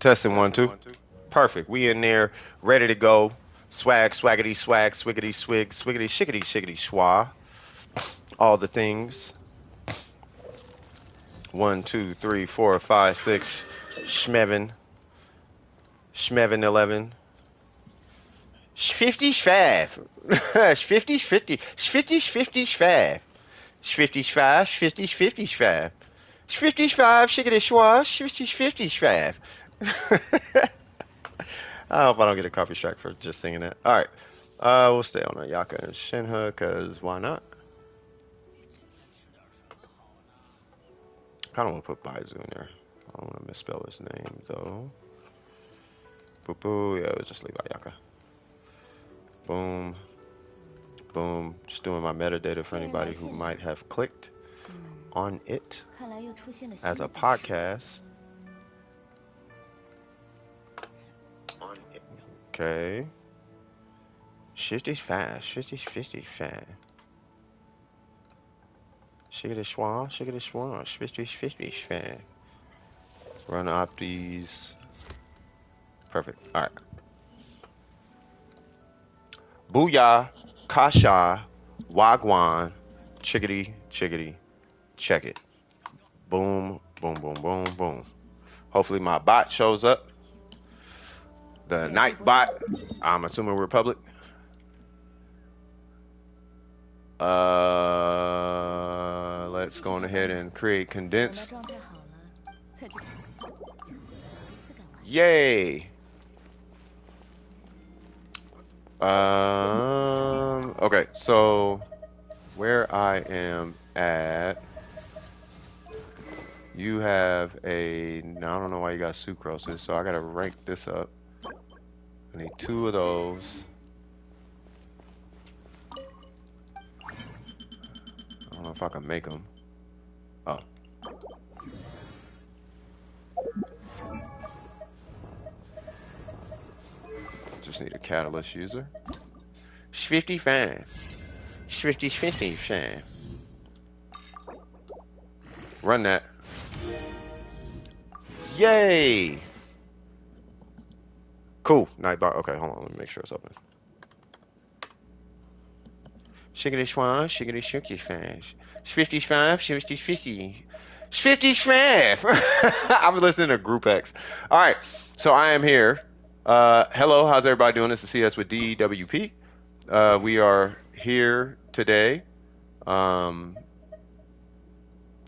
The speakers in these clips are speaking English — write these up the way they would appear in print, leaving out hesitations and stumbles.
Testing 1 2. Perfect. We in there, ready to go. Swag, swaggity, swag, swiggity, swig, swiggity, shiggity, shiggity, schwa. All the things. 1 2 3 4 5 6. Schmevin. Schmevin 11. 55. 50 50. 50 55. 55, 50, 55. 55, shiggity schwa, 50, 55. I hope I don't get a copy strike for just singing that. Alright. We'll stay on Ayaka and Shenhe, because why not? Kinda wanna put Baizu in there. I don't wanna misspell his name though. Boo boo, yeah, we'll just leave Ayaka. Boom. Boom. Just doing my metadata for anybody who might have clicked on it as a podcast. Okay. 55, 50, 55. Shiggity schwa, shiggity schwa, 50, 55. Run Optis. Perfect. Alright. Booyah, Kasha, Wagwan, Chiggity, Chiggity, check it. Boom, boom, boom, boom, boom. Hopefully my bot shows up. The night bot, I'm assuming Republic. Let's go on ahead and create condensed. Yay. Okay, so where I am at, you have a, now I don't know why you got sucroses, so I gotta rank this up. I need 2 of those. I don't know if I can make them. Oh. Just need a catalyst user. 55. 55. Run that. Yay! Cool. Night bar. Okay, hold on. Let me make sure it's open. Shiggity swan, shiggity shooky fast. 55, 50, 50. 55! I'm listening to Group X. Alright, so I am here. Hello, how's everybody doing? This is CS with DWP. We are here today for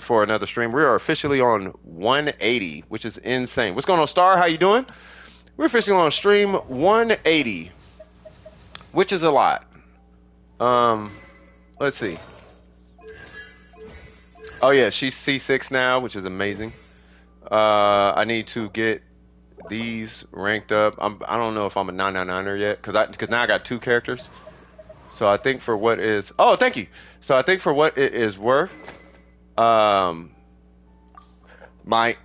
another stream. We are officially on 180, which is insane. What's going on, Star? How you doing? We're officially on stream 180, which is a lot. Let's see. Oh yeah, she's C6 now, which is amazing. I need to get these ranked up. I don't know if I'm a 999er yet, because now I got 2 characters. So I think for what is, oh, thank you. So I think for what it is worth, my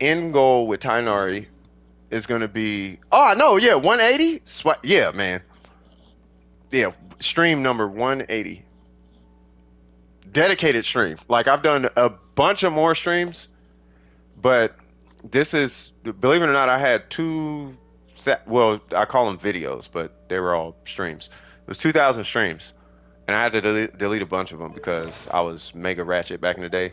end goal with Tainari is going to be, oh no, yeah, 180. Yeah, man. Yeah, stream number 180. Dedicated stream. Like, I've done a bunch of more streams, but this is, believe it or not, I had 2, well, I call them videos, but they were all streams. It was 2,000 streams, and I had to delete a bunch of them because I was mega ratchet back in the day,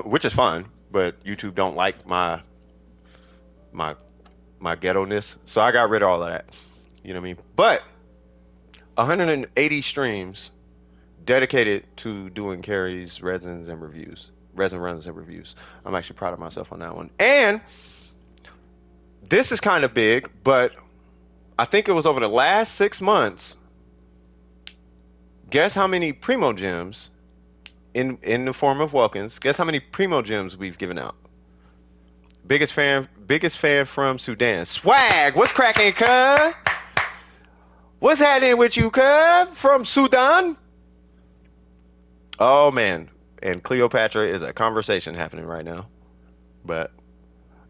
which is fine, but YouTube don't like my ghetto-ness, so I got rid of all of that. You know what I mean? But 180 streams dedicated to doing carries, resins, and reviews. Resin runs and reviews. I'm actually proud of myself on that one. And this is kind of big, but I think it was over the last 6 months. Guess how many Primo gems in the form of Welkins? Guess how many Primo gems we've given out? Biggest fan from Sudan. Swag, what's cracking, cuz? What's happening with you, cuz? From Sudan? Oh man, and Cleopatra is a conversation happening right now. But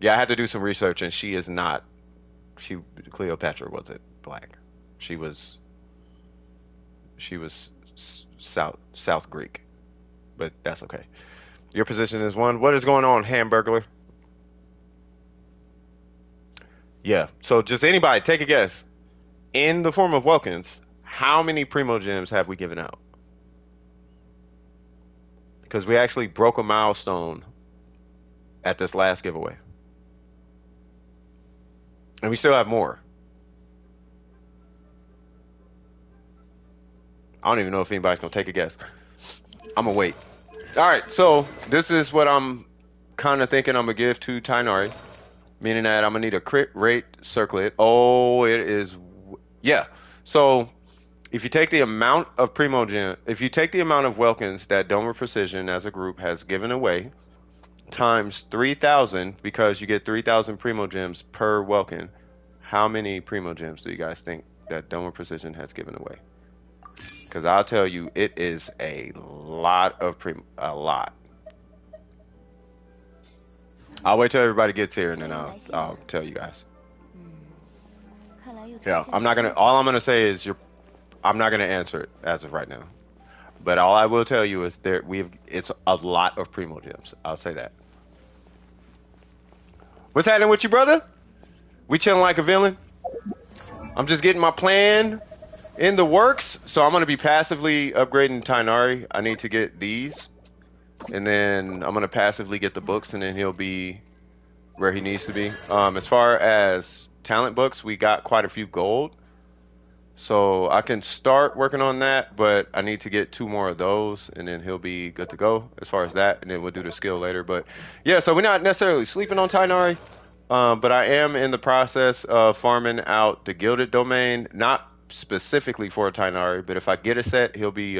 yeah, I had to do some research, and she is not. Cleopatra wasn't black. She was South Greek, but that's okay. Your position is 1. What is going on, Hamburglar? Yeah. So just anybody, take a guess. In the form of Welkins, how many Primo Gems have we given out? Because we actually broke a milestone at this last giveaway. And we still have more. I don't even know if anybody's gonna take a guess. I'm gonna wait. All right, so this is what I'm kind of thinking I'm gonna give to Tainari, meaning that I'm gonna need a crit rate circlet. Oh, it is, yeah. So if you take the amount of Primo Gem, if you take the amount of Welkins that Domer Precision as a group has given away, times 3,000, because you get 3,000 Primo Gems per Welkin, how many Primo Gems do you guys think that Domer Precision has given away? Because I'll tell you, it is a lot of a lot. I'll wait till everybody gets here and then I'll tell you guys. Yeah, I'm not gonna. All I'm gonna say is I'm not gonna answer it as of right now. But all I will tell you is it's a lot of Primo Gems. I'll say that. What's happening with you, brother? We chilling like a villain. I'm just getting my plan in the works, so I'm gonna be passively upgrading Tainari. I need to get these, and then I'm gonna passively get the books, and then he'll be where he needs to be. As far as talent books, we got quite a few gold, so I can start working on that, but I need to get 2 more of those, and then he'll be good to go as far as that, and then we'll do the skill later. But yeah, so we're not necessarily sleeping on Tainari, but I am in the process of farming out the gilded domain, not specifically for a Tainari, but if I get a set, he'll be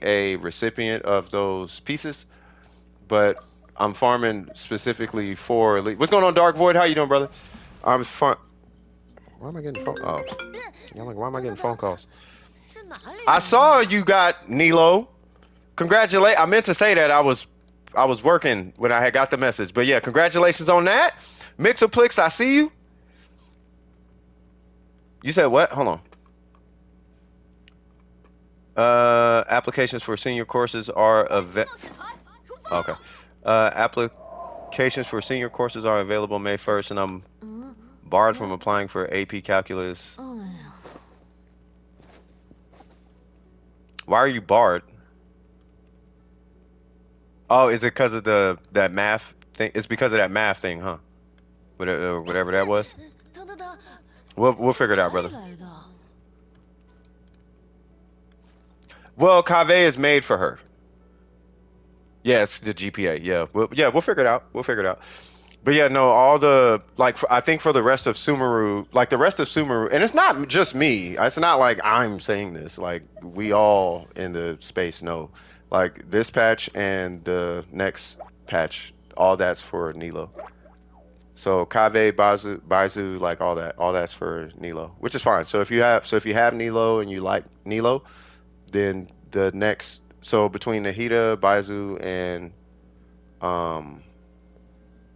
a recipient of those pieces. But I'm farming specifically for what's going on, Dark Void? How you doing, brother? I'm fun. Why am I getting phone? Oh, I'm like, why am I getting phone calls? I saw you got Nilo. Congratulate. I meant to say that I was working when I had got the message, but yeah, congratulations on that. Mixoplix, I see you. You said what? Hold on. Applications for senior courses are okay. Applications for senior courses are available May 1st, and I'm barred from applying for AP Calculus. Why are you barred? Oh, is it because of that math thing? It's because of that math thing, huh? Whatever that was. We'll figure it out, brother. Well, Kaveh is made for her. Yes, the GPA. Yeah, we'll figure it out. We'll figure it out. But yeah, no, all the I think for the rest of Sumeru, like the rest of Sumeru, and it's not just me. It's not like I'm saying this. Like we all in the space know, like this patch and the next patch, all that's for Nilo. So Kaveh, Baizu, like all that's for Nilo, which is fine. So if you have Nilo and you like Nilo, then the next, so between Nahida, Baizu, and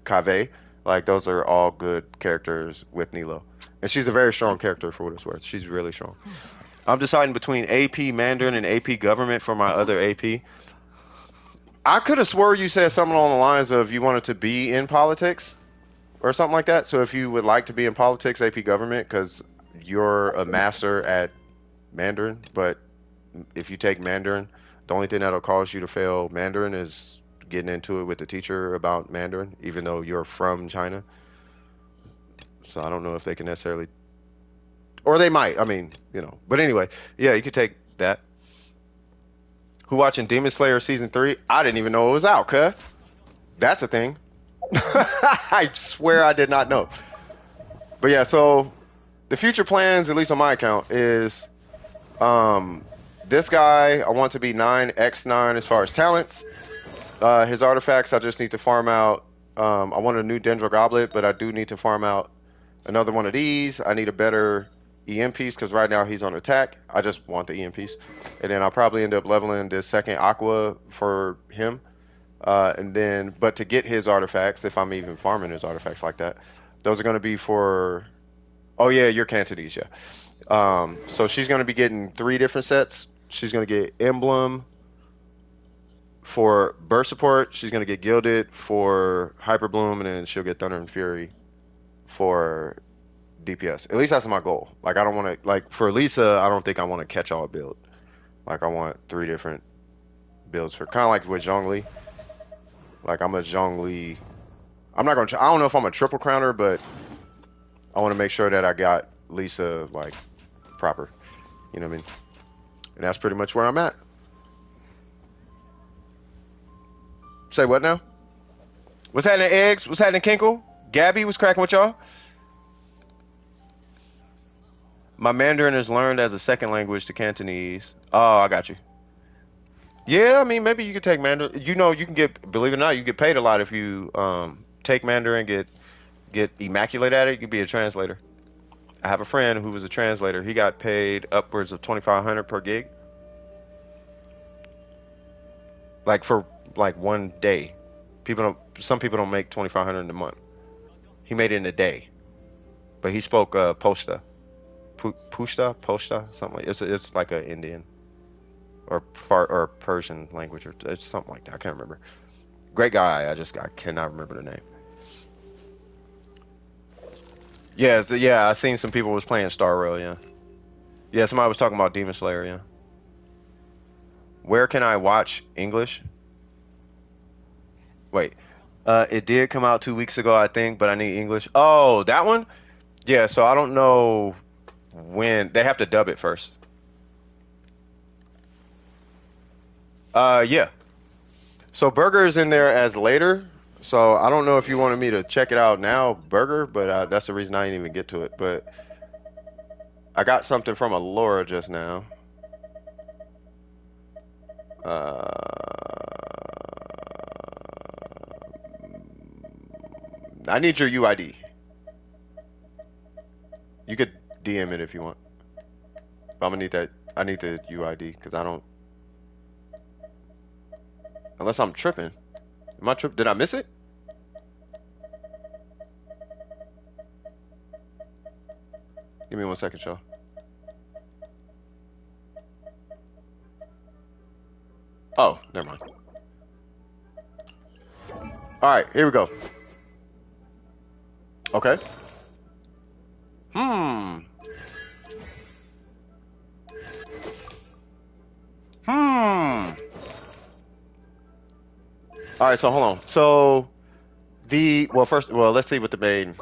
Kaveh, like those are all good characters with Nilo. And she's a very strong character for what it's worth. She's really strong. I'm deciding between AP Mandarin and AP Government for my other AP. I could have swore you said something along the lines of you wanted to be in politics or something like that. So if you would like to be in politics, AP Government, because you're a master at Mandarin, but if you take Mandarin, the only thing that'll cause you to fail Mandarin is getting into it with the teacher about Mandarin, even though you're from China. So I don't know if they can necessarily, or they might. I mean, you know. But anyway, yeah, you could take that. Who watching Demon Slayer season 3? I didn't even know it was out, cuz. That's a thing. I swear I did not know. But yeah, so the future plans, at least on my account, is this guy, I want to be 9x9 as far as talents. His artifacts, I just need to farm out. I want a new Dendro Goblet, but I do need to farm out another one of these. I need a better EM piece because right now he's on attack. I just want the EM piece. And then I'll probably end up leveling this second Aqua for him. And then, but to get his artifacts, if I'm even farming his artifacts like that, those are going to be for, oh yeah, your Cantonese, yeah. So she's going to be getting 3 different sets. She's going to get Emblem for burst support. She's going to get Gilded for Hyper Bloom, and then she'll get Thunder and Fury for DPS. At least that's my goal. Like I don't want to like for Lisa. I don't think I want to catch all build. Like I want 3 different builds for kind of like with Zhongli. Like I'm a Zhongli. I'm not gonna. I don't know if I'm a triple crowner, but I want to make sure that I got Lisa like proper. You know what I mean? And that's pretty much where I'm at. Say what now? What's happening, Eggs? What's happening, Kinkle? Gabby was cracking with y'all. My Mandarin is learned as a second language to Cantonese. Oh, I got you. Yeah, I mean, maybe you could take Mandarin. You know, you can get, believe it or not, you get paid a lot if you take Mandarin, get immaculate at it. You can be a translator. I have a friend who was a translator. He got paid upwards of 2,500 per gig. Like for like one day. Some people don't make 2,500 in a month. He made it in a day. But he spoke Poshta. Poshta, something like it's like a Indian or Persian language or it's something like that. I can't remember. Great guy. I cannot remember the name. Yeah, I seen some people was playing Star Rail, yeah. Yeah, somebody was talking about Demon Slayer, yeah. Where can I watch English? Wait. It did come out 2 weeks ago, I think, but I need English. Oh, that one? Yeah, so I don't know when they have to dub it first. Yeah. So Burger is in there as later. So I don't know if you wanted me to check it out now, Burger, but that's the reason I didn't even get to it. But I got something from Alora just now. I need your UID. You could DM it if you want. But I'm gonna need that. I need the UID because I don't. Unless I'm tripping. Am I tripping? Did I miss it? Give me 1 second, y'all. Oh, never mind. Alright, here we go. Okay. Alright, so hold on. So let's see what the main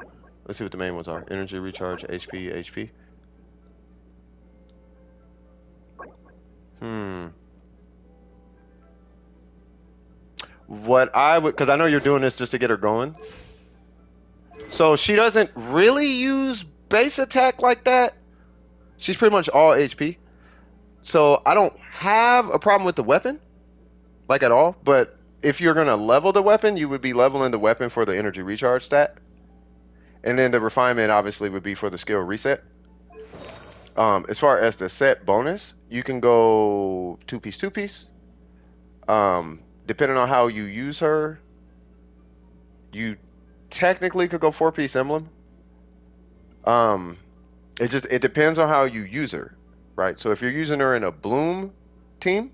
ones are. Energy recharge, HP. What I would, because I know you're doing this just to get her going. So she doesn't really use base attack like that. She's pretty much all HP. So I don't have a problem with the weapon, like at all. But if you're gonna level the weapon, you would be leveling the weapon for the energy recharge stat. And then the refinement obviously would be for the skill reset. As far as the set bonus, you can go two piece. Depending on how you use her, you technically could go 4-piece emblem. It depends on how you use her, right? So if you're using her in a bloom team,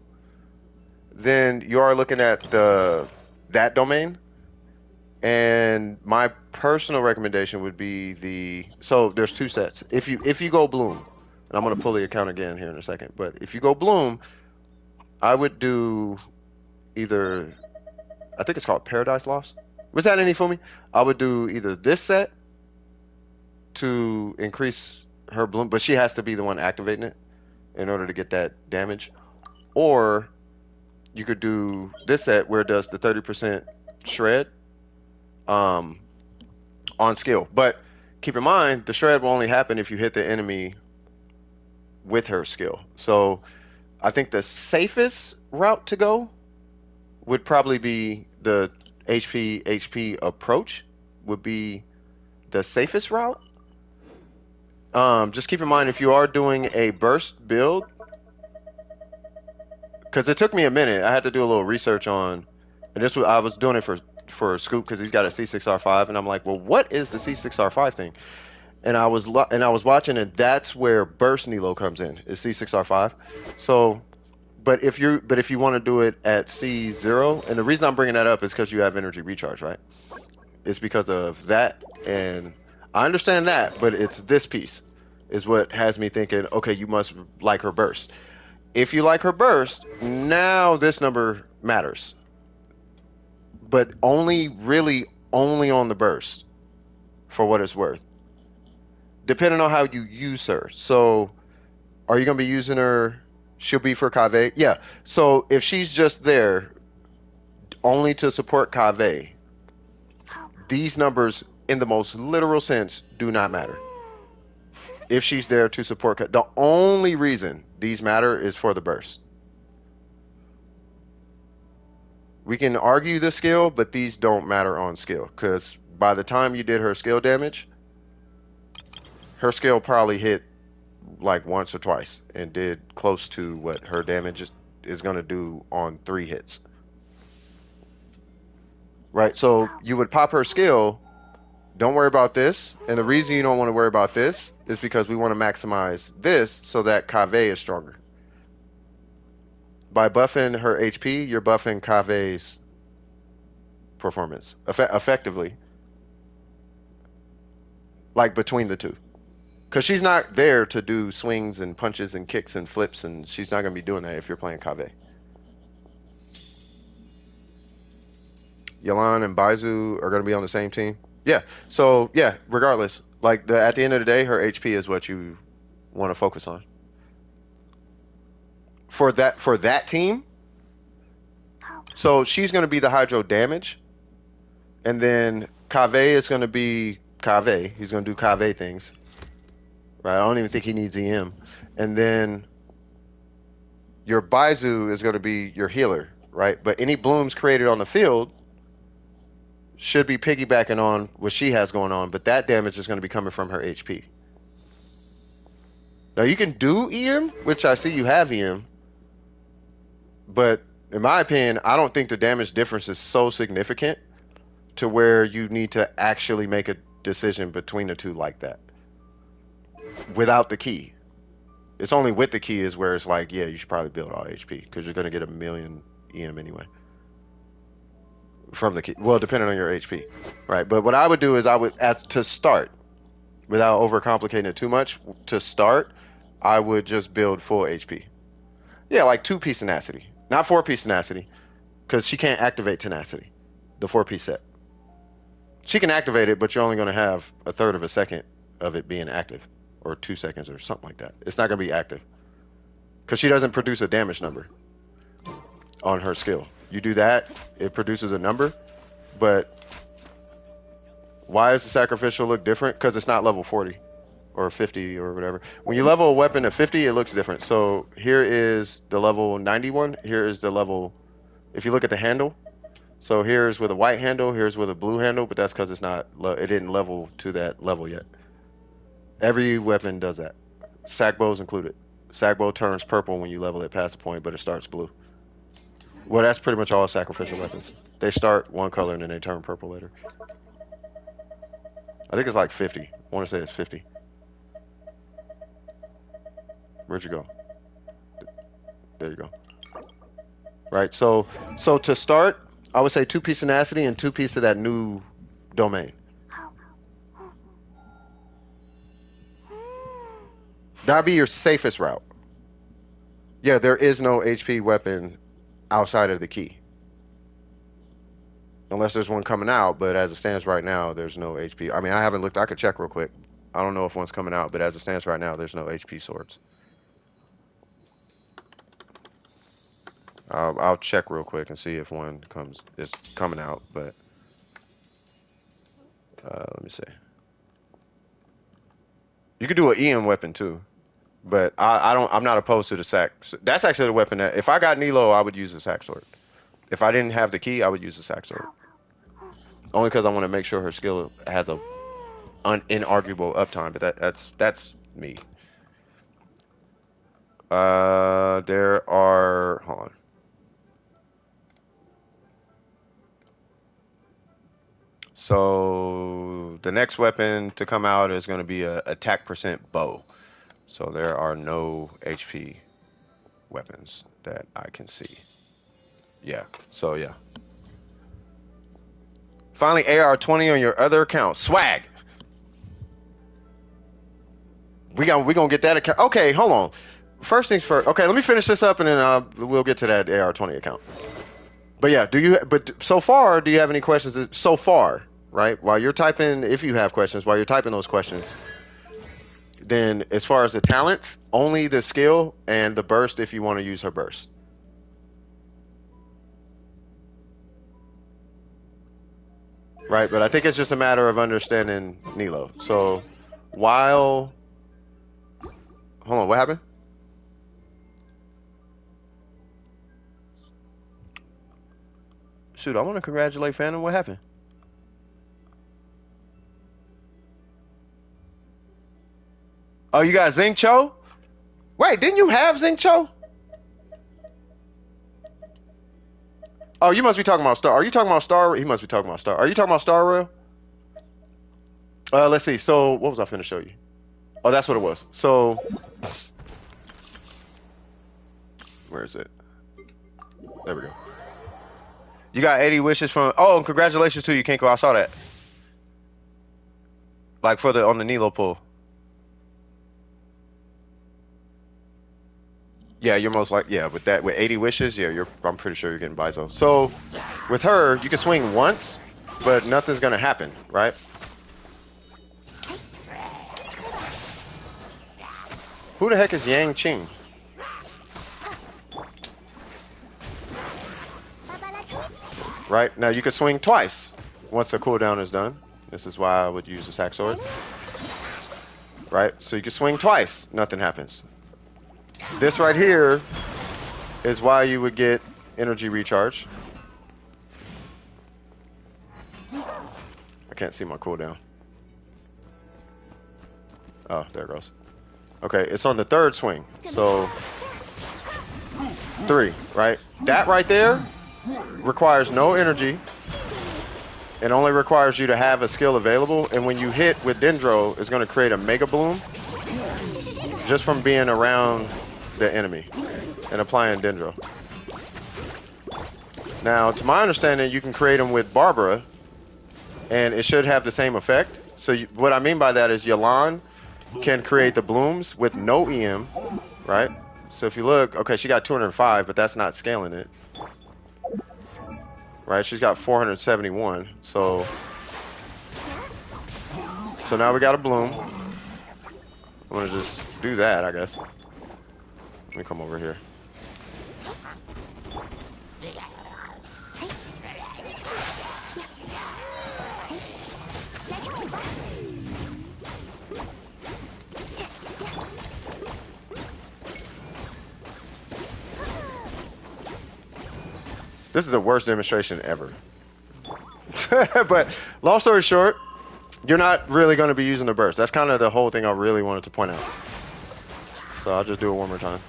then you are looking at that domain. And my personal recommendation would be so there's 2 sets. If you go bloom, and I'm gonna pull the account again here in a second, but if you go bloom, I would do either, I think it's called Paradise Lost. Was that any for me? I would do either this set to increase her bloom, but she has to be the one activating it in order to get that damage. Or you could do this set where it does the 30% shred on skill. But keep in mind, the shred will only happen if you hit the enemy with her skill. So I think the safest route to go would probably be the HP approach would be the safest route. Just keep in mind if you are doing a burst build, because it took me a minute. I had to do a little research on, and I was doing it for Scoop because he's got a C6R5, and I'm like, well, what is the C6R5 thing? And I was watching, and that's where burst Nilo comes in, is C6R5. So. But if you want to do it at C0, and the reason I'm bringing that up is because you have energy recharge, right? It's because of that, and I understand that, but it's this piece is what has me thinking, okay, you must like her burst. If you like her burst, now this number matters. But only really only on the burst for what it's worth. Depending on how you use her. So are you gonna be using her? She'll be for Kave? Yeah. So if she's just there only to support Kave, these numbers in the most literal sense do not matter. If she's there to support the only reason these matter is for the burst. We can argue the skill, but these don't matter on skill because by the time you did her skill damage, her skill probably hit like once or twice and did close to what her damage is going to do on 3 hits. Right? So you would pop her skill, don't worry about this, and the reason you don't want to worry about this is because we want to maximize this so that Kave is stronger. By buffing her HP, you're buffing Kave's performance effectively, like between the two. Because she's not there to do swings and punches and kicks and flips, and she's not going to be doing that if you're playing Kave. Yalan and Baizu are going to be on the same team. Yeah. So, yeah, regardless. Like, at the end of the day, her HP is what you want to focus on. For that team, so she's going to be the hydro damage, and then Kave is going to be Kave. He's going to do Kave things. Right? I don't even think he needs EM. And then your Baizu is going to be your healer, right? But any blooms created on the field should be piggybacking on what she has going on, but that damage is going to be coming from her HP. Now you can do EM, which I see you have EM, but in my opinion, I don't think the damage difference is so significant to where you need to actually make a decision between the two like that. Without the key. It's only with the key is where it's like, yeah, you should probably build all HP because you're going to get a million EM anyway. From the key. Well, depending on your HP. Right. But what I would do is to start, without overcomplicating it too much, to start, I would just build full HP. Yeah, like 2-piece tenacity. Not 4-piece tenacity. Because she can't activate tenacity. The 4-piece set. She can activate it, but you're only going to have a third of a second of it being active. Or 2 seconds or something like that. It's not going to be active. Because she doesn't produce a damage number on her skill. You do that, it produces a number. But why does the sacrificial look different? Because it's not level 40 or 50 or whatever. When you level a weapon to 50, it looks different. So here is the level 91. Here is the level, if you look at the handle. So here's with a white handle, here's with a blue handle, but that's because it didn't level to that level yet. Every weapon does that. Sackbow's included. Sackbow turns purple when you level it past a point, but it starts blue. Well, that's pretty much all sacrificial weapons. They start one color and then they turn purple later. I think it's like 50. I want to say it's 50. Where'd you go? There you go. Right, so to start, I would say 2-piece tenacity and 2-piece of that new domain. That'd be your safest route. Yeah, there is no HP weapon outside of the key. Unless there's one coming out, but as it stands right now, there's no HP. I mean, I haven't looked. I could check real quick. I don't know if one's coming out, but as it stands right now, there's no HP swords. I'll check real quick and see if one is coming out, but let me see. You could do an EM weapon too. But I'm not opposed to the sack. That's actually the weapon that, if I got Nilo, I would use the sack sword. If I didn't have the key, I would use the sack sword. Only because I want to make sure her skill has a inarguable uptime. But that's me. There are, hold on. So the next weapon to come out is going to be a attack percent bow. So there are no HP weapons that I can see. Yeah, so yeah. Finally, AR20 on your other account. Swag! We gonna get that account. Okay, hold on. First things first. Okay, let me finish this up and then we'll get to that AR20 account. But yeah, but so far, do you have any questions so far, right? While you're typing, if you have questions, while you're typing those questions, then as far as the talents, only the skill and the burst if you want to use her burst. Right, but I think it's just a matter of understanding Nilo. So while hold on, what happened? Shoot, I want to congratulate Phantom. What happened? Oh, you got Xingqiu? Wait, didn't you have Xingqiu? Oh, you must be talking about Star. Are you talking about Star? He must be talking about Star. Are you talking about Star Rail? Let's see. So, what was I finna show you? Oh, that's what it was. So, where is it? There we go. You got 80 wishes from. Oh, and congratulations to you, Kinko. I saw that. Like for the on the Nilo pull. Yeah, you're most like with that with 80 wishes, yeah, I'm pretty sure you're getting Bizo. So with her, you can swing once, but nothing's gonna happen, right? Who the heck is Yang Qing? Right, now you can swing twice once the cooldown is done. This is why I would use the sack sword. Right, so you can swing twice, nothing happens. This right here is why you would get energy recharge. I can't see my cooldown. Oh, there it goes. Okay, it's on the third swing. So 3, right? That right there requires no energy. It only requires you to have a skill available, and when you hit with Dendro, it's going to create a Mega Bloom just from being around the enemy and applying Dendro. Now, to my understanding, you can create them with Barbara, and it should have the same effect. So what I mean by that is Yalan can create the blooms with no EM, right? So if you look, okay, she got 205, but that's not scaling it. Right, she's got 471, so now we got a bloom. I'm gonna just do that, I guess. Let me come over here. This is the worst demonstration ever. But long story short, you're not really going to be using the burst. That's kind of the whole thing I really wanted to point out. So I'll just do it one more time.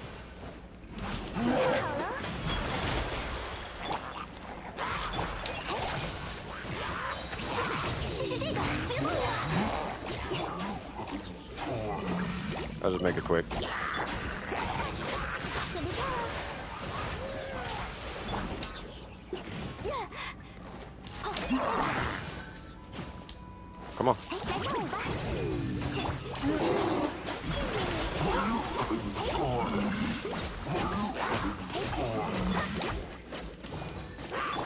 I'll just make it quick. Come on.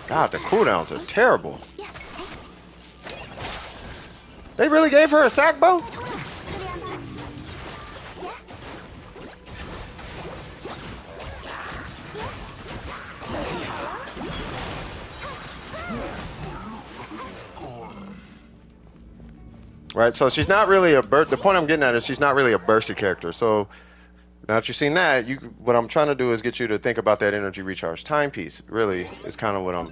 God, the cooldowns are terrible. They really gave her a sack bow? Right, so she's not really a burst. The point I'm getting at is she's not really a bursty character. So now that you've seen that, what I'm trying to do is get you to think about that energy recharge timepiece. Really, is kind of what I'm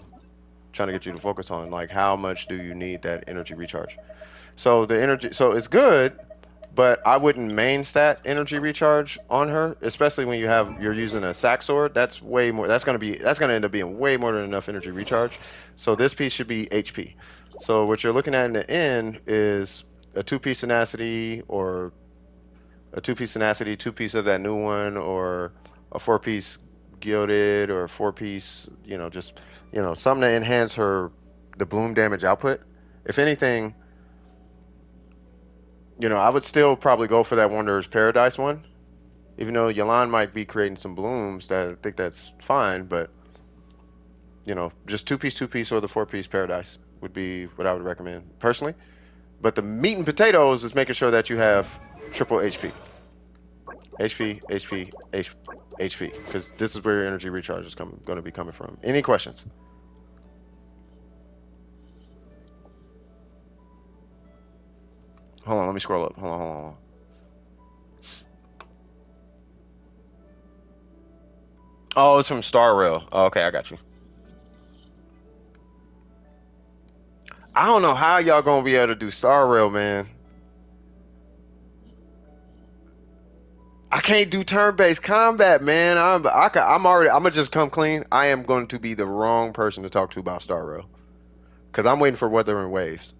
trying to get you to focus on. Like, how much do you need that energy recharge? So the energy, so it's good, but I wouldn't main stat energy recharge on her, especially when you're using a sack sword. That's way more. That's gonna end up being way more than enough energy recharge. So this piece should be HP. So what you're looking at in the end is a 2-piece tenacity, or a 2-piece tenacity, 2-piece of that new one, or a 4-piece gilded, or a 4-piece, just something to enhance the bloom damage output. If anything, I would still probably go for that Wanderer's Paradise one, even though Yalan might be creating some blooms. That I think that's fine, but just two piece, or the four piece Paradise would be what I would recommend personally. But the meat and potatoes is making sure that you have triple HP, HP, HP, HP, because this is where your energy recharge is going to be coming from. Any questions? Hold on, let me scroll up. Hold on, hold on. Oh, it's from Star Rail. Oh, okay, I got you. I don't know how y'all gonna be able to do Star Rail, man. I can't do turn-based combat, man. I'm already. I'm gonna just come clean. I am going to be the wrong person to talk to about Star Rail because I'm waiting for Weather and Waves.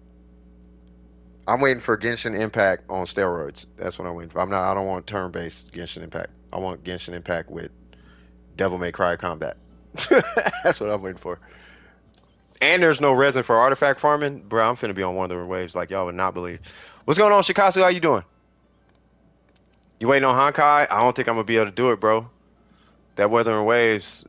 I'm waiting for Genshin Impact on steroids. That's what I'm waiting for. I'm not. I don't want turn-based Genshin Impact. I want Genshin Impact with Devil May Cry combat. That's what I'm waiting for. And there's no resin for artifact farming, bro. I'm finna be on Weather and Waves like y'all would not believe. What's going on, Shikasu? How you doing? You waiting on Honkai? I don't think I'm gonna be able to do it, bro. That Weather and Waves,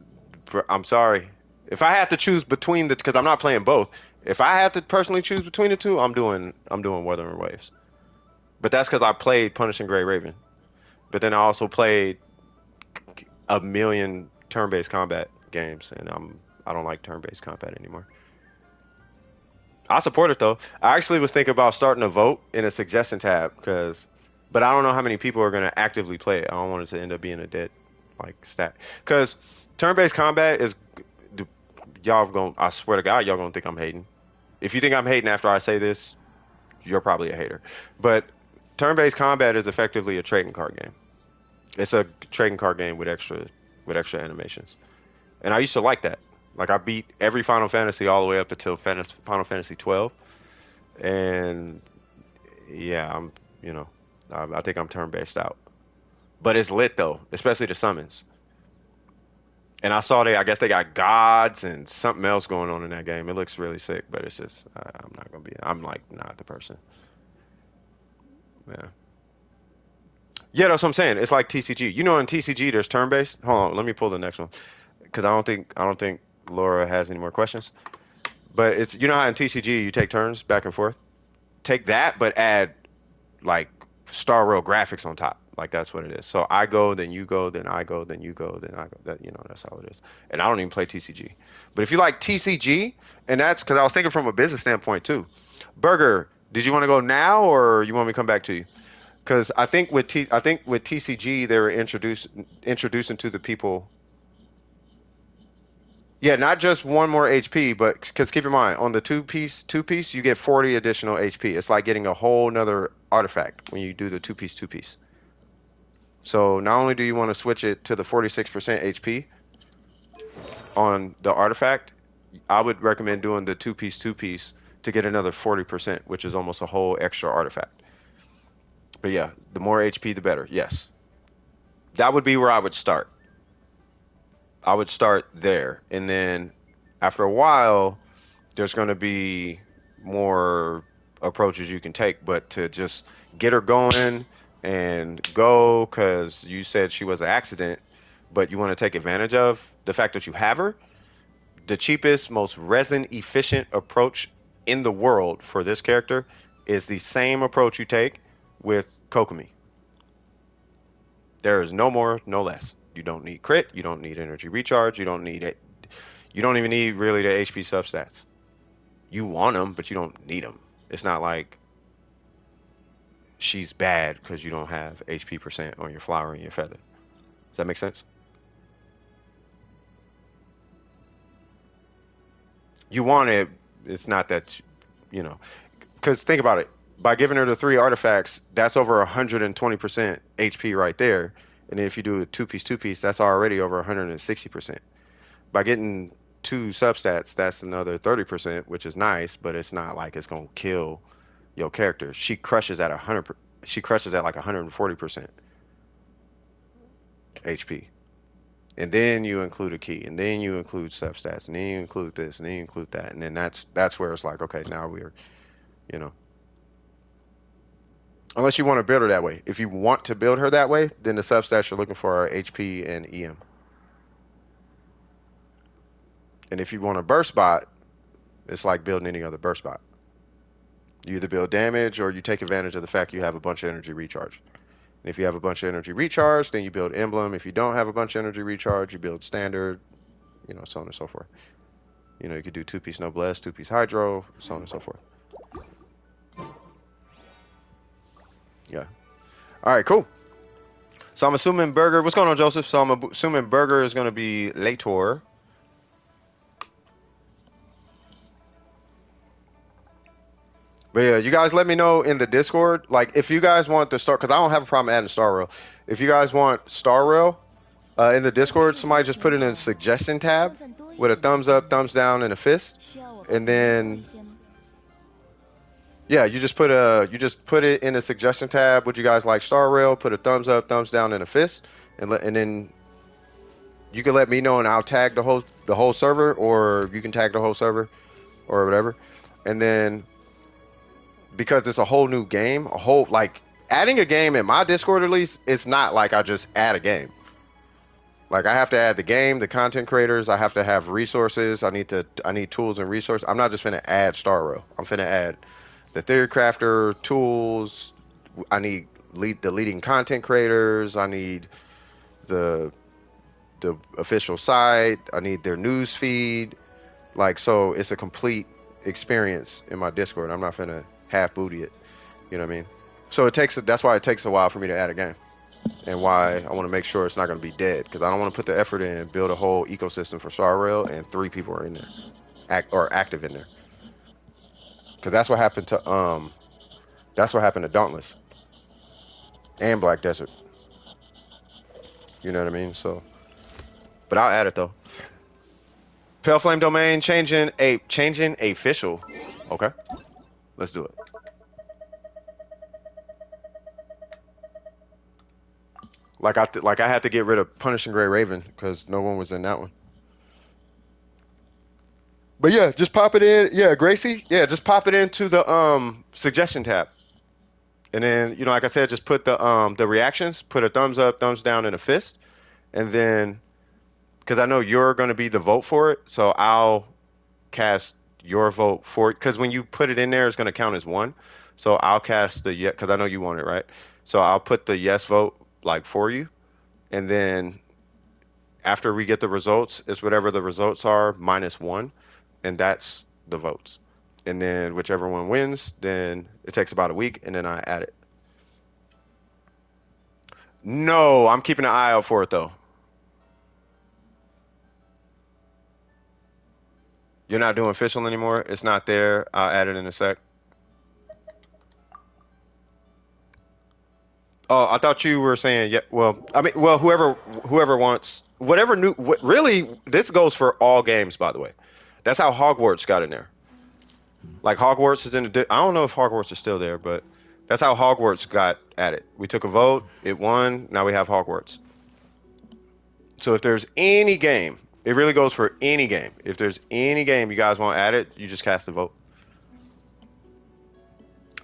I'm sorry. If I had to choose between because I'm not playing both. If I had to personally choose between the two, I'm doing Weather and Waves. But that's because I played Punishing Gray Raven. But then I also played a million turn-based combat games, and I don't like turn-based combat anymore. I support it though. I actually was thinking about starting a vote in a suggestion tab but I don't know how many people are gonna actively play it. I don't want it to end up being a dead like stat because turn-based combat is y'all going. I swear to God, y'all gonna think I'm hating. If you think I'm hating after I say this, you're probably a hater. But turn-based combat is effectively a trading card game. It's a trading card game with extra animations, and I used to like that. Like I beat every Final Fantasy all the way up until Final Fantasy 12, and yeah, you know, I think I'm turn-based out. But it's lit though, especially the summons. And I guess they got gods and something else going on in that game. It looks really sick, but it's just, I'm not gonna be, I'm like not the person. Yeah. Yeah, that's what I'm saying. It's like TCG. In TCG there's turn-based. Hold on, let me pull the next one because I don't think Laura has any more questions. But it's how in TCG you take turns back and forth. Take that, but add like Star Rail graphics on top. Like that's what it is. So I go, then you go, then I go, then you go, then I go. That's how it is. And I don't even play TCG. But if you like TCG, and that's because I was thinking from a business standpoint too. Burger, did you want to go now or you want me to come back to you? Because I think with TCG they were introducing to the people. Yeah, not just one more HP, but because keep in mind on the two piece you get 40 additional HP. It's like getting a whole nother artifact when you do the two piece. So not only do you want to switch it to the 46% HP on the artifact, I would recommend doing the two piece to get another 40%, which is almost a whole extra artifact. But yeah, the more HP, the better. Yes, that would be where I would start. I would start there, and then after a while, there's going to be more approaches you can take. But to just get her going and go, because you said she was an accident, but you want to take advantage of the fact that you have her, the cheapest, most resin efficient approach in the world for this character is the same approach you take with Kokomi. There is no more, no less. You don't need crit, you don't need energy recharge, you don't need it. You don't even need really the HP substats. You want them, but you don't need them. It's not like she's bad because you don't have HP percent on your flower and your feather. Does that make sense? You want it. It's not that because think about it. By giving her the three artifacts, that's over 120% HP right there. And then if you do a two piece, that's already over 160%. By getting two substats, that's another 30%, which is nice, but it's not like it's gonna kill your character. She crushes at 100. She crushes at like 140% HP. And then you include a key, and then you include substats, and then you include this, and then you include that, and then that's where it's like, okay, now we're, you know, Unless you want to build her that way. If you want to build her that way, then the substats you're looking for are HP and EM. And if you want a burst bot, it's like building any other burst bot. You either build damage or you take advantage of the fact you have a bunch of energy recharge. And if you have a bunch of energy recharge, then you build emblem. If you don't have a bunch of energy recharge, you build standard, you know, so on and so forth. You know, you could do 2-piece noblesse, 2-piece hydro, so on and so forth. Yeah. All right, cool. So I'm assuming Burger. What's going on, Joseph? So I'm assuming Burger is going to be later. But yeah, you guys let me know in the Discord, like if you guys want to start, because I don't have a problem adding Star Rail. If you guys want Star Rail in the Discord, somebody just put it in the suggestion tab with a thumbs up, thumbs down, and a fist, and then yeah, you just put it in the suggestion tab. Would you guys like Star Rail? Put a thumbs up, thumbs down, and a fist, and then you can let me know, and I'll tag the whole server, or you can tag the whole server, or whatever, and then. Because it's a whole new game, like adding a game in my Discord at least, it's not like I just add a game. Like I have to add the game, the content creators, I have to have resources, I need tools and resources. I'm not just finna add Star Rail. I'm finna add the theory crafter, tools, I need the leading content creators, I need the official site, I need their news feed. Like so it's a complete experience in my Discord. I'm not finna half booty it, you know what I mean? So that's why it takes a while for me to add a game, and why I want to make sure it's not going to be dead, because I don't want to put the effort in, build a whole ecosystem for Star Rail, and 3 people are in there, active in there. Because that's what happened to Dauntless and Black Desert. You know what I mean? So, but I'll add it though. Pale Flame domain changing official. Okay. Let's do it. Like I had to get rid of Punishing Grey Raven because no one was in that one. But yeah, just pop it in. Yeah, Gracie. Yeah, just pop it into the suggestion tab, and then like I said, just put the reactions. Put a thumbs up, thumbs down, and a fist, and then because I know you're going to be the vote for it, so I'll cast your vote for it, because when you put it in there, it's going to count as 1. So I'll cast the yes, because I know you want it, right? So I'll put the yes vote like for you, and then after we get the results, it's whatever the results are minus 1, and that's the votes. And then whichever one wins, then it takes about a week, and then I add it. No, I'm keeping an eye out for it though. You're not doing official anymore? It's not there. I'll add it in a sec. Oh, I thought you were saying, yeah, well, I mean, well, whoever wants, whatever new, really, this goes for all games, by the way. That's how Hogwarts got in there. Like, Hogwarts is in the, I don't know if Hogwarts is still there, but that's how Hogwarts got at it. We took a vote, it won, now we have Hogwarts. So if there's any game, it really goes for any game. If there's any game you guys want added, you just cast a vote.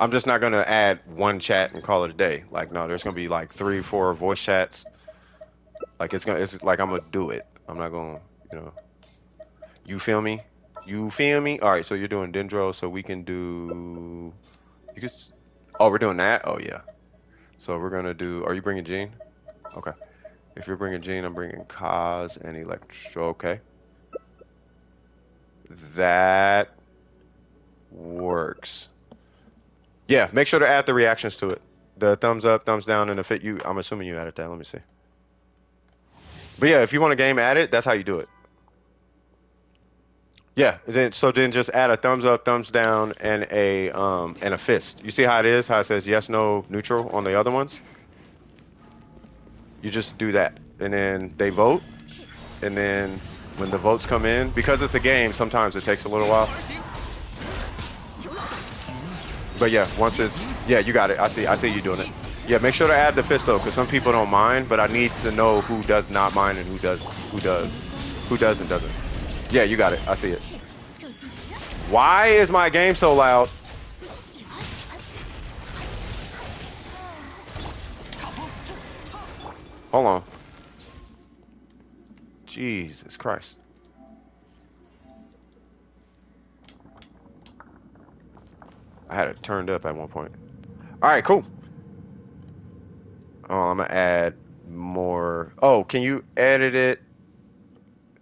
I'm just not gonna add one chat and call it a day. Like, no, there's gonna be like 3 or 4 voice chats. Like it's like I'm gonna do it. I'm not gonna, You feel me? You feel me? All right, so you're doing Dendro, so we can do. Oh, we're doing that. Oh yeah. So we're gonna do. Are you bringing Jean? Okay. If you're bringing Jean, I'm bringing Kaz and Electro. Okay. That works. Yeah, make sure to add the reactions to it. The thumbs up, thumbs down, and the fit. I'm assuming you added that. Let me see. But yeah, if you want a game added, that's how you do it. Yeah. Then just add a thumbs up, thumbs down, and a fist. You see how it is? How it says yes, no, neutral on the other ones. You just do that, and then they vote, and then when the votes come in, because it's a game, sometimes it takes a little while. But yeah, yeah, you got it. I see you doing it. Yeah, make sure to add the fist though, because some people don't mind, but I need to know who does not mind and who does and doesn't. Yeah, you got it. I see it. Why is my game so loud? Hold on. Jesus Christ. I had it turned up at one point. All right, cool. Oh, I'm gonna add more. Oh, can you edit it?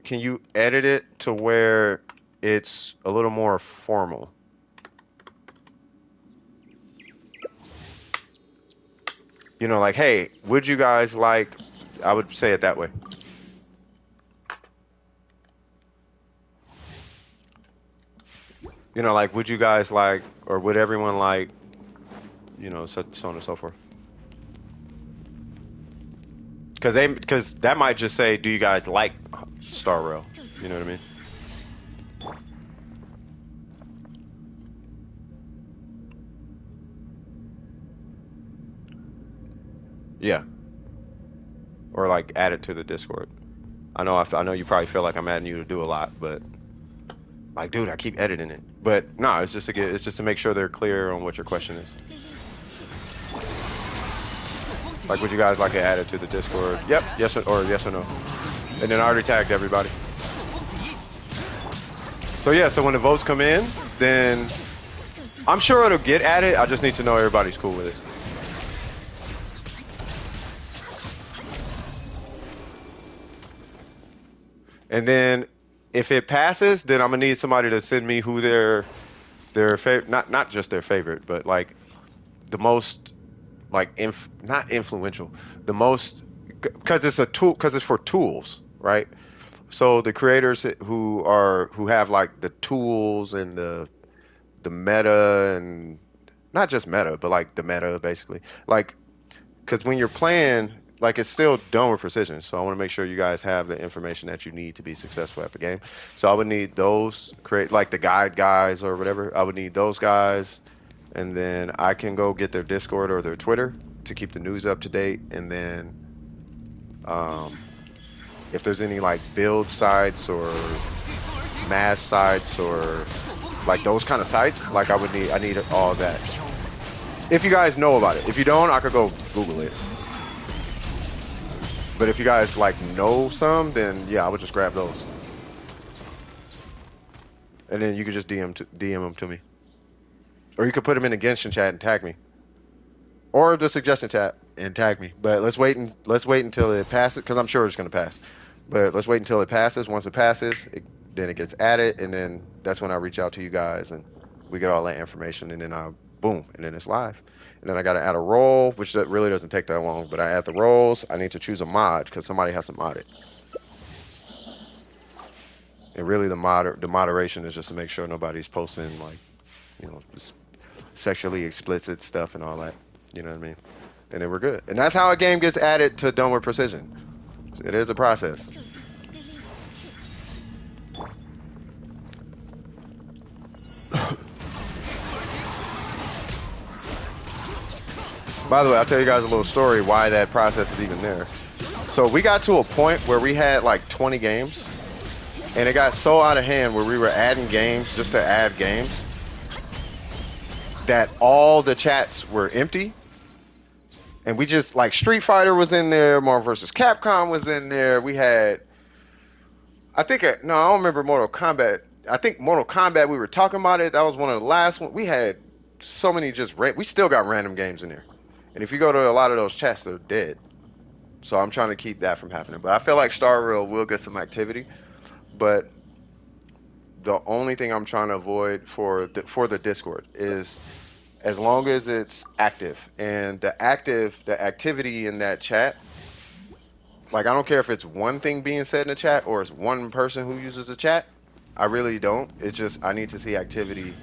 Can you edit it to where it's a little more formal? You know, like, hey, would you guys like? I would say it that way. You know, like, would you guys like, or would everyone like, you know, so on and so forth. Because that might just say, do you guys like Star Rail? You know what I mean? Yeah. Or like add it to the Discord. I know you probably feel like I'm adding you to do a lot, but like, dude, I keep editing it. But no, it's just to make sure they're clear on what your question is. Like, would you guys like to add it to the Discord? Yep, yes or no. And then I already tagged everybody. So yeah, so when the votes come in, then I'm sure it'll get added. I just need to know everybody's cool with it. And then if it passes, then I'm gonna need somebody to send me who their favorite, not just their favorite, but like the most like not influential, the most, because it's a tool, because it's for tools, right? So the creators who have like the tools and the meta, and not just meta, but like the meta basically, like, because when you're playing, like, it's still done with precision. So I want to make sure you guys have the information that you need to be successful at the game. So I would need those, create like the guide guys or whatever. I would need those guys, and then I can go get their Discord or their Twitter to keep the news up to date. And then if there's any like build sites or math sites or like those kind of sites, like I need all of that. If you guys know about it. If you don't, I could go Google it. But if you guys like know some, then yeah, I would just grab those. And then you could just DM them to me. Or you could put them in the Genshin chat and tag me. Or the suggestion chat and tag me. But let's wait until it passes, because I'm sure it's going to pass. But let's wait until it passes. Once it passes, then it gets added, and then that's when I reach out to you guys and we get all that information, and then boom, and then it's live. And then I got to add a role, which that really doesn't take that long. But I add the roles. I need to choose a mod because somebody has to mod it. And really, the moderation is just to make sure nobody's posting like, you know, sexually explicit stuff and all that. You know what I mean? And then we're good. And that's how a game gets added to Dome with Precision. It is a process. By the way, I'll tell you guys a little story why that process is even there. So we got to a point where we had like 20 games, and it got so out of hand where we were adding games just to add games that all the chats were empty. And we just, like, Street Fighter was in there, Marvel vs. Capcom was in there. We had, I don't remember Mortal Kombat. I think Mortal Kombat, we were talking about it. That was one of the last ones. We had so many we still got random games in there. And if you go to a lot of those chats, they're dead. So I'm trying to keep that from happening. But I feel like Star Rail will get some activity. But the only thing I'm trying to avoid for the Discord is, as long as it's active, and the activity in that chat, like, I don't care if it's one thing being said in the chat or it's one person who uses the chat. I really don't. It's just I need to see activity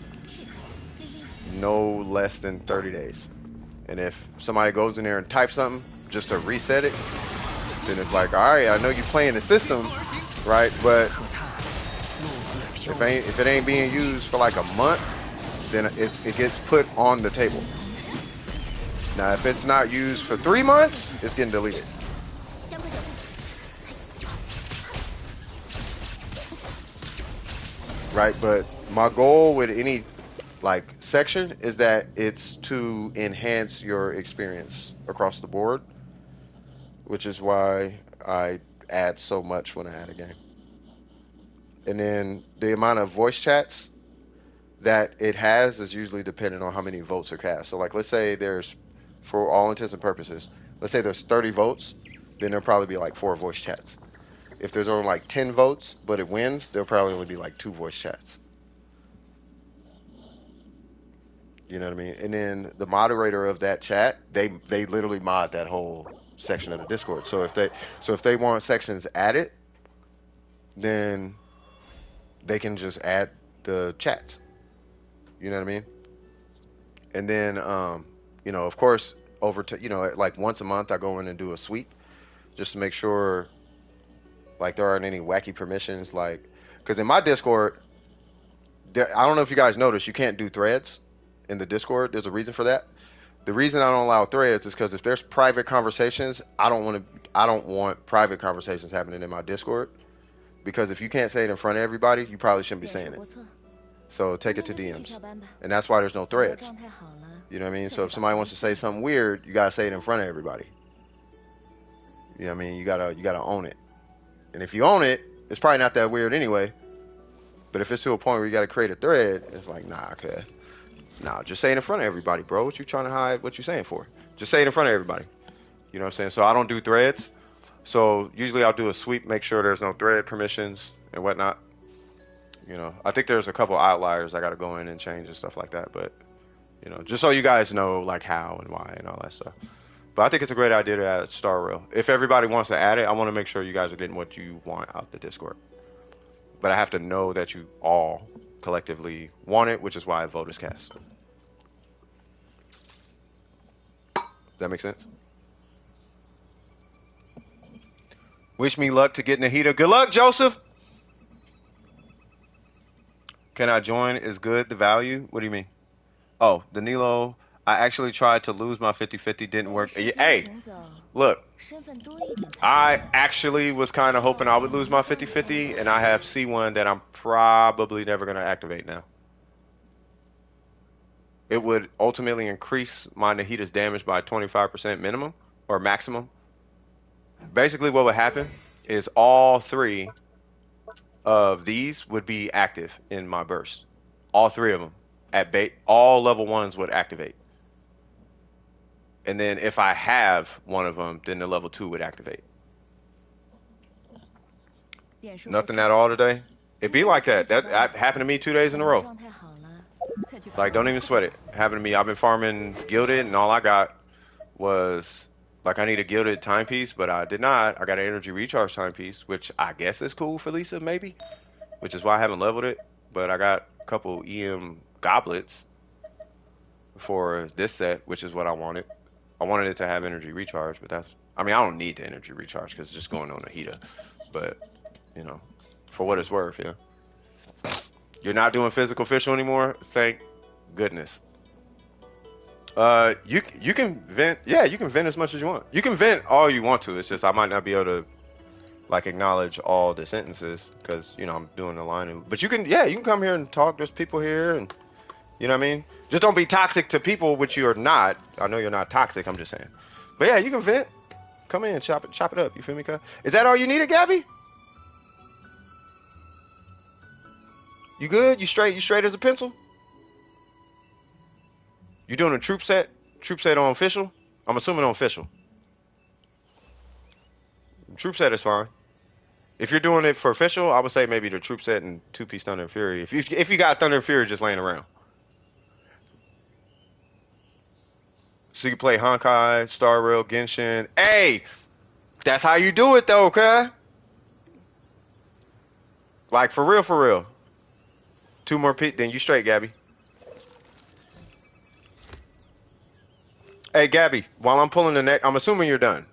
no less than 30 days. And if somebody goes in there and types something just to reset it, then it's like, all right, I know you're playing the system, right? But if it ain't being used for like a month, then it gets put on the table. Now, if it's not used for 3 months, it's getting deleted. Right, but my goal with any like section is that it's to enhance your experience across the board. which is why I add so much when I add a game. And then the amount of voice chats that it has is usually dependent on how many votes are cast. So, like, let's say there's, for all intents and purposes, let's say there's 30 votes, then there'll probably be like 4 voice chats. If there's only like 10 votes, but it wins, there'll probably only be like 2 voice chats. You know what I mean? And then the moderator of that chat, they literally mod that whole section of the Discord. So if they want sections added, then they can just add the chats. You know what I mean? And then of course, like once a month I go in and do a sweep just to make sure like there aren't any wacky permissions, like because in my Discord, I don't know if you guys noticed, you can't do threads in the Discord. There's a reason for that. The reason I don't allow threads is because if there's private conversations, I don't want private conversations happening in my Discord, because if you can't say it in front of everybody, you probably shouldn't be saying it. So take it to DMs, and that's why there's no threads. You know what I mean? So if somebody wants to say something weird, you gotta say it in front of everybody. You know what I mean? You gotta own it. And if you own it, it's probably not that weird anyway. But if it's to a point where you gotta create a thread, it's like, nah, just say it in front of everybody, bro. What you trying to hide? What you saying for? Just say it in front of everybody. You know what I'm saying? So I don't do threads. So usually I'll do a sweep, make sure there's no thread permissions and whatnot. I think there's a couple outliers I gotta go in and change and stuff like that. But just so you guys know like how and why and all that stuff. But I think it's a great idea to add Star Rail. If everybody wants to add it, I want to make sure you guys are getting what you want out the Discord. But I have to know that you all collectively want it, which is why a vote is cast. Does that make sense? Wish me luck to getting a heater. Good luck, Joseph! Can I join? Is good the value? What do you mean? Oh, Danilo, I actually tried to lose my 50-50, didn't work. Hey, look, I actually was kind of hoping I would lose my 50-50, and I have C1 that I'm probably never going to activate now. It would ultimately increase my Nahita's damage by 25% minimum, or maximum. Basically what would happen is all 3 of these would be active in my burst. All 3 of them. At bait, all level 1s would activate. And then if I have one of them, then the level 2 would activate. Nothing at all today? It'd be like that. That happened to me 2 days in a row. Like, don't even sweat it. It happened to me. I've been farming gilded, and all I got was, like, I need a gilded timepiece, but I did not. I got an energy recharge timepiece, which I guess is cool for Lisa, maybe. Which is why I haven't leveled it. But I got a couple EM goblets for this set, which is what I wanted. I wanted it to have energy recharge, but I don't need the energy recharge because it's just going on a heater. But, for what it's worth, yeah. You're not doing physical official anymore? Thank goodness. You can vent. Yeah, you can vent as much as you want. You can vent all you want to. It's just I might not be able to like acknowledge all the sentences because I'm doing the line. But you can come here and talk. There's people here, and you know what I mean. Just don't be toxic to people, which you are not. I know you're not toxic. I'm just saying. But yeah, you can vent. Come in, chop it up. You feel me? Is that all you needed, Gabby? You good? You straight as a pencil? You doing a troop set? Troop set on official? I'm assuming on official. Troop set is fine. If you're doing it for official, I would say maybe the troop set and 2-piece Thunder and Fury. If you got Thunder and Fury just laying around. So you can play Honkai, Star Rail, Genshin. Hey! That's how you do it though, okay? Like for real. 2 more pieces, then you straight, Gabby. Hey, Gabby, while I'm pulling the next, I'm assuming you're done.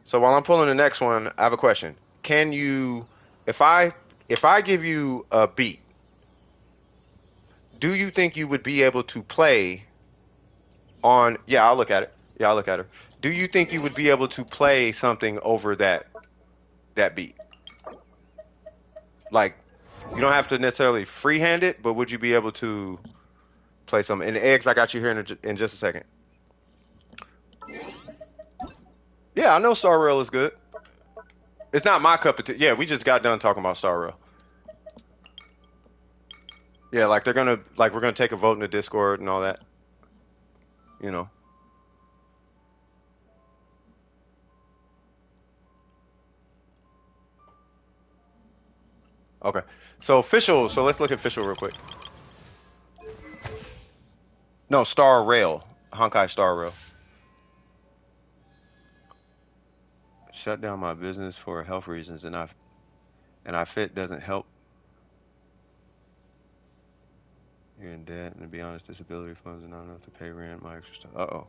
So while I'm pulling the next one, I have a question. Can you, if I give you a beat, do you think you would be able to play on, yeah, I'll look at it. Yeah, I'll look at her. Do you think you would be able to play something over that beat? Like, you don't have to necessarily freehand it, but would you be able to play something? And the eggs, I got you here in just a second. Yeah, I know Star Rail is good. It's not my cup of tea. Yeah, we just got done talking about Star Rail. Yeah, like we're gonna take a vote in the Discord and all that. You know. Okay. So official. So let's look at official real quick. No, Star Rail. Honkai Star Rail. Shut down my business for health reasons, and I fit doesn't help. You're in debt, and to be honest, disability funds are not enough to pay rent. My extra stuff. Uh-oh.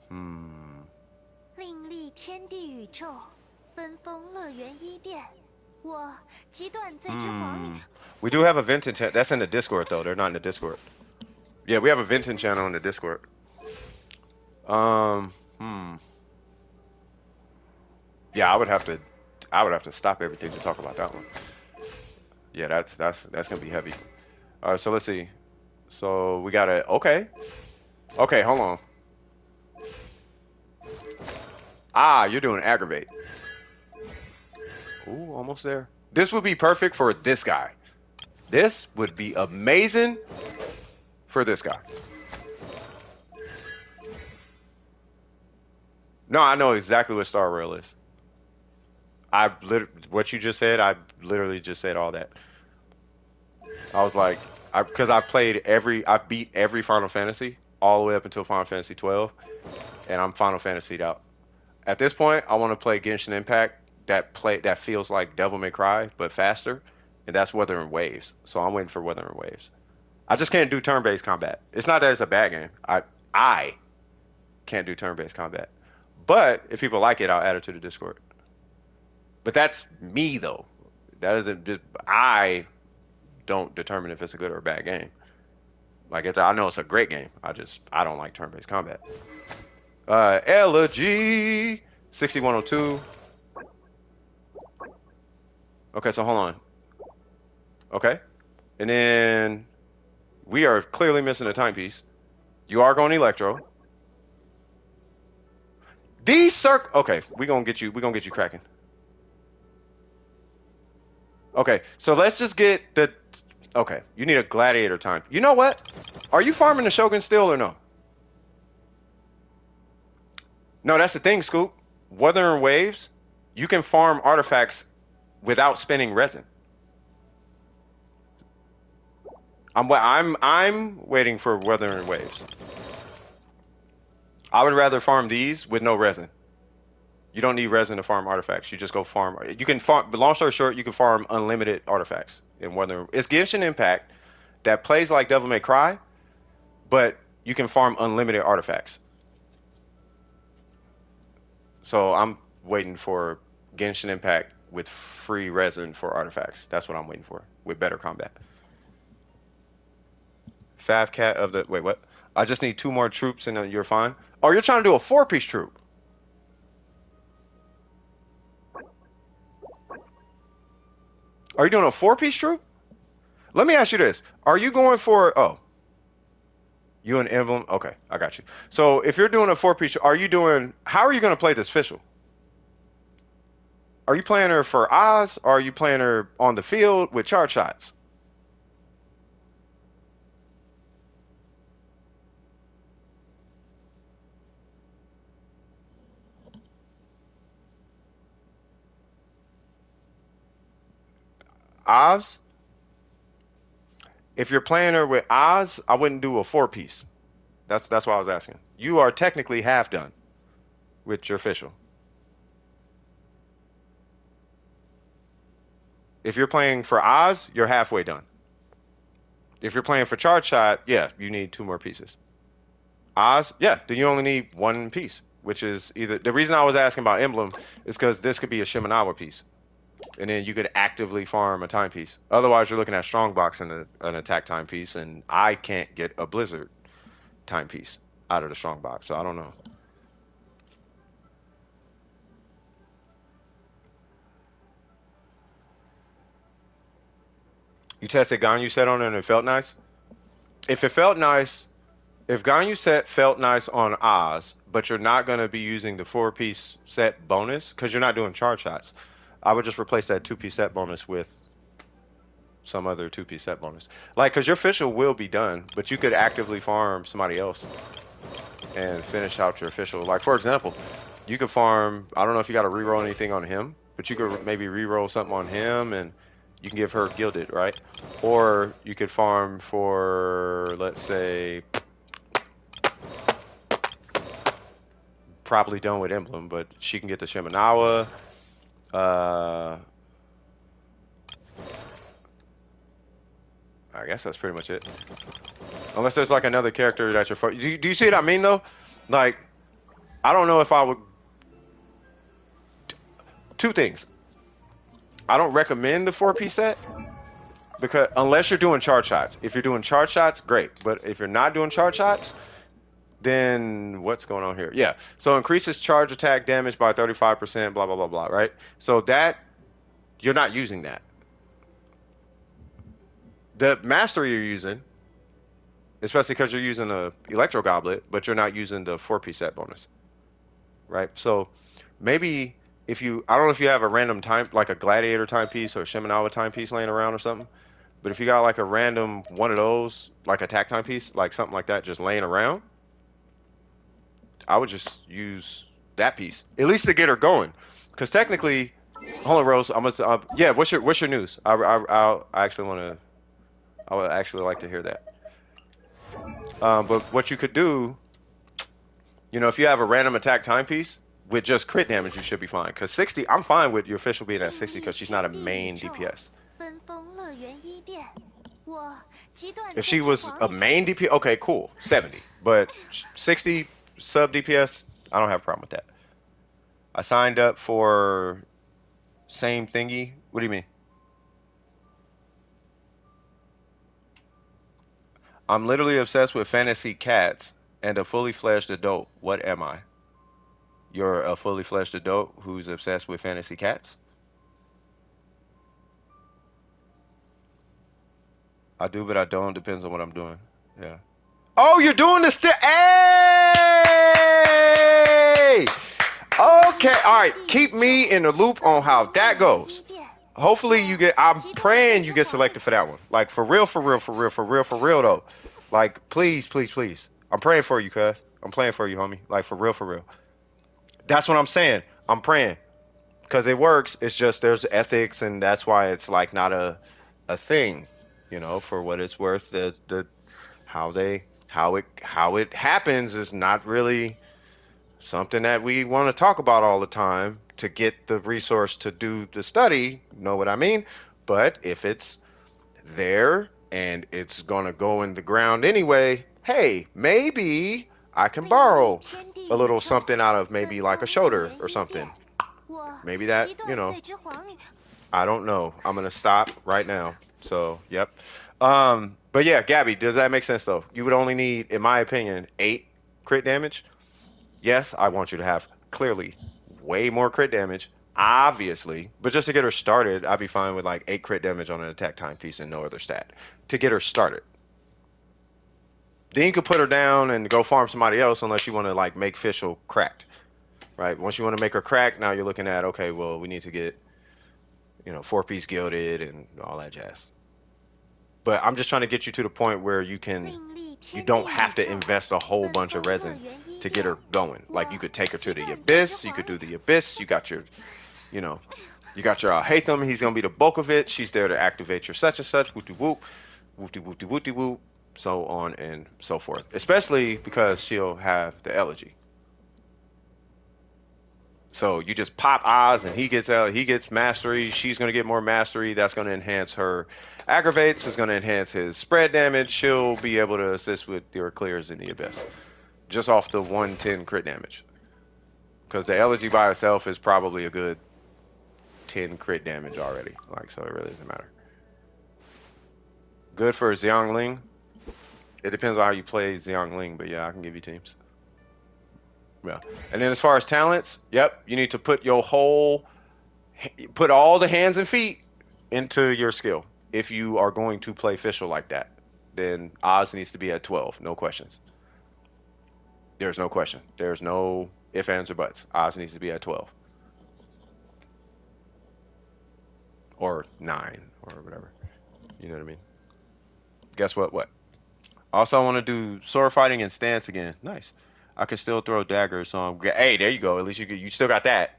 Hmm. 另立天地宇宙，分封乐园伊甸。我极短罪之皇女。We do have a Venton channel. That's in the Discord, though. They're not in the Discord. Yeah, we have a Venton channel in the Discord. Um. Hmm. Yeah, I would have to stop everything to talk about that one. Yeah, that's gonna be heavy. All right, so let's see. So we got okay. Okay, hold on. Ah, you're doing aggravate. Ooh, almost there. This would be perfect for this guy. This would be amazing for this guy. No, I know exactly what Star Rail is. What you just said, I literally just said all that. I was like, because I beat every Final Fantasy all the way up until Final Fantasy 12, and I'm Final Fantasied out. At this point, I want to play Genshin Impact that feels like Devil May Cry but faster, and that's Wuthering Waves. So I'm waiting for Wuthering Waves. I just can't do turn-based combat. It's not that it's a bad game. I can't do turn-based combat. But if people like it, I'll add it to the Discord. But that's me though. That isn't just I don't determine if it's a good or a bad game. I know it's a great game. I don't like turn-based combat. Elegy 6102. Okay, so hold on. Okay, and then we are clearly missing a timepiece. You are going Electro. These circ. Okay, we gonna get you. We gonna get you cracking. Okay, so let's just get the. Okay, you need a gladiator time. You know what? Are you farming the Shogun still or no? No, that's the thing, Scoop. Wuthering Waves, you can farm artifacts without spending resin. I'm waiting for Wuthering Waves. I would rather farm these with no resin. You don't need resin to farm artifacts. You just go farm. You can farm. But long story short, you can farm unlimited artifacts in Wuthering. It's Genshin Impact that plays like Devil May Cry, but you can farm unlimited artifacts. So I'm waiting for Genshin Impact with free resin for artifacts. That's what I'm waiting for with better combat. Fav Cat of the wait, what? I just need 2 more troops and then you're fine. Oh, you're trying to do a 4-piece troop. Are you doing a 4-piece troop? Let me ask you this: are you going for? Oh, you an emblem? Okay, I got you. So if you're doing a 4-piece, are you doing? How are you going to play this official? Are you playing her for Oz, or are you playing her on the field with charge shots? Oz? If you're playing her with Oz, I wouldn't do a 4-piece. That's why I was asking. You are technically half done with your official. If you're playing for Oz, you're halfway done. If you're playing for charge shot, yeah, you need 2 more pieces. Oz, yeah, then you only need 1 piece, which is either the reason I was asking about emblem is because this could be a Shimenawa piece, and then you could actively farm a timepiece. Otherwise, you're looking at strongbox and an attack timepiece, and I can't get a blizzard timepiece out of the strongbox, so I don't know. You tested Ganyu set on it and it felt nice. If it felt nice, if Ganyu set felt nice on Oz, but you're not going to be using the 4-piece set bonus because you're not doing charge shots, I would just replace that 2-piece set bonus with some other 2-piece set bonus. Like, because your official will be done, but you could actively farm somebody else and finish out your official. Like, for example, you could farm, I don't know if you got to reroll anything on him, but you could maybe reroll something on him and you can give her gilded, right? Or you could farm for, let's say, probably done with emblem, but she can get the Shimenawa. I guess that's pretty much it. Unless there's like another character that you're. Do you see what I mean though? Like, I don't know if I would. Two things. I don't recommend the 4-piece set because unless you're doing charge shots. If you're doing charge shots, great. But if you're not doing charge shots, then what's going on here? Yeah. So increases charge attack damage by 35%. Blah blah blah blah. Right. So that you're not using that. The mastery you're using, especially because you're using the electro goblet, but you're not using the 4-piece set bonus, right? So maybe if you, I don't know if you have a random time, like a gladiator timepiece or a Shimenawa timepiece laying around or something, but if you got like a random one of those, like attack timepiece, like something like that, just laying around, I would just use that piece at least to get her going, because technically, hold on, Rose, I'm gonna, yeah, what's your news? I actually want to. I would actually like to hear that. But what you could do, you know, if you have a random attack timepiece with just crit damage, you should be fine. Because 60, I'm fine with your official being at 60 because she's not a main DPS. If she was a main DPS, okay, cool, 70. But 60 sub DPS, I don't have a problem with that. I signed up for same thingy. What do you mean? I'm literally obsessed with fantasy cats and a fully fledged adult. What am I? You're a fully fledged adult who's obsessed with fantasy cats? I do, but I don't. Depends on what I'm doing. Yeah. Oh, you're doing the Hey! Okay, alright. Keep me in the loop on how that goes. Hopefully you get, I'm praying you get selected for that one. Like, for real, for real, for real, for real, for real, though. Like, please, please, please. I'm praying for you, cuz. I'm praying for you, homie. Like, for real, for real. That's what I'm saying. I'm praying. Because it works. It's just there's ethics, and that's why it's, like, not a thing. You know, for what it's worth, how it happens is not really something that we want to talk about all the time to get the resource to do the study, know what I mean? But if it's there and it's gonna go in the ground anyway, hey, maybe I can borrow a little something out of maybe like a shoulder or something. Maybe that, you know, I don't know. I'm gonna stop right now. So, yep. But yeah, Gabby, does that make sense though? You would only need, in my opinion, 8 crit damage. Yes, I want you to have clearly way more crit damage, obviously, but just to get her started, I'd be fine with like 8 crit damage on an attack timepiece and no other stat to get her started. Then you could put her down and go farm somebody else unless you want to like make Fischl cracked, right? Once you want to make her cracked, now you're looking at, okay, well, we need to get, you know, 4-piece gilded and all that jazz. But I'm just trying to get you to the point where you don't have to invest a whole bunch of resin to get her going. Like, you could take her to the abyss, you could do the abyss, you got your, you know, you got your Hatham, he's gonna be the bulk of it, she's there to activate your such and such, whoopty whoop, whoopty whoopty whoopty whoop, so on and so forth. Especially because she'll have the elegy. So you just pop Oz and he gets mastery, she's gonna get more mastery, that's gonna enhance her aggravates, is gonna enhance his spread damage, she'll be able to assist with your clears in the abyss. Just off the 110 crit damage. Because the elegy by itself is probably a good 10 crit damage already. Like, so it really doesn't matter. Good for Xiangling. It depends on how you play Xiangling, but yeah, I can give you teams. Yeah. And then as far as talents, yep, you need to put all the hands and feet into your skill. If you are going to play Fischl like that, then Oz needs to be at 12, no questions. There's no question. There's no ifs, ands, or buts. Oz needs to be at 12 or 9 or whatever. You know what I mean? Guess what? What? Also, I want to do sword fighting and stance again. Nice. I can still throw daggers, so hey, there you go. At least you still got that.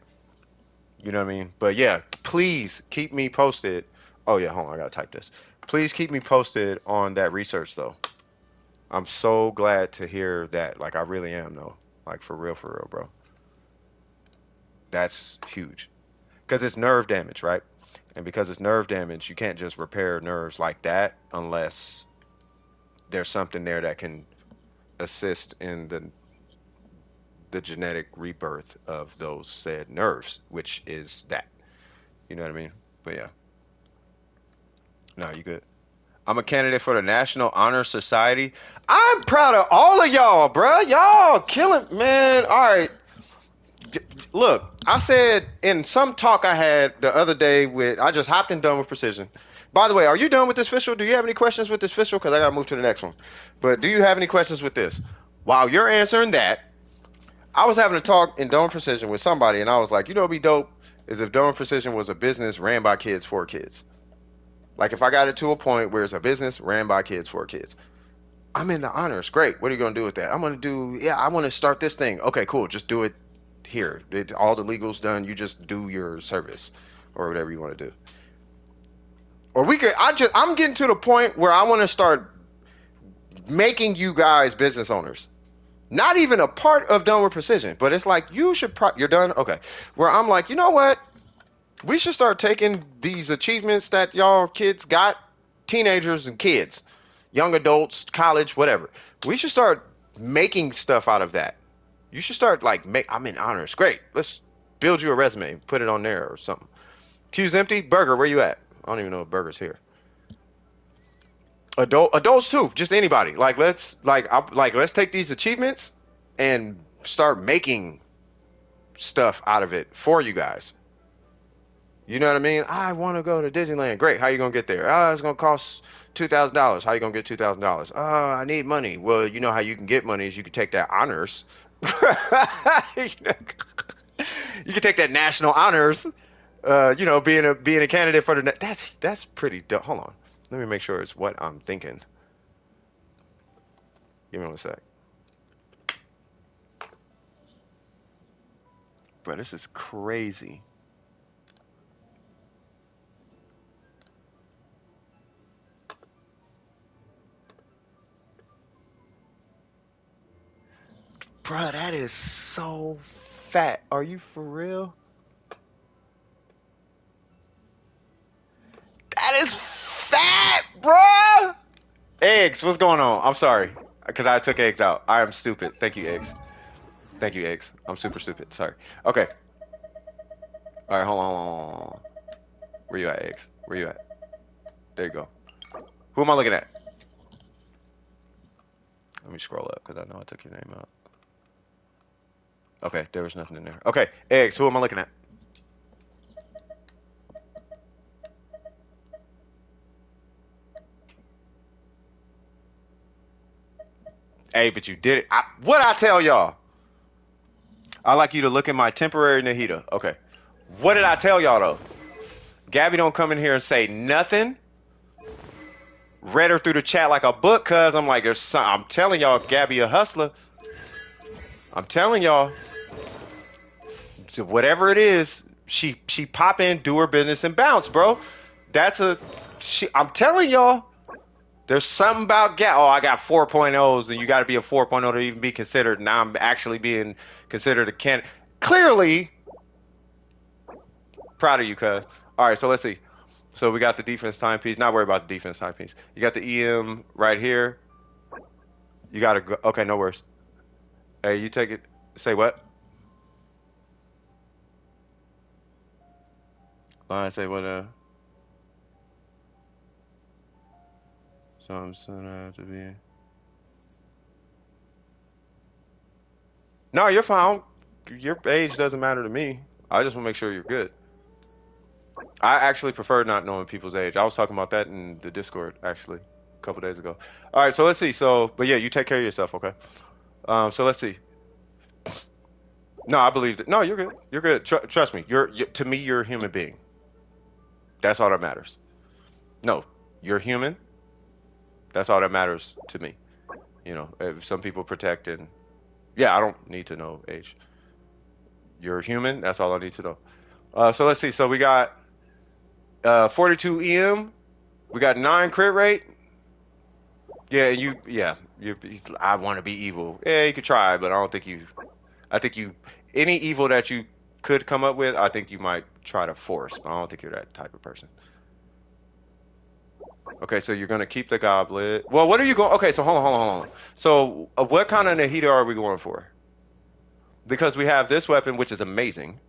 You know what I mean? But yeah, please keep me posted. Oh yeah, hold on, I gotta type this. Please keep me posted on that research though. I'm so glad to hear that. Like I really am though. Like for real, bro. That's huge. Because it's nerve damage, right? And because it's nerve damage, you can't just repair nerves like that unless there's something there that can assist in the genetic rebirth of those said nerves, which is that. You know what I mean? But yeah. No, you good. I'm a candidate for the National Honor Society. I'm proud of all of y'all, bruh. Y'all killing, man. All right. Look, I said in some talk I had the other day I just hopped in done with precision. By the way, are you done with this official? Do you have any questions with this official? Because I got to move to the next one. But do you have any questions with this? While you're answering that, I was having a talk in Dome Precision with somebody, and I was like, you know what'd be dope is if Dome Precision was a business ran by kids for kids. Like if I got it to a point where it's a business ran by kids for kids. I'm in the honors. Great. What are you going to do with that? I'm going to I want to start this thing. Okay, cool. Just do it here. All the legal's done. You just do your service or whatever you want to do. Or I'm getting to the point where I want to start making you guys business owners. Not even a part of Done with Precision, but it's like you're done? Okay. Where I'm like, you know what? We should start taking these achievements that y'all kids got, teenagers and kids, young adults, college, whatever. We should start making stuff out of that. You should start I'm in honors. Great. Let's build you a resume, put it on there or something. Queue's empty. Burger, where you at? I don't even know if Burger's here. Adults too, just anybody. Let's take these achievements and start making stuff out of it for you guys. You know what I mean? I want to go to Disneyland. Great. How you gonna get there? It's gonna cost $2,000. How you gonna get $2,000? I need money. Well, you know how you can get money is you can take that honors. You can take that national honors. Being a candidate for that's pretty dope. Hold on. Let me make sure it's what I'm thinking. Give me one sec. Bro, this is crazy. Bro, that is so fat. Are you for real? That is fat, bro. Eggs, what's going on? I'm sorry, because I took eggs out. I am stupid. Thank you, eggs. Thank you, eggs. I'm super stupid. Sorry. Okay. All right, hold on. Where you at, eggs? Where you at? There you go. Who am I looking at? Let me scroll up, because I know I took your name out. Okay, there was nothing in there. Okay, eggs, who am I looking at? Hey, but you did it. What'd I tell y'all? I'd like you to look at my temporary Nahida. Okay. What did I tell y'all, though? Gabby don't come in here and say nothing. Read her through the chat like a book, cuz I'm like, I'm telling y'all, Gabby a hustler. I'm telling y'all. So whatever it is, she pop in, do her business, and bounce, bro. I'm telling y'all. There's something about I got 4.0s, and you got to be a 4.0 to even be considered. Now I'm actually being considered a candidate. Clearly, proud of you, cuz. All right, so let's see. So we got the defense timepiece. Not worry about the defense timepiece. You got the EM right here. You got to go. Okay, no worries. Hey, you take it. Say what? Line say what? Some soon have to be. No, you're fine. Your age doesn't matter to me. I just want to make sure you're good. I actually prefer not knowing people's age. I was talking about that in the Discord actually a couple days ago. All right, so let's see. But yeah, you take care of yourself, okay? So let's see. No, I believe that. No, you're good. You're good. Trust me. To me, you're a human being. That's all that matters. No, you're human. That's all that matters to me. You know, if some people protect and yeah, I don't need to know age. You're human. That's all I need to know. So let's see. So we got 42 EM. We got 9 crit rate. Yeah, I want to be evil. Yeah, you could try, but I don't think you. I think you. Any evil that you could come up with, I think you might try to force. But I don't think you're that type of person. Okay, so you're gonna keep the goblet. Well, what are you going? Okay, so hold on. So, what kind of Nahida are we going for? Because we have this weapon, which is amazing,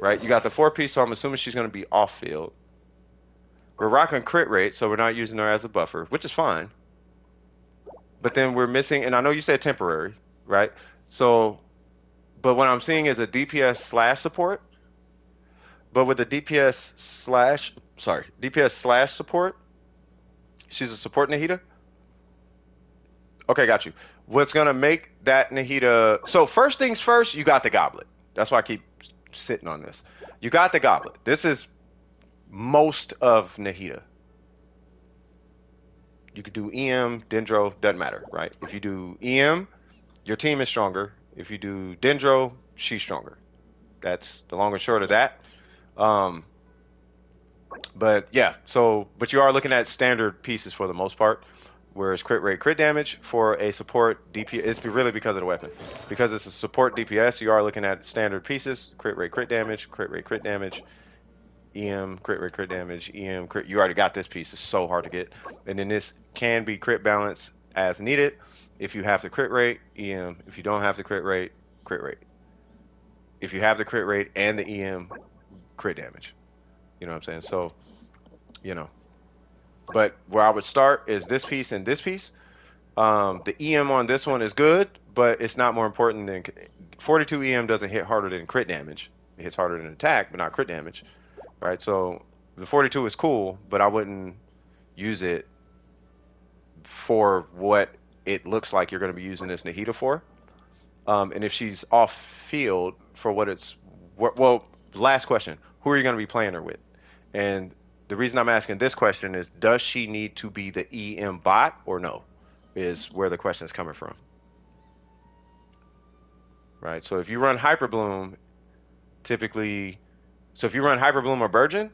right? You got the 4-piece, so I'm assuming she's gonna be off field. We're rocking crit rate, so we're not using her as a buffer, which is fine. But then we're missing, and I know you said temporary, right? So, but what I'm seeing is a DPS slash support. But with the DPS slash support, she's a support Nahida. Okay, got you. What's gonna make that Nahida? So first things first, you got the goblet. That's why I keep sitting on this. You got the goblet. This is most of Nahida. You could do EM, Dendro, doesn't matter, right? If you do EM, your team is stronger. If you do Dendro, she's stronger. That's the long and short of that. Um, but yeah, but you are looking at standard pieces for the most part. Whereas crit rate, crit damage for a support DPS, it's really because of the weapon. Because it's a support DPS, you are looking at standard pieces, crit rate, crit damage, crit rate, crit damage, EM, crit rate, crit damage, EM, crit. You already got this piece. It's so hard to get. And then this can be crit balance as needed. If you have the crit rate, EM. If you don't have the crit rate, crit rate. If you have the crit rate and the EM, crit damage. You know what I'm saying? So, you know. But where I would start is this piece and this piece. The EM on this one is good, but it's not more important than 42 EM doesn't hit harder than crit damage. It hits harder than attack, but not crit damage. Right? So the 42 is cool, but I wouldn't use it for what it looks like you're going to be using this Nahida for. And if she's off field for what it's, well, last question, who are you going to be playing her with? And the reason I'm asking this question is, does she need to be the EM bot or no? Is where the question is coming from. Right? So if you run Hyperbloom, typically, so if you run Hyperbloom or Burgeon,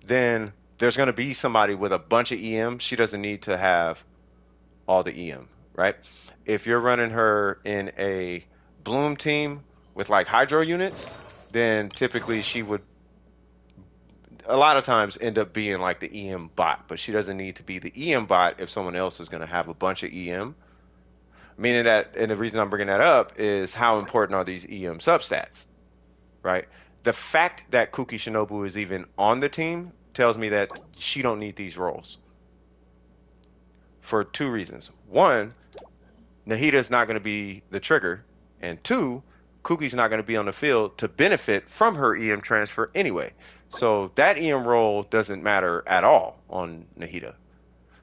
then there's going to be somebody with a bunch of EM. She doesn't need to have all the EM, right? If you're running her in a Bloom team with like Hydro units, then typically she would a lot of times end up being like the EM bot, but she doesn't need to be the EM bot if someone else is going to have a bunch of EM. Meaning that, and the reason I'm bringing that up is how important are these EM substats, right? The fact that Kuki Shinobu is even on the team tells me that she don't need these roles for 2 reasons. One, Nahida is not going to be the trigger, and 2, Kuki's not going to be on the field to benefit from her EM transfer anyway. So that EM role doesn't matter at all on Nahida.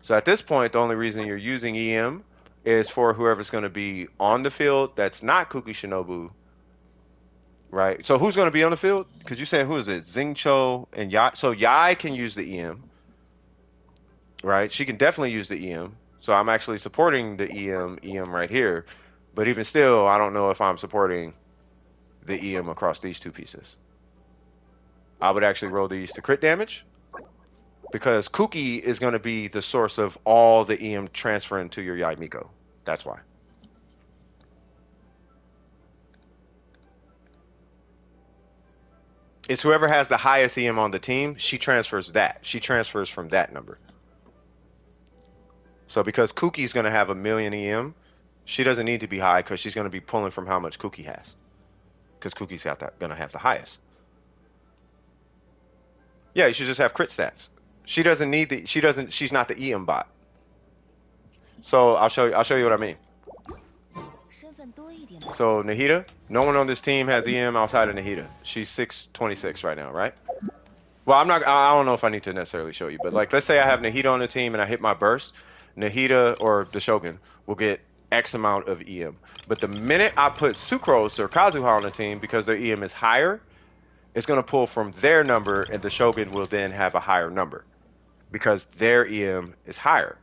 So at this point, the only reason you're using EM is for whoever's going to be on the field that's not Kuki Shinobu, right? So who's going to be on the field? Because you're saying who is it? Xingqiu and Yai. So Yai can use the EM, right? She can definitely use the EM. So I'm actually supporting the EM right here. But even still, I don't know if I'm supporting the EM across these 2 pieces. I would actually roll these to crit damage because Kuki is going to be the source of all the EM transferring to your Yai Miko. That's why. It's whoever has the highest EM on the team, she transfers that. She transfers from that number. So because Kuki's going to have 1,000,000 EM, she doesn't need to be high because she's going to be pulling from how much Kuki has. Because Kuki's going to have the highest. Yeah, you should just have crit stats. She doesn't need the. She's not the EM bot. So I'll show you what I mean. So Nahida, no one on this team has EM outside of Nahida. She's 626 right now, right? Well, I don't know if I need to necessarily show you, but like, let's say I have Nahida on the team and I hit my burst. Nahida or the Shogun will get X amount of EM. But the minute I put Sucrose or Kazuha on the team, because their EM is higher, it's going to pull from their number, and the Shogun will then have a higher number because their EM is higher.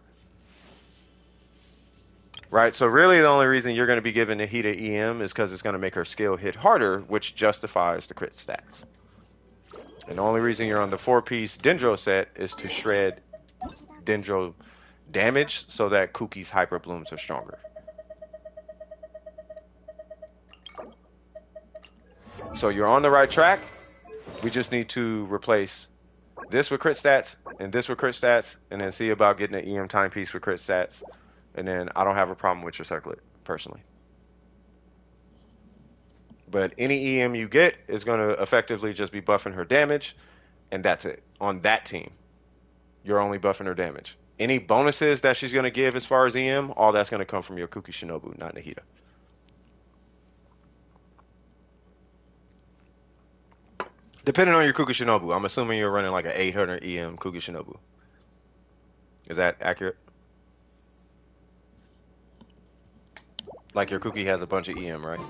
Right? So really the only reason you're going to be giving Nahida EM is because it's going to make her skill hit harder, which justifies the crit stats. And the only reason you're on the 4-piece Dendro set is to shred Dendro damage so that Kuki's Hyper Blooms are stronger. So you're on the right track. We just need to replace this with crit stats and this with crit stats, and then see about getting an EM timepiece with crit stats. And then I don't have a problem with your circlet, personally. But any EM you get is going to effectively just be buffing her damage, and that's it. On that team, you're only buffing her damage. Any bonuses that she's going to give as far as EM, all that's going to come from your Kuki Shinobu, not Nahida. Depending on your Kuki Shinobu, I'm assuming you're running like an 800 EM Kuki Shinobu. Is that accurate? Like your Kuki has a bunch of EM, right?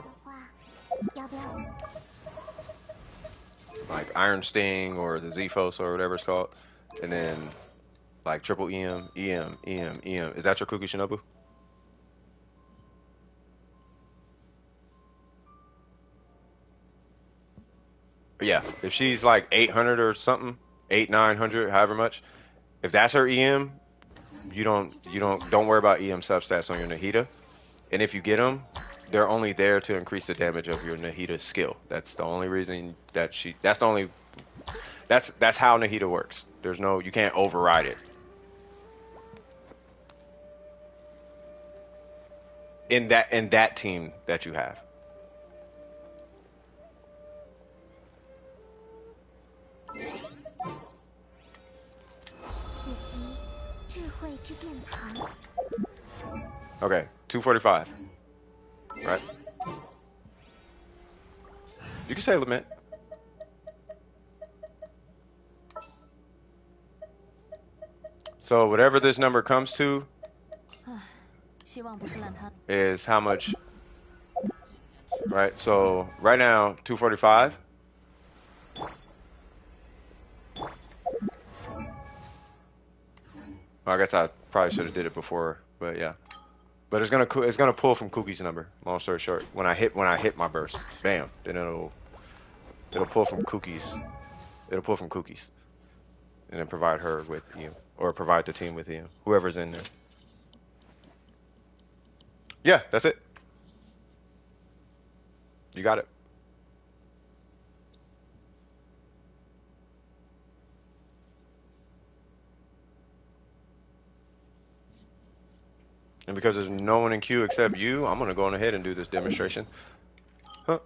Like Iron Sting or the Zephos or whatever it's called. And then like triple EM, EM, EM, EM. Is that your Kuki Shinobu? Yeah, if she's like 800 or something, 900, however much, if that's her EM, don't worry about EM substats on your Nahida. And if you get them, they're only there to increase the damage of your Nahida skill. That's the only reason that that's how Nahida works. You can't override it. In that team that you have. Okay, 245. Right? You can say lament. So whatever this number comes to is how much, right? So right now, 245. Well, I guess I probably should have did it before, but yeah. But it's gonna pull from Kuki's number. Long story short, when I hit my burst, bam, then it'll pull from Kuki's. It'll pull from Kuki's, and then provide her with or provide the team with whoever's in there. Yeah, that's it. You got it. And because there's no one in queue except you, I'm gonna go on ahead and do this demonstration. So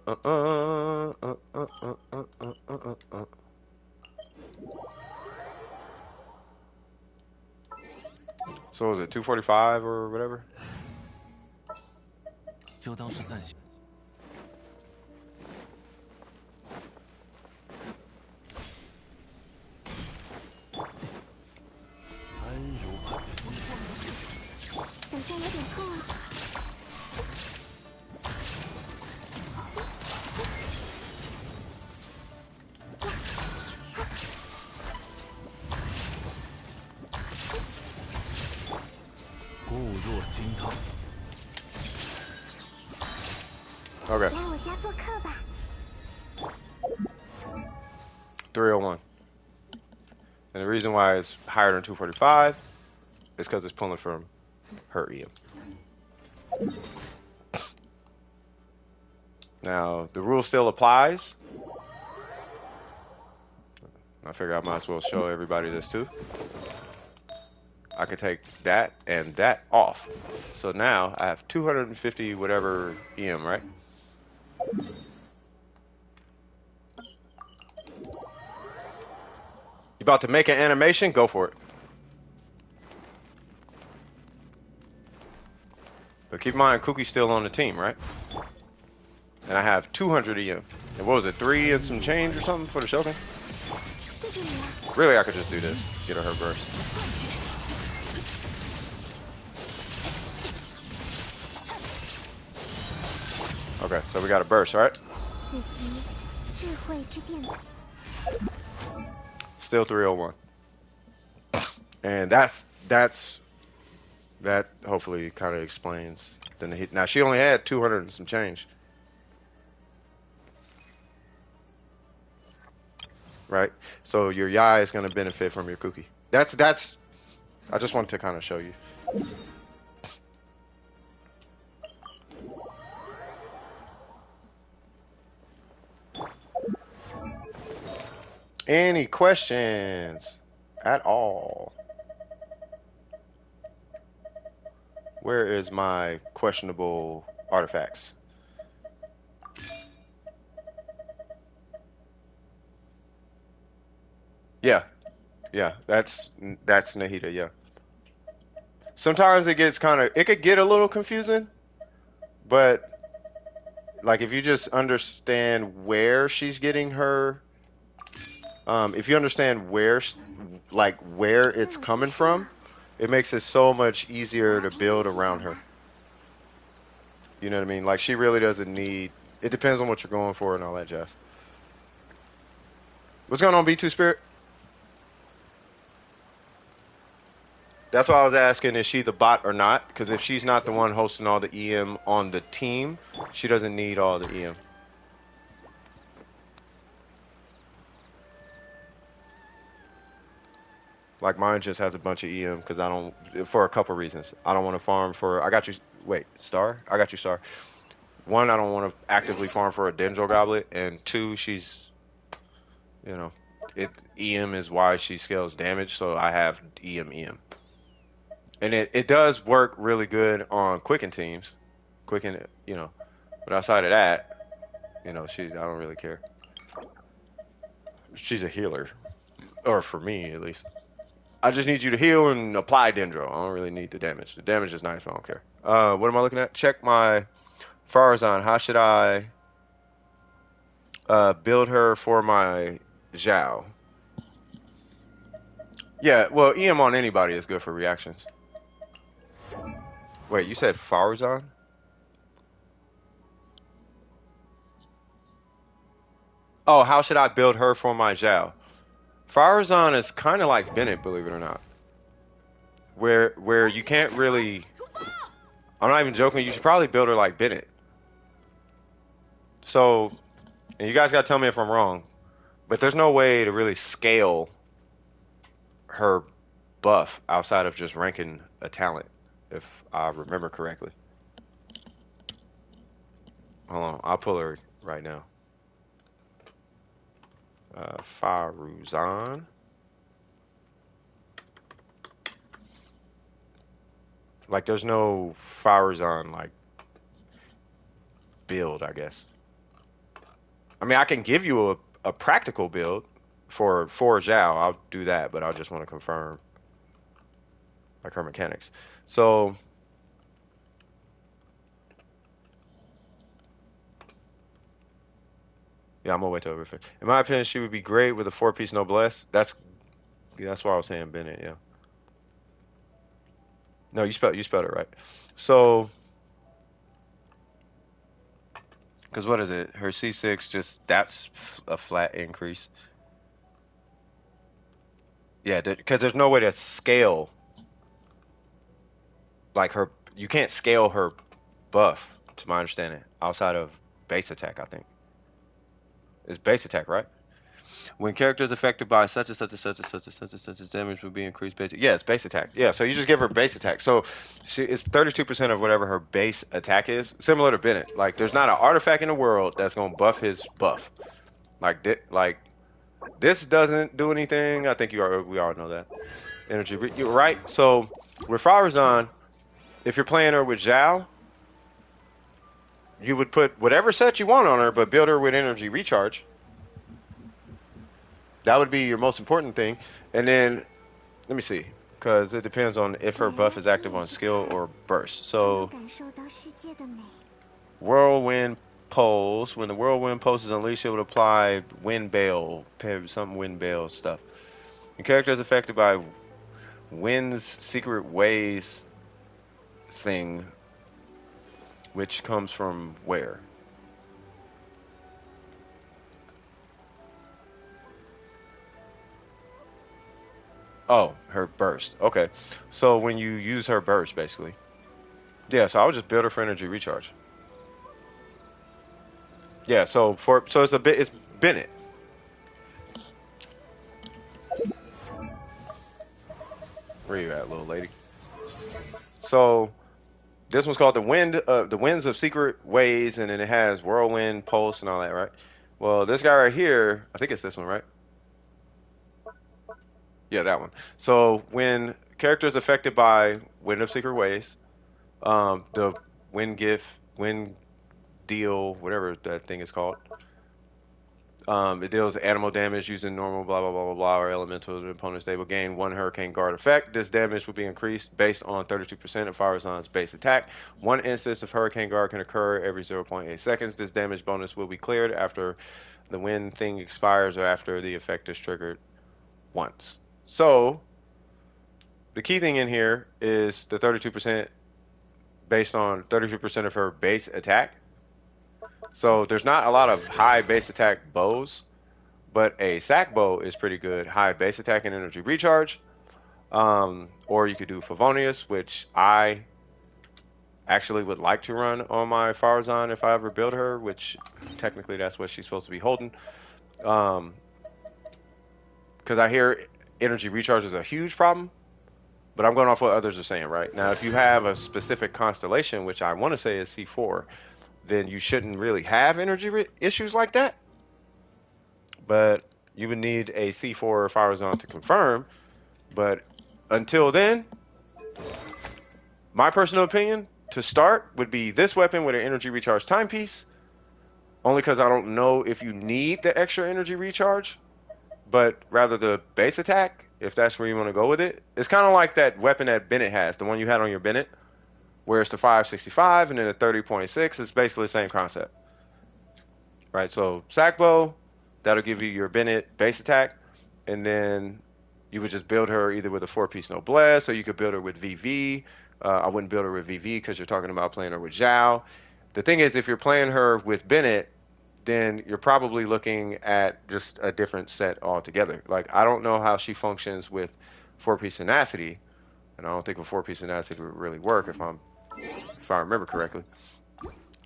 was it 245 or whatever? Okay. 301. And the reason why it's higher than 245 is because it's pulling from her EM. Now, the rule still applies. I figure I might as well show everybody this too. I can take that and that off. So now I have 250 whatever EM, right? You about to make an animation? Go for it. But keep in mind, Kuki's still on the team, right? And I have 200 EM. And what was it, 3 and some change or something for the Shogun? Really, I could just do this. Get her burst. Okay, so we got a burst, right? 此即智慧之殿。 Still 301. And that hopefully kind of explains the Nahida. Now she only had 200 and some change. Right? So your Yai is going to benefit from your Kuki. That's I just wanted to kind of show you. Any questions at all? Where is my questionable artifacts? Yeah. Yeah, that's Nahida, yeah. Sometimes it could get a little confusing, but like if you just understand where she's getting her, if you understand where it's coming from, it makes it so much easier to build around her. You know what I mean? Like she really doesn't need. It depends on what you're going for and all that jazz. What's going on, B2 Spirit? That's why I was asking, is she the bot or not? Because if she's not the one hosting all the EM on the team, she doesn't need all the EM. Like mine just has a bunch of EM because I don't, for a couple reasons. I don't want to farm for, I got you, wait, Star? I got you, Star. One, I don't want to actively farm for a Dendro Goblet, and two, she's, you know, EM is why she scales damage, so I have EM. And it does work really good on Quicken teams. Quicken, you know. But outside of that, you know, I don't really care. She's a healer. Or for me, at least. I just need you to heal and apply Dendro. I don't really need the damage. The damage is nice, but I don't care. What am I looking at? Check my Farazan. How should I build her for my Zhao? Yeah, well, EM on anybody is good for reactions. Wait, you said Farazan? Oh, how should I build her for my Zhao? Farazan is kind of like Bennett, believe it or not. Where you can't really... I'm not even joking, you should probably build her like Bennett. So, and you guys gotta tell me if I'm wrong, but there's no way to really scale her buff outside of just ranking a talent, if I remember correctly. Hold on, I'll pull her right now. Faruzan. Like, there's no Faruzan, like, build, I guess. I mean, I can give you a practical build for Zhao. I'll do that, but I just want to confirm, like, her mechanics. So, yeah, I'm gonna wait till over. In my opinion, she would be great with a 4-piece noblesse. That's why I was saying Bennett. Yeah. No, you spelled it right. So, because what is it? Her C6 that's a flat increase. Yeah, because there's no way to scale. Like you can't scale her buff, to my understanding, outside of base attack. I think it's base attack, right? When character is affected by such and such and such and such and such and such damage will be increased base. Yeah, it's base attack. Yeah, so you just give her base attack. So it's 32% of whatever her base attack is, similar to Bennett. Like there's not an artifact in the world that's gonna buff his buff. Like this doesn't do anything. I think we all know that. Energy, you're right. So with Farazan, if you're playing her with Zhao, you would put whatever set you want on her, but build her with energy recharge. That would be your most important thing. And then, let me see, because it depends on if her buff is active on skill or burst. So, whirlwind pulse. When the whirlwind pulse is unleashed, it would apply wind bale, some wind bale stuff. The character is affected by wind's secret ways thing, which comes from where? Oh, her burst. Okay. So when you use her burst, basically. Yeah, so I would just build her for energy recharge. Yeah, so it's Bennett. Where you at, little lady? So this one's called the Winds of Secret Ways, and then it has Whirlwind, Pulse, and all that, right? Well, this guy right here, I think it's this one, right? Yeah, that one. So when characters affected by Wind of Secret Ways, the Wind Gift, Wind Deal, whatever that thing is called, it deals animal damage using normal blah blah blah blah blah or elemental. The opponent's they will gain one Hurricane Guard effect. This damage will be increased based on 32% of Firezon's base attack. One instance of Hurricane Guard can occur every 0.8 seconds. This damage bonus will be cleared after the wind thing expires or after the effect is triggered once. So the key thing in here is the 32% based on 32% of her base attack. So there's not a lot of high base attack bows, but a sack bow is pretty good. High base attack and energy recharge. Or you could do Favonius, which I actually would like to run on my Farazan if I ever build her, which technically that's what she's supposed to be holding. Because I hear energy recharge is a huge problem, but I'm going off what others are saying, right? Now, if you have a specific constellation, which I want to say is C4, then you shouldn't really have energy issues like that. But you would need a C4 Firezone to confirm. But until then, my personal opinion to start would be this weapon with an energy recharge timepiece. Only because I don't know if you need the extra energy recharge, but rather the base attack, if that's where you want to go with it. It's kind of like that weapon that Bennett has, the one you had on your Bennett, where it's the 565 and then the 30.6. It's basically the same concept. Right, so sack bow, that'll give you your Bennett base attack, and then you would just build her either with a 4-piece noblesse, or you could build her with VV. I wouldn't build her with VV because you're talking about playing her with Zhao. The thing is, if you're playing her with Bennett, then you're probably looking at just a different set altogether. Like, I don't know how she functions with 4-piece tenacity, and I don't think a 4-piece tenacity would really work if I remember correctly,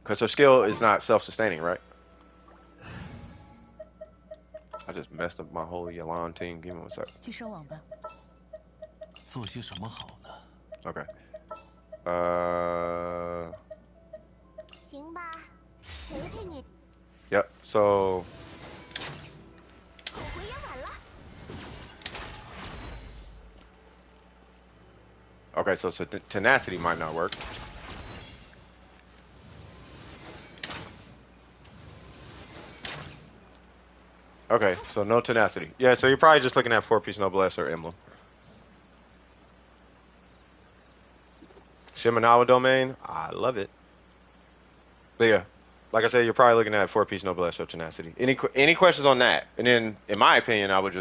because her skill is not self-sustaining, right? I just messed up my whole Yalan team. Give me one sec. 去收网吧。做些什么好呢？ Okay. 行吧，陪陪你。 Yep. So. 我回也晚了。 Okay, so tenacity might not work. Okay, so no tenacity. Yeah, so you're probably just looking at 4-piece noblesse or emblem. Shiminawa domain, I love it. But yeah, like I said, you're probably looking at 4-piece noblesse or tenacity. Any questions on that? And then, in my opinion, I would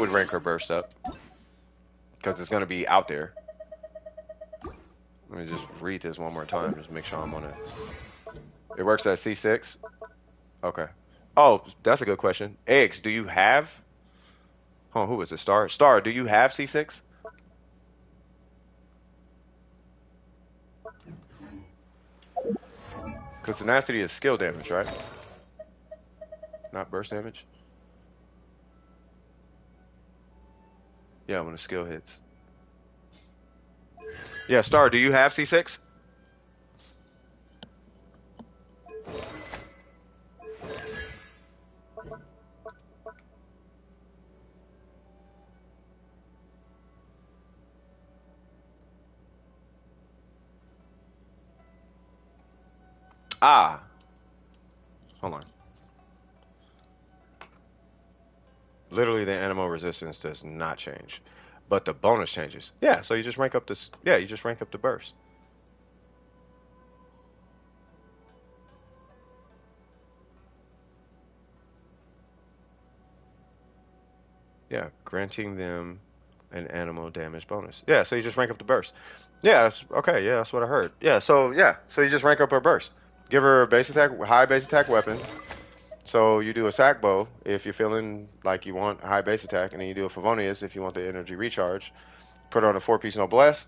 rank her burst up because it's gonna be out there. Let me just read this one more time, just make sure I'm on it. It works at C6. Okay. Oh, that's a good question. Eggs, do you have? Oh, who is it? Star? Star, do you have C6? Because tenacity is skill damage, right? Not burst damage? Yeah, when a skill hits. Yeah, Star, do you have C6? Ah. Hold on. Literally, the animal resistance does not change, but the bonus changes. Yeah, so you just rank up this. Yeah, you just rank up the burst. Yeah, granting them an animal damage bonus. Yeah, so you just rank up the burst. Yeah, that's okay. Yeah, that's what I heard. Yeah, so you just rank up her burst. Give her a base attack, high base attack weapon, So you do a sack bow if you're feeling like you want a high base attack, and then you do a Favonius if you want the energy recharge. Put on a 4-piece noblesse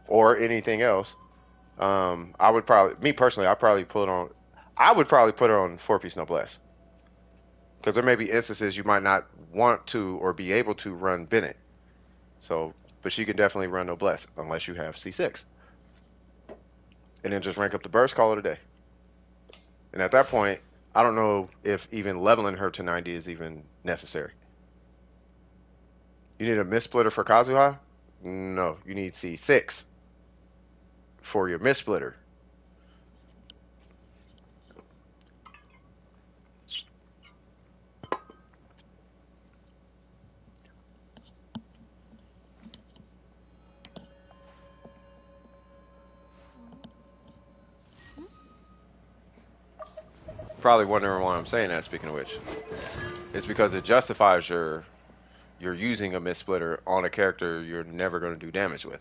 or anything else. I would probably, me personally, I would probably put it on 4-piece noblesse because there may be instances you might not want to or be able to run Bennett. So, but she can definitely run noblesse unless you have C6, and then just rank up the burst, call it a day. And at that point, I don't know if even leveling her to 90 is even necessary. You need a miss splitter for Kazuha? No, you need C6 for your miss splitter. Probably wondering why I'm saying that, speaking of which. It's because it justifies you're using a miss splitter on a character you're never going to do damage with.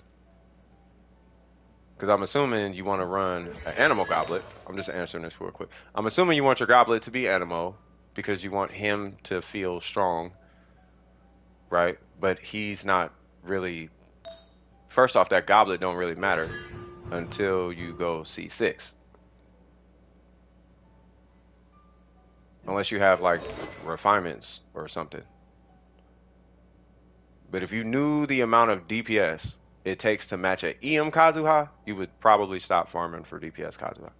Because I'm assuming you want to run an Animo Goblet. I'm just answering this real quick. I'm assuming you want your Goblet to be Animo because you want him to feel strong, right? But he's not really... First off, that Goblet don't really matter until you go C6. Unless you have, like, refinements or something. But if you knew the amount of DPS it takes to match an EM Kazuha, you would probably stop farming for DPS Kazuha.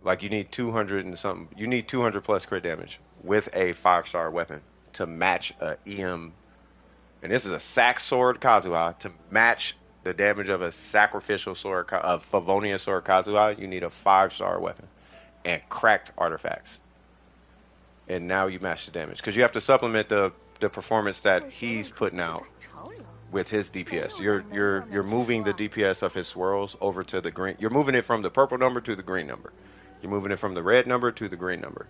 Like, you need 200 and something. You need 200 plus crit damage with a 5-star weapon to match a EM. And this is a sack sword Kazuha. To match the damage of a sacrificial sword, of Favonia sword Kazuha, you need a 5-star weapon and cracked artifacts. And now you match the damage because you have to supplement the performance that he's putting out with his DPS. You're moving the DPS of his swirls over to the green. You're moving it from the purple number to the green number. You're moving it from the red number to the green number.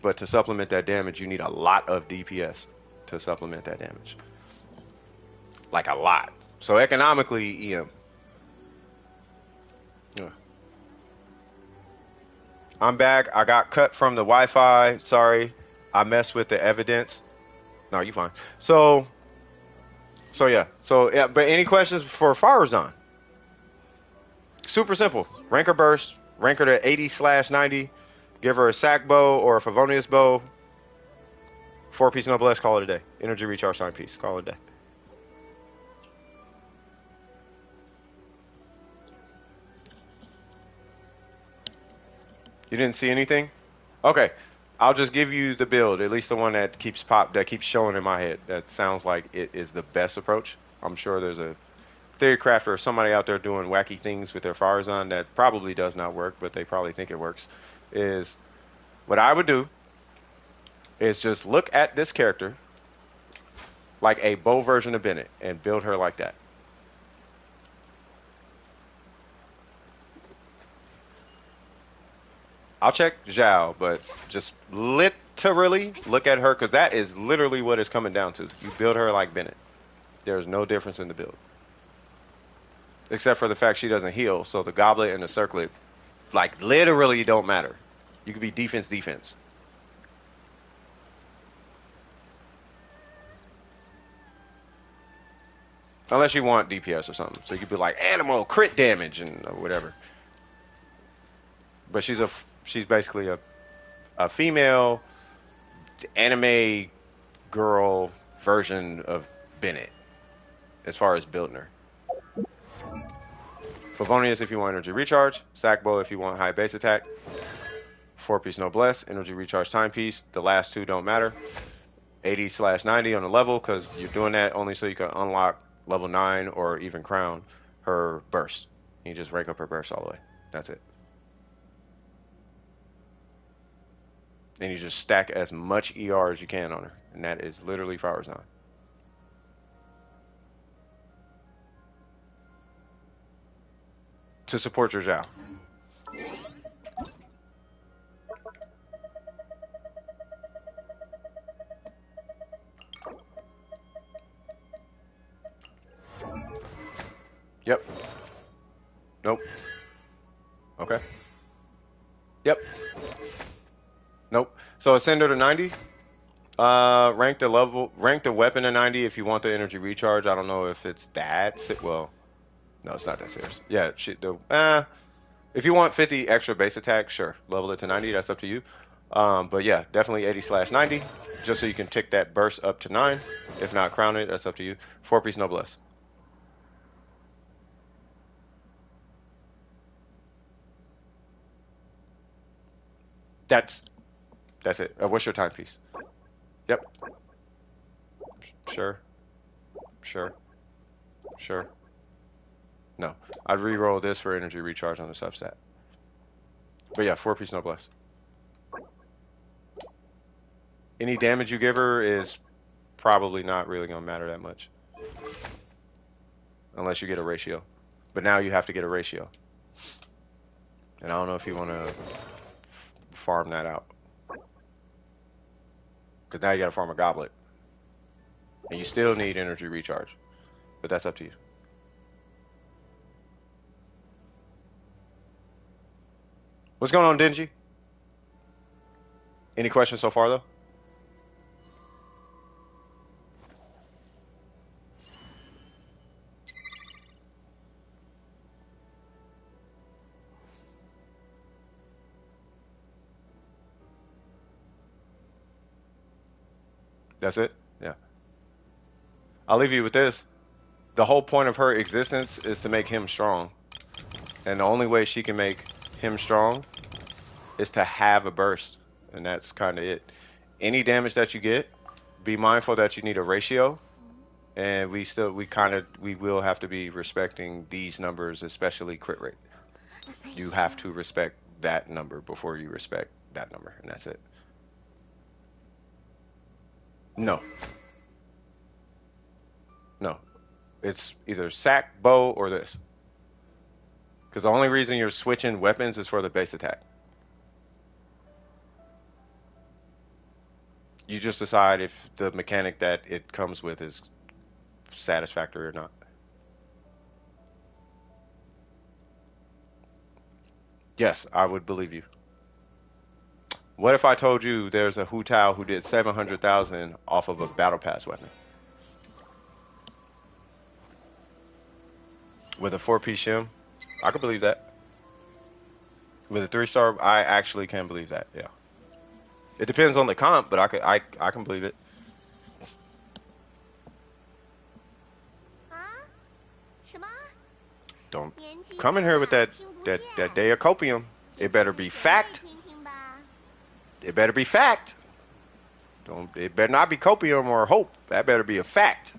But to supplement that damage, you need a lot of DPS to supplement that damage. Like a lot. So economically, EM. Yeah. I'm back. I got cut from the Wi-Fi. Sorry. I messed with the evidence. No, you fine. So yeah. But any questions for Farazan? Super simple. Rank her burst. Rank her to 80/90. Give her a sack bow or a Favonius bow. 4-piece noblesse. Call it a day. Energy recharge timepiece. Call it a day. You didn't see anything? Okay. I'll just give you the build, at least the one that keeps showing in my head. That sounds like it is the best approach. I'm sure there's a theory crafter or somebody out there doing wacky things with their Farazan that probably does not work, but they probably think it works. Is what I would do is just look at this character like a bow version of Bennett and build her like that. I'll check Zhao, but just literally look at her because that is literally what it's coming down to. You build her like Bennett. There's no difference in the build. Except for the fact she doesn't heal, so the goblet and the circlet, like, literally don't matter. You could be defense. Unless you want DPS or something. So you could be like, animal, crit damage, and whatever. But she's basically a female anime girl version of Bennett as far as building her. Favonius if you want energy recharge, sack bow if you want high base attack, 4-piece noblesse, energy recharge timepiece. The last two don't matter. 80/90 on the level because you're doing that only so you can unlock level 9 or even crown her burst. You just rank up her burst all the way. That's it. Then you just stack as much ER as you can on her. And that is literally Farazan. To support your Zhao. Yep. Nope. Okay. Yep. Nope. So ascend her to 90. Rank the weapon to 90 if you want the energy recharge. I don't know if it's that. Well, no, it's not that serious. Yeah, if you want 50 extra base attack, sure, level it to 90. That's up to you. But yeah, definitely 80/90, just so you can tick that burst up to 9. If not, crown it. That's up to you. 4-piece noblesse. That's it. What's your timepiece? Yep. Sure. Sure. Sure. No. I'd re-roll this for energy recharge on the substat. But yeah, 4-piece noblesse. Any damage you give her is probably not really going to matter that much. Unless you get a ratio. But now you have to get a ratio. And I don't know if you want to farm that out. Because now you got to farm a goblet. And you still need energy recharge. But that's up to you. What's going on, Dingy? Any questions so far, though? That's it? Yeah. I'll leave you with this. The whole point of her existence is to make him strong. And the only way she can make him strong is to have a burst. And that's kind of it. Any damage that you get, be mindful that you need a ratio. And we will have to be respecting these numbers, especially crit rate. You have to respect that number before you respect that number. And that's it. No. No. It's either sack, bow, or this. Because the only reason you're switching weapons is for the base attack. You just decide if the mechanic that it comes with is satisfactory or not. Yes, I would believe you. What if I told you there's a Hu Tao who did 700,000 off of a battle pass weapon? With a 4-piece shim? I could believe that. With a 3-star, I actually can believe that, yeah. It depends on the comp, but I can believe it. Don't come in here with that day of copium. It better be fact. It better be fact. It better not be copium or hope. That better be a fact.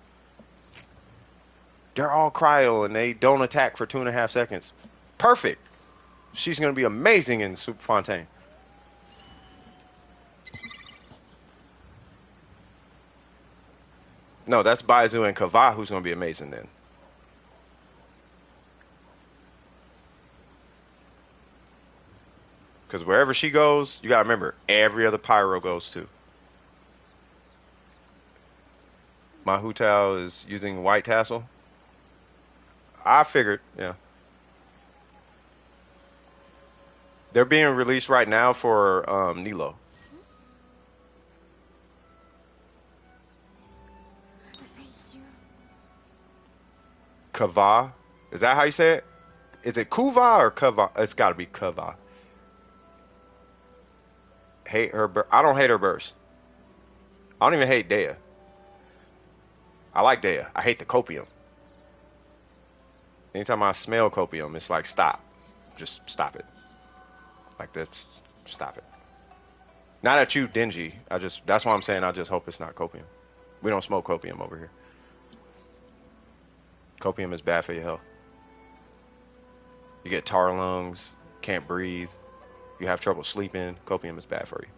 They're all cryo and they don't attack for 2.5 seconds. Perfect. She's gonna be amazing in Super Fontaine. No, that's Baizu and Kava who's gonna be amazing then. Because wherever she goes, you gotta remember, every other pyro goes too. My Hu Tao is using white tassel. I figured, yeah. They're being released right now for Nilo. Kava, is that how you say it? Is it Kuva or Kava? It's got to be Kava. Hate her. I don't hate her burst. I don't even hate Dea. I like Dea. I hate the copium. Anytime I smell copium, it's like stop. Just stop it. Like this. Stop it. Not at you, dingy. That's why I'm saying I just hope it's not copium. We don't smoke copium over here. Copium is bad for your health. You get tar lungs, can't breathe, you have trouble sleeping. Copium is bad for you.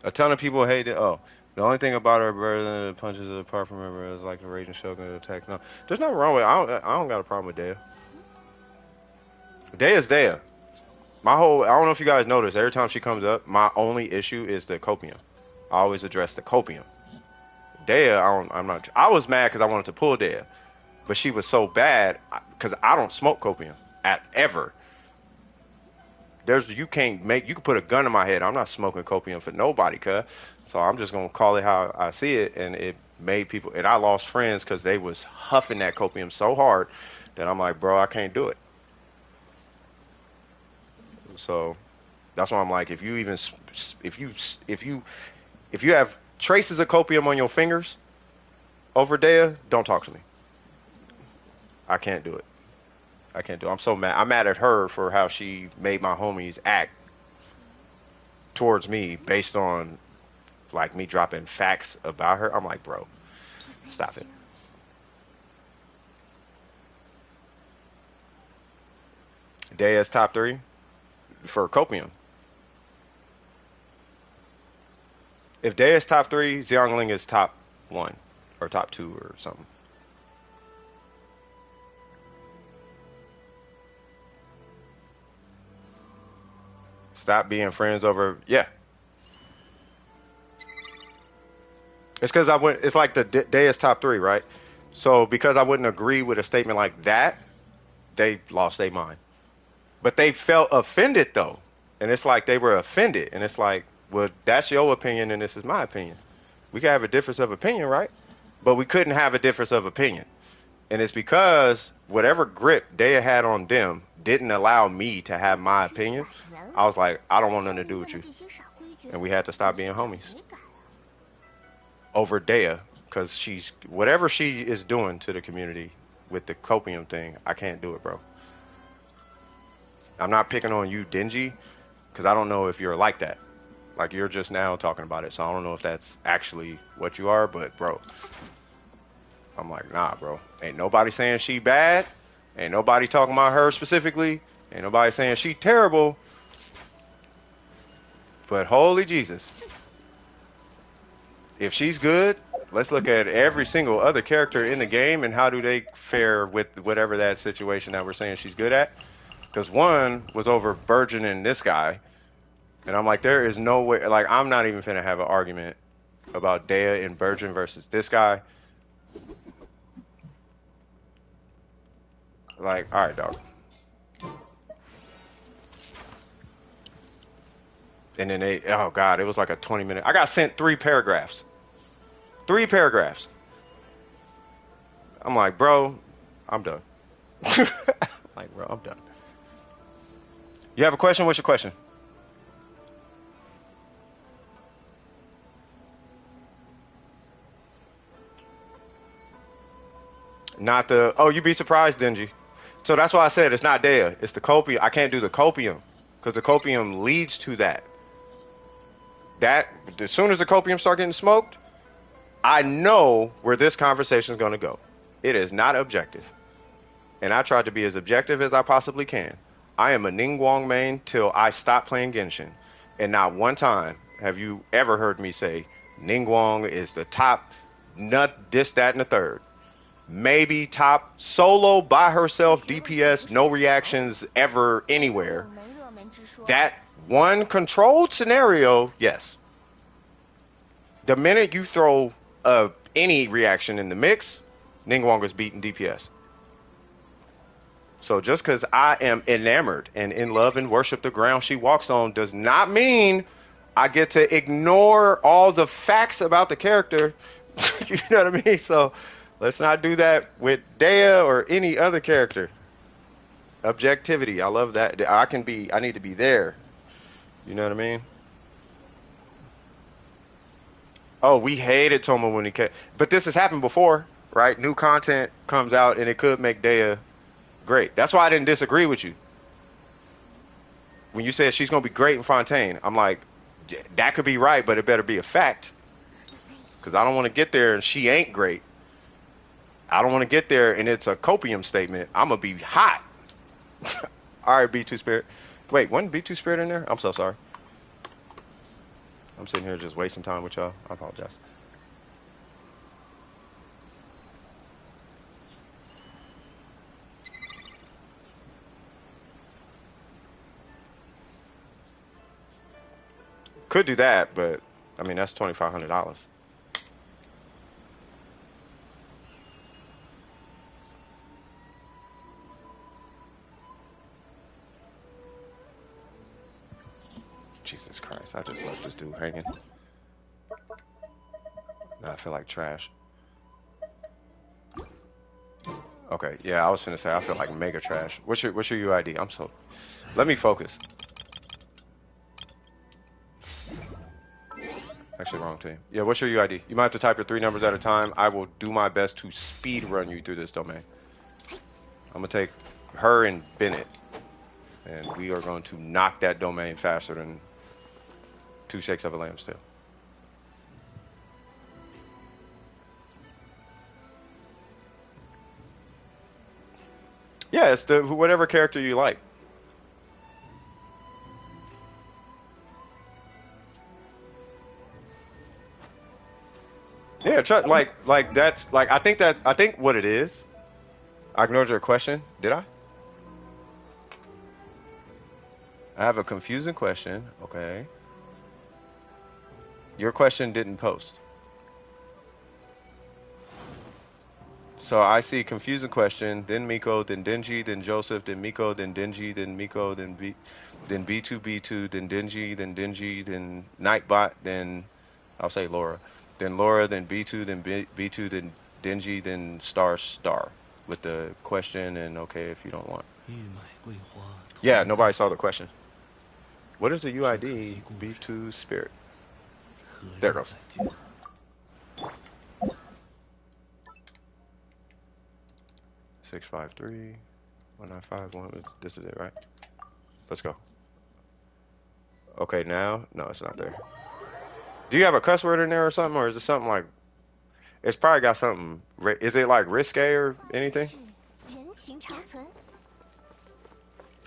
A ton of people hate it. Oh, the only thing about her better than the punches apart from her is like the raging shogun attack. No, there's nothing wrong with it. I don't got a problem with Dea. Dea's Dea. I don't know if you guys notice, every time she comes up, my only issue is the copium. I always address the copium. Dea, I was mad because I wanted to pull Dea, but she was so bad because I don't smoke copium ever. you can't make, you can put a gun in my head. I'm not smoking copium for nobody, cuz. So I'm just gonna call it how I see it, and it made people, and I lost friends because they was huffing that copium so hard that I'm like, bro, I can't do it. So that's why I'm like, if you even, if you, if you have traces of copium on your fingers over there, don't talk to me. I can't do it. I can't do it. I'm so mad. I'm mad at her for how she made my homies act towards me based on like me dropping facts about her. I'm like, bro, stop it. Dea's top 3 for copium. If Dea is top 3, Xiangling is top 1 or top 2 or something. Stop being friends over, yeah. It's because I went. It's like the Dea is top 3, right? So because I wouldn't agree with a statement like that, they lost their mind. But they felt offended though, and it's like they were offended, and it's like, well, that's your opinion, and this is my opinion. We can have a difference of opinion, right? But we couldn't have a difference of opinion. And it's because whatever grip Dea had on them didn't allow me to have my opinion. I was like, I don't want nothing to do with you. And we had to stop being homies over Dea because she's, whatever she is doing to the community with the copium thing, I can't do it, bro. I'm not picking on you, Dingy, because I don't know if you're like that. Like, you're just now talking about it, so I don't know if that's actually what you are, but bro, I'm like, nah, bro. Ain't nobody saying she bad. Ain't nobody talking about her specifically. Ain't nobody saying she terrible. But holy Jesus. If she's good, let's look at every single other character in the game and how do they fare with whatever that situation that we're saying she's good at. Because one was over Virgin and this guy. And I'm like, there is no way. Like, I'm not even finna have an argument about Dea and Virgin versus this guy. Like, all right, dog. And then they, oh God, it was like a 20-minute. I got sent 3 paragraphs. 3 paragraphs. I'm like, bro, I'm done. Like, bro, I'm done. You have a question? What's your question? Not the, oh, you'd be surprised, Dingy. So that's why I said it's not Dea. It's the copium. I can't do the copium because the copium leads to that. That, as soon as the copium start getting smoked, I know where this conversation is going to go. It is not objective. And I tried to be as objective as I possibly can. I am a Ningguang main till I stop playing Genshin. And not one time have you ever heard me say Ningguang is the top nut, this, that, and the third. Maybe top solo by herself, DPS, no reactions ever anywhere. That one controlled scenario, yes. The minute you throw any reaction in the mix, Ningguang is beating DPS. So just because I am enamored and in love and worship the ground she walks on does not mean I get to ignore all the facts about the character. You know what I mean? So let's not do that with Dea or any other character. Objectivity. I love that. I need to be there. You know what I mean? Oh, we hated Toma when he came. But this has happened before, right? New content comes out and it could make Dea great. That's why I didn't disagree with you. When you said she's going to be great in Fontaine, I'm like, that could be right, but it better be a fact. Because I don't want to get there and she ain't great. I don't want to get there and it's a copium statement. I'm going to be hot. All right, B2 Spirit. Wait, wasn't B2 Spirit in there? I'm so sorry. I'm sitting here just wasting time with y'all. I apologize. Could do that, but I mean that's $2,500. Jesus Christ, I just left this dude hanging. Now I feel like trash. Okay, yeah, I was finna say I feel like mega trash. What's your UID? I'm so. Let me focus. Actually, wrong team. Yeah, what's your UID? You might have to type your 3 numbers at a time. I will do my best to speed run you through this domain. I'm gonna take her and Bennett, and we are going to knock that domain faster than 2 shakes of a lamb still. Yeah, it's the whatever character you like. Yeah, try, like that's like I think what it is. I ignored your question. Did I? I have a confusing question. Okay. Your question didn't post. So I see confusing question, then Miko, then Denji, then Joseph, then Miko, then Denji, then Miko, then B2B2, then Denji, then Nightbot, then I'll say Laura. Then Laura, then B2, then B2, then Denji, then Star with the question and okay if you don't want. Yeah, nobody saw the question. What is the UID? B2 Spirit. There it goes. 653 1951. This is it, right? Let's go. Okay, now no, it's not there. Do you have a cuss word in there or something, or is it something like? It's probably got something. Is it like risque or anything?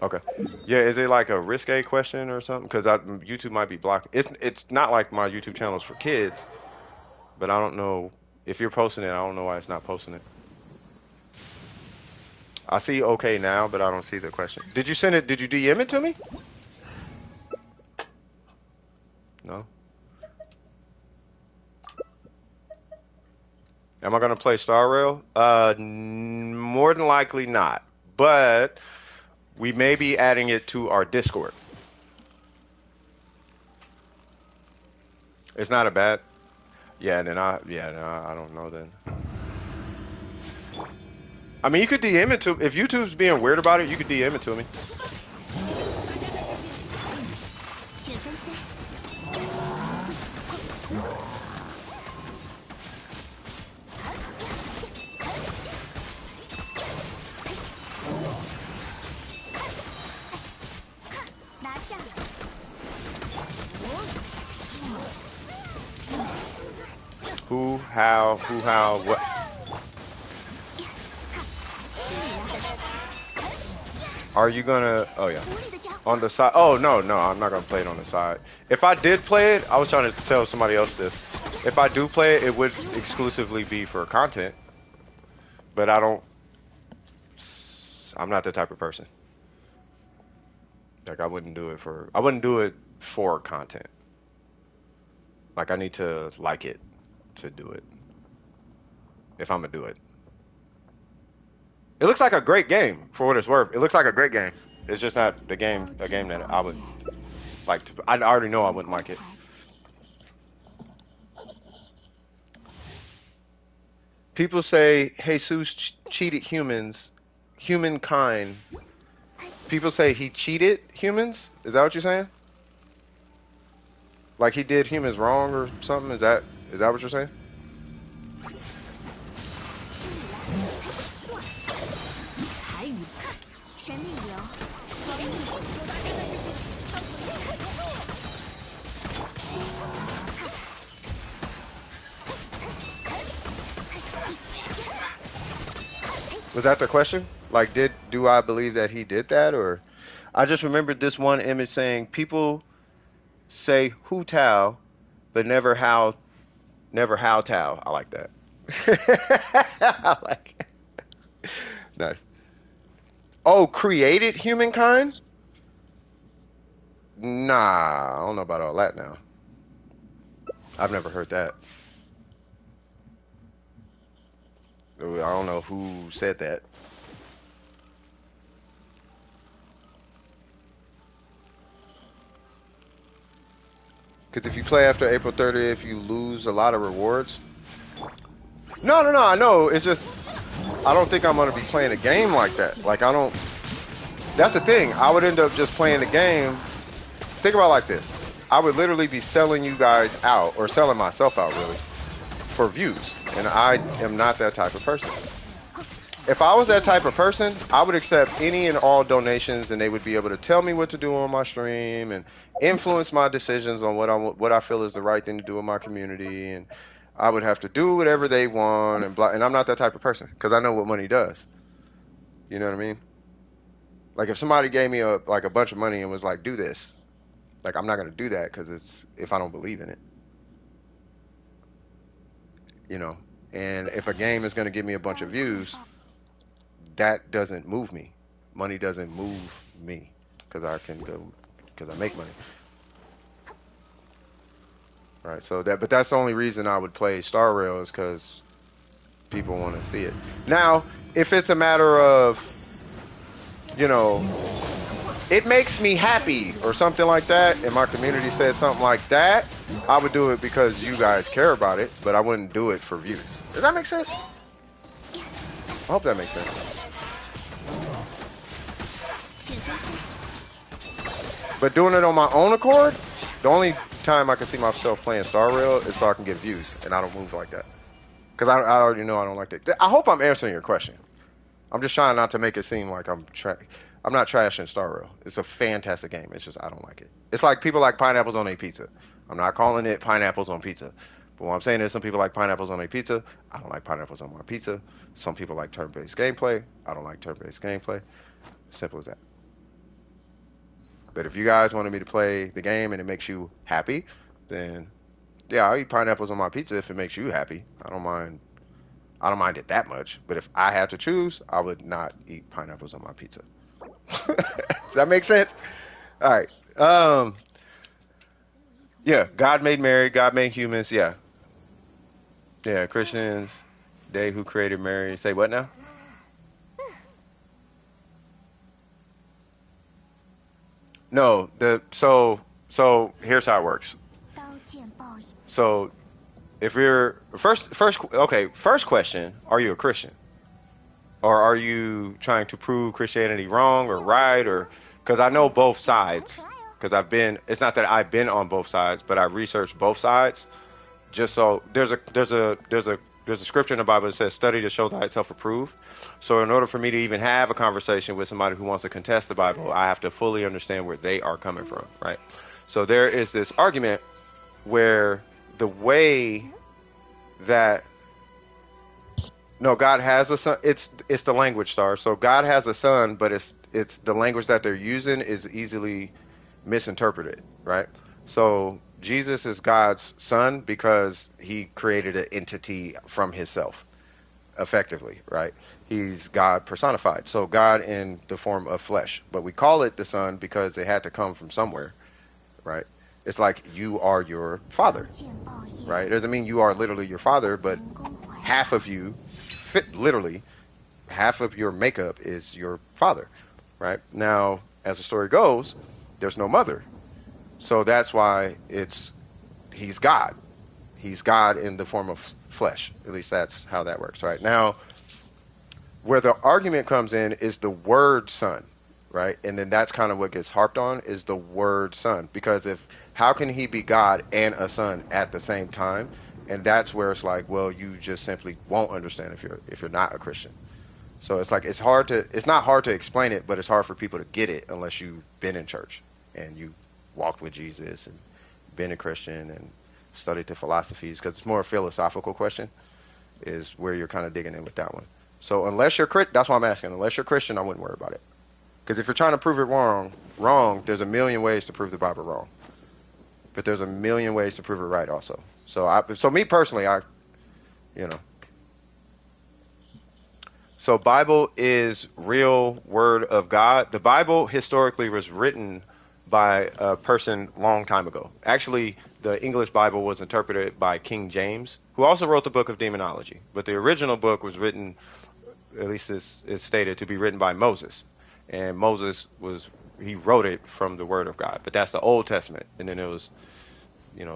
Okay. Yeah, is it like a risque question or something? Because YouTube might be blocking. It's not like my YouTube channel is for kids, but I don't know if you're posting it. I don't know why it's not posting it. I see okay now, but I don't see the question. Did you send it? Did you DM it to me? No. Am I gonna play Star Rail? More than likely not. But we may be adding it to our Discord. It's not a bad. Yeah, then I don't know then. I mean, you could DM it to if YouTube's being weird about it. You could DM it to me. Who, how, what? Are you gonna? Oh yeah, on the side. Oh no, I'm not gonna play it on the side. If I did play it, I was trying to tell somebody else this. If I do play it, it would exclusively be for content. But I'm not the type of person. Like I wouldn't do it for content. Like I need to like it to do it. If I'm gonna do it. It looks like a great game for what it's worth. It looks like a great game. It's just not a game that I would like to. I already know I wouldn't like it. People say Jesus cheated humankind. People say he cheated humans. Is that what you're saying? Like he did humans wrong or something? Is that what you're saying? Was that the question? Like, do I believe that he did that, or I just remembered this one image saying people say "Hu Tao," but never how Tao. I like that. I like it. Nice. Oh, created humankind? Nah, I don't know about all that now. I've never heard that. I don't know who said that. Because if you play after April 30th, you lose a lot of rewards. No, no, no. I know. It's just I don't think I'm gonna be playing a game like that. Like I don't. That's the thing. I would end up just playing the game. Think about it like this. I would literally be selling you guys out, or selling myself out, really, for views. And I am not that type of person. If I was that type of person, I would accept any and all donations, and they would be able to tell me what to do on my stream and influence my decisions on what I feel is the right thing to do in my community. And I would have to do whatever they want, and blah. And I'm not that type of person because I know what money does. You know what I mean? Like if somebody gave me a bunch of money and was like, "Do this," like I'm not gonna do that because it's if I don't believe in it. You know. And if a game is gonna give me a bunch of views, that doesn't move me. Money doesn't move me because I make money. Right. So but that's the only reason I would play Star Rail is because people want to see it. Now, if it's a matter of, you know, it makes me happy or something like that, and my community said something like that, I would do it because you guys care about it, but I wouldn't do it for views. Does that make sense? I hope that makes sense. But doing it on my own accord, the only time I can see myself playing Star Rail is so I can get views, and I don't move like that. Because I already know I don't like that. I hope I'm answering your question. I'm just trying not to make it seem like I'm not trashing Star Rail. It's a fantastic game. It's just I don't like it. It's like people like pineapples on a pizza. I'm not calling it pineapples on pizza. But what I'm saying is some people like pineapples on a pizza. I don't like pineapples on my pizza. Some people like turn-based gameplay. I don't like turn-based gameplay. Simple as that. But if you guys wanted me to play the game and it makes you happy, then yeah, I'll eat pineapples on my pizza if it makes you happy. I don't mind it that much. But if I had to choose, I would not eat pineapples on my pizza. Does that make sense? All right. Yeah, God made Mary, God made humans, yeah. Yeah, Christians, they who created Mary. Say what now? No, so here's how it works. So if you're first question, are you a Christian? Or are you trying to prove Christianity wrong or right? Or because I know both sides, because it's not that I've been on both sides, but I researched both sides. Just so there's a scripture in the Bible that says, "Study to show thyself approved." So in order for me to even have a conversation with somebody who wants to contest the Bible, I have to fully understand where they are coming from, right? So there is this argument where the way that no, God has a son. It's the language star. So God has a son, but it's the language that they're using is easily misinterpreted, right? So Jesus is God's son because he created an entity from himself, effectively, right? He's God personified. So God in the form of flesh. But we call it the son because it had to come from somewhere, right? It's like you are your father, right? It doesn't mean you are literally your father, but half of you, literally, half of your makeup is your father, right? Now, as the story goes, there's no mother. So that's why he's God. He's God in the form of flesh. At least that's how that works, right? Now, where the argument comes in is the word son, right? And then that's kind of what gets harped on is the word son. Because how can he be God and a son at the same time? And that's where it's like, well, you just simply won't understand if you're not a Christian. So it's like it's not hard to explain it, but it's hard for people to get it unless you've been in church and you walked with Jesus and been a Christian and studied the philosophies, because it's more a philosophical question is where you're kind of digging in with that one. So unless you're that's why I'm asking. Unless you're Christian, I wouldn't worry about it. Because if you're trying to prove it wrong, there's a million ways to prove the Bible wrong. But there's a million ways to prove it right also. So me personally, So Bible is real word of God. The Bible historically was written by a person long time ago. Actually, the English Bible was interpreted by King James, who also wrote the book of Demonology. But the original book was written, at least it's stated, to be written by Moses. And Moses he wrote it from the word of God. But that's the Old Testament. And then it was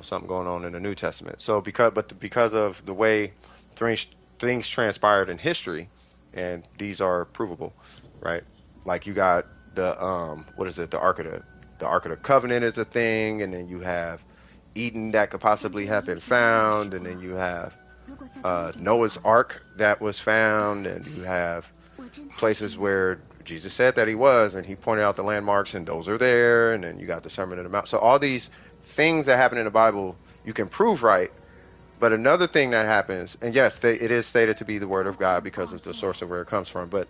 something going on in the New Testament. So because of the way things transpired in history, and these are provable, right? Like you got the what is it? The Ark of the Covenant is a thing, and then you have Eden that could possibly have been found, and then you have Noah's Ark that was found, and you have places where Jesus said that he was, and he pointed out the landmarks, and those are there, and then you got the Sermon on the Mount. So all these things that happen in the Bible, you can prove right. But another thing that happens, and yes, it is stated to be the Word of God because of the source of where it comes from, but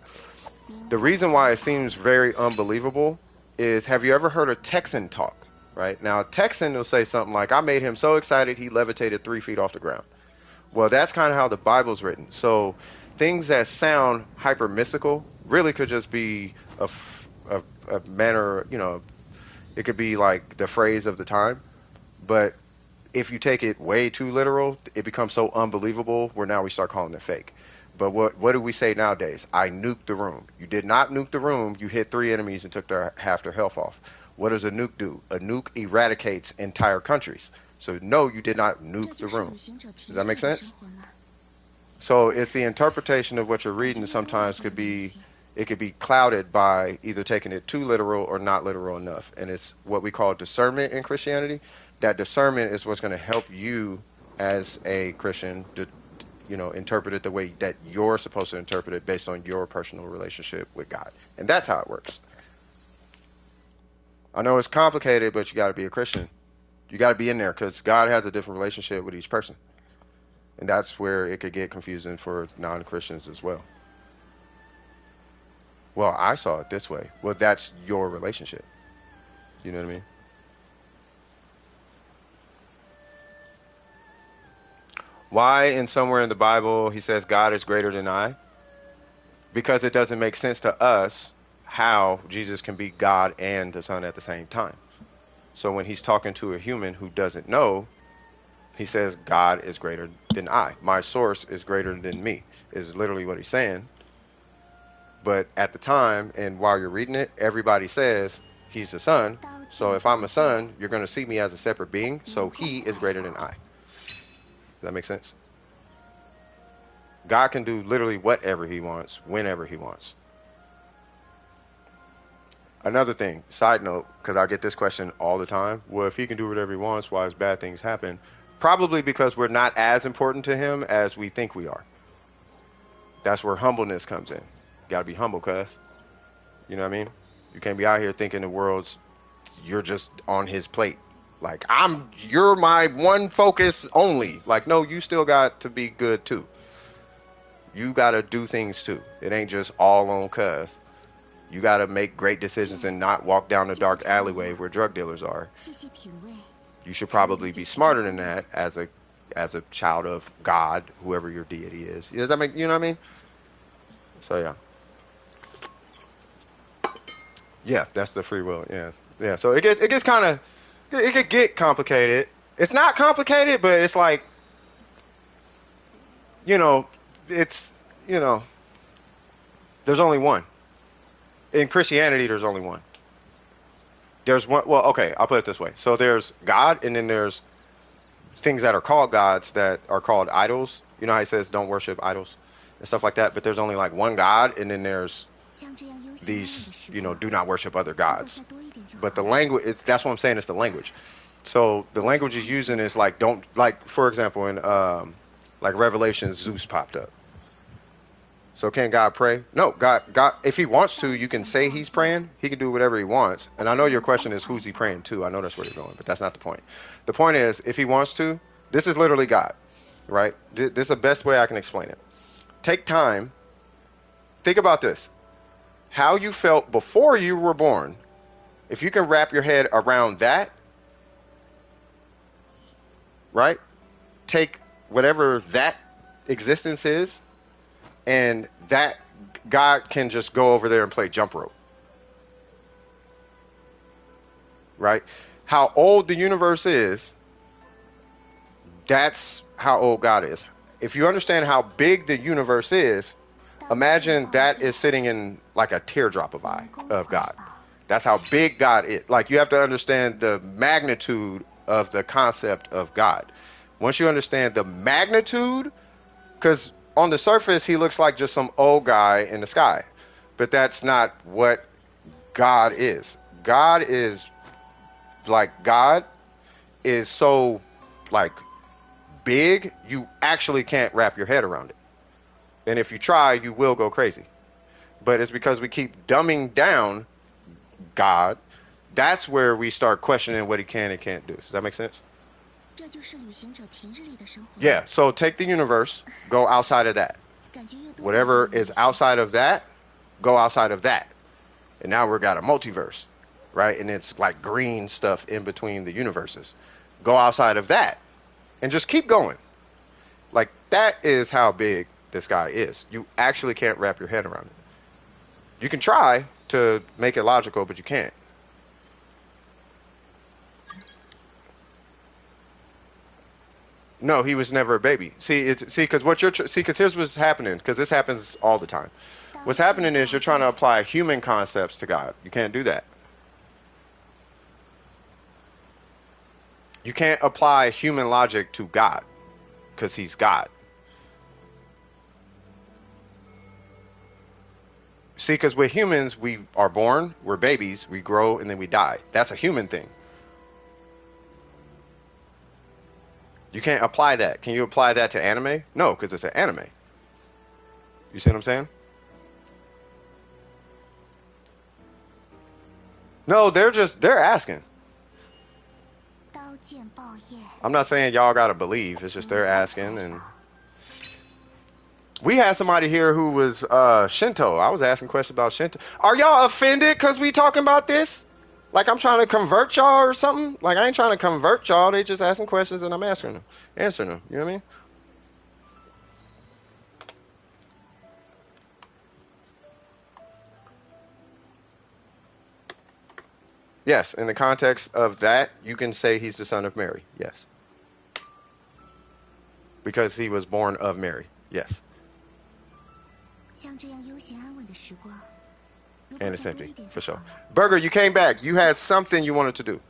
the reason why it seems very unbelievable is, have you ever heard a Texan talk? Right? Now, a Texan will say something like, I made him so excited he levitated 3 feet off the ground. Well, that's kind of how the Bible's written. So things that sound hyper mystical really could just be a manner, it could be like the phrase of the time. But if you take it way too literal, it becomes so unbelievable where now we start calling it fake. But what do we say nowadays? I nuked the room. You did not nuke the room. You hit 3 enemies and took half their health off. What does a nuke do? A nuke eradicates entire countries. So no, you did not nuke the room. Does that make sense? So it's the interpretation of what you're reading sometimes could be clouded by either taking it too literal or not literal enough. And it's what we call discernment in Christianity. That discernment is what's going to help you as a Christian to, interpret it the way that you're supposed to interpret it based on your personal relationship with God. And that's how it works. I know it's complicated, but you got to be a Christian. You got to be in there because God has a different relationship with each person. And that's where it could get confusing for non-Christians as well. Well, I saw it this way. Well, that's your relationship. You know what I mean? Why in somewhere in the Bible he says God is greater than I? Because it doesn't make sense to us how Jesus can be God and the Son at the same time. So when he's talking to a human who doesn't know, he says God is greater than I. My source is greater than me, is literally what he's saying. But at the time, and while you're reading it, everybody says he's the Son. So if I'm a son, you're going to see me as a separate being. So he is greater than I. Does that make sense? God can do literally whatever he wants, whenever he wants. Another thing, side note, because I get this question all the time. Well, if he can do whatever he wants, why does bad things happen? Probably because we're not as important to him as we think we are. That's where humbleness comes in. You got to be humble, cuz. You know what I mean? You can't be out here thinking you're just on his plate. Like, you're my one focus only. Like, no, you still got to be good too. You got to do things too. It ain't just all on cuz. You got to make great decisions and not walk down the dark alleyway where drug dealers are. You should probably be smarter than that as a child of God, whoever your deity is. Does that make, you know what I mean? So yeah. Yeah, that's the free will. Yeah. Yeah, so it gets kind of, it could get complicated. It's not complicated, but it's like, there's only one. In Christianity, there's only one. There's one, well, okay, I'll put it this way. So there's God, and then there's things that are called gods that are called idols. You know how he says don't worship idols and stuff like that, but there's only like one God, and then there's these, do not worship other gods. But the language, that's what I'm saying, it's the language. So the language he's using is like, don't, like, for example, in like Revelation, Zeus popped up. So can God pray? No, God, if he wants to, you can say he's praying. He can do whatever he wants. And I know your question is, who's he praying to? I know that's where you're going, but that's not the point. The point is, if he wants to, this is literally God, right? This is the best way I can explain it. Take time. Think about this. How you felt before you were born. If you can wrap your head around that, right? Take whatever that existence is, and that God can just go over there and play jump rope. Right? How old the universe is, that's how old God is. If you understand how big the universe is, imagine that is sitting in like a teardrop of God. That's how big God is. Like, you have to understand the magnitude of the concept of God. Once you understand the magnitude, because on the surface he looks like just some old guy in the sky, but that's not what God is. God is so like big, you actually can't wrap your head around it. And if you try, you will go crazy. But it's because we keep dumbing down God. That's where we start questioning what he can and can't do. Does that make sense? Yeah, so take the universe, go outside of that. Whatever is outside of that, go outside of that. And now we've got a multiverse, right? And it's like green stuff in between the universes. Go outside of that and just keep going. Like, that is how big this guy is. You actually can't wrap your head around it. You can try to make it logical, but you can't. No, he was never a baby. Because here's what's happening. Because this happens all the time. What's happening is you're trying to apply human concepts to God. You can't do that. You can't apply human logic to God, because he's God. See, because we're humans, we are born, we're babies, we grow, and then we die. That's a human thing. You can't apply that. Can you apply that to anime? No, because it's an anime. You see what I'm saying? No, they're asking. I'm not saying y'all gotta believe. It's just they're asking. And we had somebody here who was Shinto. I was asking questions about Shinto. Are y'all offended because we talking about this? Like I'm trying to convert y'all or something? Like I ain't trying to convert y'all. They just asking questions and I'm answering them. You know what I mean? Yes, in the context of that, you can say he's the son of Mary. Yes. Because he was born of Mary. Yes. And it's empty, for sure. Burger, you came back. You had something you wanted to do.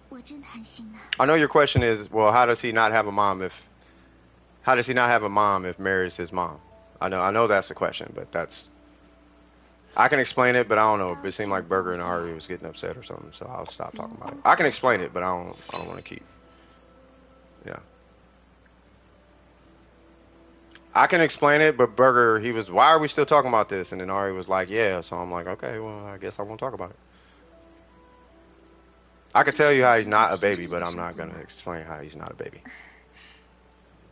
I know your question is, well, how does he not have a mom if Mary's his mom? I know that's the question, but I can explain it, but I don't know. It seemed like Burger and Ari was getting upset or something, so I'll stop talking about it. I can explain it, but I don't want to keep. Yeah. I can explain it, but Burger, he was, why are we still talking about this? And then Ari was like, yeah. So I'm like, okay, well, I guess I won't talk about it. I could tell you how he's not a baby, but I'm not going to explain how he's not a baby.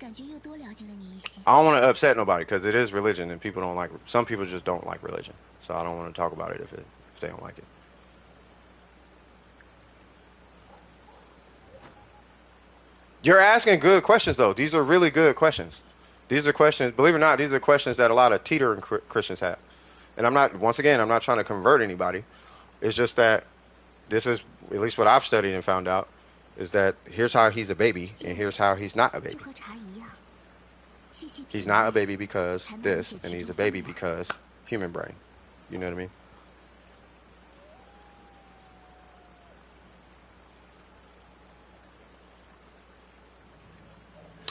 I don't want to upset nobody because it is religion and people don't like, some people just don't like religion. So I don't want to talk about it if they don't like it. You're asking good questions though. These are really good questions. These are questions, believe it or not, these are questions that a lot of teetering Christians have. And I'm not trying to convert anybody. It's just that this is, at least what I've studied and found out, is that here's how he's a baby and here's how he's not a baby. He's not a baby because this, and he's a baby because human brain. You know what I mean?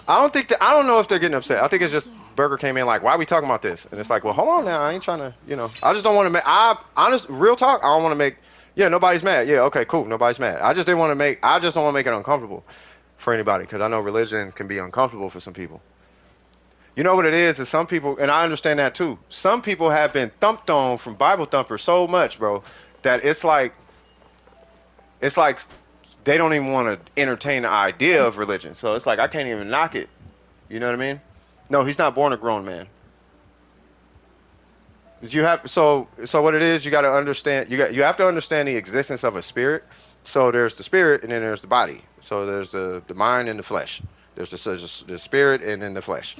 I don't know if they're getting upset. I think it's just Burger came in like, why are we talking about this? And it's like, well, hold on now. I ain't trying to, I just don't want to make, real talk, I don't want to make, yeah, nobody's mad. Yeah, okay, cool. Nobody's mad. I just don't want to make it uncomfortable for anybody because I know religion can be uncomfortable for some people. You know what it is some people, and I understand that too, some people have been thumped on from Bible thumpers so much, bro, that it's like they don't even want to entertain the idea of religion. So it's like I can't even knock it. You know what I mean? No, he's not born a grown man. You have so what it is, you got to understand. You have to understand the existence of a spirit. So there's the spirit, and then there's the body. So there's the mind and the flesh. There's the spirit and then the flesh.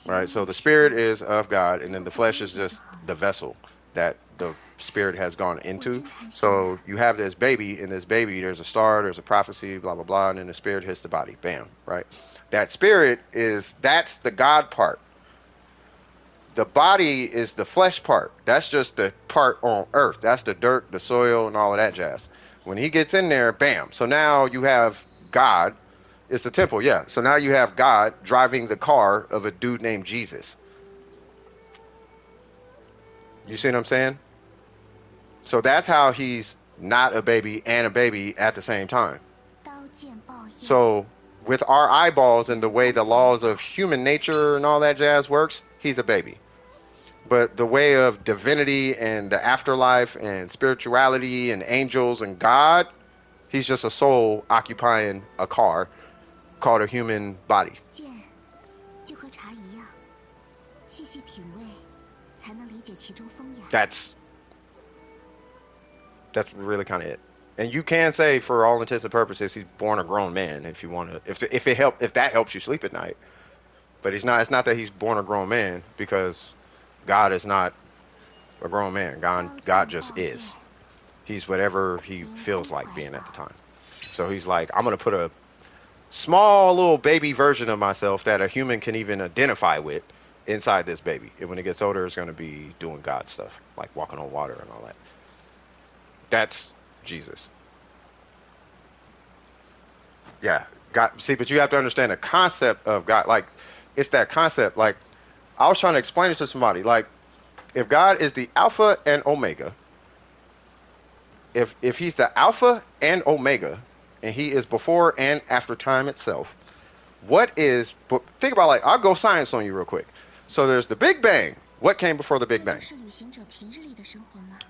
Right? So the spirit is of God, and then the flesh is just the vessel that the spirit has gone into. So you have this baby, and this baby, there's a star, there's a prophecy, blah, blah, blah, and then the spirit hits the body. Bam. Right? That spirit that's the God part. The body is the flesh part. That's just the part on earth. That's the dirt, the soil, and all of that jazz. When he gets in there, bam. So now you have God, It's the temple, yeah. So now you have God driving the car of a dude named Jesus. You see what I'm saying? So that's how he's not a baby and a baby at the same time. So with our eyeballs and the way the laws of human nature and all that jazz works, he's a baby. But the way of divinity and the afterlife and spirituality and angels and God, he's just a soul occupying a car called a human body. That's really kind of it. And you can say, for all intents and purposes, he's born a grown man if you want to, if that helps you sleep at night. But he's not. It's not that he's born a grown man, because God is not a grown man. God just is. He's whatever he feels like being at the time. So he's like, I'm gonna put a small little baby version of myself that a human can even identify with inside this baby. And when it gets older, it's gonna be doing God stuff, like walking on water and all that. That's Jesus. Yeah, God. See, but you have to understand the concept of God. Like, it's that concept. Like, I was trying to explain it to somebody. Like, if God is the Alpha and Omega, if he's the Alpha and Omega, and he is before and after time itself, what is? But think about, like, I'll go science on you real quick. So there's the Big Bang. What came before the Big Bang?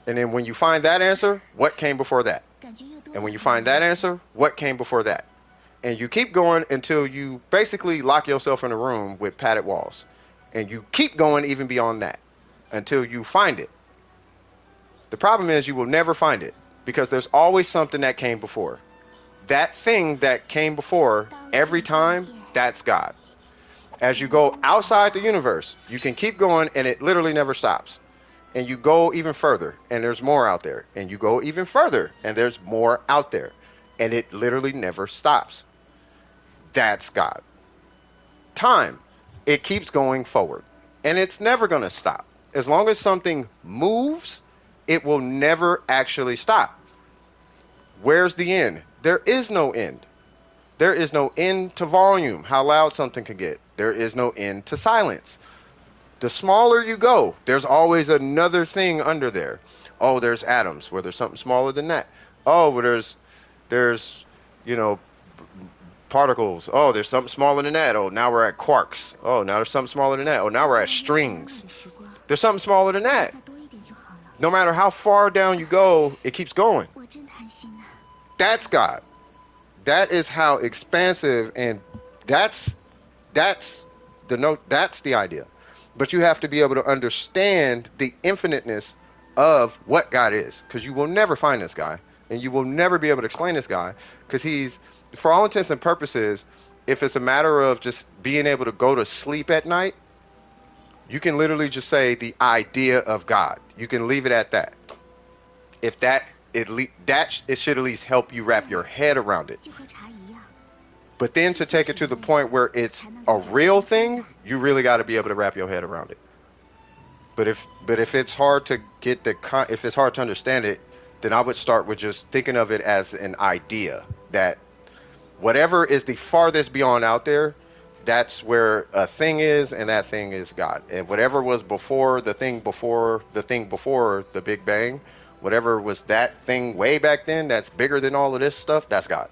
And then when you find that answer, what came before that? And when you find that answer, what came before that? And you keep going until you basically lock yourself in a room with padded walls. And you keep going even beyond that until you find it. The problem is you will never find it, because there's always something that came before. That thing that came before every time, that's God. As you go outside the universe, you can keep going and it literally never stops. And you go even further and there's more out there. And you go even further and there's more out there. And it literally never stops. That's God. Time, it keeps going forward. And it's never going to stop. As long as something moves, it will never actually stop. Where's the end? There is no end. There is no end to volume, how loud something can get. There is no end to silence. The smaller you go, there's always another thing under there. Oh, there's atoms. Well, there's something smaller than that. Oh, well, there's, particles. Oh, there's something smaller than that. Oh, now we're at quarks. Oh, now there's something smaller than that. Oh, now we're at strings. There's something smaller than that. No matter how far down you go, it keeps going. That's God. That is how expansive, and that's the idea. But you have to be able to understand the infiniteness of what God is, because you will never find this guy, and you will never be able to explain this guy, because he's, for all intents and purposes, if it's a matter of just being able to go to sleep at night, you can literally just say the idea of God. You can leave it at that. If it should at least help you wrap your head around it. But then to take it to the point where it's a real thing, you really got to be able to wrap your head around it. But if it's hard to get if it's hard to understand it, then I would start with just thinking of it as an idea, that whatever is the farthest beyond out there, that's where a thing is, and that thing is God. And whatever was before the thing before the Big Bang, whatever was that thing way back then that's bigger than all of this stuff, that's God.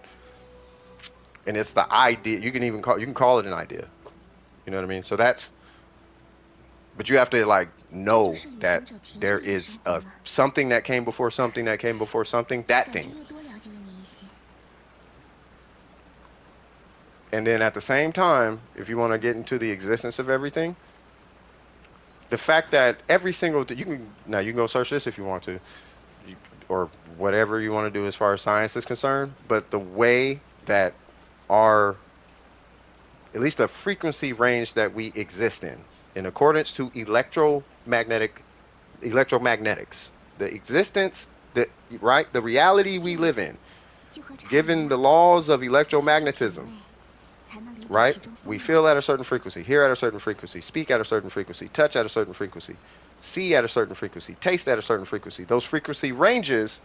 And it's the idea. You can call it an idea. You know what I mean? So but you have to know that there is something that came before something that came before something, that thing. And then at the same time, if you want to get into the existence of everything, the fact that every single you can go search this if you want to, or whatever you want to do as far as science is concerned, but the way that at least the frequency range that we exist in accordance to electromagnetics, the existence, the reality we live in, given the laws of electromagnetism, right? We feel at a certain frequency, hear at a certain frequency, speak at a certain frequency, touch at a certain frequency, see at a certain frequency, taste at a certain frequency. Those frequency ranges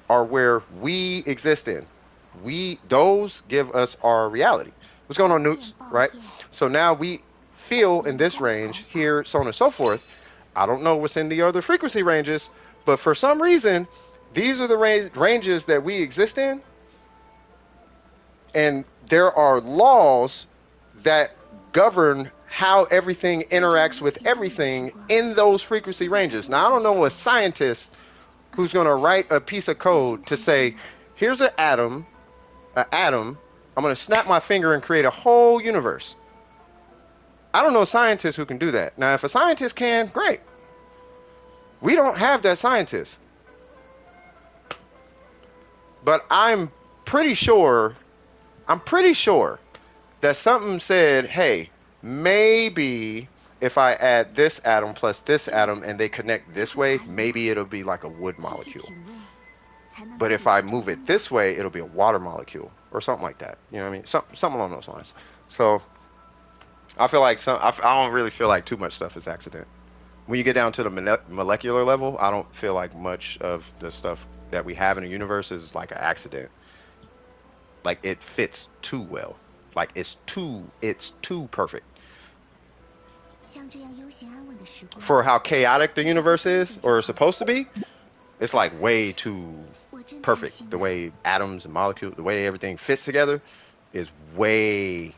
are where we exist in. Those give us our reality. What's going on, Newts? Right? So now we feel in this range, here, so on and so forth. I don't know what's in the other frequency ranges, but for some reason, these are the ranges that we exist in. And there are laws that govern how everything interacts with everything in those frequency ranges. Now, I don't know a scientist who's going to write a piece of code to say, here's an atom, I'm going to snap my finger and create a whole universe. I don't know a scientist who can do that. Now, if a scientist can, great. We don't have that scientist. But I'm pretty sure that something said, hey, maybe if I add this atom plus this atom and they connect this way, maybe it'll be like a wood molecule. But if I move it this way, it'll be a water molecule or something like that. You know what I mean? Something along those lines. So I feel like I don't really feel like too much stuff is accident. When you get down to the molecular level, I don't feel like much of the stuff that we have in the universe is like an accident. Like it fits too well. Like it's too perfect. For how chaotic the universe is, or is supposed to be, it's like way too perfect. The way atoms and molecules, the way everything fits together is way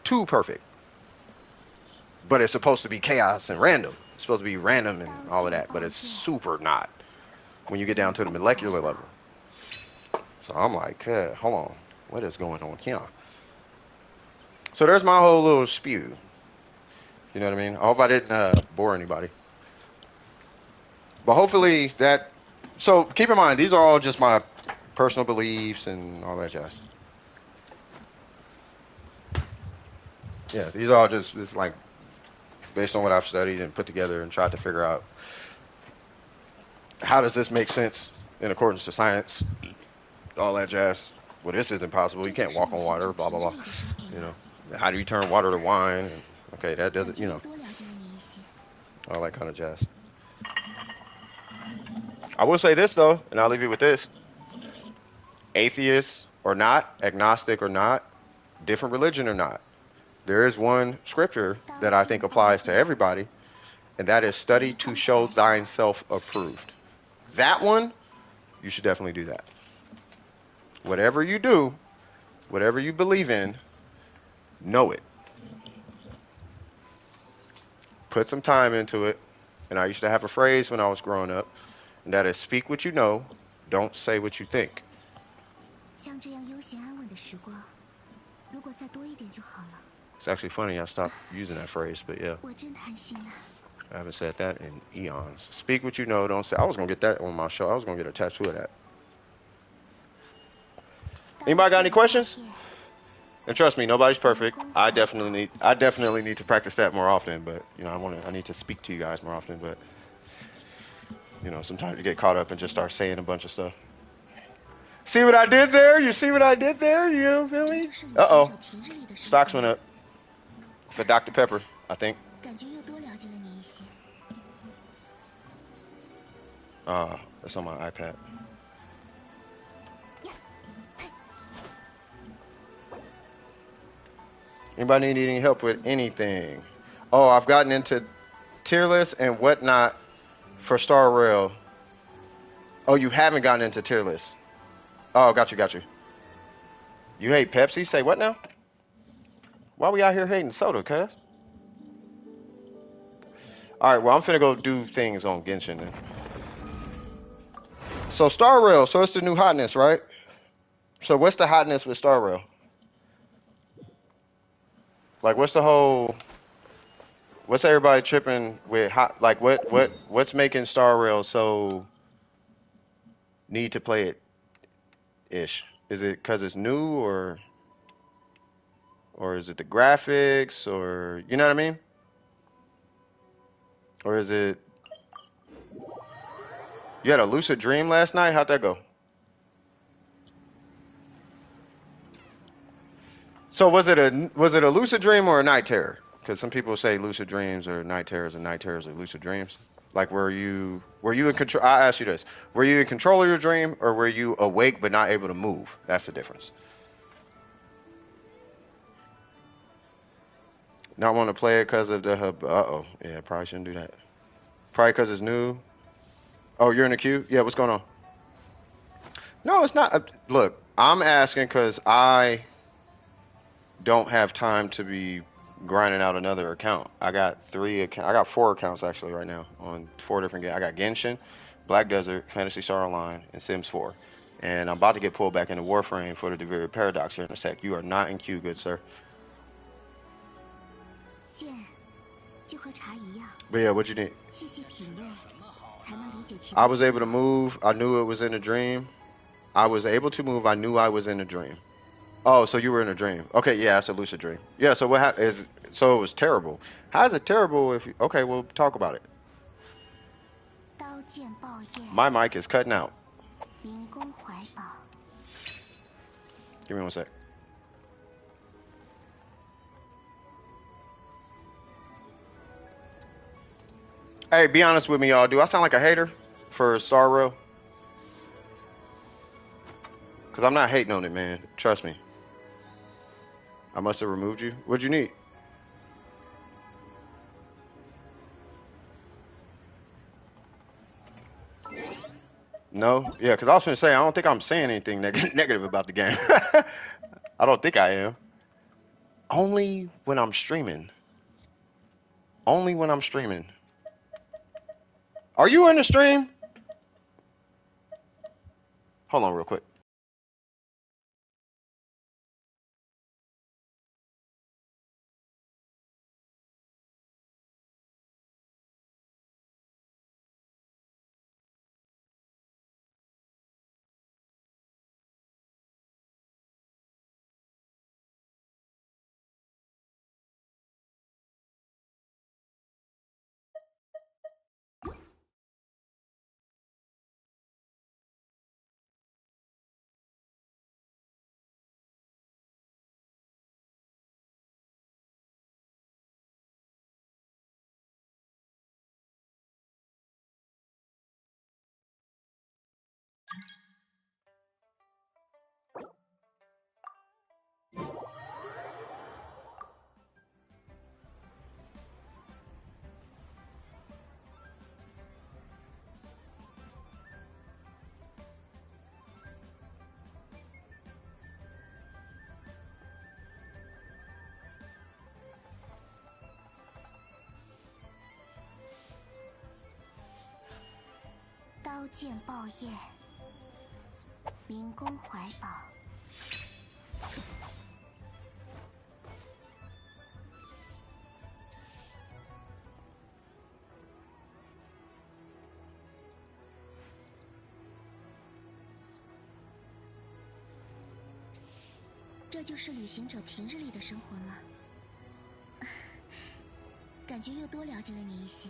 too perfect. But it's supposed to be chaos and random. It's supposed to be random and all of that, but it's super not when you get down to the molecular level. So I'm like, hold on, what is going on here? So there's my whole little spew. You know what I mean? I hope I didn't bore anybody. But hopefully that... So keep in mind, these are all just my personal beliefs and all that jazz. Yeah, these are all just like based on what I've studied and put together and tried to figure out how does this make sense in accordance to science, all that jazz. Well, this isn't possible. You can't walk on water, blah, blah, blah. You know, how do you turn water to wine? And, okay, that doesn't, you know, all that kind of jazz. I will say this, though, and I'll leave you with this. Atheist or not, agnostic or not, different religion or not, there is one scripture that I think applies to everybody, and that is study to show thyself approved. That one, you should definitely do that. Whatever you do, whatever you believe in, know it. Put some time into it. And I used to have a phrase when I was growing up, and that is speak what you know, don't say what you think. It's actually funny, I stopped using that phrase, but yeah. I haven't said that in eons. Speak what you know, don't say. I was going to get that on my show. I was going to get a tattoo of that. Anybody got any questions? And trust me, nobody's perfect. I definitely need to practice that more often, but you know, I need to speak to you guys more often, but you know, sometimes you get caught up and just start saying a bunch of stuff. See what I did there? You see what I did there? You feel me? Uh-oh. Stocks went up for Dr. Pepper, I think. That's on my iPad. Anybody need any help with anything? Oh, I've gotten into tier lists and whatnot for Star Rail. Oh, you haven't gotten into tier lists. Oh, got you. You hate Pepsi? Say what now? Why we out here hating soda, cuz? Alright, well, I'm finna go do things on Genshin then. So Star Rail, so it's the new hotness, right? So what's the hotness with Star Rail? Like, what's everybody tripping with hot? Like, what's making Star Rail so need to play it ish? Is it because it's new, or is it the graphics, or you know what I mean? Or is it you had a lucid dream last night? How'd that go? So was it a lucid dream or a night terror? Because some people say lucid dreams are night terrors and night terrors are lucid dreams. Like, were you in control? I ask you this: were you in control of your dream, or were you awake but not able to move? That's the difference. Not want to play it because of the hub. Uh-oh. Yeah, probably shouldn't do that. Probably because it's new. Oh, you're in the queue? Yeah, what's going on? No, it's not. Look, I'm asking because I don't have time to be grinding out another account. I got I got 4 accounts actually right now on 4 different games. I got Genshin, Black Desert, Phantasy Star Online, and Sims 4. And I'm about to get pulled back into Warframe for the DWP Paradox here in a sec. You are not in queue, good sir. But yeah, what you need? I was able to move. I knew it was in a dream. I was able to move. I knew I was in a dream. Oh, so you were in a dream. Okay, yeah, it's a lucid dream. Yeah, so what happened is, so it was terrible. How is it terrible if you, okay, we'll talk about it. My mic is cutting out. Give me 1 sec. Hey, be honest with me, y'all. Do I sound like a hater for Sorrow? Because I'm not hating on it, man. Trust me. I must have removed you. What'd you need? No? Yeah, because I was going to say, I don't think I'm saying anything negative about the game. I don't think I am. Only when I'm streaming. Only when I'm streaming. Are you in the stream? Hold on real quick.这就是旅行者平日里的生活吗？感觉又多了解了你一些。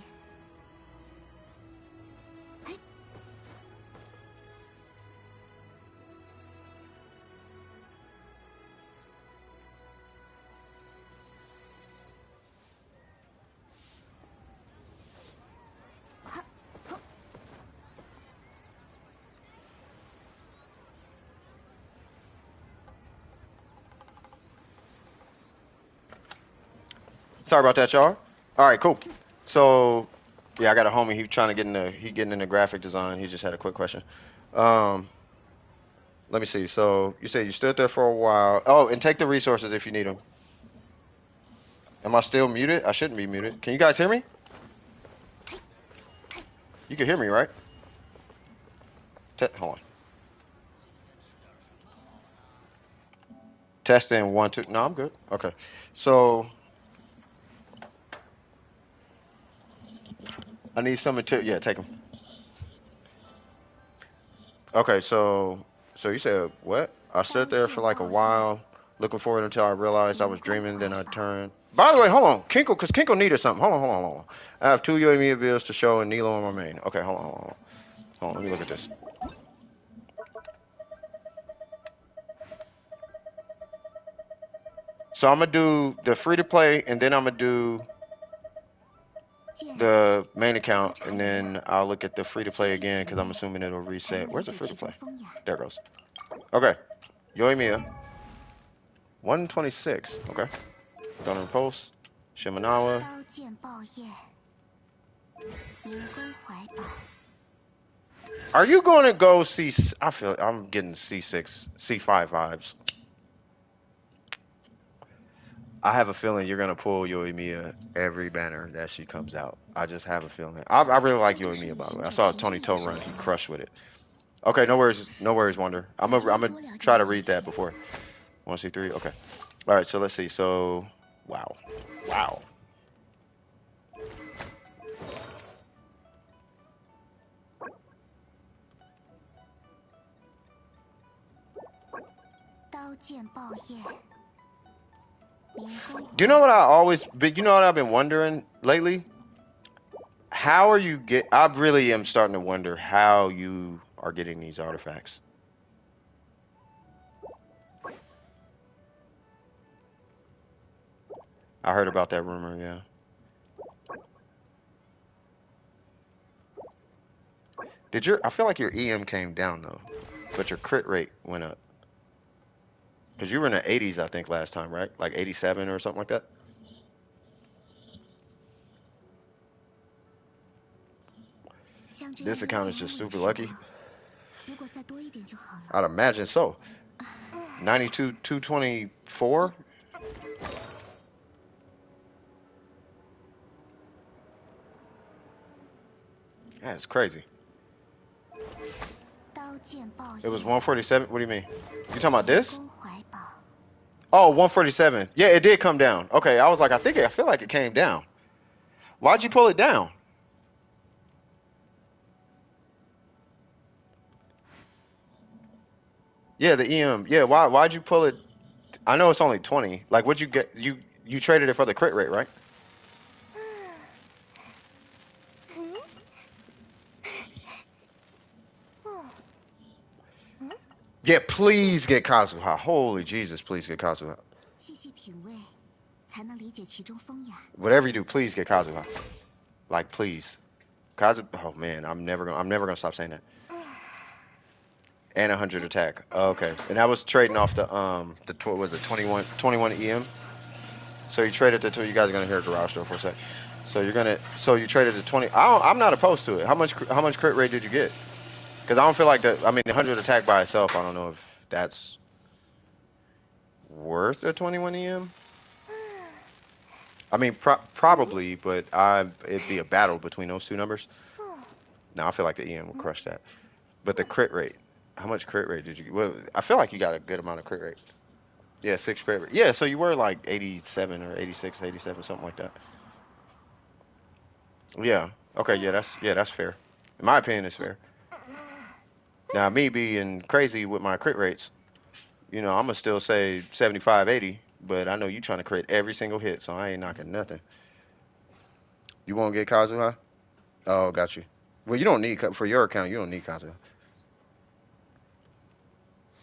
Sorry about that, y'all. All right, cool. So, yeah, I got a homie. He trying to get into getting into graphic design. He just had a quick question. Let me see. So you said you stood there for a while. Oh, and take the resources if you need them. Am I still muted? I shouldn't be muted. Can you guys hear me? You can hear me, right? Hold on. Testing 1, 2. No, I'm good. Okay. So I need some material. Yeah, take them. Okay, so you said what? I stood there for like a while, looking for it until I realized I was dreaming. Then I turned. By the way, hold on, Kinkle, because Kinkle needed something. Hold on. I have 2 UAV bills to show and Nilo on my main. Okay, hold on. Let me look at this. So I'm gonna do the free to play, and then I'm gonna do the main account, and then I'll look at the free to play again because I'm assuming it'll reset. Where's the free to play? There it goes. Okay, Yoimiya. 126. Okay. Gonna post. Shimenawa. 刀剑爆焰，明宫怀宝。 Are you going to go C? I feel I'm getting C6, C5 vibes. I have a feeling you're gonna pull Yoimiya every banner that she comes out. I just have a feeling. I really like Yoimiya, by the way. I saw a Tony Toe run. He crushed with it. Okay, no worries, Wonder. I'm gonna try to read that before. 1C3. Okay. All right. So let's see. So wow. 刀剑爆焰，明宫。 Do you know what I always? But you know what I've been wondering lately? How are you get? I really am starting to wonder how you are getting these artifacts. I heard about that rumor. Yeah. Did your? I feel like your EM came down though, but your crit rate went up. Cause you were in the 80s, I think, last time, right? Like 87 or something like that. This account is just super lucky. 如果再多一点就好了。 I'd imagine so. 92, 224. That's crazy. 刀剑爆焰。 It was 147. What do you mean? You talking about this? 明宫怀宝。 Oh, 147. Yeah, it did come down. Okay, I was like, I feel like it came down. Why'd you pull it down? Yeah, the EM. Yeah, why'd you pull it? I know it's only 20. Like, what'd you get? You traded it for the crit rate, right? Yeah, please get Kazuha. Holy Jesus, please get Kazuha. 细细品味，才能理解其中风雅。 Whatever you do, please get Kazuha. Like, please. Kazu. Oh man, I'm never gonna stop saying that. And 100 attack. Okay, and that was trading off the was it 21 EM. So you traded the two. You guys are gonna hear a garage door for a sec. So you traded the 20. I'm not opposed to it. How much crit rate did you get? Because I don't feel like that. I mean, the 100 attack by itself. I don't know if that's worth a 21 EM. I mean, probably, but it'd be a battle between those two numbers. Now I feel like the EM will crush that. But the crit rate, how much crit rate did you get? Well, I feel like you got a good amount of crit rate. Yeah, 6 crit rate. Yeah, so you were like 87 or 86, 87, something like that. Yeah. Okay. Yeah, that's fair. In my opinion, it's fair. Now, me being crazy with my crit rates, I'm gonna still say 75, 80. But I know you trying to crit every single hit, so I ain't knocking nothing. You won't get Kazuha? Oh, got you. Well, you don't need, for your account, you don't need Kazuha.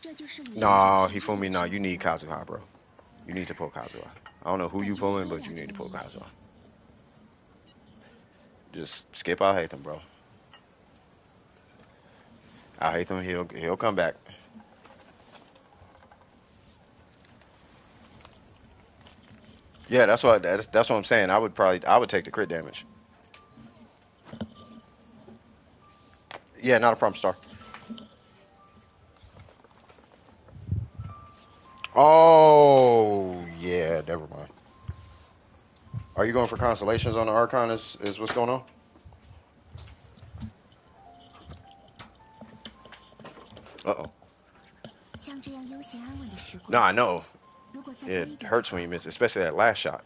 这就是旅行者 No, 体 Hifumi, 验 no, 的 you 生 need 活。 Kazuha, bro. You need to pull Kazuha. I don't know who you pulling, but you need to pull Kazuha. Just skip Al Hatham, bro. Al Hatham, he'll come back. Yeah, that's what I'm saying. I would take the crit damage. Yeah, not a problem, Star. Oh, yeah, never mind. Are you going for constellations on the Archon is what's going on? Uh-oh. 像这样悠闲安稳的时光。 No, I know. 如果再多一 It 点就 hurts 好 when you miss, especially that last shot.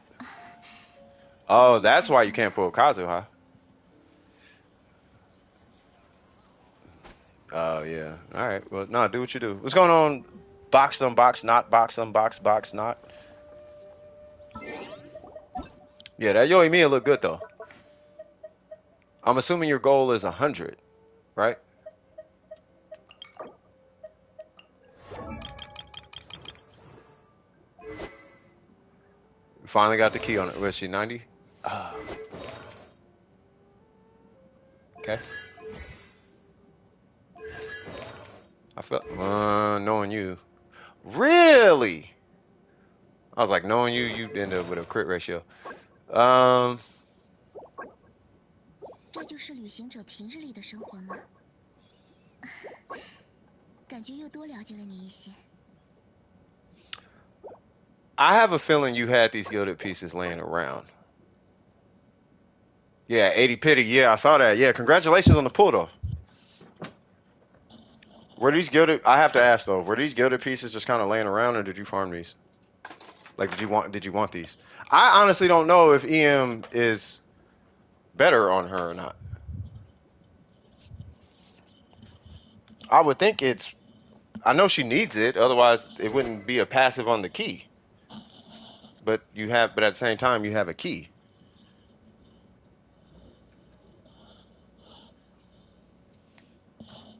Oh, that's why you can't pull Kazuha. Oh, yeah. All right. Well, no, do what you do. What's going on? Box them, box not, box them, box not. Yeah, that Yoimiya look good, though. I'm assuming your goal is 100, right? Finally got the key on it. Was she 90? Okay. I felt knowing you. Really? I was like, knowing you end up with a crit ratio. Um, 这就是旅行者平日里的生活吗？感觉又多了解了你一些。I have a feeling you had these gilded pieces laying around. Yeah, 80 pity. Yeah, I saw that. Yeah, congratulations on the pull though. Were these gilded? I have to ask though. Were these gilded pieces just kind of laying around, or did you farm these? Like, did you want these? I honestly don't know if EM is better on her or not. I would think it's. I know she needs it, otherwise it wouldn't be a passive on the key. But at the same time, you have a key.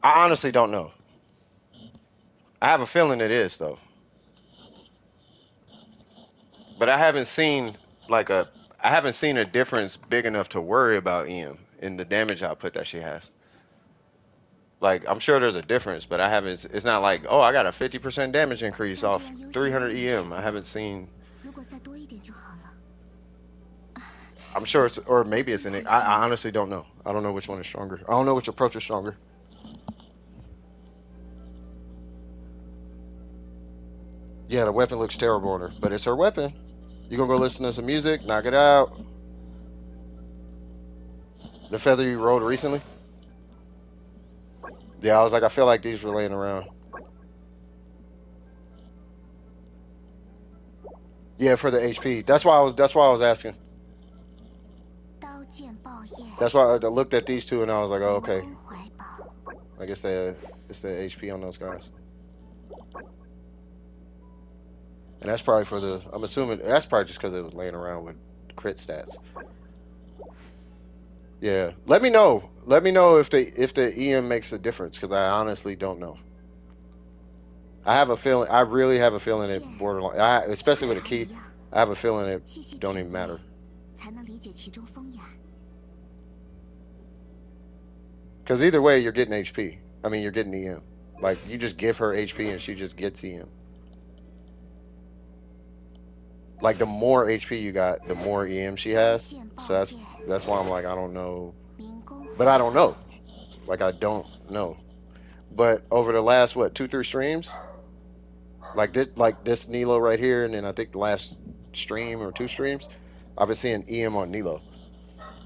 I honestly don't know. I have a feeling it is though, but I haven't seen a difference big enough to worry about EM in the damage output that she has. Like, I'm sure there's a difference, but I haven't. It's not like, oh, I got a 50% damage increase off 300 EM. I haven't seen. 如果再多一点就好了。I'm sure it's, or maybe it's an. I honestly don't know. I don't know which one is stronger. I don't know which approach is stronger. Yeah, the weapon looks terrible on her, but it's her weapon. You gonna go listen to some music, knock it out. The feather you rolled recently? Yeah, I was like, I feel like these were laying around. Yeah, for the HP. That's why I was asking. 刀剑爆叶。 That's why I looked at these two and I was like, oh, 灵 okay. 宫怀抱。 I guess it's the HP on those guys. And that's probably for the. I'm assuming that's probably just because it was laying around with crit stats. Yeah, let me know. Let me know if the EM makes a difference, because I honestly don't know. I have a feeling. I really have a feeling it borderline. Especially with a key, I have a feeling it 细细 don't 品 even 味 matter. 才能理解其中风雅。 Because either way, you're getting HP. I mean, you're getting EM. Like, you just give her HP and she just gets EM. Like, the more HP you got, the more EM she has. So that's why I'm like, I don't know. 灵宫 But I don't know. Like, I don't know. But over the last, what, 2-3 streams? Like this Nilo right here, and then I think the last stream or 2 streams, I've been seeing EM on Nilo.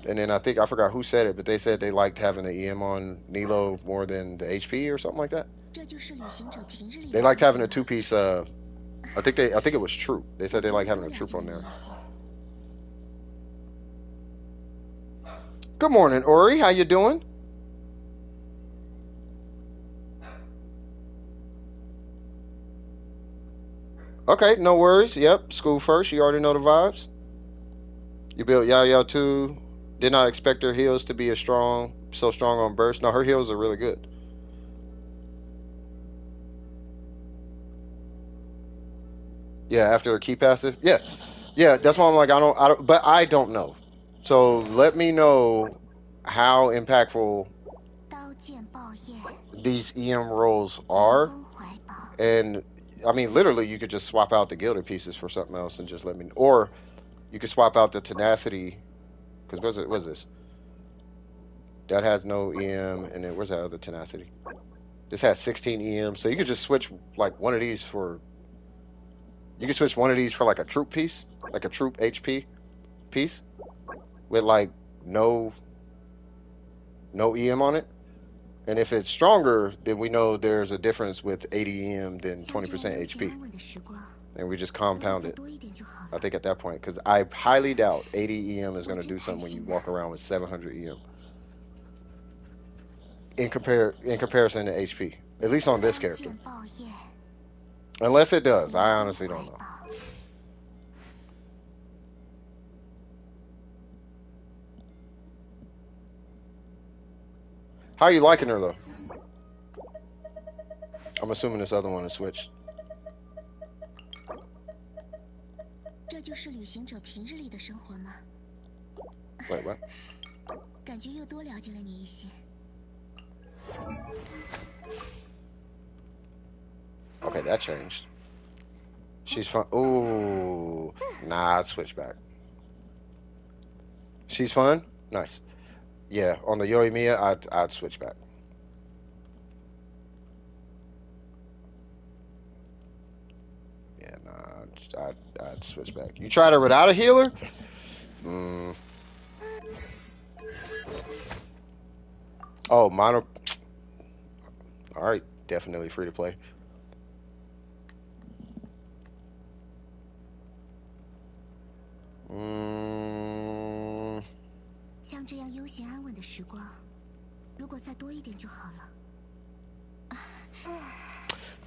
And then I forgot who said it, but they said they liked having the EM on Nilo more than the HP or something like that. 这就是旅行者平日里的 They liked 生活 having a 2-piece. I think it was Troop. They said they like having a Troop on there. Good morning, Ori. How you doing? Okay, no worries. Yep, school first. You already know the vibes. You built Yao Yao too. Did not expect her heals to be so strong on burst. No, her heals are really good. Yeah, after her key passive. Yeah, yeah. That's why I'm like, but I don't know. So let me know how impactful 刀剑爆叶 these EM rolls 灵 are, 宫怀抱 and I mean, literally, you could just swap out the gilded pieces for something else and just let me. Or you could swap out the tenacity, because what's this? That has no EM, and then where's that other tenacity? This has 16 EM, so you could just switch like one of these for. You could switch one of these for like a troop piece, like a troop HP piece, with like no EM on it. And if it's stronger, then we know there's a difference with 80 EM than 像 20% 这样悠闲 HP, 安稳的时光， and we just 如果 compound 再 it. 多一点就好 I 了。 think at that point, because I highly doubt 80 EM is going to do something when you walk around with 700 EM in comparison to HP, at least on this 刀 character. 剑爆叶 Unless it does, 灵 I 宫 honestly 怀 don't know. 抱 How are you liking her though? I'm assuming this other one is switched. 这就是旅行者平日里的生活吗？ Wait, what? 感觉又多了解了你一些。 Okay, that changed. She's fun. Ooh, nah, I'd switch back. She's fun? Nice. Yeah, on the Yoimiya, I'd switch back. Yeah, nah, I'd switch back. You tried her without a healer? Oh, mono. Alright, definitely free to play. Mm.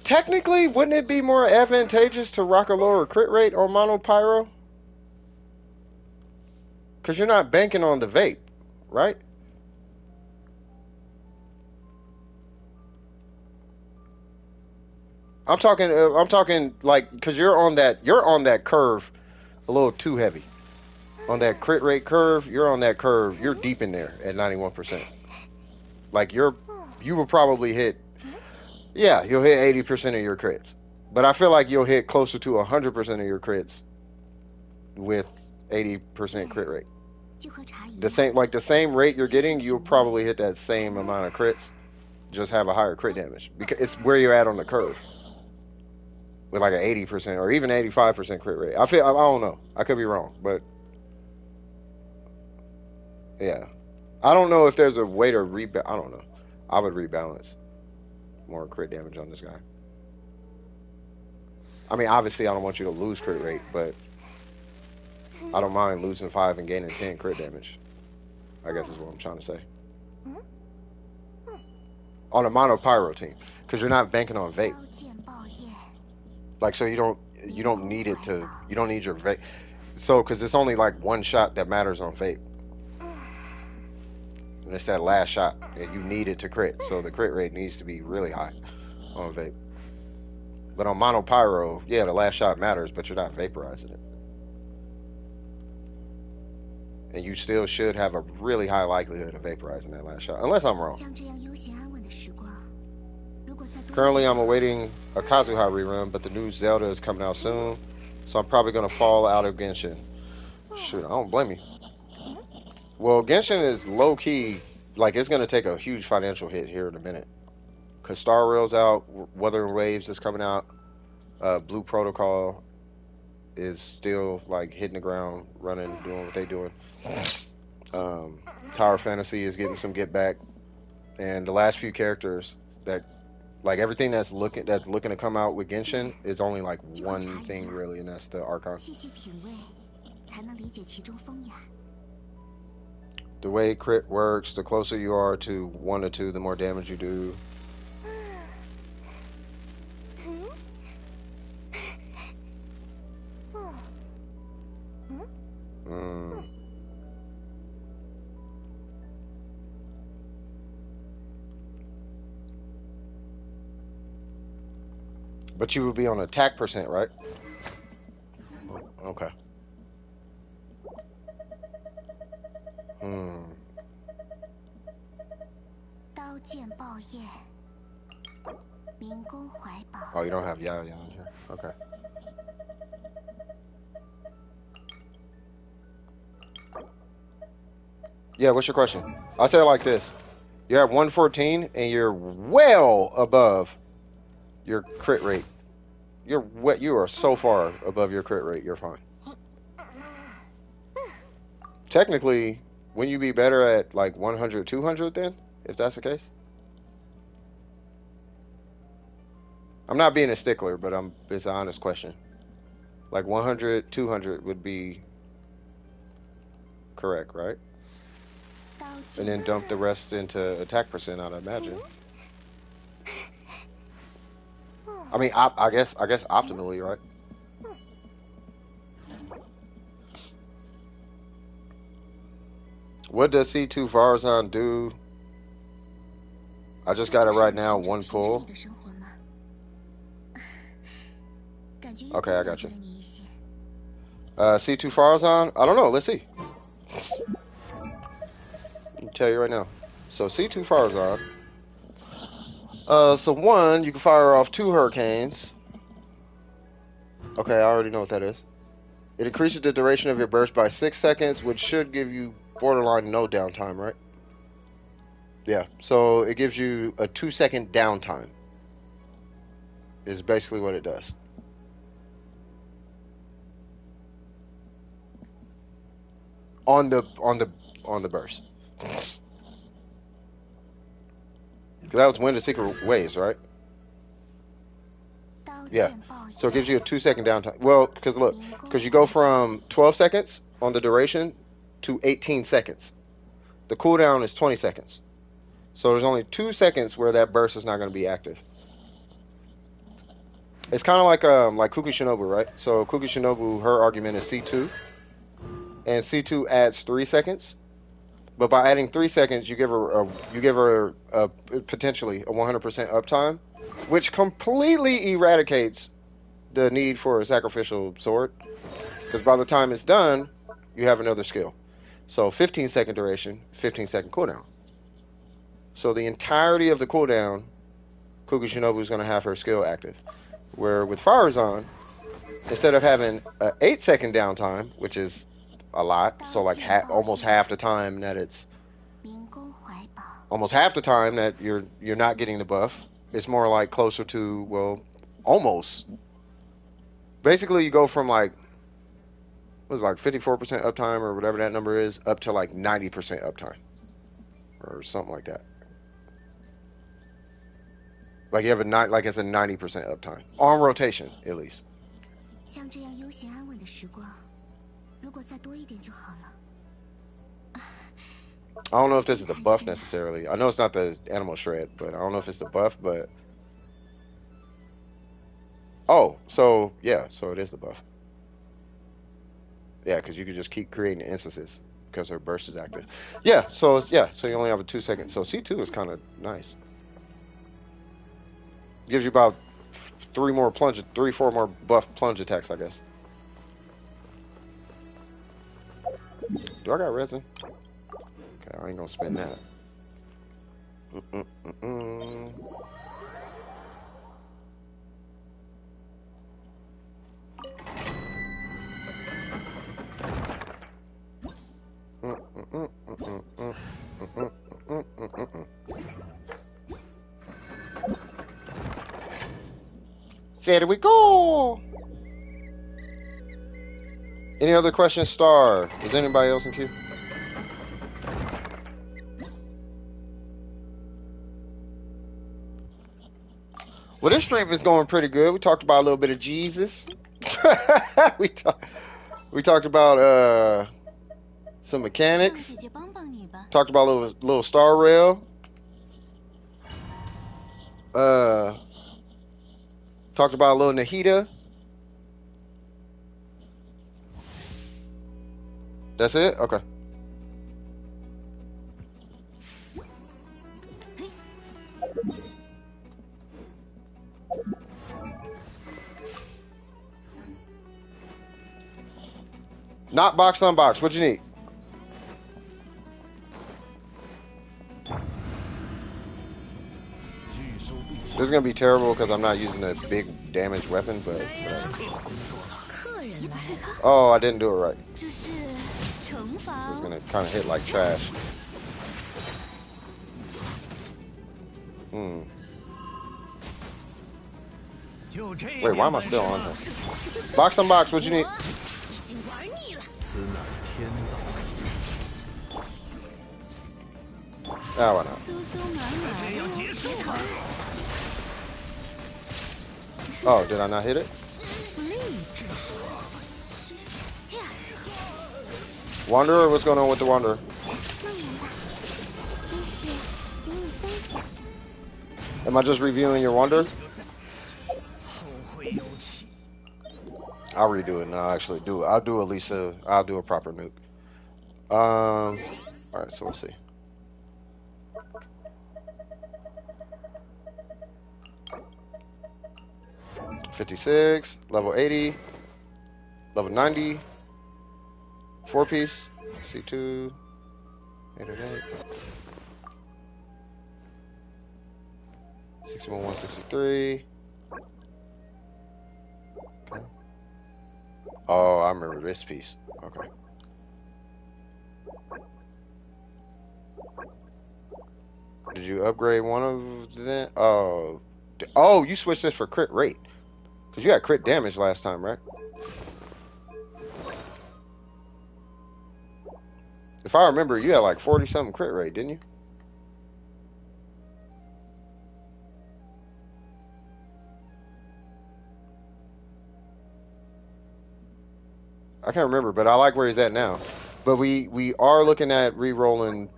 Technically, wouldn't it be more advantageous to rock a lower crit rate on mono pyro? Because you're not banking on the vape, right? I'm talking like, because you're on that curve a little too heavy. On that crit rate curve, you're on that curve. You're deep in there at 91%. Like you will probably hit, yeah, you'll hit 80% of your crits. But I feel like you'll hit closer to 100% of your crits with 80% crit rate. The same rate you're getting, you'll probably hit that same amount of crits, just have a higher crit damage because it's where you're at on the curve. With like an 80% or even 85% crit rate. I don't know. I could be wrong, but yeah. I don't know if there's a way to rebalance. I don't know. I would rebalance more crit damage on this guy. I mean, obviously, I don't want you to lose crit rate, but I don't mind losing 5 and gaining 10 crit damage. I guess is what I'm trying to say. On a mono pyro team, because you're not banking on vape. Like, so you don't need it to. You don't need your vape. So, because it's only like one shot that matters on vape. And it's that last shot, and you need it to crit. So the crit rate needs to be really high on vape. But on mono pyro, yeah, the last shot matters, but you're not vaporizing it. And you still should have a really high likelihood of vaporizing that last shot, unless I'm wrong. Currently, I'm awaiting a Kazuha rerun, but the new Zelda is coming out soon, so I'm probably going to fall out of Genshin. Shoot, I don't blame you. Well, Genshin is low-key, like, it's going to take a huge financial hit here in a minute. Because Star Rail's out, Wuthering Waves is coming out, Blue Protocol is still, like, hitting the ground, running, doing what they're doing. Tower Fantasy is getting some get back. And the last few characters that, like, everything that's looking to come out with Genshin is only, like, one thing, really, and that's the Archon. The way crit works, the closer you are to 1 or 2, the more damage you do. But you would be on attack percent, right? Okay. Oh, you don't have Yaya on here. Okay. Yeah, what's your question? I'll say it like this. You're at 114 and you're well above your crit rate. You are so far above your crit rate, you're fine. Technically, wouldn't you be better at like 100, 200 then, if that's the case? I'm not being a stickler, but it's an honest question. Like 100, 200 would be correct, right? And then dump the rest into attack percent, I'd imagine. I mean, I guess optimally, right? What does C2 Varzon do? I just got it right now, 1 pull. Okay, I got you. C2 Farazan? I don't know. Let's see. I'll tell you right now. So C2 Farazan. So 1, you can fire off 2 hurricanes. Okay, I already know what that is. It increases the duration of your burst by 6 seconds, which should give you borderline no downtime, right? Yeah. So it gives you a 2-second downtime. Is basically what it does. On the burst. That was Wind of Secret Waves, right? Yeah. So it gives you a 2-second downtime. Well, because look, because you go from 12 seconds on the duration to 18 seconds. The cooldown is 20 seconds. So there's only 2 seconds where that burst is not going to be active. It's kind of like Kuki Shinobu, right? So Kuki Shinobu, her argument is C2, and C2 adds 3 seconds. But by adding 3 seconds, you give her potentially a 100% uptime, which completely eradicates the need for a sacrificial sword. Because by the time it's done, you have another skill. So 15-second duration, 15-second cooldown. So the entirety of the cooldown, Kuki Shinobu is going to have her skill active. Where with Farazan, instead of having an 8-second downtime, which is a lot, so like almost half the time that you're not getting the buff, it's more like closer to, well, almost. Basically, you go from like, what was it, like 54% uptime or whatever that number is, up to like 90% uptime or something like that. Like you have like it's a 90% uptime on rotation at least. I don't know if this is the buff necessarily. I know it's not the animal shred, but I don't know if it's the buff. But oh, so yeah, so it is the buff. Yeah, because you can just keep creating instances because her burst is active. Yeah, so it's, yeah, so you only have a 2-second. So C2 is kind of nice. Gives you about 4 more buff plunge attacks, I guess. Do I got resin? Okay, I ain't gonna spend that. There we go. Any other questions, Star? Is anybody else in queue? Well, this stream is going pretty good. We talked about a little bit of Jesus. we talked about some mechanics. Talked about a little Star Rail. Talked about a little Nahida. That's it? Okay. Not box on box. What you need? This is gonna be terrible because I'm not using a big damage weapon, but oh, I didn't do it right. It's gonna kind of hit like trash. Wait, why am I still on this? Box on box. What you need? Oh, why not? Oh, did I not hit it? Wanderer, what's going on with the Wanderer? Am I just reviewing your Wanderer? I'll redo it. No, I'll actually do it. I'll do a proper nuke. Alright, so let's see. $56, level 80, level 90, 4-piece, C2, 888, 61, 163. Okay. Oh, I remember this piece. Okay. Did you upgrade one of them? Oh, oh, you switched this for crit rate. Because you had crit damage last time, right? If I remember, you had like 40-something crit rate, didn't you? I can't remember, but I like where he's at now. But we are looking at re-rolling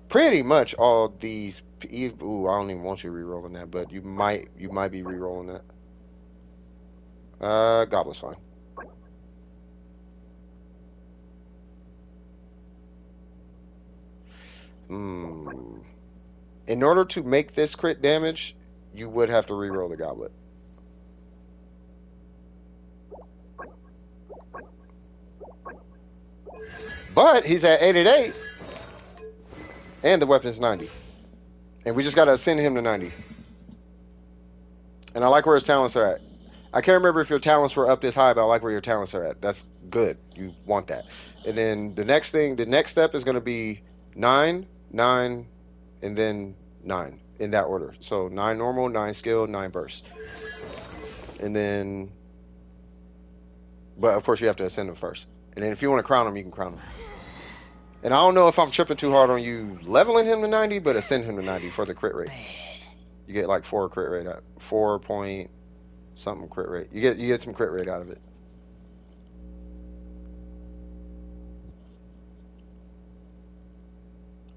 pretty much all these. Ooh, I don't even want you re-rolling that, but you might be re-rolling that. Goblet's fine. In order to make this crit damage, you would have to re-roll the goblet. But he's at 888, and the weapon's 90. And we just gotta ascend him to 90. And I like where his talents are at. I can't remember if your talents were up this high, but I like where your talents are at. That's good. You want that. And then the next step is gonna be 9, 9, and then 9 in that order. So 9 normal, 9 skill, 9 burst. And then, but of course you have to ascend him first. And then if you want to crown him, you can crown him. And I don't know if I'm tripping too hard on you leveling him to 90, but ascend him to 90 for the crit rate. You get like 4 crit rate out, 4 point something crit rate. You get some crit rate out of it.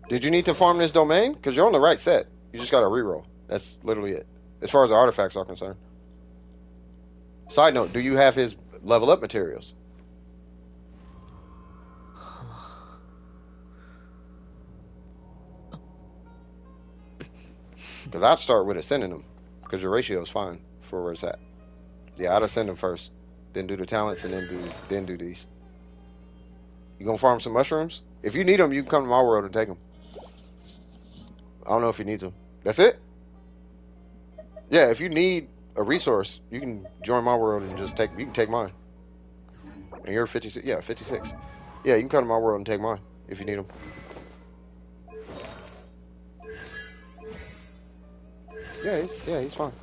Did you need to farm this domain? Because you're on the right set. You just got to reroll. That's literally it. As far as the artifacts are concerned. Side note, do you have his level up materials? Because I'd start with ascending him. Because your ratio is fine for where it's at. Yeah, I'd ascend him first. Then do the talents and then do these. You gonna farm some mushrooms? If you need them, you can come to my world and take them. I don't know if he needs them. That's it? Yeah, if you need a resource, you can join my world and just take. You can take mine. And you're 56. Yeah, 56. Yeah, you can come to my world and take mine if you need them. Yeah, he's fine.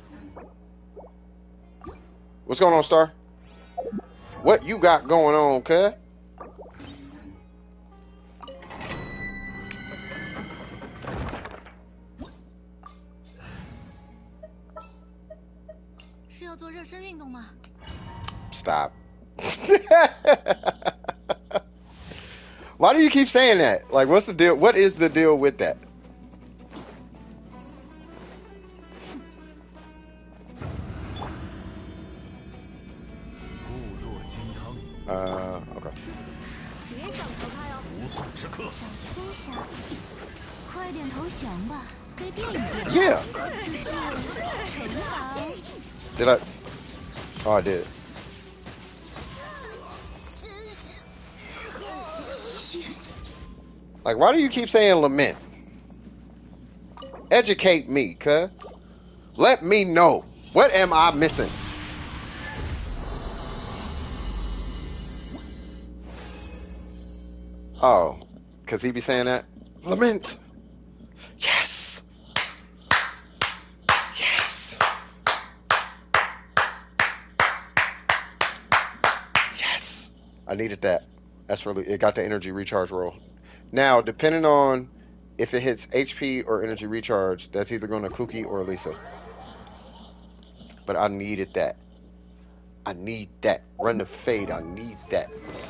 What's going on, Star? What you got going on, cuz? Stop. Why do you keep saying that? Like, what's the deal? What is the deal with that? Okay. Yeah. Did I? Oh, I did. Like, why do you keep saying lament? Educate me, cuz. Let me know. What am I missing? Oh, because he be saying that? Lament. Yes. Yes. Yes. I needed that. That's really, it got the energy recharge roll. Now, depending on if it hits HP or energy recharge, that's either going to Kuki or Lisa. But I needed that. I need that. Run the fade. I need that.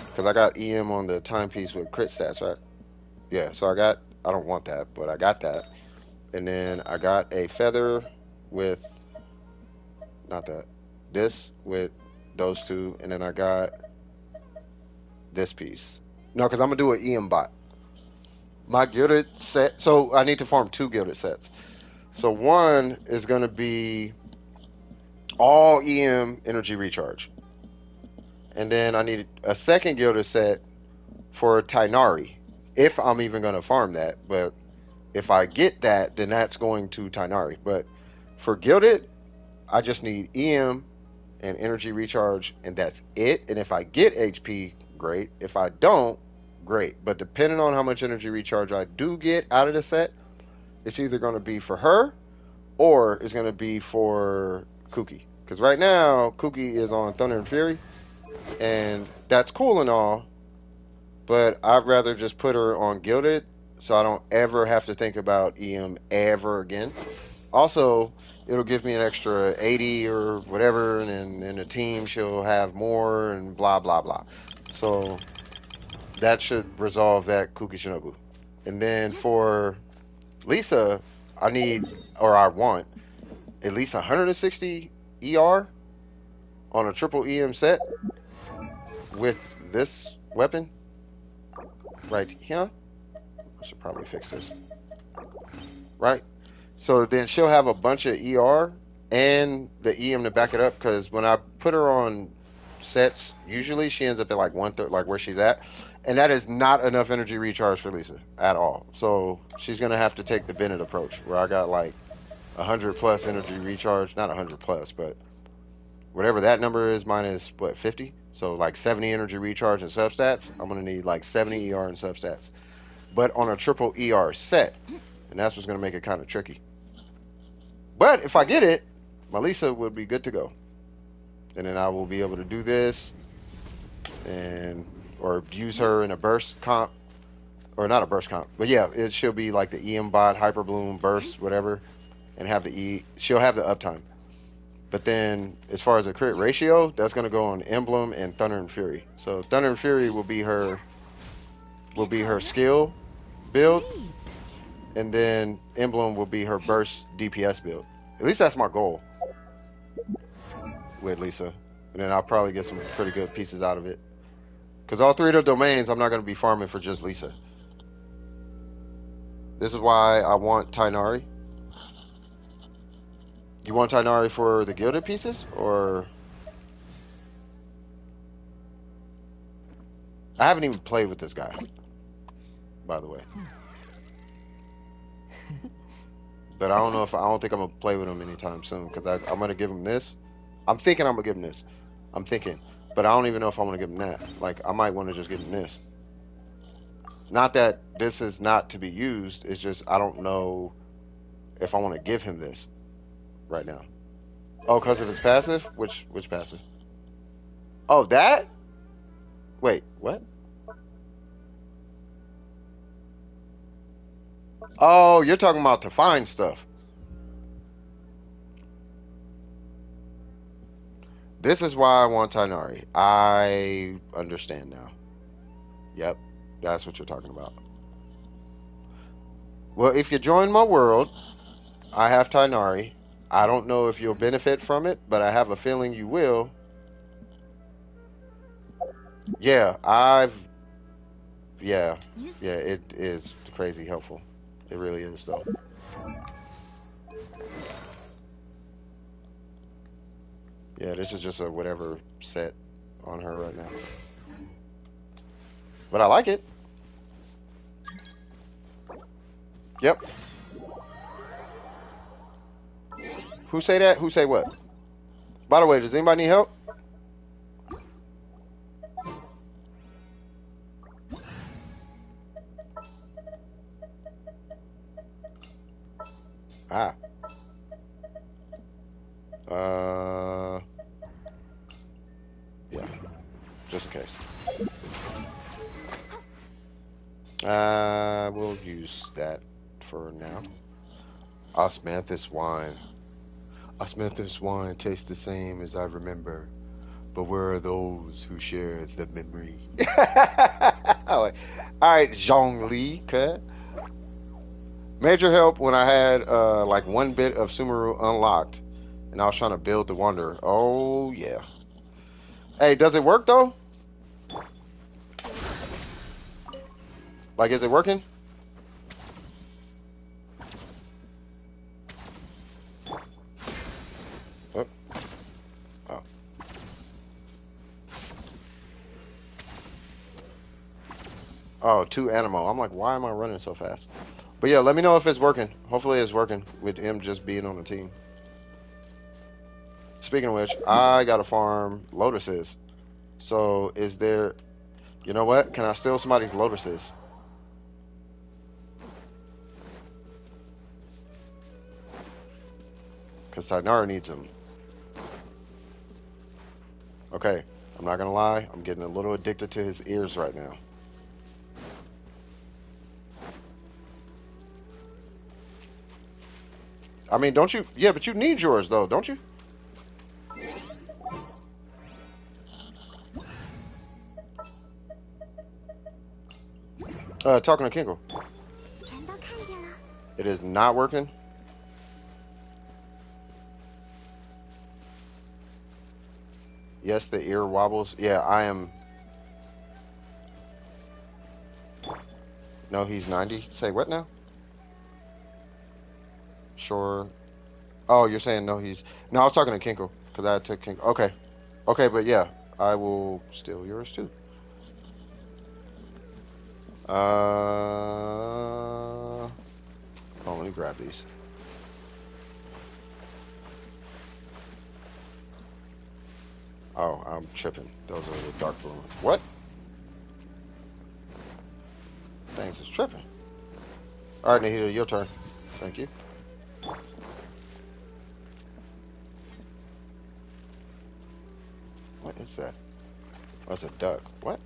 Because I got EM on the timepiece with crit stats, right? Yeah, so I don't want that, but I got that. And then I got a feather with, not that, this with those two. And then I got this piece. No, because I'm going to do an EM bot. My gilded set, so I need to farm 2 gilded sets. So one is going to be all EM energy recharge. And then I need a second gilded set for Tainari, if I'm even going to farm that. But if I get that, then that's going to Tainari. But for gilded, I just need EM and energy recharge, and that's it. And if I get HP, great. If I don't, great. But depending on how much energy recharge I do get out of the set, it's either going to be for her or it's going to be for Kuki. Because right now, Kuki is on Thunder and Fury, and that's cool and all, but I'd rather just put her on Gilded so I don't ever have to think about EM ever again. Also, it'll give me an extra 80 or whatever, and then in the team she'll have more, and blah, blah, blah. So that should resolve that Kuki Shinobu. And then for Lisa, I need, or I want, at least 160 ER on a triple EM set with this weapon right here. I should probably fix this. Right? So then she'll have a bunch of ER and the EM to back it up, because when I put her on sets, usually she ends up at like 1/3, like where she's at. And that is not enough energy recharge for Lisa at all. So she's going to have to take the Bennett approach, where I got like 100 plus energy recharge. Not 100 plus, but whatever that number is minus, what, 50? So like 70 energy recharge and substats. I'm going to need like 70 ER and substats. But on a triple ER set. And that's what's going to make it kind of tricky. But if I get it, my Lisa will be good to go. And then I will be able to do this and or use her in a burst comp, or not a burst comp, but yeah, it she'll be like the EM bot, hyper bloom, burst, whatever, and have the she'll have the uptime. But then as far as the crit ratio, that's gonna go on Emblem and Thunder and Fury. So Thunder and Fury will be her skill build, and then Emblem will be her burst DPS build. At least that's my goal with Lisa. And then I'll probably get some pretty good pieces out of it. Because all three of the domains, I'm not going to be farming for just Lisa. This is why I want Tainari. You want Tainari for the gilded pieces? Or... I haven't even played with this guy, by the way. But I don't think I'm going to play with him anytime soon. Because I'm going to give him this. I'm thinking I'm going to give him this. I'm thinking. But I don't even know if I want to give him that. Like, I might want to just give him this. Not that this is not to be used. It's just I don't know if I want to give him this right now. Oh, because of his passive? Which passive? Oh, that? Wait, what? Oh, you're talking about to find stuff. This is why I want Tainari. I understand now. Yep, that's what you're talking about. Well, if you join my world, I have Tainari. I don't know if you'll benefit from it, but I have a feeling you will. Yeah, yeah, it is crazy helpful. It really is, though. Yeah, this is just a whatever set on her right now. But I like it. Yep. Who say that? Who say what? By the way, does anybody need help? Ah. Yeah. Just in case. We'll use that for now. Osmanthus wine. Osmanthus wine tastes the same as I remember, but where are those who share the memory? Alright, Zhongli, cut. Major help when I had like 1 bit of Sumeru unlocked and I was trying to build the Wanderer. Oh yeah. Hey, does it work though? Like, is it working? Oh. Oh. Oh, 2 Animo. I'm like, why am I running so fast? But yeah, let me know if it's working. Hopefully it's working with him just being on the team. Speaking of which, I gotta farm lotuses. So is there... You know what? Can I steal somebody's lotuses? Because Tainara needs them. Okay, I'm not gonna lie. I'm getting a little addicted to his ears right now. I mean, don't you? Yeah, but you need yours though, don't you? Talking to Kinko. 全都看见了。 It is not working. Yes, the ear wobbles. Yeah, I am. No, he's 90. Say what now? Sure. Oh, you're saying no, he's. No, I was talking to Kinko because I took Kinko. Okay. Okay, but yeah, I will steal yours too. Oh, let me grab these. Oh, I'm tripping. Those are the dark blue ones. What? Thanks, it's tripping. Alright, Nahida, your turn. Thank you. What is that? Oh, it's a duck. What?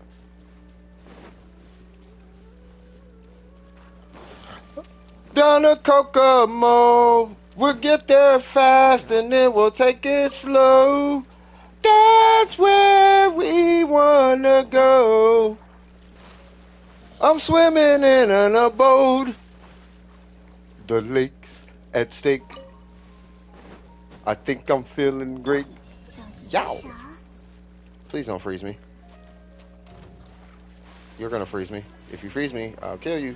Down to Kokomo, we'll get there fast and then we'll take it slow. That's where we wanna go. I'm swimming in an abode. The lake's at stake. I think I'm feeling great. 小 Yow. 鸡啥？ Please don't freeze me. You're gonna freeze me. If you freeze me, I'll kill you.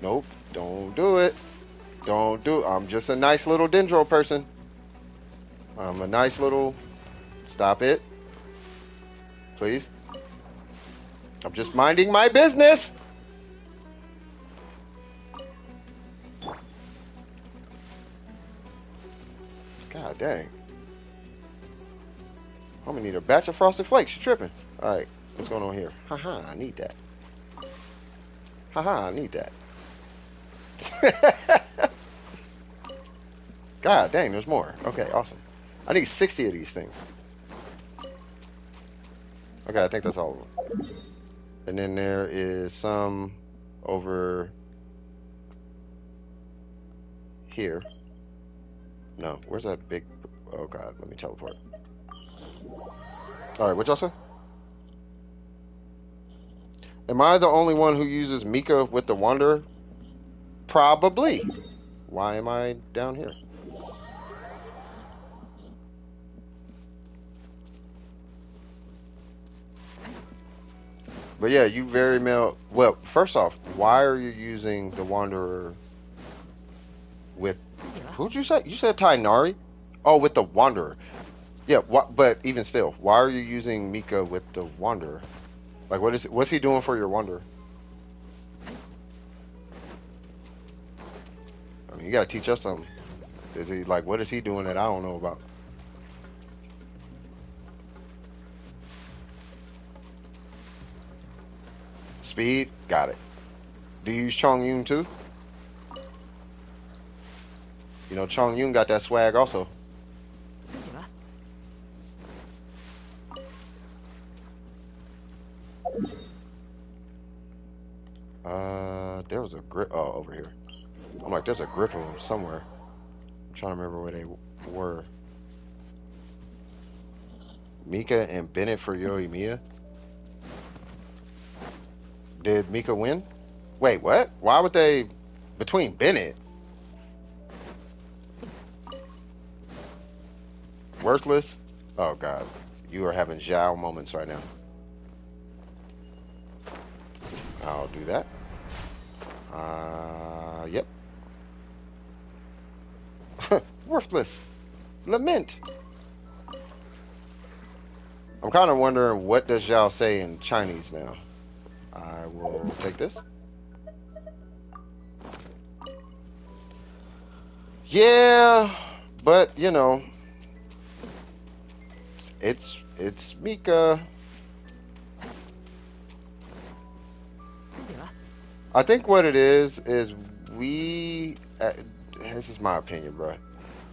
Nope, don't do it. Don't do it. I'm just a nice little dendro person. I'm a nice little... Stop it. Please. I'm just minding my business. God dang. I'm gonna need a batch of Frosted Flakes. You're tripping. Alright, what's going on here? Haha, I need that. Haha, I need that. God dang, there's more. Okay, awesome. I need 60 of these things. Okay, I think that's all of them. And then there is some over here. No, where's that big... Oh god, let me teleport. Alright, what y'all say? Am I the only one who uses Mika with the Wanderer? Probably. Why am I down here? But yeah, you very well, first off, why are you using the Wanderer with... Who'd you say? You said Tainari? Oh, with the Wanderer. Yeah, but even still, why are you using Mika with the Wanderer? Like, what's he doing for your Wanderer? I mean, you gotta teach us something. Is he, like, what is he doing that I don't know about? Speed? Got it. Do you use Chong Yun too? You know, Chong Yun got that swag also. There was a grip. Oh, over here. I'm like, there's a grip of them somewhere. I'm trying to remember where they were. Mika and Bennett for Yoimiya. Did Mika win? Wait, what? Why would they... Between Bennett? Worthless? Oh, God. You are having Zhao moments right now. I'll do that. Yep. Worthless. Lament. I'm kind of wondering, what does Zhao say in Chinese now? I will take this. Yeah, but you know, it's Mika. I think what it is we this is my opinion, bro.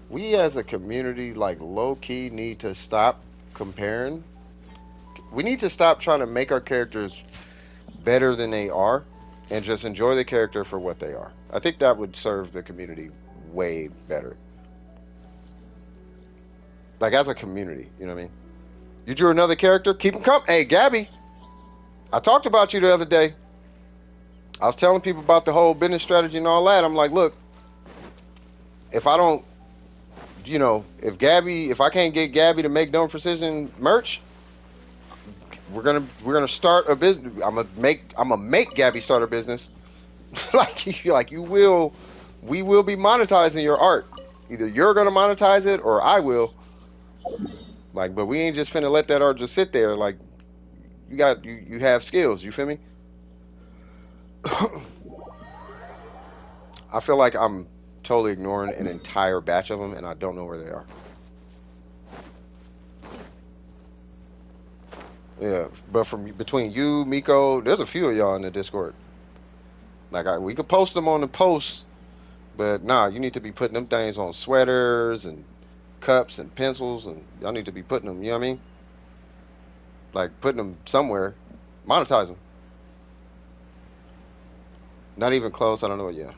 We as a community, like low key, need to stop comparing. We need to stop trying to make our characters better than they are, and just enjoy the character for what they are. I think that would serve the community way better. Like as a community, you know what I mean? You drew another character, keep him coming. Hey, Gabby, I talked about you the other day. I was telling people about the whole business strategy and all that. I'm like, look, if I don't, you know, if I can't get Gabby to make Dome Precision merch, we're gonna start a business. I'm gonna make Gabby start a business. like you will, we will be monetizing your art. Either you're gonna monetize it or I will. Like, but we ain't just finna let that art just sit there. Like, you have skills. You feel me? I feel like I'm totally ignoring an entire batch of them, and I don't know where they are. Yeah, but from between you, Miko, there's a few of y'all in the Discord. Like, we could post them on the post, but nah, you need to be putting them things on sweaters and cups and pencils, and y'all need to be putting them, you know what I mean? Like, putting them somewhere. Monetize them. Not even close, I don't know, yeah.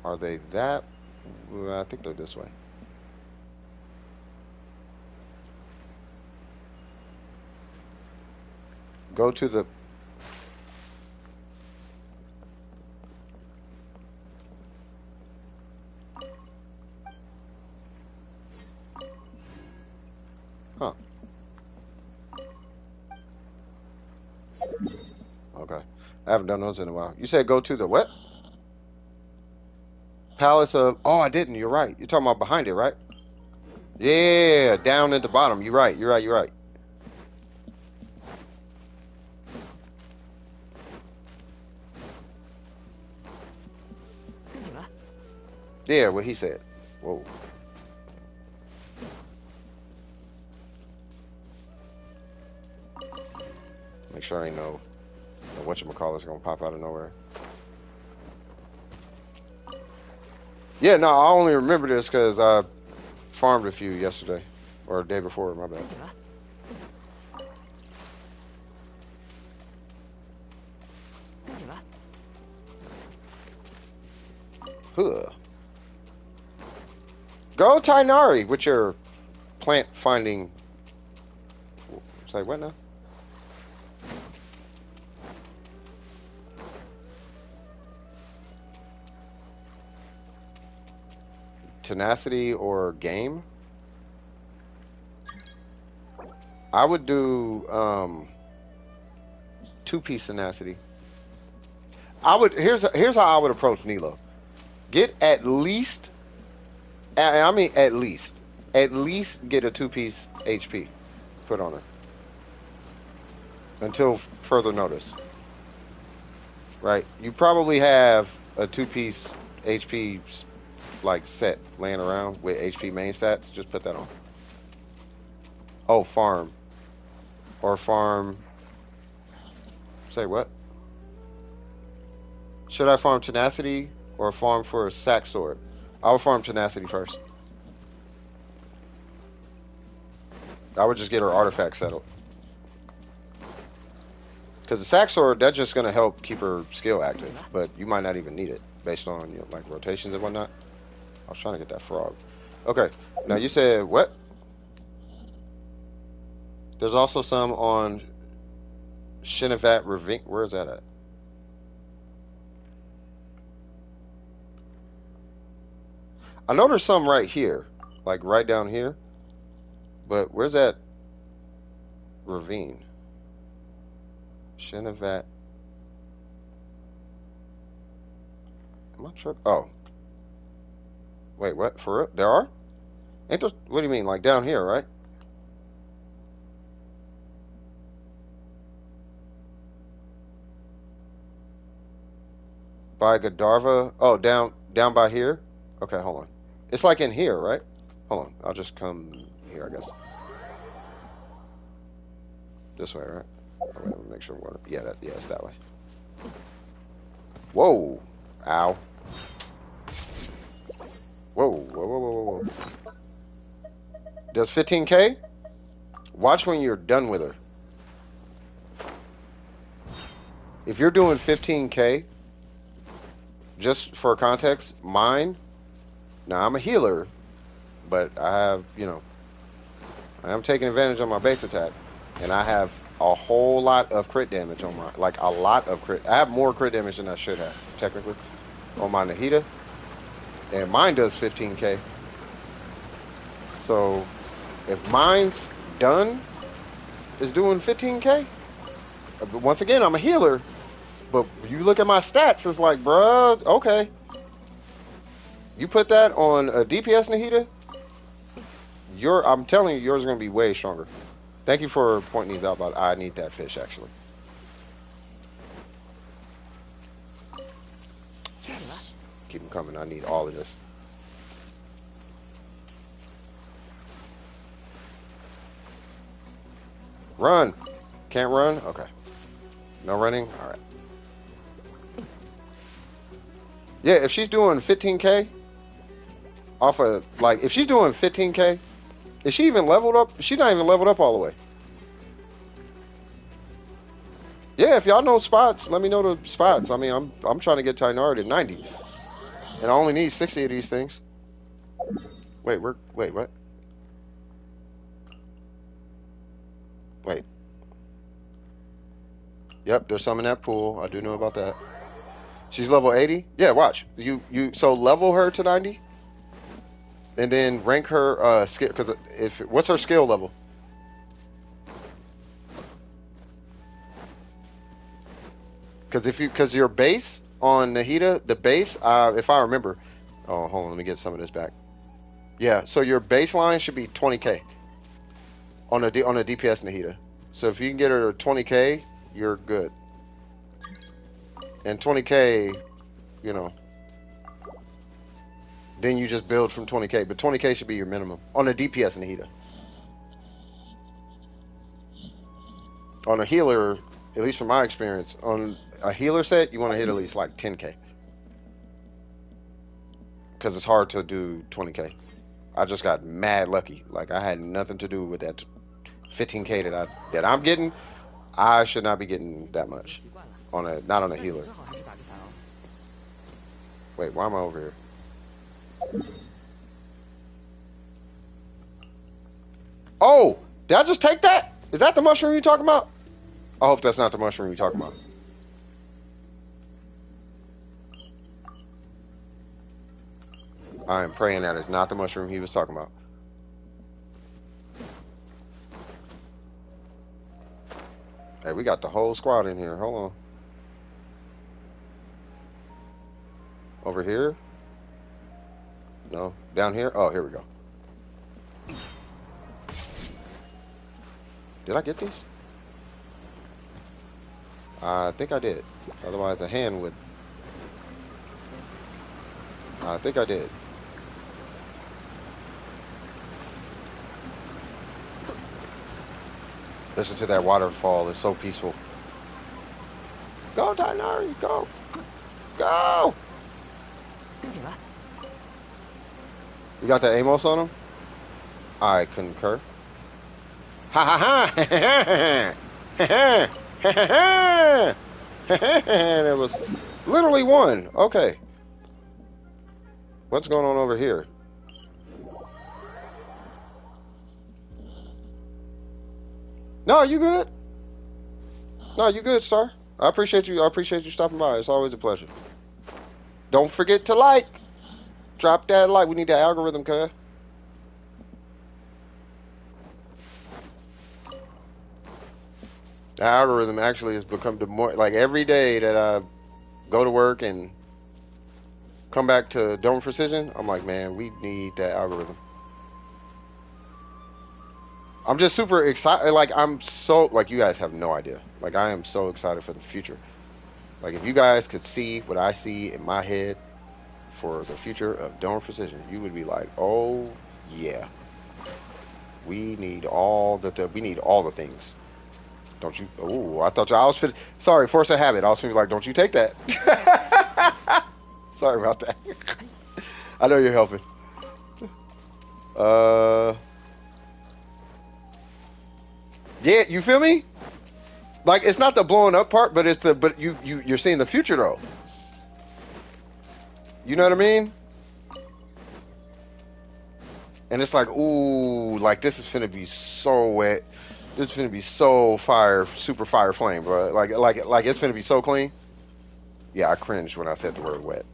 Are they that? Well, I think they're this way. Go to the... Huh. Okay. I haven't done those in a while. You said go to the what? Palace of... Oh, I didn't. You're right. You're talking about behind it, right? Yeah, down at the bottom. You're right. You're right. You're right. Yeah, what he said. Whoa. Make sure I ain't no whatchamacallit's gonna pop out of nowhere. Yeah, no, I only remember this because I farmed a few yesterday. Or the day before, my bad. Huh. Go Tainari with your plant finding. Say what now? Tenacity or game? I would do 2-piece tenacity. Here's how I would approach Nilo. Get at least at least get a 2-piece HP put on her until further notice. Right? You probably have a 2-piece HP like set laying around with HP main stats. Just put that on. Oh, farm. Or farm. Say what? Should I farm tenacity or farm for a sack sword? I would farm tenacity first. I would just get her artifact settled. Because the sack sword, that's just going to help keep her skill active. But you might not even need it based on, you know, like rotations and whatnot. I was trying to get that frog. Okay. Now you said what? There's also some on Shenhe Ravine. Where is that at? I know there's some right here. Like right down here. But where's that ravine? Shenhe. Am I tripping? Oh. Wait, what? For real? There are? Ain't there? What do you mean? Like down here, right? By Godiva? Oh, down by here? Okay, hold on. It's like in here, right? Hold on. I'll just come here, I guess. This way, right? Wait, let me make sure I'm going. Yeah, it's that way. Whoa! Ow! Whoa! Does 15K? Watch when you're done with her. If you're doing 15K, just for context, mine. Now I'm a healer, but I have, I am taking advantage of my base attack, and I have a whole lot of crit damage on my, like a lot of crit. I have more crit damage than I should have, technically, on my Nahida, and mine does 15K. So, if mine's done is doing 15K, but once again, I'm a healer, but you look at my stats, it's like, bruh, okay. You put that on a DPS Nahida, I'm telling you, yours is going to be way stronger. Thank you for pointing these out, but I need that fish, actually. Yes. Keep them coming. I need all of this. Run. Can't run? Okay. No running? Alright. Yeah, if she's doing 15K, off of, like, if she's doing 15K, is she even leveled up? She's not even leveled up all the way. Yeah, if y'all know spots, let me know the spots. I mean, I'm trying to get Tynard at 90. And I only need 60 of these things. Wait, what? Wait. Yep, there's some in that pool. I do know about that. She's level 80? Yeah, watch. So level her to 90. And then rank her skill, because what's her skill level? Because your base on Nahida, the base, if I remember, oh, hold on, let me get some of this back. Yeah, so your baseline should be 20K on a DPS Nahida. So if you can get her to 20K, you're good. And 20K, then you just build from 20K. But 20K should be your minimum on a DPS Nahida. On a healer, at least from my experience, on a healer set, you want to hit at least like 10K. Because it's hard to do 20K. I just got mad lucky. Like, I had nothing to do with that 15K that I'm getting. I should not be getting that much. Not on a healer. Wait, why am I over here? Oh! Did I just take that? Is that the mushroom you're talking about? I hope that's not the mushroom you're talking about. I am praying that it's not the mushroom he was talking about. Hey, we got the whole squad in here. Hold on. Over here? No. Down here? Oh, here we go. Did I get these? I think I did. Otherwise, a hand would. I think I did. Listen to that waterfall. It's so peaceful. Go, Tynari, go! Go! You got that Amos on him? I concur. Ha ha ha! And it was literally one. Okay. What's going on over here? No, you good? No, you good, sir. I appreciate you. I appreciate you stopping by. It's always a pleasure. Don't forget to like. Drop that like. We need that algorithm, cuz. The algorithm actually has become the more, like, every day that I go to work and come back to Dome Precision, I'm like, man, we need that algorithm. I'm just super excited. Like, I'm so, like, you guys have no idea. Like, I am so excited for the future. Like, if you guys could see what I see in my head for the future of Dome Precision, you would be like, oh yeah, we need all the things. Don't you? Oh, I thought I was fit. Sorry, force of habit. I was feeling like, don't you take that. Sorry about that. I know you're helping. Yeah, you feel me? Like it's not the blowing up part, but it's the you're seeing the future though. You know what I mean? And it's like, ooh, like this is finna be so wet. This is finna be so fire, super fire flame, bro. Like it's finna be so clean. Yeah, I cringed when I said the word wet.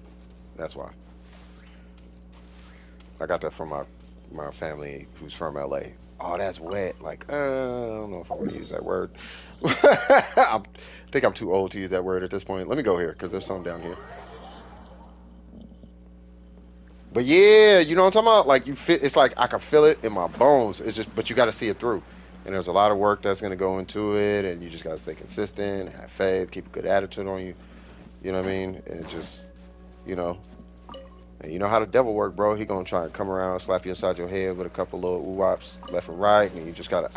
That's why. I got that from my family who's from LA. Oh, that's wet. Like, I don't know if I want to use that word. I think I'm too old to use that word at this point. Let me go here because there's something down here. But yeah, you know what I'm talking about? Like you fit. It's like I can feel it in my bones. It's just, but you got to see it through. And there's a lot of work that's gonna go into it, and you just gotta stay consistent, have faith, keep a good attitude on you. You know what I mean? And it just, you know. And you know how the devil work, bro. He gonna try and come around, slap you inside your head with a couple little ooh-wops left and right, and you just gotta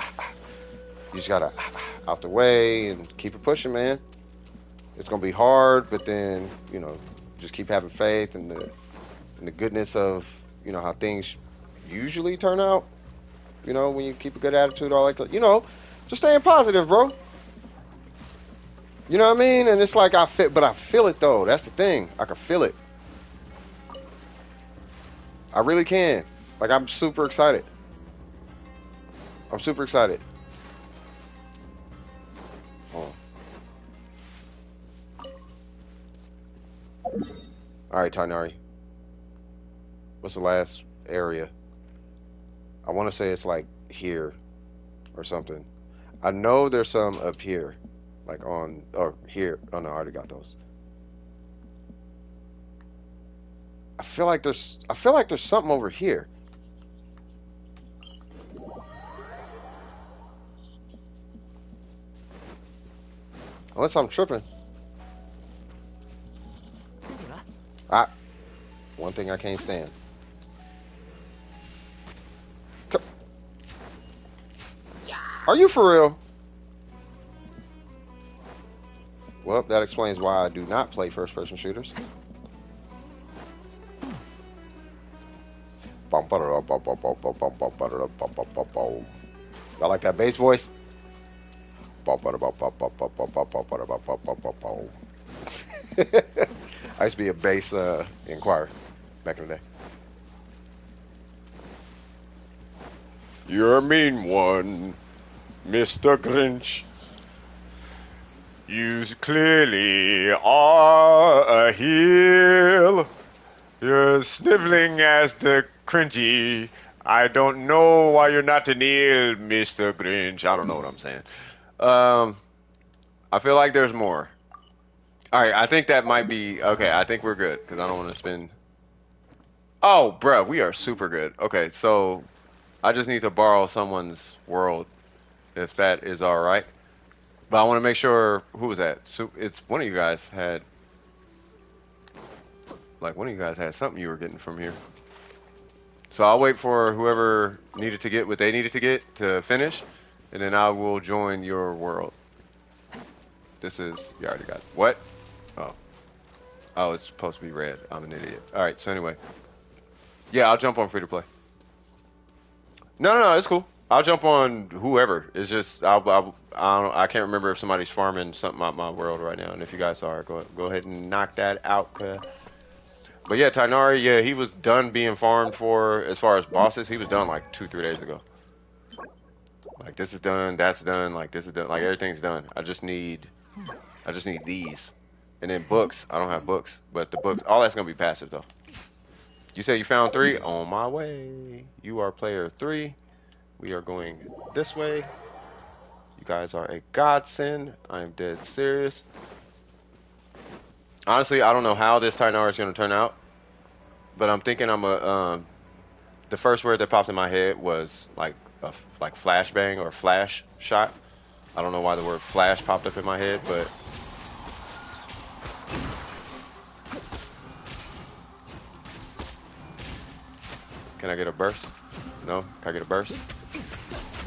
out the way and keep it pushing, man. It's gonna be hard, but then you know, just keep having faith and the goodness of you know how things usually turn out. You know, when you keep a good attitude, all like that. You know, just staying positive, bro. You know what I mean? And it's like I feel it though. That's the thing. I can feel it. I really can. Like, I'm super excited. I'm super excited. Oh. Alright, Tainari. What's the last area? I want to say it's like here or something. I know there's some up here. Like on, or here. Oh no, I already got those. I feel like there's something over here. Unless I'm tripping. One thing I can't stand. Are you for real? Well, that explains why I do not play first-person shooters. I like that bass voice. I used to be a bass inquirer back in the day. You're a mean one, Mr. Grinch. You clearly are a heel. You're sniveling as the cringy. I don't know why you're not an eel, Mr. Grinch. I don't know what I'm saying. I feel like there's more. Alright, I think that might be... Okay, I think we're good, because I don't want to spend... Oh, bruh, we are super good. Okay, so... I just need to borrow someone's world, if that is alright. But I want to make sure... Who was that? So it's one of you guys had... Like, one of you guys had something you were getting from here. So I'll wait for whoever needed to get what they needed to get to finish, and then I will join your world. This is... You already got it. What? Oh. Oh, it's supposed to be red. I'm an idiot. Alright, so anyway. Yeah, I'll jump on free-to-play. No, it's cool. I'll jump on whoever. It's just... I can't remember if somebody's farming something out my world right now, and if you guys are, go ahead and knock that out, But yeah, Tainari, yeah, he was done being farmed for, as far as bosses, he was done like 2-3 days ago. Like, this is done, that's done, like, this is done, like, everything's done. I just need these. And then books, I don't have books, but the books, all that's gonna be passive, though. You say you found 3? On my way. You are player 3. We are going this way. You guys are a godsend. I am dead serious. Honestly, I don't know how this Tainari is gonna turn out. But I'm thinking the first word that popped in my head was like flashbang or flash shot. I don't know why the word flash popped up in my head, but can I get a burst? No? Can I get a burst?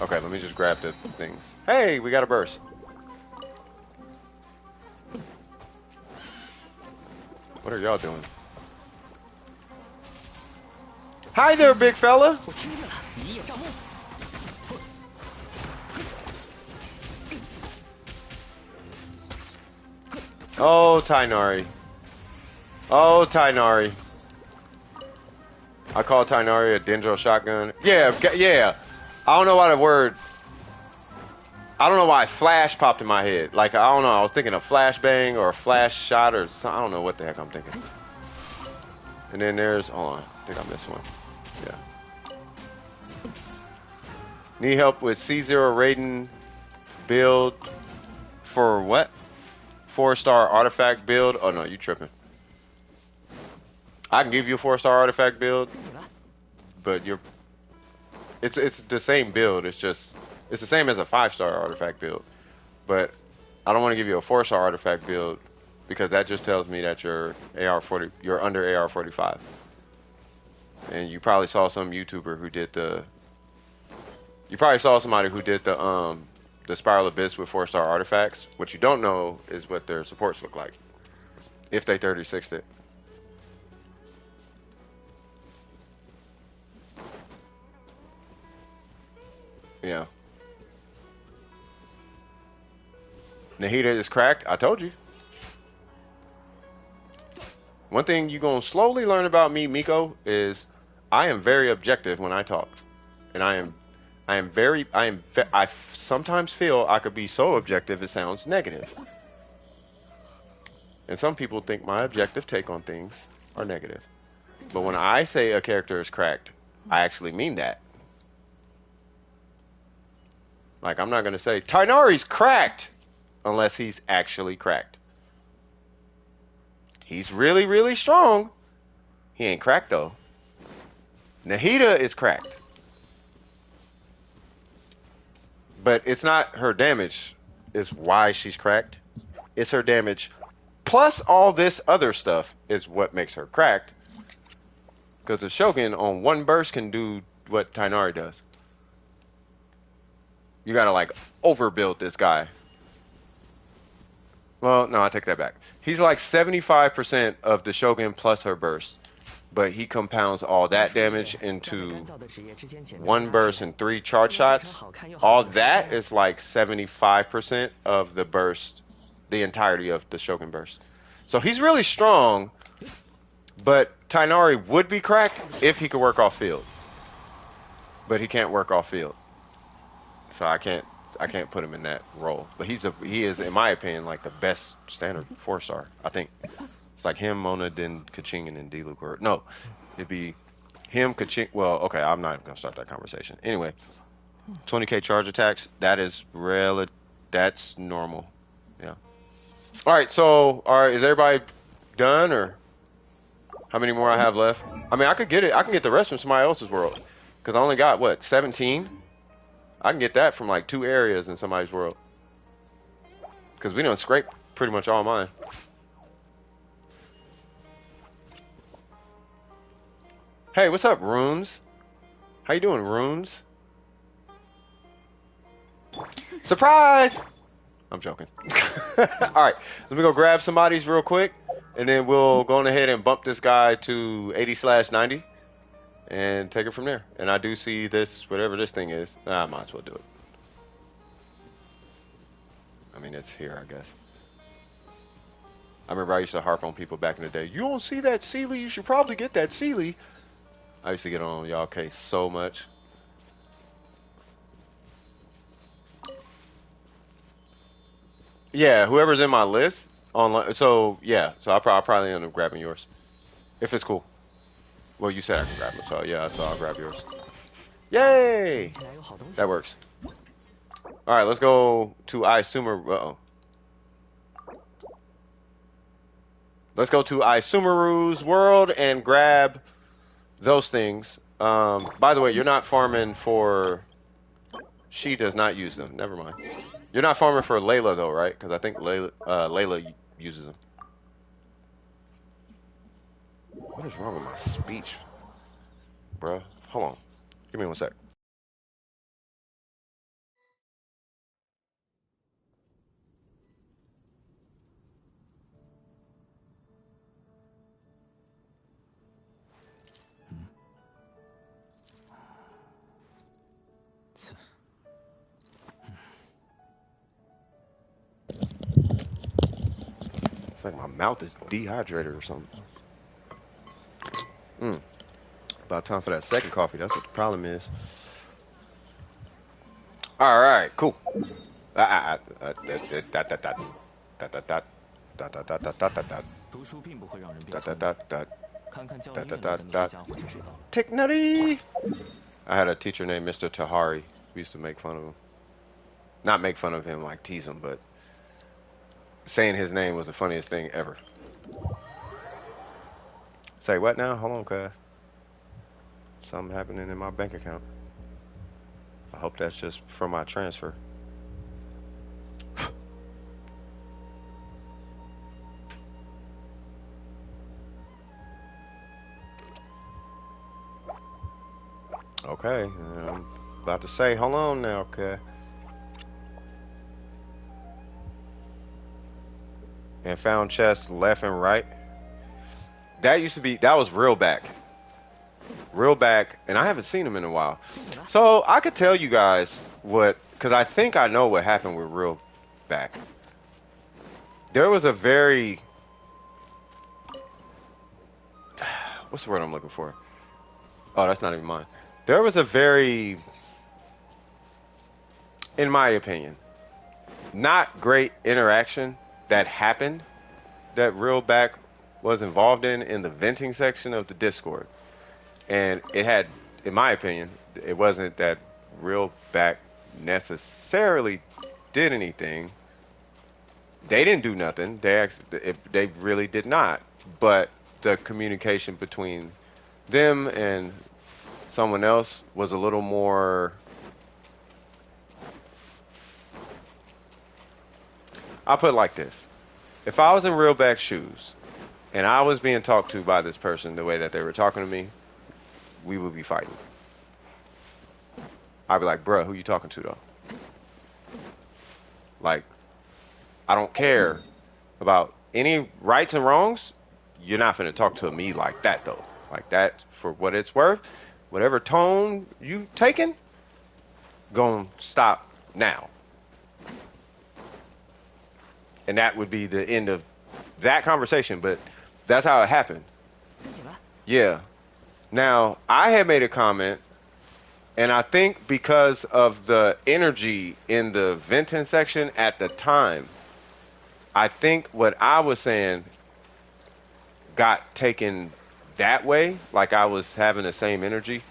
Okay, let me just grab the things. Hey, we got a burst. What are y'all doing? Hi there, big fella. Oh, Tainari. Oh, Tainari. I call Tainari a Dendro shotgun. Yeah, yeah. I don't know why the word... I don't know why flash popped in my head. Like, I don't know. I was thinking a flashbang or a flash shot or something. I don't know what the heck I'm thinking. And then there's... Hold on. I think I missed one. Yeah. Need help with C0 Raiden build for what? 4-star artifact build? Oh, no. You tripping. I can give you a 4-star artifact build, but you're... It's the same build. It's just... It's the same as a 5-star artifact build. But I don't want to give you a 4-star artifact build because that just tells me that you're you're under AR45. And you probably saw some YouTuber who did the... You probably saw somebody who did the Spiral Abyss with 4-star artifacts. What you don't know is what their supports look like. If they 36'd it. Yeah. Nahida is cracked. I told you. One thing you're going to slowly learn about me, Miko, is I am very objective when I talk. And I sometimes feel I could be so objective it sounds negative. And some people think my objective take on things are negative. But when I say a character is cracked, I actually mean that. Like, I'm not going to say, Tainari's cracked! Unless he's actually cracked. He's really, really strong. He ain't cracked, though. Nahida is cracked. But it's not her damage is why she's cracked. It's her damage plus all this other stuff is what makes her cracked. Because the Shogun on one burst can do what Tainari does. You gotta, like, overbuild this guy. Well, no, I take that back. He's like 75% of the Shogun plus her burst. But he compounds all that damage into one burst and 3 charge shots. All that is like 75% of the burst, the entirety of the Shogun burst. So he's really strong, but Tainari would be cracked if he could work off field. But he can't work off field. So I can't put him in that role. But he is, in my opinion, like the best standard 4-star. I think it's like him, Mona, then Kaching, and then D-Luke. No, it'd be him, Kaching. Well, okay, I'm not even gonna start that conversation. Anyway, 20k charge attacks. That's normal. Yeah. All right. So, is everybody done, or how many more I have left? I mean, I could get it. I can get the rest from somebody else's world because I only got what 17. I can get that from like 2 areas in somebody's world. Because we done scrape pretty much all mine. Hey, what's up, Runes? How you doing, Runes? Surprise! I'm joking. Alright, let me go grab somebody's real quick. And then we'll go on ahead and bump this guy to 80/90. And take it from there. And I do see this, whatever this thing is. I might as well do it. I mean, it's here, I guess. I remember I used to harp on people back in the day. You don't see that Sealy? You should probably get that Sealy. I used to get on y'all case so much. Yeah, whoever's in my list online. So yeah, so I'll probably end up grabbing yours if it's cool. Well, you said I can grab it, so yeah, so I'll grab yours. Yay! That works. All right, let's go to Isumaru. Let's go to Isumaru's world and grab those things. By the way, you're not farming for... She does not use them. Never mind. You're not farming for Layla, though, right? Because I think Layla uses them. What is wrong with my speech? Bruh. Hold on. Give me one sec. It's like my mouth is dehydrated or something. About time for that second coffee. That's what the problem is. All right, cool. Technutty. I had a teacher named Mr. Tahari. We used to make fun of him. Not make fun of him, like tease him, but saying his name was the funniest thing ever. Say what now? Hold on, cuz. Something happening in my bank account. I hope that's just from my transfer. Okay, I'm about to say, hold on now, okay. And found chests left and right. That used to be, that was real back. Real back, and I haven't seen him in a while. So I could tell you guys what, because I think I know what happened with real back. There was a very, what's the word I'm looking for? Oh, that's not even mine. There was a very, in my opinion, not great interaction that happened that real back was involved in the venting section of the Discord. And it had, in my opinion, it wasn't that real back necessarily did anything. They didn't do nothing. They really did not. But the communication between them and someone else was a little more, I'll put it like this. If I was in real back shoes and I was being talked to by this person the way that they were talking to me, we would be fighting. I'd be like, bruh, who you talking to though? Like, I don't care about any rights and wrongs. You're not finna talk to me like that though. Like that, for what it's worth, whatever tone you taking, gonna stop now. And that would be the end of that conversation, but that's how it happened. Yeah. Now, I had made a comment, and I think because of the energy in the venting section at the time, I think what I was saying got taken that way, like I was having the same energy.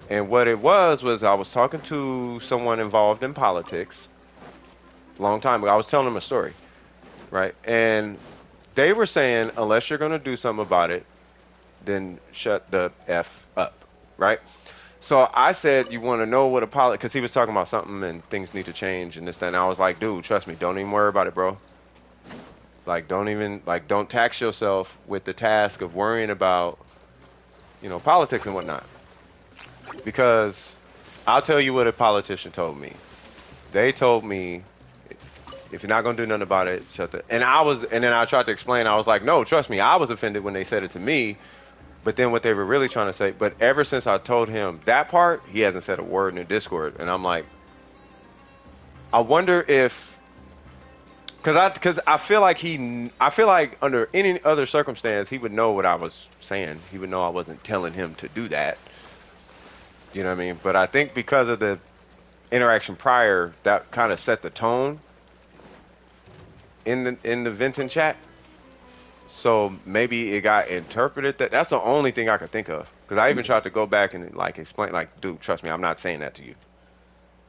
And what it was I was talking to someone involved in politics a long time ago. I was telling them a story, right? And they were saying, unless you're going to do something about it, then shut the F up, right? So I said, you want to know what a politics, because he was talking about something and things need to change and this, that, and I was like, dude, trust me, don't even worry about it, bro. Like, don't tax yourself with the task of worrying about, politics and whatnot. Because I'll tell you what a politician told me. They told me, if you're not gonna do nothing about it, shut the. And then I tried to explain. I was like, no, trust me, I was offended when they said it to me. But then what they were really trying to say. But ever since I told him that part, he hasn't said a word in the Discord. And I'm like, I wonder if. Because I feel like under any other circumstance, he would know what I was saying. He would know I wasn't telling him to do that. You know what I mean? But I think because of the interaction prior, that kind of set the tone in the venting chat. So maybe it got interpreted that's the only thing I could think of. Because I even tried to go back and explain, dude, trust me, I'm not saying that to you.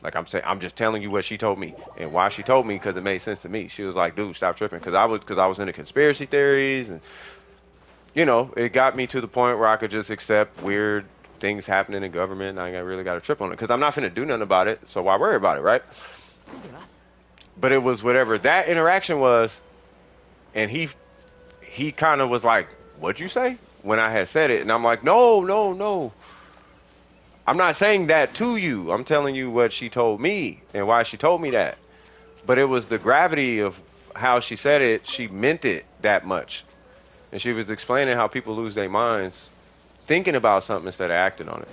I'm just telling you what she told me and why she told me, because it made sense to me. She was like, dude, stop tripping, because I was into conspiracy theories, and it got me to the point where I could just accept weird things happening in government. And I really got to trip on it because I'm not finna do nothing about it. So why worry about it, right? But it was whatever that interaction was, and he kind of was like, "What'd you say?" When I had said it, and I'm like, "No. I'm not saying that to you. I'm telling you what she told me and why she told me that." But it was the gravity of how she said it. She meant it that much. And she was explaining how people lose their minds thinking about something instead of acting on it.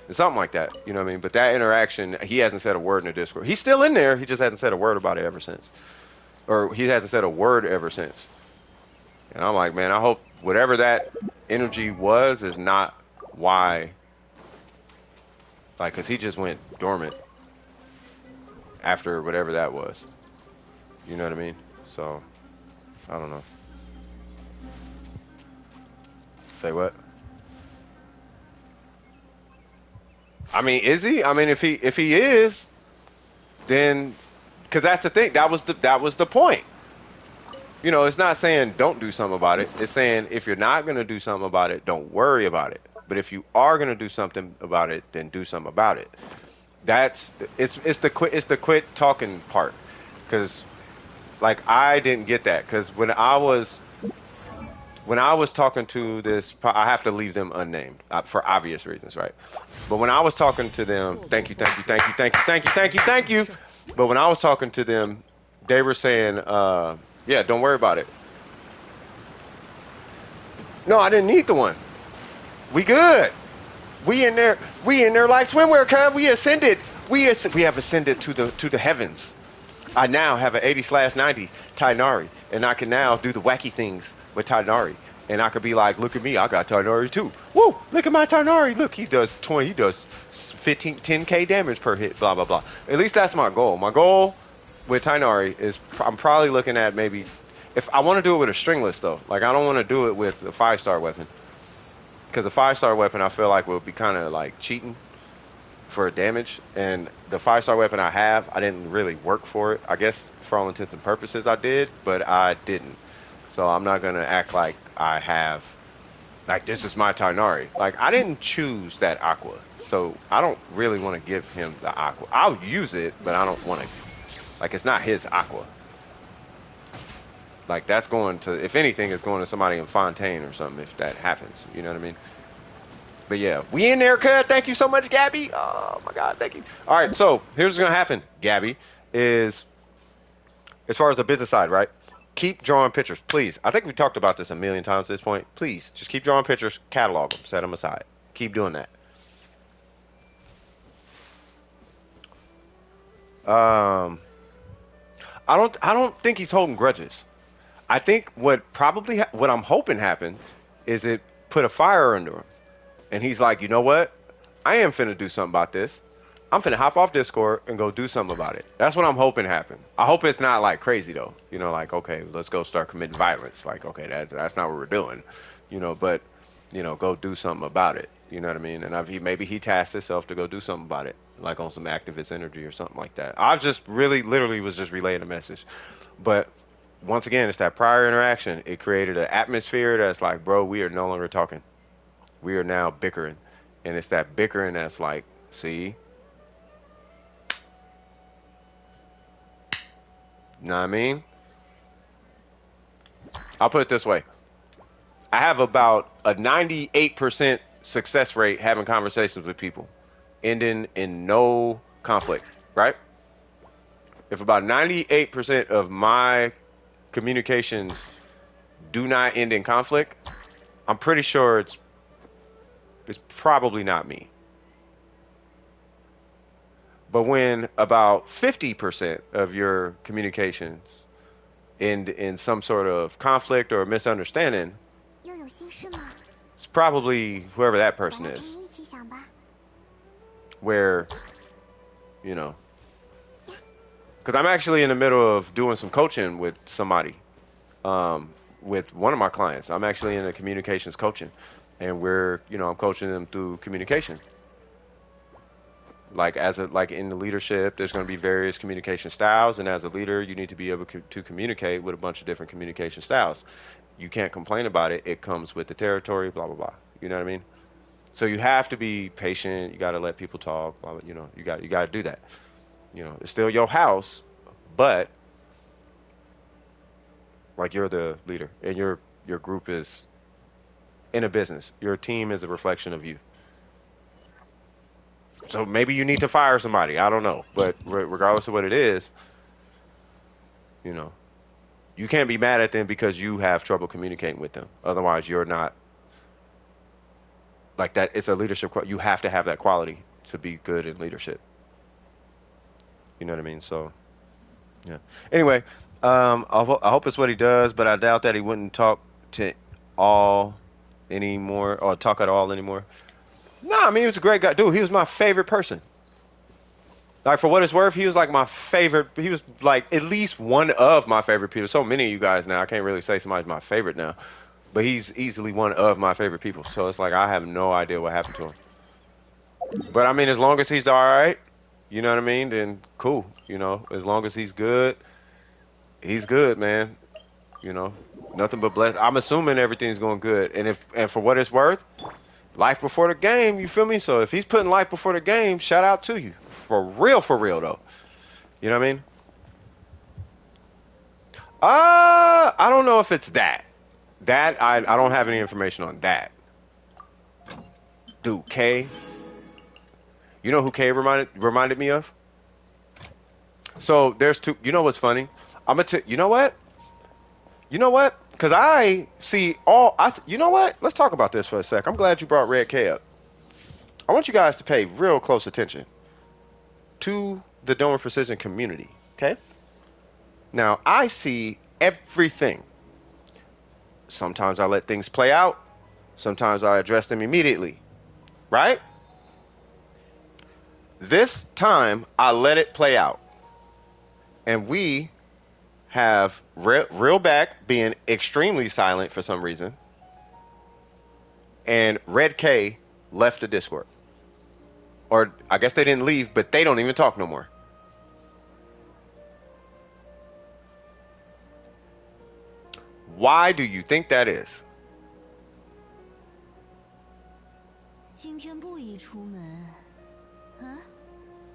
And something like that. You know what I mean? But that interaction, he hasn't said a word in the Discord. He's still in there. He just hasn't said a word about it ever since. Or he hasn't said a word ever since. And I'm like, man, I hope whatever that energy was is not why. Like, cause he just went dormant after whatever that was. You know what I mean? So, I don't know. Say what? I mean, is he? I mean, if he is, then, cause that's the thing. That was the point. You know, it's not saying don't do something about it. It's saying if you're not gonna do something about it, don't worry about it. But if you are gonna do something about it, then do something about it. That's it's the quit talking part, because like I didn't get that, because when I was talking to this, I have to leave them unnamed for obvious reasons, right? But when I was talking to them, thank you, thank you, thank you, thank you, thank you, thank you, thank you. But when I was talking to them, they were saying, yeah, don't worry about it. No, I didn't need the one. We good. We in there like swimwear, cuz we ascended. We have ascended to the heavens. I now have an 80/90 Tainari, and I can now do the wacky things with Tainari. And I could be like, look at me, I got Tainari too. Woo! Look at my Tainari. Look, he does 10k damage per hit. Blah blah blah. At least that's my goal. My goal with Tainari is I'm probably looking at maybe if I want to do it with a stringless though. Like I don't want to do it with a 5-star weapon, because a 5-star weapon I feel like will be kind of like cheating for damage, and the 5-star weapon I have, I didn't really work for it. I guess for all intents and purposes I did, but I didn't. So I'm not gonna act like I have, like this is my Tainari. Like I didn't choose that aqua, so I don't really want to give him the aqua. I'll use it, but I don't want to. Like it's not his aqua. Like that's going to, if anything, it's going to somebody in Fontaine or something if that happens. You know what I mean? But yeah, we in there, cuz. Thank you so much, Gabby. Oh my God, thank you. All right, so here's what's gonna happen, Gabby, is as far as the business side, right? Keep drawing pictures, please. I think we talked about this a million times at this point. Please, just keep drawing pictures, catalog them, set them aside. Keep doing that. Um, I don't think he's holding grudges. I think what I'm hoping happened is it put a fire under him. And he's like, you know what? I am finna do something about this. I'm finna hop off Discord and go do something about it. That's what I'm hoping happen. I hope it's not like crazy though. You know, like okay, let's go start committing violence. Like okay, that's not what we're doing. You know, but you know, go do something about it. You know what I mean? And maybe he tasked himself to go do something about it, like on some activist energy or something like that. I just really, literally was just relaying a message. But once again, it's that prior interaction. It created an atmosphere that's like, bro, we are no longer talking. We are now bickering. And it's that bickering that's like, see? Know what I mean? I'll put it this way. I have about a 98% success rate having conversations with people, ending in no conflict, right? If about 98% of my communications do not end in conflict, I'm pretty sure it's probably not me. But when about 50% of your communications end in some sort of conflict or misunderstanding, it's probably whoever that person is. Where, you know, because I'm actually in the middle of doing some coaching with somebody, with one of my clients. I'm actually in the communications coaching, and I'm coaching them through communication. Like in the leadership, there's going to be various communication styles, and as a leader, you need to be able to communicate with a bunch of different communication styles. You can't complain about it. It comes with the territory, blah blah blah. You know what I mean? So you have to be patient. You got to let people talk. Blah, blah, you know, you got to do that. You know, it's still your house, but like you're the leader, and your group is in a business. Your team is a reflection of you. So maybe you need to fire somebody. I don't know. But regardless of what it is, you know, you can't be mad at them because you have trouble communicating with them. Otherwise, you're not like that. It's a leadership. You have to have that quality to be good in leadership. You know what I mean? So, yeah. Anyway, I hope it's what he does, but I doubt that he wouldn't talk to all anymore or talk at all anymore. Nah, I mean, he was a great guy. Dude, he was my favorite person. Like, for what it's worth, he was like my favorite. He was like at least one of my favorite people. So many of you guys now, I can't really say somebody's my favorite now. But he's easily one of my favorite people. So it's like I have no idea what happened to him. But I mean, as long as he's all right, you know what I mean, then cool. You know, as long as he's good, man. You know, nothing but blessed. I'm assuming everything's going good. And for what it's worth, life before the game, you feel me? So if he's putting life before the game, shout out to you. For real though. You know what I mean? I don't know if it's that. That I don't have any information on that. Dude, K. You know who K reminded me of? So there's two. You know what's funny? You know what? You know what? Because I see all. You know what? Let's talk about this for a sec. I'm glad you brought Red K up. I want you guys to pay real close attention to the Dome Precision community. Okay? Now I see everything. Sometimes I let things play out. Sometimes I address them immediately. Right? This time, I let it play out. And we have Real Back being extremely silent for some reason. And Red K left the Discord. Or I guess they didn't leave, but they don't even talk no more. Why do you think that is? 今天不宜出门。啊？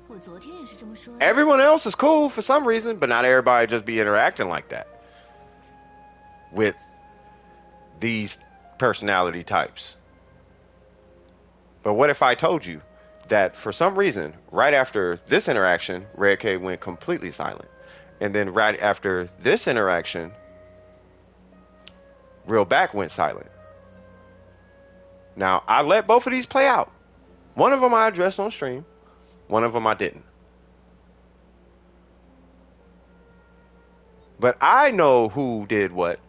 我昨天也是这么说的。 Everyone else is cool for some reason, but not everybody just be interacting like that with these personality types. But what if I told you that for some reason, right after this interaction, Red K went completely silent. And then right after this interaction, Real Back went silent. Now, I let both of these play out. One of them I addressed on stream. One of them I didn't. But I know who did what,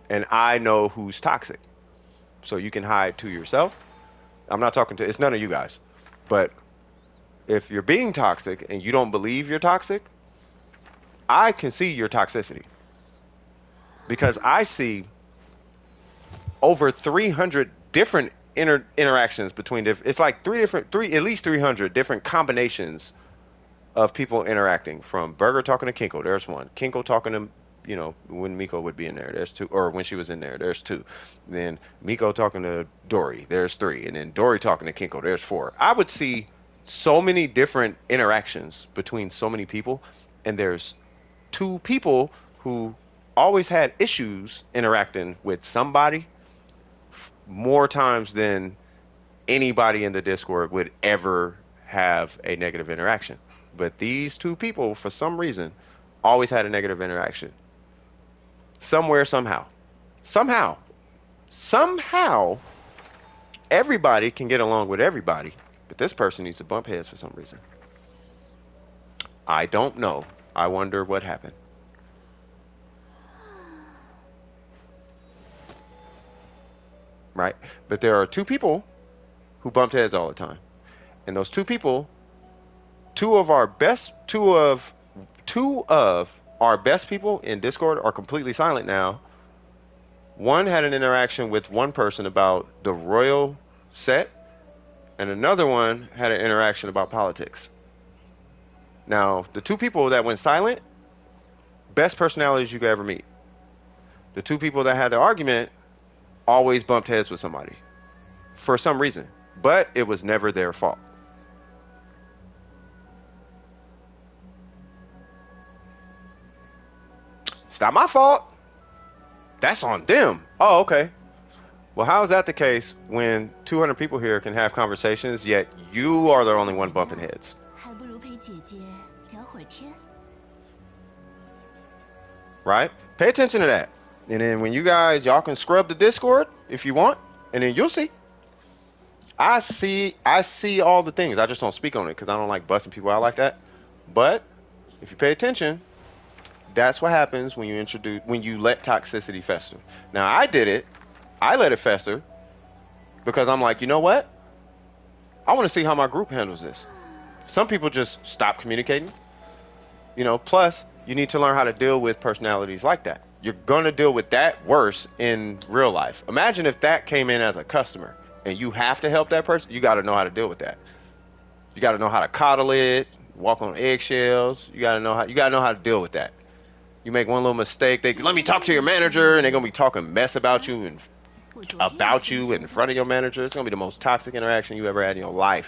and I know who's toxic. So you can hide to yourself. I'm not talking to, it's none of you guys. But if you're being toxic and you don't believe you're toxic, I can see your toxicity. Because I see over 300 different interactions between it's like at least 300 different combinations of people interacting, from Burger talking to Kinko, there's one. Kinko talking to, you know, when Miko would be in there, there's two, or when she was in there, there's two. Then Miko talking to Dory, there's three. And then Dory talking to Kinko, there's four. I would see so many different interactions between so many people, and there's two people who always had issues interacting with somebody more times than anybody in the Discord would ever have a negative interaction. But these two people, for some reason, always had a negative interaction. Somewhere, somehow. Somehow, everybody can get along with everybody, but this person needs to bump heads for some reason. I don't know. I wonder what happened. Right? But there are two people who bumped heads all the time. And those two people, two of our best people in Discord are completely silent now. One had an interaction with one person about the royal set, and another one had an interaction about politics. Now, the two people that went silent, best personalities you could ever meet. The two people that had the argument always bumped heads with somebody for some reason, but it was never their fault. It's not my fault. That's on them. Oh, okay. Well, how is that the case when 200 people here can have conversations, yet you are the only one bumping heads? Right? Pay attention to that. And then when y'all can scrub the Discord if you want, and then you'll see. I see all the things. I just don't speak on it because I don't like busting people out like that. But if you pay attention, that's what happens when you let toxicity fester. Now, I did it I let it fester because I'm like, you know what? I want to see how my group handles this. Some people just stop communicating. You know, plus you need to learn how to deal with personalities like that. You're going to deal with that worse in real life. Imagine if that came in as a customer and you have to help that person. You got to know how to deal with that. You got to know how to coddle it, walk on eggshells. You got to know how to deal with that. You make one little mistake, they let me talk to your manager, and they're gonna be talking mess about you and in front of your manager. It's gonna be the most toxic interaction you ever had in your life.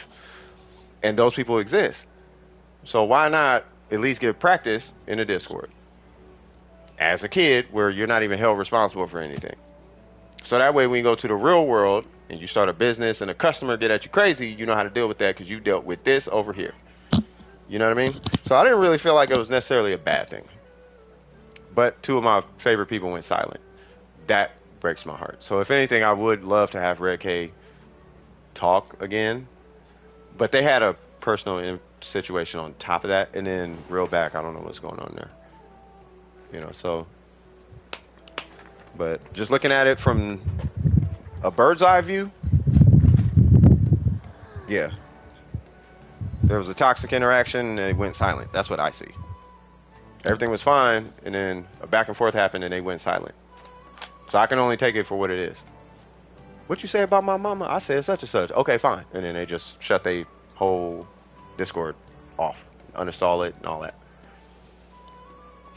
And those people exist. So why not at least get practice in the Discord as a kid, where you're not even held responsible for anything. So that way, when you go to the real world and you start a business and a customer get at you crazy, you know how to deal with that because you dealt with this over here. You know what I mean? So I didn't really feel like it was necessarily a bad thing. But two of my favorite people went silent. That breaks my heart. So if anything, I would love to have Red K talk again. But they had a personal situation on top of that, and then real back, I don't know what's going on there. You know, so. But just looking at it from a bird's eye view, yeah. There was a toxic interaction, and it went silent. That's what I see. Everything was fine, and then a back and forth happened, and they went silent. So I can only take it for what it is. What you say about my mama? I said such and such. Okay, fine. And then they just shut their whole Discord off, uninstall it, and all that.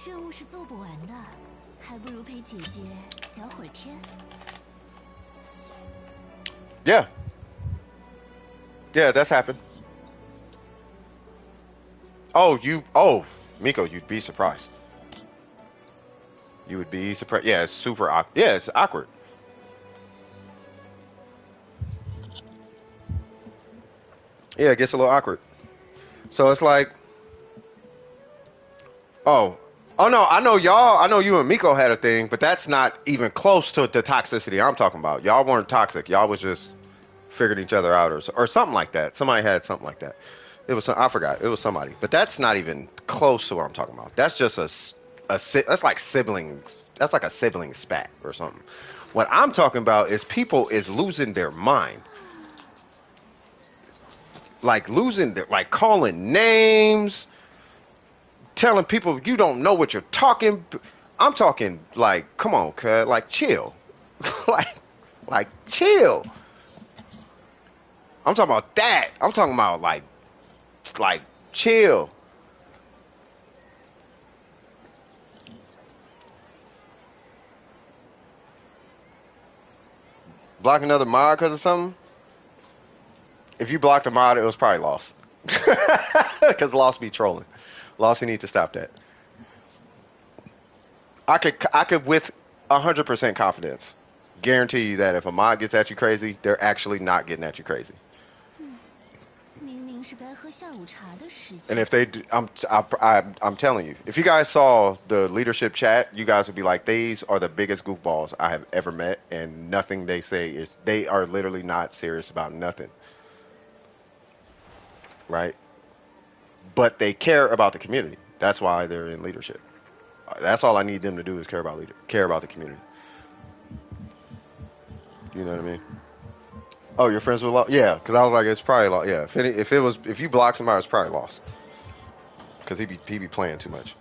任务是做不完的，还不如陪姐姐聊会儿天。Yeah. Yeah, that's happened. Oh, Miko, you'd be surprised. You would be surprised. Yeah, it's super awkward. Yeah, it's awkward. Yeah, it gets a little awkward. So it's like, oh no, I know you and Miko had a thing, but that's not even close to the toxicity I'm talking about. Y'all weren't toxic. Y'all was just figuring each other out or something like that. Somebody had something like that. It was, I forgot. It was somebody, but that's not even close to what I'm talking about. That's just that's like siblings. That's like a sibling spat or something. What I'm talking about is people is losing their mind. Like like calling names, telling people you don't know what you're talking. I'm talking like, come on, cuz, like chill. like chill. I'm talking about that. I'm talking about like chill. Block another mod because of something? If you blocked a mod, it was probably lost. Because lost be trolling. Lost, you need to stop that. I could with 100% confidence guarantee you that if a mod gets at you crazy, they're actually not getting at you crazy. And if they do, I'm telling you, if you guys saw the leadership chat, you guys would be like, these are the biggest goofballs I have ever met, and nothing they say is, they are literally not serious about nothing. Right? But they care about the community. That's why they're in leadership. That's all I need them to do is care about the community. You know what I mean? Oh, you're friends with lost? Yeah, because I was like, it's probably lost. Yeah, if you block somebody, it's probably lost. Because he be playing too much.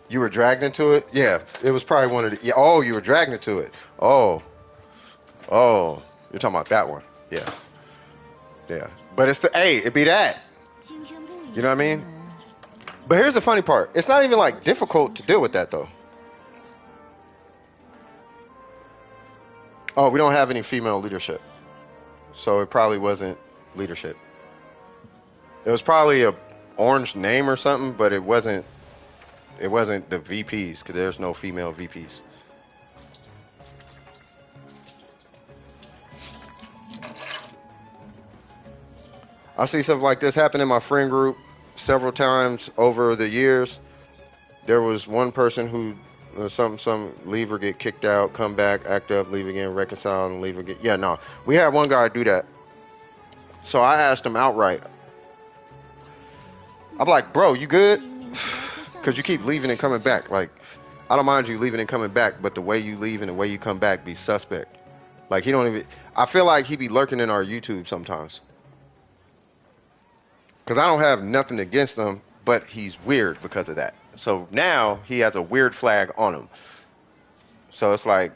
You were dragged into it? Yeah, it was probably one of the. Yeah, oh, you were dragged into it. Oh, you're talking about that one? Yeah. But it's it'd be that. You know what I mean? But here's the funny part. It's not even like difficult to deal with that though. Oh, we don't have any female leadership. So it probably wasn't leadership. It was probably a orange name or something, but it wasn't the VPs because there's no female VPs. I see something like this happen in my friend group several times over the years. There was one person who some leave or get kicked out, come back, act up, leave again, reconcile, and leave again. Yeah, no. We had one guy do that. So I asked him outright. I'm like, bro, you good? Because you keep leaving and coming back. Like, I don't mind you leaving and coming back, but the way you leave and the way you come back be suspect. Like, he don't even... I feel like he be lurking in our YouTube sometimes. Because I don't have nothing against him, but he's weird because of that. So now he has a weird flag on him. So it's like,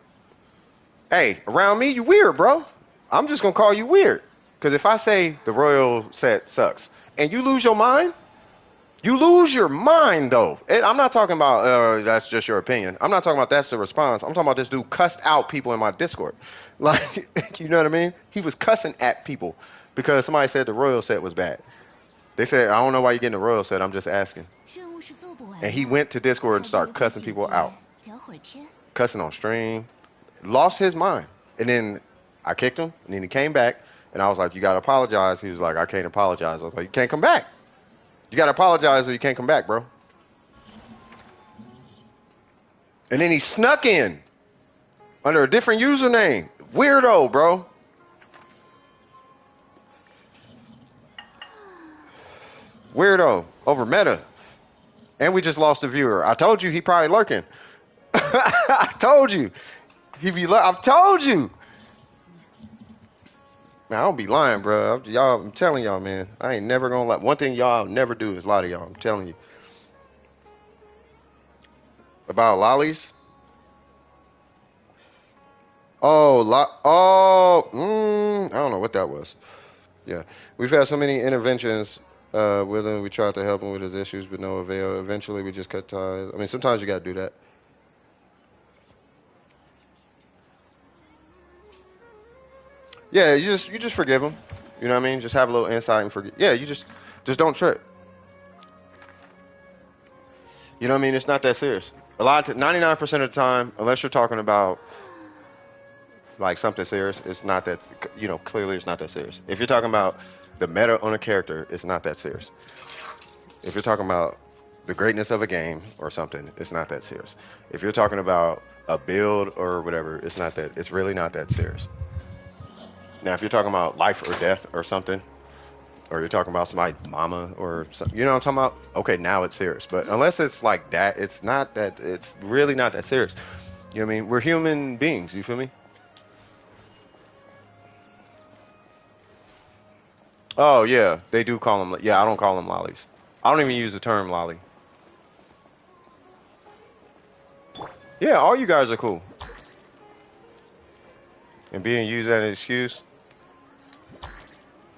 hey, around me, you weird, bro. I'm just going to call you weird. Because if I say the royal set sucks and you lose your mind, you lose your mind, though. I'm not talking about that's just your opinion. I'm not talking about that's the response. I'm talking about this dude cussed out people in my Discord. Like, you know what I mean? He was cussing at people because somebody said the royal set was bad. They said, I don't know why you're getting the royal set. I'm just asking. And he went to Discord and started cussing people out. Cussing on stream. Lost his mind. And then I kicked him. And then he came back. And I was like, you got to apologize. He was like, I can't apologize. I was like, you can't come back. You got to apologize or you can't come back, bro. And then he snuck in under a different username. Weirdo, bro. Weirdo. Over meta. And we just lost a viewer. I told you he probably lurking. I told you. I've told you. Man, I don't be lying, bro. I'm telling y'all, man. I ain't never gonna lie. One thing y'all never do is lie to y'all. I'm telling you. About lollies? Oh, I don't know what that was. Yeah. We've had so many interventions with him. We tried to help him with his issues, but no avail. Eventually, we just cut ties. I mean, sometimes you gotta do that. Yeah, you just forgive them. You know what I mean? Just have a little insight and forgive. Yeah, you just don't trip. You know what I mean? It's not that serious. 99% of the time, unless you're talking about like something serious, it's not that. You know, clearly it's not that serious. If you're talking about the meta on a character, it's not that serious. If you're talking about the greatness of a game or something, it's not that serious. If you're talking about a build or whatever, it's not that. It's really not that serious. Now, if you're talking about life or death or something, or you're talking about somebody's mama or something, you know what I'm talking about? Okay, now it's serious. But unless it's like that, it's not that, it's really not that serious. You know what I mean? We're human beings, you feel me? Oh, yeah, they do call them, yeah, I don't call them lollies. I don't even use the term lolly. Yeah, all you guys are cool. And being used as an excuse.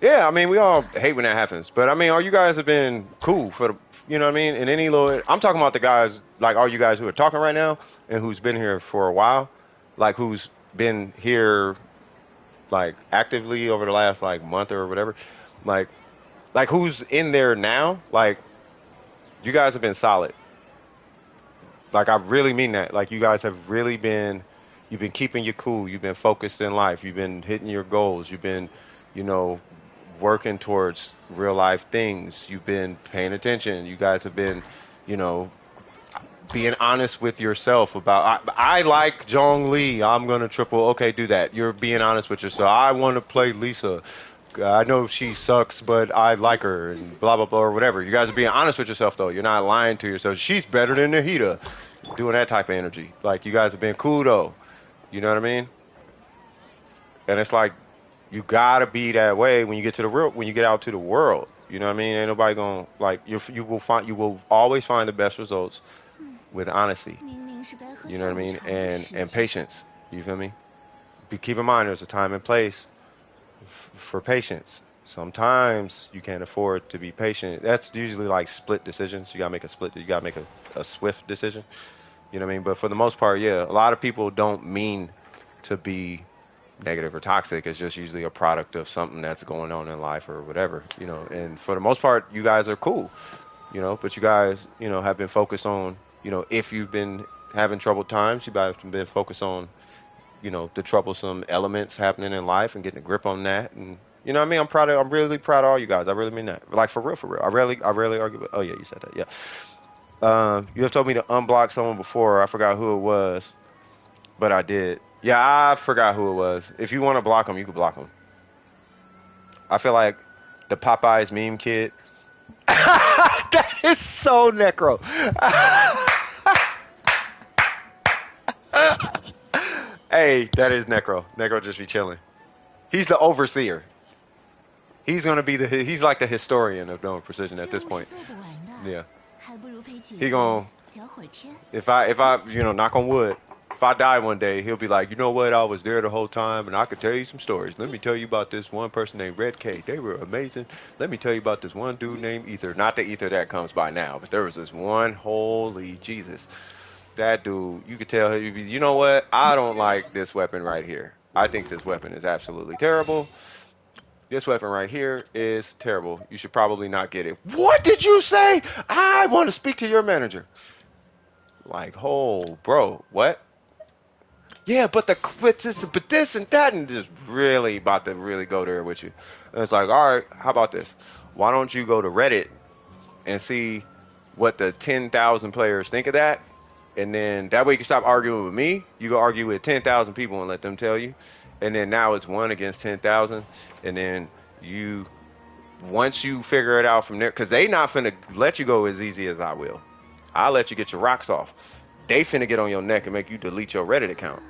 Yeah, I mean, we all hate when that happens. But, I mean, all you guys have been cool for the, you know what I mean? In any little, I'm talking about the guys, like all you guys who are talking right now and who's been here for a while. Like, who's been here, like, actively over the last, like, month or whatever. Like who's in there now? Like, you guys have been solid. Like, I really mean that. Like, you guys have really been, you've been keeping you cool. You've been focused in life. You've been hitting your goals. You've been, you know, working towards real life things. You've been paying attention. You guys have been, you know, being honest with yourself about, I like Zhong Li. I'm going to triple. Okay, do that. You're being honest with yourself. I want to play Lisa. I know she sucks, but I like her, and blah, blah, blah, or whatever. You guys are being honest with yourself, though. You're not lying to yourself. She's better than Nahida. Doing that type of energy. Like, you guys have been cool, though. You know what I mean? And it's like, you gotta be that way when you get to the real, when you get out to the world. You know what I mean? Ain't nobody gonna, like, you will always find the best results with honesty. You know what I mean? And patience. You feel me? Keep in mind, there's a time and place for patience. Sometimes you can't afford to be patient. That's usually like split decisions. You gotta make a split. You gotta make a swift decision. You know what I mean? But for the most part, yeah, a lot of people don't mean to be negative or toxic. It's just usually a product of something that's going on in life or whatever, you know. And for the most part, you guys are cool, you know. But you guys, you know, have been focused on, you know, if you've been having troubled times, you guys have been focused on, you know, the troublesome elements happening in life and getting a grip on that. And you know what I mean? I'm really proud of all you guys. I really mean that. Like, for real, for real. I rarely argue with, oh yeah, you said that, yeah. You have told me to unblock someone before. I forgot who it was, but I did. Yeah, I forgot who it was. If you want to block them, you can block them. I feel like the Popeyes meme kid. That is so necro. Hey, that is Necro. Necro just be chilling. He's the overseer. He's gonna be he's like the historian of Nova Precision at this point. Yeah. He gonna if I knock on wood, if I die one day, he'll be like, you know what, I was there the whole time and I could tell you some stories. Let me tell you about this one person named Red K. They were amazing. Let me tell you about this one dude named Ether. Not the Ether that comes by now, but there was this one, holy Jesus. That dude, you could tell you know what, I don't like this weapon right here. I think this weapon is absolutely terrible. This weapon right here is terrible. You should probably not get it. What did you say? I want to speak to your manager. Like, oh, bro, what? Yeah, but this and that, and just really about to really go there with you. And it's like, all right, how about this? Why don't you go to Reddit and see what the 10,000 players think of that? And then that way you can stop arguing with me. You go argue with 10,000 people and let them tell you. And then now it's 1 against 10,000. And then once you figure it out from there, because they not finna let you go as easy as I will. I'll let you get your rocks off. They finna get on your neck and make you delete your Reddit account.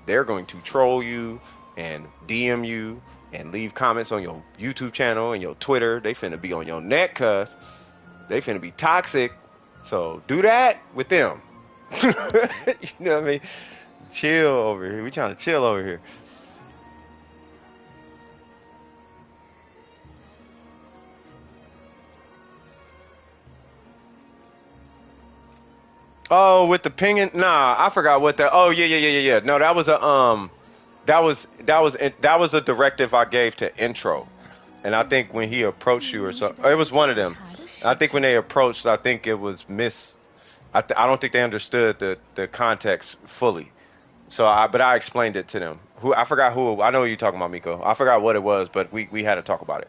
They're going to troll you and DM you and leave comments on your YouTube channel and your Twitter. They finna be on your neck, cuz. They finna be toxic. So do that with them. You know what I mean? Chill over here. We trying to chill over here. Oh, with the pinging? Nah, I forgot what that. Oh, yeah. No, that was a directive I gave to Intro, and I think when he approached you or so, it was one of them. I think when they approached, I think it was I don't think they understood the context fully. So but I explained it to them. I forgot who. I know you're talking about, Miko. I forgot what it was, but we had to talk about it.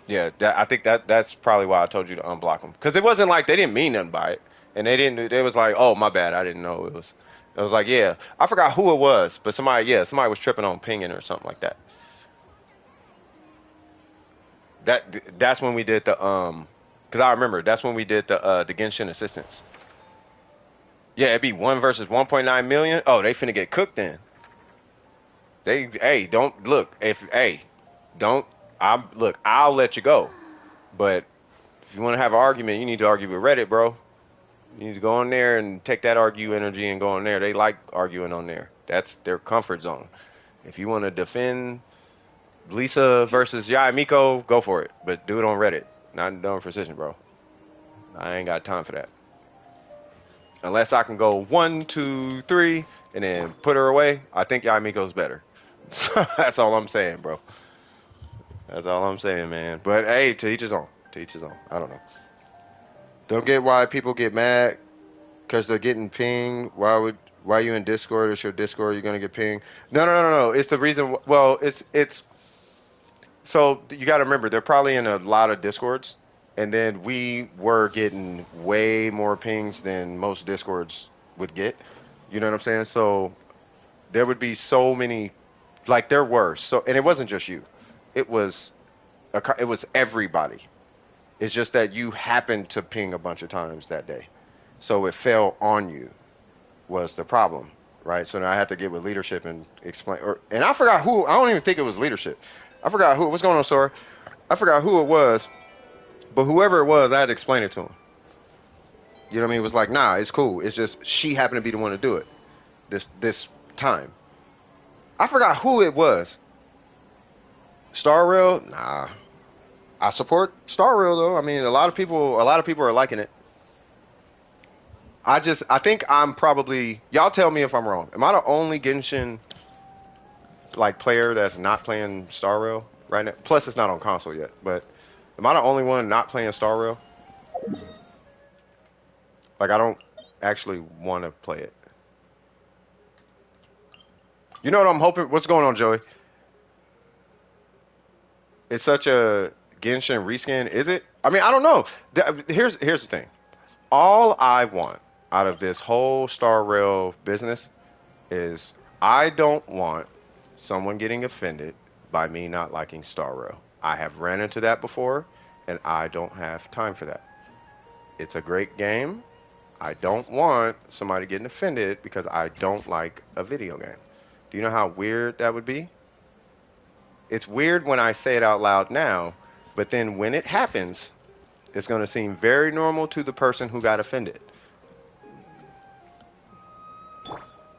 Yeah, I think that's probably why I told you to unblock them, because it wasn't like they didn't mean nothing by it. And they didn't. They was like, "Oh, my bad. I didn't know it was." It was like, "Yeah, I forgot who it was, but somebody was tripping on pinging or something like that." That's when we did because I remember that's when we did the Genshin assistance. Yeah, it'd be 1 versus 1.9 million. Oh, they finna get cooked then. Don't look don't. I'll let you go, but if you want to have an argument, you need to argue with Reddit, bro. You need to go on there and take that argue energy and go on there. They like arguing on there. That's their comfort zone. If you want to defend Lisa versus Yai Miko, go for it. But do it on Reddit. Not in Nova Precision, bro. I ain't got time for that. Unless I can go 1, 2, 3, and then put her away, I think Yai Miko's better. That's all I'm saying, bro. That's all I'm saying, man. But hey, to each his own. To each his own. I don't know. Don't get why people get mad because they're getting pinged. Why you in Discord? It's your Discord. You're gonna get pinged. No. It's the reason. Well, it's. So you got to remember, they're probably in a lot of Discords, and then we were getting way more pings than most Discords would get. You know what I'm saying? So there would be so many, like there were. So, and it wasn't just you. It was everybody. It's just that you happened to ping a bunch of times that day. So it fell on you was the problem, right? So now I had to get with leadership and explain. And I forgot who. I don't even think it was leadership. I forgot who. What's going on, Sora? I forgot who it was. But whoever it was, I had to explain it to him. You know what I mean? It was like, nah, it's cool. It's just she happened to be the one to do it this time. I forgot who it was. Star Rail? Nah. I support Star Rail though. I mean, a lot of people are liking it. I think I'm probably. Y'all tell me if I'm wrong. Am I the only Genshin player that's not playing Star Rail right now? Plus, it's not on console yet. But am I the only one not playing Star Rail? I don't actually want to play it. You know what I'm hoping? What's going on, Joey? It's such a Genshin reskin, is it? I mean, I don't know. Here's the thing. All I want out of this whole Star Rail business is I don't want someone getting offended by me not liking Star Rail. I have ran into that before, and I don't have time for that. It's a great game. I don't want somebody getting offended because I don't like a video game. Do you know how weird that would be? It's weird when I say it out loud now, but then when it happens, it's going to seem very normal to the person who got offended.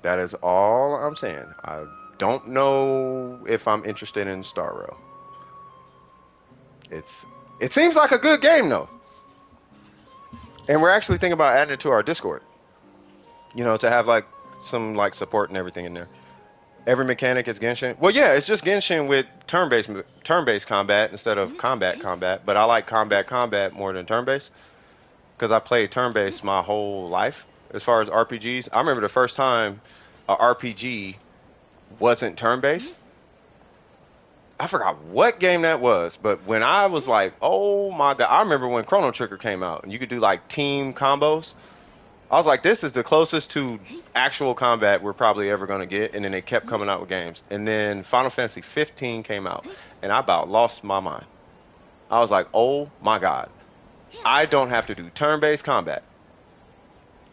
That is all I'm saying. I don't know if I'm interested in Star Rail. It seems like a good game though. And we're actually thinking about adding it to our Discord. You know, to have like some like support and everything in there. Every mechanic is Genshin. Well, yeah, it's just Genshin with turn-based combat instead of combat. But I like combat more than turn-based because I played turn-based my whole life. As far as RPGs, I remember the first time a RPG wasn't turn-based. I forgot what game that was, but when I was like, oh my god, I remember when Chrono Trigger came out and you could do like team combos. I was like, this is the closest to actual combat we're probably ever going to get. And then they kept coming out with games. And then Final Fantasy 15 came out. And I about lost my mind. I was like, oh my god. I don't have to do turn-based combat.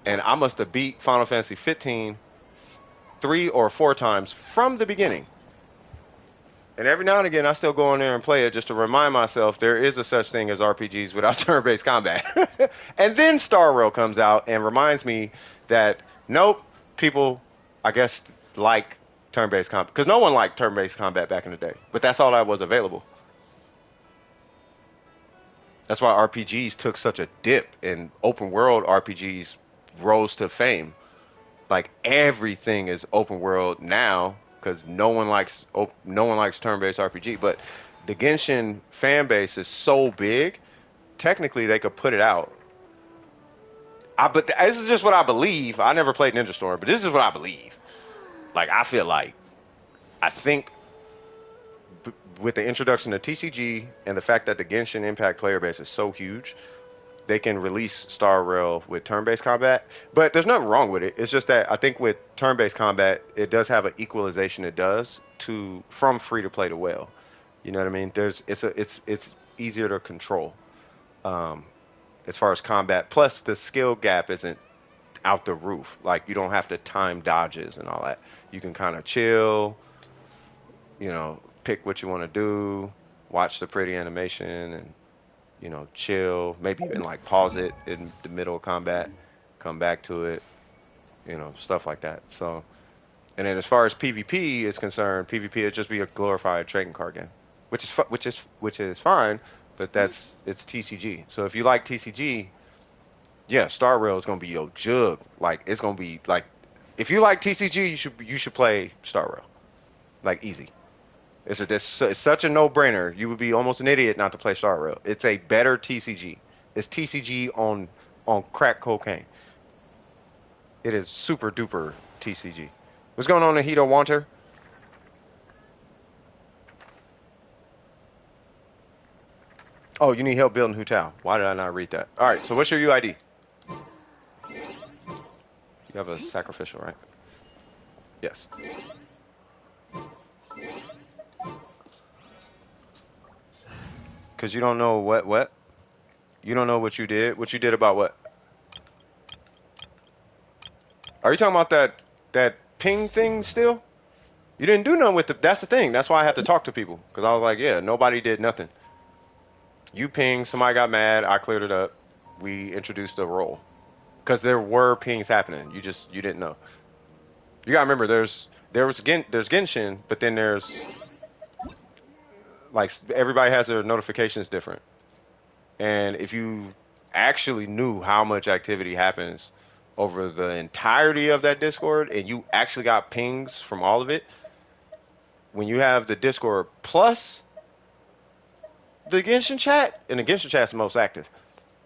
And I must have beat Final Fantasy 15 3 or 4 times from the beginning. And every now and again, I still go in there and play it just to remind myself there is a such thing as RPGs without turn-based combat. And then Star Rail comes out and reminds me that, nope, people, I guess, like turn-based combat. Because no one liked turn-based combat back in the day. But that's all that was available. That's why RPGs took such a dip and open-world RPGs rose to fame. Like, everything is open-world now. Because no one likes turn-based RPG, but the Genshin fan base is so big. Technically, they could put it out. But this is just what I believe. I never played Ninja Storm, but this is what I believe. Like I think with the introduction of TCG and the fact that the Genshin Impact player base is so huge, they can release Star Rail with turn-based combat. But there's nothing wrong with it. It's just that I think with turn-based combat, it does have an equalization it does from free to play to whale. You know what I mean? It's easier to control as far as combat. Plus the skill gap isn't out the roof. Like you don't have to time dodges and all that. You can kind of chill, you know, pick what you want to do, watch the pretty animation and chill, maybe even like pause it in the middle of combat, come back to it, stuff like that. So, and then as far as PvP is concerned, PvP would just be a glorified trading card game, which is fine, but it's TCG. So if you like TCG, yeah, Star Rail is gonna be your jug. Like it's gonna be like, if you like TCG, you should play Star Rail, like easy. It's such a no-brainer. You would be almost an idiot not to play Star Rail. It's a better TCG. It's TCG on crack cocaine. It is super duper TCG. What's going on, Hito Wanter? Oh, you need help building Hu Tao. Why did I not read that? All right, so what's your UID? You have a sacrificial, right? Yes. Because you don't know what? You don't know what you did? What you did about what? Are you talking about that ping thing still? You didn't do nothing with that's the thing. That's why I had to talk to people. Because I was like, yeah, nobody did nothing. You pinged, somebody got mad, I cleared it up. We introduced a role. Because there were pings happening. You didn't know. You gotta remember, there's Genshin, but then there's... Like, everybody has their notifications different. And if you actually knew how much activity happens over the entirety of that Discord, and you actually got pings from all of it, when you have the Discord plus the Genshin chat, and the Genshin chat's the most active,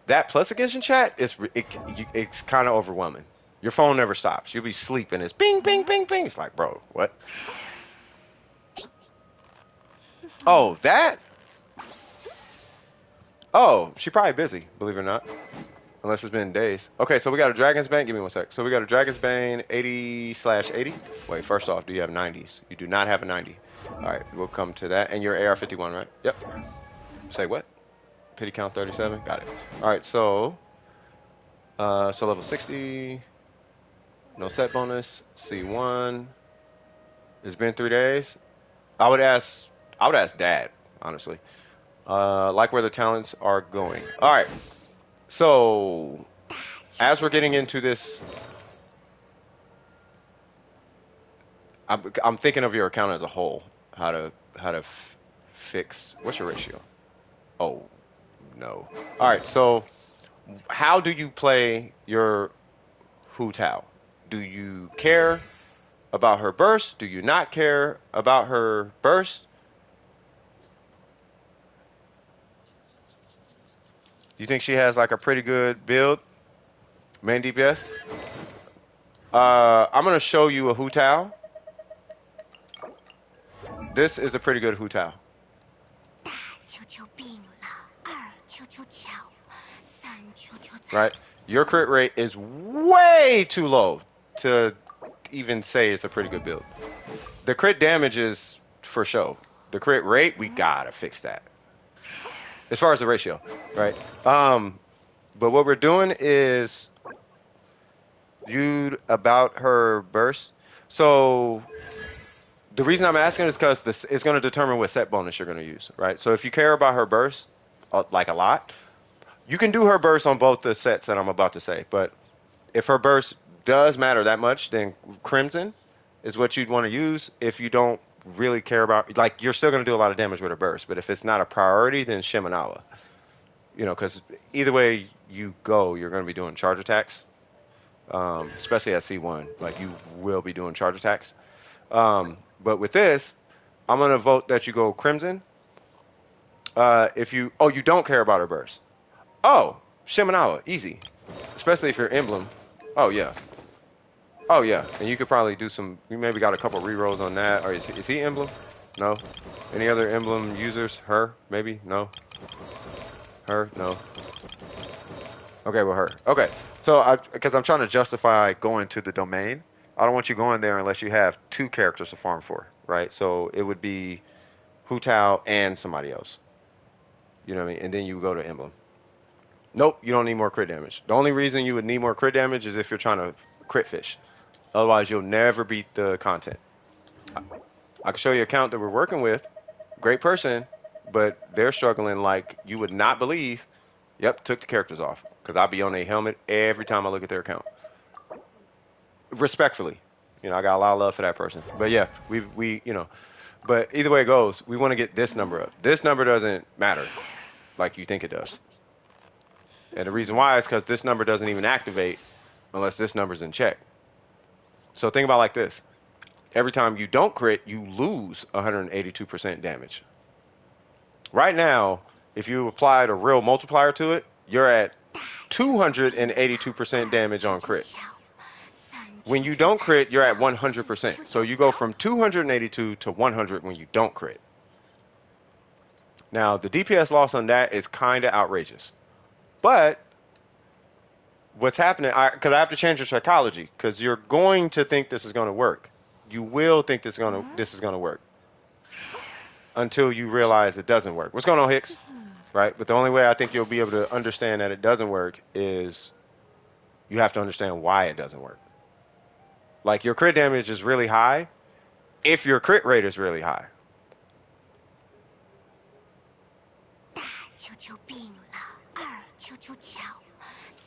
that plus the Genshin chat, it's kind of overwhelming. Your phone never stops. You'll be sleeping. It's ping, ping, ping, ping. It's like, bro, what? Oh, that? Oh, she's probably busy, believe it or not. Unless it's been days. Okay, so we got a Dragon's Bane. Give me one sec. So we got a Dragon's Bane 80/80. Wait, first off, do you have 90s? You do not have a 90. Alright, we'll come to that. And you're AR51, right? Yep. Say what? Pity count 37? Got it. Alright, so... So level 60, no set bonus. C1. It's been 3 days. I would ask. I would ask Dad, honestly. Like where the talents are going. All right. So as we're getting into this, I'm thinking of your account as a whole. How to fix. What's your ratio? Oh no. All right. So how do you play your Hu Tao? Do you care about her burst? Do you not care about her burst? You think she has like a pretty good build, main DPS? I'm gonna show you a Hu Tao. This is a pretty good Hu Tao. Right? Your crit rate is way too low to even say it's a pretty good build. The crit damage is for show. The crit rate, we gotta fix that. As far as the ratio, right? But what we're doing is viewed about her burst. So the reason I'm asking is because this is going to determine what set bonus you're going to use, right? So if you care about her burst, like a lot, you can do her burst on both the sets that I'm about to say. But if her burst does matter that much, then Crimson is what you'd want to use. If you don't really care about, like, you're still going to do a lot of damage with her burst. But if it's not a priority, then Shimenawa. You know, because either way you go, you're going to be doing charge attacks. Especially at C1, like you will be doing charge attacks. But with this, I'm gonna vote that you go Crimson. If you you don't care about her burst. Oh, Shimenawa, easy. Especially if you're emblem. Oh yeah. Oh yeah, and you could probably do some. You maybe got a couple rerolls on that. Or is he emblem? No. Any other emblem users? Her maybe? No. Her? No. Okay, well her. Okay. So because I'm trying to justify going to the domain, I don't want you going there unless you have 2 characters to farm for, right? So it would be Hu Tao and somebody else. You know what I mean? And then you go to emblem. Nope, you don't need more crit damage. The only reason you would need more crit damage is if you're trying to crit fish. Otherwise, you'll never beat the content. I can show you an account that we're working with. Great person, but they're struggling like you would not believe. Yep, took the characters off. Because I'll be on a helmet every time I look at their account. Respectfully. You know, I got a lot of love for that person. But yeah, we you know. But either way it goes, we want to get this number up. This number doesn't matter like you think it does. And the reason why is because this number doesn't even activate unless this number's in check. So think about it like this. Every time you don't crit, you lose 182% damage. Right now, if you applied a real multiplier to it, you're at 282% damage on crit. When you don't crit, you're at 100%. So you go from 282 to 100 when you don't crit. Now, the DPS loss on that is kind of outrageous. But what's happening, because I have to change your psychology, because you're going to think this is going to work. You will think this is going to work until you realize it doesn't work. What's going on, Hicks? Right? But the only way I think you'll be able to understand that it doesn't work is you have to understand why it doesn't work. Like, your crit damage is really high if your crit rate is really high.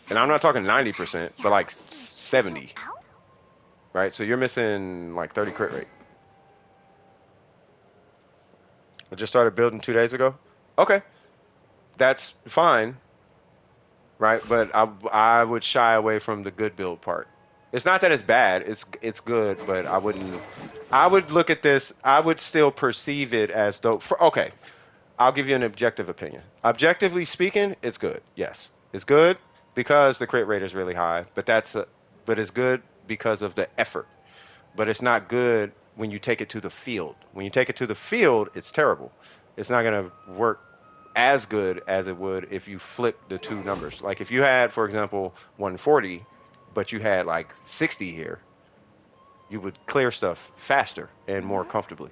And I'm not talking 90%, but like 70. Right? So you're missing like 30 crit rate. I just started building 2 days ago. Okay. That's fine. Right? But I would shy away from the good build part. It's not that it's bad. It's good, but I would look at this. I would still perceive it as though. Okay. I'll give you an objective opinion. Objectively speaking, it's good. Yes. It's good because the crit rate is really high, but it's good because of the effort. But it's not good when you take it to the field. When you take it to the field, it's terrible. It's not going to work as good as it would if you flip the 2 numbers. Like if you had, for example, 140, but you had like 60 here, you would clear stuff faster and more comfortably.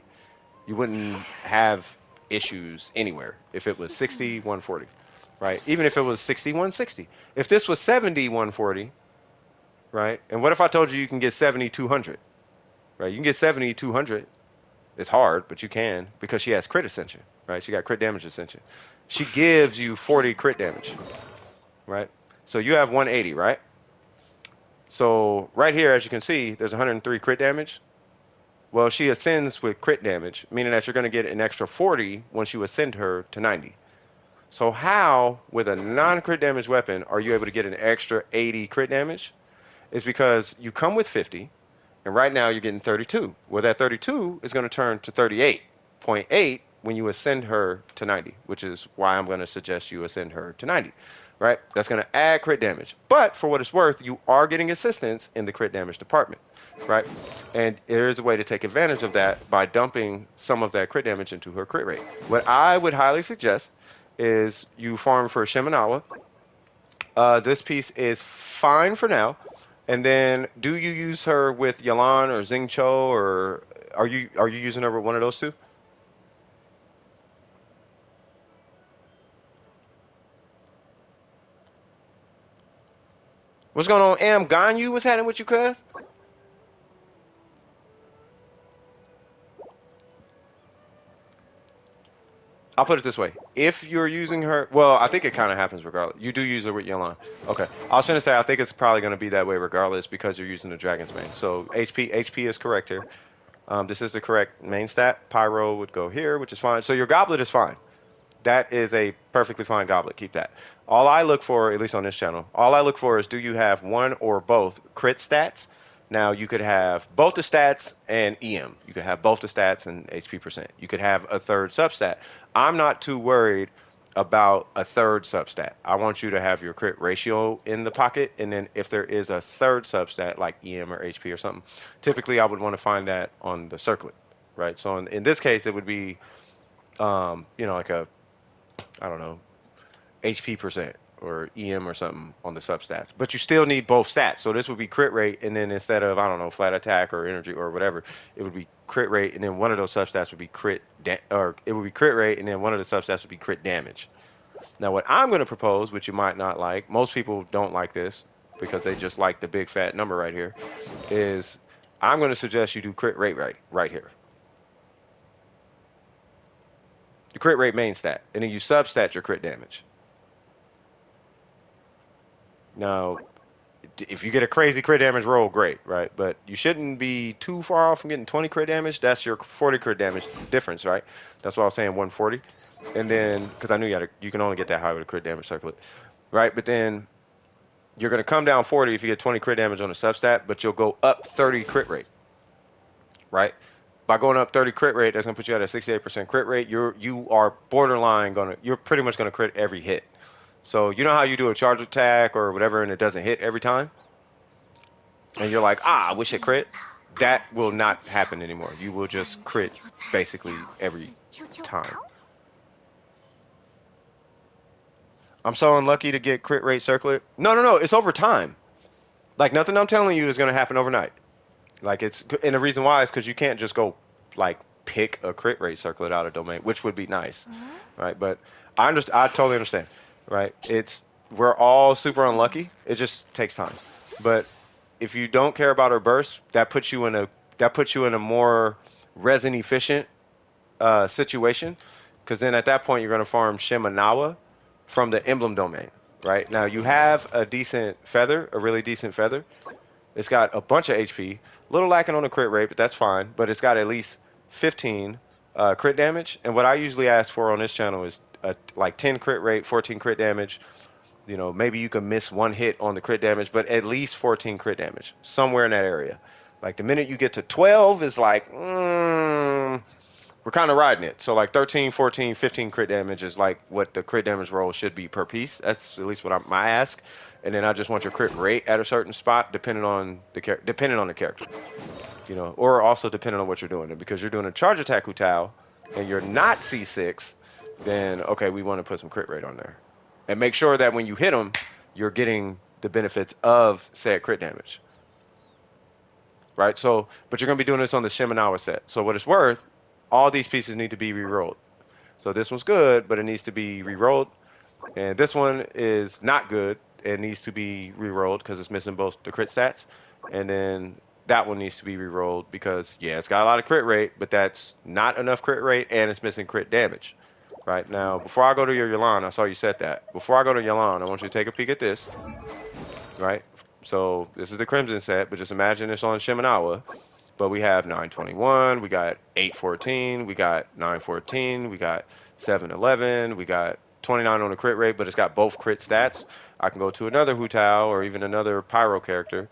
You wouldn't have issues anywhere if it was 60, 140, right? Even if it was 60-160. If this was 70-140, right? And what if I told you you can get 70-200, right? You can get 70-200. It's hard, but you can because she has crit ascension, right? She got crit damage ascension. She gives you 40 crit damage, right? So you have 180, right? So right here, as you can see, there's 103 crit damage. Well, she ascends with crit damage, meaning that you're going to get an extra 40 once you ascend her to 90. So how, with a non-crit damage weapon, are you able to get an extra 80 crit damage? It's because you come with 50, and right now you're getting 32. Well, that 32 is going to turn to 38.8 when you ascend her to 90, which is why I'm going to suggest you ascend her to 90, right? That's going to add crit damage. But for what it's worth, you are getting assistance in the crit damage department, right? And there is a way to take advantage of that by dumping some of that crit damage into her crit rate. What I would highly suggest is you farm for Shimenawa. This piece is fine for now. And then, do you use her with Yalan or Xingqiu, or are you using her with one of those two? What's going on, Am Ganyu? What's happening with you, cuz? I'll put it this way. If you're using her, well, I think it kind of happens regardless. You do use her with Yalan. Okay. I was going to say, I think it's probably going to be that way regardless because you're using the Dragon's Mane. So HP is correct here. This is the correct main stat. Pyro would go here, which is fine. So your Goblet is fine. That is a perfectly fine Goblet. Keep that. All I look for, at least on this channel, all I look for is do you have one or both crit stats? Now, you could have both the stats and EM. You could have both the stats and HP percent. You could have a third substat. I'm not too worried about a third substat. I want you to have your crit ratio in the pocket, and then if there is a third substat like EM or HP or something, typically I would want to find that on the circlet, right? So in this case, it would be, like a, I don't know, HP percent or EM or something on the substats. But you still need both stats. So this would be crit rate, and then instead of, I don't know, flat attack or energy or whatever, it would be crit rate, and then one of those substats would be or it would be crit rate, and then one of the substats would be crit damage. Now, what I'm going to propose, which you might not like, most people don't like this because they just like the big fat number right here, is I'm going to suggest you do crit rate right here. Your crit rate main stat, and then you substat your crit damage. Now, if you get a crazy crit damage roll, great, right? But you shouldn't be too far off from getting 20 crit damage. That's your 40 crit damage difference, right? That's why I was saying 140. And then, because I knew you can only get that high with a crit damage circlet, right? But then you're going to come down 40 if you get 20 crit damage on a substat, but you'll go up 30 crit rate, right? By going up 30 crit rate, that's going to put you at a 68% crit rate. You are borderline you're pretty much going to crit every hit. So you know how you do a charge attack or whatever and it doesn't hit every time? And you're like, I wish it crit. That will not happen anymore. You will just crit basically every time. I'm so unlucky to get crit rate circlet. No. It's over time. Like, nothing I'm telling you is going to happen overnight. Like, and the reason why is because you can't just go, like, pick a crit rate circlet out of domain, which would be nice, right? But I totally understand. Right? We're all super unlucky. It just takes time. But if you don't care about her burst, that puts you in a more resin efficient situation. Because then at that point you're going to farm Shimenawa from the emblem domain. Right? Now you have a decent feather, a really decent feather. It's got a bunch of HP, a little lacking on the crit rate, but that's fine. But it's got at least 15 crit damage. And what I usually ask for on this channel is like 10 crit rate, 14 crit damage. Maybe you can miss one hit on the crit damage, but at least 14 crit damage, somewhere in that area. Like the minute you get to 12 is like, we're kind of riding it. So like 13, 14, 15 crit damage is like what the crit damage roll should be per piece. That's at least what my ask. And then I just want your crit rate at a certain spot, depending on the character. Or also depending on what you're doing. Because you're doing a charge attack Hutao, and you're not C6, then okay, we want to put some crit rate on there. And make sure that when you hit them, you're getting the benefits of said crit damage. Right? So, but you're going to be doing this on the Shimenawa set. So what it's worth, all these pieces need to be re-rolled. So this one's good, but it needs to be re-rolled. And this one is not good. It needs to be re-rolled because it's missing both the crit stats. And then that one needs to be re-rolled because, yeah, it's got a lot of crit rate, but that's not enough crit rate and it's missing crit damage. Right now, before I go to your Yalan, I saw you said that. Before I go to Yalan, I want you to take a peek at this. Right? So this is the Crimson set, but just imagine it's on Shimenawa. But we have 921, we got 814, we got 914, we got 711, we got 29 on the crit rate, but it's got both crit stats. I can go to another Hu Tao or even another Pyro character.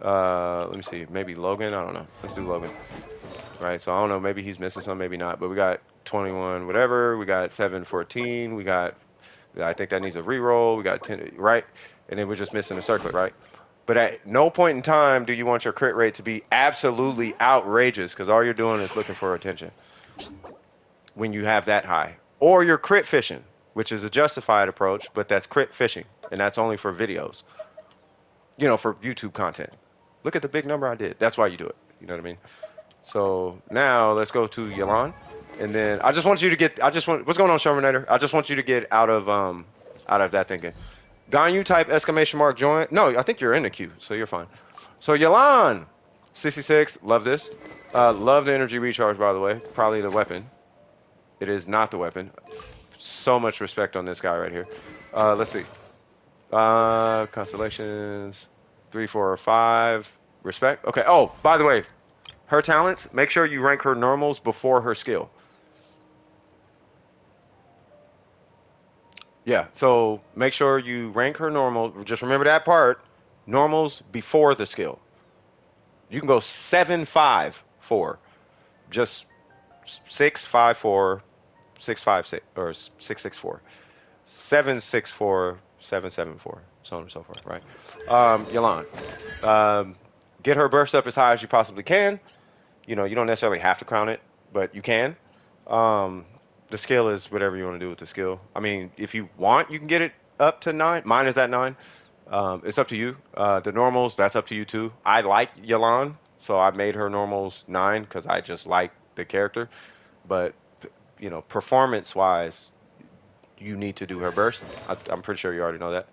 Let me see, maybe Logan, I don't know. Let's do Logan. Right, so I don't know, maybe he's missing some, maybe not, but we got 21 whatever, we got 714, we got, I think that needs a reroll, we got 10, right? And then we're just missing a circlet, right? But at no point in time do you want your crit rate to be absolutely outrageous because all you're doing is looking for attention when you have that high. Or you're crit fishing, which is a justified approach, but that's crit fishing, and that's only for videos. You know, for YouTube content. Look at the big number I did. That's why you do it. You know what I mean? So now let's go to Yalan. And then I just want you to get, what's going on, Shermanator? I just want you to get out of that thinking. Ganyu type exclamation mark join. No, I think you're in the queue, so you're fine. So Yalan, 66, love this. Love the energy recharge, by the way. Probably the weapon. It is not the weapon. So much respect on this guy right here. Let's see. Constellations, 3, 4, 5. Respect. Okay. Oh, by the way, her talents. Make sure you rank her normals before her skill. Yeah, so make sure you rank her normal. Just remember that part. Normals before the skill. You can go 7, 5, 4. Just 6, 5, 4, 6, 5, 6, or 6, 6, 4. 7, 6, 4, 7, 7, 4. So on and so forth, right? Yalan. Get her burst up as high as you possibly can. You know, you don't necessarily have to crown it, but you can. The skill is whatever you want to do with the skill. I mean, if you want, you can get it up to 9. Mine is at 9. It's up to you. The normals, that's up to you too. I like Yalan, so I made her normals 9 because I just like the character. But, you know, performance-wise, you need to do her burst. I'm pretty sure you already know that.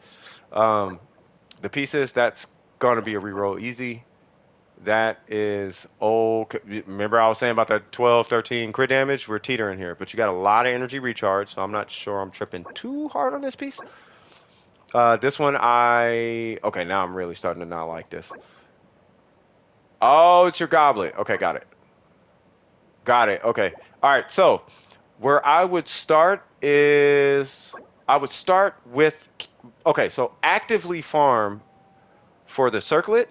The pieces, that's going to be a reroll easy. That is, remember I was saying about that 12, 13 crit damage? We're teetering here, but you got a lot of energy recharge, so I'm not sure I'm tripping too hard on this piece. This one, okay, now I'm really starting to not like this. Oh, it's your goblet. Okay, got it. Got it, okay. All right, so where I would start is, I would start with, okay, so actively farm for the circlet.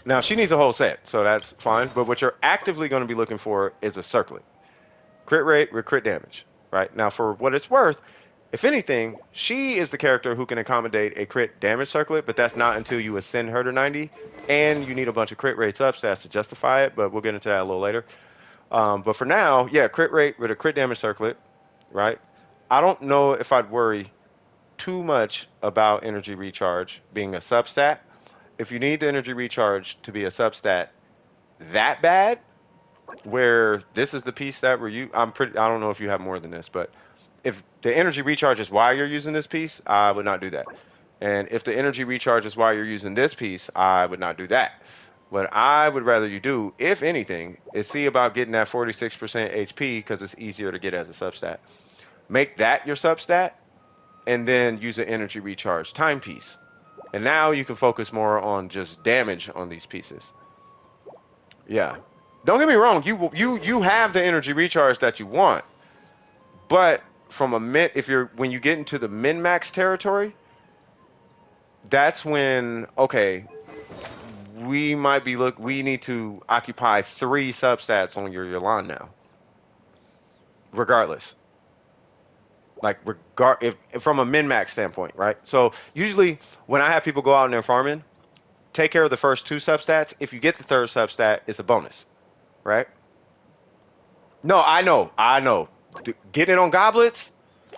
Now, she needs a whole set, so that's fine. But what you're actively going to be looking for is a circlet. Crit rate with crit damage, right? Now, for what it's worth, if anything, she is the character who can accommodate a crit damage circlet, but that's not until you ascend her to 90. And you need a bunch of crit rate substats to justify it, but we'll get into that a little later. But for now, yeah, crit rate with a crit damage circlet, right? I don't know if I'd worry too much about energy recharge being a substat. If you need the energy recharge to be a substat that bad, where this is the piece that I don't know if you have more than this, but if the energy recharge is why you're using this piece, I would not do that. And if the energy recharge is why you're using this piece, I would not do that. What I would rather you do, if anything, is see about getting that 46% HP because it's easier to get as a substat. Make that your substat, and then use an energy recharge timepiece. And now you can focus more on just damage on these pieces. Yeah. Don't get me wrong, you have the energy recharge that you want. But from when you get into the min-max territory, that's when, okay, we need to occupy 3 substats on your Yalan now. Regardless. Like, if from a min-max standpoint, right? So, usually, when I have people go out and they're farming, take care of the first 2 substats. If you get the 3rd substat, it's a bonus, right? No, I know. Get it on goblets.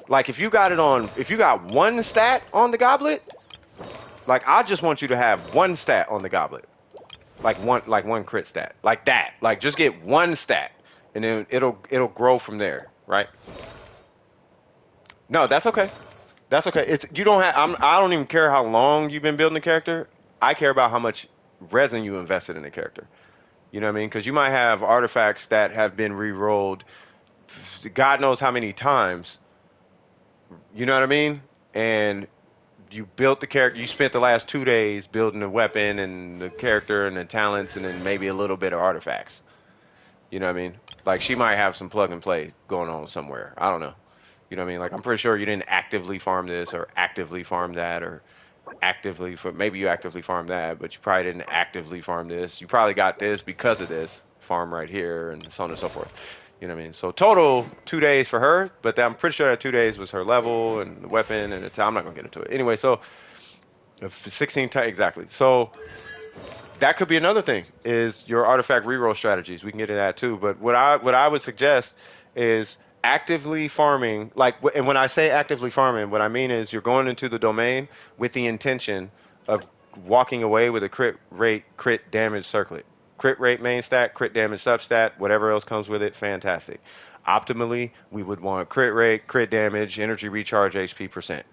Like, if you got 1 stat on the goblet, like, I just want you to have 1 stat on the goblet. Like one crit stat. Like that. Like, just get 1 stat. And then it'll grow from there, right? No, that's okay. That's okay. It's you don't have. I don't even care how long you've been building the character. I care about how much resin you invested in the character. You know what I mean? Because you might have artifacts that have been re-rolled, God knows how many times. You know what I mean? And you built the character. You spent the last 2 days building the weapon and the character and the talents, and then maybe a little bit of artifacts. You know what I mean? Like she might have some plug and play going on somewhere. I don't know. You know what I mean? Like I'm pretty sure you didn't actively farm this or actively farm that or actively for maybe you actively farm that, but you probably didn't actively farm this. You probably got this because of this farm right here and so on and so forth. You know what I mean? So total 2 days for her, but I'm pretty sure that 2 days was her level and the weapon and I'm not gonna get into it anyway. So 16 exactly. So that could be another thing is your artifact reroll strategies. We can get into that too. But what I would suggest is actively farming. Like, and when I say actively farming, what I mean is you're going into the domain with the intention of walking away with a crit rate, crit damage circlet. Crit rate main stat, crit damage substat, whatever else comes with it, fantastic. Optimally, we would want crit rate, crit damage, energy recharge, HP percent.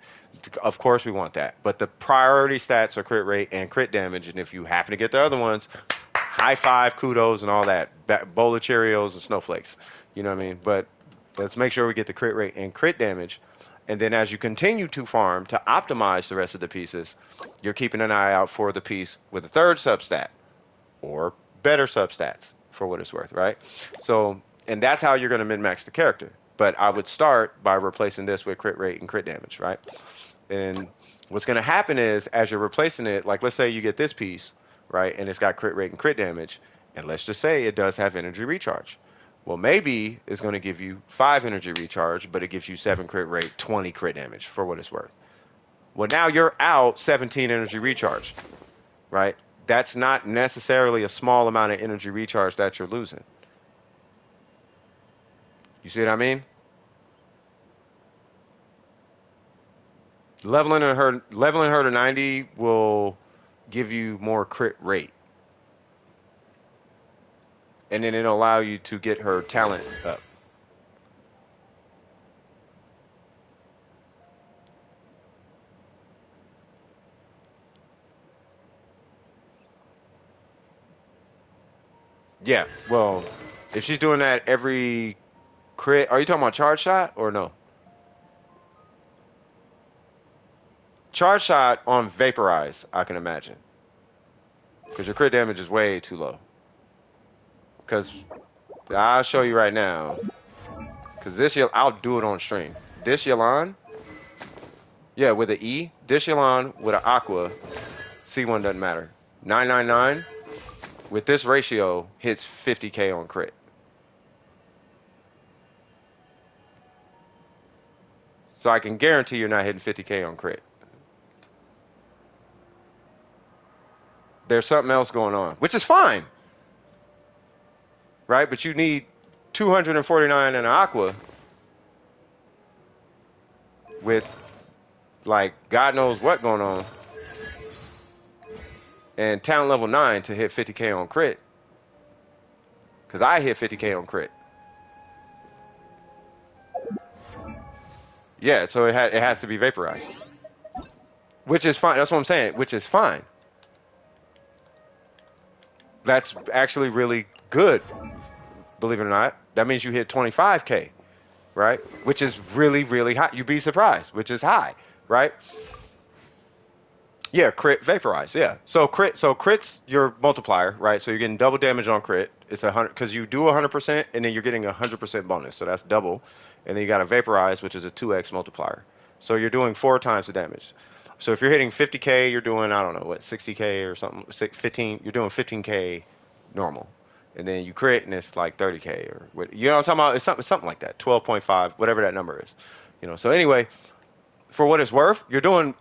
Of course, we want that. But the priority stats are crit rate and crit damage. And if you happen to get the other ones, high five, kudos, and all that. Bowl of Cheerios and snowflakes. You know what I mean? But let's make sure we get the crit rate and crit damage. And then as you continue to farm to optimize the rest of the pieces, you're keeping an eye out for the piece with a third substat or better substats for what it's worth, right? So, and that's how you're going to min-max the character. But I would start by replacing this with crit rate and crit damage, right? And what's going to happen is, as you're replacing it, like let's say you get this piece, right, and it's got crit rate and crit damage, and let's just say it does have energy recharge. Well, maybe it's going to give you 5 energy recharge, but it gives you 7 crit rate, 20 crit damage for what it's worth. Well, now you're out 17 energy recharge, right? That's not necessarily a small amount of energy recharge that you're losing. You see what I mean? Leveling her to 90 will give you more crit rate. And then it'll allow you to get her talent up. Yeah, well, if she's doing that every crit, are you talking about charge shot or no? Charge shot on vaporize, I can imagine. Because your crit damage is way too low. Because I'll show you right now. Because this, I'll do it on stream. This Yalan, yeah, with an E. This Yalan with an Aqua, C1 doesn't matter. 999 with this ratio hits 50k on crit. So I can guarantee you're not hitting 50k on crit. There's something else going on, which is fine. Right? But you need 249 in an Aqua with, like, God knows what going on. And talent level 9 to hit 50k on crit. Because I hit 50k on crit. Yeah, so it has to be vaporized. Which is fine. That's what I'm saying. Which is fine. That's actually really good, believe it or not. That means you hit 25k, right? Which is really, really high. You'd be surprised, which is high, right? Yeah, crit vaporize, yeah. So crit's your multiplier, right? So you're getting double damage on crit. It's 100 because you do 100% and then you're getting 100% bonus. So that's double. And then you got a vaporize, which is a 2x multiplier. So you're doing 4 times the damage. So if you're hitting 50k, you're doing, I don't know, what, 60k or something, 15, you're doing 15k normal. And then you crit and it's like 30k or what, you know what I'm talking about? It's something like that, 12.5, whatever that number is. You know, so anyway, for what it's worth,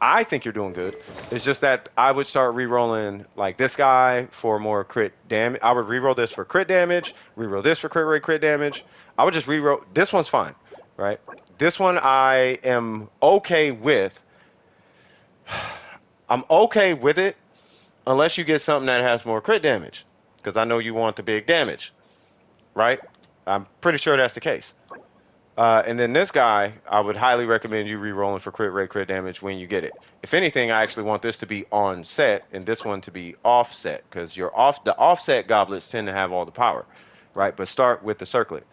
I think you're doing good. It's just that I would start re-rolling like this guy for more crit damage. I would re-roll this for crit damage, re-roll this for crit rate, crit damage. I would just re-roll, this one's fine, right? This one I am okay with. I'm okay with it unless you get something that has more crit damage, because I know you want the big damage, right? I'm pretty sure that's the case. And then this guy, I would highly recommend you re-rolling for crit rate, crit damage when you get it. If anything, I actually want this to be on set and this one to be offset because the offset goblets tend to have all the power, right? But start with the circlet.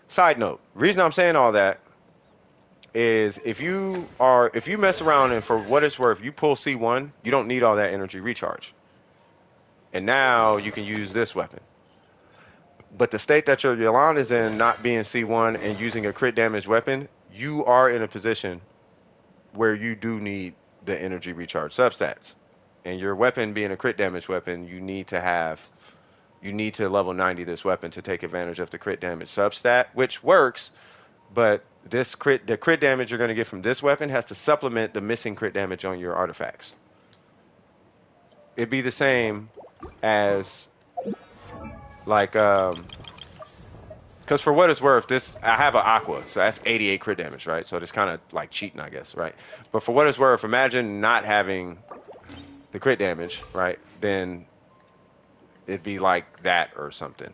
Side note, reason I'm saying all that is if you mess around and for what it's worth, you pull C1, you don't need all that energy recharge. And now you can use this weapon. But the state that your Yolanda is in, not being C1 and using a crit damage weapon, you are in a position where you do need the energy recharge substats. And your weapon being a crit damage weapon, you need to level 90 this weapon to take advantage of the crit damage substat, which works, but the crit damage you're going to get from this weapon has to supplement the missing crit damage on your artifacts. It'd be the same as like because for what it's worth, I have an aqua, so that's 88 crit damage, right? So it's kind of like cheating, I guess, right? But for what it's worth, imagine not having the crit damage, right? Then it'd be like that or something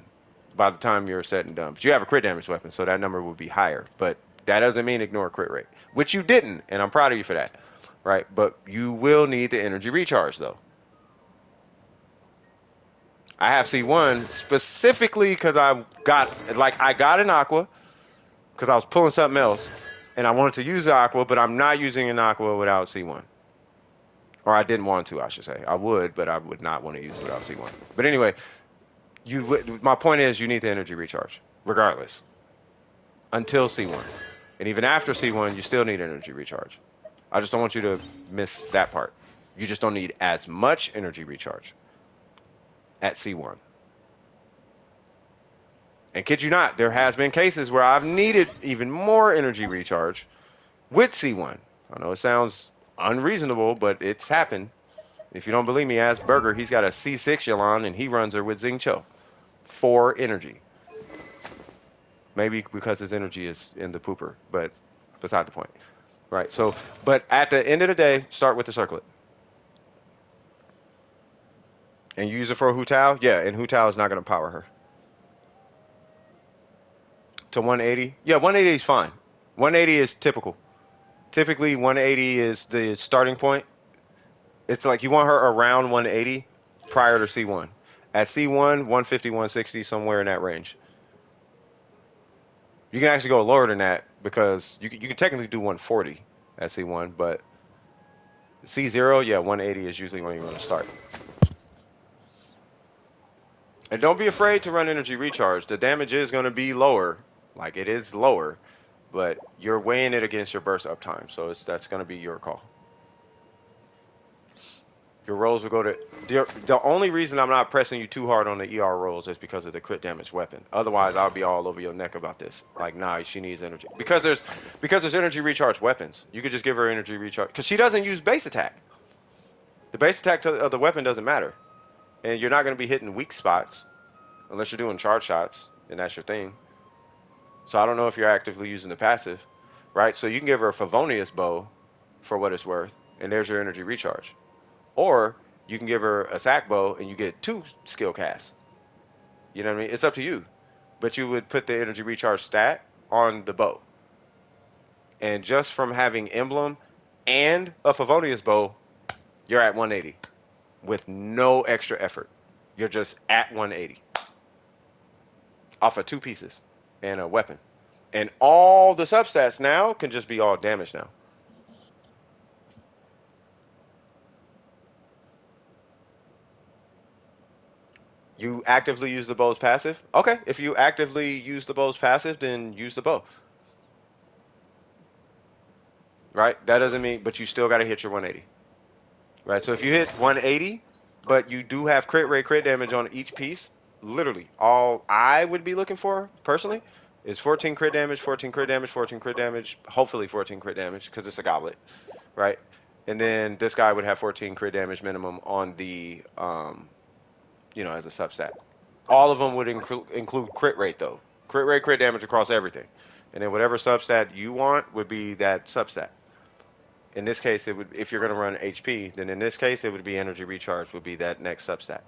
by the time you're said and done. But you have a crit damage weapon, so that number would be higher. But that doesn't mean ignore crit rate, which you didn't, and I'm proud of you for that, right? But you will need the energy recharge, though. I have C1 specifically because I got an aqua because I was pulling something else, and I wanted to use the aqua, but I'm not using an aqua without C1. Or I didn't want to, I should say. I would, but I would not want to use it without C1. But anyway, my point is you need the energy recharge, regardless, until C1. And even after C1, you still need energy recharge. I just don't want you to miss that part. You just don't need as much energy recharge at C1. And kid you not, there has been cases where I've needed even more energy recharge with C1. I know it sounds unreasonable, but it's happened. If you don't believe me, ask Burger. He's got a C6 Yulon, and he runs her with Xing Cho for energy. Maybe because his energy is in the pooper, but beside the point. Right, so, but at the end of the day, start with the circlet. And use it for Hu Tao? Yeah, and Hu Tao is not going to power her. To 180? Yeah, 180 is fine. 180 is typical. Typically, 180 is the starting point. It's like you want her around 180 prior to C1. At C1, 150, 160, somewhere in that range. You can actually go lower than that because you can technically do 140 at C1, but C0, yeah, 180 is usually when you want to start. And don't be afraid to run energy recharge. The damage is going to be lower, like it is lower, but you're weighing it against your burst uptime, so that's going to be your call. Your rolls will go to... The only reason I'm not pressing you too hard on the ER rolls is because of the crit damage weapon. Otherwise, I'll be all over your neck about this. Like, nah, she needs energy. Because there's energy recharge weapons. You could just give her energy recharge. Because she doesn't use base attack. The base attack of the weapon doesn't matter. And you're not going to be hitting weak spots unless you're doing charge shots, and that's your thing. So I don't know if you're actively using the passive, right? So you can give her a Favonius bow for what it's worth, and there's your energy recharge. Or you can give her a sack bow and you get 2 skill casts. You know what I mean? It's up to you. But you would put the energy recharge stat on the bow. And just from having emblem and a Favonius bow, you're at 180 with no extra effort. You're just at 180 off of 2 pieces and a weapon. And all the substats now can just be all damage now. You actively use the bow's passive? Okay, if you actively use the bow's passive, then use the bow. Right? That doesn't mean, but you still got to hit your 180. Right? So if you hit 180, but you do have crit rate, crit damage on each piece, literally, all I would be looking for, personally, is 14 crit damage, 14 crit damage, 14 crit damage, hopefully 14 crit damage, because it's a goblet. Right? And then this guy would have 14 crit damage minimum on the... as a substat. All of them would include crit rate, though. Crit rate, crit damage across everything. And then whatever substat you want would be that substat. In this case, it would, if you're going to run HP, then in this case, it would be energy recharge would be that next substat.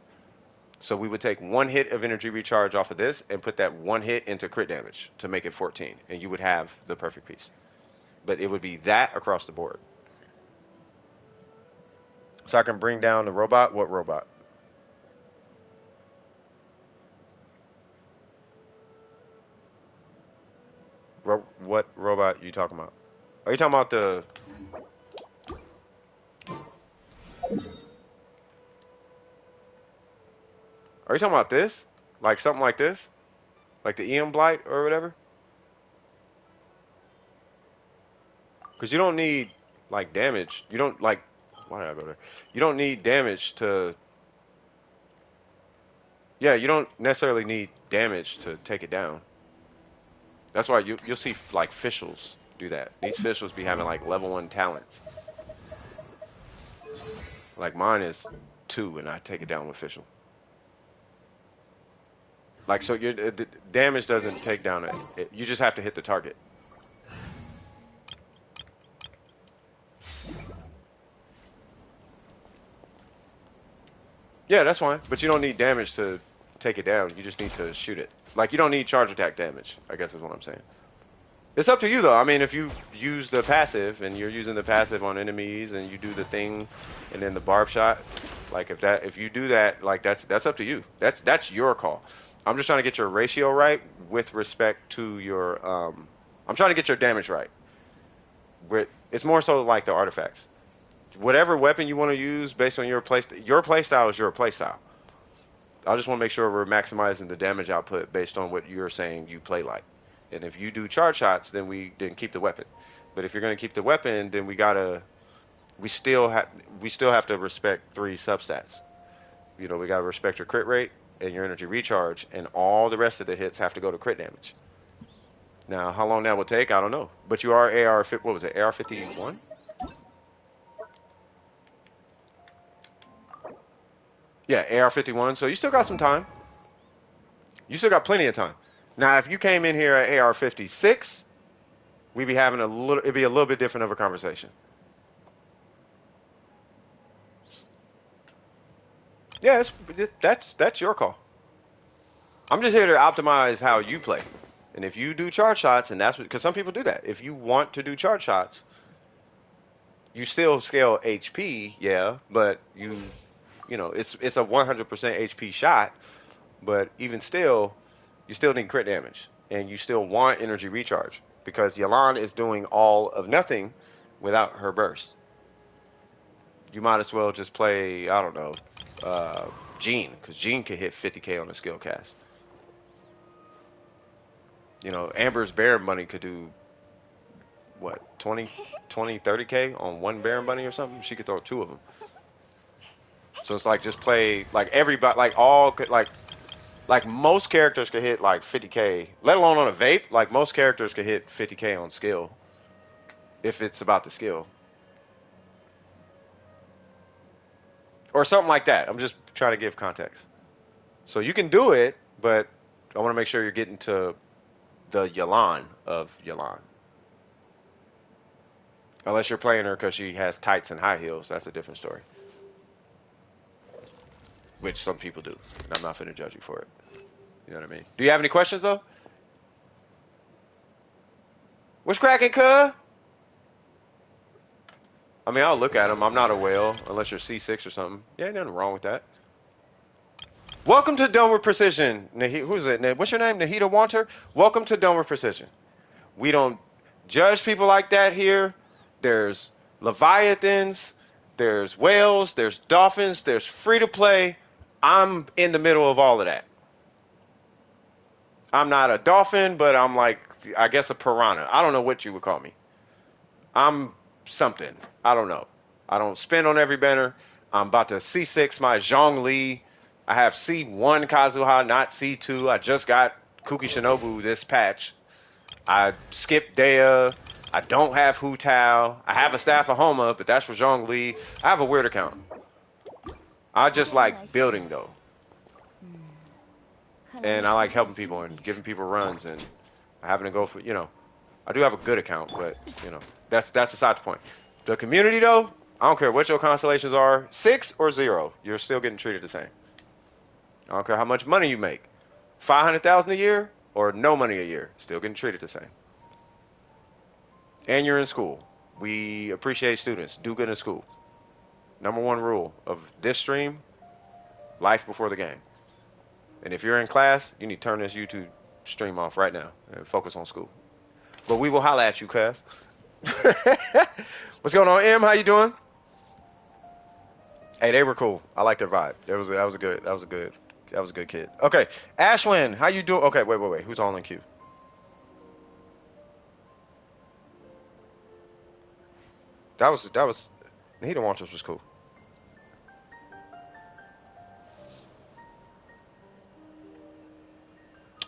So we would take 1 hit of energy recharge off of this and put that 1 hit into crit damage to make it 14, and you would have the perfect piece. But it would be that across the board. So I can bring down the robot. What robot? What robot are you talking about? Are you talking about the... Are you talking about this? Like something like this? Like the EM Blight or whatever? Because you don't need, like, damage. You don't, like... Why did I go there? You don't need damage to... Yeah, you don't necessarily need damage to take it down. That's why you'll see, like, officials do that. These officials be having, like, level 1 talents. Like, mine is 2, and I take it down with official. Like, so your damage doesn't take down it. You just have to hit the target. Yeah, that's fine. But you don't need damage to take it down. You just need to shoot it. Like, you don't need charge attack damage, I guess is what I'm saying. It's up to you, though. I mean, if you use the passive, and you're using the passive on enemies, and you do the thing, and then the barb shot, like, if you do that, like, that's up to you. That's your call. I'm just trying to get your ratio right with respect to your, I'm trying to get your damage right. It's more so like the artifacts. Whatever weapon you want to use based on your playstyle is your playstyle. I just want to make sure we're maximizing the damage output based on what you're saying you play like. And if you do charge shots, then keep the weapon. But if you're going to keep the weapon, then we still have to respect 3 substats. You know, we got to respect your crit rate and your energy recharge, and all the rest of the hits have to go to crit damage. Now, how long that will take, I don't know. But you are what was it, AR51? Yeah, AR51, so you still got some time. You still got plenty of time. Now, if you came in here at AR56, we'd be having it'd be a little bit different of a conversation. Yeah, that's your call. I'm just here to optimize how you play. And if you do charge shots, and that's because some people do that. If you want to do charge shots, you still scale HP, yeah, but you know, it's a 100% HP shot, but even still, you still need crit damage, and you still want energy recharge, because Yelan is doing all of nothing without her burst. You might as well just play, I don't know, Jean, because Jean can hit 50k on a skill cast. You know, Amber's Baron Bunny could do, what, 20, 30k on one Baron Bunny or something? She could throw 2 of them. So it's like, just play, like, everybody, like most characters could hit like 50k, let alone on a vape. Like, most characters could hit 50k on skill, if it's about the skill. Or something like that. I'm just trying to give context. So you can do it, but I want to make sure you're getting to the Yelan of Yelan. Unless you're playing her because she has tights and high heels, that's a different story. Which some people do, and I'm not finna judge you for it. You know what I mean? Do you have any questions, though? What's cracking, cuh? I mean, I'll look at them. I'm not a whale, unless you're C6 or something. Yeah, nothing wrong with that. Welcome to Dome with Precision. Who's it? What's your name? Nahida Wanter? Welcome to Dome with Precision. We don't judge people like that here. There's Leviathans, there's whales, there's dolphins, there's free-to-play. I'm in the middle of all of that. I'm not a dolphin, but I'm like, I guess a piranha. I don't know what you would call me. I'm something. I don't know. I don't spin on every banner. I'm about to C6 my Zhongli. I have C1 Kazuha, not C2. I just got Kuki Shinobu this patch. I skipped Dea. I don't have Hu Tao. I have a Staff of Homa, but that's for Zhongli. I have a weird account. I just like building, though. And I like helping people and giving people runs and having to go for, you know, I do have a good account, but, you know, that's aside the point. The community, though, I don't care what your constellations are, 6 or 0, you're still getting treated the same. I don't care how much money you make. 500,000 a year or no money a year, still getting treated the same. And you're in school. We appreciate students. Do good in school. Number one rule of this stream: life before the game. And if you're in class, you need to turn this YouTube stream off right now and focus on school. But we will holla at you, cuz. What's going on, M? How you doing? Hey, they were cool. I like their vibe. That was a good kid. Okay, Ashlyn, how you doing? Okay, wait. Who's all in queue? That was Nahida Wantos was cool.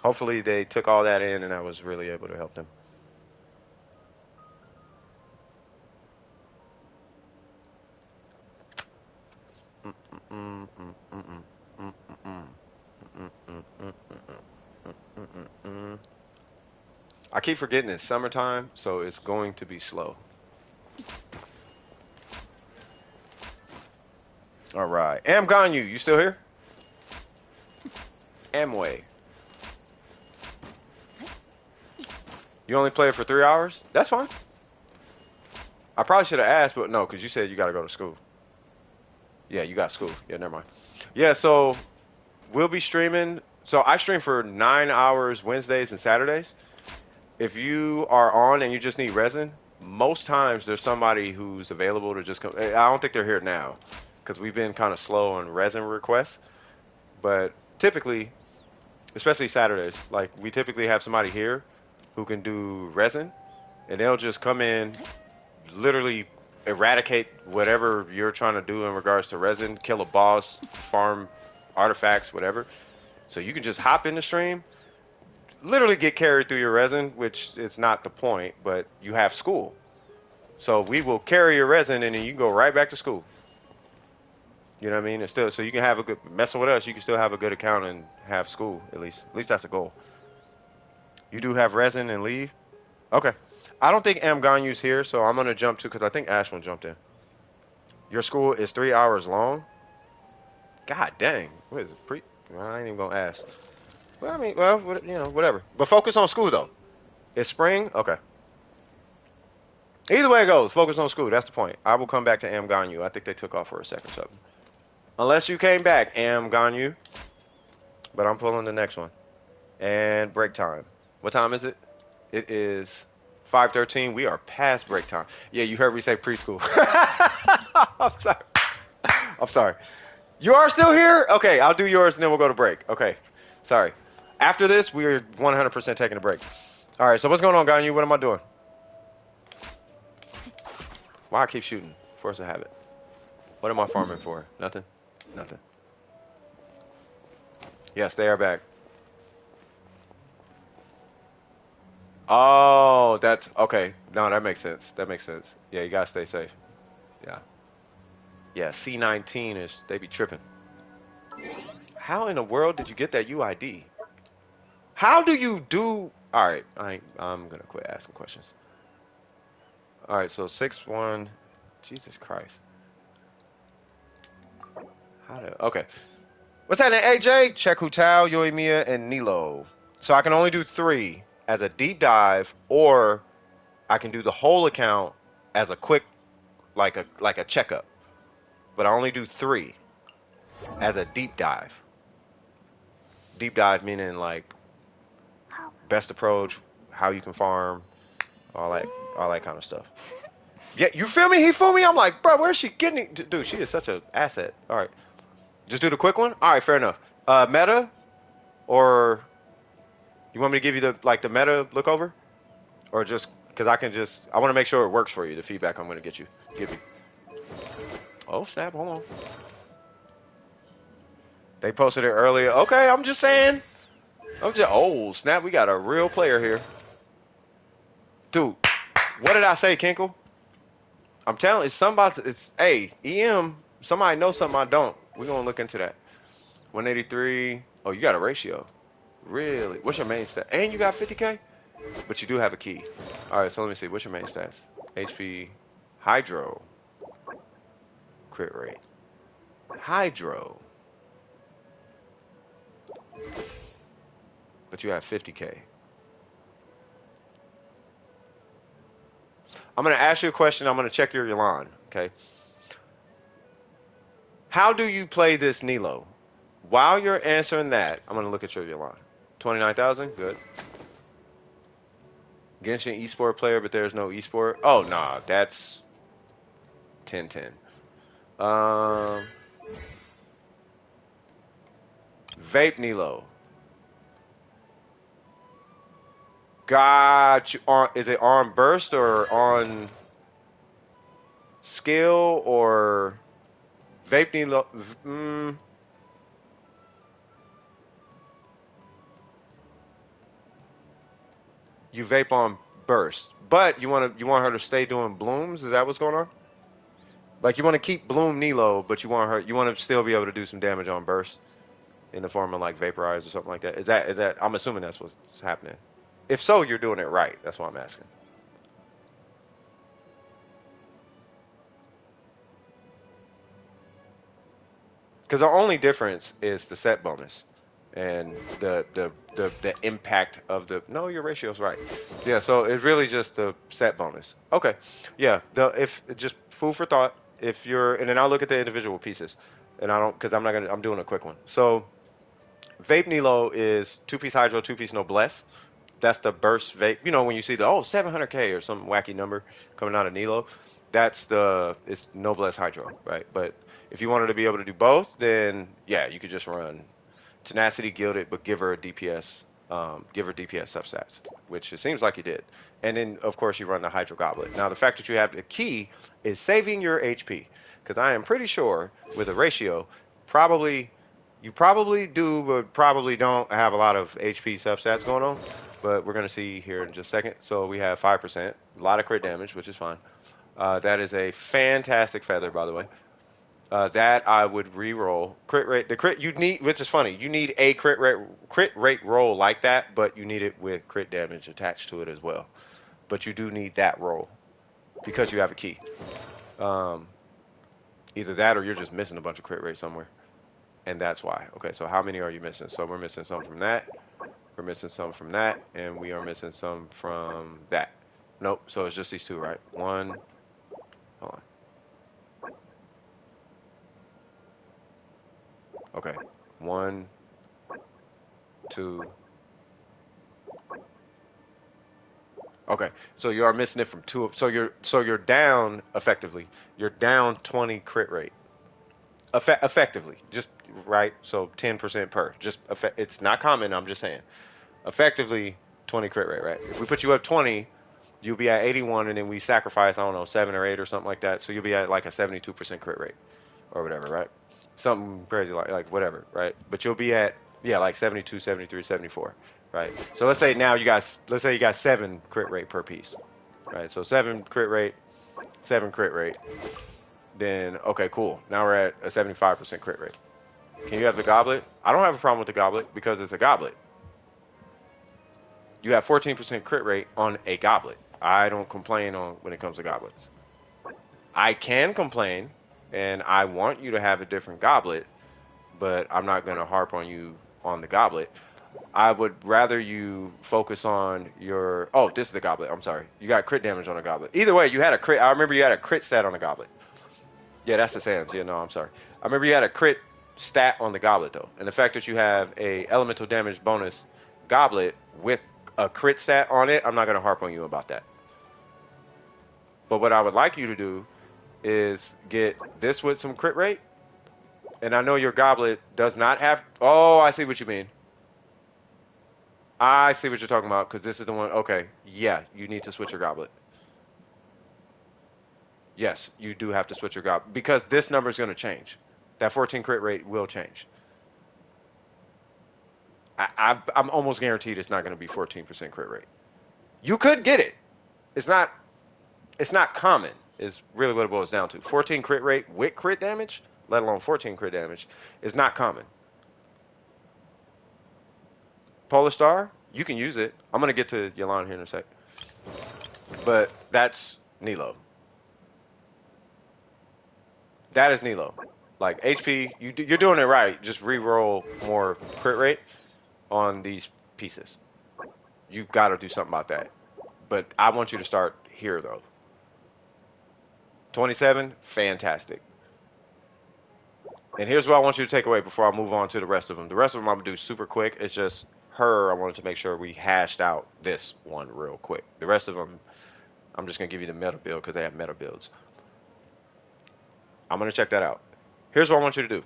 Hopefully they took all that in and I was really able to help them. I keep forgetting it's summertime, so it's going to be slow. All right, Ganyu, you still here? Amway. You only play it for 3 hours? That's fine. I probably should have asked, but no, because you said you got to go to school. Yeah, you got school. Yeah, never mind. Yeah, so we'll be streaming. So I stream for 9 hours Wednesdays and Saturdays. If you are on and you just need resin, most times there's somebody who's available to just come. I don't think they're here now because we've been kind of slow on resin requests. But typically, especially Saturdays, like we typically have somebody here who can do resin, and they'll just come in, literally eradicate whatever you're trying to do in regards to resin, kill a boss, farm artifacts, whatever. So you can just hop in the stream, literally get carried through your resin, which is not the point, but you have school. So we will carry your resin and then you can go right back to school. You know what I mean? And still, so you can have a good, messing with us, you can still have a good account and have school, at least. At least that's the goal. You do have resin and leave? Okay. I don't think Ganyu's here, so I'm going to jump to, because I think Ashwin jumped in. Your school is 3 hours long? God dang. What is it? I ain't even going to ask. Well, I mean, well, you know, whatever. But focus on school, though. It's spring? Okay. Either way it goes, focus on school. That's the point. I will come back to Ganyu. I think they took off for a second or something. Unless you came back, Ganyu. But I'm pulling the next one. And break time. What time is it? It is 5:13. We are past break time. Yeah, you heard me say preschool. I'm sorry. I'm sorry. You are still here? Okay, I'll do yours and then we'll go to break. Okay. Sorry. After this, we are 100% taking a break. All right, so what's going on, Ganyu? What am I doing? Why I keep shooting? Force of habit. What am I farming for? Nothing? Nothing. Yes, they are back. Oh, that's okay. No, that makes sense. That makes sense. Yeah, you gotta stay safe. Yeah. Yeah, C19 is, they be tripping. How in the world did you get that UID? How do you do? All right, I'm gonna quit asking questions. All right, so 6-1. Jesus Christ. Okay. What's happening, AJ? Check Hutao, Yoimiya, and Nilo. So I can only do 3 as a deep dive, or I can do the whole account as a quick, like a checkup. But I only do 3 as a deep dive. Deep dive meaning like best approach, how you can farm, all that kind of stuff. Yeah, you feel me? He feel me? I'm like, bro, where's she getting it? Dude, she is such an asset. All right. Just do the quick one? All right, fair enough. Meta, or you want me to give you the meta look over? Or just, because I want to make sure it works for you, the feedback I'm going to give you. Oh, snap, hold on. They posted it earlier. Okay, I'm just saying. Oh, snap, we got a real player here. Dude, what did I say, Kinkle? I'm telling you, hey, EM, somebody knows something I don't. We're going to look into that. 183. Oh, you got a ratio. Really? What's your main stat? And you got 50K? But you do have a key. All right, so let me see. What's your main stats? HP, Hydro, crit rate, Hydro. But you have 50K. I'm going to ask you a question. I'm going to check your Yalan, okay? How do you play this Nilo? While you're answering that, I'm going to look at your Yalan. 29,000? Good. Genshin esport player, but there's no esport. Oh, nah, that's 1010. Vape Nilo. Got you on. Is it on burst or on skill or vape Nilo? You vape on burst, but you want her to stay doing blooms. Is that what's going on? Like you want to keep bloom Nilo, but you want to still be able to do some damage on burst in the form of like vaporize or something like that. Is that? I'm assuming that's what's happening. If so, you're doing it right. That's why I'm asking. Because the only difference is the set bonus and the impact of the. No, your ratio's right. Yeah, so it's really just the set bonus. Okay, yeah. If just food for thought. If you're, and then I'll look at the individual pieces, and I don't, because I'm not gonna. I'm doing a quick one. So, vape Nilo is 2-piece hydro, 2-piece noblesse. That's the burst vape. You know when you see the 700K or some wacky number coming out of Nilo, it's noblesse hydro, right? But if you wanted to be able to do both, then yeah, you could just run tenacity gilded, but give her DPS substats, which it seems like you did. And then of course you run the hydro goblet. Now the fact that you have the key is saving your HP, because I am pretty sure with a ratio, you probably do, but probably don't have a lot of HP substats going on. But we're going to see here in just a second. So we have 5%, a lot of crit damage, which is fine. That is a fantastic feather, by the way. That I would re-roll. Crit rate, the crit you need, which is funny, you need a crit rate roll like that, but you need it with crit damage attached to it as well. But you do need that roll because you have a key. Either that or you're just missing a bunch of crit rate somewhere. And that's why. Okay, so how many are you missing? So we're missing some from that. We're missing some from that, and we are missing some from that. Nope, so it's just these two, right? One, hold on. Okay, 1, 2. Okay, so you are missing it from 2. So you're down effectively. You're down 20 crit rate. Effectively, just right. So 10% per. It's not common. I'm just saying. Effectively 20 crit rate, right? If we put you up 20, you'll be at 81, and then we sacrifice, I don't know, 7 or 8 or something like that. So you'll be at like a 72% crit rate or whatever, right? Something crazy like whatever, right? But you'll be at, yeah, like 72, 73, 74, right? So let's say you got 7 crit rate per piece, right? So 7 crit rate, 7 crit rate. Then, okay, cool. Now we're at a 75% crit rate. Can you have the goblet? I don't have a problem with the goblet because it's a goblet. You have 14% crit rate on a goblet. I don't complain when it comes to goblets. I can complain, and I want you to have a different goblet, but I'm not going to harp on you on the goblet. I would rather you focus on your... Oh, this is the goblet. I'm sorry. You got crit damage on a goblet. Either way, you had a crit... I remember you had a crit stat on the goblet. Yeah, that's the Sans. Yeah, no, I'm sorry. I remember you had a crit stat on the goblet, though. And the fact that you have a elemental damage bonus goblet with a crit stat on it, I'm not going to harp on you about that. But what I would like you to do is get this with some crit rate. And I know your goblet does not have... Oh, I see what you mean. I see what you're talking about, because this is the one... Okay, yeah, you need to switch your goblet. Yes, you do have to switch your goblet, because this number is going to change. That 14 crit rate will change. I'm almost guaranteed it's not going to be 14% crit rate. You could get it. It's not common, is really what it boils down to. 14 crit rate with crit damage, let alone 14 crit damage, is not common. Polar Star, you can use it. I'm going to get to Yelan here in a sec. But that's Nilo. That is Nilo. Like, HP, you're doing it right. Just re-roll more crit rate. on these pieces. You've got to do something about that. But I want you to start here, though. 27, fantastic. And here's what I want you to take away before I move on to the rest of them. The rest of them I'm going to do super quick. It's just her, I wanted to make sure we hashed out this one real quick. The rest of them, I'm just going to give you the meta build because they have meta builds. I'm going to check that out. Here's what I want you to do.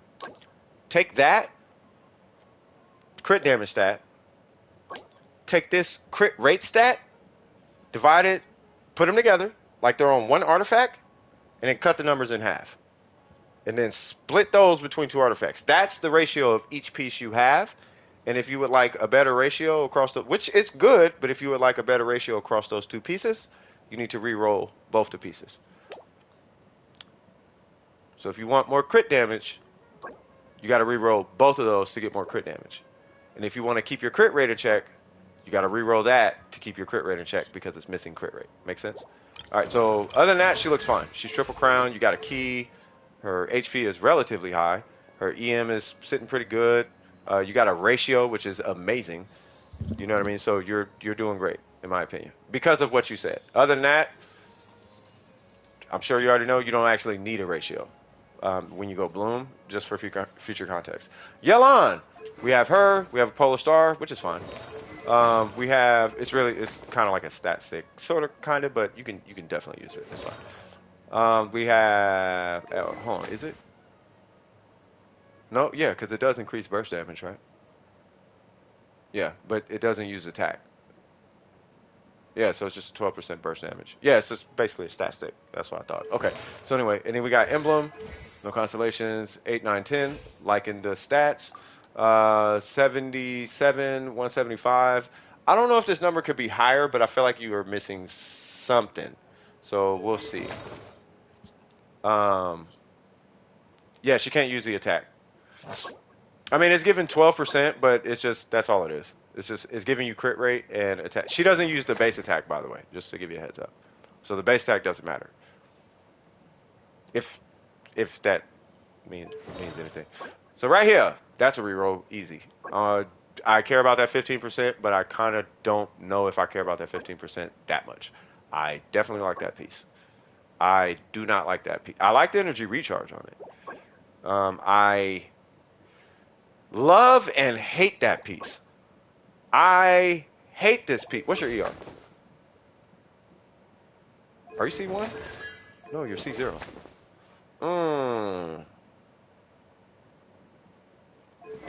Take that crit damage stat, take this crit rate stat, divide it, put them together like they're on one artifact, and then cut the numbers in half. And then split those between two artifacts. That's the ratio of each piece you have. And if you would like a better ratio across the, which is good, but if you would like a better ratio across those two pieces, you need to re-roll both the pieces. So if you want more crit damage, you got to re-roll both of those to get more crit damage. And if you want to keep your crit rate in check, you got to re-roll that to keep your crit rate in check because it's missing crit rate. Make sense? All right, so other than that, she looks fine. She's triple crown. You got a key. Her HP is relatively high. Her EM is sitting pretty good. You got a ratio, which is amazing. You know what I mean? So you're doing great, in my opinion, because of what you said. Other than that, I'm sure you already know you don't actually need a ratio when you go Bloom, just for future context. Yelan, we have her. We have a Polar Star, which is fine. We have it's kind of like a stat stick, sort of, kind of, but you can definitely use it. It's fine. We have hold on, is it? No, yeah, because it does increase burst damage, right? Yeah, but it doesn't use attack. Yeah, so it's just 12% burst damage. Yeah, it's just basically a stat stick. That's what I thought. Okay, so anyway, and then we got Emblem, no constellations, 8, 9, 10, like in the stats. 77, 175. I don't know if this number could be higher, but I feel like you are missing something. So we'll see. Yeah, she can't use the attack. I mean, it's given 12%, but it's just, that's all it is. It's giving you crit rate and attack. She doesn't use the base attack, by the way, just to give you a heads up. So the base attack doesn't matter. If that means anything. So right here, that's a reroll, easy. I care about that 15%, but I kind of don't know if I care about that 15% that much. I definitely like that piece. I do not like that piece. I like the energy recharge on it. I love and hate that piece. I hate this piece. What's your ER? Are you C1? No, you're C0.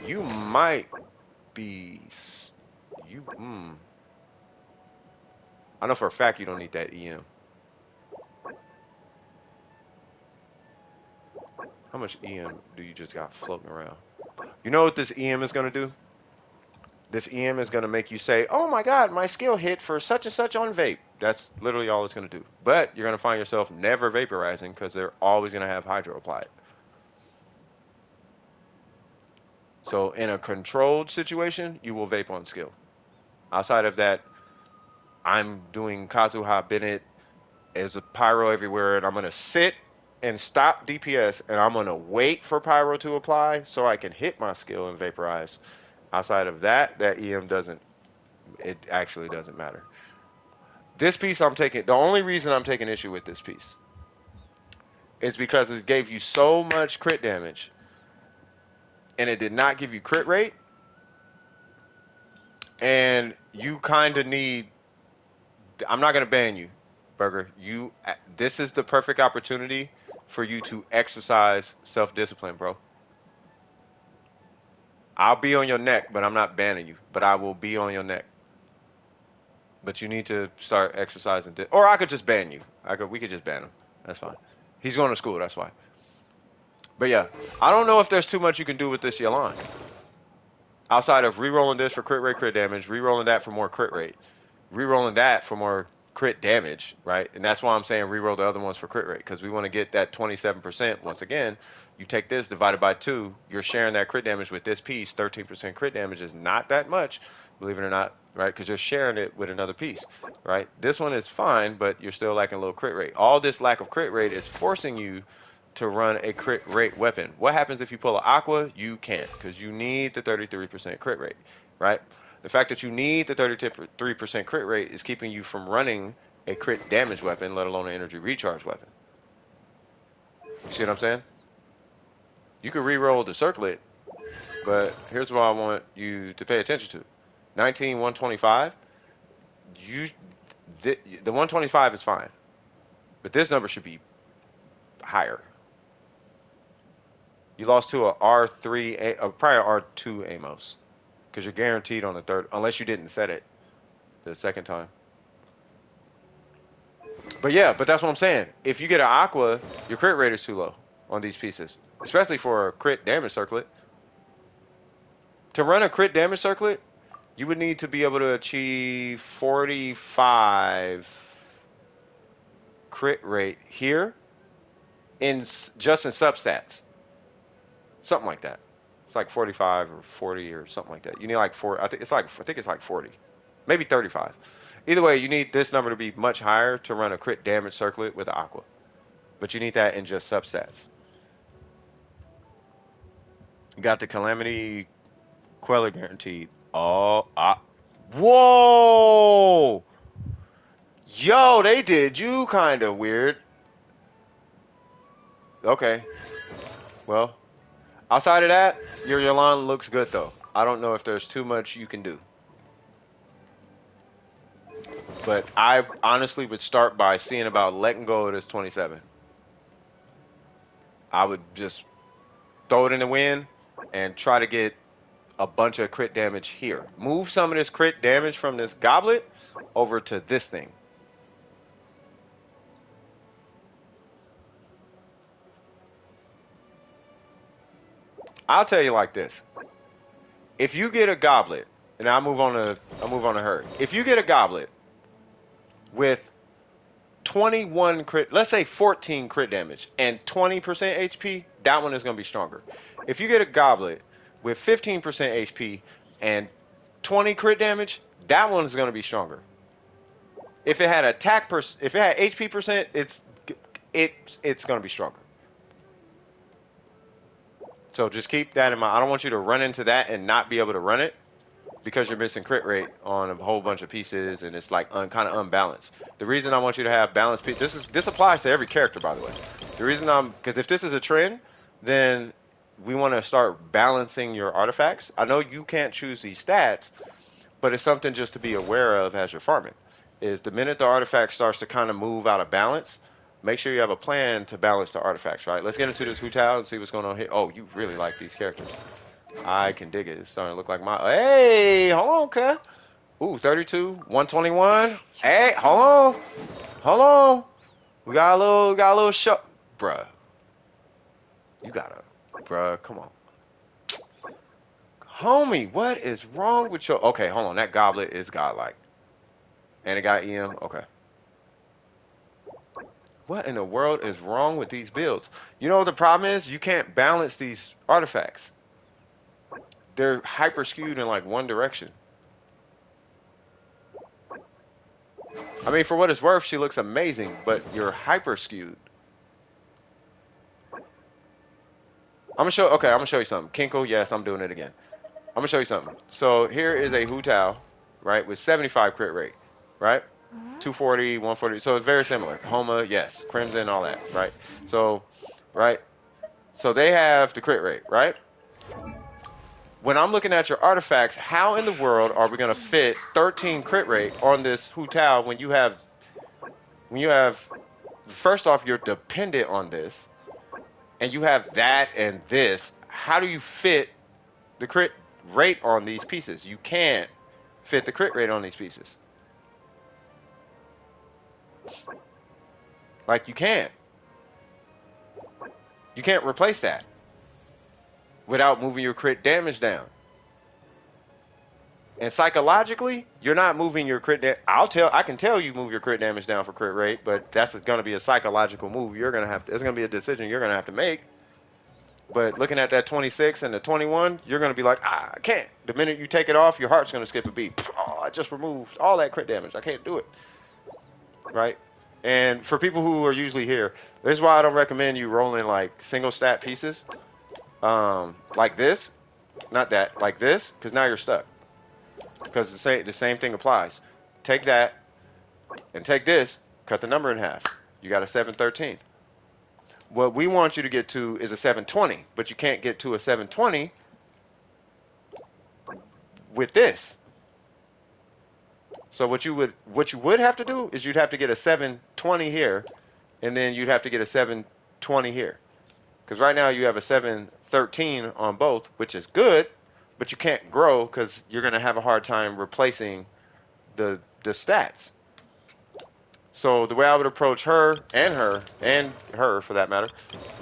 You might be... I know for a fact you don't need that EM. How much EM do you just got floating around? You know what this EM is going to do? This EM is going to make you say, oh my god, my skill hit for such and such on vape. That's literally all it's going to do. But you're going to find yourself never vaporizing because they're always going to have hydro applied. So in a controlled situation, you will vape on skill. Outside of that, I'm doing Kazuha Bennett. There's a pyro everywhere, and I'm going to sit and stop DPS, and I'm going to wait for pyro to apply so I can hit my skill and vaporize. Outside of that, that EM doesn't, it actually doesn't matter. This piece the only reason I'm taking issue with this piece is because it gave you so much crit damage, and it did not give you crit rate, and you kind of need, I'm not going to ban you, Burger. This is the perfect opportunity for you to exercise self-discipline, bro. I'll be on your neck, but I'm not banning you. But I will be on your neck. But you need to start exercising. Or I could just ban you. We could just ban him. That's fine. He's going to school, that's why. But yeah, I don't know if there's too much you can do with this Yelan. Outside of re-rolling this for crit rate, crit damage, re-rolling that for more crit rate, re-rolling that for more crit damage, right? And that's why I'm saying re-roll the other ones for crit rate, because we want to get that 27%. Once again, you take this divided by 2, you're sharing that crit damage with this piece. 13% crit damage is not that much, believe it or not, right? Because you're sharing it with another piece, right? This one is fine, but you're still lacking a little crit rate. All this lack of crit rate is forcing you to run a crit rate weapon. What happens if you pull an Aqua? You can't, because you need the 33% crit rate, right? The fact that you need the 33% crit rate is keeping you from running a crit damage weapon, let alone an energy recharge weapon. You see what I'm saying? You could re-roll the circlet, but here's what I want you to pay attention to. 19, 125. The 125 is fine, but this number should be higher. You lost to a R3, probably R2 Amos, because you're guaranteed on the third, unless you didn't set it the second time. But yeah, but that's what I'm saying. If you get an Aqua, your crit rate is too low on these pieces, especially for a crit damage circlet. To run a crit damage circlet, you would need to be able to achieve 45 crit rate here in just in substats. Something like that. It's like 45 or 40 or something like that. You need like 4. I think it's like 40, maybe 35. Either way, you need this number to be much higher to run a crit damage circlet with Aqua, but you need that in just substats. You got the Calamity Queller guaranteed. Oh, whoa! Yo, they did you kind of weird. Okay. Well, outside of that, your Yolanda looks good though. I don't know if there's too much you can do. But I honestly would start by seeing about letting go of this 27. I would just throw it in the wind and try to get a bunch of crit damage here. Move some of this crit damage from this goblet over to this thing. I'll tell you like this. If you get a goblet, and I'll move on to her. If you get a goblet with 21 crit, let's say 14 crit damage and 20% HP, that one is going to be stronger. If you get a goblet with 15% HP and 20 crit damage, that one is going to be stronger. If it had if it had HP percent, it's going to be stronger. So just keep that in mind. I don't want you to run into that and not be able to run it because you're missing crit rate on a whole bunch of pieces and it's like kind of unbalanced. The reason I want you to have balanced pieces, this applies to every character, by the way. The reason because if this is a trend, then we want to start balancing your artifacts. I know you can't choose these stats, but it's something just to be aware of as you're farming. Is the minute the artifact starts to kind of move out of balance, make sure you have a plan to balance the artifacts, right? Let's get into this Hu Tao and see what's going on here. Oh, you really like these characters. I can dig it. It's starting to look like my... Hey, hold on, okay. Ooh, 32, 121. Hey, hold on. Hold on. We got a little show. Bruh. Bruh, come on. Homie, what is wrong with your... Okay, hold on. That goblet is godlike. And it got EM. Okay. What in the world is wrong with these builds? You know what the problem is? You can't balance these artifacts. They're hyper skewed in like one direction. I mean, for what it's worth, she looks amazing, but you're hyper skewed. I'm gonna show you something. Kinkle, yes, I'm doing it again. I'm gonna show you something. So here is a Hu Tao, right, with 75 crit rate, right? 240, 140, so it's very similar. Homa, yes. Crimson, all that, right? So, right? So they have the crit rate, right? When I'm looking at your artifacts, how in the world are we going to fit 13 crit rate on this Hu Tao when you have, first off, you're dependent on this, and you have that and this. How do you fit the crit rate on these pieces? You can't fit the crit rate on these pieces. Like, you can't replace that without moving your crit damage down. And psychologically, you're not moving your crit I can tell you move your crit damage down for crit rate, but that's going to be a psychological move. It's going to be a decision you're going to have to make. But looking at that 26 and the 21, you're going to be like, I can't. The minute you take it off, your heart's going to skip a beat. Oh, I just removed all that crit damage. I can't do it. Right? And for people who are usually here, this is why I don't recommend you rolling like single stat pieces. Like this. Not that. Like this. Because now you're stuck. because the same thing applies. Take that and take this, cut the number in half. You got a 713. What we want you to get to is a 720, but you can't get to a 720 with this. So what you would have to do is you'd have to get a 720 here, and then you'd have to get a 720 here. Because right now you have a 713 on both, which is good, but you can't grow because you're going to have a hard time replacing the stats. So the way I would approach her and her for that matter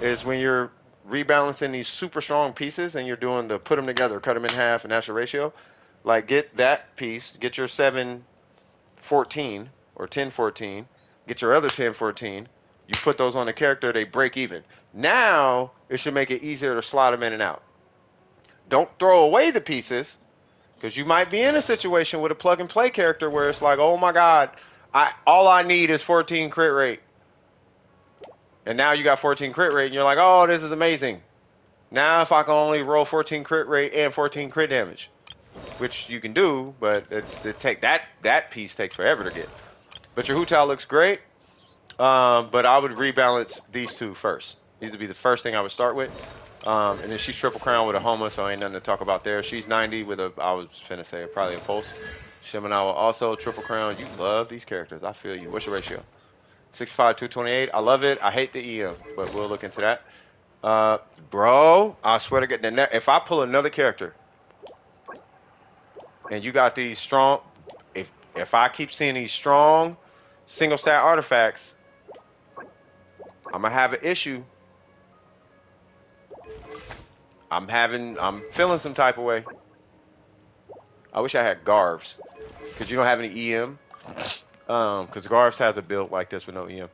is when you're rebalancing these super strong pieces and you're doing the put them together, cut them in half, and that's your ratio. Like get that piece, get your 714 or 1014, get your other 1014. You put those on the character, they break even. Now it should make it easier to slot them in and out. Don't throw away the pieces, because you might be in a situation with a plug and play character where it's like, oh my god, all I need is 14 crit rate. And now you got 14 crit rate and you're like, oh, this is amazing. Now if I can only roll 14 crit rate and 14 crit damage, which you can do, but that piece takes forever to get. But your Hu Tao looks great. But I would rebalance these two first. These would be the first thing I would start with. And then she's triple crown with a Homa, so ain't nothing to talk about there. She's 90 with a, I was finna say, probably a pulse. Shiminawa also triple crown. You love these characters. I feel you. What's your ratio? 65, 228. I love it. I hate the EM, but we'll look into that. Bro, I swear to God, if I pull another character and you got these strong, if I keep seeing these strong single stat artifacts, I'm gonna have an issue. I'm feeling some type of way. I wish I had Garvs, because you don't have any EM. Because Garvs has a build like this with no EM.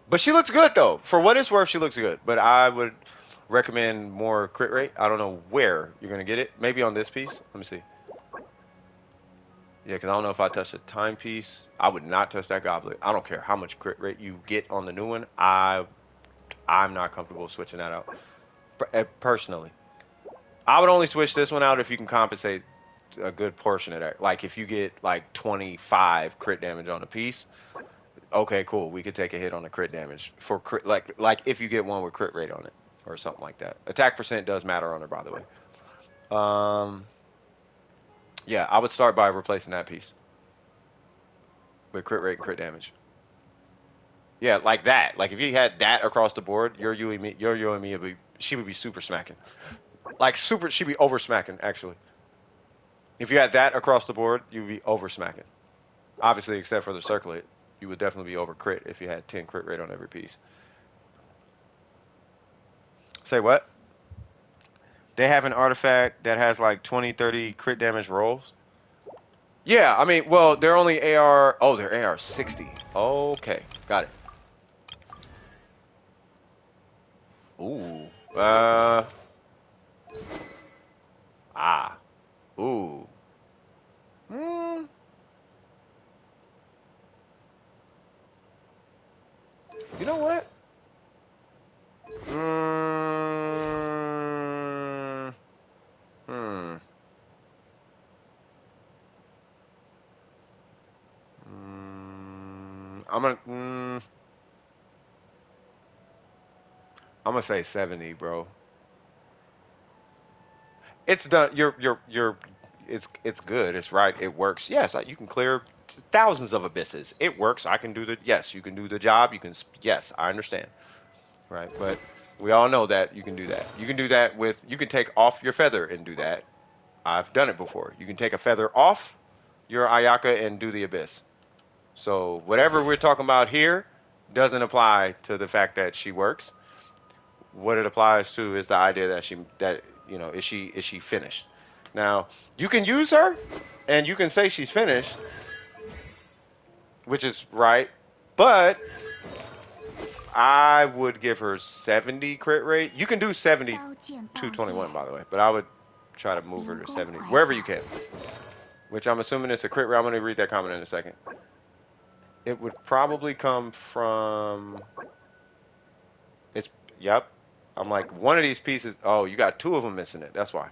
But she looks good though. For what it's worth, she looks good. But I would recommend more crit rate. I don't know where you're gonna get it. Maybe on this piece. Let me see. Yeah, because I don't know if I touch a timepiece. I would not touch that goblet. I don't care how much crit rate you get on the new one. I'm not comfortable switching that out. Personally. I would only switch this one out if you can compensate a good portion of that. Like if you get like 25 crit damage on a piece, okay, cool. We could take a hit on the crit damage for crit, like if you get one with crit rate on it or something like that. Attack percent does matter on her, by the way. Yeah, I would start by replacing that piece with crit rate and crit damage. Yeah, like that. Like if you had that across the board, your Yoimi, she would be super smacking. Like super, she'd be over smacking actually. If you had that across the board, you'd be over smacking. Obviously, except for the circlet, you would definitely be over crit if you had 10 crit rate on every piece. Say what? They have an artifact that has like 20, 30 crit damage rolls. Yeah, I mean, well, they're only AR. Oh, they're AR60. Okay, got it. Ooh. Ooh. You know what? I'm gonna say 70, bro. It's done. It's good. It's right. It works. Yes, you can clear thousands of abysses. It works. I can do the. Yes, you can do the job. You can. Yes, I understand. Right, but we all know that you can do that. You can do that with. You can take off your feather and do that. I've done it before. You can take a feather off your Ayaka and do the abyss. So whatever we're talking about here doesn't apply to the fact that she works. What it applies to is the idea that is she finished? Now you can use her, and you can say she's finished, which is right, but I would give her 70 crit rate. You can do 70, 221 by the way, but I would try to move her to 70 wherever you can. Which I'm assuming it's a crit rate. I'm gonna read that comment in a second. It would probably come from. Yep. I'm like, one of these pieces. Oh, you got two of them missing it. That's why.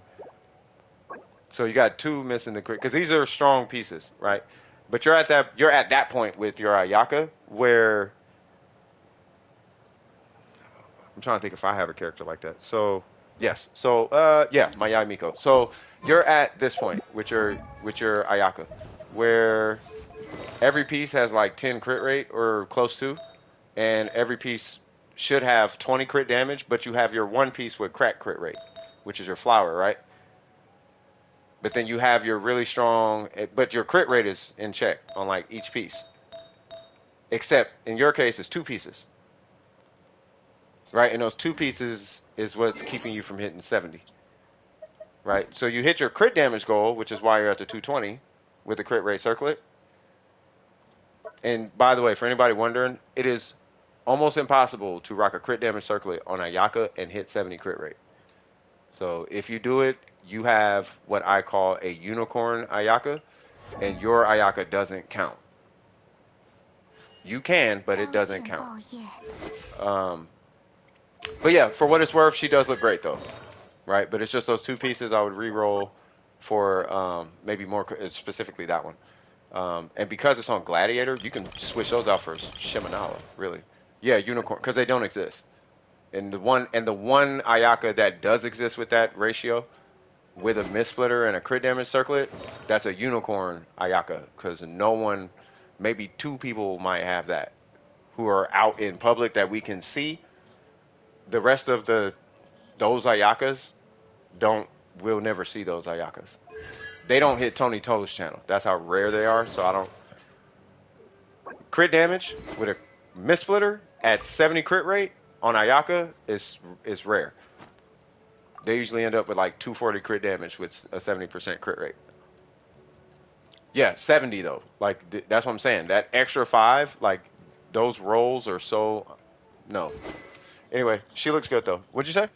So you got 2 missing the crit because these are strong pieces, right? But you're at that point with your Ayaka where I'm trying to think if I have a character like that. So yes, so yeah, my Yai Miko. So you're at this point with your Ayaka where every piece has like 10 crit rate or close to, and every piece should have 20 crit damage, but you have your one piece with crack crit rate, which is your flower, right? But then you have your really strong, but your crit rate is in check on like each piece. Except in your case, it's 2 pieces, right? And those 2 pieces is what's keeping you from hitting 70, right? So you hit your crit damage goal, which is why you're at the 220 with the crit rate circlet. And by the way, for anybody wondering, it is almost impossible to rock a crit damage circlet on Ayaka and hit 70 crit rate. So if you do it, you have what I call a unicorn Ayaka, and your Ayaka doesn't count. You can, but it 刀 doesn't 剑 count. 报业， But yeah, for what it's worth, she does look great though, right? But it's just those 2 pieces I would re-roll for maybe more, specifically that one. And because it's on Gladiator, you can switch those out for Shimanala, really. Yeah, Unicorn, because they don't exist. And the one Ayaka that does exist with that ratio, with a Mist Splitter and a crit damage circlet, that's a Unicorn Ayaka, because no one, maybe 2 people might have that, who are out in public that we can see. The rest of those Ayakas we'll never see those Ayakas. They don't hit Tony To's channel. That's how rare they are. So I don't. Crit damage with a Mist Splitter at 70 crit rate on Ayaka is rare. They usually end up with like 240 crit damage with a 70% crit rate. Yeah, 70 though. Like that's what I'm saying. That extra 5, like those rolls are so no. Anyway, she looks good though. What'd you say?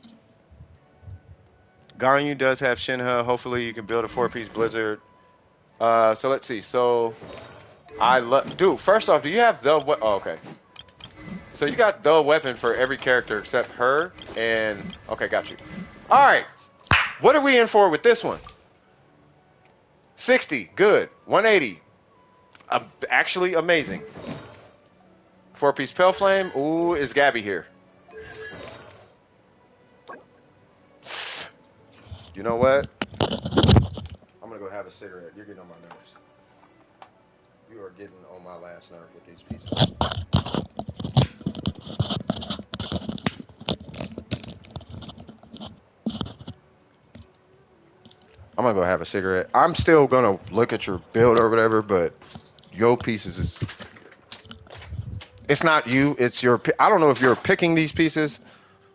Ganyu does have Shenhe. Hopefully you can build a 4-piece Blizzard. So let's see. So I love, dude. First off, do you have the? Oh, okay. So you got the weapon for every character except her and okay, got you. All right. What are we in for with this one? 60, good. 180, actually amazing. 4-piece Pale Flame. Ooh, is Gabby here? You know what? I'm gonna go have a cigarette. You're getting on my nerves. You are getting on my last nerve with these pieces. I'm gonna go have a cigarette. I'm still gonna look at your build or whatever, but your pieces is. It's not you. It's your. I don't know if you're picking these pieces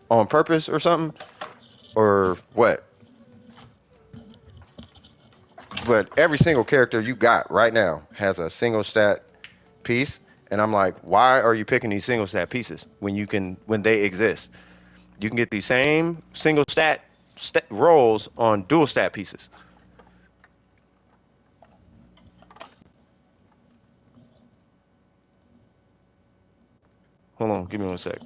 on purpose or something, or what. But every single character you got right now has a single stat piece, and I'm like, why are you picking these single stat pieces when they exist? You can get these same single stat rolls on dual stat pieces. Hold on, give me 1 sec.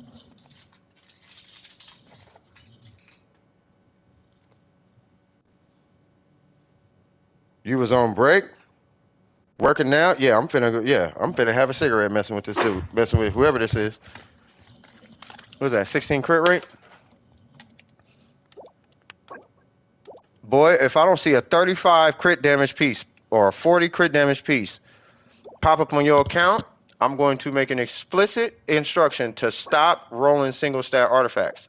You was on break? Working out? Yeah, I'm finna go. Yeah, I'm finna have a cigarette messing with this dude, messing with whoever this is. What is that? 16 crit rate? Boy, if I don't see a 35 crit damage piece or a 40 crit damage piece pop up on your account, I'm going to make an explicit instruction to stop rolling single stat artifacts.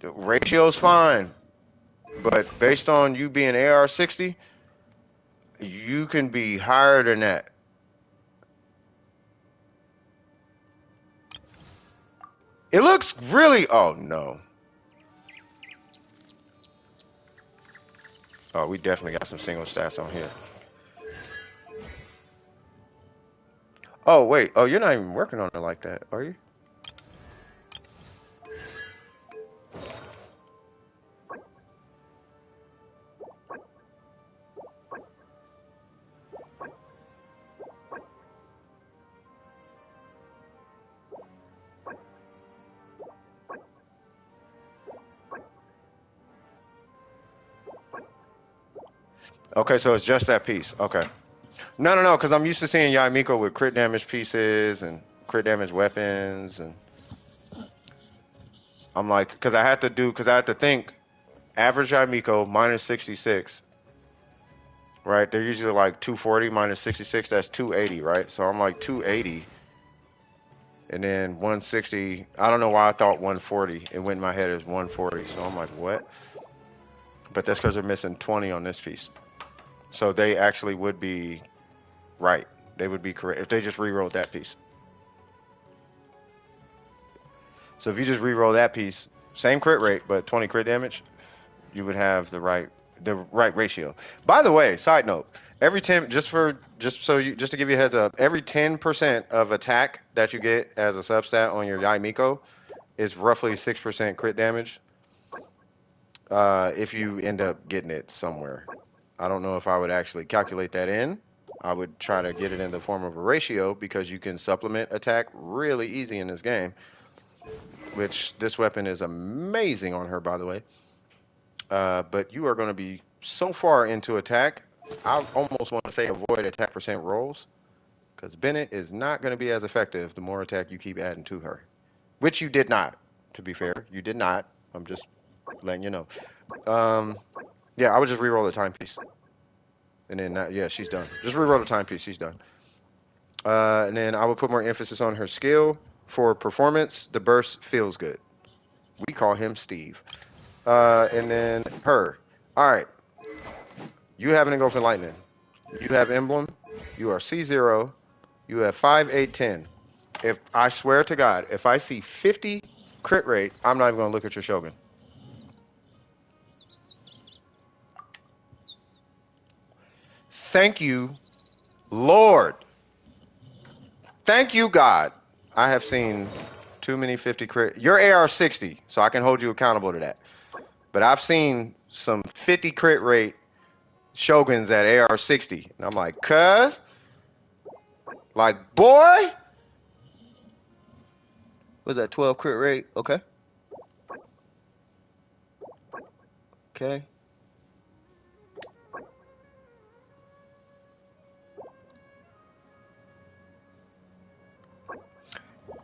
The ratio's fine, but based on you being AR60, you can be higher than that. It looks really. Oh no. Oh, we definitely got some single stats on here. Oh wait. Oh, you're not even working on it like that, are you? Okay, so it's just that piece. Okay. No, because I'm used to seeing Yaimiko with crit damage pieces and crit damage weapons, and I'm like, because I had to think average Yaimiko minus 66, right? They're usually like 240 minus 66, that's 280, right? So I'm like 280, and then 160. I don't know why I thought 140. It went in my head as 140, so I'm like, what? But that's because they're missing 20 on this piece. So they actually would be right. They would be correct if they just re-rolled that piece. So if you just re-roll that piece, same crit rate, but 20 crit damage, you would have the right ratio. By the way, side note, every 10 just to give you a heads up, every 10% of attack that you get as a substat on your Yaimiko is roughly 6% crit damage. If you end up getting it somewhere. I don't know if I would actually calculate that in. I would try to get it in the form of a ratio because you can supplement attack really easy in this game. Which this weapon is amazing on her, by the way. But you are going to be so far into attack, I almost want to say avoid attack percent rolls. Because Bennett is not going to be as effective the more attack you keep adding to her. Which you did not, to be fair. You did not. I'm just letting you know. Yeah, I would just re-roll the timepiece. And then, yeah, she's done. Just re-roll the timepiece, she's done. And then I would put more emphasis on her skill. For performance, the burst feels good. We call him Steve. And then her. All right. You have an engulfing lightning. You have emblem. You are C0. You have 5, 8, 10. If I swear to God, if I see 50 crit rate, I'm not even going to look at your Shogun. Thank you, Lord. Thank you, God. I have seen too many 50 crit. You're AR60, so I can hold you accountable to that. But I've seen some 50 crit rate Shoguns at AR60. And I'm like, cuz? Like, boy? Was that 12 crit rate? Okay. Okay.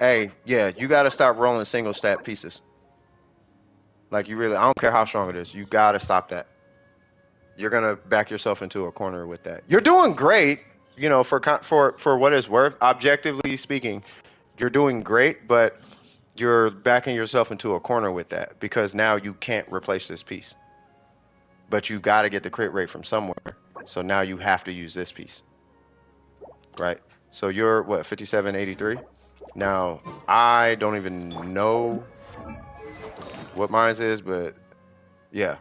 Hey, yeah, you gotta stop rolling single stat pieces. Like you really, I don't care how strong it is. You gotta stop that. You're gonna back yourself into a corner with that. You're doing great, you know, for what it's worth. Objectively speaking, you're doing great, but you're backing yourself into a corner with that because now you can't replace this piece. But you gotta get the crit rate from somewhere. So now you have to use this piece, right? So you're what, 5783? Now I don't even know what mine is, but yeah.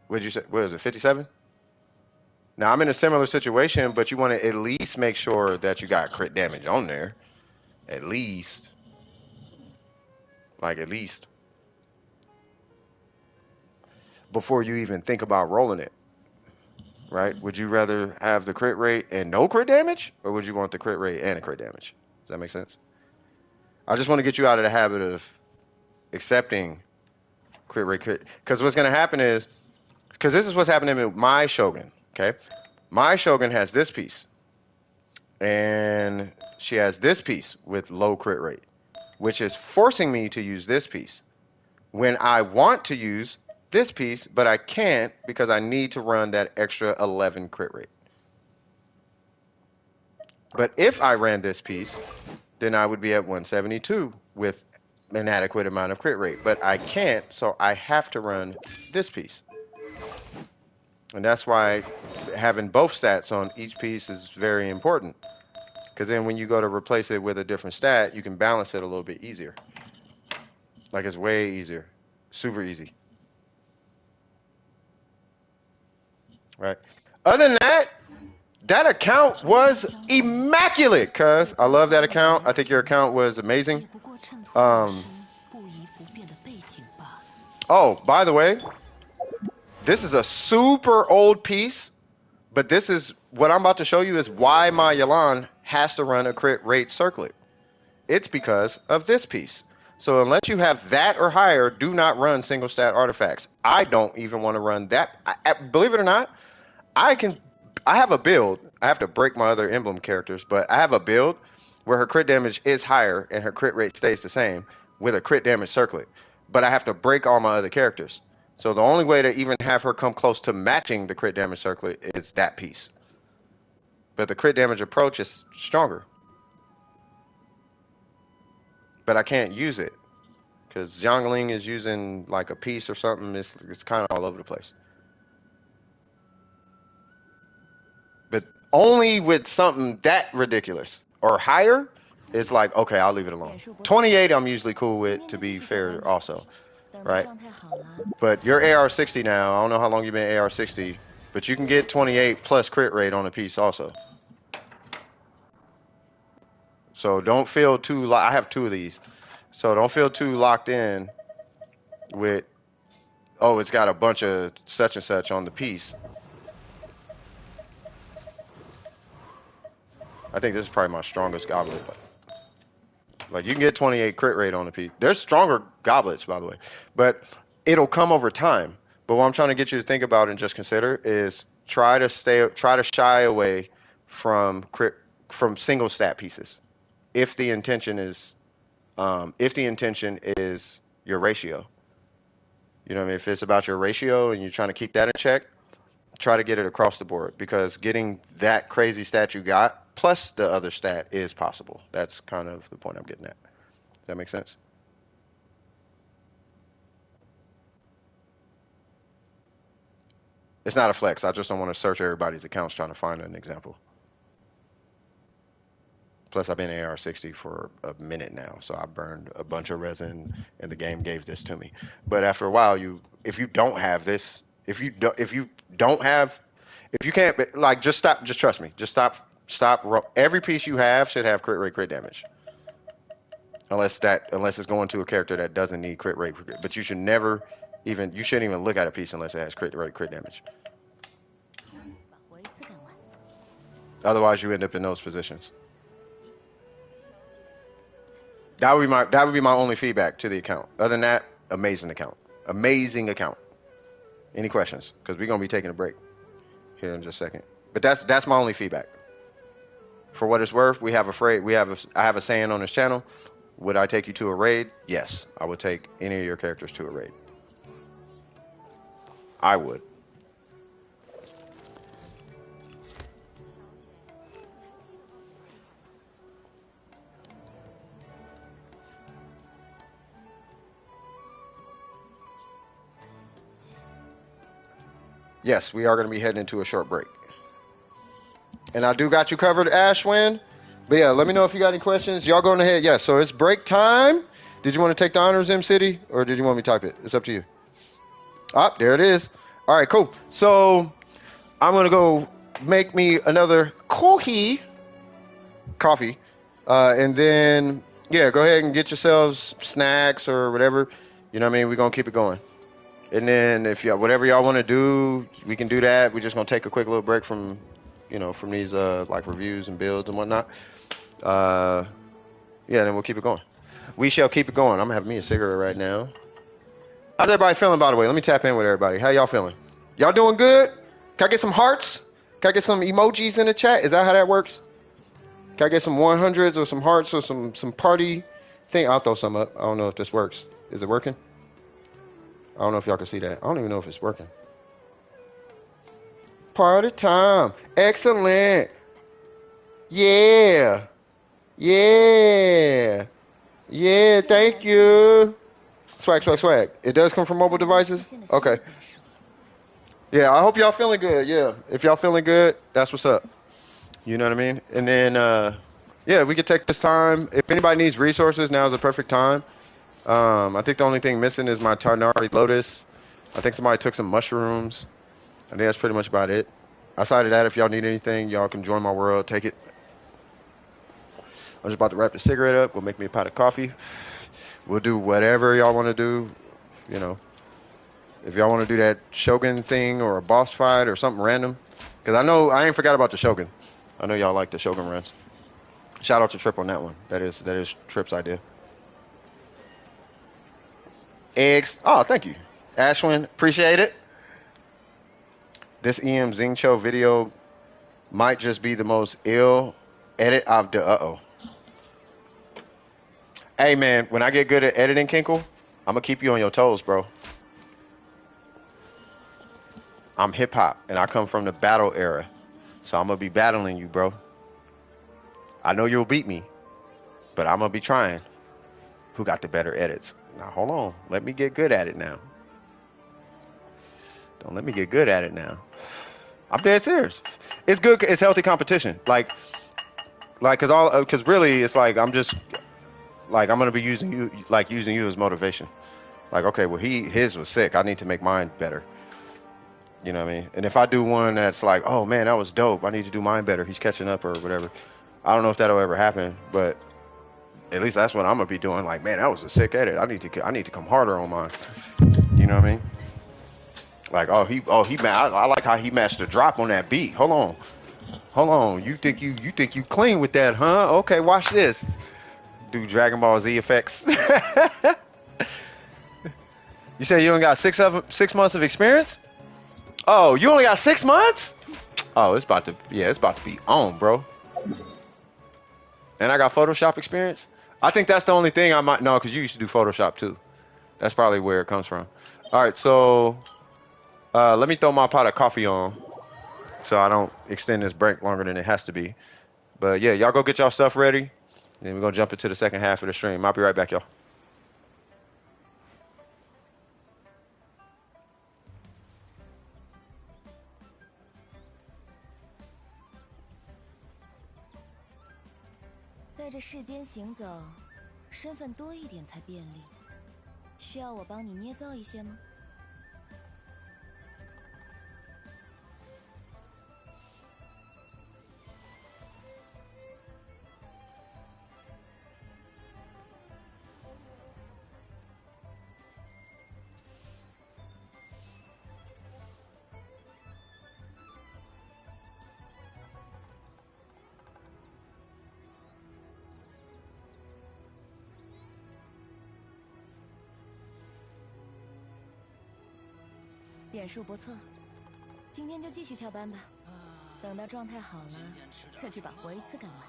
What did you say? What is it, 57? Now, I'm in a similar situation, but you want to at least make sure that you got crit damage on there. At least. Like, at least. Before you even think about rolling it. Right? Would you rather have the crit rate and no crit damage? Or would you want the crit rate and a crit damage? Does that make sense? I just want to get you out of the habit of accepting crit rate. Because what's going to happen is, because this is what's happening with my Shogun, okay? My Shogun has this piece. And she has this piece with low crit rate, which is forcing me to use this piece. When I want to use this piece, but I can't because I need to run that extra 11 crit rate. But if I ran this piece, then I would be at 172 with an adequate amount of crit rate. But I can't, so I have to run this piece. And that's why having both stats on each piece is very important. Because then when you go to replace it with a different stat, you can balance it a little bit easier. Like it's way easier. Super easy. Right? Other than that, that account was immaculate, cuz. I love that account. I think your account was amazing. Oh, by the way, this is a super old piece, but this is what I'm about to show you is why my Yelan has to run a crit rate circlet. It's because of this piece. So unless you have that or higher, do not run single stat artifacts. I don't even want to run that. Believe it or not, I can. I have a build. I have to break my other emblem characters, but I have a build where her crit damage is higher and her crit rate stays the same with a crit damage circlet. But I have to break all my other characters. So the only way to even have her come close to matching the crit damage circlet is that piece. But the crit damage approach is stronger. But I can't use it because Xiangling is using like a piece or something. It's kind of all over the place. But only with something that ridiculous or higher, it's like, okay, I'll leave it alone. 28 I'm usually cool with, to be fair also, right? But you're AR60 now. I don't know how long you've been AR60, but you can get 28 plus crit rate on a piece also. So don't feel too, I have 2 of these. So don't feel too locked in with, oh, it's got a bunch of such and such on the piece. I think this is probably my strongest goblet. Like you can get 28 crit rate on the piece. There's stronger goblets, by the way, but it'll come over time. But what I'm trying to get you to think about and just consider is try to shy away from single stat pieces, if the intention is your ratio. You know what I mean? If it's about your ratio and you're trying to keep that in check, try to get it across the board, because getting that crazy stat you got plus the other stat is possible. That's kind of the point I'm getting at. Does that make sense? It's not a flex. I just don't want to search everybody's accounts trying to find an example. Plus, I've been AR60 for a minute now, so I burned a bunch of resin, and the game gave this to me. But after a while, if you don't have this, if you can't, like, just stop. Just trust me. Just stop. Every piece you have should have crit rate, crit damage. Unless it's going to a character that doesn't need crit rate, but you should never you shouldn't even look at a piece unless it has crit rate, crit damage. Otherwise, you end up in those positions. That would be my only feedback to the account. Other than that, amazing account. Amazing account. Any questions? Because we're gonna be taking a break here in just a second. But that's my only feedback. For what it's worth, I have a saying on this channel. Would I take you to a raid? Yes, I would take any of your characters to a raid. I would. Yes, we are going to be heading into a short break. And I do got you covered, Ashwin. But yeah, let me know if you got any questions. Y'all going ahead. Yeah, so it's break time. Did you want to take the honors, M-City? Or did you want me to type it? It's up to you. Ah, there it is. All right, cool. So I'm going to go make me another coffee. And then, yeah, go ahead and get yourselves snacks or whatever. You know what I mean? We're going to keep it going. And then if whatever y'all want to do, we can do that. We're just going to take a quick little break from, from these like reviews and builds and whatnot. Yeah, then we'll keep it going. We shall keep it going. I'm going to have me a cigarette right now. How's everybody feeling, by the way? Let me tap in with everybody. How y'all feeling? Y'all doing good? Can I get some hearts? Can I get some emojis in the chat? Is that how that works? Can I get some 100s or some hearts or some party thing? I'll throw some up. I don't know if this works. Is it working? I don't know if y'all can see that. I don't even know if it's working. Party time. Excellent. Yeah. Yeah. Yeah, thank you. Swag. It does come from mobile devices? Okay. Yeah, I hope y'all feeling good. Yeah, if y'all feeling good, that's what's up. You know what I mean? And then, yeah, we could take this time. If anybody needs resources, now is the perfect time. I think the only thing missing is my Tarnari Lotus. I think somebody took some mushrooms. I think that's pretty much about it. Outside of that, if y'all need anything, y'all can join my world. Take it. I'm just about to wrap the cigarette up. We'll make me a pot of coffee. We'll do whatever y'all want to do. If y'all want to do that Shogun thing or a boss fight or something random. Because I ain't forgot about the Shogun. I know y'all like the Shogun runs. Shout out to Trip on that one. That is Trip's idea. Eggs. Oh, thank you. Ashwin, appreciate it. This EM Zingcho video might just be the most ill edit I've done. Uh-oh. Hey, man, when I get good at editing, Kinkle, I'm going to keep you on your toes, bro. I'm hip-hop, and I come from the battle era. So I'm going to be battling you, bro. I know you'll beat me, but I'm going to be trying. Who got the better edits? Now, hold on. Let me get good at it now. Don't let me get good at it now. I'm dead serious. It's good. It's healthy competition. Cause really, it's like I'm just like I'm gonna be using you as motivation. Like, okay, well his was sick. I need to make mine better. You know what I mean? And if I do one that's like, oh man, that was dope. I need to do mine better. He's catching up or whatever. I don't know if that'll ever happen, but at least that's what I'm gonna be doing. Like, man, that was a sick edit. I need to come harder on mine. You know what I mean? Like, I like how he matched the drop on that beat. Hold on. You think you clean with that, huh? Okay, watch this. Do Dragon Ball Z effects. You say you only got 6 months of experience? Oh, you only got 6 months? Oh, it's about to be on, bro. And I got Photoshop experience. I think that's the only thing I might know, because you used to do Photoshop too. That's probably where it comes from. All right, so let me throw my pot of coffee on so I don't extend this break longer than it has to be. But yeah, y'all go get y'all stuff ready. Then we're going to jump into the second half of the stream. I'll be right back, y'all.在这世间行走，身份多一点才便利。需要我帮你捏造一些吗？点数不错，今天就继续翘班吧。等到状态好了，再去把活一次干完。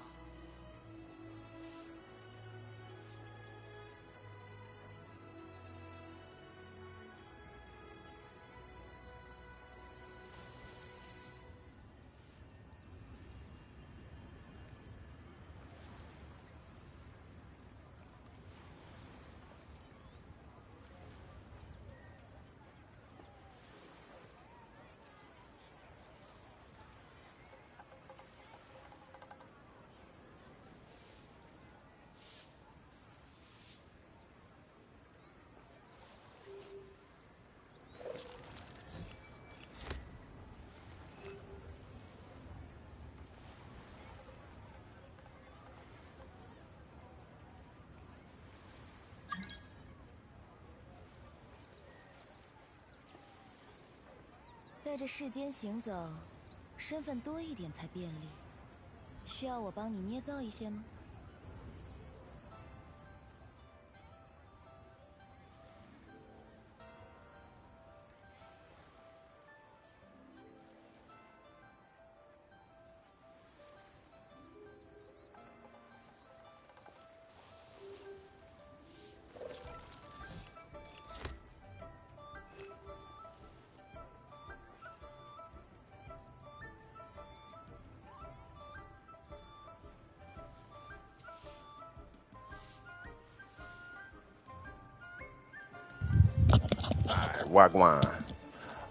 在这世间行走，身份多一点才便利。需要我帮你捏造一些吗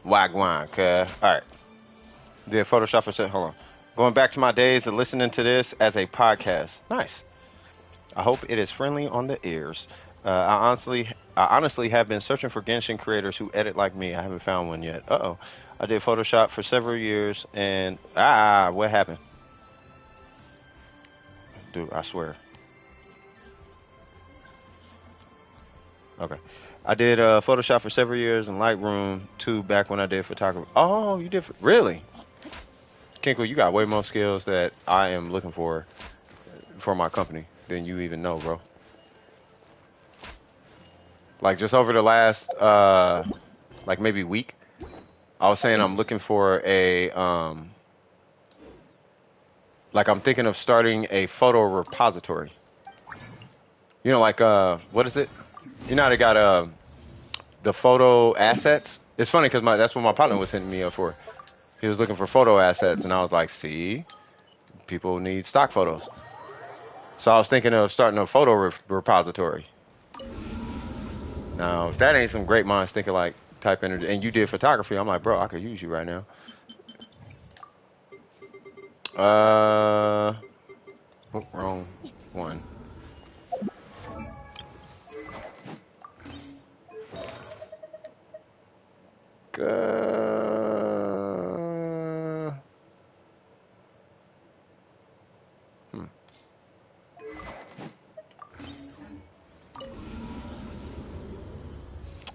？Wagwan, cuz. Alright. Did Photoshop for hold on. Going back to my days of listening to this as a podcast. Nice. I hope it is friendly on the ears. I honestly have been searching for Genshin creators who edit like me. I haven't found one yet. Uh-oh. I did Photoshop for several years and what happened? Dude, I swear. Okay. I did Photoshop for several years and Lightroom too back when I did photography. Oh, you did? Really? Kinkle, you got way more skills that I am looking for my company than you even know, bro. like just over the last like maybe week, I was saying I'm looking for a like I'm thinking of starting a photo repository. You know, like what is it? You know how they got the photo assets? It's funny because that's what my partner was hitting me up for. He was looking for photo assets, and I was like, see, people need stock photos. So I was thinking of starting a photo repository. Now, if that ain't some great minds thinking like type energy, and you did photography, I'm like, bro, I could use you right now. Oh, wrong one.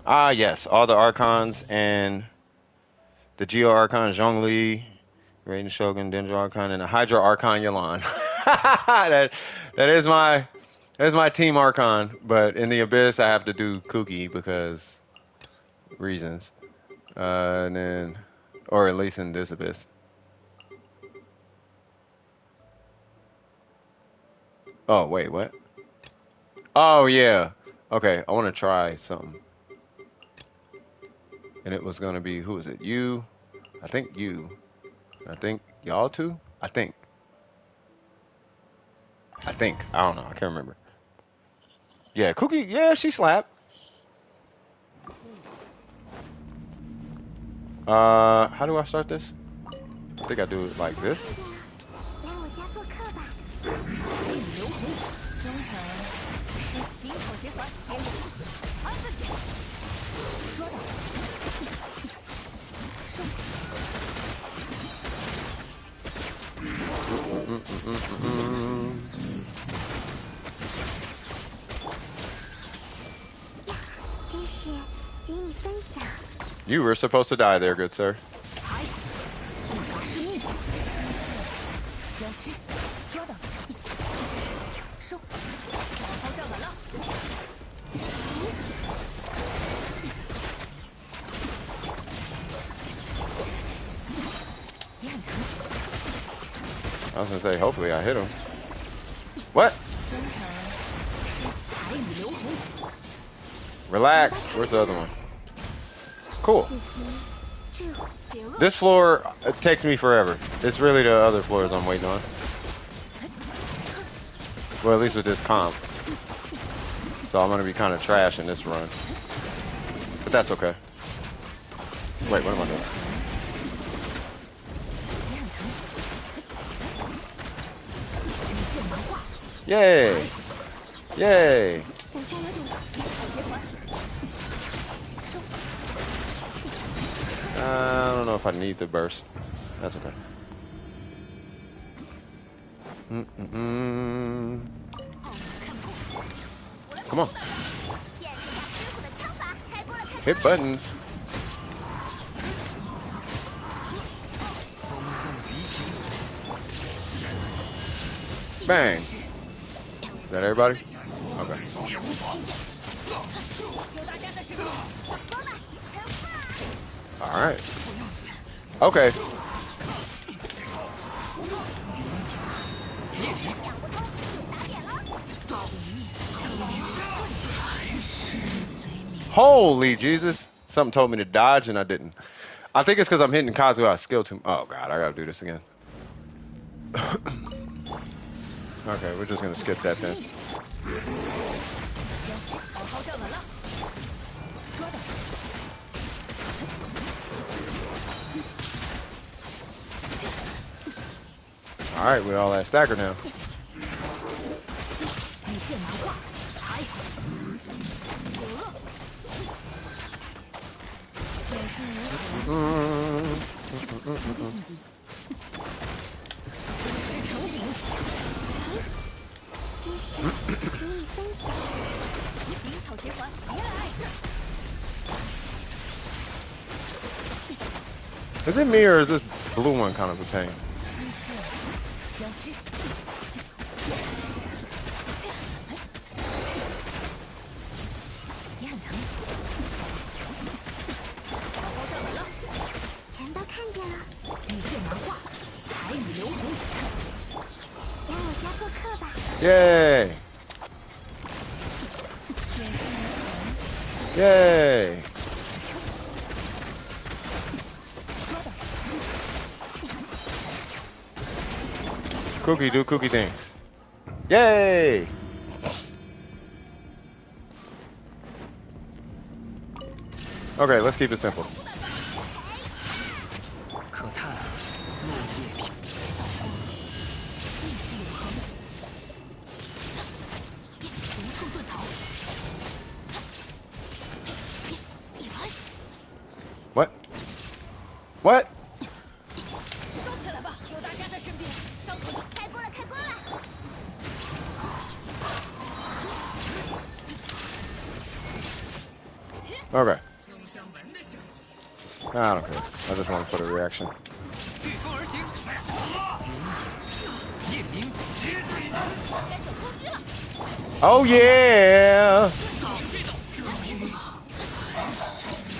Ah, yes, all the archons and the Geo Archon, Zhongli, Raiden Shogun, Dendro Archon, and the Hydra Archon Yalan. that is my team Archon, but in the Abyss I have to do Kuki because reasons. And then, or at least in this Abyss. Oh, wait, what? Oh, yeah. Okay, I want to try something. And it was going to be, who is it? You? I think you. I think y'all too? I think. I don't know. I can't remember. Yeah, Cookie. Yeah, she slapped. How do I start this? I think I do it like this. You were supposed to die there, good sir. I was gonna say, hopefully I hit him. What? Relax. Where's the other one? Cool. This floor takes me forever. It's really the other floors I'm waiting on. Well, at least with this comp. So I'm gonna be kind of trash in this run. But that's okay. Wait, what am I doing? Yay! Yay! I don't know if I need the burst. That's okay. Come on. Hit buttons. Bang. Is that everybody? Okay. Alright. Okay. Holy Jesus. Something told me to dodge and I didn't. I think it's because I'm hitting Kazu out of skill too. Oh god, I gotta do this again. Okay, we're just gonna skip that then. Alright, we're all at stagger now. Is it me or is this blue one kind of a pain? 全都看见了。你是麻花，彩羽流红。来我家做客吧。Yay! Yay! Cookie, do cookie things. Yay! Okay, let's keep it simple. 可叹落叶飘，意识永恒，无处遁逃。What? What? 收起来吧，有大家在身边，伤口开锅了，开锅了。Okay. I don't care. I just want to put a reaction. 御风而行，夜明接追。该走攻击了。 Oh yeah!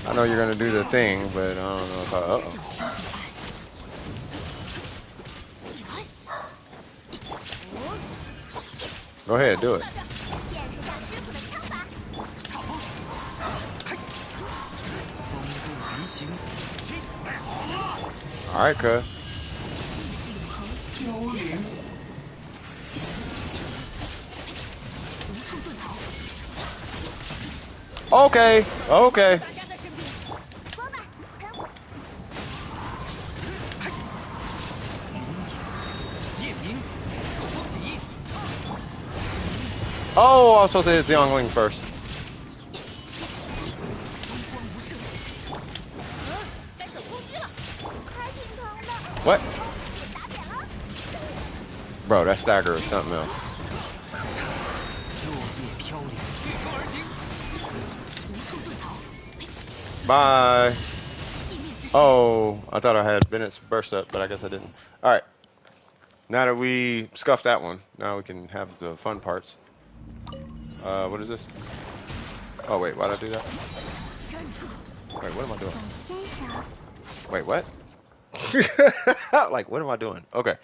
I know you're gonna do the thing, but I don't know if I. Uh-oh. Go ahead, do it. 见识下师傅的枪法。风度离行， All right, cuz. 意识永恒，幽灵，无处遁逃。 Okay, okay. 大家在身边，说吧，跟我。夜明，朔风起义。 Oh, I was supposed to hit Xiangling first. 风光无限，该走攻击了，还挺疼的。 What? 打扁了。 Bro, that stagger is something else. 落叶飘零，御风而行，无处遁逃。 Bye. 寂灭之势， Oh, I thought I had Bennett's burst up, but I guess I didn't. All right. Now that we scuffed that one, now we can have the fun parts. What is this? Oh wait, why'd I do that? 拴住， Wait, what am I doing? 先生。 Wait, what? Like, what am I doing? Okay.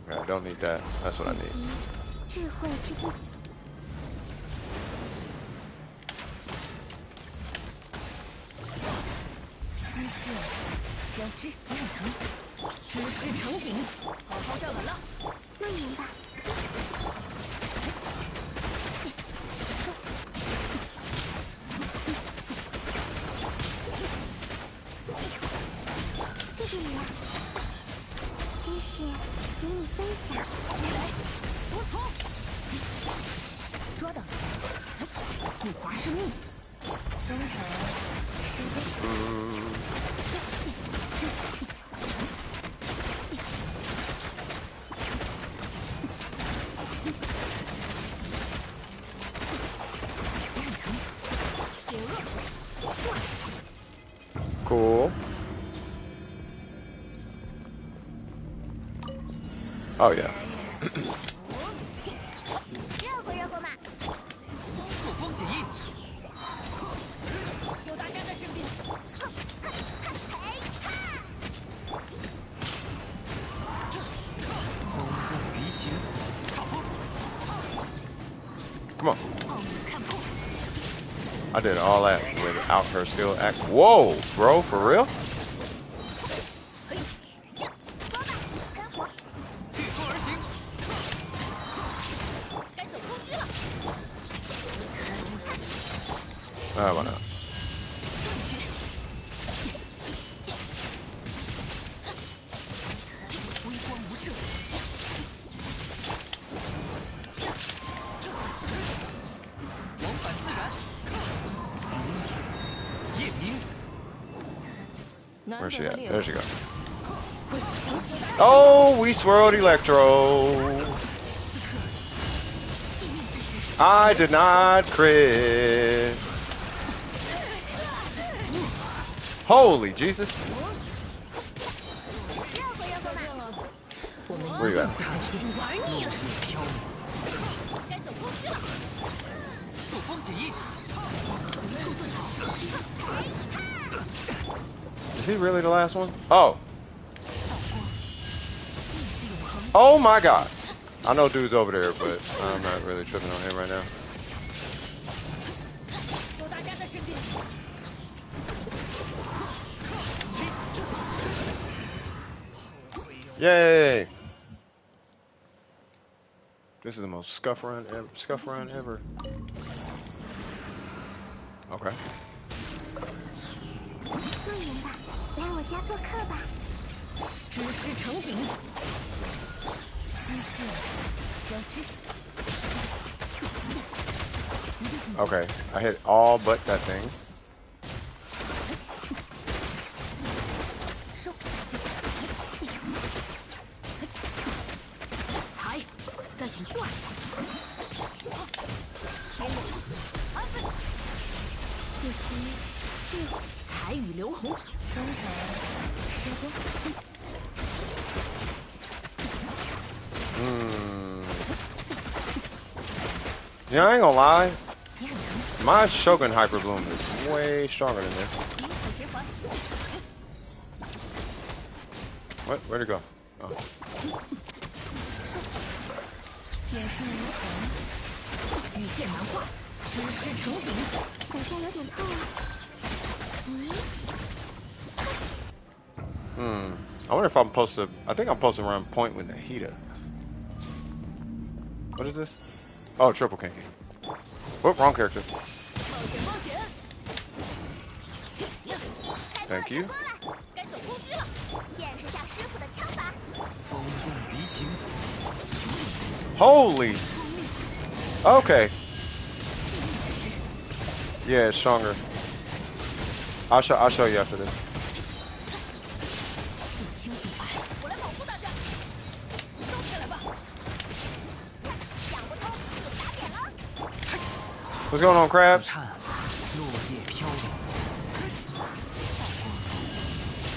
I don't need that. That's what I need. 智慧之地。知识交织酿成，知识成景，好好站稳了。慢点吧。谢谢你啊，知识与你分享。你来，多冲！捉到，不滑是命。忠诚是为。 Cool. Oh yeah. 热乎热乎嘛！朔风起义，有大家在身边。风度离行，大风， Come on. 傲骨看破， I did all that without her skill act. Whoa, bro, for real? 御风而行，该走攻击了。 Why not? 微光无射，往返自然，夜明， Where's she at? There she goes. Oh, we swirled Electro. 寂灭之势， I did not crit. Holy Jesus. 热乎热乎嘛！ Where you at? 已经玩腻了。飘零，该走攻击了。朔风起义，无处遁逃。 Is he really the last one? Oh. 道光，意识永恒。 Oh my god. I know dude's over there, but I'm not really tripping on him right now. 有大家在身边。 Yay! This is the most scuff run ever. Okay. 梦圆吧，来我家做客吧。知识成景，知识交织。 Okay. I hit all but that thing. 收，踩，该想断。自己智慧，彩雨流红，忠诚，时光。 Yeah, I ain't gonna lie. My Shogun Hyper Bloom is way stronger than this. 离谱循环。 What? Where'd it go? Oh. 眼神如虹，雨线难画，知识成景。好像有点痛啊。I wonder if I'm supposed to. I think I'm supposed to run point with Nahida. What is this? Oh, triple kinky. Whoop, wrong character. 冒险冒险。 Thank you. 该走攻击了，见识下师傅的枪法。风动鱼行， Holy. Okay. Yeah, it's stronger. I'll show you after this. 四清地白。我来保护大家。收起来吧。想不通就打点了。 What's going on, crabs? 看，落叶飘零。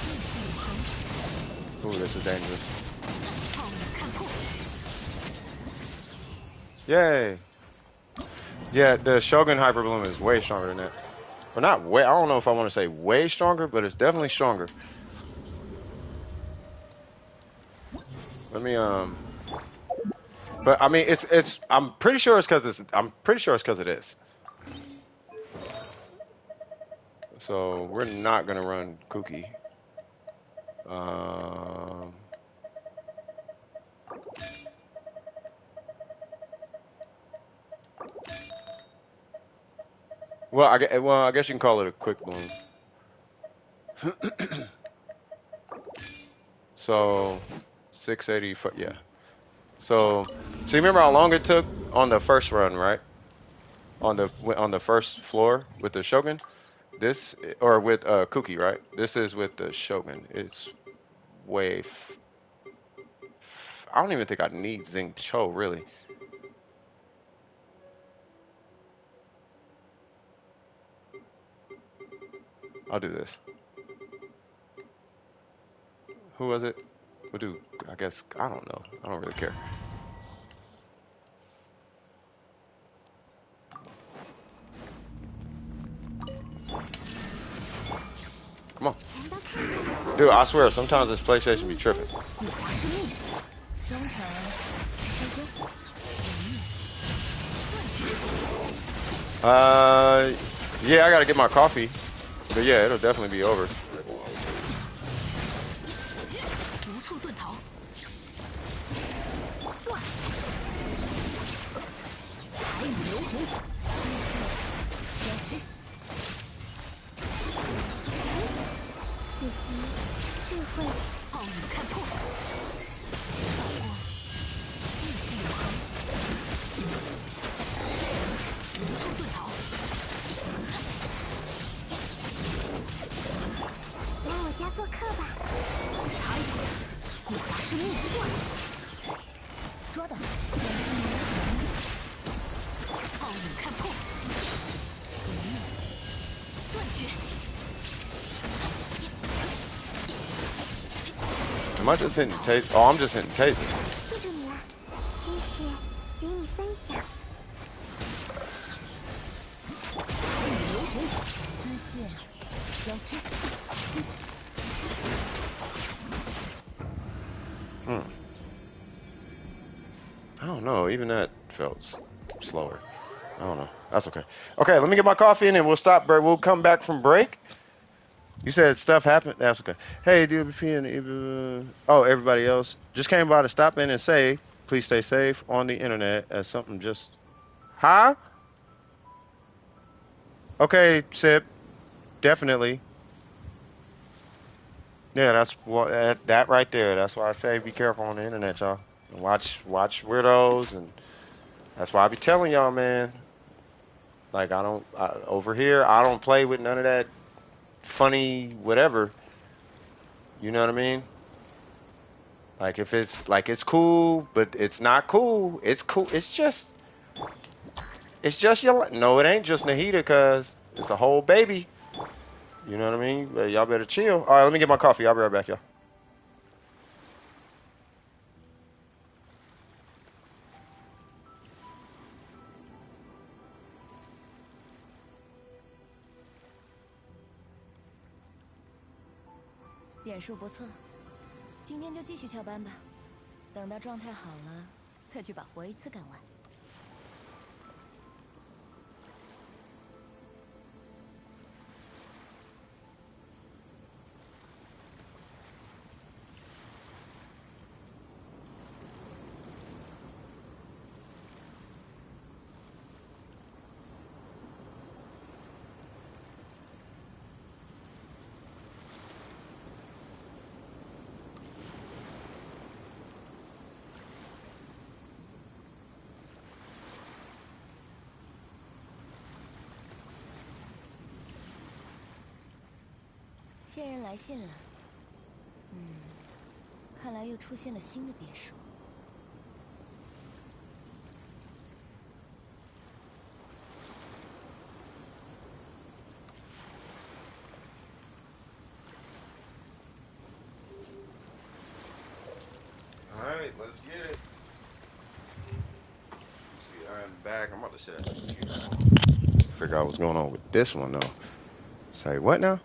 意识永恒， Ooh, this is dangerous. 炮影看破。 Yay. Yeah, the Shogun Hyper Bloom is way stronger than that. Or not way. I don't know if I want to say way stronger, but it's definitely stronger. Let me But I mean, it's. I'm pretty sure it's because it's. I'm pretty sure it's because of this. So we're not gonna run Kuki. Well, I guess you can call it a quick bloom. So 680. Yeah. So you remember how long it took on the first run, right? On the first floor with the Shogun. This or with Kuki, right? This is with the Shogun. It's way. I don't even think I need Xing Cho really. I'll do this. Who was it? We'll do. I guess I don't know. I don't really care. Come on. Dude, I swear, sometimes this PlayStation be tripping. 忠诚，时光。 Yeah, I gotta get my coffee. But yeah, it'll definitely be over. 无处遁逃。断。彩雨流红。交织。自己智慧，炮影看破。光，意识永恒。无处遁逃。 来我家做客吧。彩雨，古达生命之冠。捉到。炮影看破。Am I just hitting taser? Oh, I'm just hitting taser. 记住你了，知识与你分享。丝线交织。I don't know. Even that felt slower. I don't know. That's okay. Okay, let me get my coffee in and we'll stop. We'll come back from break. You said stuff happened. That's okay. Hey, DWP and everybody else just came by to stop in and say, please stay safe on the internet as something just. Huh? Okay, Sip. Definitely. Yeah, that's what that right there. That's why I say be careful on the internet, y'all. And watch weirdos, and that's why I be telling y'all, man. Like over here, I don't play with none of that funny whatever. You know what I mean? Like if it's like it's cool, but it's not cool. It's cool. It's just your. No, it ain't just Nahida, cause it's a whole baby. You know what I mean? But y'all better chill. All right, let me get my coffee. I'll be right back, y'all. 点数不错，今天就继续翘班吧，等到状态好了，再去把活一次干完。线人来信了，看来又出现了新的变数。All right, let's get it. See, I'm back. I'm about to sit at the computer. Figure out what's going on with this one though. Say what now?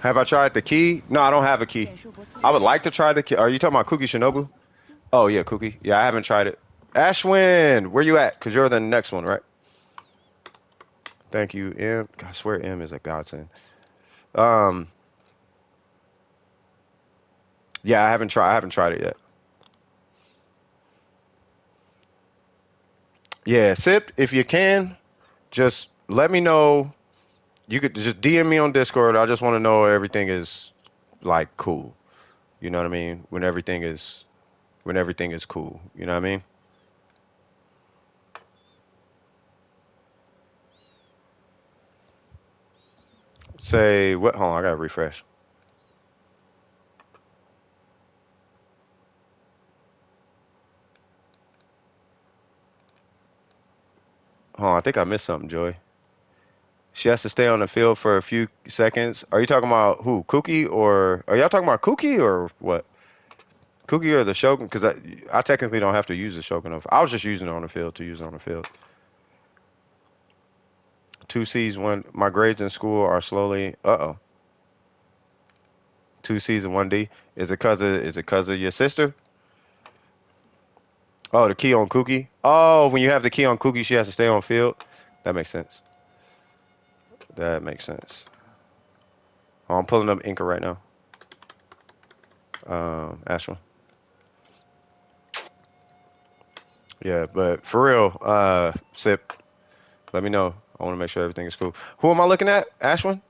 Have I tried the key? No, I don't have a key. I would like to try the key. Are you talking about Kuki Shinobu? Oh, yeah, Kuki. Yeah, I haven't tried it. Ashwin, where you at? Because you're the next one, right? Thank you, M. I swear M is a godsend. Yeah, I haven't tried it yet. Yeah, Sip, if you can, just let me know. You could just DM me on Discord. I just want to know everything is like cool. You know what I mean? When everything is cool. You know what I mean? Say what? Hold on, I gotta refresh. Hold on, I think I missed something, Joy. She has to stay on the field for a few seconds. Are you talking about who? Kuki or are y'all talking about Kuki or what? Kuki or the Shogun? Because I technically don't have to use the Shogun. I was just using it on the field to use it on the field. 2Cs, one. My grades in school are slowly. 2Cs and 1D. Is it cause of your sister? Oh, the key on Kuki. Oh, when you have the key on Kuki, she has to stay on field. That makes sense. That makes sense. Oh, I'm pulling up Inca right now. Ashwin. Yeah, but for real, Sip, let me know. I want to make sure everything is cool. Who am I looking at? Ashwin?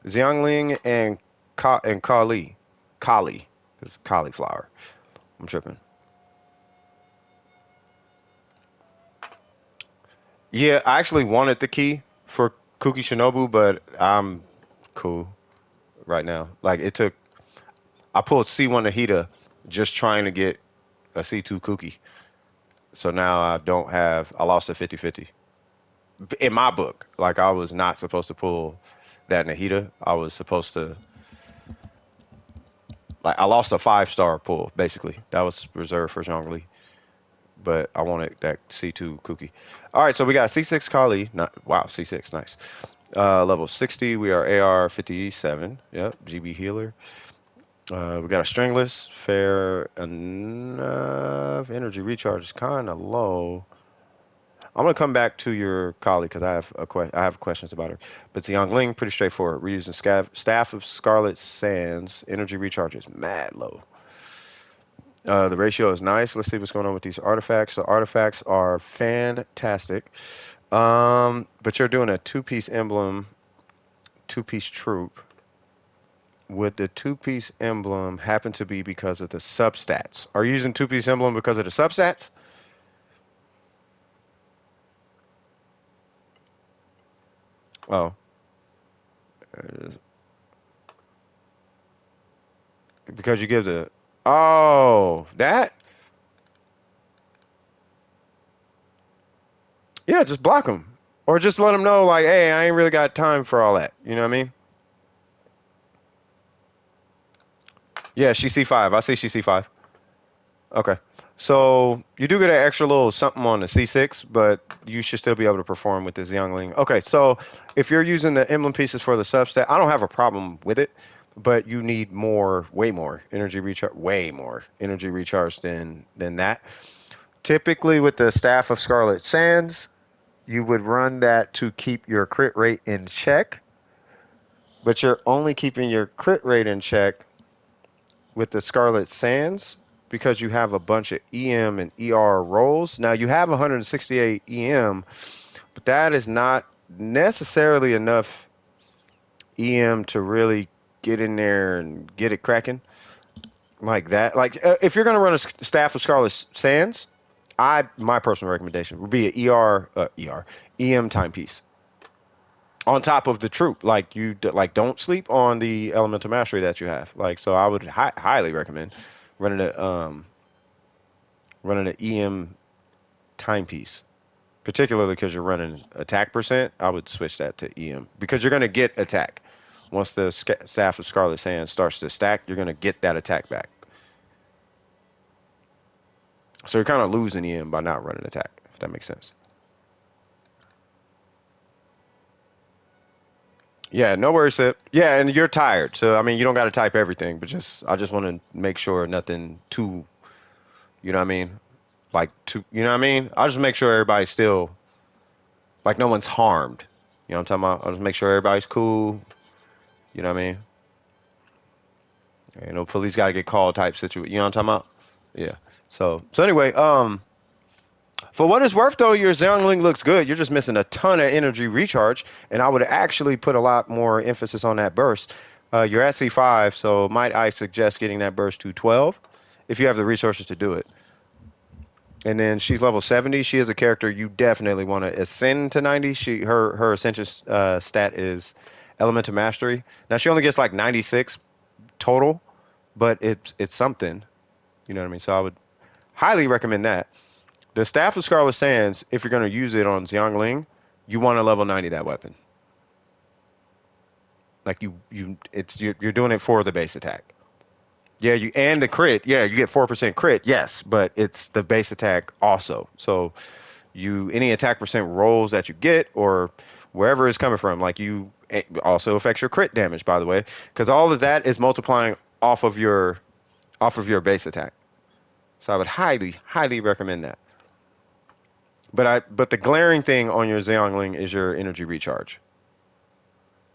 Xiangling and Kali. Kali. It's cauliflower. I'm tripping. Yeah, I actually wanted the key for Kuki Shinobu, but I'm cool right now. Like I pulled C1 Nahida just trying to get a C2 Kuki. So now I lost a 50-50. in my book. Like I was not supposed to pull that Nahida. I was supposed to like I lost a 5-star pull basically. That was reserved for Zhongli, but I wanted that C2 Kuki. All right, so we got C6 Kali. Not wow, C6, nice. Level 60. We are AR57. Yep, GB healer. We got a stringless, fair enough. Energy recharge is kind of low. I'm gonna come back to your colleague because I have questions about her. But Xiangling, pretty straightforward. We're using Staff of Scarlet Sands. Energy recharge is mad low. The ratio is nice. Let's see what's going on with these artifacts. The artifacts are fantastic. But you're doing a two-piece emblem, two-piece troop. Would the two-piece emblem happen to be because of the substats? Are you using two-piece emblem because of the substats? Oh. Because you give the... Oh, that? Yeah, just block them. Or just let them know, like, hey, I ain't really got time for all that. You know what I mean? Yeah, she's C5. I see she's C5. Okay. So you do get an extra little something on the C6, but you should still be able to perform with this Youngling. Okay, so if you're using the emblem pieces for the substat, I don't have a problem with it, but you need more, way more energy recharge than that. Typically with the Staff of Scarlet Sands, you would run that to keep your crit rate in check, but you're only keeping your crit rate in check with the Scarlet Sands because you have a bunch of EM and ER rolls. Now you have 168 EM, but that is not necessarily enough EM to really get in there and get it cracking like that. Like if you're gonna run a Staff of Scarlet Sands, my personal recommendation would be an EM timepiece on top of the troop. Like don't sleep on the elemental mastery that you have. Like so, I would highly recommend running an EM timepiece, particularly because you're running attack percent. I would switch that to EM because you're gonna get attack once the Staff of Scarlet Sand starts to stack. You're gonna get that attack back. So you're kind of losing EM by not running attack, if that makes sense. Yeah, no worries, Sip. Yeah, and you're tired, so I mean, you don't got to type everything, but I just want to make sure nothing too, you know what I mean? Like too, you know what I mean? I'll just make sure everybody's still, like no one's harmed. You know what I'm talking about? I'll just make sure everybody's cool. You know what I mean? You know, police got to get called type situation. You know what I'm talking about? Yeah. So anyway, for what it's worth, though, your Xiangling looks good. You're just missing a ton of energy recharge, and I would actually put a lot more emphasis on that burst. You're at C5, so might I suggest getting that burst to 12 if you have the resources to do it. And then she's level 70. She is a character you definitely want to ascend to 90. Her ascension stat is Elemental Mastery. Now, she only gets like 96 total, but it's something. You know what I mean? So I would highly recommend that. The Staff of Scarlet Sands, if you're going to use it on Xiangling, you want to level 90 that weapon. Like you're doing it for the base attack. Yeah, and the crit. Yeah, you get 4% crit. Yes, but it's the base attack also. So any attack percent rolls that you get or wherever it's coming from, like it also affects your crit damage, by the way, because all of that is multiplying off of your base attack. So I would highly recommend that. But the glaring thing on your Xiangling is your energy recharge.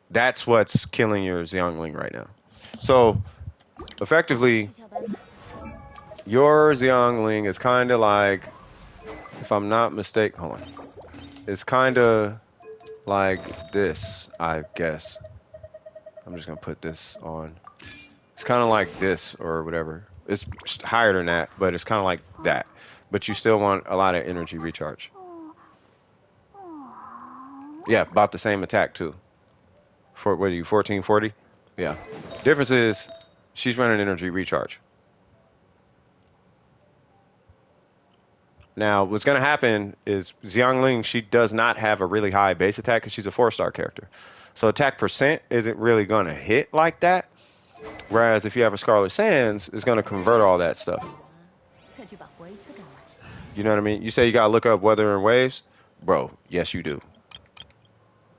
That's what's killing your Xiangling right now. So effectively, your Xiangling is kind of like, if I'm not mistaken, hold on. It's kind of like this, I guess. I'm just gonna put this on. It's kind of like this or whatever. It's higher than that, but it's kind of like that. But you still want a lot of energy recharge. Yeah, about the same attack too. For what are you, 1440? Yeah. Difference is she's running energy recharge. Now, what's going to happen is Xiangling, she does not have a really high base attack because she's a 4-star character. So attack percent isn't really going to hit like that. Whereas if you have a Scarlet Sands, it's going to convert all that stuff. 再去把活一次干完。 You know what I mean? You say you got to look up Weather and Waves? Bro, yes you do.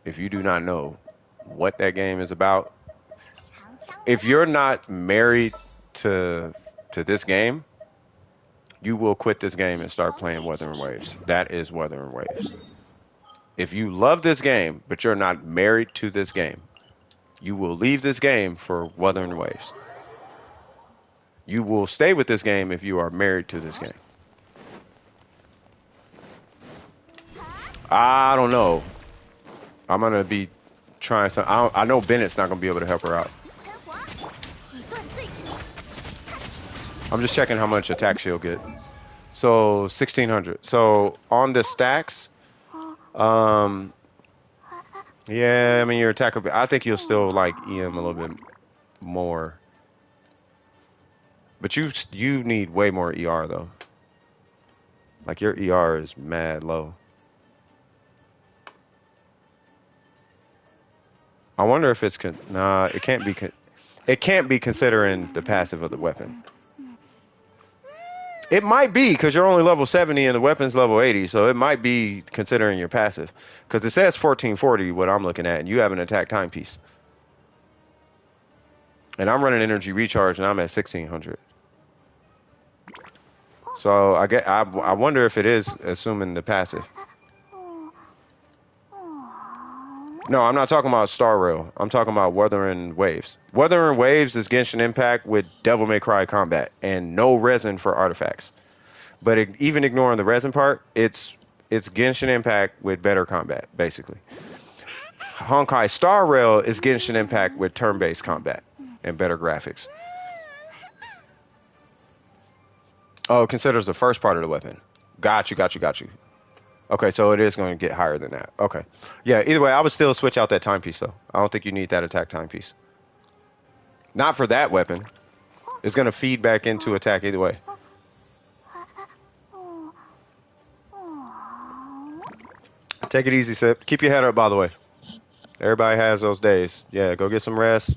If you do not know what that game is about, 长枪 if you're not married to this game, you will quit this game and start playing Weather and Waves. That is Weather and Waves. If you love this game, but you're not married to this game, you will leave this game for Weather and Waves. You will stay with this game if you are married to this game. I don't know. I'm going to be trying some. I know Bennett's not going to be able to help her out. 喷火，以断罪之力。 I'm just checking how much attack she'll get. So 1600. So on the stacks, yeah, I mean your attack will be, I think you'll still like EM a little bit more. But you need way more ER though. Like your ER is mad low. I wonder if it's nah, it can't be it can't be considering the passive of the weapon. It might be because you're only level 70 and the weapon's level 80, so it might be considering your passive. Because it says 1440, what I'm looking at, and you have an attack timepiece. And I'm running energy recharge, and I'm at 1600. So I wonder if it is assuming the passive. No, I'm not talking about Star Rail. I'm talking about Weather and Waves. Weather and Waves is Genshin Impact with Devil May Cry combat and no resin for artifacts. But even ignoring the resin part, it's Genshin Impact with better combat, basically. Honkai Star Rail is Genshin Impact with turn-based combat and better graphics. Oh, it considers the first part of the weapon. Got you. Okay, so it is going to get higher than that. Okay. Yeah, either way, I would still switch out that timepiece, though. I don't think you need that attack timepiece. Not for that weapon. It's going to feed back into attack either way. Take it easy, Sip. Keep your head up, by the way. Everybody has those days. Yeah, go get some rest.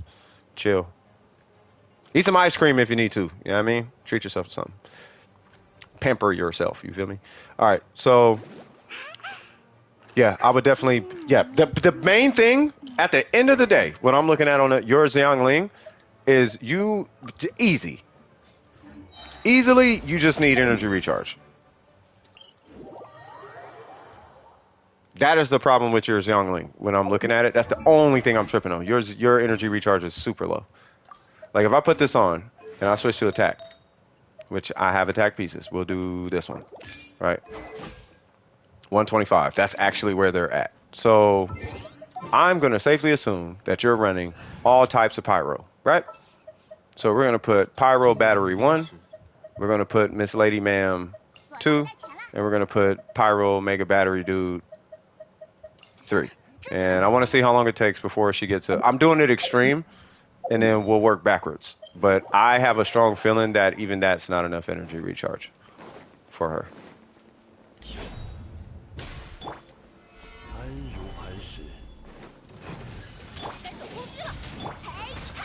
Chill. Eat some ice cream if you need to. You know what I mean? Treat yourself to something. Pamper yourself. You feel me? All right, so... yeah, I would definitely... yeah, the main thing, at the end of the day, what I'm looking at on your Xiangling is you... easy. Easily, you just need energy recharge. That is the problem with your Xiangling. When I'm looking at it, that's the only thing I'm tripping on. Your energy recharge is super low. Like, if I put this on, and I switch to attack, which I have attack pieces, we'll do this one, right? 125. That's actually where they're at. So I'm going to safely assume that you're running all types of pyro, right? So we're going to put pyro battery 1. We're going to put Miss Lady Ma'am 2. And we're going to put pyro mega battery dude 3. And I want to see how long it takes before she gets to... I'm doing it extreme, and then we'll work backwards. But I have a strong feeling that even that's not enough energy recharge for her. 安如磐石。该走攻击了。嘿哈！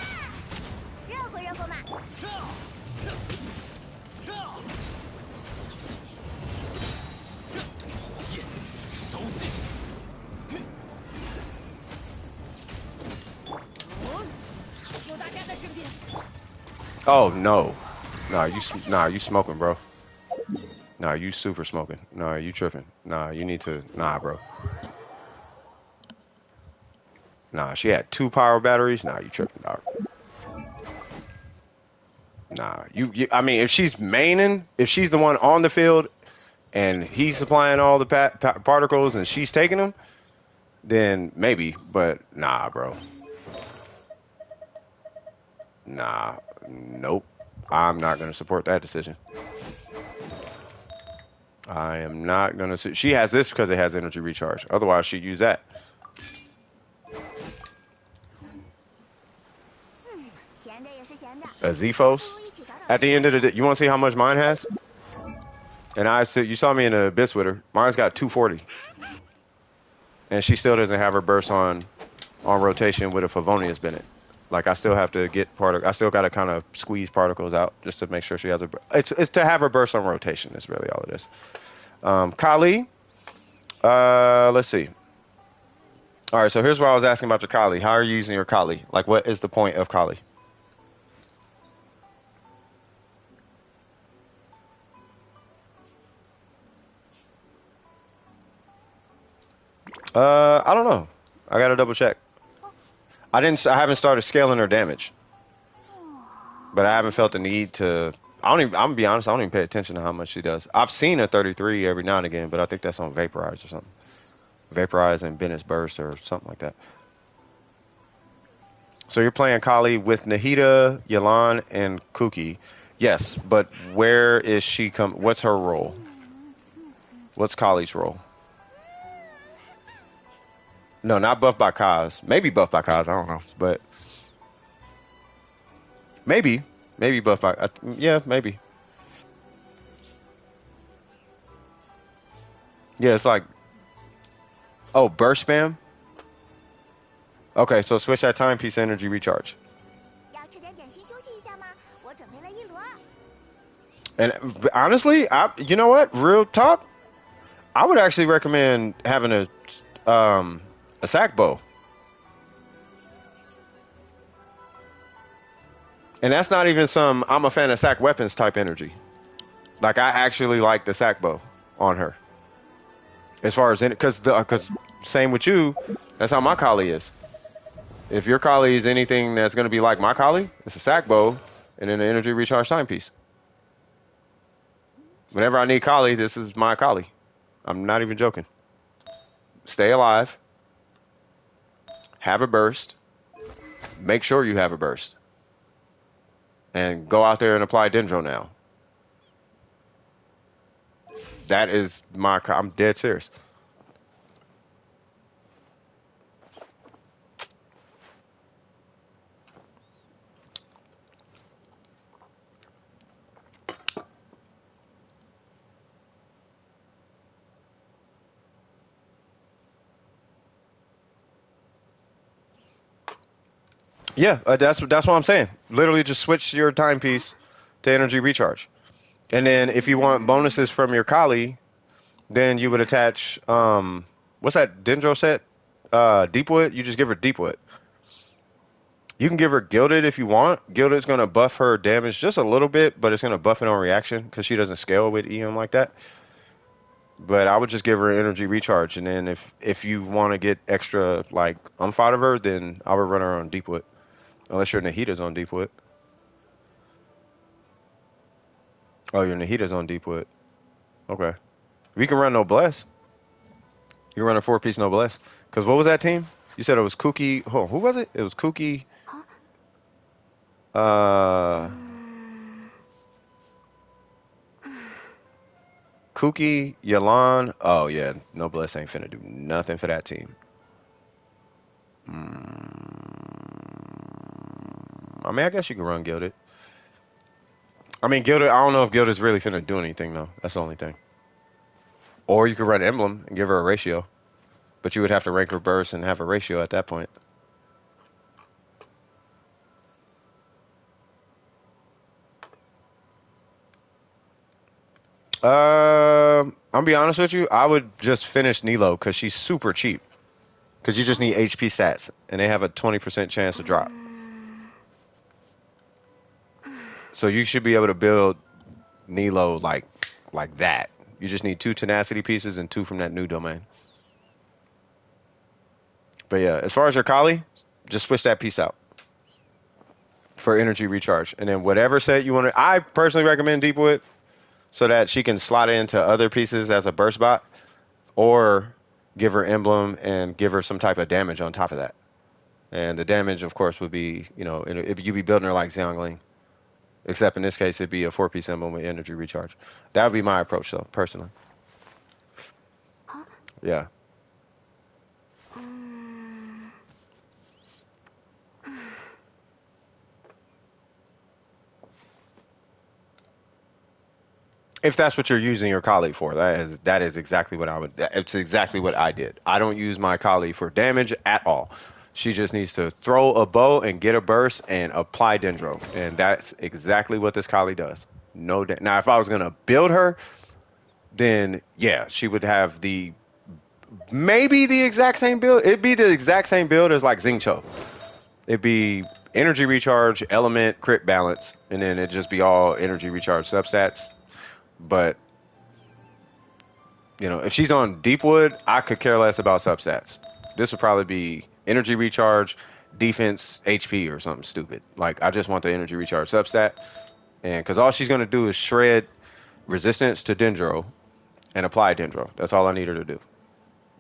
热乎热乎嘛！火焰烧尽。 有大家在身边。 Oh no, you smoking, bro. Nah, you super smoking. Nah, you tripping. Nah, you need to. Nah, bro. Nah, she had 2 power batteries. Nah, you tripping, dog. Nah, you I mean, if she's maining, if she's the one on the field, and he's supplying all the particles and she's taking them, then maybe. But nah, bro. Nah, nope. I'm not going to support that decision. I am not going to... She has this because it has energy recharge. Otherwise, she'd use that. 闲着也是闲着。 A Zephos. At the end of the day, you want to see how much mine has? And I said, you saw me in the Abyss with her. Mine's got 240. And she still doesn't have her burst on rotation with a Favonius Bennett. Like, I still have to get I still got to kind of squeeze particles out just to make sure she has it's to have her burst on rotation is really all it is. Kali, let's see. All right, so here's what I was asking about your Kali. How are you using your Kali? Like, what is the point of Kali? I don't know. I gotta double check. I haven't started scaling her damage, but I haven't felt the need to. I'm gonna be honest. I don't even pay attention to how much she does. I've seen a 33 every now and again, but I think that's on Vaporize or something. Vaporize and Bennett's Burst or something like that. So you're playing Kali with Nahida, Yelan, and Kuki. Yes, but where is she what's her role? What's Kali's role? No, not buffed by Kaz. Maybe buffed by Kaz. I don't know, but maybe buffed by. Yeah, maybe. Yeah, it's like, oh, burst spam. Okay, so switch that timepiece to energy recharge. 要吃点点心休息一下吗？我准备了一轮。 And honestly, you know what? Real talk, I would actually recommend having a sack bow. And that's not even some I'm a fan of sack weapons type energy. Like, I actually like the sack bow on her. As far as because same with you, that's how my Kali is. If your Kali is anything that's going to be like my Kali, it's a sack bow and then an energy recharge timepiece. Whenever I need Kali, this is my Kali. I'm not even joking. Stay alive. Have a burst. Make sure you have a burst. And go out there and apply Dendro now. That is I'm dead serious. Yeah, that's what I'm saying. Literally just switch your timepiece to energy recharge. And then if you want bonuses from your Kali, then you would attach what's that Dendro set? Deepwood? You just give her Deepwood. You can give her Gilded if you want. Gilded's gonna buff her damage just a little bit, but it's gonna buff it on reaction because she doesn't scale with EM like that. But I would just give her energy recharge, and then if you want to get extra like umph out of her, then I would run her on Deepwood. Unless your Nahida's on Deepwood. Oh, your Nahida's on Deepwood. Okay. We can run Noblesse. You can run a 4-piece Noblesse. Because what was that team? You said it was Kuki. Oh, who was it? It was Kuki. Kuki, Yelan. Oh, yeah. Noblesse ain't finna do nothing for that team. I mean, I guess you can run Gilded. I mean, Gilded, I don't know if Gilded's really finna do anything, though. That's the only thing. Or you could run Emblem and give her a ratio. But you would have to rank her burst and have a ratio at that point. I'm gonna be honest with you. I would just finish Nilo because she's super cheap. Because you just need HP stats, and they have a 20% chance to drop. So you should be able to build Nilo like that. You just need 2 tenacity pieces and 2 from that new domain. But yeah, as far as your Kali, just switch that piece out for energy recharge. And then whatever set you want to... I personally recommend Deepwood so that she can slot into other pieces as a burst bot. Or give her Emblem and give her some type of damage on top of that. And the damage, of course, would be, if you'd be building her like Xiangling. Except in this case, it'd be a 4-piece Emblem with energy recharge. That would be my approach, though, personally. Huh? Yeah. If that's what you're using your Kali for, that is exactly what I would. It's exactly what I did. I don't use my Kali for damage at all. She just needs to throw a bow and get a burst and apply Dendro, and that's exactly what this Kali does. No, now if I was gonna build her, then yeah, she would have the maybe the exact same build. It'd be the exact same build as like Xingqiu. It'd be energy recharge, element, crit balance, and then it'd just be all energy recharge substats. But you know, if she's on Deepwood, I could care less about substats. This would probably be energy recharge, defense, HP, or something stupid. Like I just want the energy recharge substat, and because all she's gonna do is shred resistance to Dendro and apply Dendro. That's all I need her to do.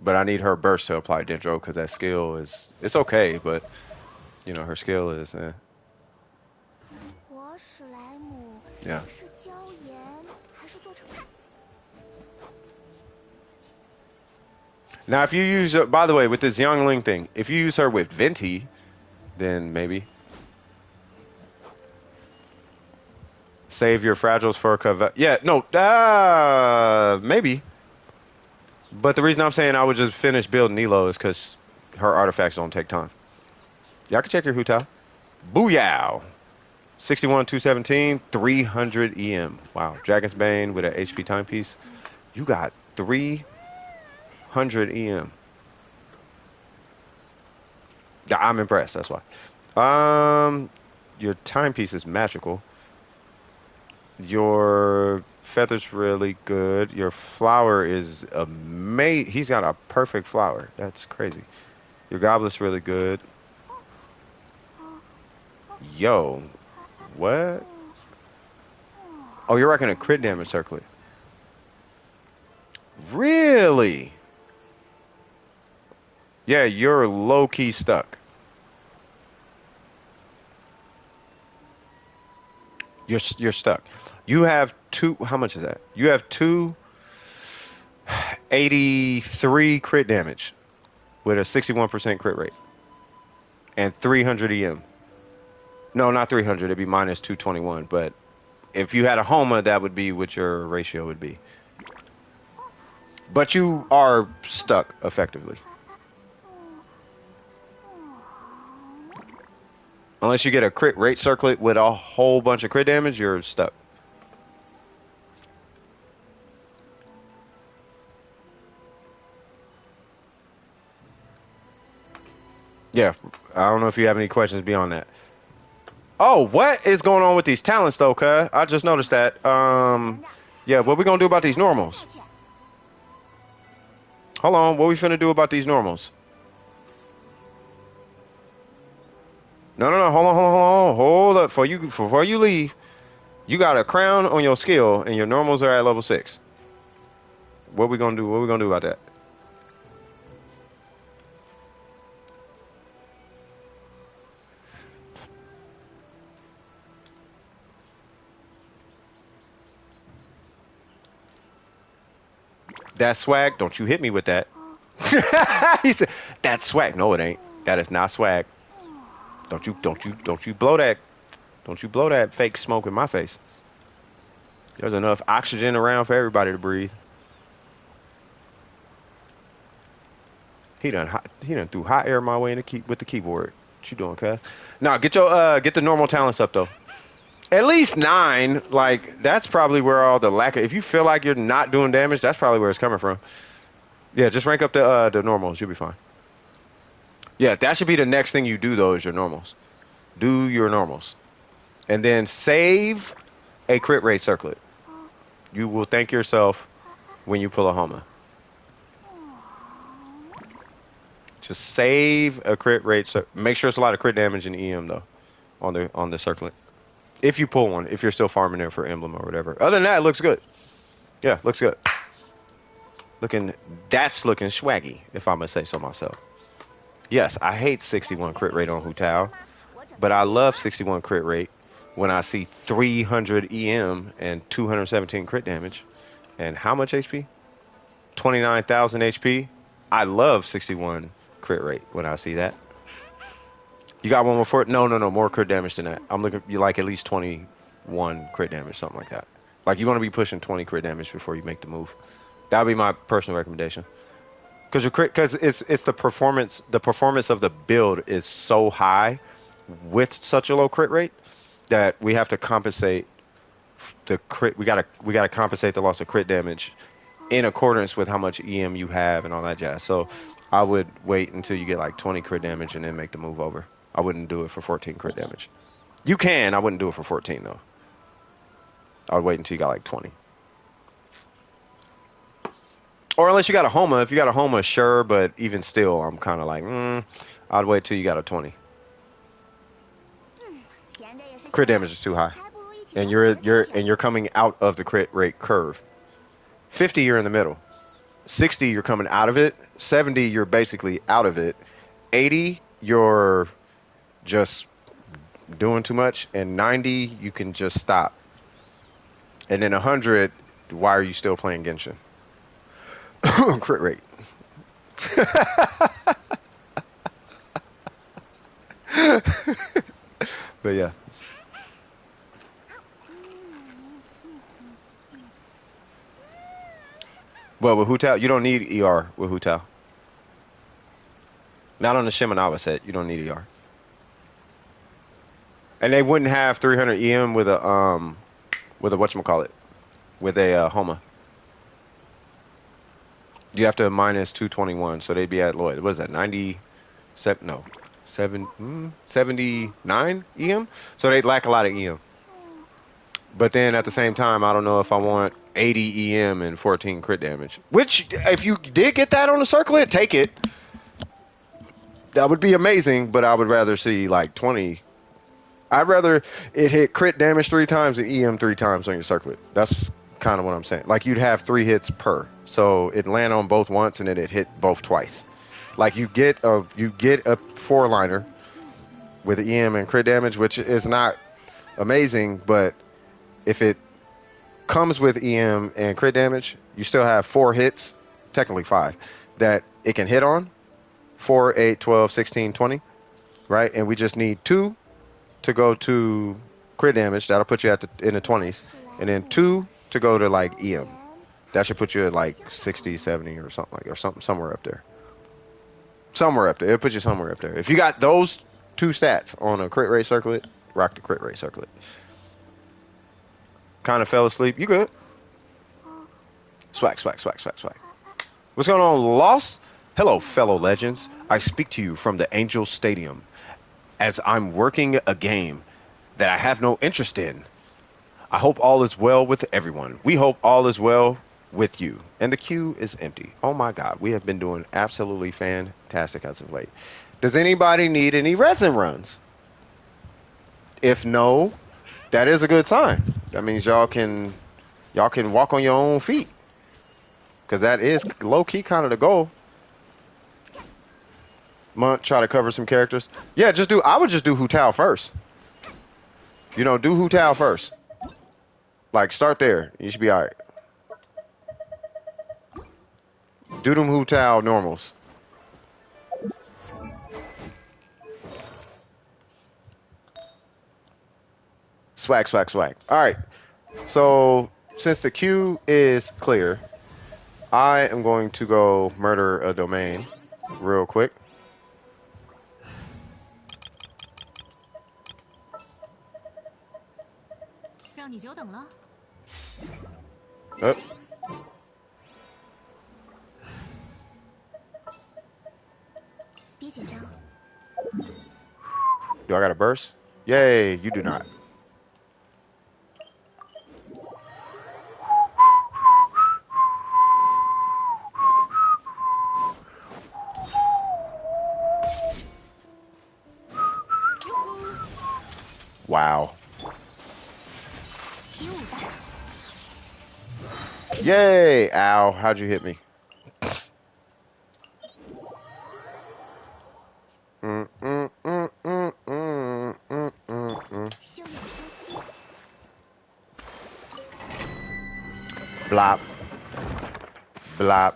But I need her burst to apply Dendro because that skill is it's okay, but you know her skill is活史莱姆 yeah. 是椒盐还是做成？ Now, if you use, by the way, with this Youngling thing, if you use her with Venti, then maybe. Save your fragiles for a cover. Yeah, no, maybe. But the reason I'm saying I would just finish building Nilo is because her artifacts don't take time. Y'all can check your Hu-Tao. Booyah! 61, 217, 300 EM. Wow. Dragon's Bane with an HP timepiece. You got 300 EM. Yeah, I'm impressed. That's why. Your timepiece is magical. Your feather's really good. Your flower is amazing. He's got a perfect flower. That's crazy. Your goblet's really good. Yo, what? Oh, you're rocking a crit damage circlet. Really? Yeah, you're low-key stuck. You're stuck. You have two. How much is that? You have 283 crit damage with a 61% crit rate and 300 EM. No, not 300. It'd be minus 221. But if you had a Homa, that would be what your ratio would be. But you are stuck effectively. Unless you get a crit rate circlet with a whole bunch of crit damage, you're stuck. Yeah, I don't know if you have any questions beyond that. Oh, what is going on with these talents though, cuz? I just noticed that. Yeah, what we gonna do about these normals? Hold on, what we finna do about these normals? No, hold up. Before you leave, you got a crown on your skill, and your normals are at level 6. What we gonna do? What we gonna do about that? That swag? Don't you hit me with that? He said, that's swag. No, it ain't. That is not swag. Don't you blow that. Don't you blow that fake smoke in my face. There's enough oxygen around for everybody to breathe. He done threw hot air my way with the keyboard. What you doing, cuz? Now get the normal talents up though. At least 9. Like that's probably where all the lack of. If you feel like you're not doing damage, that's probably where it's coming from. Yeah, just rank up the normals. You'll be fine. Yeah, that should be the next thing you do though. Is your normals. Do your normals, and then save a crit rate circlet. You will thank yourself when you pull a Homa. Just save a crit rate. Make sure it's a lot of crit damage in EM though, on the circlet. If you pull one, if you're still farming there for emblem or whatever. Other than that, it looks good. Yeah, looks good. That's looking swaggy, if I must say so myself. Yes, I hate 61 crit rate on Hu-Tao, but I love 61 crit rate when I see 300 EM and 217 crit damage. And how much HP? 29,000 HP. I love 61 crit rate when I see that. You got one more for it? No, more crit damage than that. I'm looking, you like at least 21 crit damage, something like that. Like you want to be pushing 20 crit damage before you make the move. That would be my personal recommendation. Because it's the performance. The performance of the build is so high with such a low crit rate that we have to compensate the crit. We gotta compensate the loss of crit damage in accordance with how much EM you have and all that jazz. So I would wait until you get like 20 crit damage and then make the move over. I wouldn't do it for 14 crit damage. You can. I wouldn't do it for 14 though. I would wait until you got like 20. Or unless you got a Homa. If you got a Homa, sure. But even still, I'm kind of like, I'd wait till you got a 20. Crit damage is too high, and you're coming out of the crit rate curve. 50, you're in the middle. 60, you're coming out of it. 70, you're basically out of it. 80, you're just doing too much, and 90, you can just stop. And then 100, why are you still playing Genshin? Crit rate. But yeah. Well, with Hu Tao, you don't need ER with Hu Tao. Not on the Shimenawa set, you don't need ER. And they wouldn't have 300 EM with a whatchamacallit, with a Homa. You have to minus 221, so they'd be at Lloyd. What is that? 97? No, 79 EM. So they'd lack a lot of EM. But then at the same time, I don't know if I want 80 EM and 14 crit damage. Which, if you did get that on the circlet, take it. That would be amazing, but I would rather see like 20. I'd rather it hit crit damage 3 times and EM 3 times on your circlet. That's kind of what I'm saying. Like you'd have 3 hits per. So it'd land on both once and then it hit both twice. Like you get a 4-liner with EM and crit damage, which is not amazing, but if it comes with EM and crit damage, you still have 4 hits, technically 5, that it can hit on. 4, 8, 12, 16, 20, right? And we just need 2 to go to crit damage. That'll put you in the 20s. And then 2 to go to like EM. That should put you at like 60, 70 or something somewhere up there. Somewhere up there. It'll put you somewhere up there. If you got those 2 stats on a crit rate circlet, rock the crit rate circlet. Kind of fell asleep. You good? Swag. What's going on, Lost? Hello, fellow legends. I speak to you from the Angel Stadium as I'm working a game that I have no interest in. I hope all is well with everyone. We hope all is well with you. And the queue is empty. Oh my God, we have been doing absolutely fantastic as of late. Does anybody need any resin runs? If no, that is a good sign. That means y'all can walk on your own feet. Because that is low-key kind of the goal. Try to cover some characters. Yeah, I would just do Hu Tao first. You know, do Hu Tao first. Like, start there. You should be alright. Do them Hu Tao normals. Swag. Alright. So, since the queue is clear, I am going to go murder a domain real quick. Oh. Do I got a burst? Yay, you do not. Wow. Yay! Ow, how'd you hit me? Blop. Blop.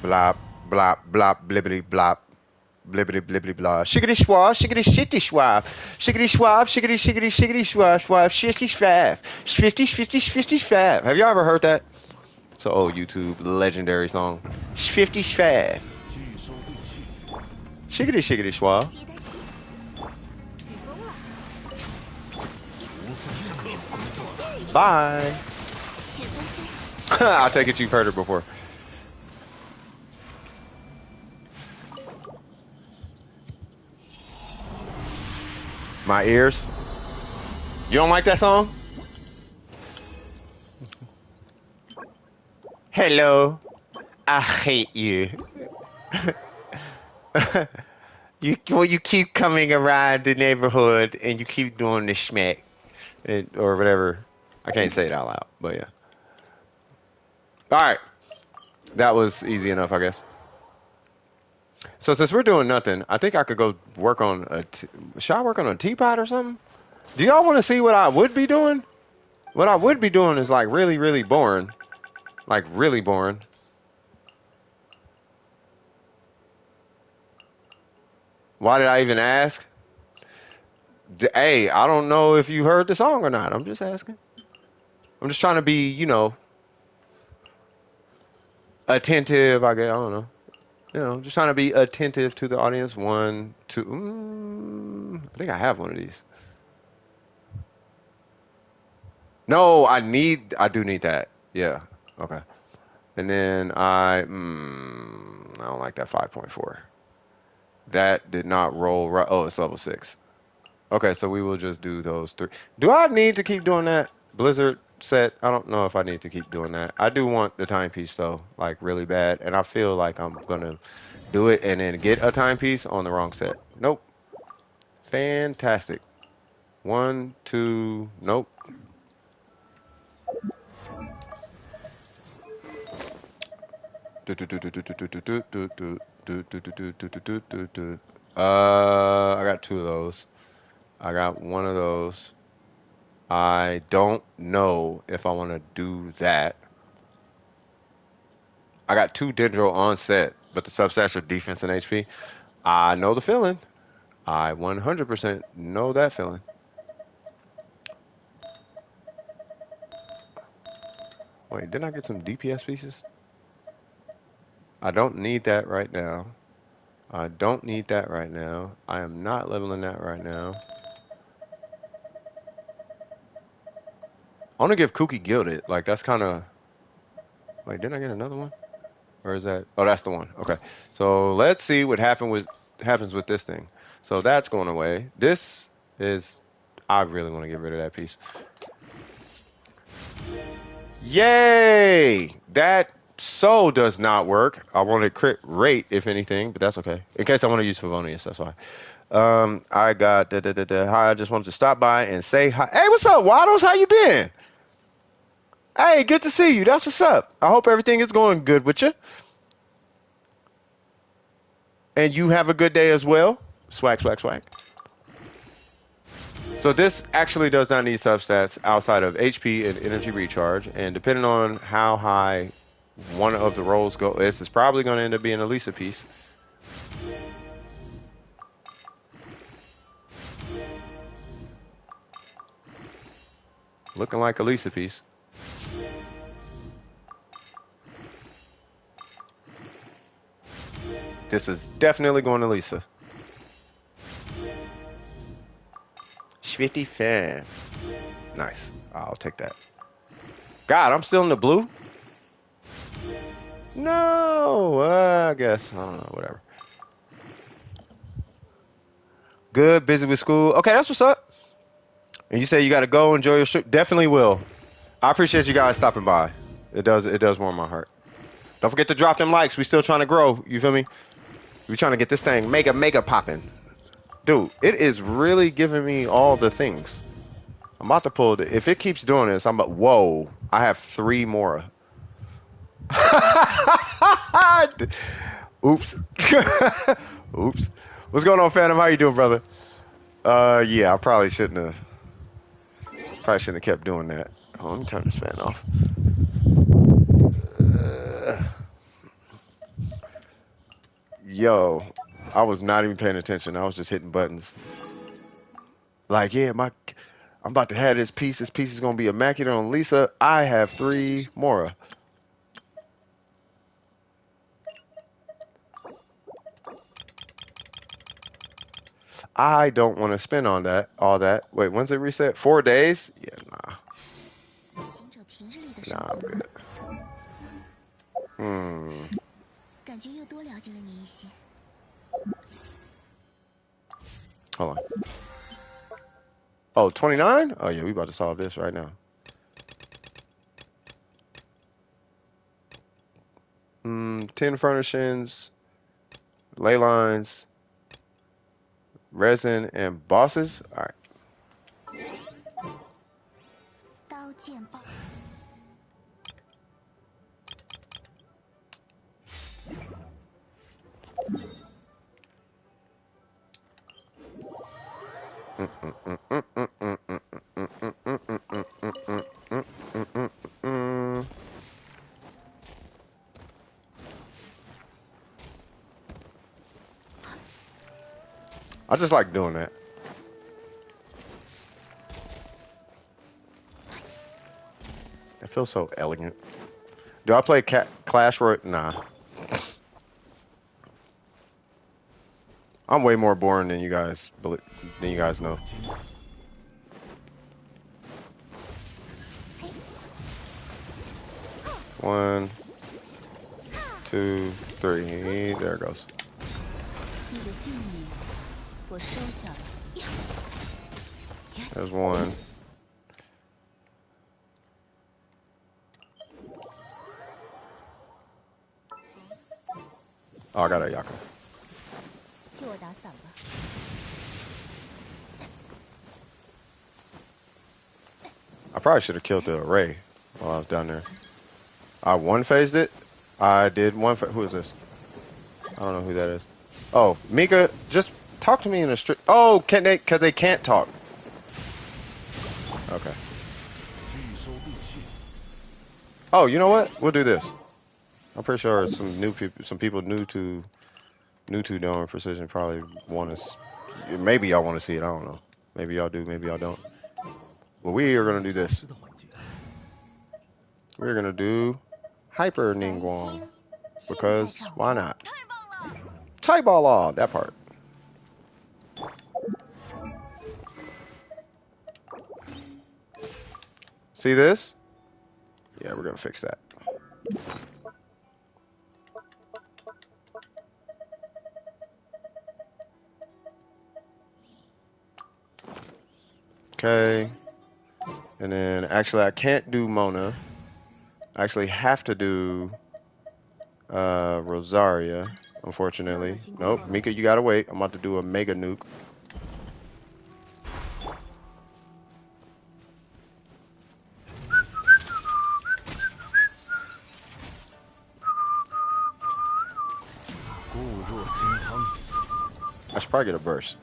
Blop, blop, blop, blibbity, blop. Blibbity blibbity blah. Shiggity schwab, shiggity shitty schwab. Shiggity schwab, shiggity shiggity shiggity schwab, schwab, shifty schwab. Shifty schwab. Have y'all ever heard that? It's an old YouTube legendary song. Shifty schwab. 据收对序， Shiggity shiggity schwab. 你的心起风了。无非是克服的做法。 Bye. 雪纷飞， I'll take it you've heard it before. My ears. You don't like that song? Hello. I hate you. you keep coming around the neighborhood and you keep doing the schmack or whatever. I can't say it out loud, but yeah. All right. That was easy enough, I guess. So since we're doing nothing, I think I could go work on should I work on a teapot or something? Do y'all want to see what I would be doing? What I would be doing is like really, really boring. Like really boring. Why did I even ask? Hey, I don't know if you heard the song or not. I'm just asking. I'm just trying to be, you know, attentive, I guess. I don't know. You know, just trying to be attentive to the audience. 1, 2. I think I have one of these. No, I do need that. Yeah. Okay. And then I don't like that 5.4. That did not roll right. Oh, it's level 6. Okay, so we will just do those 3. Do I need to keep doing that? Blizzard set? I don't know if I need to keep doing that. I do want the timepiece though, like really bad. And I feel like I'm gonna do it and then get a timepiece on the wrong set. Nope. Fantastic. 1, 2, nope. I got 2 of those. I got 1 of those. I don't know if I want to do that. I got 2 Dendro on set, but the substats are defense and HP. I know the feeling. I 100% know that feeling. Wait, didn't I get some DPS pieces? I don't need that right now. I don't need that right now. I am not leveling that right now. I want to give Kuki Gilded. Like, that's kind of... Wait, didn't I get another one? Or is that... Oh, that's the one. Okay. So, let's see what happens with this thing. So, that's going away. This is... I really want to get rid of that piece. Yay! That so does not work. I wanted crit rate, if anything, but that's okay. In case I want to use Favonius, that's why. I got... Hi, I just wanted to stop by and say hi. Hey, what's up, Waddles? How you been? Hey, good to see you. That's what's up. I hope everything is going good with you. And you have a good day as well. Swag, swag, swag. So this actually does not need substats outside of HP and energy recharge. And depending on how high one of the rolls go, this is probably going to end up being a Lisa piece. Looking like a Lisa piece. This is definitely going to Lisa. Schwitty fan. Nice. I'll take that. God, I'm still in the blue? No, I guess. I don't know, whatever. Good, busy with school. Okay, that's what's up. And you say you got to go enjoy your trip. Definitely will. I appreciate you guys stopping by. It does warm my heart. Don't forget to drop them likes. We still trying to grow. You feel me? We trying to get this thing mega popping. Dude, it is really giving me all the things. I'm about to pull it. If it keeps doing this, I'm about, whoa. I have 3 more. Oops. Oops. What's going on, Phantom? How you doing, brother? Yeah, I probably shouldn't have kept doing that. Oh, let me turn this fan off. Yo, I was not even paying attention. I was just hitting buttons. Like, yeah, I'm about to have this piece. This piece is gonna be immaculate on Lisa. I have 3 Mora. I don't want to spend on all that. Wait, when's it reset? 4 days? Yeah, nah. 行者平日里的生 Nah, 活 I'm 吧， good. 感觉又多了解了你一些。 Hold on. Oh, 29? Oh, yeah, we about to solve this right now. 10 furnishings, ley lines, resin, and bosses. All right. 刀剑爆， I just like doing that. It feels so elegant. Do I play Clash Royale? Nah. I'm way more boring than you guys know. One, 2, 3. There it goes. 你的信里，我收下了。 There's one. Oh, I got Ayaka. 替我打伞吧。 I probably should have killed the array while I was down there. I one-phased it. I did one. Who is this? I don't know who that is. Oh, Mika, just talk to me in a strict. Oh, can they? Cause they can't talk. Okay. 拒收兵器， Oh, you know what? We'll do this. I'm pretty sure some people new to doing precision probably want to. Maybe y'all want to see it. I don't know. Maybe y'all do. Maybe y'all don't. But we are gonna do this. 的环节， We're gonna do Hyper Ningguang. Because why not? Chaibala, that part. See this? Yeah, we're gonna fix that. Okay. And then actually I can't do Mona. I actually have to do Rosaria, unfortunately. Nope, Mika, you gotta wait. I'm about to do a mega nuke. I should probably get a burst.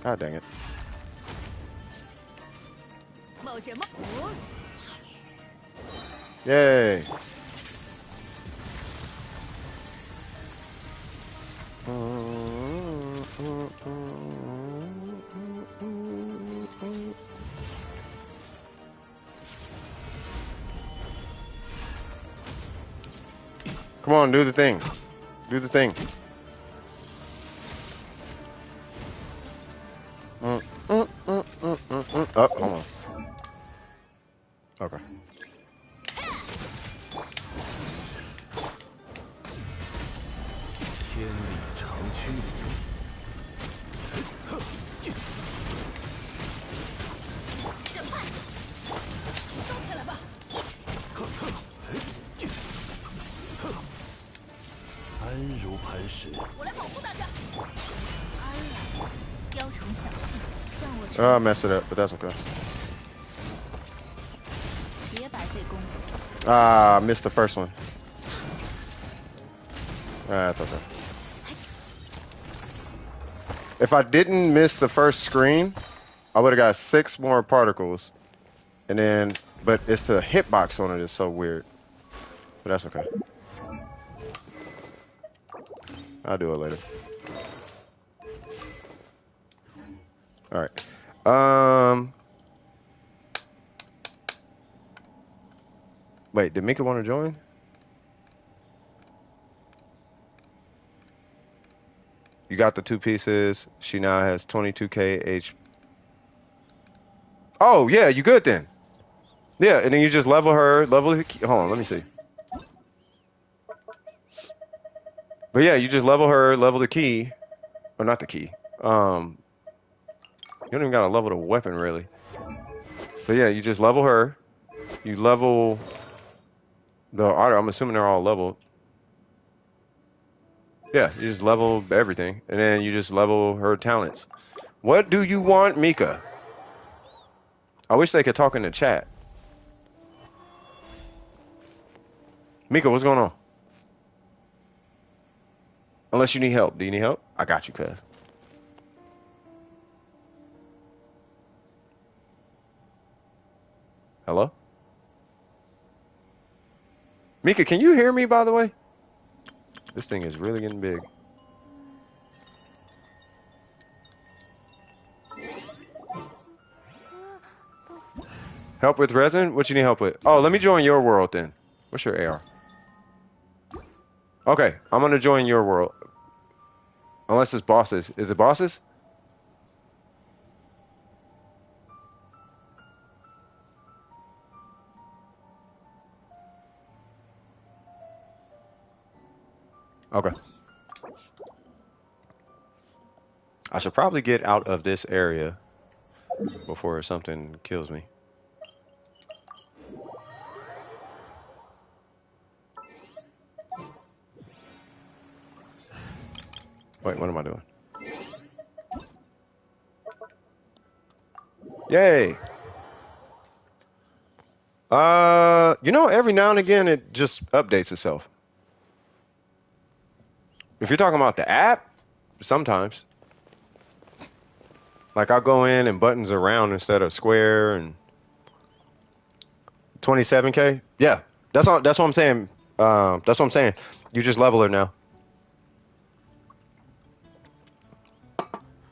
God dang it. 冒险吗？ Yay. Come on, do the thing. Do the thing. Oh, hold on. Okay. 天理长驱。审判，收起来吧。安如磐石。我来保护大家。安然，雕虫小技，向我 Oh, I messed it up, but that's okay. 别白费功夫。 Ah, I missed the first one. That's okay. If I didn't miss the first screen, I would have got 6 more particles And then, but it's the hitbox on it is so weird. But that's okay. I'll do it later. All right. Wait, did Mika want to join? You got the 2 pieces. She now has 22k H. Oh, yeah, you good then. Yeah, and then you just level her, level the key. Hold on, let me see. But yeah, you just level her, level the key. Or not the key. You don't even gotta level the weapon really. But yeah, you just level her. You level the auto. I'm assuming they're all leveled. Yeah, you just level everything. And then you just level her talents. What do you want, Mika? I wish they could talk in the chat. Mika, what's going on? Unless you need help. Do you need help? I got you, cuz. Hello? Mika, can you hear me, by the way? This thing is really getting big. Help with resin? What you need help with? Oh, let me join your world then. What's your AR? Okay, I'm gonna join your world. Unless it's bosses. Is it bosses? Okay. I should probably get out of this area before something kills me. Wait, what am I doing? Yay! You know, every now and again it just updates itself. If you're talking about the app, sometimes. Like I'll go in and buttons are round instead of square and 27k. Yeah, that's all. That's what I'm saying. That's what I'm saying. You just level her now.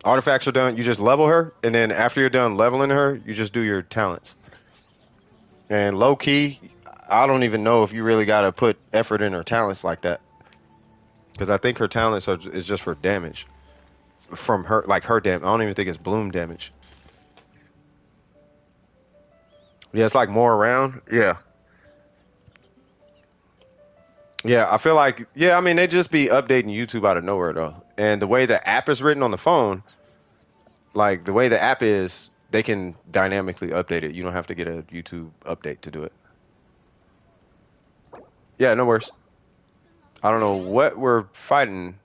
Artifacts are done. You just level her, and then after you're done leveling her, you just do your talents. And low key, I don't even know if you really gotta put effort in her talents like that, because I think her talents is just for damage from her, like her damage. I don't even think it's bloom damage. Yeah, it's like more around. Yeah. Yeah, I feel like, yeah, I mean, they just be updating YouTube out of nowhere, though. And the way the app is written on the phone, like the way the app is, they can dynamically update it. You don't have to get a YouTube update to do it. Yeah, no worries. I don't know what we're fighting.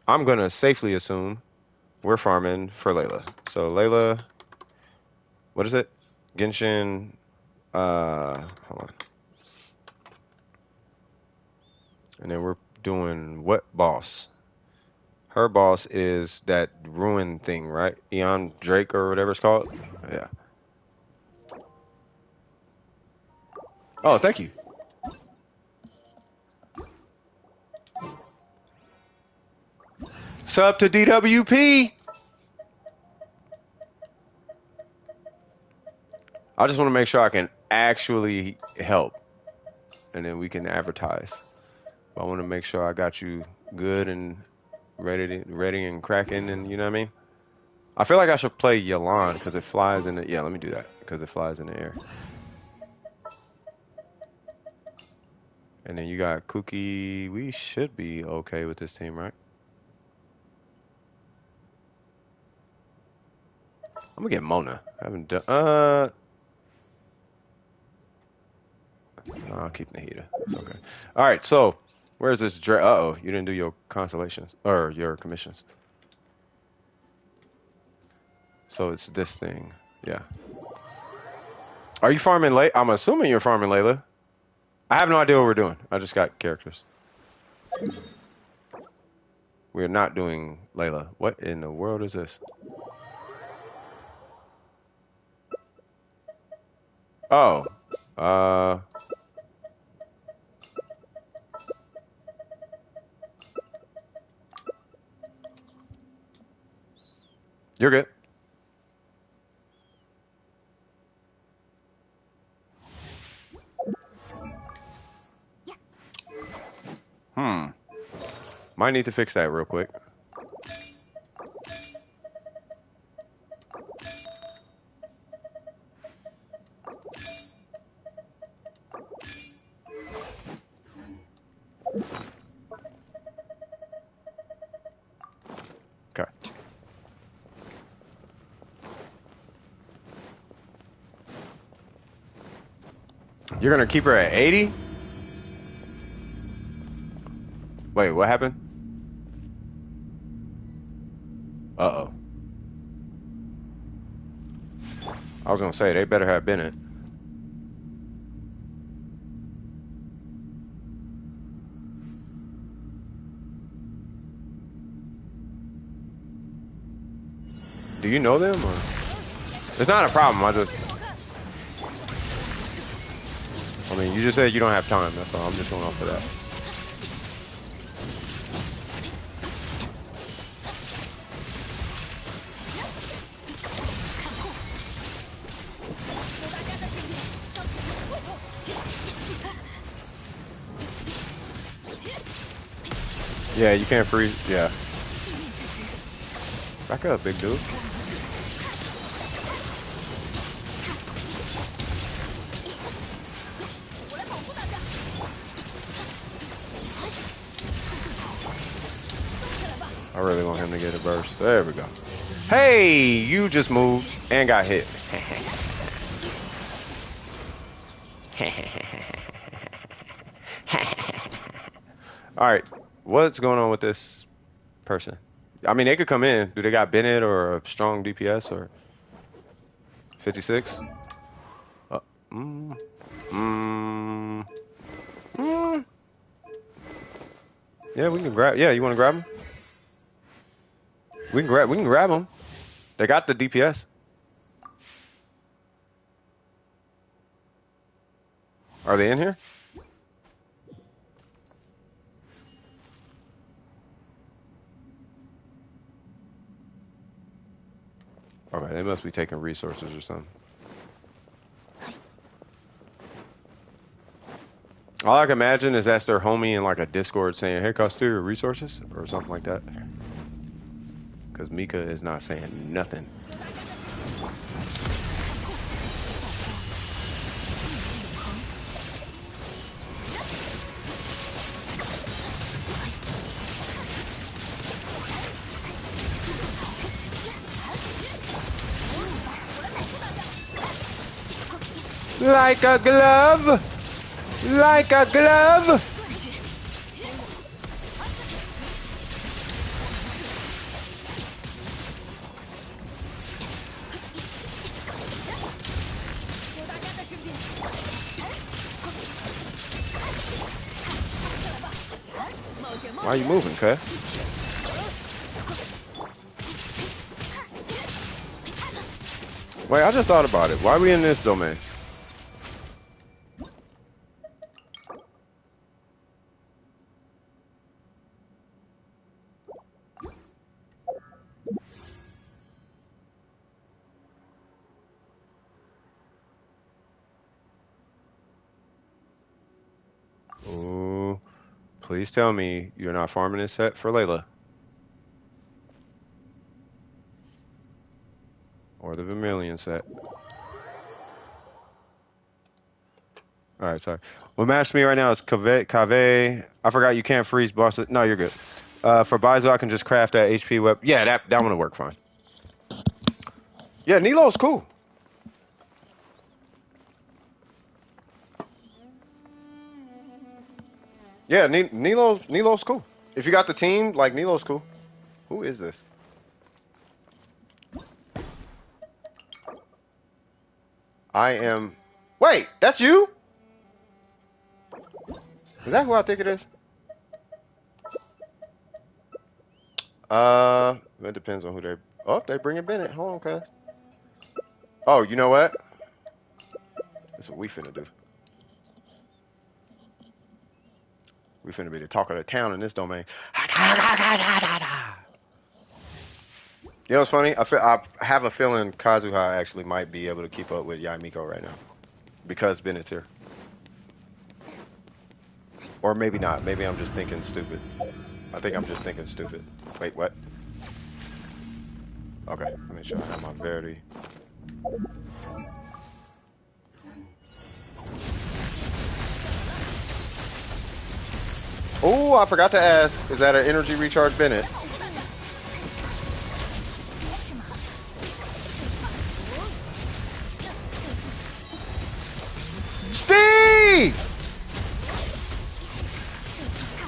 I'm going to safely assume we're farming for Layla. So, Layla, what is it? Genshin, hold on. And then we're doing what boss? Her boss is that ruin thing, right? Eon Drake or whatever it's called. Yeah. Oh, thank you. Sub to DWP. I just want to make sure I can actually help, and then we can advertise. I want to make sure I got you good and ready and cracking, and you know what I mean. I feel like I should play Yalan because it flies in the. Yeah, let me do that because it flies in the air. And then you got Cookie. We should be okay with this team, right? I'm gonna get Mona. I haven't done. No, I'll keep Nahida. It's okay. All right. So, where's this? Uh-oh, you didn't do your constellations or your commissions. So it's this thing. Yeah. Are you farming Layla? I'm assuming you're farming Layla. I have no idea what we're doing. I just got characters. We're not doing Layla. What in the world is this? Oh. You're good. Might need to fix that real quick. Okay. You're gonna keep her at 80? Wait, what happened? Uh-oh. I was gonna say, they better have been it. Do you know them, or? It's not a problem, I mean, you just said you don't have time, that's all. I'm just going off of that. Yeah, you can't freeze. Yeah. Back up, big dude. I really want him to get a burst. There we go. Hey, you just moved and got hit. All right, what's going on with this person? I mean, they could come in. Do they got Bennett or a strong DPS or 56? Yeah, we can grab. Yeah, you want to grab him? We can grab them. They got the DPS. Are they in here? Okay, they must be taking resources or something. All I can imagine is that's their homie in like a Discord saying, "Hey, Costeer, resources," or something like that. Because Mika is not saying nothing. Like a glove! Like a glove! Why are you moving, cuz? Wait, I just thought about it. Why are we in this domain? Ooh, please tell me you're not farming this set for Layla. Or the Vermilion set. Alright, sorry. What matched me right now is Cave. I forgot you can't freeze bosses. No, you're good. For Bizo, I can just craft that HP weapon. Yeah, that one will work fine. Yeah, Nilo's cool. Yeah, Nilo's cool. If you got the team, like, Nilo's cool. Who is this? I am... Wait, that's you? Is that who I think it is? It depends on who they. Oh, they bringing Bennett. Hold on, cuz. Oh, you know what? That's what we finna do. We finna be the talk of the town in this domain. You know what's funny? I have a feeling Kazuha actually might be able to keep up with Yamiko right now because Bennett's here. Or maybe not. Maybe I'm just thinking stupid. I think I'm just thinking stupid. Wait, what? Okay, let me make sure I have my Verity. Oh, I forgot to ask. Is that an energy recharge Bennett? Steve!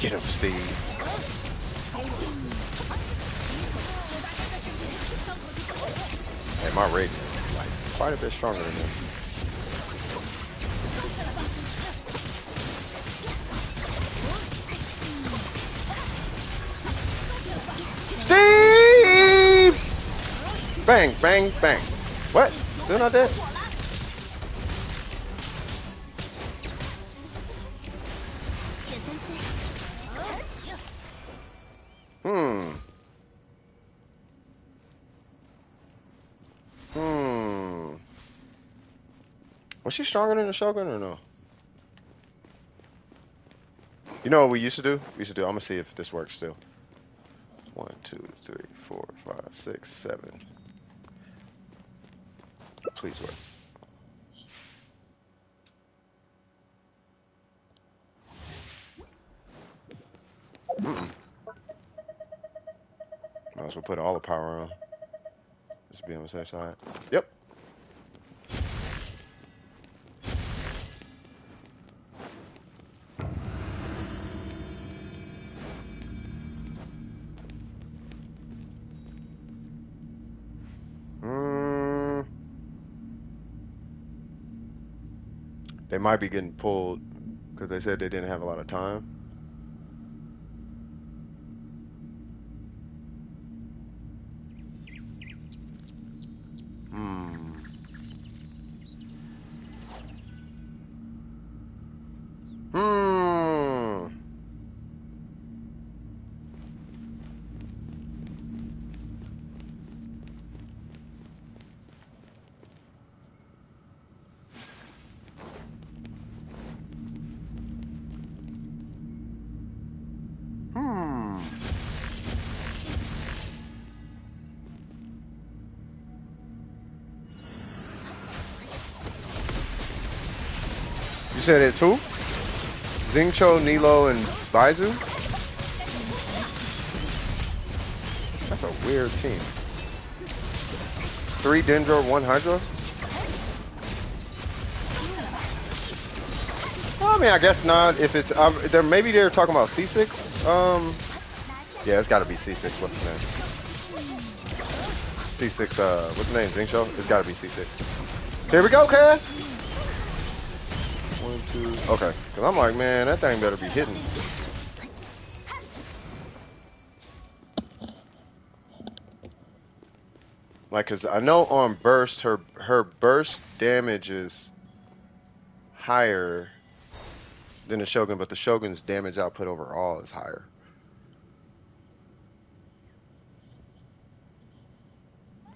Get him, Steve. Hey, my rating is like quite a bit stronger than this. Steve! Bang, bang, bang. What? Still not dead? Was she stronger than the Shogun or no? You know what we used to do? We used to do. I'm gonna see if this works still. 1, 2, 3, 4, 5, 6, 7. Please work. Might as well put all the power on. Just be on the safe side. Yep. They might be getting pulled because they said they didn't have a lot of time. You said it's who? Xingqiu, Nilo, and Baizu? That's a weird team. 3 Dendro, 1 Hydra? Well, I mean, I guess not. If it's, maybe they're talking about C6. Yeah, it's got to be C6. What's his name? C6. What's his name? Xingqiu. It's got to be C6. Here we go, Cass. 1, 2. Okay, because I'm like, man, that thing better be hitting. Like, cause I know on burst, her burst damage is higher than the Shogun, but the Shogun's damage output overall is higher.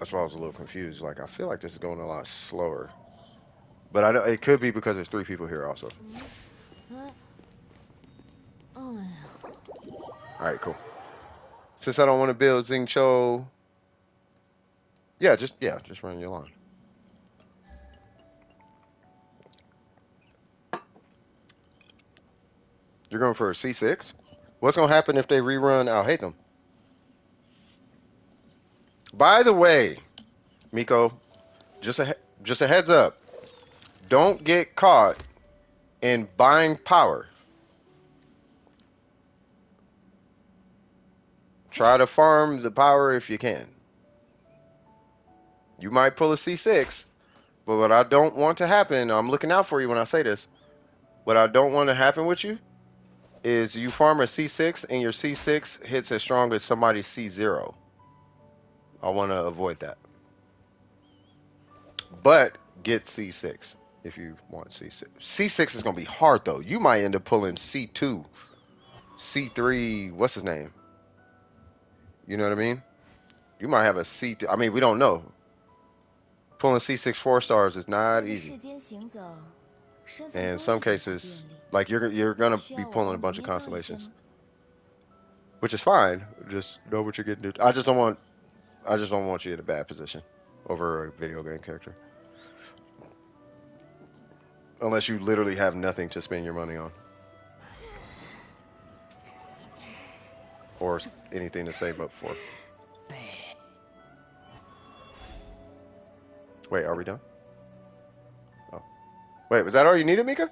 That's why I was a little confused. Like, I feel like this is going a lot slower, but I know it could be because there's 3 people here also. All right, cool. Since I don't want to build Xingqiu, just run your line. You're going for a C6? What's going to happen if they rerun I'll hate them? By the way, Miko, just a heads up. Don't get caught in buying power. Try to farm the power if you can. You might pull a C6, but what I don't want to happen, I'm looking out for you when I say this. What I don't want to happen with you is you farm a C6 and your C6 hits as strong as somebody's C0. I want to avoid that. But get C6 if you want C6. C6 is going to be hard though. You might end up pulling C2, C3, what's his name? You know what I mean? You might have a C2. I mean, we don't know. Pulling C6 4-stars is not easy. And in some cases, like you're gonna be pulling a bunch of constellations, which is fine. Just know what you're getting into. I just don't want you in a bad position over a video game character, unless you literally have nothing to spend your money on, or anything to save up for. Wait, are we done? Oh, wait, was that all you needed, Mika?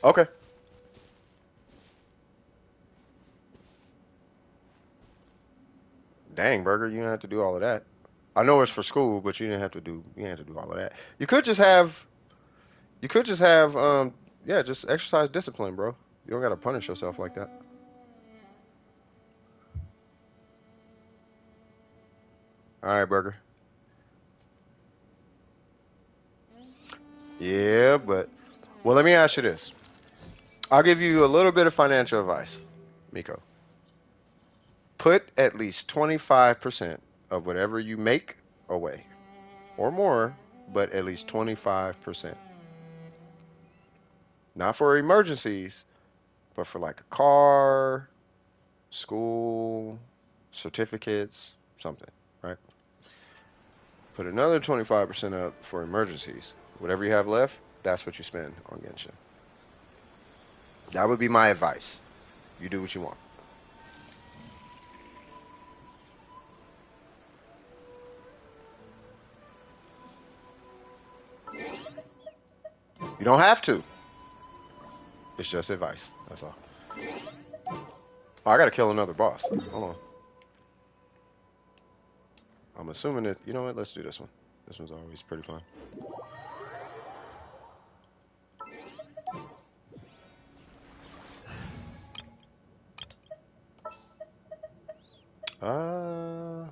Okay. Dang, Burger, you didn't have to do all of that. I know it's for school, but you didn't have to do all of that. You could just have yeah, just exercise discipline, bro. You don't gotta punish yourself like that. Alright, Burger. Yeah, but well, let me ask you this. I'll give you a little bit of financial advice, Miko. Put at least 25% of whatever you make away. Or more, but at least 25%. Not for emergencies, but for like a car, school, certificates, something, right? Put another 25% up for emergencies. Whatever you have left, that's what you spend on Genshin. That would be my advice. You do what you want. You don't have to. It's just advice. That's all. Oh, I gotta kill another boss. Hold on. I'm assuming that, you know what? Let's do this one. This one's always pretty fun.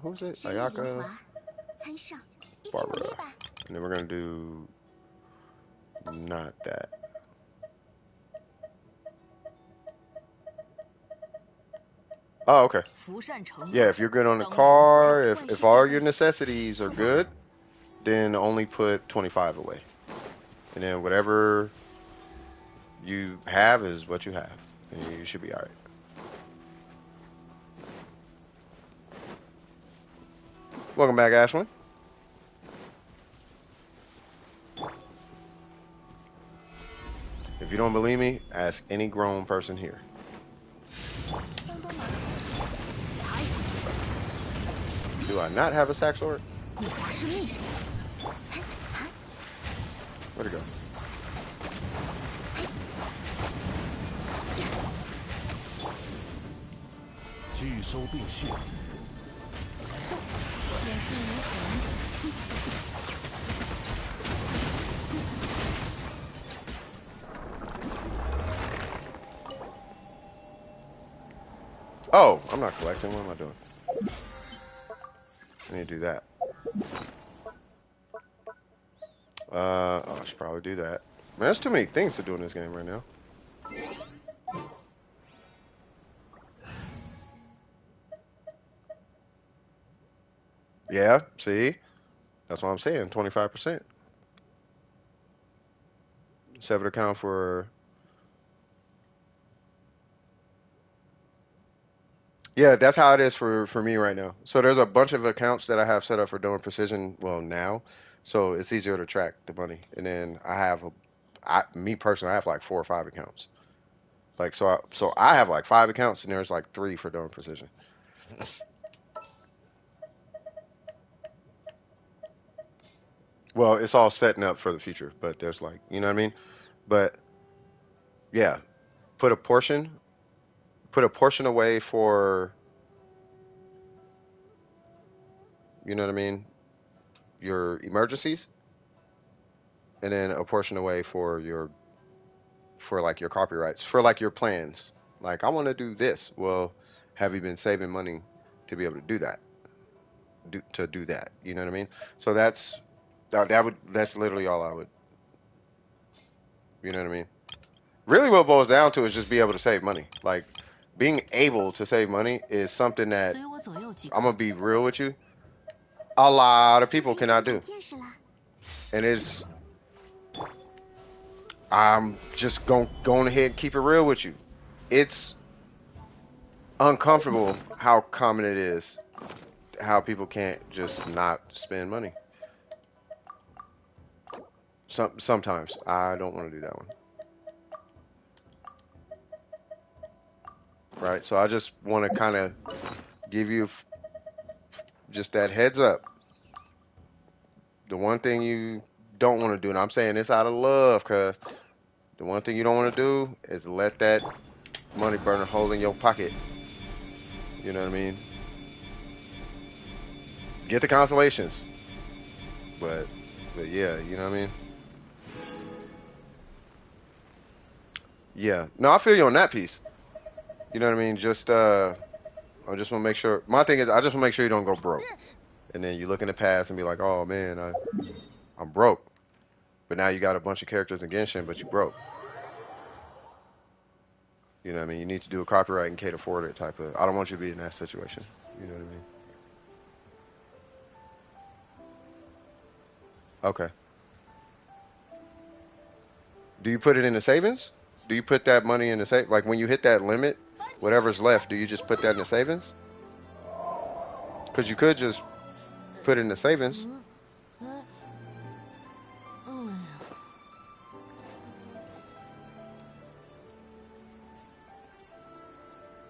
Who's it? Ayaka, Barbara. And then we're gonna do not that. Oh, okay. Yeah, if you're good on the car, if all your necessities are good, then only put 25 away. And then whatever you have is what you have. And you should be alright. Welcome back, Ashlyn. If you don't believe me, ask any grown person here. Do I not have a sack sword? Where'd it go? Oh, I'm not collecting. What am I doing? I need to do that. I should probably do that. Man, there's too many things to do in this game right now. Yeah, see? That's what I'm saying, 25%. So would account for... Yeah, that's how it is for me right now. So there's a bunch of accounts that I have set up for doing precision, well, now. So it's easier to track the money. And then I have, me personally, I have like 4 or 5 accounts. Like, so I have like 5 accounts and there's like 3 for doing precision. Well, it's all setting up for the future, but there's like, you know what I mean? But yeah, put a portion away for you know what I mean, your emergencies, and then a portion away for like your copyrights, for like your plans. Like I want to do this. Well, have you been saving money to be able to do that? To do that, you know what I mean? So that's literally all I would, you know what I mean? Really, what it boils down to is just be able to save money. Like being able to save money is something that 随我左右即 I'm 可。 gonna be real with you. A lot of 可 people 以 cannot 动 do, 展见识啦。 and I'm just going ahead and keep it real with you. It's uncomfortable how common it is, how people can't just not spend money. Sometimes I don't want to do that one. Right? So I just want to kind of give you just that heads up. The one thing you don't want to do, and I'm saying this out of love, cuz the one thing you don't want to do is let that money burn a hole in your pocket. You know what I mean? Get the consolations. But yeah, you know what I mean? Yeah. No, I feel you on that piece. You know what I mean? Just I just want to make sure. My thing is, I just want to make sure you don't go broke. And then you look in the past and be like, oh man, I'm broke. But now you got a bunch of characters in Genshin, but you broke. You know what I mean? You need to do a copyright and can't afford it type of. I don't want you to be in that situation. You know what I mean? Okay. Do you put it in the savings? Do you put that money in the save? Like when you hit that limit, whatever's left, do you just put that in the savings? Because you could just put it in the savings. 嗯。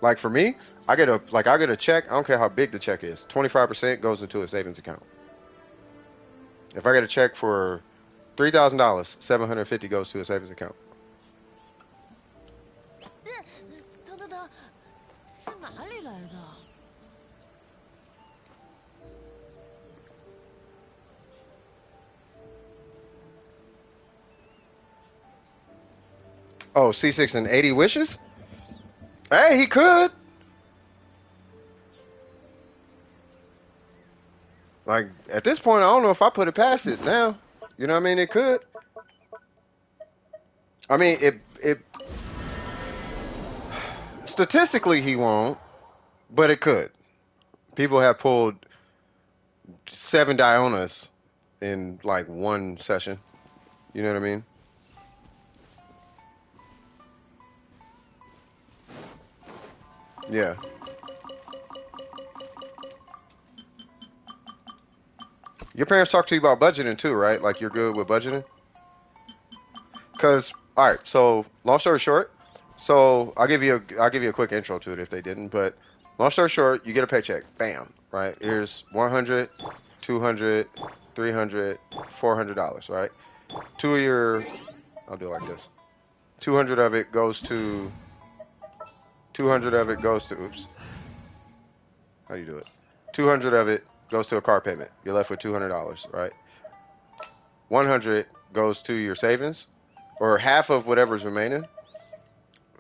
Like for me, I get a check. I don't care how big the check is. 25% goes into a savings account. If I get a check for $3,000, $750 goes to a savings account. 等等等，是哪里来的？ Oh, C6 and 80 wishes? Hey, he could. Like at this point, I don't know if I put it past it now. You know what I mean? It could. I mean, it statistically he won't, but it could. People have pulled 7 Dionas in like one session. You know what I mean? Yeah. Your parents talk to you about budgeting too, right? Like you're good with budgeting? Cause all right, so long story short, so I'll give you a quick intro to it if they didn't, but long story short, you get a paycheck, bam, right? Here's 100, 200, 300, $400, right? Two of your, I'll do it like this. 200 of it goes to, 200 of it goes to, oops, how do you do it? 200 of it goes to a car payment. You're left with $200, right? 100 goes to your savings, or half of whatever's remaining.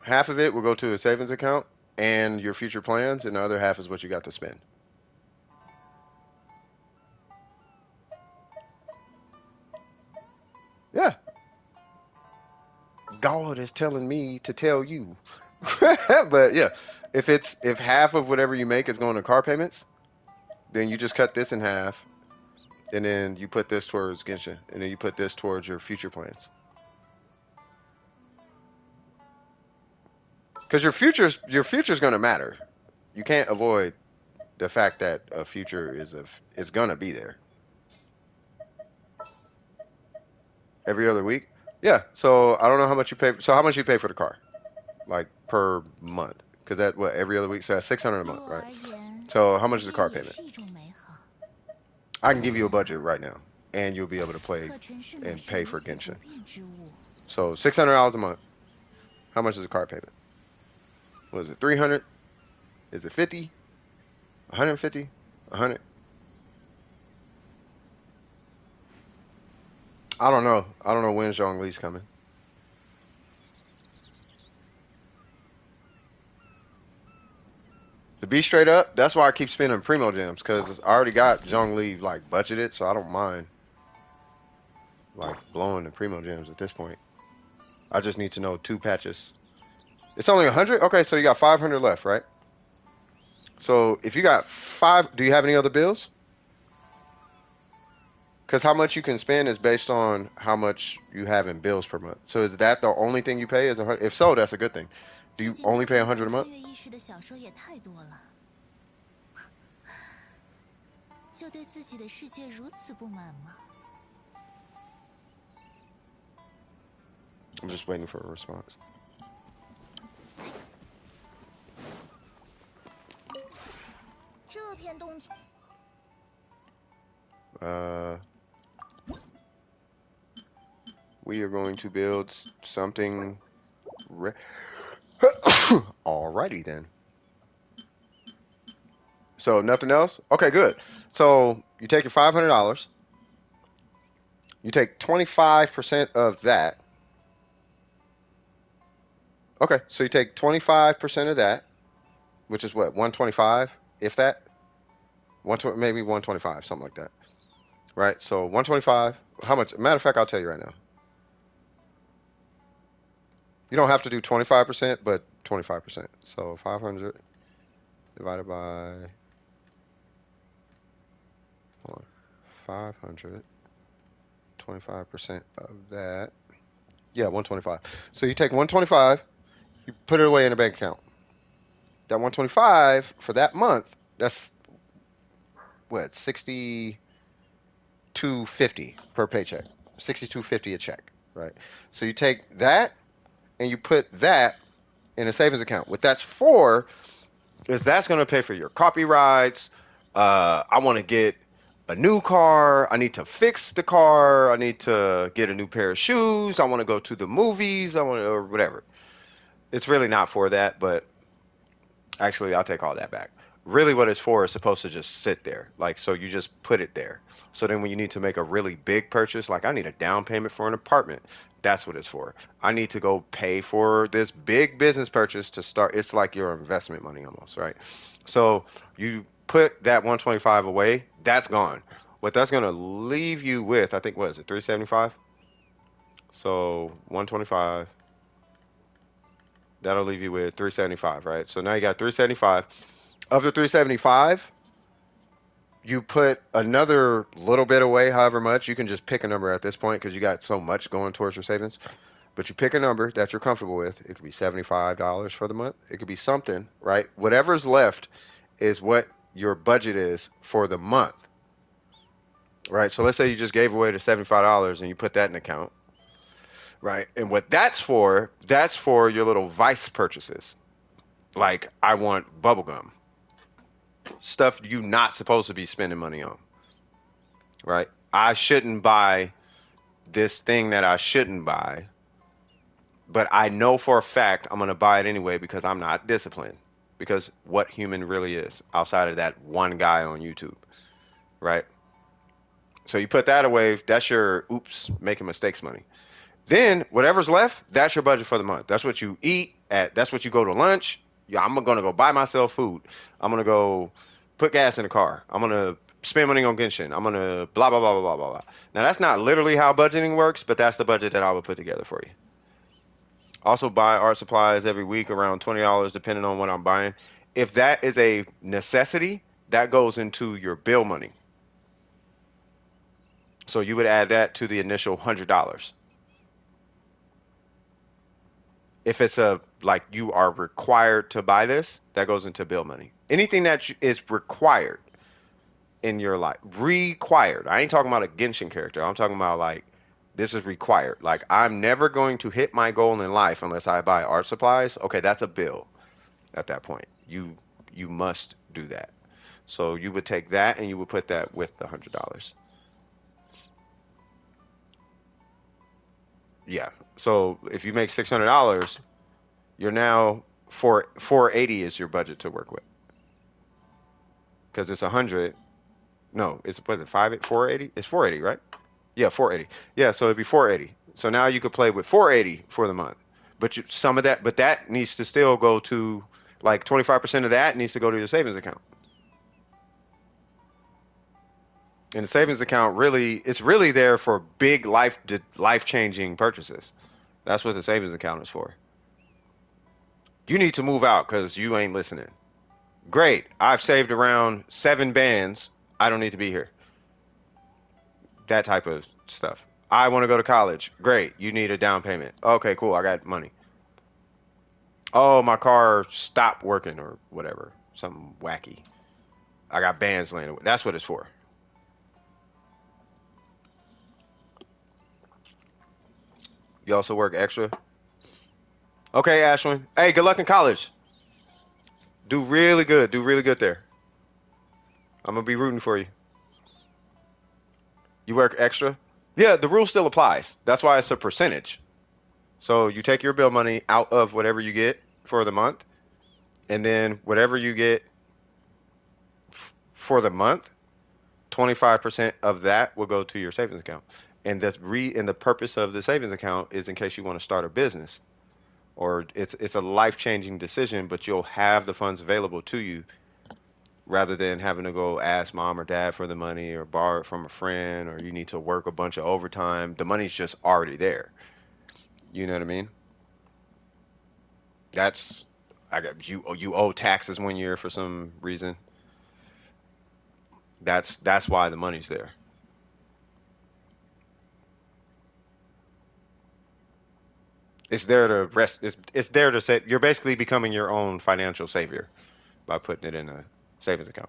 Half of it will go to a savings account and your future plans, and the other half is what you got to spend. Yeah. God is telling me to tell you. But yeah, if half of whatever you make is going to car payments, then you just cut this in half, and then you put this towards Genshin, and then you put this towards your future plans. Because your future's gonna matter. You can't avoid the fact that a future is gonna be there. Every other week? Yeah. So I don't know how much you pay. So how much you pay for the car, like per month? Because that what every other week, so that's 600 a 对 month, 我 right? 而言， So how much is the 这 car 也 payment? 是一种美好。 I can give you a budget right now, and you'll be able to play 可尘世乃 and 是 pay 如 for 此不 Genshin. 变之物。 So $600 a month. How much is the car payment? What is it? 300? Is it 50? 150? 100? I don't know. I don't know when Zhongli's coming. To be straight up, that's why I keep spending Primo Gems, because I already got Zhongli like budgeted, so I don't mind like blowing the Primo Gems at this point. I just need to know 2 patches. It's only 100? Okay, so you got 500 left, right? So if you got 5, do you have any other bills? Because how much you can spend is based on how much you have in bills per month. So is that the only thing you pay? Is 100? If so, that's a good thing. Do you only pay 100 a month? 越意识的小说也太多了，就对自己的世界如此不满吗？ I'm just waiting for a response. 这片东西， We are going to build something. Alrighty then. So nothing else? Okay, good. So you take your $500. You take 25% of that. Okay, so you take 25% of that, which is what, 125, if that, maybe 125, something like that. Right? So 125. How much? Matter of fact, I'll tell you right now. You don't have to do 25%, but 25%. So 500 divided by 500, 25% of that. Yeah, 125. So you take 125, you put it away in a bank account. That 125 for that month, that's what, 62.50 per paycheck. 62.50 a check, right? So you take that and you put that in a savings account. What that's for is that's going to pay for your copyrights. I want to get a new car. I need to fix the car. I need to get a new pair of shoes. I want to go to the movies. Or whatever. It's really not for that, but actually, I'll take all that back. Really, what it's for is supposed to just sit there. Like, so you just put it there. So then when you need to make a really big purchase, like I need a down payment for an apartment, that's what it's for. I need to go pay for this big business purchase to start. It's like your investment money almost, right? So you put that 125 away, that's gone. What that's going to leave you with, I think, what is it, 375? So 125. That'll leave you with 375, right? So now you got 375. Of the 375, you put another little bit away, however much. You can just pick a number at this point because you got so much going towards your savings. But you pick a number that you're comfortable with. It could be $75 for the month. It could be something, right? Whatever's left is what your budget is for the month, right? So let's say you just gave away the $75 and you put that in account. Right. And what that's for your little vice purchases. Like, I want bubblegum. Stuff you're not supposed to be spending money on. Right? I shouldn't buy this thing that I shouldn't buy. But I know for a fact I'm going to buy it anyway because I'm not disciplined. Because what human really is outside of that one guy on YouTube. Right? So you put that away. That's your oops, making mistakes money. Then whatever's left, that's your budget for the month. That's what you eat at. That's what you go to lunch. Yeah, I'm gonna go buy myself food. I'm gonna go put gas in the car. I'm gonna spend money on Genshin. I'm gonna blah blah blah blah blah blah. Now that's not literally how budgeting works, but that's the budget that I would put together for you. Also buy art supplies every week around $20 depending on what I'm buying. If that is a necessity, that goes into your bill money. So you would add that to the initial $100. If it's like you are required to buy this, that goes into bill money. Anything that is required in your life, required. I ain't talking about a Genshin character. I'm talking about like, this is required. Like, I'm never going to hit my goal in life unless I buy art supplies. Okay, that's a bill at that point. You must do that. So you would take that and you would put that with the $100. Yeah. So if you make $600, you're now $480 is your budget to work with. Because it's 100. No, it's, was it 480? It's 480, right? Yeah, 480. Yeah, so it'd be 480. So now you could play with 480 for the month. But some of that, but that needs to still go to like 25% of that needs to go to your savings account. And the savings account really, it's really there for big life changing purchases. That's what the savings account is for. You need to move out because you ain't listening. Great. I've saved around 7 bands. I don't need to be here. That type of stuff. I want to go to college. Great. You need a down payment. Okay, cool. I got money. Oh, my car stopped working or whatever. Something wacky. I got bands laying away. That's what it's for. You also work extra? Okay, Ashwin. Hey, good luck in college. Do really good. Do really good there. I'm going to be rooting for you. You work extra? Yeah, the rule still applies. That's why it's a percentage. So you take your bill money out of whatever you get for the month, and then whatever you get for the month, 25% of that will go to your savings account. And and the purpose of the savings account is in case you want to start a business or it's a life-changing decision, but you'll have the funds available to you rather than having to go ask mom or dad for the money or borrow it from a friend or you need to work a bunch of overtime. The money's just already there. You know what I mean? That's I got you owe taxes 1 year for some reason. That's why the money's there. It's there to rest. It's there to say you're basically becoming your own financial savior by putting it in a savings account.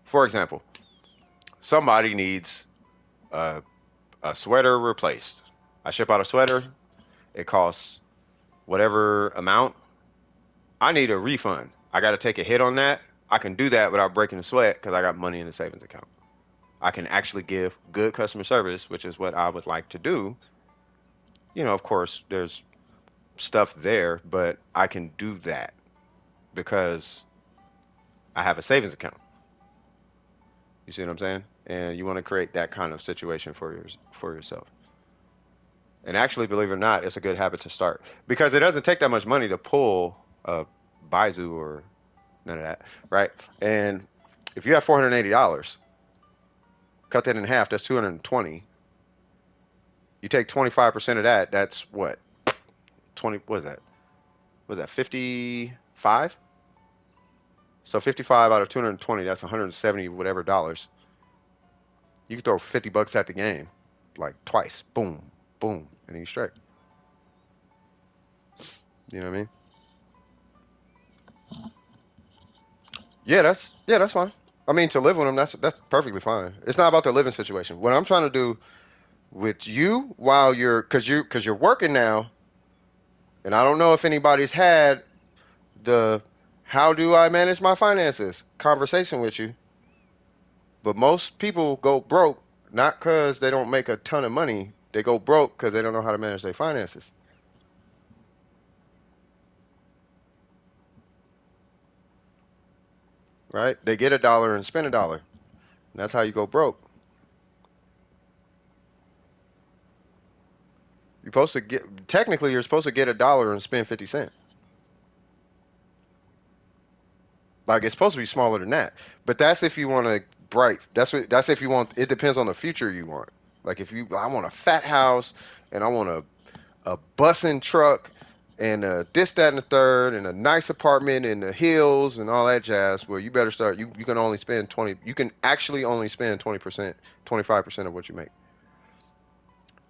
For example, somebody needs a, a sweater replaced. I ship out a sweater. It costs whatever amount. I need a refund. I got to take a hit on that. I can do that without breaking a sweat because I got money in the savings account. I can actually give good customer service, which is what I would like to do. Of course, there's stuff there, but I can do that because I have a savings account. You see what I'm saying? And you want to create that kind of situation for yourself. And actually, believe it or not, it's a good habit to start because it doesn't take that much money to pull a Baizu or none of that, right? And if you have $480, cut that in half, that's 220. You take 25% of that, that's what? 20, what is that? What is that, 55? So 55 out of 220, that's 170 whatever dollars. You can throw $50 at the game, like twice. Boom, boom, and then you straight. You know what I mean? Yeah, that's fine. I mean, to live with them, that's perfectly fine. It's not about the living situation. What I'm trying to do with you while because you're working now, and I don't know if anybody's had the how do I manage my finances conversation with you, but most people go broke not because they don't make a ton of money. They go broke because they don't know how to manage their finances. Right? They get a dollar and spend a dollar. And that's how you go broke. You're supposed to get a dollar and spend 50 cents. Like it's supposed to be smaller than that. But that's if you want to that's if you want it depends on the future you want. Like if I want a fat house and I want a busing truck and this, that, and the third and a nice apartment in the hills and all that jazz, well you better start you can only spend 20 you can actually only spend 20%, 25% of what you make.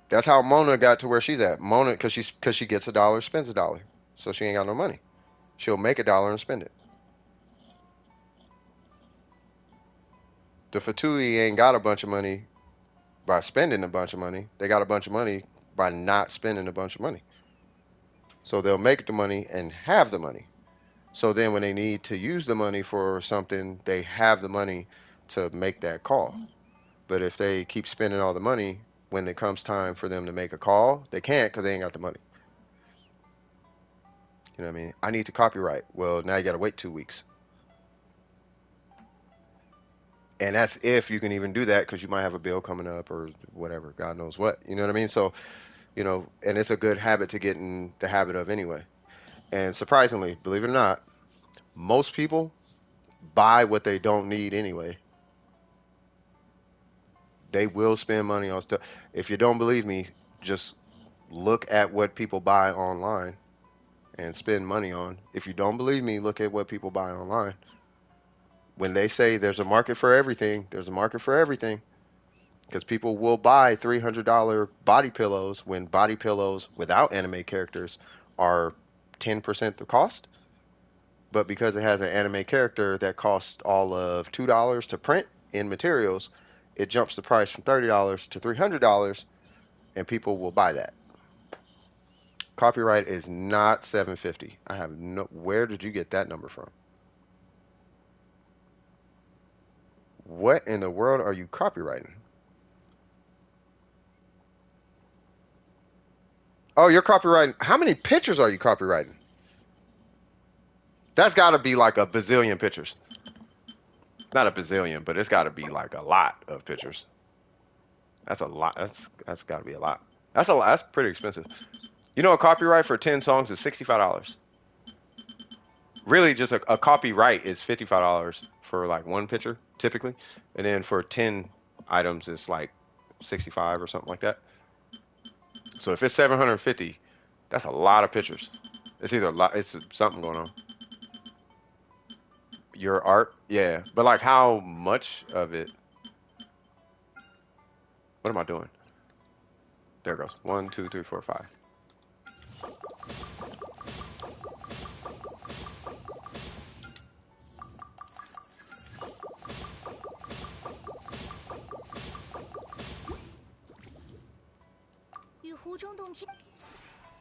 That's how Mona got to where she's at. Mona because she gets a dollar, spends a dollar. So she ain't got no money. She'll make a dollar and spend it. The Fatui ain't got a bunch of money by spending a bunch of money. They got a bunch of money by not spending a bunch of money. So they'll make the money and have the money. So then when they need to use the money for something, they have the money to make that call. But if they keep spending all the money, when it comes time for them to make a call, they can't because they ain't got the money. You know what I mean? I need to copyright. Well, now you got to wait 2 weeks. And that's if you can even do that because you might have a bill coming up or whatever, God knows what. You know what I mean? So, and it's a good habit to get in the habit of anyway. And surprisingly, believe it or not, most people buy what they don't need anyway. They will spend money on stuff. If you don't believe me, just look at what people buy online and spend money on. If you don't believe me, look at what people buy online. When they say there's a market for everything, there's a market for everything. Because people will buy $300 body pillows when body pillows without anime characters are 10% the cost. But because it has an anime character that costs all of $2 to print in materials, it jumps the price from $30 to $300, and people will buy that. Copyright is not $750. I have no. Where did you get that number from? What in the world are you copywriting? Oh, you're copywriting. How many pictures are you copywriting? That's got to be like a bazillion pictures. Not a bazillion, but it's got to be like a lot of pictures. That's a lot. That's got to be a lot. That's a lot. That's pretty expensive. You know, a copyright for 10 songs is $65. Really, just a copyright is $55 for like one picture, typically. And then for 10 items, it's like 65 or something like that. So if it's 750, that's a lot of pictures. It's either a lot, it's something going on. Your art, yeah. But like how much of it? What am I doing? There it goes. 1, 2, 3, 4, 5.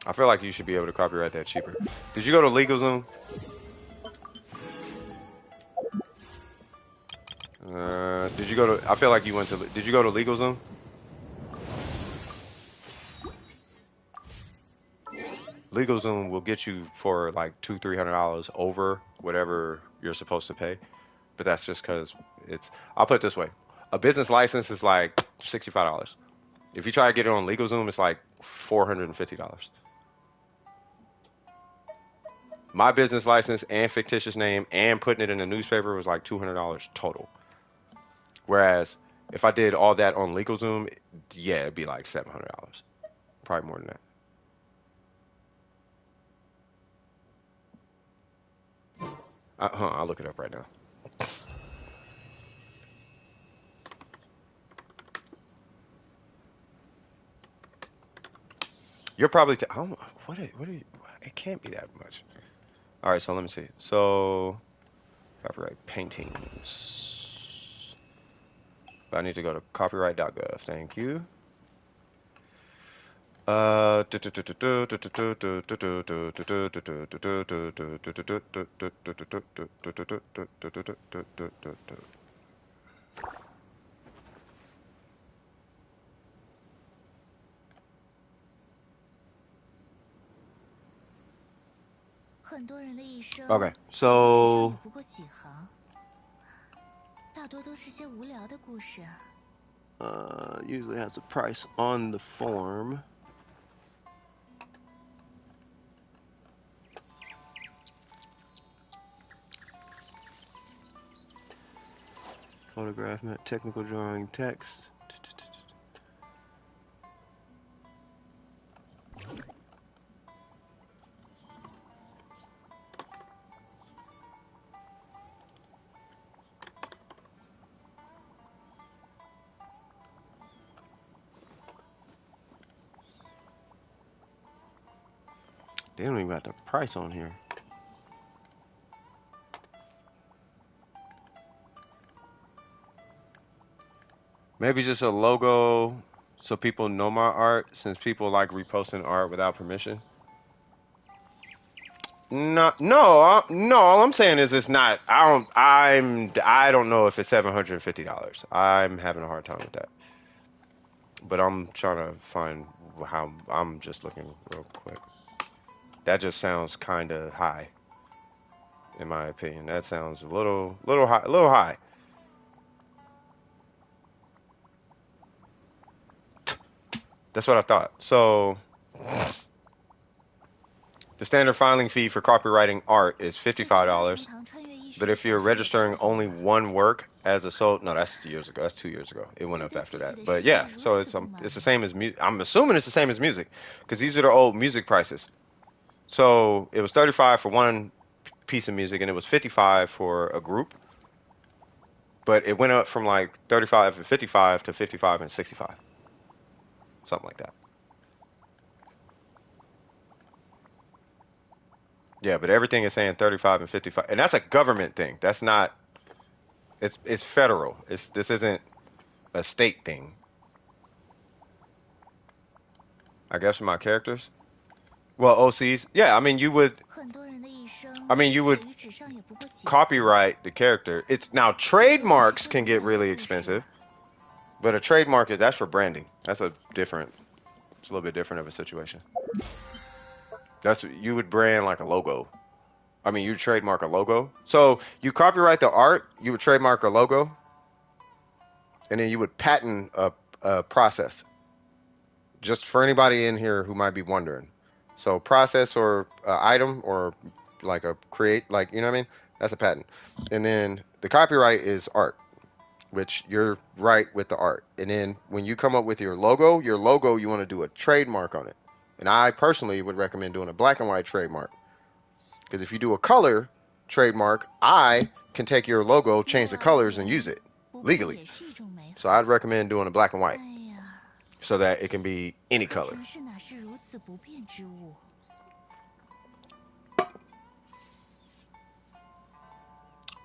I feel like you should be able to copyright that cheaper. Did you go to LegalZoom? Did you go to? I feel like you went to. Did you go to LegalZoom? LegalZoom will get you for like $200-300 over whatever you're supposed to pay, but that's just because it's. I'll put it this way: a business license is like $65. If you try to get it on LegalZoom, it's like $450. My business license and fictitious name and putting it in the newspaper was like $200 total. Whereas if I did all that on LegalZoom, yeah, it'd be like $700. Probably more than that. I'll look it up right now. You're probably. Oh, what are you? It can't be that much. All right, so let me see. So, copyright paintings. I need to go to copyright.gov. Thank you. Okay, so usually has a price on the form. Photograph, technical drawing, text. They don't even got the price on here. Maybe just a logo so people know my art, since people like reposting art without permission. No, all I'm saying is it's not. I don't know if it's $750. I'm having a hard time with that. But I'm trying to find how. I'm just looking real quick. That just sounds kind of high, in my opinion. That sounds a little high. That's what I thought. So the standard filing fee for copywriting art is 最近大$55. 长穿越艺术 But 的 if you're 小说也 registering 太多 only 了吧？ one work as a sole, no, that's years ago. That's 2 years ago. It went 却 up 对 after 自己 that. 的 But 世界 yeah, 如 so 此不满 it's the same as music. I'm assuming it's the same as music, because these are the old music prices. So it was 35 for one piece of music, and it was 55 for a group. But it went up from like 35 and 55 to 55 and 65, something like that. Yeah, but everything is saying 35 and 55, and that's a government thing. That's not. It's federal. This isn't a state thing. I guess for my characters. Well, OCs. Yeah, I mean you would. 很多人的一生 I mean you 写 would 于纸上也不过几行。 copyright the character. It's now 这也是 trademarks 最 can 无 get 聊的 really 故事 expensive, but a trademark is that's for branding. That's a different. It's a little bit different of a situation. That's you would brand like a logo. I mean, you trademark a logo. So you copyright the art, you would trademark a logo, and then you would patent a process. Just for anybody in here who might be wondering. So process or item or like a create, like, you know what I mean? That's a patent. And then the copyright is art, which you're right with the art. And then when you come up with your logo, you want to do a trademark on it. And I personally would recommend doing a black and white trademark. Because if you do a color trademark, I can take your logo, change the colors, and use it 不过 legally. 也是一种美 So 好。 I'd recommend doing a black and 哎 white 呀， so that it can be any 可 color. 城市哪是如此不变之物？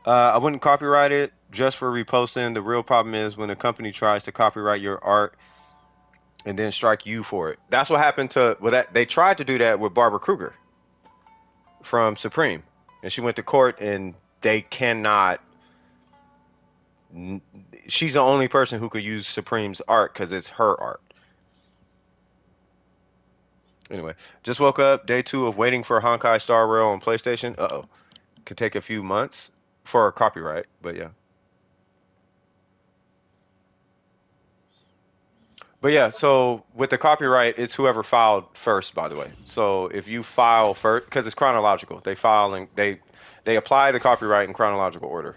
I wouldn't copyright it just for reposting. The real problem is when a company tries to copyright your art and then strike you for it. That's what happened to they tried to do that with Barbara Kruger from Supreme, and she went to court, and they cannot. She's the only person who could use Supreme's art because it's her art. Anyway, just woke up. Day 2 of waiting for Honkai Star Rail on PlayStation. Could take a few months for a copyright, but yeah. But yeah, so with the copyright, it's whoever filed first, by the way. So if you file first, because it's chronological, they file and they apply the copyright in chronological order.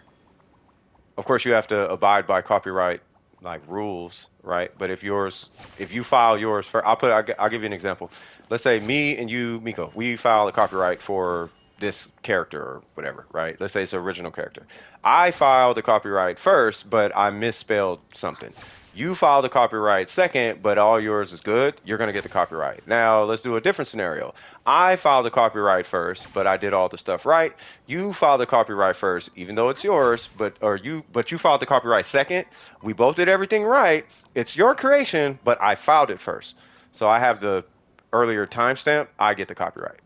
Of course, you have to abide by copyright like rules, right? But if you file yours first, I'll give you an example. Let's say me and you, Miko, we file a copyright for this character or whatever, right? Let's say it's an original character. I filed the copyright first, but I misspelled something. You filed the copyright second, but all yours is good. You're gonna get the copyright. Now let's do a different scenario. I filed the copyright first, but I did all the stuff right. You filed the copyright first, even though it's yours, but you filed the copyright second. We both did everything right. It's your creation, but I filed it first. So I have the earlier timestamp. I get the copyright.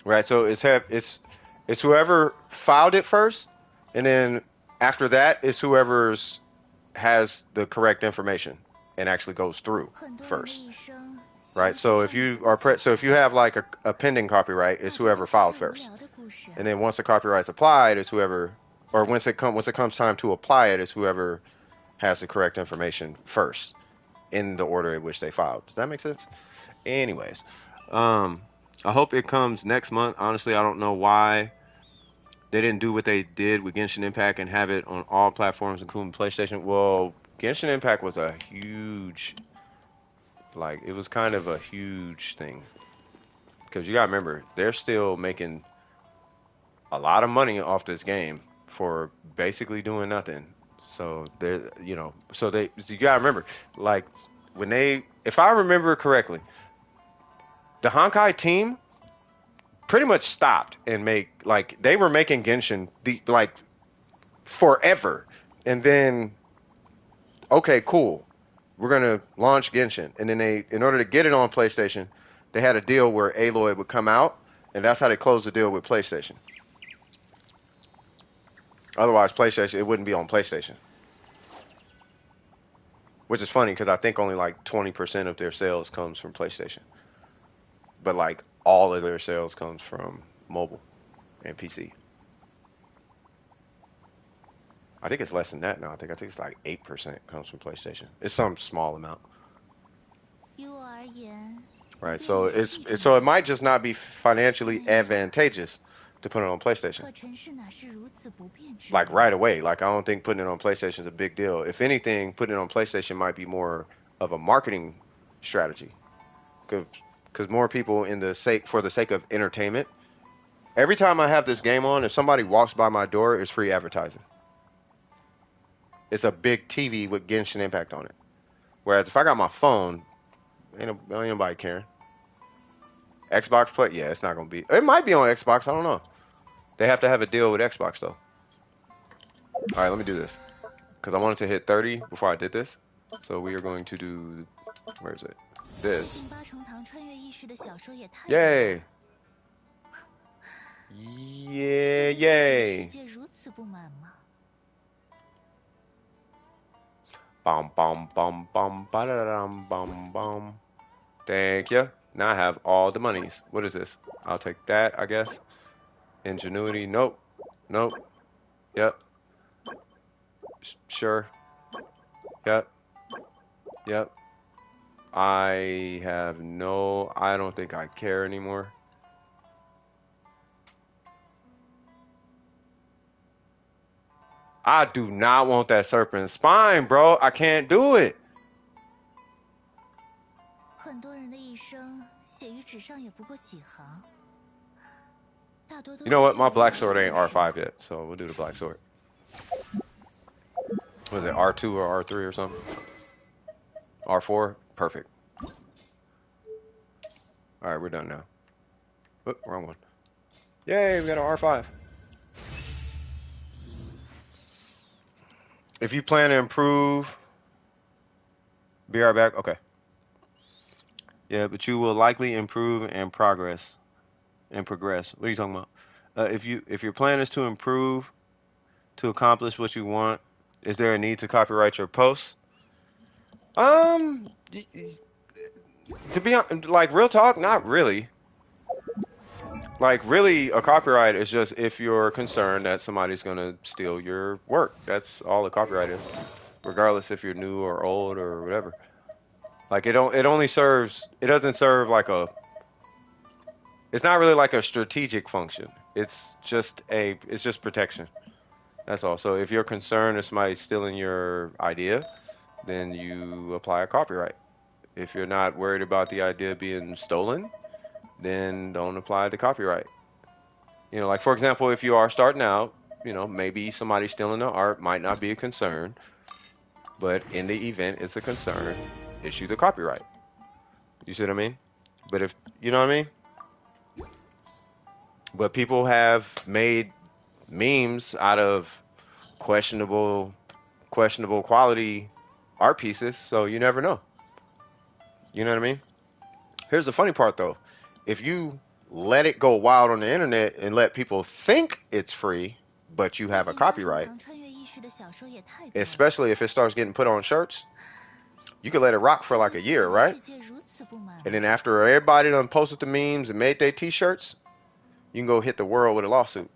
Right, so it's whoever filed it first, and then after that is whoever's has the correct information and actually goes through 很多人的 first. 一生写 Right, 于 so 纸 if 上也 you 不过 are 几 so if you 行 have like a pending copyright, it's 大多 whoever 都是 filed 最无 first, 聊的故事。 and then once the copyright's applied, it's whoever, or once it comes time to apply it, it's whoever has the correct information first in the order in which they filed. Does that make sense? Anyways, I hope it comes next month. Honestly, I don't know why they didn't do what they did with Genshin Impact and have it on all platforms, including PlayStation. Well, Genshin Impact was a huge, like, it was kind of a huge thing. Because you gotta remember, they're still making a lot of money off this game for basically doing nothing. So so you gotta remember, like, if I remember correctly, the Honkai team pretty much stopped and they were making Genshin like forever, and then okay, cool, we're gonna launch Genshin, and then in order to get it on PlayStation, they had a deal where Aloy would come out, and that's how they closed the deal with PlayStation. Otherwise, PlayStation, it wouldn't be on PlayStation, which is funny because I think only like 20% of their sales comes from PlayStation, but like all of their sales comes from mobile and PC. I think it's less than that now. I think it's like 8% comes from PlayStation. It's some small amount. 于我而言， Right. So it might just not be financially advantageous to put it on PlayStation. 可尘世哪是如此不便之 Like 物？ right away. Like I don't think putting it on PlayStation is a big deal. If anything, putting it on PlayStation might be more of a marketing strategy. Because more people for the sake of entertainment. Every time I have this game on, if somebody walks by my door, it's free advertising. It's a big TV with Genshin Impact on it. Whereas if I got my phone, ain't nobody caring. Xbox Play, yeah, it's not gonna be. It might be on Xbox. I don't know. They have to have a deal with Xbox though. All right, let me do this because I wanted to hit 30 before I did this. So we are going to do. Where is it? 最 This. 近八重堂穿越意识的小说也太多了 Yay! 吧 Yeah! 就对自己的 Yay! 世界如此不满吗？ Bum bum bum bum ba da dum bum bum. Thank you. Now I have all the monies. What is this? I'll take that, I guess. Ingenuity. Nope. Nope. Yep. Sure. Yep. Yep. I don't think I care anymore. I do not want that serpent spine, bro. I can't do it. 很多人的一生写于纸上也不过几行，大多都 You know what? 是 My 写 black 无 sword 聊 ain't 的事 R5 yet, so we'll do the black sword. Was it R2 or R3 or something? R4? Perfect. Alright, we're done now. Oop, wrong one. Yay, we got an R5. If you plan to improve, be right back. Okay. Yeah, but you will likely improve and progress. What are you talking about? If your plan is to improve, to accomplish what you want, is there a need to copyright your posts? To be like real talk, not really. Like really, a copyright is just if you're concerned that somebody's gonna steal your work. That's all a copyright is, regardless if you're new or old or whatever. Like it doesn't serve like a. It's not really like a strategic function. It's just protection. That's all. So if you're concerned if somebody's stealing your idea, then you apply a copyright. If you're not worried about the idea being stolen, then don't apply the copyright. You know, like for example, if you are starting out, you know, maybe somebody stealing the art might not be a concern, but in the event it's a concern, issue the copyright. You see what I mean? But if, you know what I mean? But people have made memes out of questionable quality art pieces, so you never know. You know what I mean? Here's the funny part though. If you let it go wild on the internet and let people think it's free, but you have a copyright, especially if it starts getting put on shirts, you could let it rock for like a year, right? And then after everybody done posted the memes and made their t-shirts, you can go hit the world with a lawsuit.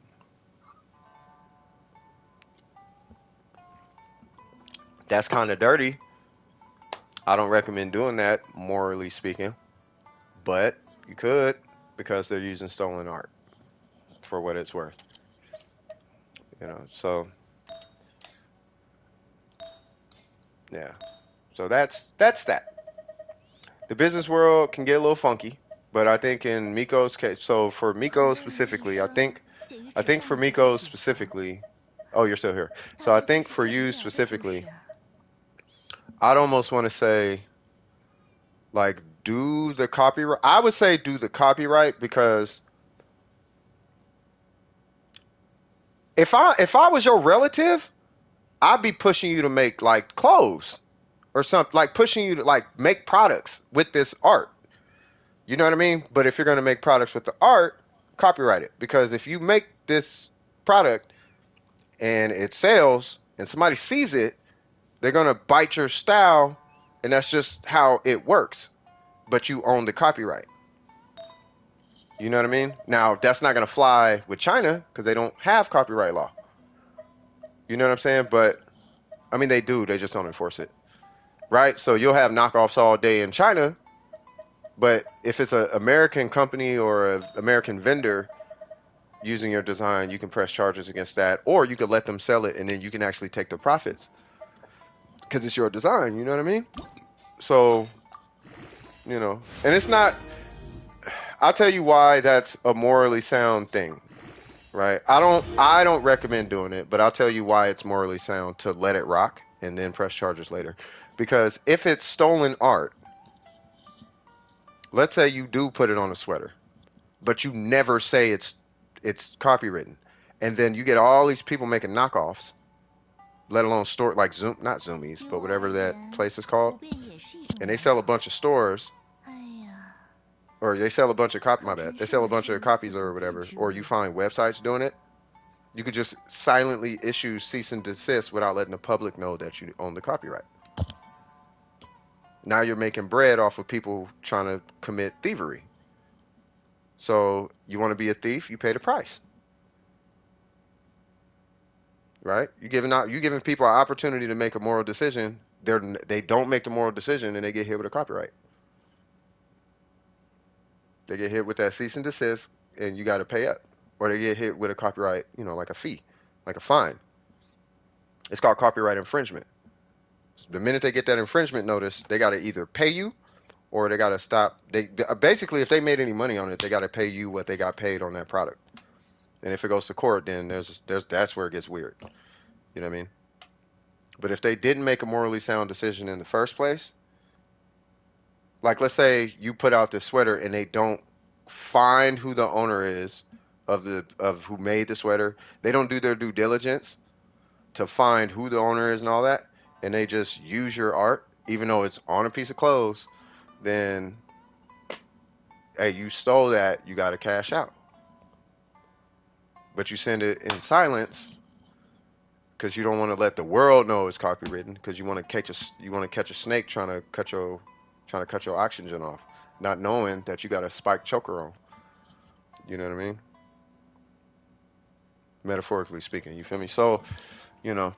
That's kind of dirty. I don't recommend doing that, morally speaking. But you could, because they're using stolen art for what it's worth. You know, so yeah. So that's that. The business world can get a little funky, but I think in Miko's case, so for Miko specifically, I think for Miko specifically, oh, you're still here. So I think for you specifically, I'd almost want to say, like, do the copyright. I would say do the copyright because if I was your relative, I'd be pushing you to make like clothes or something, like pushing you to like make products with this art. You know what I mean? But if you're going to make products with the art, copyright it, because if you make this product and it sells and somebody sees it, they're going to bite your style, and that's just how it works. But you own the copyright. You know what I mean? Now, that's not going to fly with China because they don't have copyright law. You know what I'm saying? But I mean, they do. They just don't enforce it, right? So you'll have knockoffs all day in China, but if it's an American company or an American vendor using your design, you can press charges against that, or you could let them sell it, and then you can actually take the profits because it's your design. You know what I mean? So, you know, and it's not. I'll tell you why that's a morally sound thing, right? I don't recommend doing it, but I'll tell you why it's morally sound to let it rock and then press charges later. Because if it's stolen art, let's say you do put it on a sweater, but you never say it's copywritten, and then you get all these people making knockoffs, let alone store like Zoom, not Zoomies, but whatever that place is called, and they sell a bunch of stores, or they sell a bunch of copy. My bad. They sell a bunch of copies or whatever, or you find websites doing it. You could just silently issue cease and desist without letting the public know that you own the copyright. Now you're making bread off of people trying to commit thievery. So you want to be a thief, you pay the price. Right? You're giving people an opportunity to make a moral decision. They don't make the moral decision and they get hit with a copyright. They get hit with that cease and desist and you got to pay up. Or they get hit with a copyright, you know, like a fee, like a fine. It's called copyright infringement. The minute they get that infringement notice, they got to either pay you or they got to stop. They basically, if they made any money on it, they got to pay you what they got paid on that product. And if it goes to court, then that's where it gets weird. You know what I mean? But if they didn't make a morally sound decision in the first place, like let's say you put out this sweater and they don't find who the owner is of who made the sweater, they don't do their due diligence to find who the owner is and all that, and they just use your art, even though it's on a piece of clothes, then hey, you stole that, you got to cash out. But you send it in silence because you don't want to let the world know it's copywritten because you want to catch a snake trying to cut your oxygen off, not knowing that you got a spiked choker on. You know what I mean? Metaphorically speaking, you feel me? So, you know.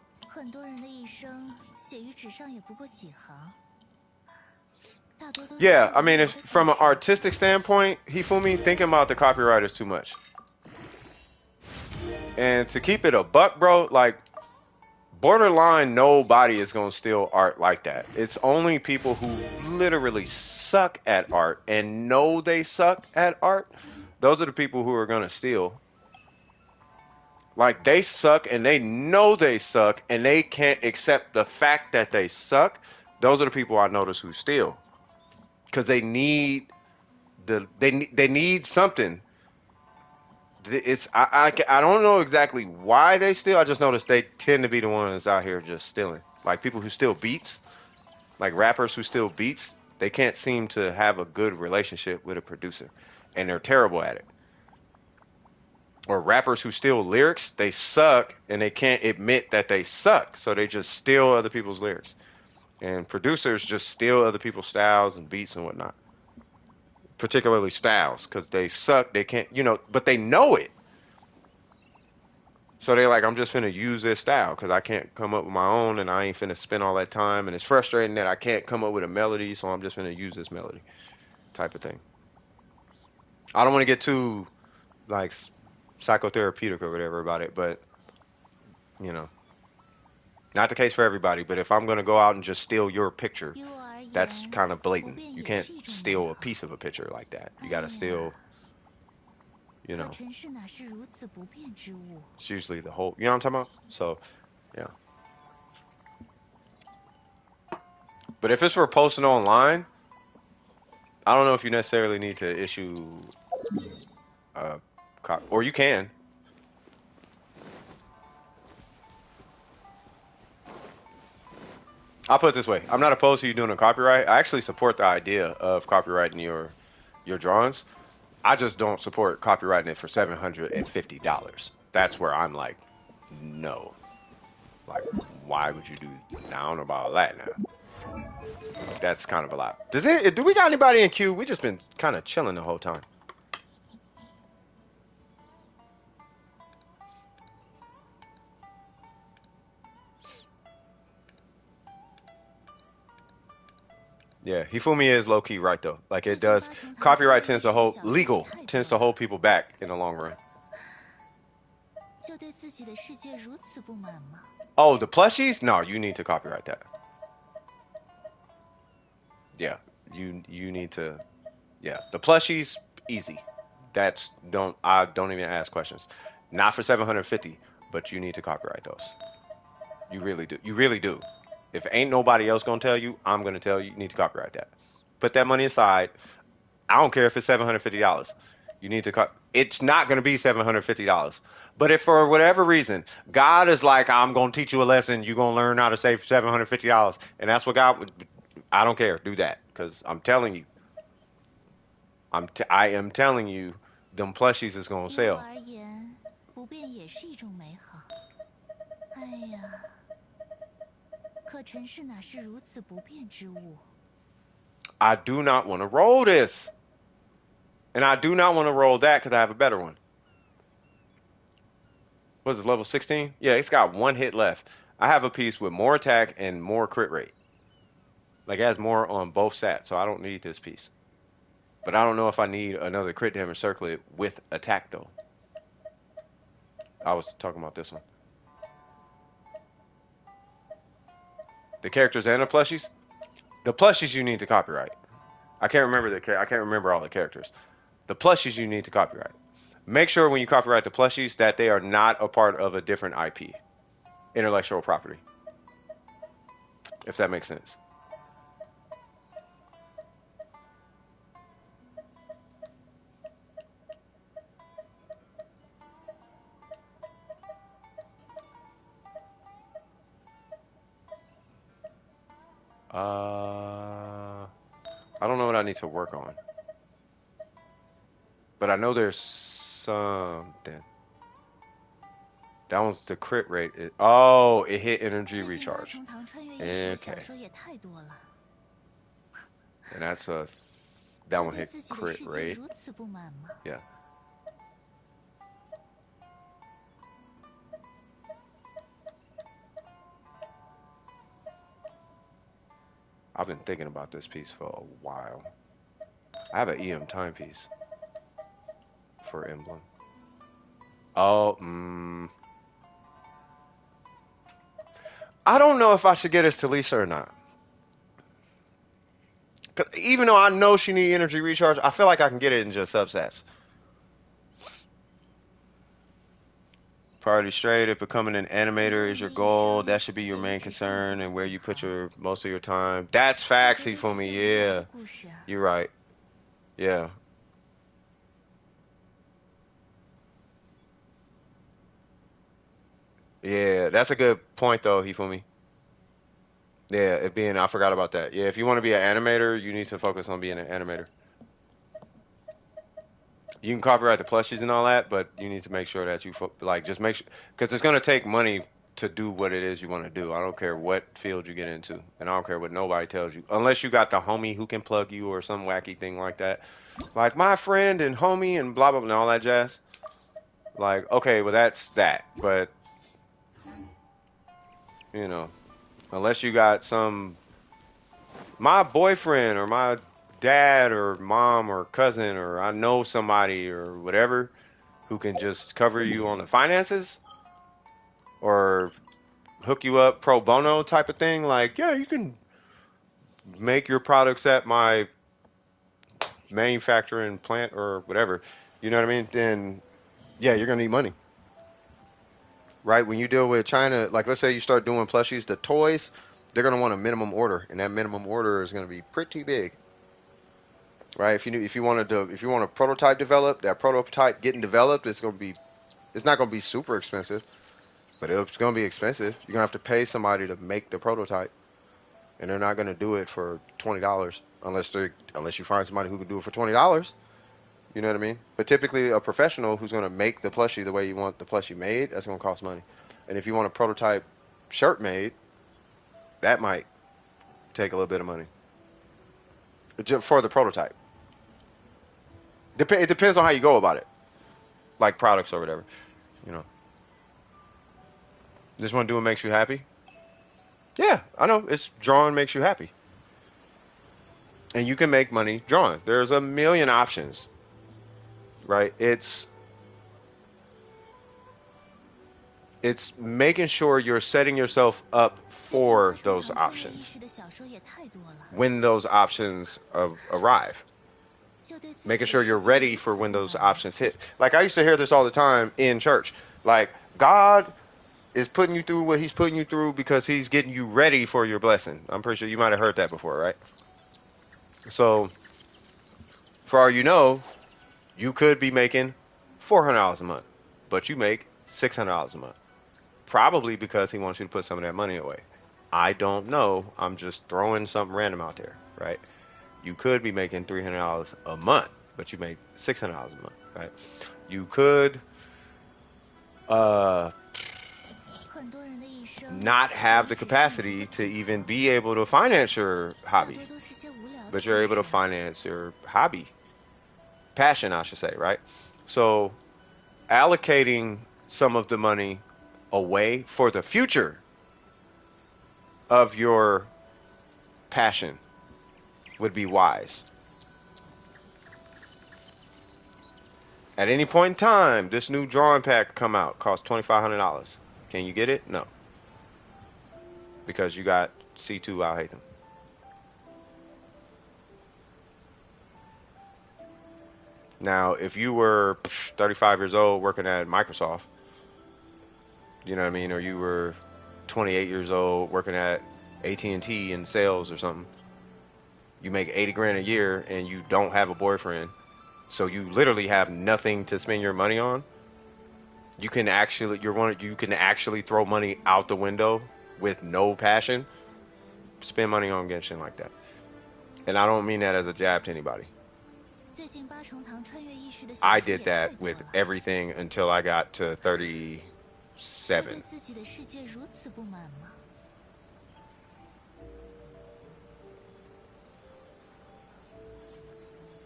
Yeah, I mean, if from an artistic standpoint, Hifumi, thinking about the copyright is too much. And to keep it a buck, bro, like, borderline nobody is going to steal art like that. It's only people who literally suck at art and know they suck at art. Those are the people who are going to steal. Like, they suck and they know they suck and they can't accept the fact that they suck. Those are the people I notice who steal. Because they need they need something. I don't know exactly why they steal. I just noticed they tend to be the ones out here just stealing. Like people who steal beats, like rappers who steal beats, they can't seem to have a good relationship with a producer, and they're terrible at it. Or rappers who steal lyrics, they suck and they can't admit that they suck, so they just steal other people's lyrics. And producers just steal other people's styles and beats and whatnot. Particularly styles, because they suck, they can't, but they know it. So they're like, I'm just finna use this style, because I can't come up with my own, and I ain't finna spend all that time, and it's frustrating that I can't come up with a melody, so I'm just finna use this melody, type of thing. I don't want to get too, like, psychotherapeutic or whatever about it, but, not the case for everybody, but if I'm gonna go out and just steal your picture, that's kind of blatant. You can't steal a piece of a picture like that. You gotta steal, it's usually the whole, you know what I'm talking about? So, yeah. But if it's for posting online, I don't know if you necessarily need to issue a copy, or you can. I'll put it this way. I'm not opposed to you doing a copyright. I actually support the idea of copyrighting your drawings. I just don't support copyrighting it for $750. That's where I'm like, no. Like, why would you do? Now, I don't know about all that now. That's kind of a lot. Do we got anybody in queue? We just been kind of chilling the whole time. Yeah, Hifumi is low key right though. Like it does. Copyright tends to hold legal tends to hold people back in the long run. 就对自己的世界如此不满吗？ Oh, the plushies? No, you need to copyright that. Yeah, you need to. Yeah, the plushies easy. That's don't even ask questions. Not for 750, but you need to copyright those. You really do. You really do. If ain't nobody else gonna tell you, I'm gonna tell you. You need to copyright that. Put that money aside. I don't care if it's $750. You need to cut. It's not going to be $750. But if for whatever reason God is like, I'm going to teach you a lesson, you're going to learn how to save $750, and that's what God would. I don't care. Do that because I'm telling you. I am telling you, them plushies is going to 于我 sell. 而言，不变也是一种美好。哎呀，可尘世哪是如此不变之物？ I do not want to roll this, and I do not want to roll that because I have a better one. What is it, level 16? Yeah, it's got one hit left. I have a piece with more attack and more crit rate. Like, it has more on both stats, so I don't need this piece. But I don't know if I need another crit damage circlet with attack, though. I was talking about this one. The characters and the plushies? The plushies you need to copyright. I can't remember all the characters. The plushies you need to copyright. Make sure when you copyright the plushies that they are not a part of a different IP. Intellectual property. If that makes sense. I don't know what I need to work on. But I know there's something. That one's the crit rate. Oh, it hit energy 这些八 recharge. 重堂穿越历史的 Okay. 小说也太多了。 And that's that 就 one 对 hit 自己的 crit 世界 rate. 如此不满吗？ Yeah. I've been thinking about this piece for a while. I have an EM timepiece for emblem. Oh, I don't know if I should get us to Lisa or not. 'Cause even though I know she needs energy recharge, I feel like I can get it in just substats. Priority straight, if becoming an animator is your goal, that should be your main concern and where you put your most of your time. That's faxy for me, yeah. 故事啊， You're right. Yeah. Yeah, that's a good point though, Hifumi. Yeah, I forgot about that. Yeah, if you want to be an animator, you need to focus on being an animator. You can copyright the plushies and all that, but you need to make sure that you just make sure, because it's gonna take money to do what it is you want to do. I don't care what field you get into, and I don't care what nobody tells you, unless you got the homie who can plug you or some wacky thing like that, like my friend and homie and blah blah blah and all that jazz. Like, okay, well that's that, but you know, unless you got my boyfriend or my dad or mom or cousin or I know somebody or whatever who can just cover you on the finances or hook you up pro bono type of thing, like, yeah, you can make your products at my manufacturing plant or whatever, you know what I mean? Then, yeah, you're going to need money. Right? When you deal with China, like let's say you start doing plushies, the toys, they're going to want a minimum order, and that minimum order is going to be pretty big. Right? If you want a prototype developed, that prototype getting developed it's not going to be super expensive, but it's going to be expensive. You're going to have to pay somebody to make the prototype, and they're not going to do it for $20 unless you find somebody who can do it for $20. You know what I mean? But typically, a professional who's going to make the plushie the way you want the plushie made, that's going to cost money. And if you want a prototype shirt made, that might take a little bit of money for the prototype. It depends on how you go about it, like products or whatever. You know, just want to do what makes you happy. Yeah, I know. It's drawing makes you happy. and you can make money drawing. There's a million options, right? It's making sure you're setting yourself up 这些 for 八重 those 堂穿越意 options 识的小说也太多了， when those options arrive. 就对自己 Making 的 sure 世 you're 界 ready 如 for 此 when 不 those 满吗 options hit. Like I used to hear this all the time in church. Like God is putting you through what he's putting you through because he's getting you ready for your blessing. I'm pretty sure you might have heard that before, right? So for all you know, you could be making $400 a month, but you make $600 a month. Probably because he wants you to put some of that money away. I don't know. I'm just throwing something random out there, right? You could be making $300 a month, but you make $600 a month, right? You could 很多人的一生 not 似 have 乎 the 只是有一 capacity 个 to 系 even 统， be able to finance your 大 hobby, 多都是些无聊的 but you're 故 able to 事。 finance your hobby, passion, I should say, right? So allocating some of the money away for the future of your passion would be wise. At any point in time, this new drawing pack come out, costs $2,500. Can you get it? No. Because you got C2 Al Haytham. Now, if you were 35 years old working at Microsoft, you know what I mean, or you were 28 years old working at AT&T in sales or something, you make 80 grand a year and you don't have a boyfriend, so you literally have nothing to spend your money on. You can actually you can actually throw money out the window with no passion. Spend money on Genshin like that. And I don't mean that as a jab to anybody. 最近八重堂穿越意识的小 I 说也 did 太 that 多 with 了， everything until I got to 就对 37. 自己的世界如此不满吗？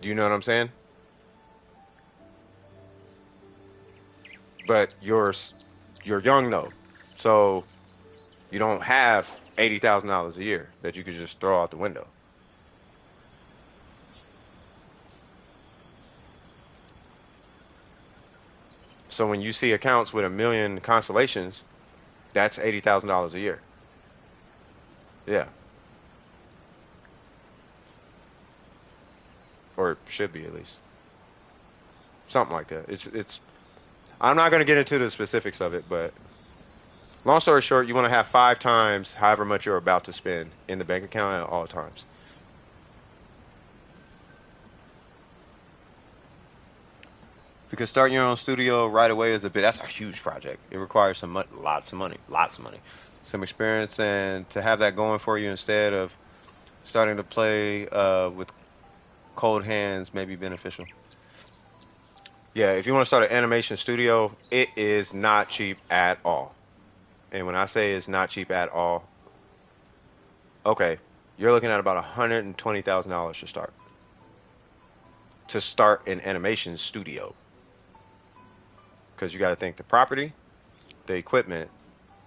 Do you know what I'm saying? But you're young though, so you don't have $80,000 a year that you could just throw out the window. So when you see accounts with 1 million constellations, that's $80,000 a year. Yeah. Or it should be at least. Something like that. It's I'm not going to get into the specifics of it, but long story short, you want to have 5 times however much you're about to spend in the bank account at all times. Because starting your own studio right away is that's a huge project. It requires lots of money, some experience, and to have that going for you instead of starting to play with cold hands may be beneficial. Yeah, if you want to start an animation studio, it is not cheap at all. And when I say it's not cheap at all, okay, you're looking at about $120,000 to start. To start an animation studio. Because you got to think the property, the equipment,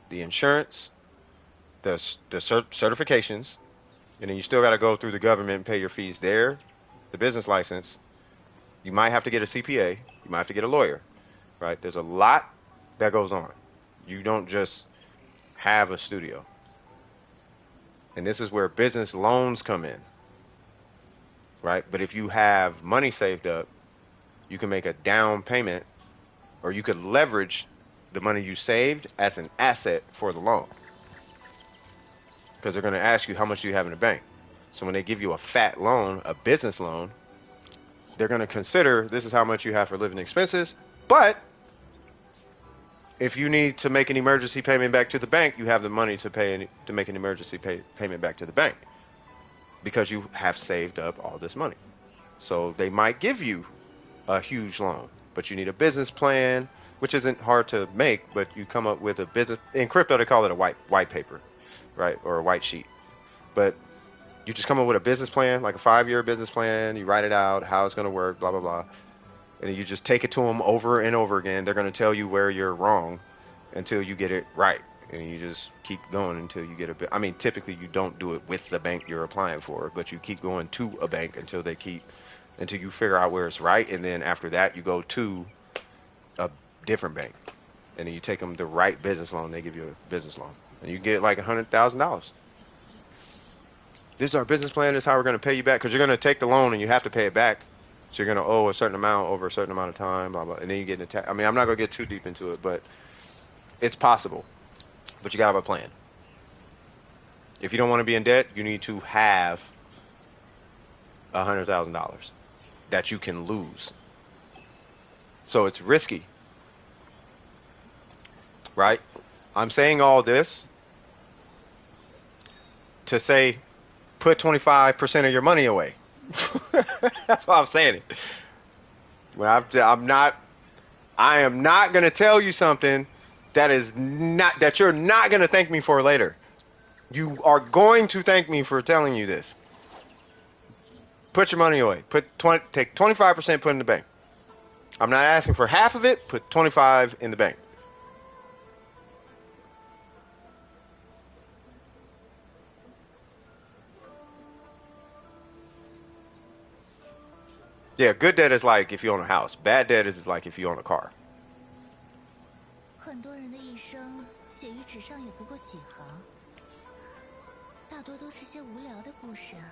the insurance, the certifications, and then you still got to go through the government and pay your fees there, the business license. You might have to get a CPA. You might have to get a lawyer, right? There's a lot that goes on. You don't just have a studio. And this is where business loans come in, right? But if you have money saved up, you can make a down payment, or you could leverage the money you saved as an asset for the loan. Because they're going to ask you how much do you have in the bank. So when they give you a fat loan, a business loan, they're going to consider this is how much you have for living expenses, but if you need to make an emergency payment back to the bank, you have the money to make an emergency payment back to the bank because you have saved up all this money. So they might give you a huge loan, but you need a business plan, which isn't hard to make, but you come up with a business. In crypto, they call it a white paper, right, or a white sheet. But you just come up with a business plan, like a 5-year business plan. You write it out, how it's going to work, blah, blah, blah. And you just take it to them over and over again. They're going to tell you where you're wrong until you get it right. and you just keep going until you get a bit. I mean, typically you don't do it with the bank you're applying for, but you keep going to a bank until you figure out where it's right, and then after that you go to a different bank, and then you take them the right business loan. They give you a business loan, and you get like $100,000. This is our business plan. This is how we're going to pay you back, because you're going to take the loan and you have to pay it back. So you're going to owe a certain amount over a certain amount of time, blah, blah, and then you get in I mean, I'm not going to get too deep into it, but it's possible. But you got to have a plan. If you don't want to be in debt, you need to have $100,000 that you can lose. So it's risky, right? I'm saying all this to say, put 25% of your money away. That's why I'm saying it. Well, I am not going to tell you something that you're not going to thank me for later. You are going to thank me for telling you this. Put your money away. Take 25%, put in the bank. I'm not asking for half of it. Put 25 in the bank. Yeah, good debt is like if you own a house. Bad debt is like if you own a car. 很多人的一生写于纸上也不过几行，大多都是些无聊的故事啊。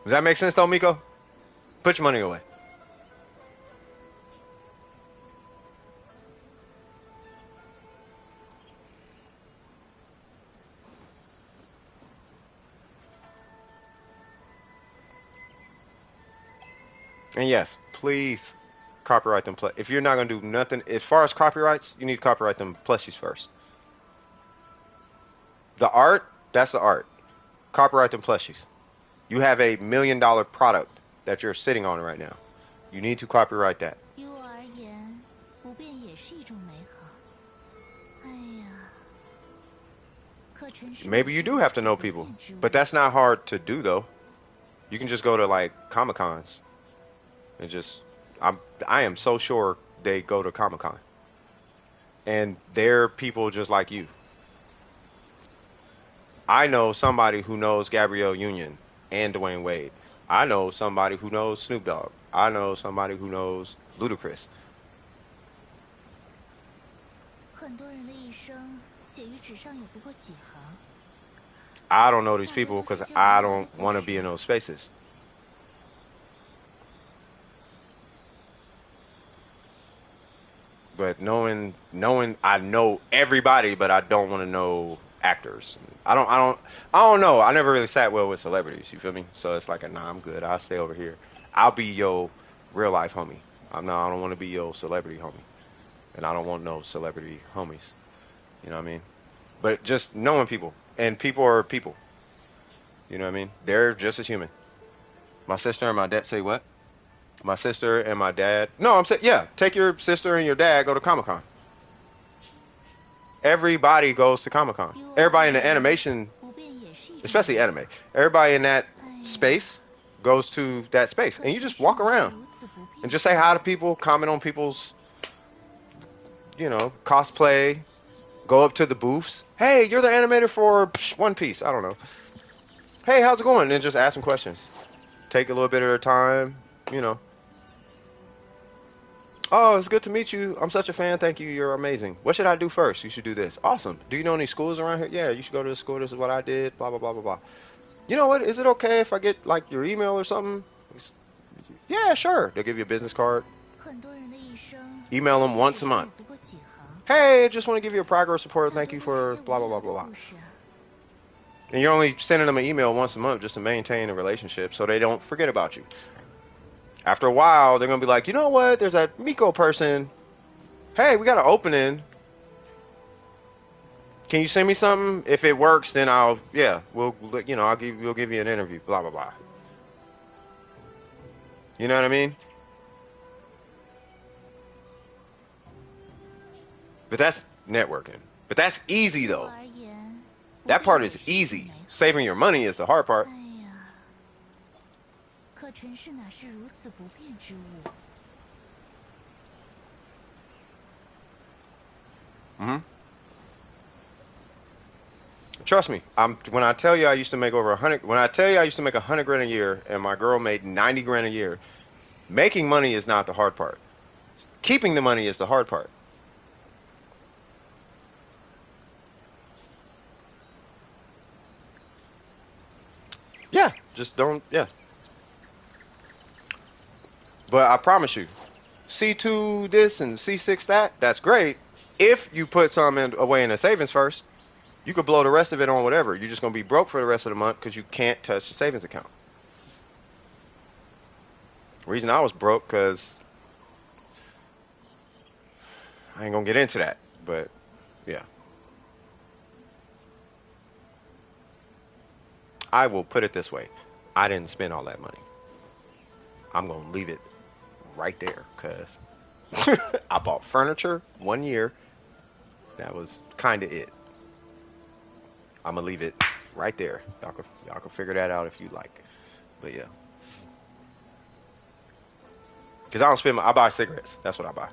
Does that make sense though, Miko? Put your money away. And yes, please copyright them. If you're not going to do nothing, as far as copyrights, you need to copyright them plushies first. The art, that's the art. Copyright them plushies. You have a $1 million product that you're sitting on right now. You need to copyright that. 于我而言，不变也是一种美好。哎呀，可尘世 Maybe you do have to know people, but that's not hard to do though. You can just go to like Comic Cons and I am so sure they go to Comic Con, and they're people just like you. I know somebody who knows Gabrielle Union and Dwayne Wade. I know somebody who knows Snoop Dogg. I know somebody who knows Ludacris. 很多人的一生写于纸上也不过几行。 I don't know these people because I don't want to be in those spaces. But knowing I know everybody, but I don't want to know actors. I don't know. I never really sat well with celebrities. You feel me? So it's like, nah, I'm good. I'll stay over here. I'll be your real life homie. I don't want to be your celebrity homie, and I don't want no celebrity homies. You know what I mean? But just knowing people, and people are people. You know what I mean? They're just as human. My sister and my dad say what? My sister and my dad. No, I'm saying, yeah, take your sister and your dad, go to Comic-Con. Everybody goes to Comic-Con. Everybody in the animation, especially anime, everybody in that space goes to that space. And you just walk around and just say hi to people, comment on people's, cosplay, go up to the booths. Hey, you're the animator for One Piece. I don't know. Hey, how's it going? And just ask them questions. Take a little bit of their time, Oh, it's good to meet you. I'm such a fan. Thank you. You're amazing. What should I do first? You should do this. Awesome. Do you know any schools around here? Yeah, you should go to the school. This is what I did. Blah, blah, blah, blah, blah. You know what? Is it okay if I get, like, your email or something? Yeah, sure. They'll give you a business card. Email them once a month. Hey, just want to give you a progress report. Thank you for blah, blah, blah, blah, blah. And you're only sending them an email once a month just to maintain a relationship so they don't forget about you. After a while, they're going to be like, you know what? There's that Miko person. Hey, we got an opening. Can you send me something? If it works, then we'll give you an interview, blah, blah, blah. You know what I mean? But that's networking. But that's easy, though. That part is easy. Saving your money is the hard part. 可尘世哪是如此不变之物？ Hmm. Trust me. When I tell you I used to make over 100. When I tell you I used to make 100 grand a year, and my girl made 90 grand a year. Making money is not the hard part. Keeping the money is the hard part. Yeah, just don't. Yeah. But I promise you, C2 this and C6 that, that's great. If you put some away in a savings first, you could blow the rest of it on whatever. You're just going to be broke for the rest of the month because you can't touch the savings account. Reason I was broke because I ain't going to get into that. But yeah. I will put it this way. I didn't spend all that money. I'm going to leave it right there because I bought furniture 1 year. That was kind of it. I'm gonna leave it right there. Y'all can figure that out if you like. But yeah, because I don't spend. I buy cigarettes. That's what I buy.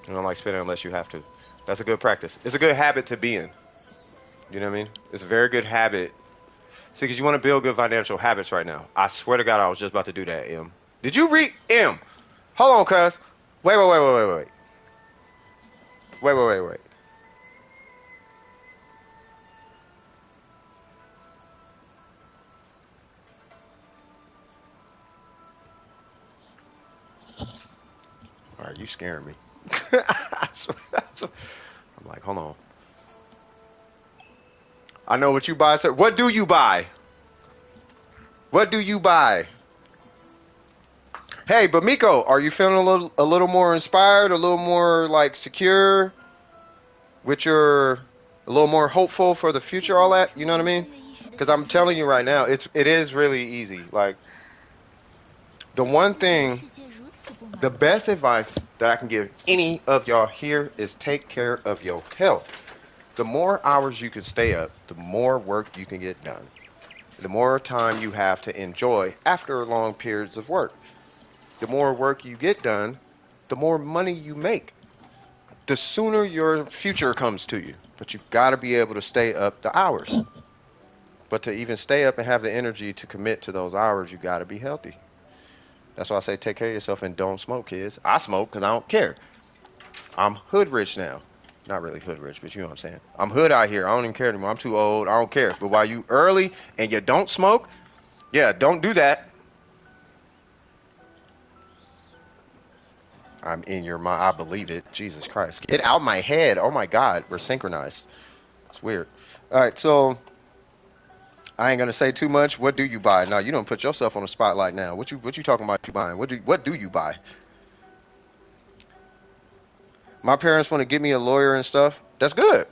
You don't like spending unless you have to. That's a good practice. It's a good habit to be in. You know what I mean? It's a very good habit. See, because you want to build good financial habits right now. I swear to God, I was just about to do that, M. Did you read M? Hold on, cuz. Wait. Wait. All right, you scaring me. I'm like, hold on. I know what you buy, sir. What do you buy? What do you buy? Hey, but Miko, are you feeling a little more inspired, a little more like secure, with your a little more hopeful for the future, all that? You know what I mean? Because I'm telling you right now, it is really easy. Like the one thing, the best advice that I can give any of y'all here is take care of your health. The more hours you can stay up, the more work you can get done. The more time you have to enjoy after long periods of work. The more work you get done, the more money you make. The sooner your future comes to you. But you've got to be able to stay up the hours. But to even stay up and have the energy to commit to those hours, you got to be healthy. That's why I say take care of yourself and don't smoke, kids. I smoke because I don't care. I'm hood rich now. Not really hood rich, but you know what I'm saying. I'm hood out here. I don't even care anymore. I'm too old. I don't care. But while you early and you don't smoke, yeah, don't do that. I'm in your mind. I believe it. Jesus Christ. Get out my head. Oh my God. We're synchronized. It's weird. All right, so I ain't gonna say too much. What do you buy? No, you don't put yourself on the spotlight now. What you talking about you buying? What do you buy? My parents want to get me a lawyer and stuff. That's good.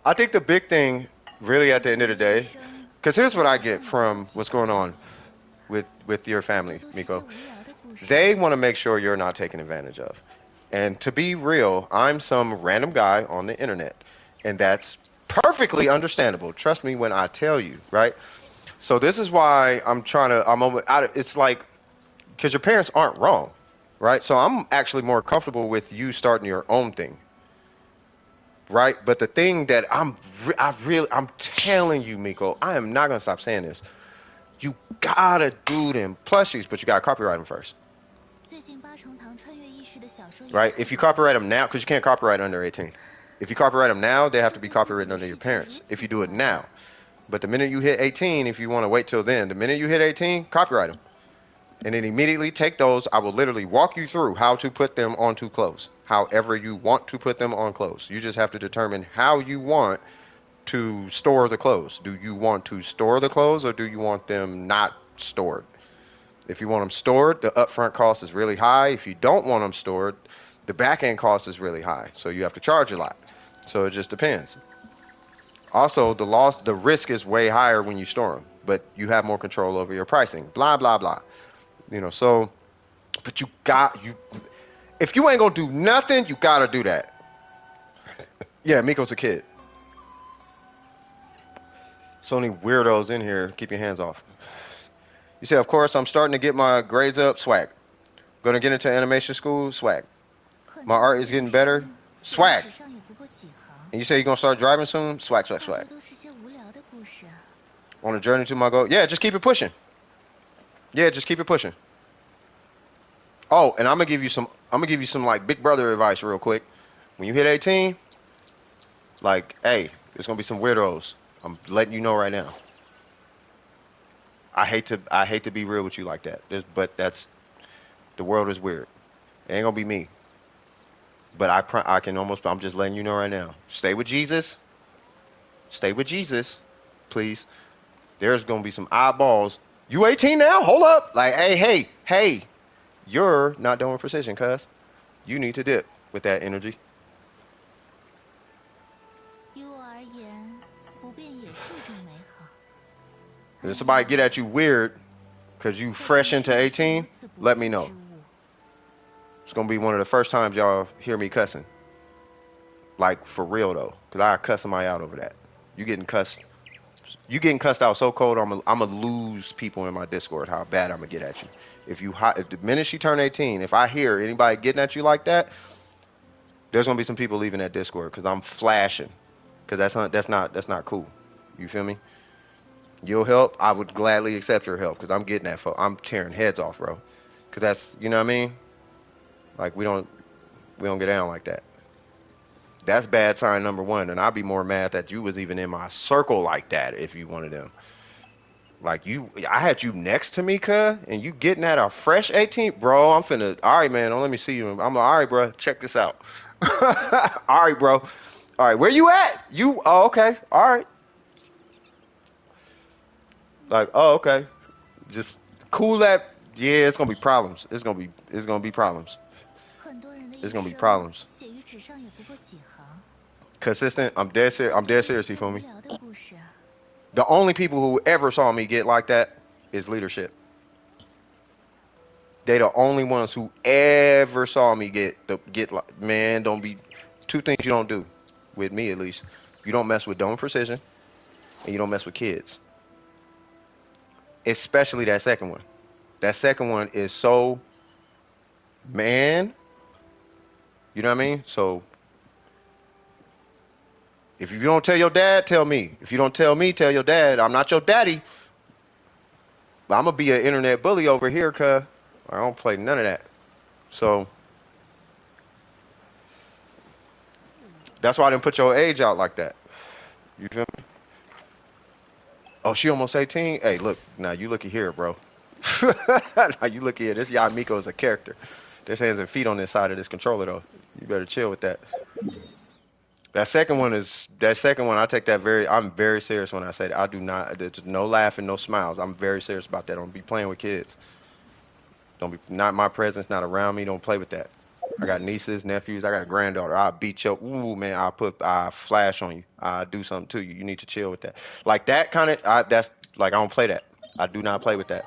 I think the big thing, really, at the end of the day, because here's what I get from what's going on with your family, Miko. They want to make sure you're not taken advantage of. And to be real, I'm some random guy on the internet, and that's perfectly understandable. Trust me when I tell you, right? So this is why it's like, because your parents aren't wrong, right? So I'm actually more comfortable with you starting your own thing, right? But the thing that I'm telling you, Miko, I am not gonna stop saying this. You gotta do them plushies, but you gotta copyright them first, right? If you copyright them now, because you can't copyright under 18. If you copyright them now, they have to be copyrighted under your parents. If you do it now, but the minute you hit 18, if you want to wait till then, the minute you hit 18, copyright them. And then immediately take those. I will literally walk you through how to put them onto clothes. However you want to put them on clothes. You just have to determine how you want to store the clothes. Do you want to store the clothes or do you want them not stored? If you want them stored, the upfront cost is really high. If you don't want them stored, the back end cost is really high. So you have to charge a lot. So it just depends. Also, the risk is way higher when you store them, but you have more control over your pricing. Blah, blah, blah. You know, so, but if you ain't gonna do nothing, you gotta do that. Yeah, Miko's a kid. So many weirdos in here. Keep your hands off. You said, of course, I'm starting to get my grades up. Swag. Gonna get into animation school. Swag. 很 My 多 art 人 is 的 getting 一 better. 生写的 Swag. 纸上也不过几行， And you say you're gonna start driving soon. Swag, swag, 大 swag. 多都是些无聊的故事。 On a journey to my goal. Yeah, just keep it pushing. Yeah, just keep it pushing. Oh, and I'm gonna give you some. I'm gonna give you some like big brother advice real quick. When you hit 18, like, hey, there's gonna be some weirdos. I'm letting you know right now. I hate to be real with you like that. But that's the world is weird. It ain't gonna be me. But I can almost. I'm just letting you know right now. Stay with Jesus. Stay with Jesus, please. There's gonna be some eyeballs. You 18 now? Hold up. Like, hey. You're not doing precision, cuz. You need to dip with that energy. 于我而言，不变也是一种美好。 If somebody get at you weird because you 这 fresh 真 into 是一些 18, 如此不 let 变 me 之 know. 物。 It's gonna be one of the first times y'all hear me cussing. Like for real though, cause I cuss somebody out over that. You getting cussed out so cold. I'm gonna lose people in my Discord. How bad I'm gonna get at you. If the minute she turn 18, if I hear anybody getting at you like that, there's gonna be some people leaving that Discord because I'm flashing. Cause that's not cool. You feel me? You'll help. I would gladly accept your help because I'm getting that. I'm tearing heads off, bro. Cause that's, you know what I mean. Like we don't get down like that. That's bad sign number one, and I'd be more mad that you was even in my circle like that if you one of them. Like I had you next to me, cuz, and you getting at a fresh 18, bro. I'm finna. All right, man. Don't let me see you. I'm like, all right, bro. Check this out. All right, bro. All right, where you at? You? Oh, okay. All right. Like, oh, okay. Just cool that. Yeah, it's gonna be problems. It's gonna be problems. 很多人的一 It's gonna be 生 problems. 写于纸上也不过几行。 Consistent. I'm dead serious. I'm 大多 dead 都是 serious. 些 You feel 无 me? 聊的故事。 The only people who ever saw me get like that is leadership. They the only ones who ever saw me get like, man, don't be two things you don't do with me at least. You don't mess with dome precision and you don't mess with kids. Especially that second one. That second one is so, man, you know what I mean? So if you don't tell your dad, tell me. If you don't tell me, tell your dad. I'm not your daddy. But I'm gonna be an internet bully over here, cuz I don't play none of that. So that's why I didn't put your age out like that. You feel me? Oh, she almost 18? Hey, look, now you looky here, bro. Now you look here. This Yamiko is a character. There's hands and feet on this side of this controller though. You better chill with that. That second one, I take that I'm very serious when I say that. I do not, there's no laughing, no smiles. I'm very serious about that. Don't be playing with kids. Not my presence, not around me. Don't play with that. I got nieces, nephews. I got a granddaughter. I'll beat you. Ooh, man, I'll flash on you. I'll do something to you. You need to chill with that. Like that kind of, that's, like, I don't play that. I do not play with that.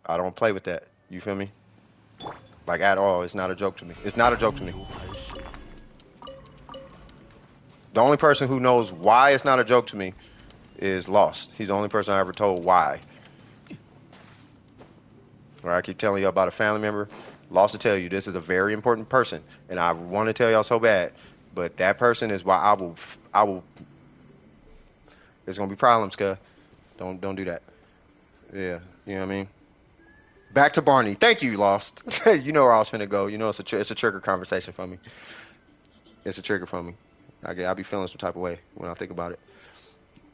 I don't play with that. You feel me? Like, at all. It's not a joke to me. It's not a joke to me. The only person who knows why it's not a joke to me is Lost. He's the only person I ever told why. Where I keep telling you about a family member, Lost to tell you this is a very important person, and I want to tell y'all so bad, but that person is why I will. There's gonna be problems, cuz. Don't do that. Yeah, you know what I mean. Back to Barney. Thank you, Lost. You know where I was finna go. You know it's a trigger conversation for me. It's a trigger for me. I be feeling some type of way when I think about it.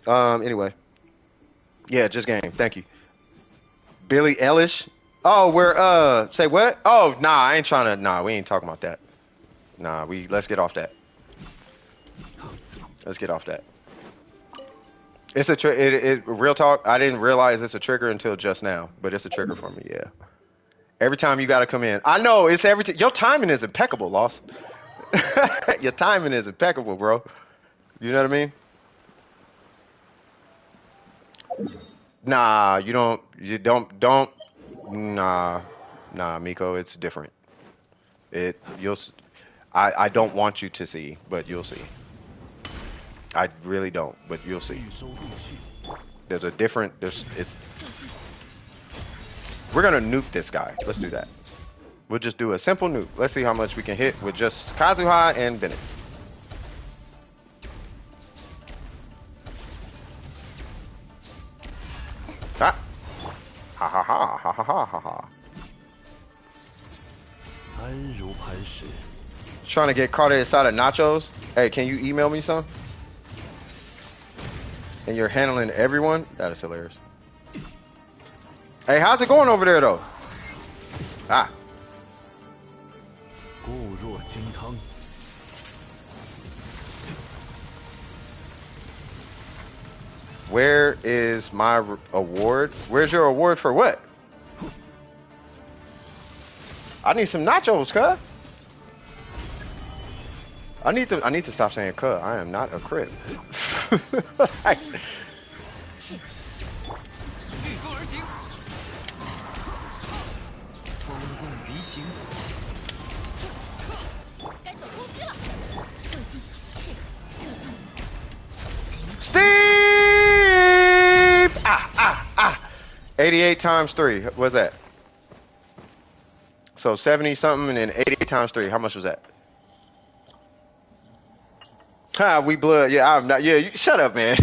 Anyway. Yeah, just game. Thank you. Billie Eilish. Oh, we're say what? Oh, nah, I ain't trying to. Nah, we ain't talking about that. Nah, let's get off that. Let's get off that. It's a real talk. I didn't realize it's a trigger until just now, but it's a trigger for me. Yeah. Every time you gotta come in, I know it's your timing is impeccable, Lost. Your timing is impeccable, bro. You know what I mean? Nah, you don't. Nah, Miko, it's different. I don't want you to see, but you'll see. I really don't, but you'll see. 预收陆续， There's a different. We're gonna nuke this guy. Let's do that. We'll just do a simple nuke. Let's see how much we can hit with just Kazuha and Bennett. Ah. Ha ha ha ha ha ha ha ha. 安如磐石， Trying to get caught inside of nachos. Hey, can you email me some? And you're handling everyone? That is hilarious. Hey, how's it going over there though? Ah. 固若金汤。 Where is my award? Where's your award for what? I need some nachos, cuz. I need to stop saying cuz. I am not a crip. 御风而行，风动离形，该走攻击了。重心，是重心。 Steve! Ah. 88 times 3. What's that? So 70 something and then 88 times 3. How much was that? Ha, we blood. Yeah, I'm not. Yeah, you, shut up, man.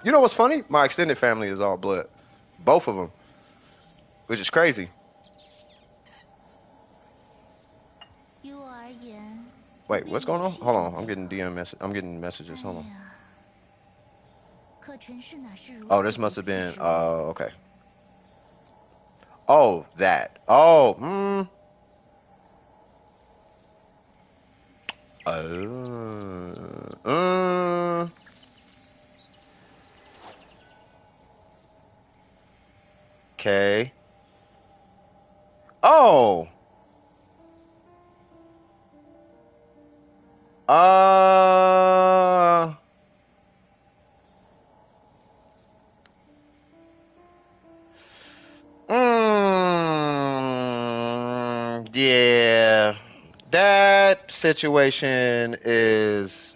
You know what's funny? My extended family is all blood. Both of them. Which is crazy. 于我而言， Wait, what's going on? Hold on. I'm getting DM message. I'm getting messages. Hold on. 可尘世哪是如此 Oh, this must have been. Okay. Oh, that. Oh, Okay. Oh. Yeah. That situation is.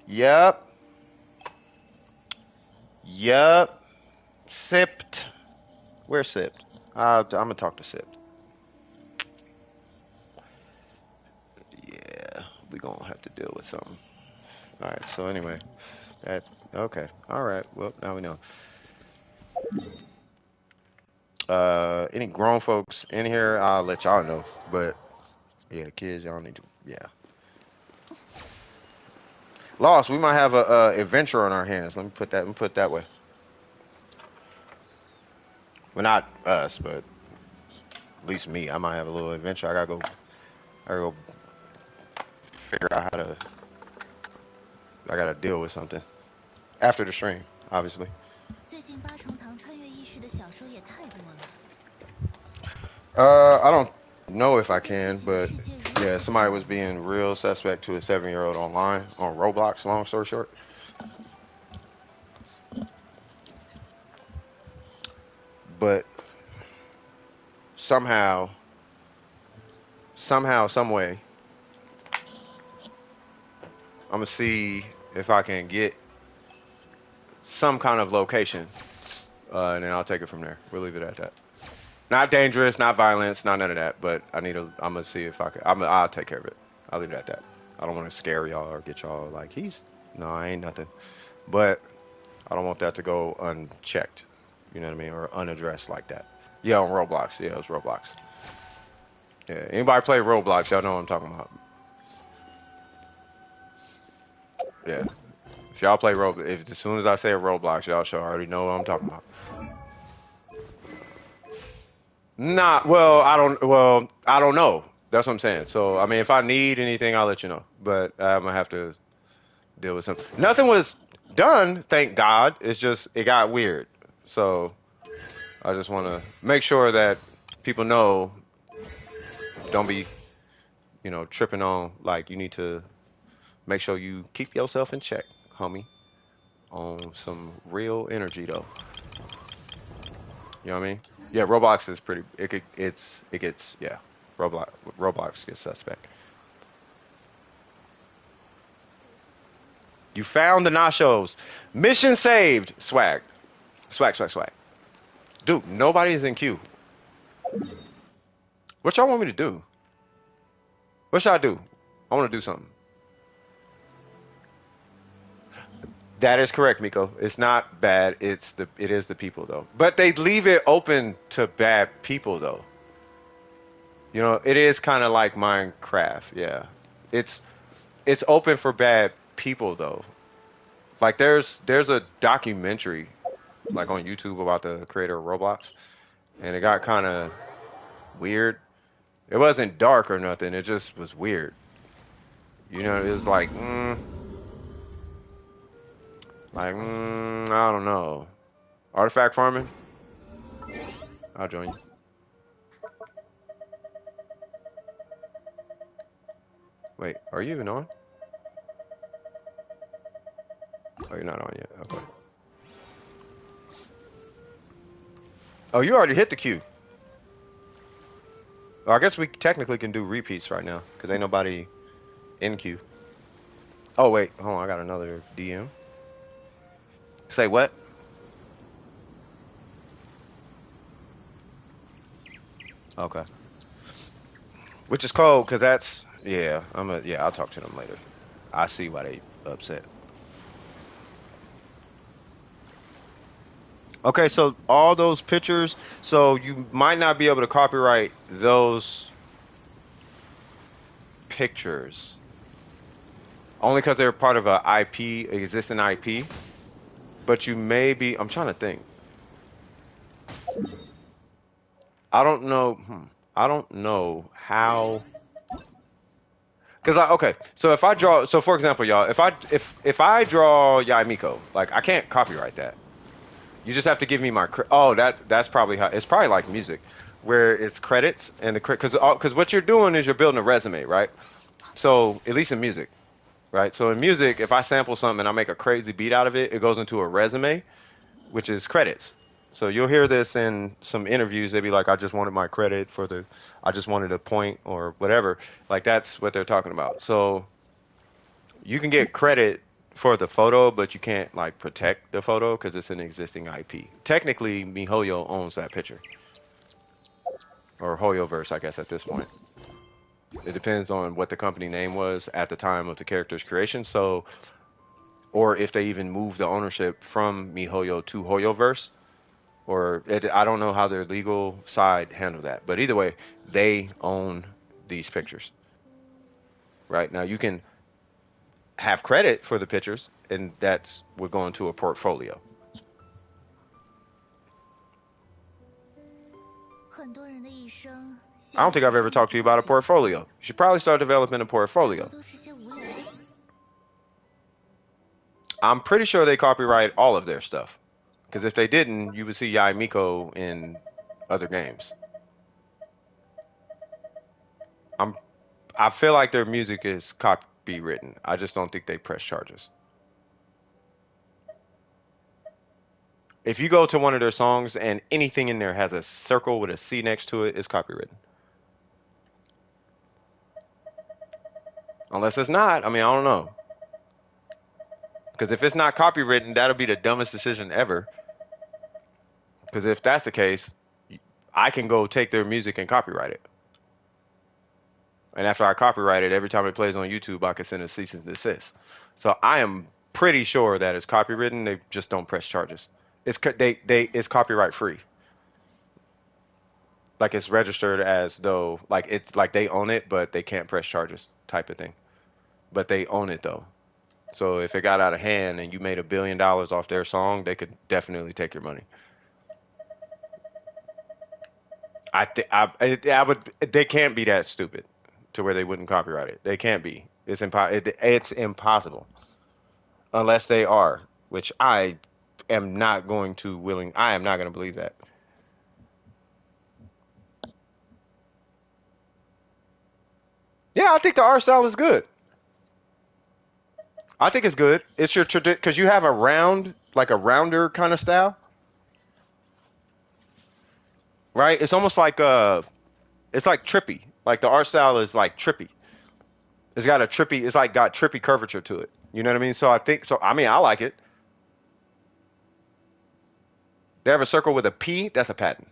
Yup. Sipped. Where's Sipped? I'm gonna talk to Sipped. Yeah, we gonna have to deal with something. All right. So anyway, okay. All right. Well, now we know. Any grown folks in here, I'll let y'all know. But yeah, kids, y'all need to. Yeah. Lost. We might have a adventure on our hands. Let me put that way. Well, not us, but at least me. I might have a little adventure. I gotta go figure out how to. I gotta deal with something after the stream, obviously. 最近八重堂穿越异世的小说也太多了。 I don't know if I can, but yeah, somebody was being real suspect to a 7-year-old online on Roblox. Long story short. But somehow, some way, I'm gonna see if I can get some kind of location, and then I'll take it from there. We'll leave it at that. Not dangerous, not violence, not none of that. But I'm gonna see if I can. I'll take care of it. I'll leave it at that. I don't want to scare y'all or get y'all like no, I ain't nothing. But I don't want that to go unchecked. You know what I mean, or unaddressed like that. Yeah, on Roblox. Yeah, it was Roblox. Yeah, anybody play Roblox? Y'all know what I'm talking about. Yeah. If y'all play Roblox, as soon as I say Roblox, y'all should already know what I'm talking about. I don't know. That's what I'm saying. So, I mean, if I need anything, I'll let you know. But I'm gonna have to deal with something. Nothing was done, thank God. It's just, it got weird. So, I just want to make sure that people know, don't be, tripping on, like, you need to make sure you keep yourself in check, homie. On some real energy, though. You know what I mean? Yeah, Roblox is pretty. It gets. Yeah, Roblox gets suspect. You found the nachos. Mission saved. Swag. Swag, swag, swag. Dude, nobody's in queue. What y'all want me to do? What should I do? I want to do something. That is correct, Miko. It's not bad. It is the people though. But they leave it open to bad people though. You know, it is kind of like Minecraft. Yeah, it's open for bad people though. Like there's a documentary like on YouTube about the creator of Roblox, and it got kind of weird. It wasn't dark or nothing. It just was weird. You know, it was I don't know. Artifact farming? I'll join you. Wait, are you even on? Oh, you're not on yet. Okay. Oh, you already hit the queue. Well, I guess we technically can do repeats right now, because ain't nobody in queue. Oh, wait. Hold on, I got another DM. Say what? Okay. Which is cold, because that's... Yeah, I'll talk to them later. I see why they upset. Okay, so all those pictures, so you might not be able to copyright those pictures. Only because they're part of a IP, existing IP. But you may be, I'm trying to think. I don't know, I don't know how. Cause okay, so if I draw, so for example, y'all, if I draw Yaimiko, like I can't copyright that. You just have to give me my oh, that's probably how it's probably like music, where it's credits and the because what you're doing is you're building a resume, right? So at least in music, right? So in music, if I sample something and I make a crazy beat out of it, it goes into a resume, which is credits. So you'll hear this in some interviews. They'd be like, I just wanted my credit for I just wanted a point or whatever. Like that's what they're talking about. So you can get credit for the photo, but you can't like protect the photo because it's an existing IP. Technically, MiHoYo owns that picture. Or HoYoverse, I guess, at this point. It depends on what the company name was at the time of the character's creation. So, or if they even moved the ownership from MiHoYo to HoYoverse. I don't know how their legal side handled that. But either way, they own these pictures. Right? Now, you can have credit for the pictures, and we're going to a portfolio. I don't think I've ever talked to you about a portfolio. You should probably start developing a portfolio. I'm pretty sure they copyright all of their stuff. Because if they didn't, you would see Yaimiko in other games. I feel like their music is copywritten. I just don't think they press charges. If you go to one of their songs and anything in there has a circle with a C next to it, it's copywritten. Unless it's not. I mean, I don't know. Because if it's not copywritten, that'll be the dumbest decision ever. Because if that's the case, I can go take their music and copyright it. And after I copyright it, every time it plays on YouTube, I can send a cease and desist. So I am pretty sure that it's copywritten. They just don't press charges. It's copyright free. Like it's registered as though like it's like they own it, but they can't press charges type of thing. But they own it though. So if it got out of hand and you made $1 billion off their song, they could definitely take your money. They can't be that stupid to where they wouldn't copyright it. They can't be. It's impossible. Unless they are, which I am not going to believe that. Yeah, I think the art style is good. I think it's good. It's your tradition because you have a rounder kind of style, right? It's almost like it's like trippy. Like the art style is like trippy. It's got trippy curvature to it. You know what I mean? So I think so. I mean, I like it. They have a circle with a P. That's a patent.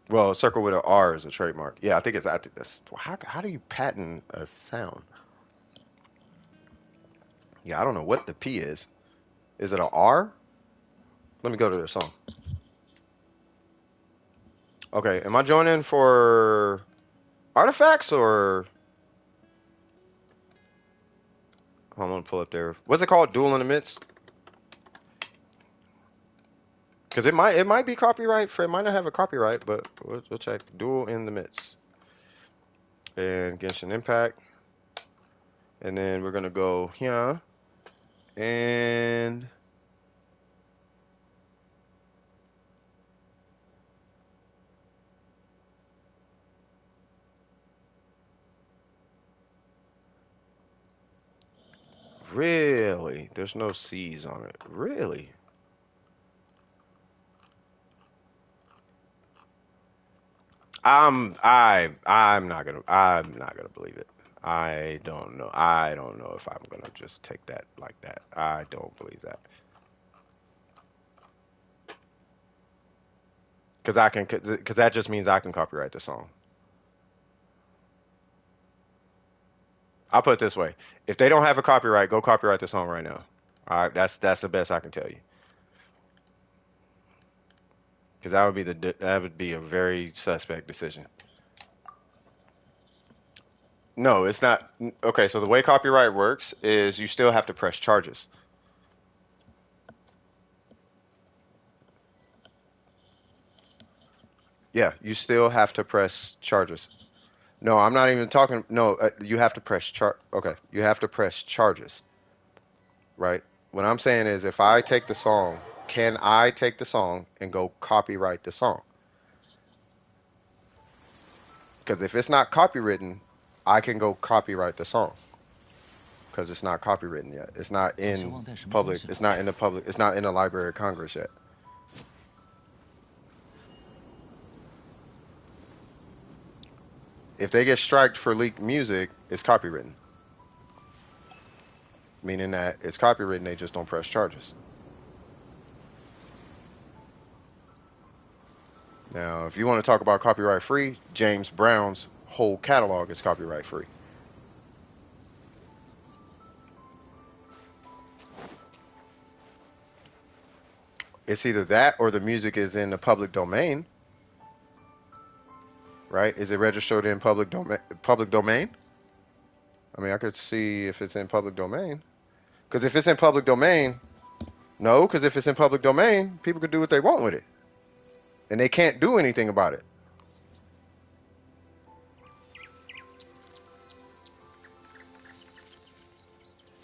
Well, a circle with an R is a trademark. Yeah, I think it's. I think that's how do you patent a sound? Yeah, I don't know what the P is. Is it a R? Let me go to the song. Okay, am I joining for artifacts or? I'm gonna pull up there. What's it called? Duel in the Midst? Because it might be copyright. For it might not have a copyright, but we'll check. Duel in the Midst and Genshin Impact, and then we're gonna go here and really, there's no C's on it. Really? I'm not gonna believe it. I don't know. I don't know if I'm gonna just take that like that. I don't believe that. Cause that just means I can copyright the song. I'll put it this way: if they don't have a copyright, go copyright the song right now. All right, that's the best I can tell you. Cause that would be a very suspect decision. No, it's not. Okay, so the way copyright works is you still have to press charges. Yeah, you still have to press charges. No, I'm not even talking. No, you have to press char. Okay, you have to press charges, right? What I'm saying is, if I take the song, can I take the song and go copyright the song? Because if it's not copywritten, I can go copyright the song. Because it's not copywritten yet. It's not in public. It's not in the public. It's not in the Library of Congress yet. If they get striked for leaked music, it's copywritten. Meaning that it's copywritten, they just don't press charges. Now, if you want to talk about copyright free, James Brown's whole catalog is copyright free. It's either that or the music is in the public domain, right? Is it registered in public domain? Public domain? I mean, I could see if it's in public domain. Because if it's in public domain, no, because if it's in public domain, people can do what they want with it. And they can't do anything about it.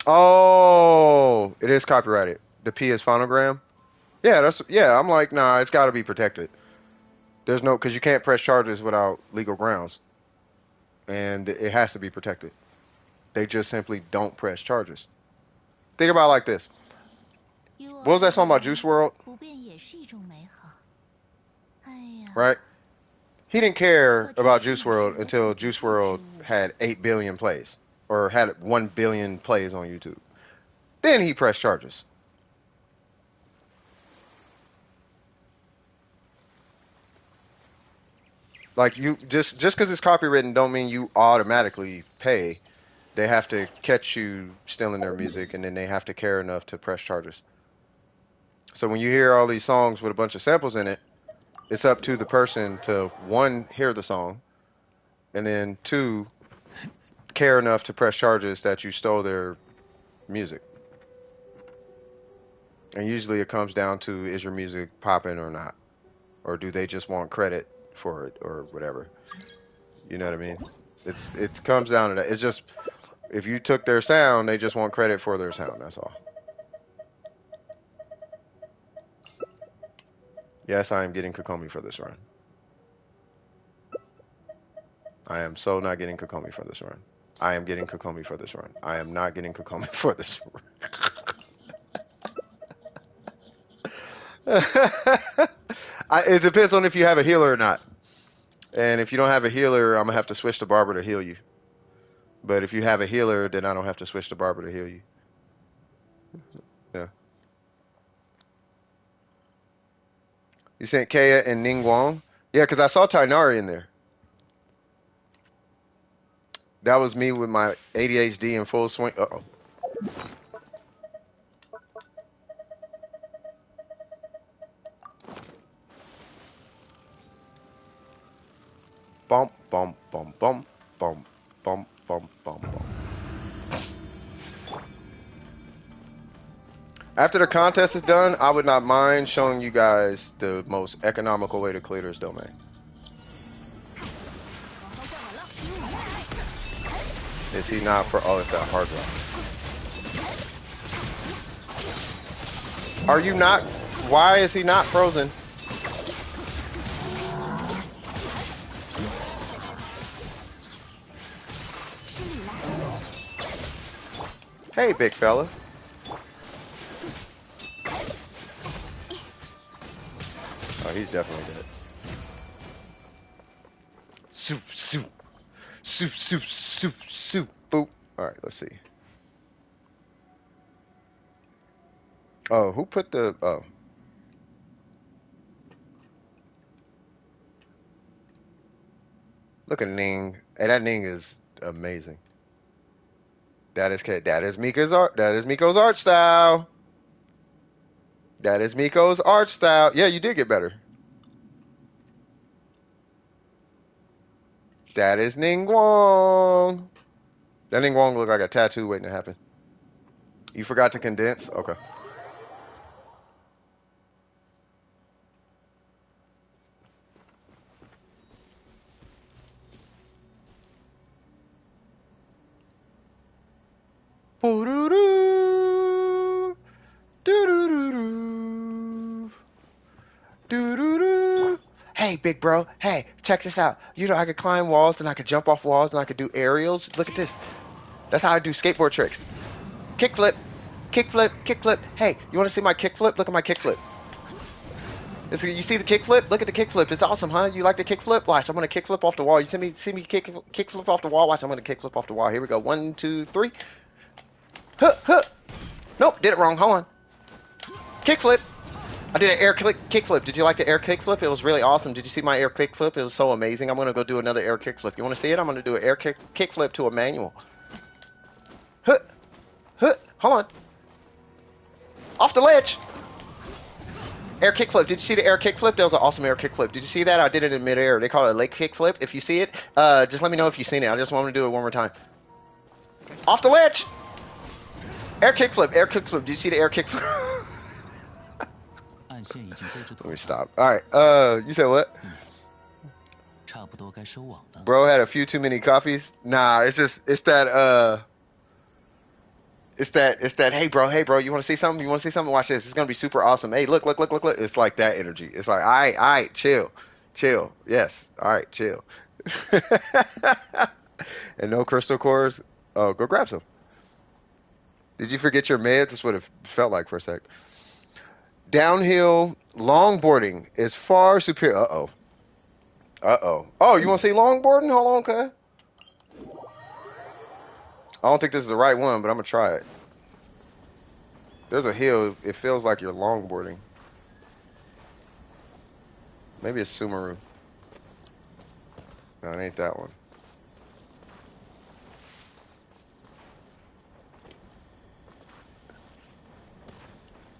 Oh, it is copyrighted. The P is phonogram. Yeah, I'm like, nah, it's got to be protected. There's no, because you can't press charges without legal grounds. And it has to be protected. They just simply don't press charges. Think about it like this. What was that song about Juice World? Right? He didn't care about Juice World until Juice World had 8 billion plays. Or had 1 billion plays on YouTube. Then he pressed charges. Like, you just because it's copywritten don't mean you automatically pay. They have to catch you stealing their music, and then they have to care enough to press charges. So when you hear all these songs with a bunch of samples in it, it's up to the person to, one, hear the song, and then two, care enough to press charges that you stole their music. And usually it comes down to, is your music popping or not? Or do they just want credit for it or whatever? You know what I mean? It comes down to that. It's just, if you took their sound, they just want credit for their sound, that's all. Yes, I am getting Kokomi for this run. I am so not getting Kokomi for this run. I am getting Kokomi for this run. I am not getting Kokomi for this run. It depends on if you have a healer or not. And if you don't have a healer, I'm going to have to switch to Barber to heal you. But if you have a healer, then I don't have to switch to Barber to heal you. Yeah. You sent Kaya and Ning Wong? Yeah, because I saw Tainari in there. That was me with my ADHD in full swing. Uh-oh. Bump, bump, bump, bump, bump, bump, bump, bump, bump. After the contest is done, I would not mind showing you guys the most economical way to clear this domain. Is he not for? Oh, it's that hard rock. Are you not? Why is he not frozen? Hey, big fella. Oh, he's definitely dead. Soup, soup. Soup, soup, soup, soup, boop. Alright, let's see. Oh, who put the... Oh. Look at Ning. Hey, that Ning is amazing. That is Mika's art. That is Miko's art style. That is Miko's art style. Yeah, you did get better. That is Ning Wong. That Ning Wong looked like a tattoo waiting to happen. You forgot to condense? Okay. Doo-doo-doo. Doo-doo-doo-doo. Doo-doo-doo. Hey, big bro. Hey, check this out. You know, I could climb walls and I could jump off walls and I could do aerials. Look at this. That's how I do skateboard tricks. Kickflip. Kickflip. Kickflip. Hey, you want to see my kickflip? Look at my kickflip. You see the kickflip? Look at the kickflip. It's awesome, huh? You like the kickflip? Watch, I'm going to kickflip off the wall. You see me kickflip off the wall? Watch, I'm going to kickflip off the wall. Here we go. 1, 2, 3. Huh, huh. Nope, did it wrong. Hold on. Kickflip. I did an air kickflip. Did you like the air kickflip? It was really awesome. Did you see my air kickflip? It was so amazing. I'm going to go do another air kickflip. You want to see it? I'm going to do an air kickflip to a manual. Huh. Huh. Hold on. Off the ledge. Air kickflip. Did you see the air kickflip? That was an awesome air kickflip. Did you see that? I did it in midair. They call it a lake kickflip. If you see it, just let me know if you've seen it. I just want to do it one more time. Off the ledge. Air kickflip. Air kickflip. Did you see the air kickflip? Let me stop. Alright, you said what? Bro had a few too many coffees? Nah, it's that, hey bro, you wanna see something? You wanna see something? Watch this. It's gonna be super awesome. Hey, look. It's like that energy. It's like, alright, chill. Yes, alright, chill. And no crystal cores? Oh, go grab some. Did you forget your meds? That's what it felt like for a sec. Downhill longboarding is far superior. Uh-oh. Oh, you want to see longboarding? Hold on, okay. I don't think this is the right one, but I'm going to try it. There's a hill. It feels like you're longboarding. Maybe it's Sumeru. No, it ain't that one.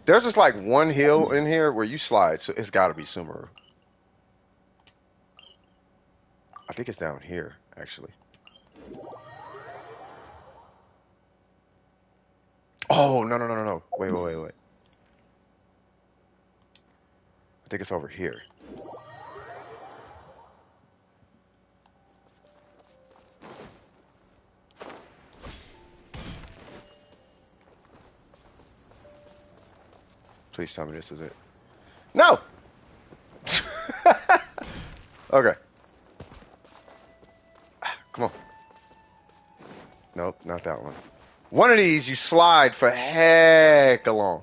There's just like one hill in here where you slide, so it's got to be Sumeru. I think it's down here, actually. Oh, no. Wait. I think it's over here. Please tell me this is it. No! Okay. Come on. Nope, not that one. One of these you slide for heck along.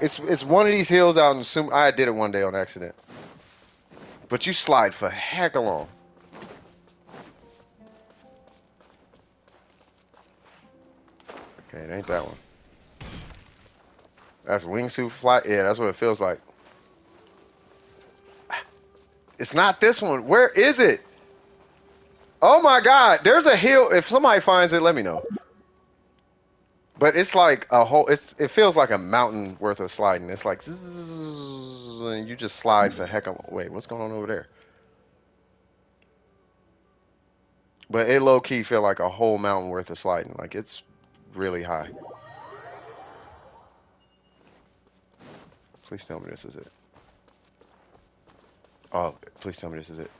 It's one of these hills out in Sum. I did it one day on accident. But you slide for heck along. Okay, it ain't that one. That's wingsuit flight. Yeah, that's what it feels like. It's not this one. Where is it? Oh my God! There's a hill. If somebody finds it, let me know. But it's like a whole. It feels like a mountain worth of sliding. It's like, zzz, and you just slide for heck of. Wait, what's going on over there? But it low key feel like a whole mountain worth of sliding. Like it's really high. Please tell me this is it. Oh, please tell me this is it.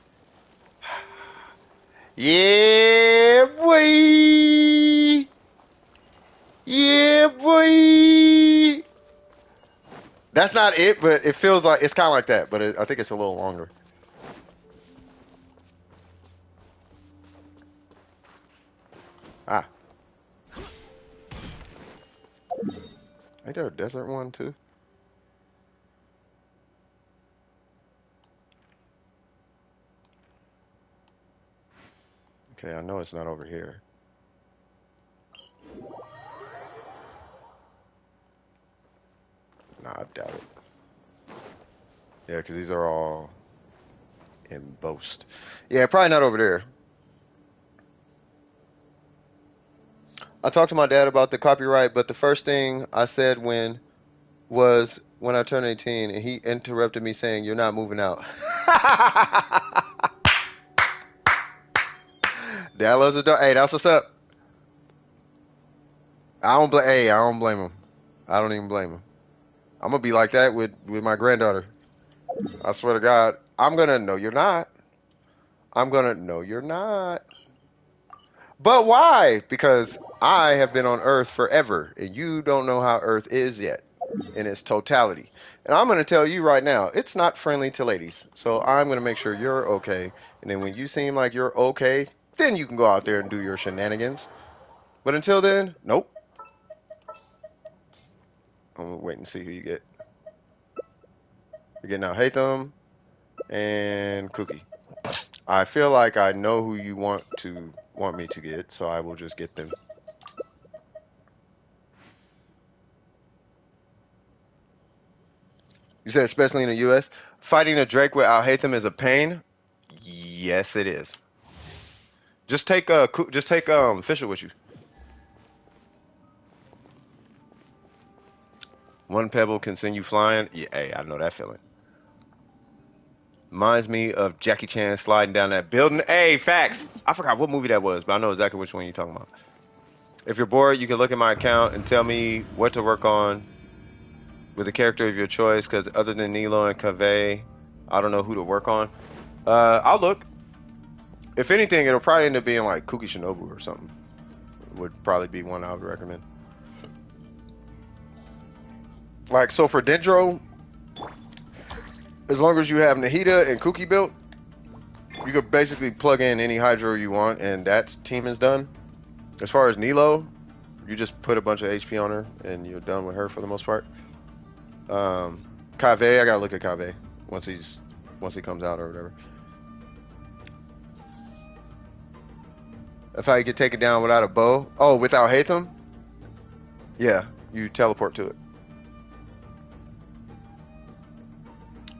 Yeah, boy. Yeah, boy. That's not it, but it feels like it's kind of like that. But I think it's a little longer. Ah, ain't there a desert one too? Okay, I know it's not over here. Nah, I doubt it. Yeah, because these are all embossed. Yeah, probably not over there. I talked to my dad about the copyright, but the first thing I said was when I turned 18, and he interrupted me saying, "You're not moving out." Dad loves the dog. Hey, that's what's up. I don't blame him. I don't even blame him. I'm gonna be like that with my granddaughter. I swear to God, I'm gonna. No, you're not. I'm gonna. No, you're not. But why? Because I have been on Earth forever, and you don't know how Earth is yet in its totality. And I'm going to tell you right now, it's not friendly to ladies. So I'm going to make sure you're okay. And then when you seem like you're okay, then you can go out there and do your shenanigans. But until then, nope. I'm going to wait and see who you get. You're getting out Hatham and Cookie. I feel like I know who you want me to get, so I will just get them. You said especially in the U.S. Fighting a Drake with Al Hatham is a pain. Yes, it is. Just take Fisher with you. One pebble can send you flying. Yeah, hey, I know that feeling. Reminds me of Jackie Chan sliding down that building. Hey, facts. I forgot what movie that was, but I know exactly which one you're talking about. If you're bored, you can look at my account and tell me what to work on with a character of your choice. Because other than Nilo and Kaveh, I don't know who to work on. I'll look. If anything, it'll probably end up being like Kuki Shinobu or something. Would probably be one I would recommend. Like, so for Dendro, as long as you have Nahida and Kuki built, you could basically plug in any Hydro you want, and that team is done. As far as Nilo, you just put a bunch of HP on her, and you're done with her for the most part. Kaveh, I gotta look at Kaveh once he comes out or whatever. That's how you get taken down without a bow. Oh, without Hatham? Yeah, you teleport to it.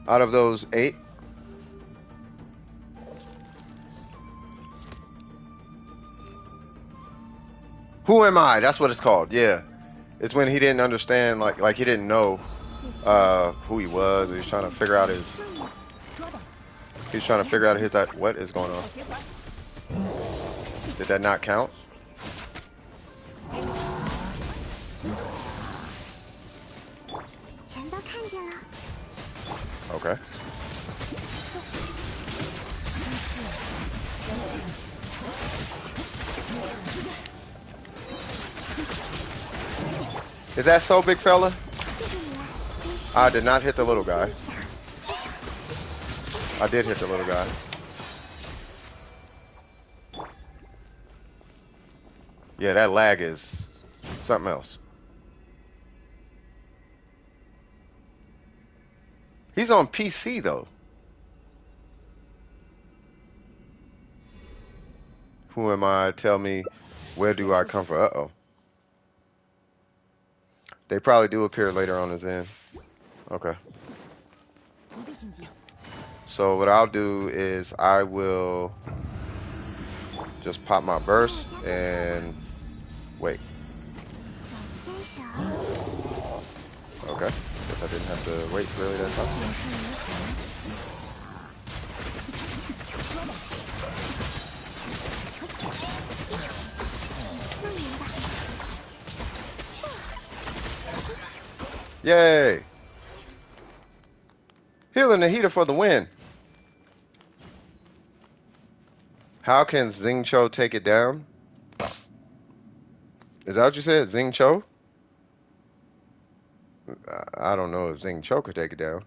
Out of those 8, who am I? That's what it's called. Yeah, it's when he didn't understand, like he didn't know who he was. He was trying to figure out his. He's trying to figure out his. What is going on? Did that not count? Okay. Is that so, big fella? I did not hit the little guy. I did hit the little guy. Yeah, that lag is something else. He's on PC though. Who am I? Tell me, where do I come from? Uh-oh. They probably do appear later on as in. Okay. 一个心机。 So what I'll do is I will just pop my burst and wait. 老先生， Okay. Guess I didn't have to wait really that time. 也是如此。 Yay! Healing the heater for the win. How can Xing Cho take it down? Is that what you said? Xing Cho? I don't know if Xing Cho could take it down.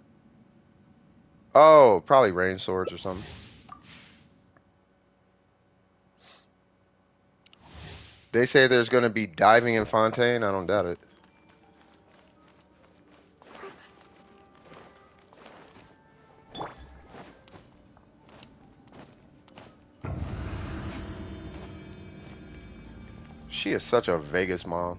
Oh, probably rain swords or something. They say there's going to be diving in Fontaine. I don't doubt it. She is such a Vegas mom.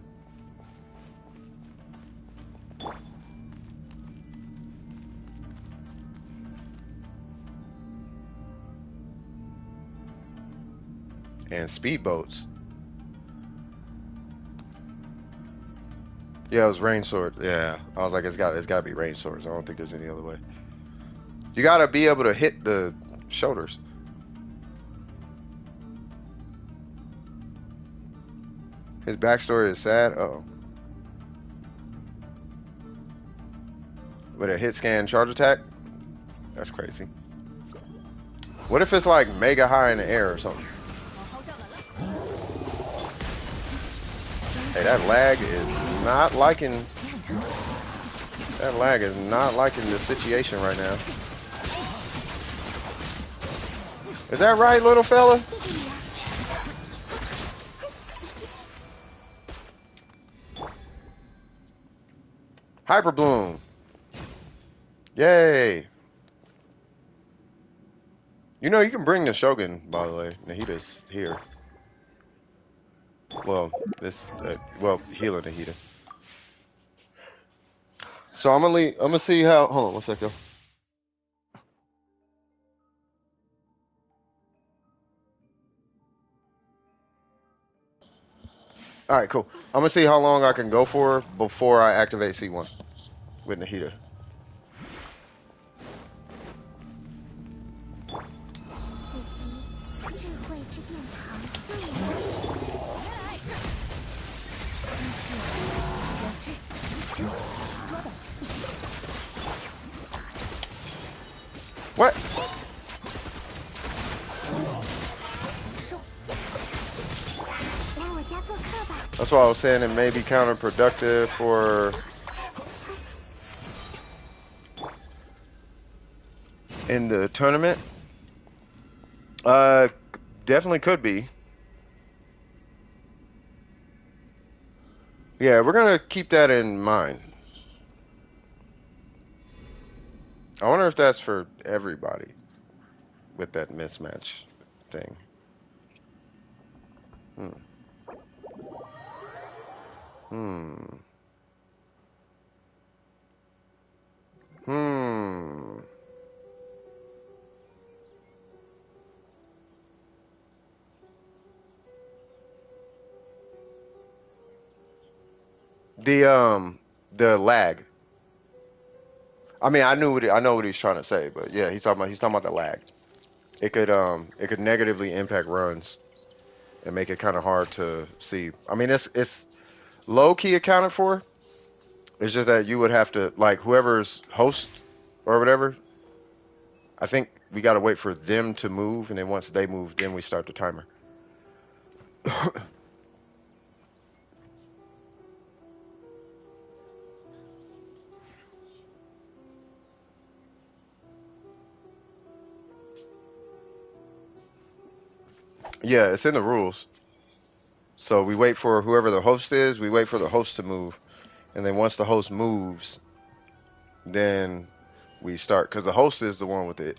And speedboats. Yeah, it was rain sword. Yeah, I was like, it's got to be rain swords. I don't think there's any other way. You got to be able to hit the shoulders. His backstory is sad. Uh-oh. With a hit scan charge attack? That's crazy. What if it's like mega high in the air or something? Hey, that lag is not liking... That lag is not liking the situation right now. Is that right, little fella? Hyper Bloom. Yay. You know, you can bring the Shogun, by the way. Nahita's here. Well, healing Nahita. So I'm gonna see how, hold on one second. Alright, cool. I'm gonna see how long I can go for before I activate C1 with Nahita. What? That's why I was saying it may be counterproductive for in the tournament. Definitely could be. Yeah, we're gonna keep that in mind. I wonder if that's for everybody with that mismatch thing. The lag. I mean, I know what he's trying to say, but yeah, he's talking about the lag. It could negatively impact runs and make it kind of hard to see. I mean, it's low key accounted for. It's just that you would have to, like, whoever's host or whatever, I think we got to wait for them to move, and then once they move, then we start the timer. Yeah, it's in the rules. So we wait for whoever the host is, we wait for the host to move, and then once the host moves, then we start, because the host is the one with it.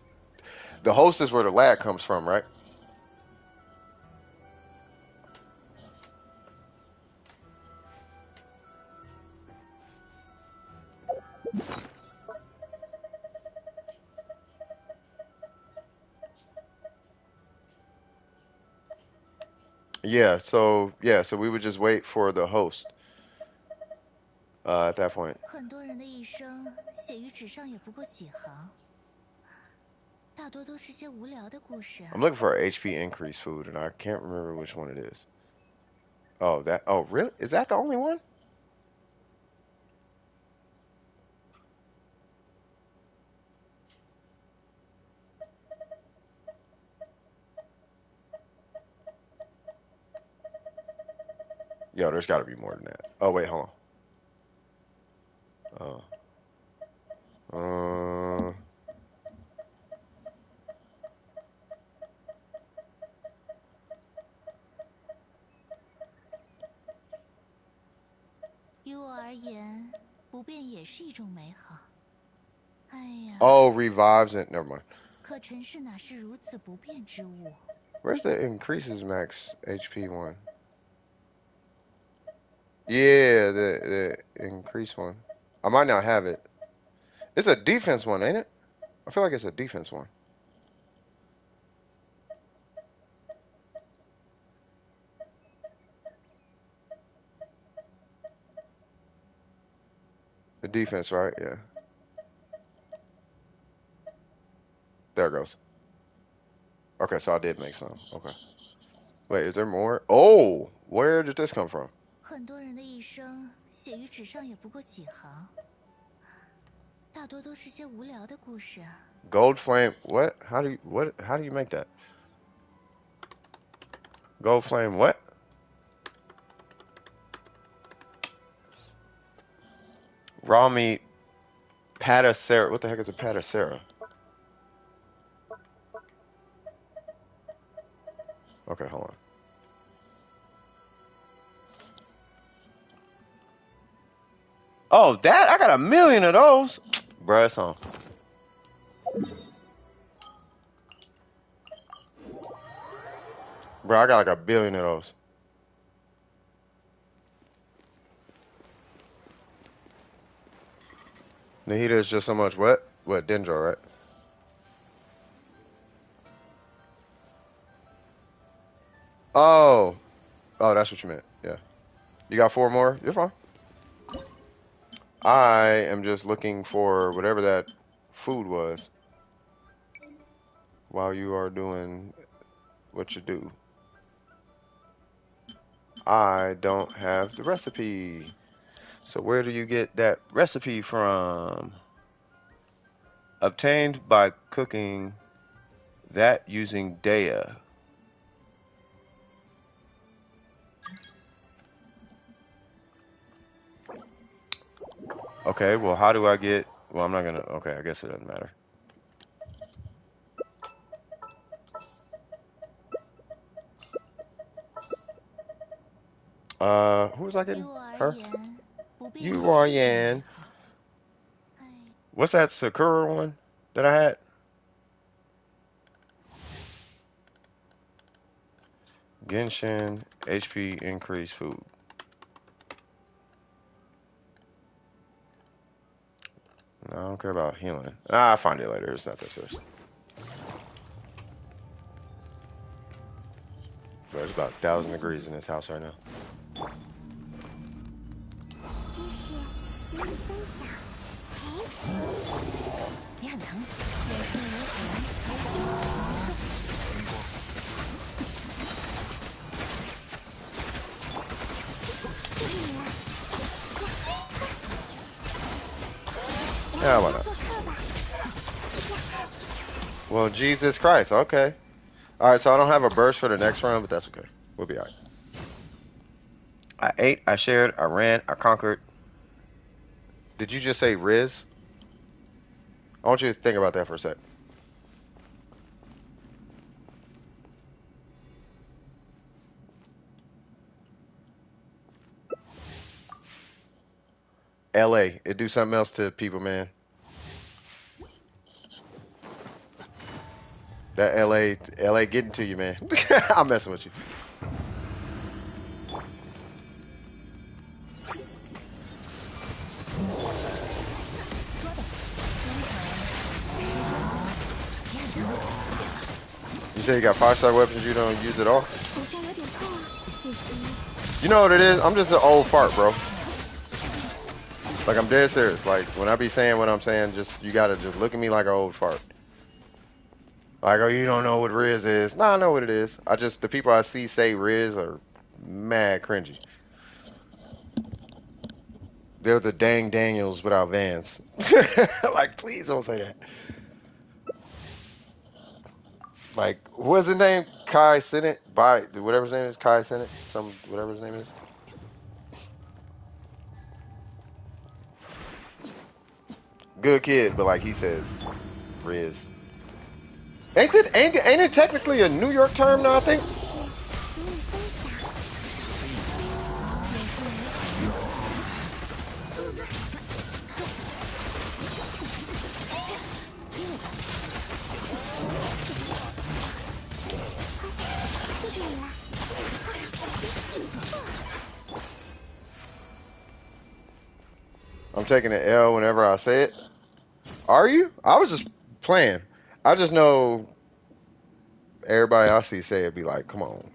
The host is where the lag comes from, right? Yeah, so we would just wait for the host. At that point. 很多人的一生写于纸上也不过几行，大多都是些无聊的故事。 I'm looking for a HP increase food, and I can't remember which one it is. Oh, that. Oh, really? Is that the only one? Yo, there's got to be more than that. Oh, wait, hold on. Oh. Oh, revives it. Never mind. 可尘世哪是如此不变之物？ Where's the increases max HP one? Yeah, the increase one. I might not have it. It's a defense one, ain't it? I feel like it's a defense one. The defense, right? Yeah. There it goes. Okay, so I did make some. Okay. Wait, is there more? Oh, where did this come from? 很多人的一生写于纸上也不过几行，大多都是些无聊的故事。 Gold flame. What? How do you make that? Gold flame. What? Raw meat. Patacera. What the heck is a patacera? Okay, hold on. Oh, that? I got 1,000,000 of those. Bruh, it's on. Bro, I got like 1,000,000,000 of those. The heater is just so much what? What, Dendro, right? Oh. Oh, that's what you meant. Yeah. You got 4 more? You're fine. I am just looking for whatever that food was while you are doing what you do. I don't have the recipe. So where do you get that recipe from? Obtained by cooking that using Daya. Okay, well, how do I get... Well, I'm not gonna... Okay, I guess it doesn't matter. Who was I getting? Her? You are Yan. What's that Sakura one that I had? Genshin, HP increase food. No, I don't care about healing. I'll find it later. It's not that serious. But it's about 1,000 degrees in this house right now. Yeah, why not? Well, Jesus Christ, okay. Alright, so I don't have a burst for the next round, but that's okay. We'll be alright. I ate, I shared, I ran, I conquered. Did you just say Riz? I want you to think about that for a sec. LA, it do something else to people, man. That LA getting to you, man. I'm messing with you. You say you got 5-star weapons, you don't use it all? You know what it is? I'm just an old fart, bro. Like, I'm dead serious. Like, when I be saying what I'm saying, just you gotta just look at me like an old fart. Like, oh, you don't know what Riz is. Nah, I know what it is. The people I see say Riz are mad cringy. They're the dang Daniels without Vans. Like, please don't say that. Like, what's his name? Kai Sennett? Whatever his name is, Kai Sennett? Whatever his name is. Good kid, but like he says, Riz. Ain't it technically a New York term now, I think? I'm taking an L whenever I say it. Are you? I was just playing. I just know everybody I see say it be like, come on.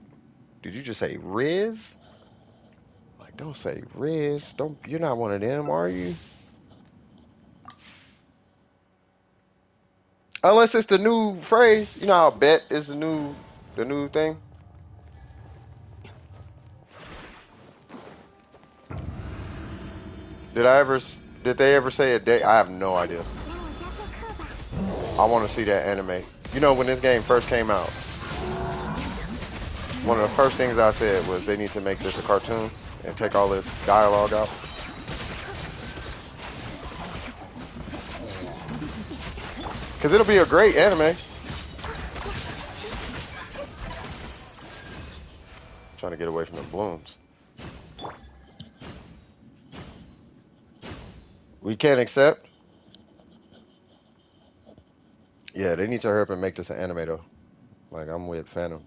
Did you just say Riz? Like, don't say Riz. You're not one of them, are you? Unless it's the new phrase. You know how bet is the new thing? Did they ever say a day? I have no idea. I want to see that anime. You know, when this game first came out, one of the first things I said was they need to make this a cartoon and take all this dialogue out. Because it'll be a great anime. Trying to get away from the blooms. We can't accept. Yeah, they need to hurry up and make this an anime though. Like, I'm with Phantom.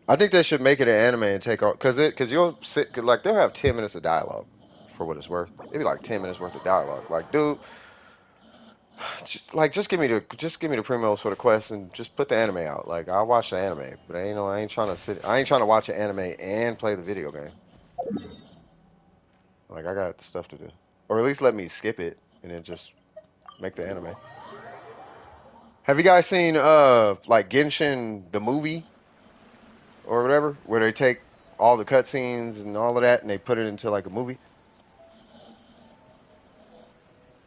I think they should make it an anime and take all, cause you'll sit, cause like they'll have 10 minutes of dialogue, for what it's worth. It'd be like 10 minutes worth of dialogue. Like, dude, just give me the primos for the quest and just put the anime out. Like, I'll watch the anime, but I ain't trying to watch the anime and play the video game. Like, I got stuff to do, or at least let me skip it and then just make the anime. Have you guys seen like Genshin the movie or whatever, where they take all the cutscenes and all of that and they put it into like a movie?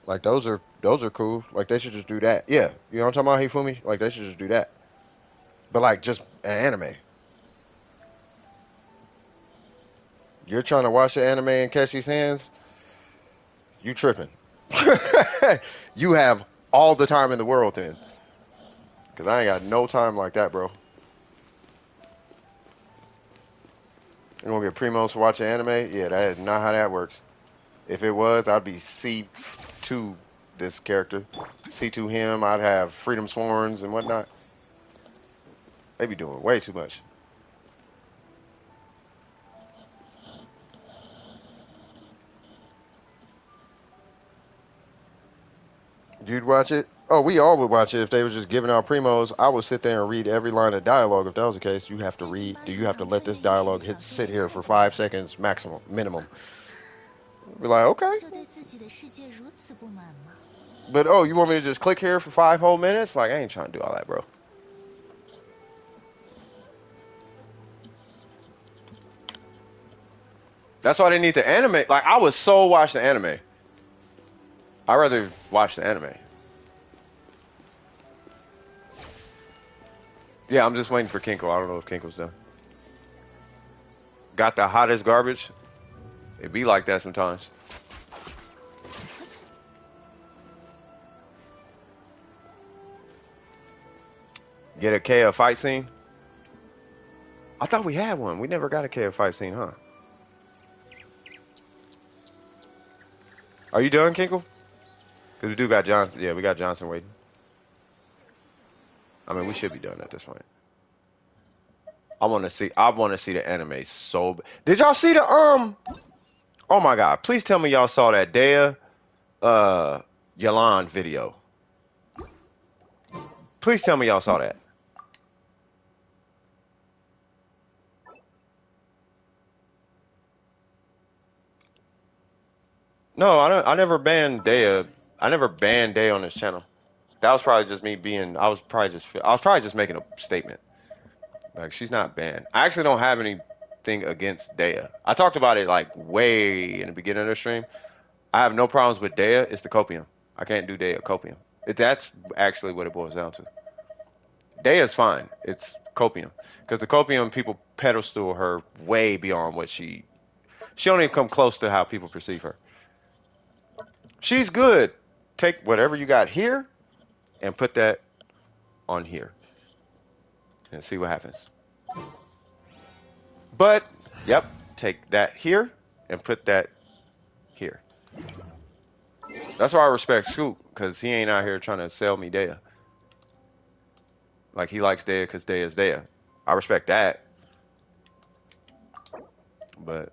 Like, those are cool. Like, they should just do that. Yeah, you know what I'm talking about, Hifumi? Like, they should just do that. But like, just an anime. You're trying to watch the anime and catch these hands? You tripping. You have all the time in the world then. Because I ain't got no time like that, bro. You gonna get primos for watching anime? Yeah, that is not how that works. If it was, I'd be C2 this character. C2 him, I'd have Freedom Sworns and whatnot. They be doing way too much. You'd watch it? Oh, we all would watch it if they were just giving out primos. I would sit there and read every line of dialogue. If that was the case, you have to read. Do you have to let this dialogue sit here for 5 seconds minimum? Be like, okay. But oh, you want me to just click here for 5 whole minutes? Like, I ain't trying to do all that, bro. That's why they need to animate. Like, I would so watch the anime. I'd rather watch the anime. Yeah, I'm just waiting for Kinkle. I don't know if Kinkle's done. Got the hottest garbage. It be like that sometimes. Get a KO fight scene? I thought we had one. We never got a KO fight scene, huh? Are you done, Kinkle? Because we do got Johnson. Yeah, we got Johnson waiting. I mean, we should be done at this point. I want to see the anime so. Did y'all see the Oh my God! Please tell me y'all saw that Dea, Yalan video. Please tell me y'all saw that. No, I don't. I never banned Daya. I never banned Daya on this channel. That was probably just me being. I was probably just making a statement. Like she's not banned. I actually don't have anything against Daya. I talked about it like way in the beginning of the stream. I have no problems with Daya. It's the copium. I can't do Daya copium. That's actually what it boils down to. Daya's fine. It's copium because the copium people pedestal her way beyond what she. She don't even come close to how people perceive her. She's good. Take whatever you got here and put that on here and see what happens. But, yep, take that here and put that here. That's why I respect Scoop, because he ain't out here trying to sell me Daya. Like, he likes Daya because Daya's Daya. I respect that. But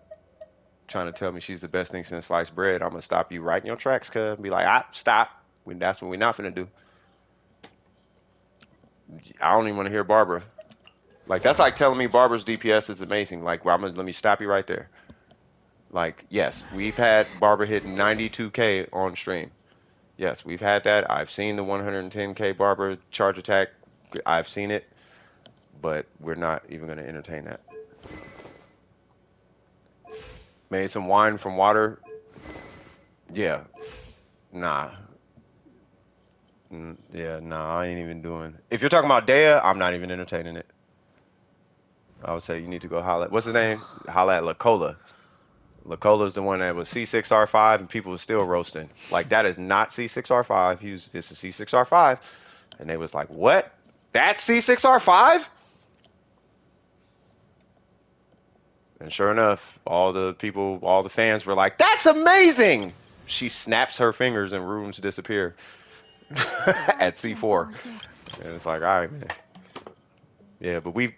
trying to tell me she's the best thing since sliced bread, I'm going to stop you right in your tracks, cuz. Be like, stop. That's what we're not going to do. I don't even want to hear Barbara. Like, that's like telling me Barbara's DPS is amazing. Like, well, let me stop you right there. Like, yes, we've had Barbara hit 92k on stream. Yes, we've had that. I've seen the 110k Barbara charge attack. I've seen it. But we're not even going to entertain that. Made some wine from water. Yeah. Nah. Yeah, nah, I ain't even doing. If you're talking about Daya, I'm not even entertaining it. I would say you need to go holla at, what's his name? Holla at Lacola. Lacola's the one that was C6R5 and people were still roasting. Like, that is not C6R5. This is C6R5. And they was like, what? That's C6R5? And sure enough, all the fans were like, that's amazing! She snaps her fingers and rooms disappear at C4. And it's like, all right, man. Yeah, but we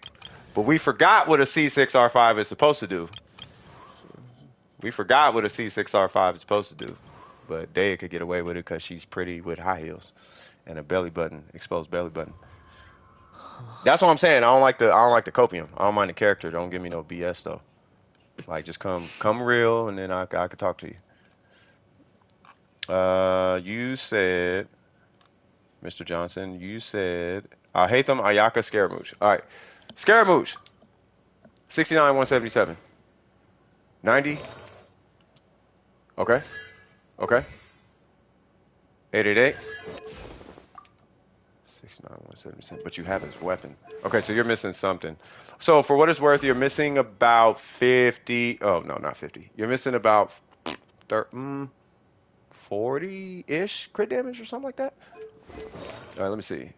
forgot what a C6R5 is supposed to do. We forgot what a C6R5 is supposed to do. But Daya could get away with it because she's pretty with high heels and a belly button, exposed belly button. That's what I'm saying. I don't like the copium. I don't mind the character. Don't give me no BS though. Like, just come real, and then I could talk to you. You said, Mr. Johnson, you said, I hate them. Ayaka Scaramouche. All right, Scaramouche. 69, 177. 90. Okay. Okay. 888. 69, 177. But you have his weapon. Okay, so you're missing something. So for what it's worth, you're missing about 50. Oh, no, not 50. You're missing about 40-ish crit damage or something like that. All right, let me see.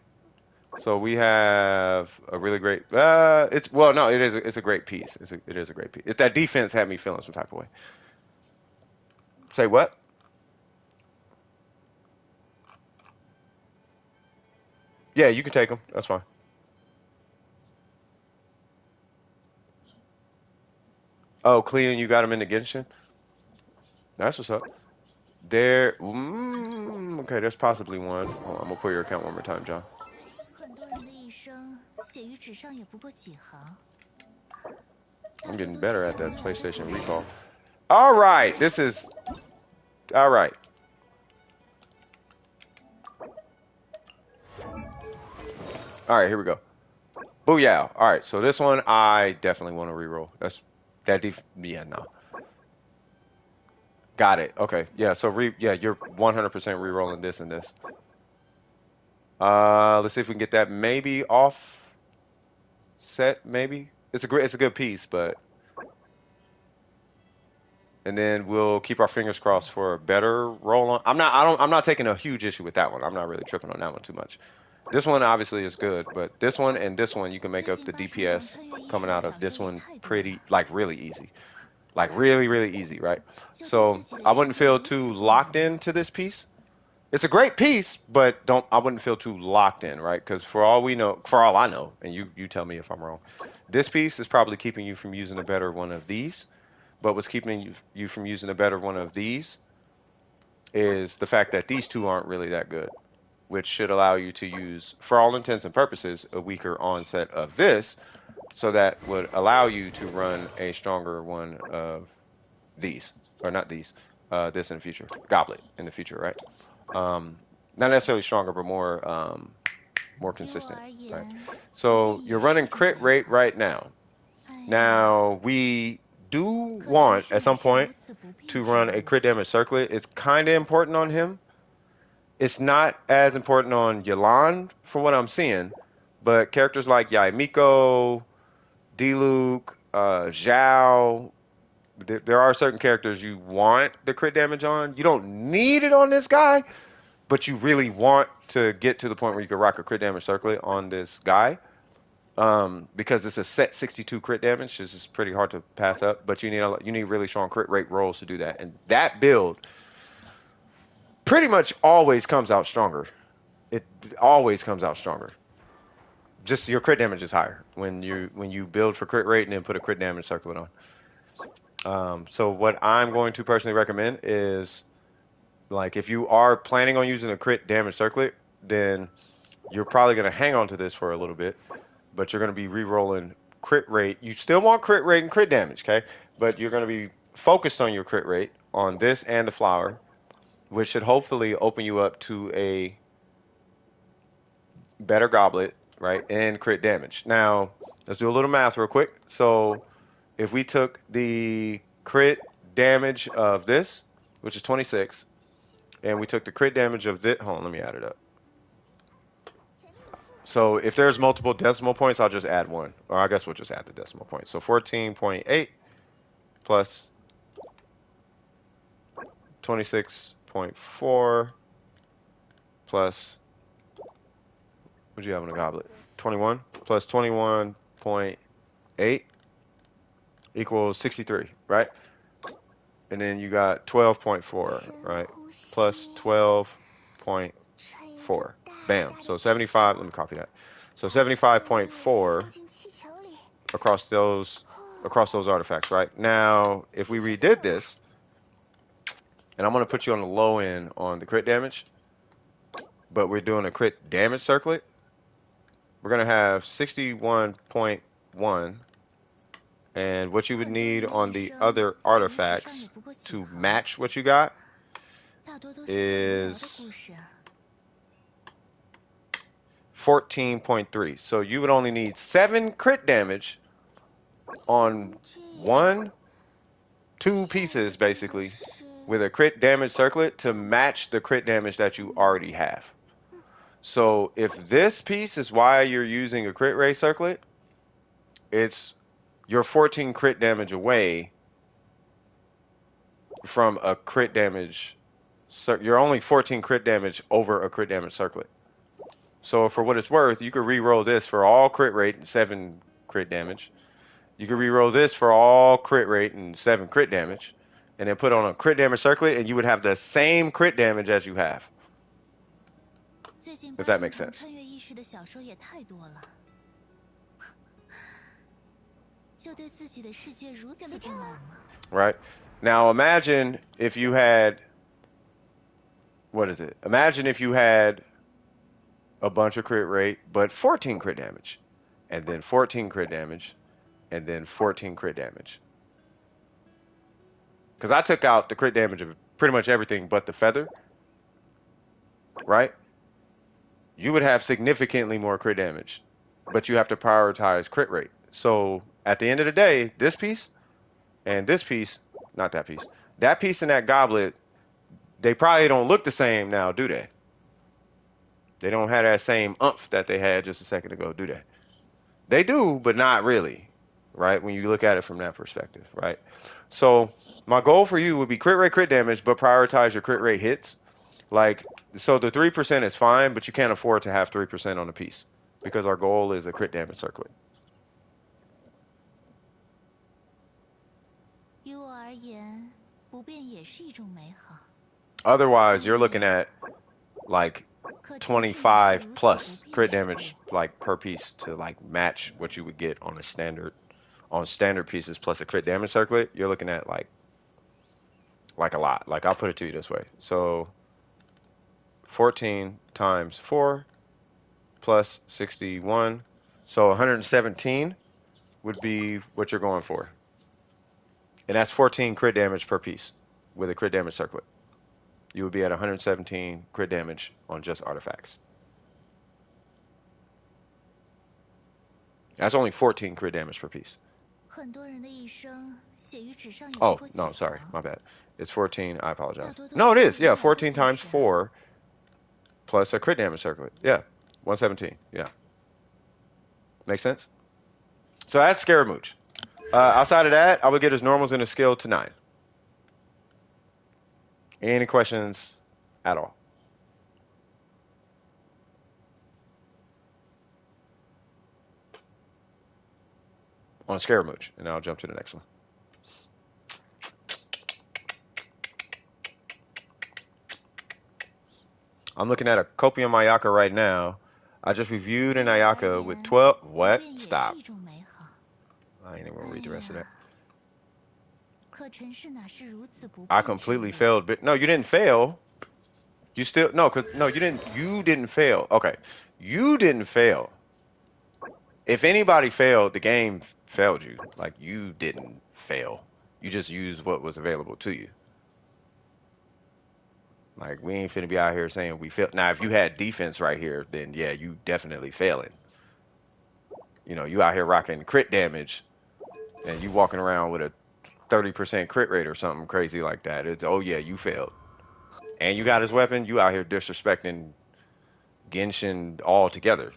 So we have a really great. It's a great piece. It is a great piece. That defense had me feeling some type of way. Say what? Yeah, you can take them. That's fine. Oh, Clean, you got him in the Genshin? That's what's up. There. Okay, there's possibly one. Hold on, I'm gonna pull your account one more time, John. I'm getting better at that PlayStation recall. All right, this is. All right. All right, here we go. Booyah. All right, so this one I definitely want to reroll. Yeah, no. Got it. Okay. Yeah, so you're 100% rerolling this and this. Let's see if we can get that maybe off set maybe. It's a good piece, but and then we'll keep our fingers crossed for a better roll on. I'm not taking a huge issue with that one. I'm not really tripping on that one too much. This one obviously is good, but this one and this one you can make up the DPS coming out of this one pretty like really easy. Like really, really easy, right? So I wouldn't feel too locked into this piece. It's a great piece, but I wouldn't feel too locked in, right? Because for all I know, and you tell me if I'm wrong, this piece is probably keeping you from using a better one of these. But what's keeping you from using a better one of these is the fact that these two aren't really that good, which should allow you to use, for all intents and purposes, a weaker onset of this. So that would allow you to run a stronger one of these. Or not these. this in the future. Goblet in the future, right? Not necessarily stronger, but more 对我 consistent, 而 right? 言，不 So 变 you're 也是 running 一种 crit 美 rate 好。 right now. 哎呀， Now we do 可城 want 市 at 哪 some 是如 point 此不便 to 之 run a 物？ crit damage circlet. It's kind of important on him. It's not as important on Yolande for what I'm seeing, but characters like Yaimiko, Diluc, Zhao, there are certain characters you want the crit damage on. You don't need it on this guy, but you really want to get to the point where you can rock a crit damage circlet on this guy. Because it's a set 62 crit damage. This is pretty hard to pass up, but you need really strong crit rate rolls to do that. And that build pretty much always comes out stronger. It always comes out stronger. Just your crit damage is higher when you build for crit rate and then put a crit damage circlet on. So what I'm going to personally recommend is, like, if you are planning on using a crit damage circlet, then you're probably going to hang on to this for a little bit, but you're going to be re-rolling crit rate. You still want crit rate and crit damage, okay? But you're going to be focused on your crit rate on this and the flower, which should hopefully open you up to a better goblet, right? And crit damage. Now, let's do a little math real quick. So, if we took the crit damage of this, which is 26, and we took the crit damage of this, hold on, let me add it up. So if there's multiple decimal points, I'll just add one. Or I guess we'll just add the decimal point. So 14.8 plus 26.4 plus, what'd you have in the goblet? 21 plus 21.8 equals 63, right? And then you got 12.4, right? Plus 12.4. Bam. So 75, let me copy that. So 75.4 across those artifacts, right? Now, if we redid this, and I'm going to put you on the low end on the crit damage, but we're doing a crit damage circlet, we're going to have 61.1, and what you would need on the other artifacts to match what you got 大多都是小无聊的 is 故事啊。 14.3. So you would only need 7 crit damage on 2 pieces, basically, with a crit damage circlet to match the crit damage that you already have. So if this piece is why you're using a crit rate circlet, you're 14 crit damage away from a crit damage. You're only 14 crit damage over a crit damage circlet. So for what it's worth, you could re-roll this for all crit rate and 7 crit damage. You could re-roll this for all crit rate and 7 crit damage, and then put on a crit damage circlet, and you would have the same crit damage as you have. 最近 If 八 that 成 makes 堂 sense. 穿越意识的小说也太多了，就对自己的世界如此不满吗？ Right? Now imagine if you had, what is it? Imagine if you had a bunch of crit rate, but 14 crit damage, and then 14 crit damage, and then 14 crit damage. Because I took out the crit damage of pretty much everything but the feather, right? You would have significantly more crit damage, but you have to prioritize crit rate. So at the end of the day, this piece and this piece, not that piece, that piece and that goblet, they probably don't look the same now, do they? They don't have that same oomph that they had just a second ago, do they? They do, but not really, right? When you look at it from that perspective, right? So my goal for you would be crit rate, crit damage, but prioritize your crit rate hits. Like, so the 3% is fine, but you can't afford to have 3% on a piece because our goal is a crit damage circlet. 于我而言，不变也是一种美好。 Otherwise, you're looking at like 可城市哪是 25 如此 plus 不便 crit 之物？ damage like per piece to like match what you would get on a standard pieces plus a crit damage circlet. You're looking at like a lot. Like, I'll put it to you this way. So 14 times 4 plus 61. So 117 would be what you're going for. And that's 14 crit damage per piece with a crit damage circlet. You would be at 117 crit damage on just artifacts. That's only 14 crit damage per piece. 很多人的一生写于纸上也不 Oh, 过几 no, sorry. 行。 My bad. It's 14. I apologize. 大多都 No, it 是 is. 在 Yeah, 无聊的 14 故 times 事啊。 4 plus a crit damage circlet. Yeah, 117. Yeah. Makes sense? So that's Scaramouche. Outside of that, I would get his normals and his skill to 9. Any questions at all? On Scaramouche, and I'll jump to the next one. I'm looking at a Copium Ayaka right now. I just reviewed an Ayaka with 12. 不 What? 变也 Stop. 是一种美好。 I ain't even gonna read the rest of that. 可尘世哪是如此不 I 变之 completely 物？ failed. But no, you didn't fail. You still no, cause no, you didn't. You didn't fail. Okay, you didn't fail. If anybody failed, the game failed you. Like you didn't fail. You just used what was available to you. Like we ain't finna be out here saying we failed. Now, if you had defense right here, then yeah, you definitely failing. You know, you out here rocking crit damage, and you walking around with a 30% crit rate or something crazy like that. It's oh yeah, you failed. And you got his weapon. You out here disrespecting Genshin altogether.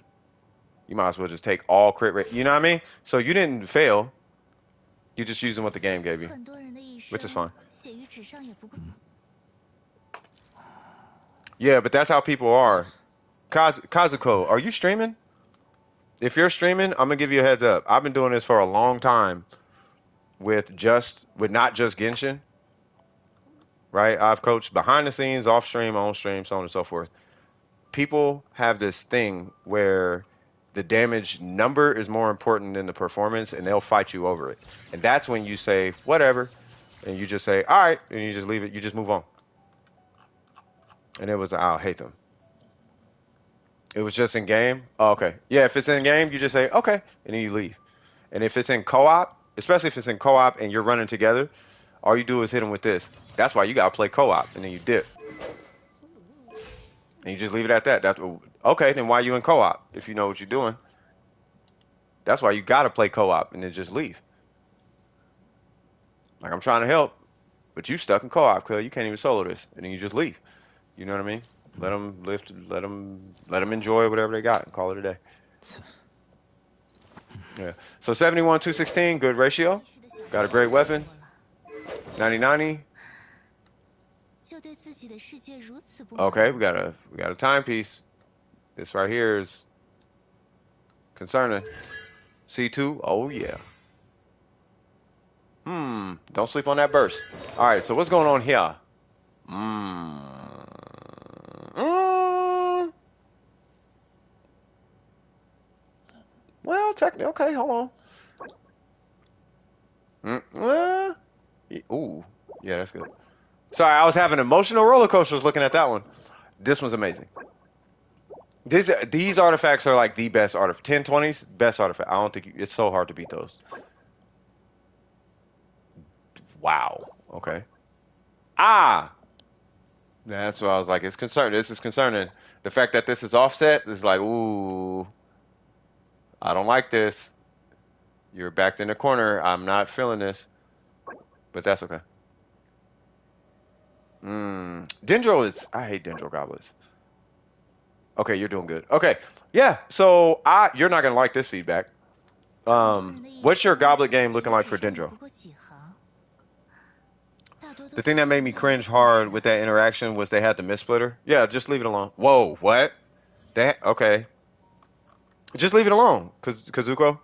You might as well just take all crit rate. You know what I mean? So you didn't fail. You just using what the game gave you, 很多人的一 which is 生 fine. 写于纸上也不过。 Yeah, but that's how people are. Kazuko, are you streaming? If you're streaming, I'm gonna give you a heads up. I've been doing this for a long time with not just Genshin. Right? I've coached behind the scenes, off stream, on stream, so on and so forth. People have this thing where the damage number is more important than the performance, and they'll fight you over it. And that's when you say, whatever, and you just say, all right, and you just leave it, you just move on. And it was, I'll hate them. It was just in game? Oh, okay. Yeah, if it's in game, you just say, okay, and then you leave. And if it's in co-op, especially if it's in co-op and you're running together, all you do is hit them with this. That's why you gotta play co-op, and then you dip. And you just leave it at that. That's okay, then why are you in co-op if you know what you're doing? That's why you gotta play co-op and then just leave. Like I'm trying to help, but you stuck in co-op, cuz you can't even solo this, and then you just leave. You know what I mean? Let them lift, let them enjoy whatever they got and call it a day. Yeah. So 71, 216, good ratio. Got a great weapon. 90-90. 就对自己的世界如此不满。 Okay, we got a timepiece. This right here is concerning. C2, oh yeah. Don't sleep on that burst. All right, so what's going on here? Well, technically, okay, hold on. Ooh, yeah, that's good. Sorry, I was having emotional roller coasters looking at that one. This one's amazing. These artifacts are like the best artifact. 1020s, best artifact. I don't think it's so hard to beat those. Wow. Okay. That's what I was like. It's concerning. This is concerning. The fact that this is offset is like, ooh, I don't like this. You're backed in the corner. I'm not feeling this, but that's okay. Dendro is. I hate Dendro goblins. Okay, you're doing good. Okay, yeah. So you're not gonna like this feedback. What's your goblet game looking like for Dendro? The thing that made me cringe hard with that interaction was they had the mist-splitter. Yeah, just leave it alone. Whoa, what? Okay. Just leave it alone, Kazuko.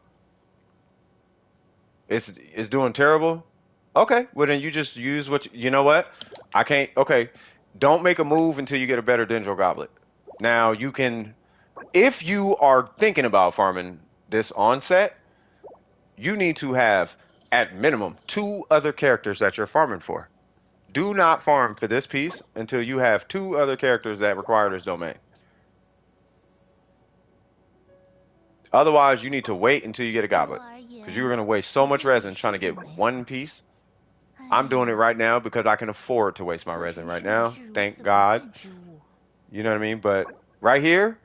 It's doing terrible. Okay, well then you just use you know what? I can't. Okay, don't make a move until you get a better Dendro goblet. Now you can, if you are thinking about farming this on set, you need to have at minimum 2 other characters that you're farming for. Do not farm for this piece until you have 2 other characters that require this domain. Otherwise, you need to wait until you get a goblet, because you're going to waste so much resin trying to get 1 piece. I'm doing it right now because I can afford to waste my resin right now. Thank God. You know what I mean? But right here,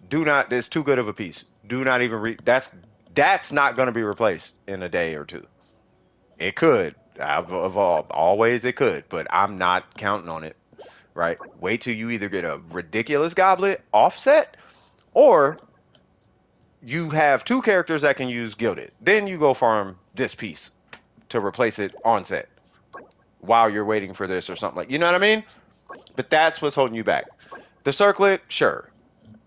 do not. It's too good of a piece. Do not even read. That's not going to be replaced in a day or two. It could. I've evolved. Always it could, but I'm not counting on it. Right? Wait till you either get a ridiculous goblet offset, or you have two characters that can use gilded. Then you go farm this piece to replace it on set while you're waiting for this or something like. You know what I mean? But that's what's holding you back. The circlet, sure.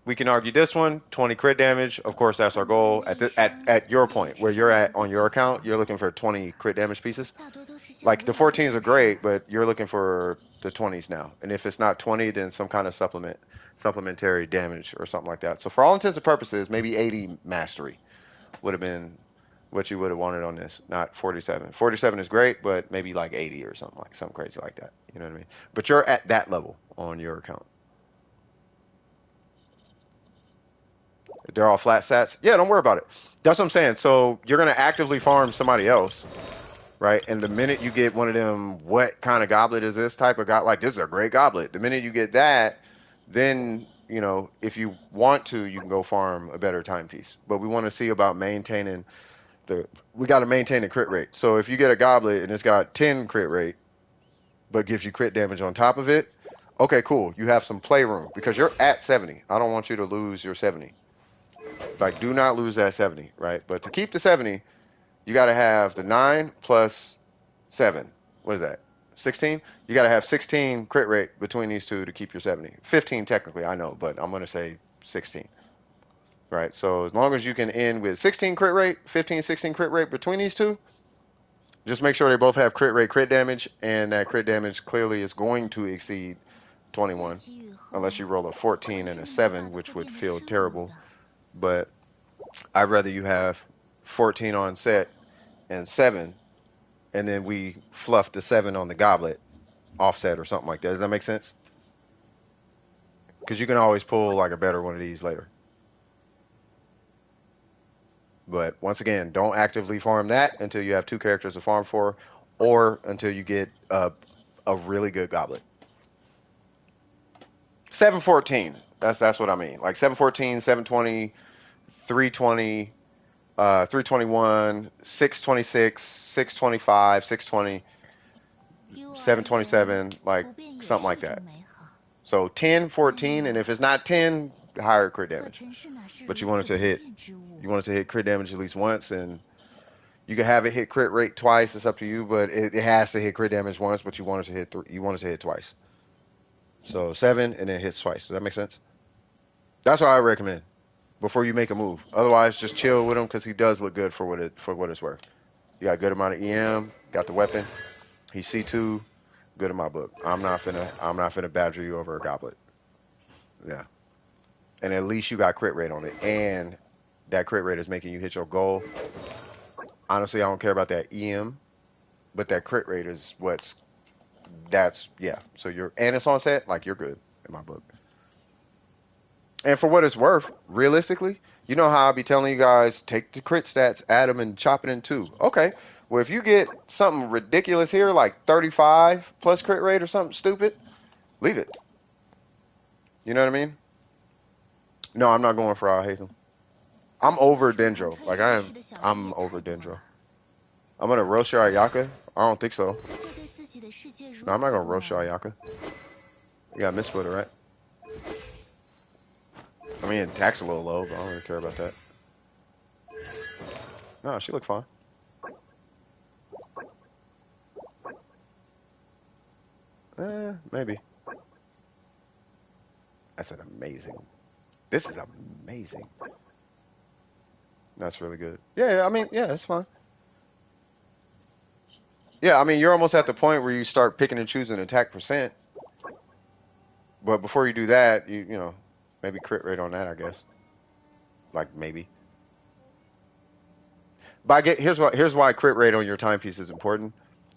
We can argue this one, 20 crit damage. Of course, that's our goal. At your point, where you're at on your account, you're looking for 20 crit damage pieces. Like, the 14s are great, but you're looking for the 20s now. And if it's not 20, then some kind of supplementary damage or something like that. So for all intents and purposes, maybe 80 mastery would have been what you would have wanted on this, not 47. 47 is great, but maybe like 80 or something crazy like that. You know what I mean? But you're at that level on your account. They're all flat stats. Yeah, don't worry about it. That's what I'm saying. So you're gonna actively farm somebody else, right? And the minute you get one of them, what kind of goblet is this type of goblet? Like, this is a great goblet. The minute you get that, then, you know, if you want to, you can go farm a better timepiece. But we want to see about maintaining we got to maintain the crit rate. So if you get a goblet and it's got 10 crit rate, but gives you crit damage on top of it, okay, cool. You have some playroom because you're at 70. I don't want you to lose your 70. Like, do not lose that 70, right? But to keep the 70, you got to have the 9 plus 7. What is that? 16? You got to have 16 crit rate between these two to keep your 70. 15 technically, I know, but I'm going to say 16. Right? So as long as you can end with 16 crit rate, 15, 16 crit rate between these two, just make sure they both have crit rate, crit damage, and that crit damage clearly is going to exceed 21. Unless you roll a 14 and a 7, which would feel terrible. But I'd rather you have 14 on set and 7, and then we fluff the 7 on the goblet offset or something like that. Does that make sense? Because you can always pull like a better one of these later. But once again, don't actively farm that until you have two characters to farm for, or until you get a really good goblet. 714. That's what I mean. Like 714, 720, 320, 321, 626, 625, 620, 727, like something like that. So 10, 14, and if it's not 10, higher crit damage. But you want it to hit crit damage at least once, and you can have it hit crit rate twice. It's up to you, but it has to hit crit damage once. But you want it to hit twice. So 7, and then it hits twice. Does that make sense? That's what I recommend before you make a move. Otherwise, just chill with him because he does look good for what it's worth. You got a good amount of EM. Got the weapon. He's C2. Good in my book. I'm not finna badger you over a goblet. Yeah. And at least you got crit rate on it, and that crit rate is making you hit your goal. Honestly, I don't care about that EM, but that crit rate is yeah. So and it's on set, like, you're good in my book. And for what it's worth, realistically, you know how I'll be telling you guys, take the crit stats, add them, and chop it in 2. Okay. Well, if you get something ridiculous here, like 35 plus crit rate or something stupid, leave it. You know what I mean? No, I'm not going for Al-Haytham. I'm over Dendro. Like, I'm over Dendro. I'm going to roast your Ayaka? I don't think so. No, I'm not going to roast your Ayaka. You got Misfooter, right? I mean, attack's a little low, but I don't really care about that. No, she looked fine. Maybe. That's an amazing. This is amazing. That's really good. Yeah, I mean, yeah, it's fine. Yeah, I mean, you're almost at the point where you start picking and choosing attack percent. But before you do that, you know, maybe crit rate on that, I guess. Like, maybe. But here's why crit rate on your timepiece is important.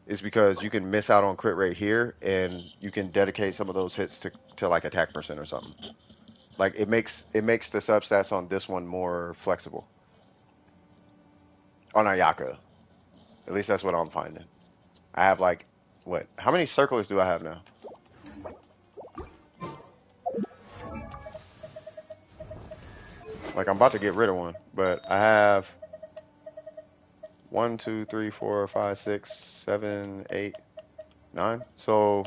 Is because you can miss out on crit rate here, and you can dedicate some of those hits to like attack percent or something. Like, it makes the substats on this one more flexible. On Ayaka. At least that's what I'm finding. I have like, what? How many circlers do I have now? Like, I'm about to get rid of one, but I have 1, 2, 3, 4, 5, 6, 7, 8, 9. So,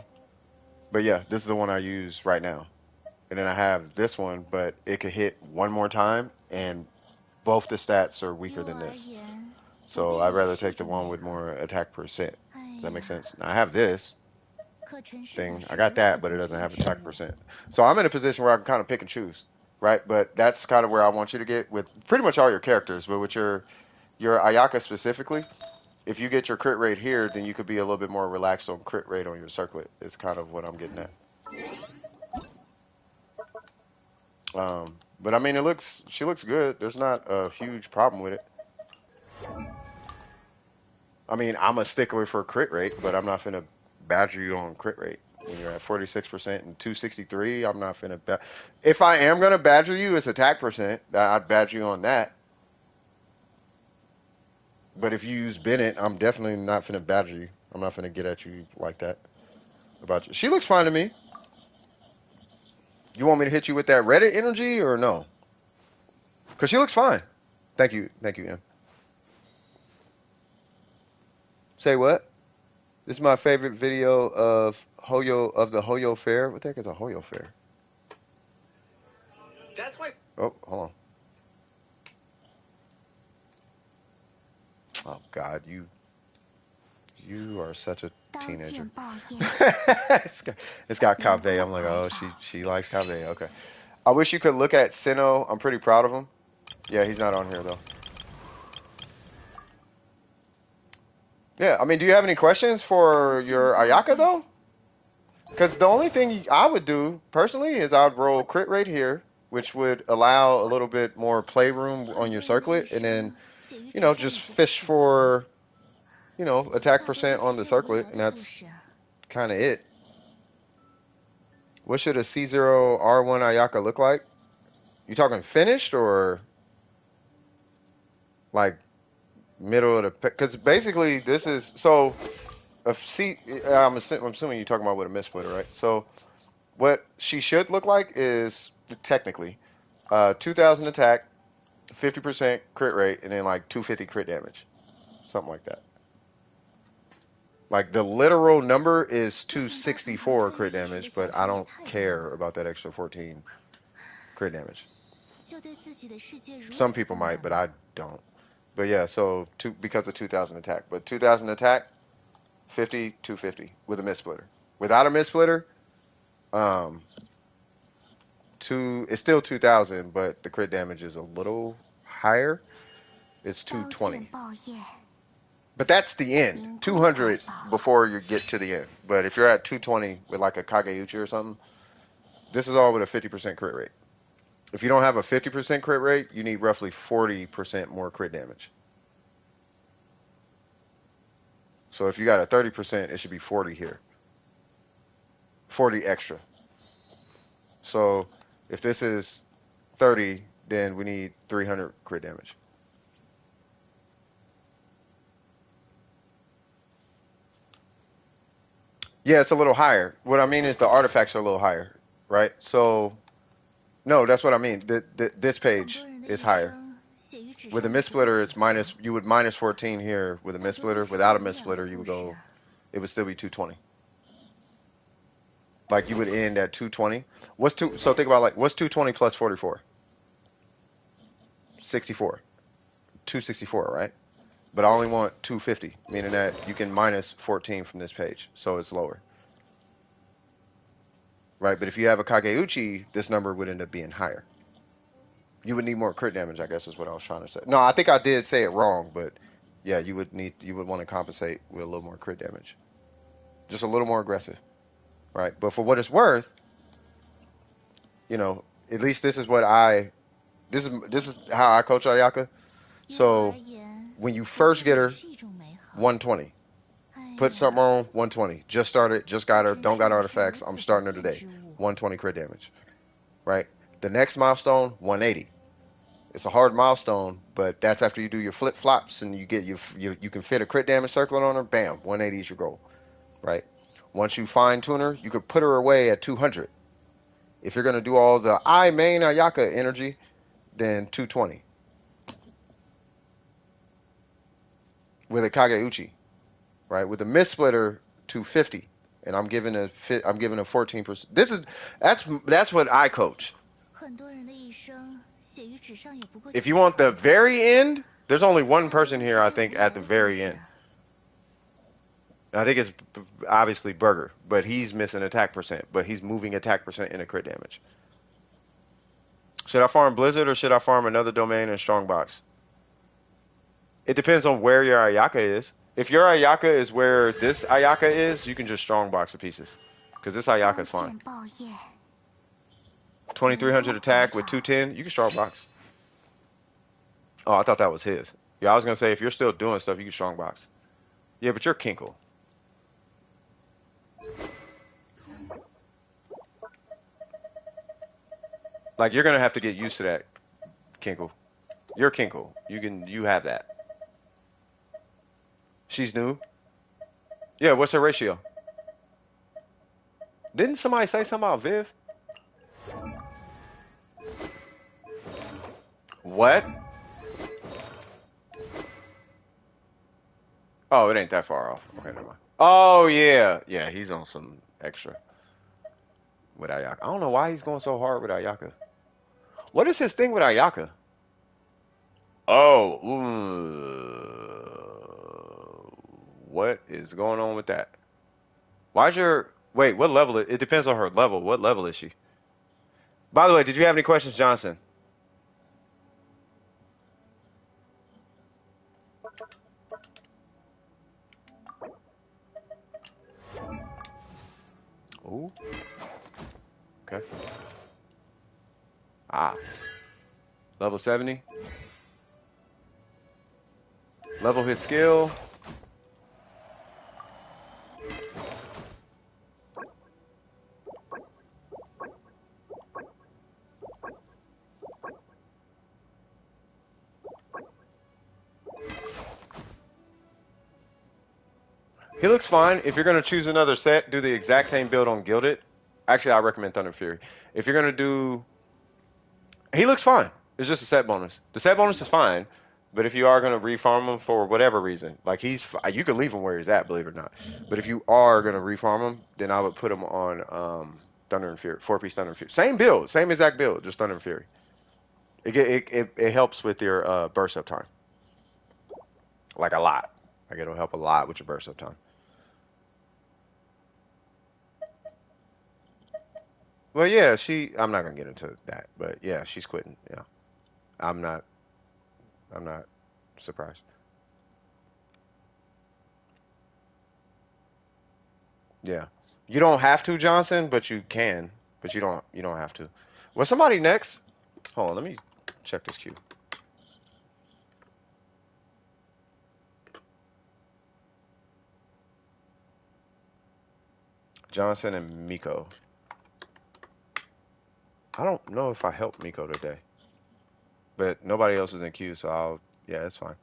but yeah, this is the one I use right now. And then I have this one, but it could hit one more time, and both the stats are 于 weaker 我 than 而 this. 言，不 So 变 I'd 也 rather 是一 take the 种 one 美 with 好。 more attack percent. 哎 Does that make 呀， sense? Now I have this 可真是 thing. 乃 I 是 got 如此 that, but it 不 doesn't 便 have 之 attack 物。 percent. So I'm in a position where I can kind of pick and choose, right? But that's kind of where I want you to get with pretty much all your characters. But with your Ayaka specifically, if you get your crit rate here, then you could be a little bit more relaxed on crit rate on your circlet. Is kind of what I'm getting at. But I mean, she looks good. There's not a huge problem with it. I mean, I'm a stickler for crit rate, but I'm not finna badger you on crit rate. When you're at 46% and 263, I'm not finna. If I am gonna badger you, it's attack percent. I'd badger you on that. But if you use Bennett, I'm definitely not finna badger you. I'm not finna get at you like that about you. She looks fine to me. You want me to hit you with that Reddit energy or no? Cause she looks fine. Thank you, Em. Say what? This is my favorite video of the Hoyo Fair. What the heck is a Hoyo Fair? That's why. Oh, hold on. Oh God, you are such a 刀 teenager. 剑爆焰， it's got Kave. I'm like, oh, she likes Kave. Okay. I wish you could look at Sinnoh. I'm pretty proud of him. Yeah, he's not on here though. Yeah, I mean, do you have any questions for your Ayaka though? Because the only thing I would do personally is I'd roll crit rate here, which would allow a little bit more playroom 会 on your 对 circlet, 人 and then 生写于 you 纸 know 上 just 也不 fish 喜欢。 for attack 大多都 percent 是 on the 些无 circlet, 聊 and 的故 that's 事。 kind of it. What should a C0 R1 Ayaka look like? You talking finished or like middle of the? Because basically this is so. I'm assuming you're talking about with a mist splitter, right? So what she should look like is technically 2,000 attack, 50% crit rate, and then like 250 crit damage, something like that. Like the literal number is 264 crit damage, but I don't care about that extra 14 crit damage. 就对自己的世界如 Some 此 people 不 might, 满 but 吗？ I don't. But yeah, so because of 2,000 attack, but 2,000 attack, 50, 250 with a mist splitter. Without a mist splitter, it's still 2,000, but the crit damage is a little higher. It's 刀剑 220. 爆焰， But that's the end. 200 before you get to the end. But if you're at 220 with like a Kageuchi or something, this is all with a 50% crit rate. If you don't have a 50% crit rate, you need roughly 40% more crit damage. So if you got a 30%, it should be 40 here. 40 extra. So if this is 30, then we need 300 crit damage. Yeah, it's a little higher. What I mean is the artifacts are a little higher, right? So, no, that's what I mean. This 很 page 多人的 is 一 higher. 生写于纸 With a 上 mist 也不会 splitter, 喜 it's 欢。 minus. You would minus 14 here with a 大 mist 多都 splitter. 是些 Without a 无 mist 聊 splitter, 的 you 故 would 事 go. 啊。 It would still be 220. Like you would end at 220. So think about like what's 220 plus 44? 64. 264, right? But I only want 250, meaning that you can minus 14 from this page, so it's lower. Right, but if you have a Kageuchi, this number would end up being higher. You would need more crit damage, I guess is what I was trying to say. No, I think I did say it wrong, but yeah, you would want to compensate with a little more crit damage. Just a little more aggressive. Right? But for what it's worth, at least this is how I coach Ayaka. 于我 So 而言， when you 不 first 变 get 也 her, 是一种美好。 120. 哎 Put 呀， something on 120. Just started, just got 可 her, 真 don't 是 got 乃是如 artifacts. 此 I'm 不 starting her 变 today. 之物。 120 crit damage. Right? The next milestone, 180. It's a hard milestone, but that's after you do your flip flops and you get you can fit a crit damage circlet on her. Bam, 180 is your goal, right? Once you fine tune her, you could put her away at 200. If you're gonna do all the I main Ayaka energy, then 220 with a Kageuchi, right? With a mist splitter, 250, and I'm giving a 14%. That's what I coach. 很多人的一生写于纸上也不过 If you want the very end, there's only one person here, I think, at the very end. I think it's obviously Burger, but he's missing attack percent, but he's moving attack percent into crit damage. Should I farm Blizzard or should I farm another domain in Strongbox? It depends on where your Ayaka is. If your Ayaka is where this Ayaka is, you can just Strongbox the pieces. Because this Ayaka is fine. 2300 attack with 210, you can Strongbox. Oh, I thought that was his. Yeah, I was going to say, if you're still doing stuff, you can Strongbox. Yeah, but you're Kinkle. Like, you're going to have to get used to that, Kinkle. You're Kinkle. You have that. She's new. Yeah, what's her ratio? Didn't somebody say something about Viv? What? Oh, it ain't that far off. Okay, never mind. Oh, yeah. Yeah, he's on some extra with Ayaka. I don't know why he's going so hard with Ayaka. What is his thing with Ayaka? Oh, what is going on with that? Why's your... Wait, what level? It depends on her level. What level is she? By the way, did you have any questions, Johnson? Ooh. Okay. Ah. Level 70. Level his skill. He looks fine. If you're going to choose another set, do the exact same build on Gilded. Actually, I recommend Thunder Fury. If you're going to do... He looks fine. It's just a set bonus. The set bonus is fine, but if you are going to refarm him for whatever reason, like you can leave him where he's at, believe it or not. But if you are going to refarm him, then I would put him on Thunder and Fury, 4-piece Thunder and Fury. Same build, same exact build, just Thunder and Fury. It helps with your burst up time. Like a lot. Like it'll help a lot with your burst up time. Well, yeah, I'm not gonna get into that, but yeah, she's quitting. Yeah, I'm not surprised. Yeah, you don't have to, Johnson, but you can, but you don't have to. Was somebody next? Hold on, let me check this queue. Johnson and Miko. I don't know if I helped Miko today, but nobody else is in queue, so yeah, it's fine.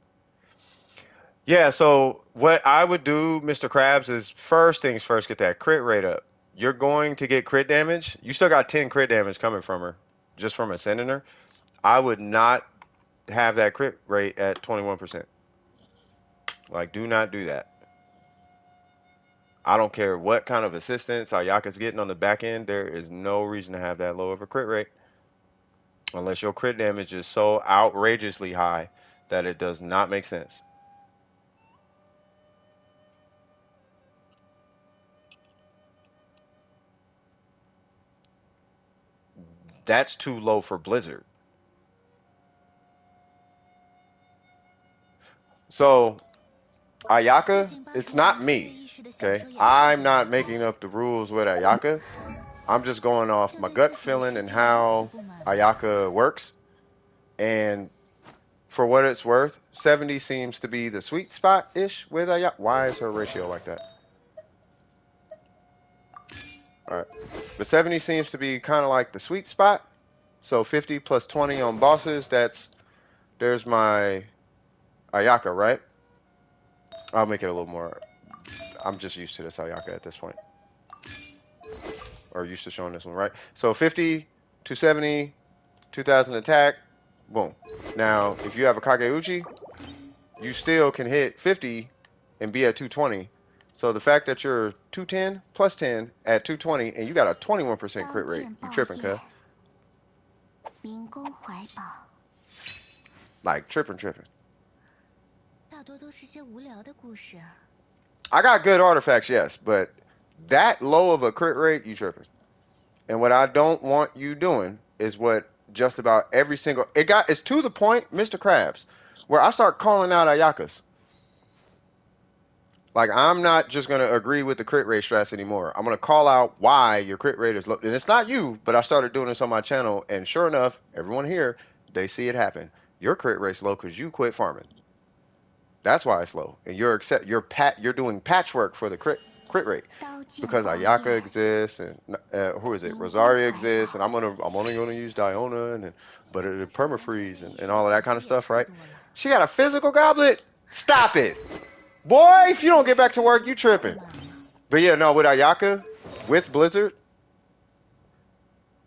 Yeah, so what I would do, Mr. Krabs, is first things first, get that crit rate up. You're going to get crit damage. You still got 10 crit damage coming from her, just from ascending her. I would not have that crit rate at 21%. Like, do not do that. I don't care what kind of assistance Ayaka's getting on the back end. There is no reason to have that low of a crit rate. Unless your crit damage is so outrageously high that it does not make sense. That's too low for Blizzard. So, Ayaka, it's not me. Okay? I'm not making up the rules with Ayaka. I'm just going off my gut feeling and how Ayaka works. And for what it's worth, 70 seems to be the sweet spot-ish with Ayaka. Why is her ratio like that? Alright. But 70 seems to be kind of like the sweet spot. So 50 plus 20 on bosses, that's there's my Ayaka, right? I'll make it a little more. I'm just used to this Ayaka at this point. Or used to showing this one, right? So 50, 270, 2000 attack, boom. Now, if you have a Kageuchi, you still can hit 50 and be at 220. So the fact that you're 210 plus 10 at 220 and you got a 21% crit rate, you tripping, cuz. 民工怀宝， Like tripping. 大多都是些无聊的故事啊。 I got good artifacts, yes, but that low of a crit rate, you tripping. And what I don't want you doing is what just about every single it's to the point, Mr. Krabs, where I start calling out Ayakas. Like, I'm not just gonna agree with the crit rate strats anymore. I'm gonna call out why your crit rate is low. And it's not you, but I started doing this on my channel, and sure enough, everyone here, they see it happen. Your crit rate's low because you quit farming. That's why it's low. And you're doing patchwork for the crit rate. 刀剑 Because 爆 Ayaka 裂， exists and who is it? Rosaria exists, and I'm only gonna use Diona but it permafreeze and all of that kind of stuff, right? She got a physical goblet. Stop it, boy! If you don't get back to work, you tripping. But yeah, no, with Ayaka, with Blizzard,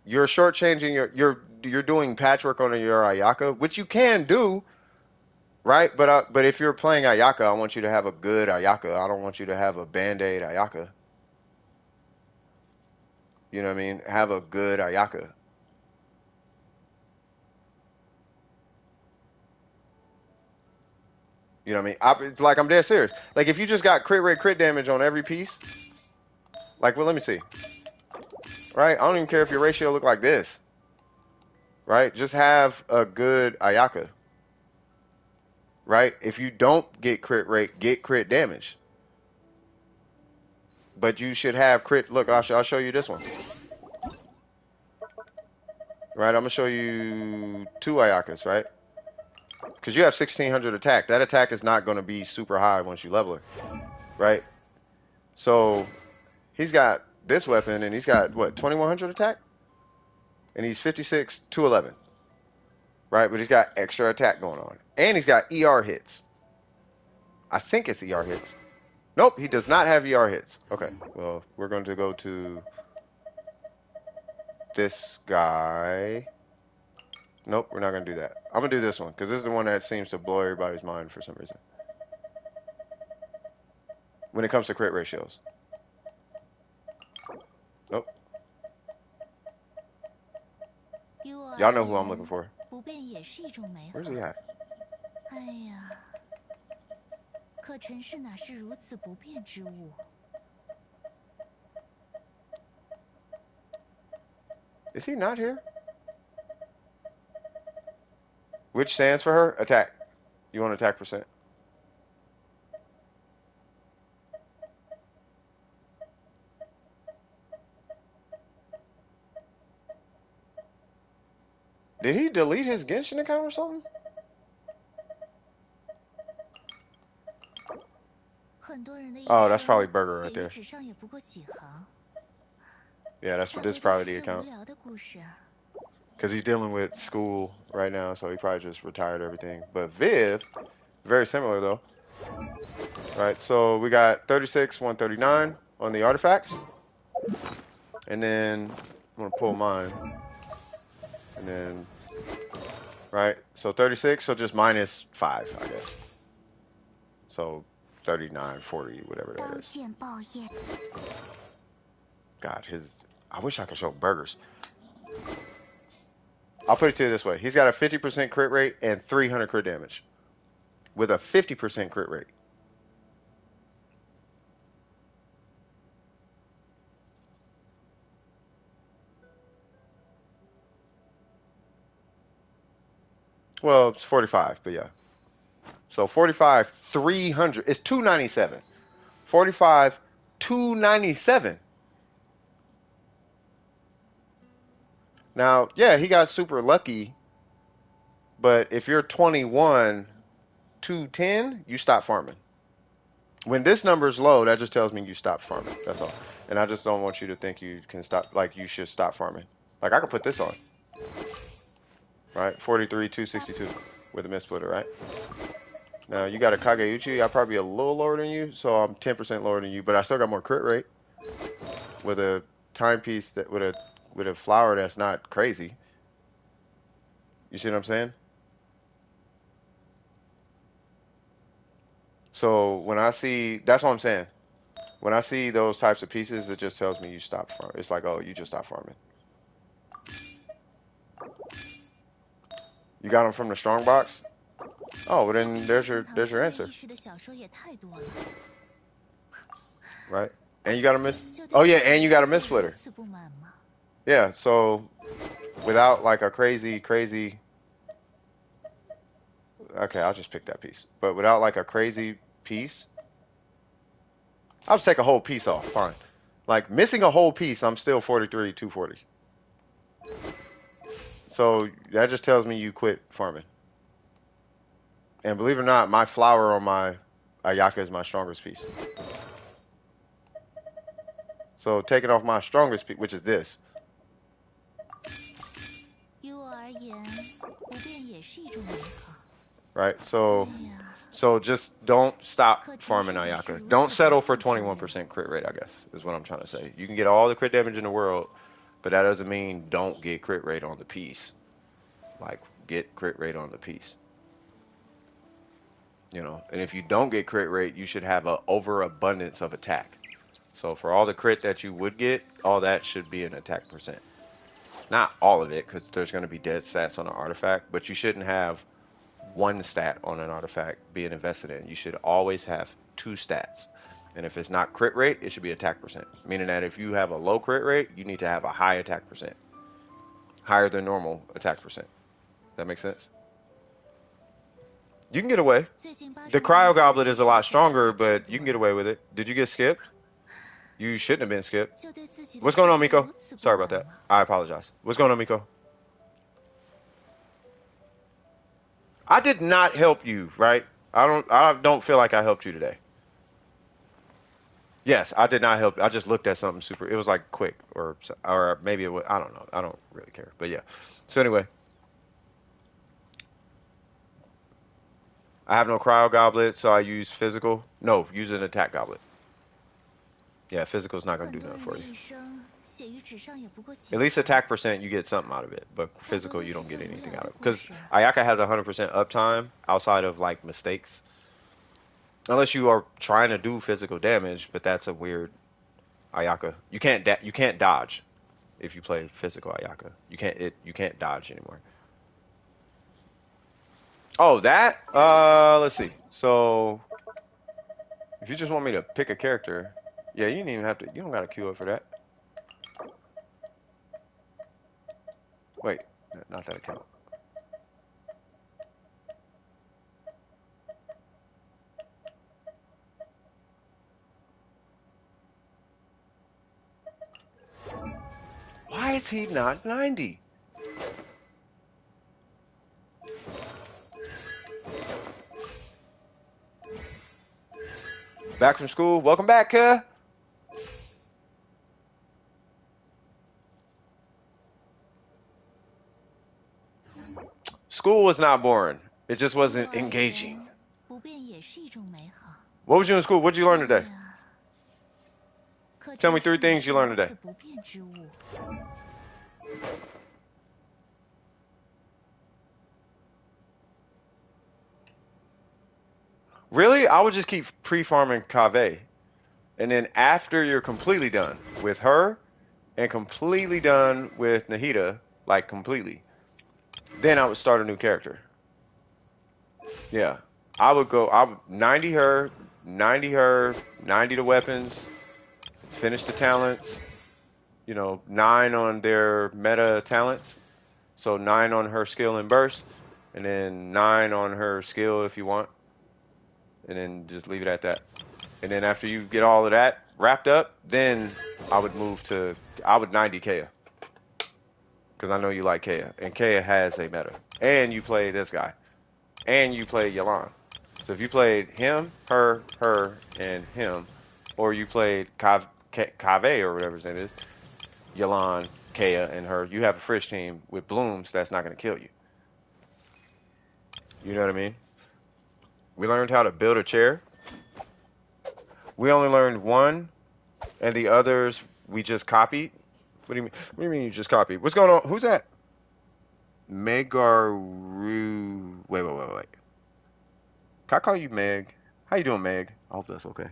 you're shortchanging you're doing patchwork on your Ayaka, which you can do. Right, but if you're playing Ayaka, I want you to have a good Ayaka. I don't want you to have a Band-Aid Ayaka. You know what I mean? Have a good Ayaka. You know what I mean? It's like, I'm dead serious. Like, if you just got crit rate, crit damage on every piece, like, well, let me see. Right? I don't even care if your ratio look like this. Right? Just have a good Ayaka. Right? If you don't get crit rate, get crit damage. But you should have crit. Look, I'll show you this one. Right? I'm going to show you 2 Ayakas, right? Because you have 1600 attack. That attack is not going to be super high once you level her. Right? So, he's got this weapon, and he's got, what, 2100 attack? And he's 56, 211. Right? But he's got extra attack going on. And he's got ER hits. I think it's ER hits. Nope, he does not have ER hits. Okay, well, we're going to go to this guy. Nope, we're not going to do that. I'm going to do this one, because this is the one that seems to blow everybody's mind for some reason. When it comes to crit ratios. Nope. Y'all know who I'm looking for. 不变也是一种美好。 Where's he at? 哎呀，可尘世哪是如此不变之物？ Is he not here? Which stands for her? Attack. You want attack percent? Did he delete his Genshin account or something? 很多人的一 Oh, that's 生 probably Burger 写 right 于 there. 纸上也不过几行， Yeah, that's 大 for 多 this 都 probably 是 the 些无 account. 聊的故事啊。 Because he's dealing with school right now, so he probably just retired everything. But Viv, very similar though. Right, so we got 36, 139 on the artifacts. And then I'm going to pull mine. And then, right, so 36, so just minus 5, I guess. So 39, 40, whatever 刀 that is. 剑爆焰， God, I wish I could show burgers. I'll put it to you this way. He's got a 50% crit rate and 300 crit damage. With a 50% crit rate. Well, it's 45, but yeah. So 45, 300. It's 297. 45, 297. Now, yeah, he got super lucky. But if you're 21, 210, you stop farming. When this number is low, that just tells me you stop farming. That's all. And I just don't want you to think you can stop, like you should stop farming. Like I could put this on. Right? 43, 262. with a mist splitter, right? Now you got a Kageuchi. I'm probably a little lower than you, so I'm 10% lower than you, but I still got more crit rate with a timepiece that with a flower that's not crazy. You see what I'm saying? So when I see, that's what I'm saying. When I see those types of pieces, it just tells me you stop farming. It's like, oh, you just stop farming. You got them from the strong box? Oh, well then there's your answer. Right? And you got a miss. Oh yeah, and you got a miss splitter. Yeah, so without like a crazy. Okay, I'll just pick that piece. But without like a crazy piece, I'll just take a whole piece off. Fine. Like missing a whole piece, I'm still 43, 240. So that just tells me you quit farming. And believe it or not, my flower on my Ayaka is my strongest piece. So taking off my strongest piece, which is this. Right? So just don't stop farming Ayaka. Don't settle for 21% crit rate, I guess, is what I'm trying to say. You can get all the crit damage in the world, but that doesn't mean don't get crit rate on the piece. Like, get crit rate on the piece. You know, and if you don't get crit rate, you should have an overabundance of attack. So for all the crit that you would get, all that should be an attack percent. Not all of it, because there's going to be dead stats on an artifact, but you shouldn't have one stat on an artifact being invested in. You should always have 2 stats. And if it's not crit rate, it should be attack percent. Meaning that if you have a low crit rate, you need to have a high attack percent. Higher than normal attack percent. Does that make sense? You can get away. The cryo goblet is a lot stronger, but you can get away with it. Did you get skipped? You shouldn't have been skipped. What's going on, Miko? Sorry about that. I apologize. What's going on, Miko? I did not help you, right? I don't feel like I helped you today. Yes, I did not help. I just looked at something super. It was like quick, or maybe it was. I don't know. I don't really care. But yeah. So anyway, I have no cryo goblet, so I use physical. No, use an attack goblet. Yeah, physical's not gonna do nothing for you. At least attack percent, you get something out of it, but physical, you don't get anything out of it. Because Ayaka has 100% uptime outside of like mistakes, unless you are trying to do physical damage. But that's a weird Ayaka. You can't dodge if you play physical Ayaka. You can't dodge anymore. Oh, that? Let's see. So, if you just want me to pick a character, yeah, you don't even have to. You don't got to queue up for that. Wait, not that account. Why is he not 90? Back from school. Welcome back, cuh. School was not boring. It just wasn't engaging. What was you in school? What did you learn today? Tell me 3 things you learned today. Really? I would just keep pre-farming Kaveh. And then after you're completely done with her and completely done with Nahida, like completely, then I would start a new character. Yeah. I would 90 her, 90 the weapons, finish the talents, 9 on their meta talents. So 9 on her skill and burst, and then 9 on her skill if you want. And then just leave it at that. And then after you get all of that wrapped up, then I would 90 Kea. Because I know you like Kea. And Kea has a meta. And you play this guy. And you play Yelan. So if you played him, her, and him, or you played Kaveh or whatever his name is, Yelan, Kea, and her, you have a Frisch team with blooms that's not going to kill you. You know what I mean? We learned how to build a chair. We only learned one, and the others we just copied. What do you mean? What do you mean you just copied? What's going on? Who's that? Megaru. Wait. Can I call you Meg? How you doing, Meg? I hope that's okay.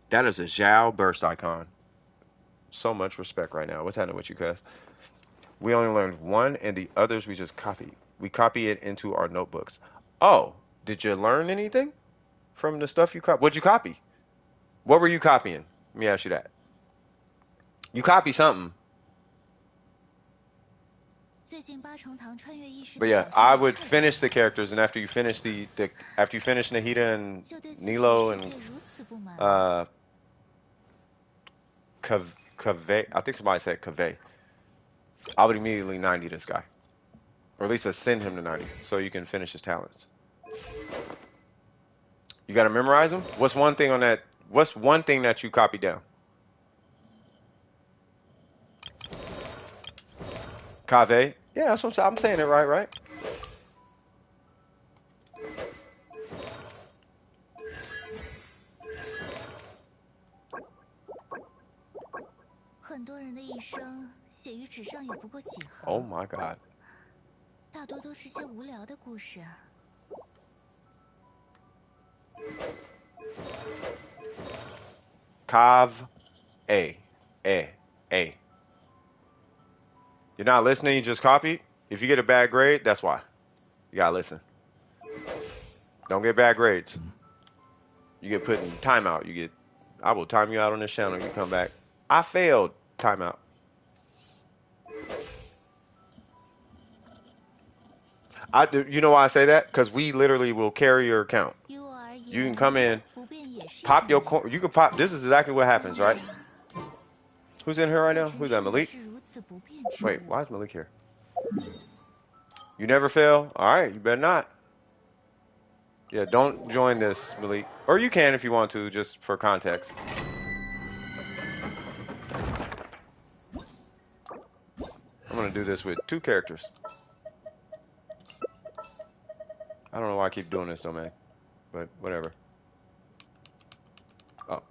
That is a Zhao burst icon. So much respect right now. What's happening with you, cuz? We only learned one, and the others we just copied. We copy it into our notebooks. Oh, did you learn anything from the stuff you copied? What'd you copy? What were you copying? Let me ask you that. You copy something. But yeah, I would finish the characters, and after you finish after you finish Nahida and Nilo and Kaveh, I think somebody said Kaveh, I would immediately 90 this guy, or at least ascend him to 90, so you can finish his talents. You got to memorize them. What's one thing that you copy down? Kaveh. Yeah, that's what I'm saying it right? Oh my God. Kav A. You're not listening, you just copy. If you get a bad grade, that's why. You gotta listen. Don't get bad grades. You get put in timeout. I will time you out on this channel and you come back. I failed. Timeout. You know why I say that? Because we literally will carry your account. You can come in, pop your coin. You can pop. This is exactly what happens, right? Who's in here right now? Who's that, Malik? Wait, why is Malik here? You never fail? Alright, you better not. Yeah, don't join this, Malik. Or you can if you want to, just for context. I'm gonna do this with 2 characters. I don't know why I keep doing this though, man. But whatever. Oh.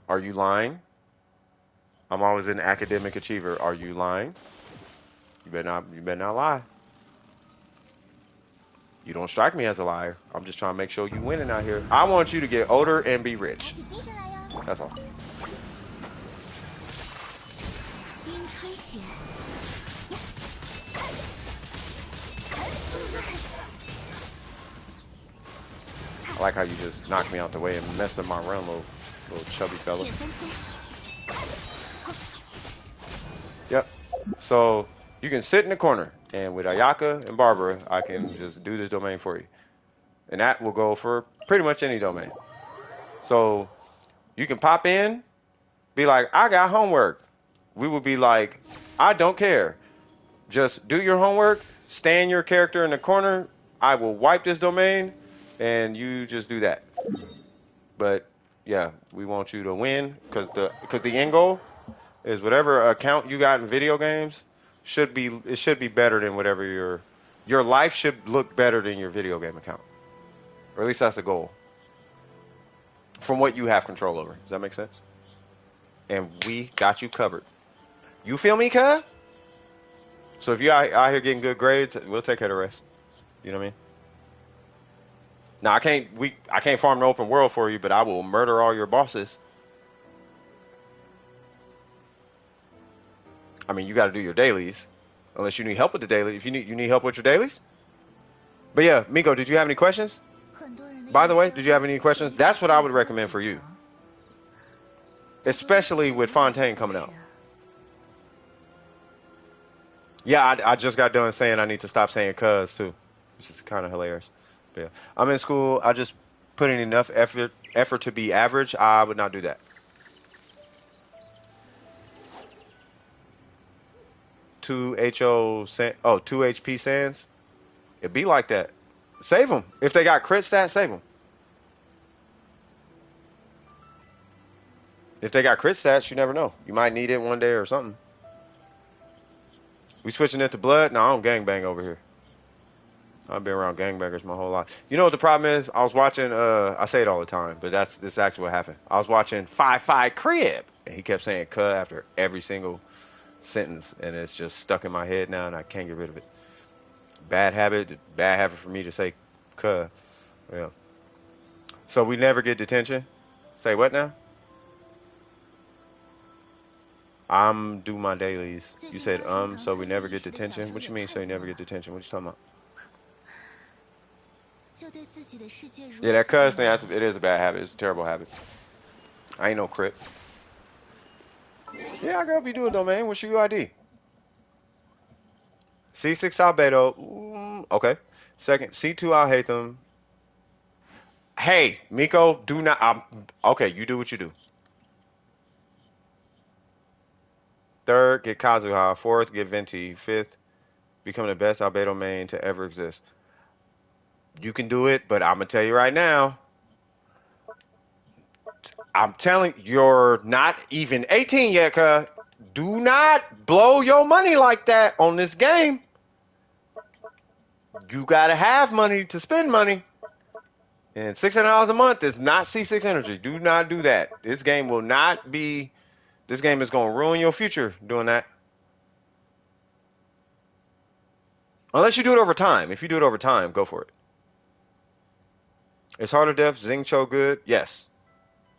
Are you lying? I'm always an academic achiever. Are you lying? You better not lie. You don't strike me as a liar. I'm just trying to make sure you winning out here. I want you to get older and be rich. That's all. I like how you just knocked me out the way and messed up my run, little chubby fella. Yep. So you can sit in the corner, and with Ayaka and Barbara, I can just do this domain for you. And that will go for pretty much any domain. So you can pop in, be like, I got homework. We will be like, I don't care. Just do your homework, stand your character in the corner. I will wipe this domain, and you just do that. But yeah, we want you to win because the end goal is whatever account you got in video games should be better than whatever your life should look better than your video game account. Or at least that's the goal. From what you have control over. Does that make sense? And we got you covered. You feel me, cuz? So if you out here getting good grades, we'll take care of the rest. You know what I mean? Now I can't farm the open world for you, but I will murder all your bosses. I mean, you got to do your dailies, unless you need help with the daily. If you need help with your dailies. But yeah, Miko, did you have any questions? By the way, did you have any questions? That's what I would recommend for you, especially with Fontaine coming out. Yeah, I just got done saying I need to stop saying cuz too, which is kind of hilarious. But yeah, I'm in school. I just put in enough effort to be average. I would not do that. 2 HP sands. It'd be like that. Save them. If they got crit stats, save them. If they got crit stats, you never know. You might need it one day or something. We switching it to blood? No, I don't gangbang over here. I've been around gangbangers my whole life. You know what the problem is? I was watching. I say it all the time, but this actually what happened. I was watching Five Crib, and he kept saying "cut" after every single sentence, and it's just stuck in my head now, and I can't get rid of it. Bad habit for me to say "cut." Yeah. So we never get detention. Say what now? I'm do my dailies. You said so we never get detention. What you mean? So you never get detention? What you talking about? 就对自己的世界如此 Yeah, that 不 cuss thing. 满 It is a bad habit. It's a terrible habit. I ain't no crip. Yeah, I gotta be doing though, man. What's your UID? C6 Albedo. Okay. Second, C2 I'll hate them. Hey, Miko, do not. Okay, you do what you do. Third, get Kazuha. Fourth, get Venti. Fifth, become the best Albedo main to ever exist. You can do it, but I'm gonna tell you right now. I'm telling you're not even 18 yet, cuz. Do not blow your money like that on this game. You gotta have money to spend money. And $600 a month is not C6 energy. Do not do that. This game will not be. This game is gonna ruin your future doing that. Unless you do it over time. If you do it over time, go for it. Is harder depth Xingqiu good? Yes.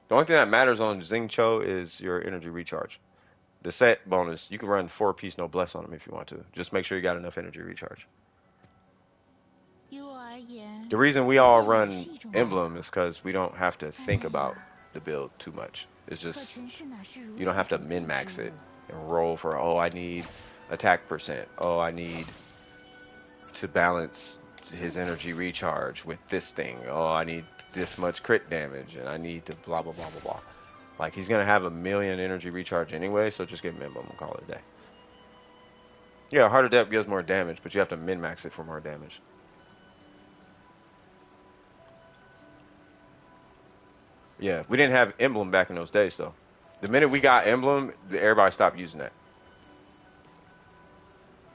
The only thing that matters on Xingqiu is your energy recharge. The set bonus, you can run 4-piece noblesse on them if you want to. Just make sure you got enough energy recharge. 于我而言 The reason we all run emblem is because we don't have to think about the build too much. It's 可 just 尘世哪是如 you don't 此 have to 不变 min max 之 it 物 and roll for I need attack percent. I need to balance his energy recharge with this thing. I need this much crit damage and I need to blah blah blah blah blah. Like he's gonna have a million energy recharge anyway, so just get emblem and call it a day. Yeah, harder depth gives more damage, but you have to min max it for more damage. Yeah, we didn't have emblem back in those days though. The minute we got emblem, everybody stopped using that.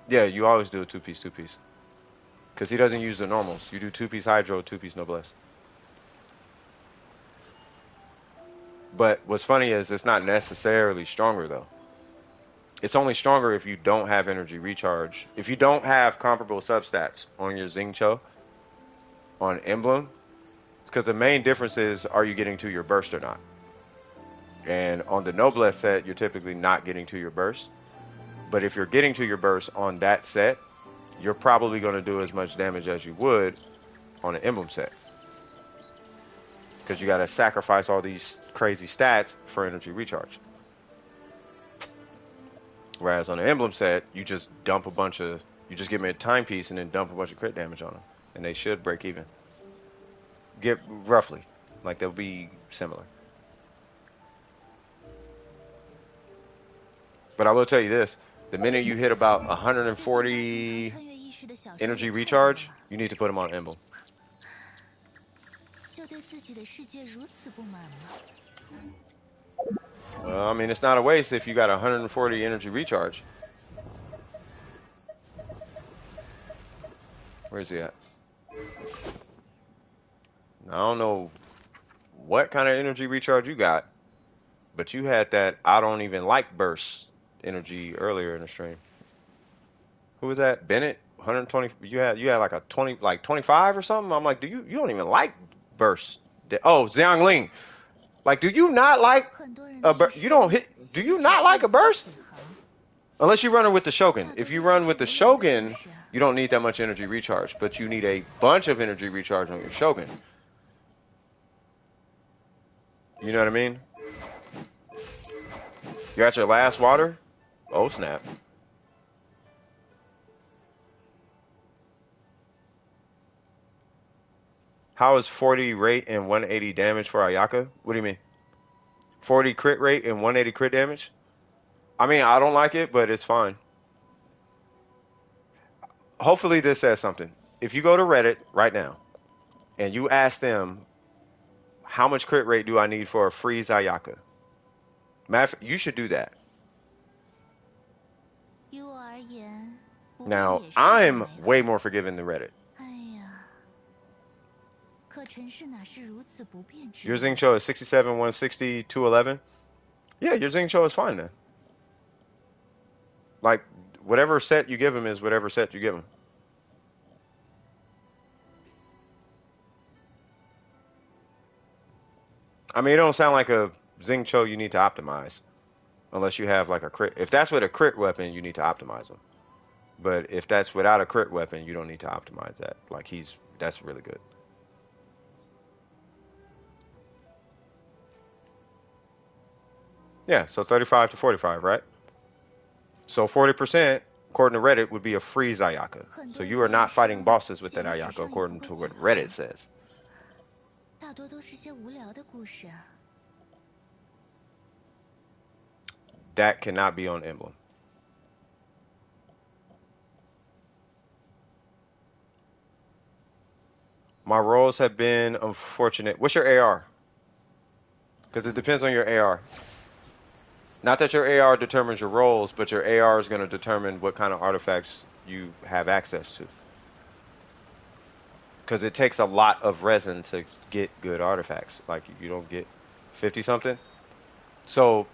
Yeah, you always do a two-piece. Because he doesn't use the normals. You do 2-piece hydro, 2-piece noblesse. But what's funny is it's not necessarily stronger though. It's only stronger if you don't have energy recharge. If you don't have comparable substats on your Xingqiu, on emblem, because the main difference is are you getting to your burst or not. And on the noblesse set, you're typically not getting to your burst. But if you're getting to your burst on that set, you're probably going to do as much damage as you would on an emblem set. Because you got to sacrifice all these crazy stats for energy recharge. Whereas on an emblem set, you just dump a bunch of, you just give me a timepiece and then dump a bunch of crit damage on them. And they should break even. Get roughly. Like they'll be similar. But I will tell you this. The minute you hit about 140 穿越意识的小说 energy 也太多 recharge, 了 you need to put them on emblem. 就对自己的世界如此不满吗？ Well, I mean, it's not a waste if you got 140 energy recharge. Where's he at? I don't know what kind of energy recharge you got, but you had that I don't even like burst energy earlier in the stream. Who was that? Bennett? 120. You had like a 20, like 25 or something. I'm like, you don't even like burst? Oh, Xiang Ling. Like, do you not like 很多人 a 都 burst? You don't hit. Do you not like a burst? 起航 Unless you run it with the Shogun. If you run with the Shogun, you don't need that much energy recharge, but you need a bunch of energy recharge on your Shogun. You know what I mean? You're at your last water? Oh, snap. How is 40 rate and 180 damage for Ayaka? What do you mean? 40 crit rate and 180 crit damage? I mean, I don't like it, but it's fine. Hopefully this says something. If you go to Reddit right now and you ask them, how much crit rate do I need for a freeze Ayaka? You should do that. 于我而言，不变 Now, 也是一种 I'm 美好 way more forgiving than Reddit. 哎 Your Xingqiu is 67, 160, 211. Yeah, your Xingqiu is fine then. Like, whatever set you give him is whatever set you give him. I mean, it don't sound like a Xingqiu you need to optimize. Unless you have like a crit. If that's with a crit weapon, you need to optimize him. But if that's without a crit weapon, you don't need to optimize that. Like, that's really good. Yeah, so 35 to 45, right? So 40%, according to Reddit, would be a freeze Ayaka. So you are not fighting bosses with that Ayaka, according to what Reddit says. That cannot be on Emblem. My rolls have been unfortunate. What's your AR? Because it depends on your AR. Not that your AR determines your rolls, but your AR is going to determine what kind of artifacts you have access to. Because it takes a lot of resin to get good artifacts. Like, you don't get 50 something. So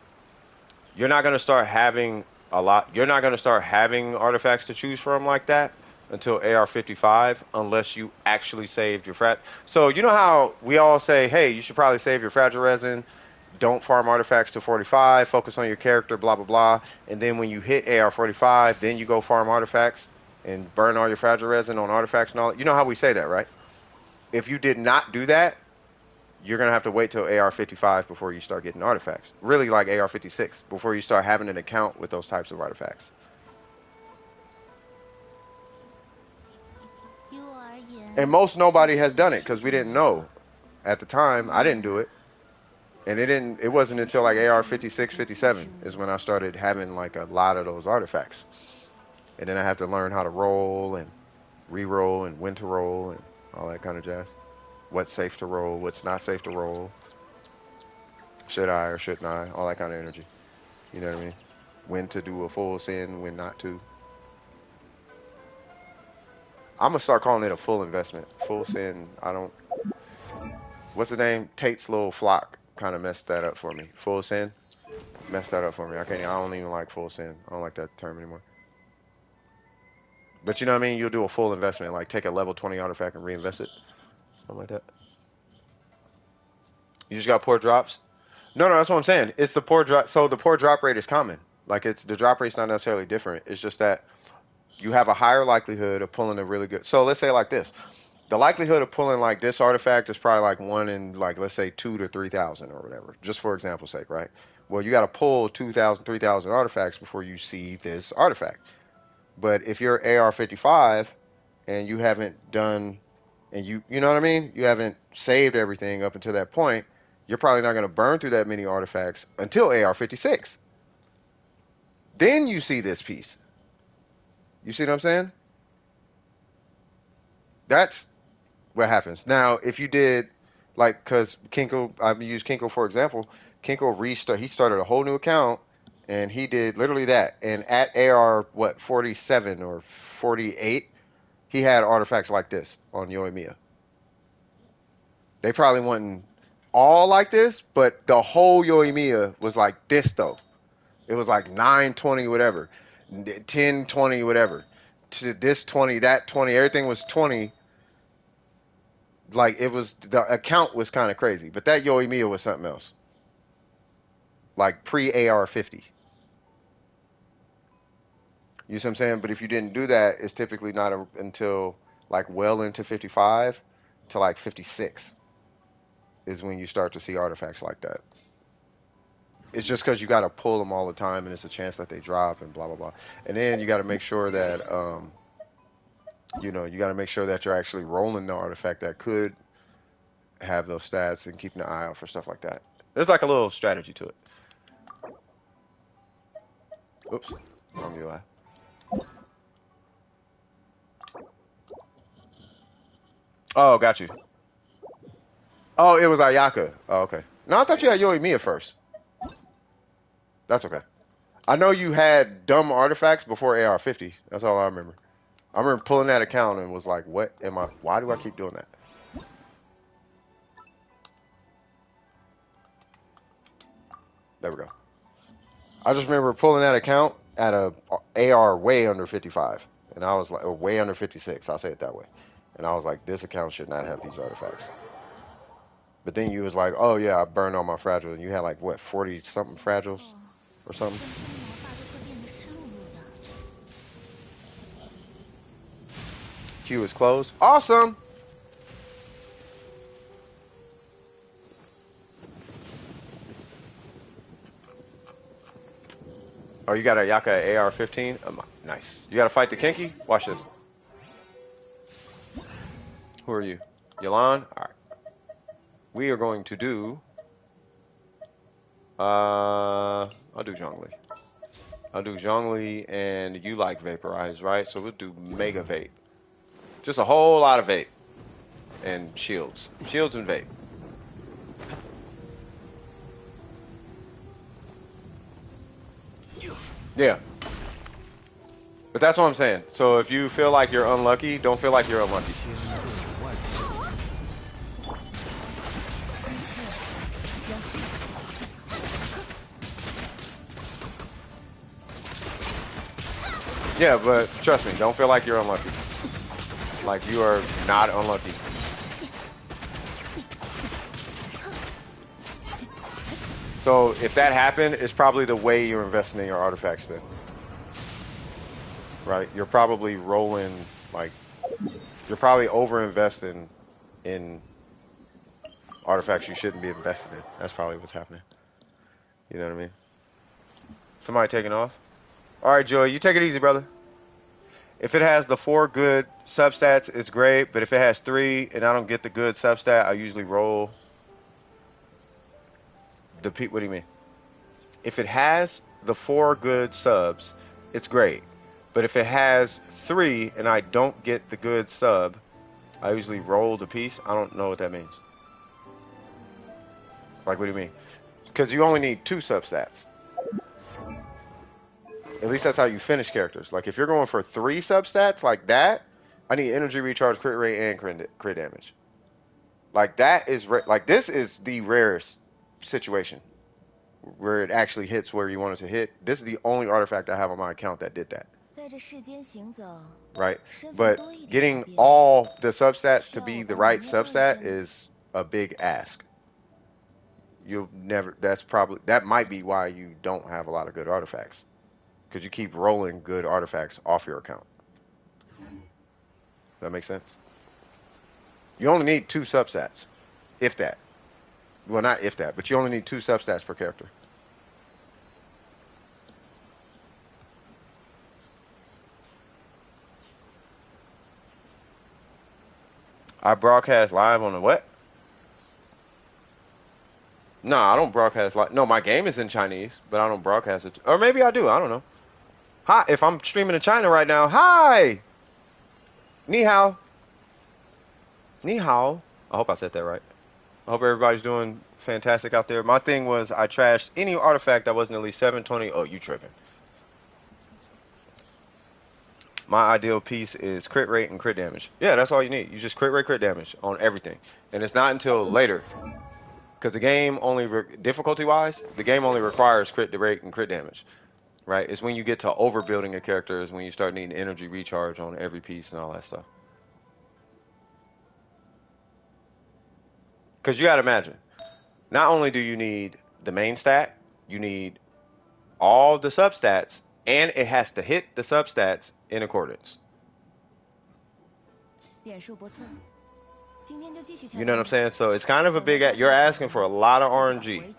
you're not going to start having a lot. You're not going to start having artifacts to choose from like that until AR55, unless you actually saved your So you know how we all say, hey, you should probably save your fragile resin. Don't farm artifacts to 45. Focus on your character, blah, blah, blah. And then when you hit AR45, then you go farm artifacts and burn all your fragile resin on artifacts and all. You know how we say that, right? If you did not do that, you're going to have to wait till AR55 before you start getting artifacts. Really like AR56, before you start having an account with those types of artifacts. And most nobody has done it because we didn't know. At the time, I didn't do it. And it wasn't until like AR56, 57 is when I started having like a lot of those artifacts. And then I had to learn how to roll and re-roll and when to roll and all that kind of jazz. What's safe to roll, what's not safe to roll. Should I or shouldn't I? All that kind of energy. You know what I mean? When to do a full sin, when not to. I'm going to start calling it a full investment. Full sin, I don't... What's the name? Tate's little flock kind of messed that up for me. Full sin? Messed that up for me. I don't even like full sin. I don't like that term anymore. But you know what I mean? You'll do a full investment. Like take a level 20 artifact and reinvest it. Something like that. You just got poor drops? No, that's what I'm saying. It's the poor drop. So the poor drop rate is common. Like the drop rate's not necessarily different. It's just that you have a higher likelihood of pulling a really good. So let's say like this. The likelihood of pulling like this artifact is probably like 1 in like, let's say 2 to 3,000 or whatever, just for example's sake, right? Well, you got to pull 2,000, 3,000 artifacts before you see this artifact. But if you're AR55 and you haven't done, and you know what I mean? You haven't saved everything up until that point, you're probably not going to burn through that many artifacts until AR56. Then you see this piece. You see what I'm saying? That's what happens. Now, if you did, like, because Kinko, I've used Kinko for example, he started a whole new account, and he did literally that. And at AR, 47 or 48, he had artifacts like this on Yoimiya. They probably weren't all like this, but the whole Yoimiya was like this, though. It was like 920 whatever, 1020 whatever, to this 20, that 20, everything was 20. Like, it was, the account was kind of crazy. But that Yoimiya was something else. Like, pre-AR50. You see what I'm saying? But if you didn't do that, it's typically not until, like, well into 55 to, like, 56 is when you start to see artifacts like that. It's just because you got to pull them all the time, and it's a chance that they drop and blah, blah, blah. And then you got to make sure that, you know, you got to make sure that you're actually rolling the artifact that could have those stats and keeping an eye out for stuff like that. There's like a little strategy to it. Oops, wrong UI. Oh, got you. Oh, it was Ayaka. Oh, okay. No, I thought you had Yoimiya first. That's okay. I know you had dumb artifacts before AR50. That's all I remember. I remember pulling that account and was like, what am I, why do I keep doing that? There we go. I just remember pulling that account at a AR way under 55, and I was like, or way under 56. I'll say it that way. And I was like, this account should not have these artifacts. But then you was like, oh yeah, I burned all my fragiles, and you had like what 40 something fragiles or something. 全身的毛发都会变得湿漉漉的。 Queue is closed. Awesome. Oh, you got a Ayaka AR-15? Nice. You got to fight the Kinky? Watch this. Who are you? Yalan? Alright. We are going to do... I'll do Zhongli. I'll do Zhongli, and you like Vaporize, right? So we'll do Mega Vape. Just a whole lot of vape. And shields. Shields and vape. Yeah. But that's what I'm saying. So if you feel like you're unlucky, don't feel like you're unlucky. Yeah, but trust me, don't feel like you're unlucky. Like you are not unlucky. So if that happened, it's probably the way you're investing in your artifacts then. Right? You're probably rolling, like, you're probably over-investing in artifacts you shouldn't be invested in. That's probably what's happening. You know what I mean? Somebody taking off? Alright, Joey, you take it easy, brother. If it has the 4 good substats, it's great. But if it has 3 and I don't get the good substat, I usually roll the what do you mean? If it has the 4 good subs, it's great. But if it has 3 and I don't get the good sub, I usually roll the piece. I don't know what that means. Like, what do you mean? Because you only need 2 substats. At least that's how you finish characters. Like, if you're going for 3 substats like that, I need energy recharge, crit rate, and crit damage. Like, that is... like, this is the rarest situation where it actually hits where you want it to hit. This is the only artifact I have on my account that did that. Right? But getting all the substats to be the right substat is a big ask. You'll never... that might be why you don't have a lot of good artifacts. Because you keep rolling good artifacts off your account. Does that make sense? You only need 2 substats. If that. Well, not if that, but you only need 2 substats per character. I broadcast live on the what? No, I don't broadcast live. No, my game is in Chinese, but I don't broadcast it. Or maybe I do. I don't know. Hi, if I'm streaming in China right now, hi! Ni hao. Ni hao. I hope I said that right. I hope everybody's doing fantastic out there. My thing was I trashed any artifact that wasn't at least 720. Oh, you tripping. My ideal piece is crit rate and crit damage. Yeah, that's all you need. You just crit rate, crit damage on everything. And it's not until later. Because the game only, difficulty-wise, the game only requires crit rate and crit damage. Right? It's when you get to overbuilding a character is when you start needing energy recharge on every piece and all that stuff. Because you got to imagine, not only do you need the main stat, you need all the substats, and it has to hit the substats in accordance. You know what I'm saying? So it's kind of a big... you're asking for a lot of RNG.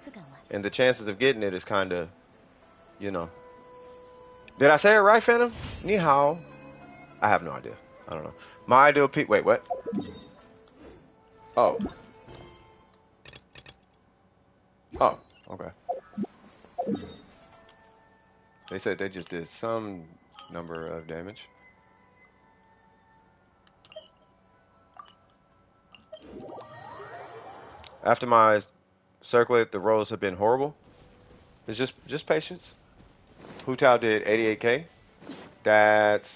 And the chances of getting it is kind of, you know... Did I say it right, Phantom? Ni hao. I have no idea. I don't know. My ideal piece... Wait, what? Oh. Oh, okay. They said they just did some number of damage. After my circlet, the rolls have been horrible. It's just patience. Hu Tao did 88k. That's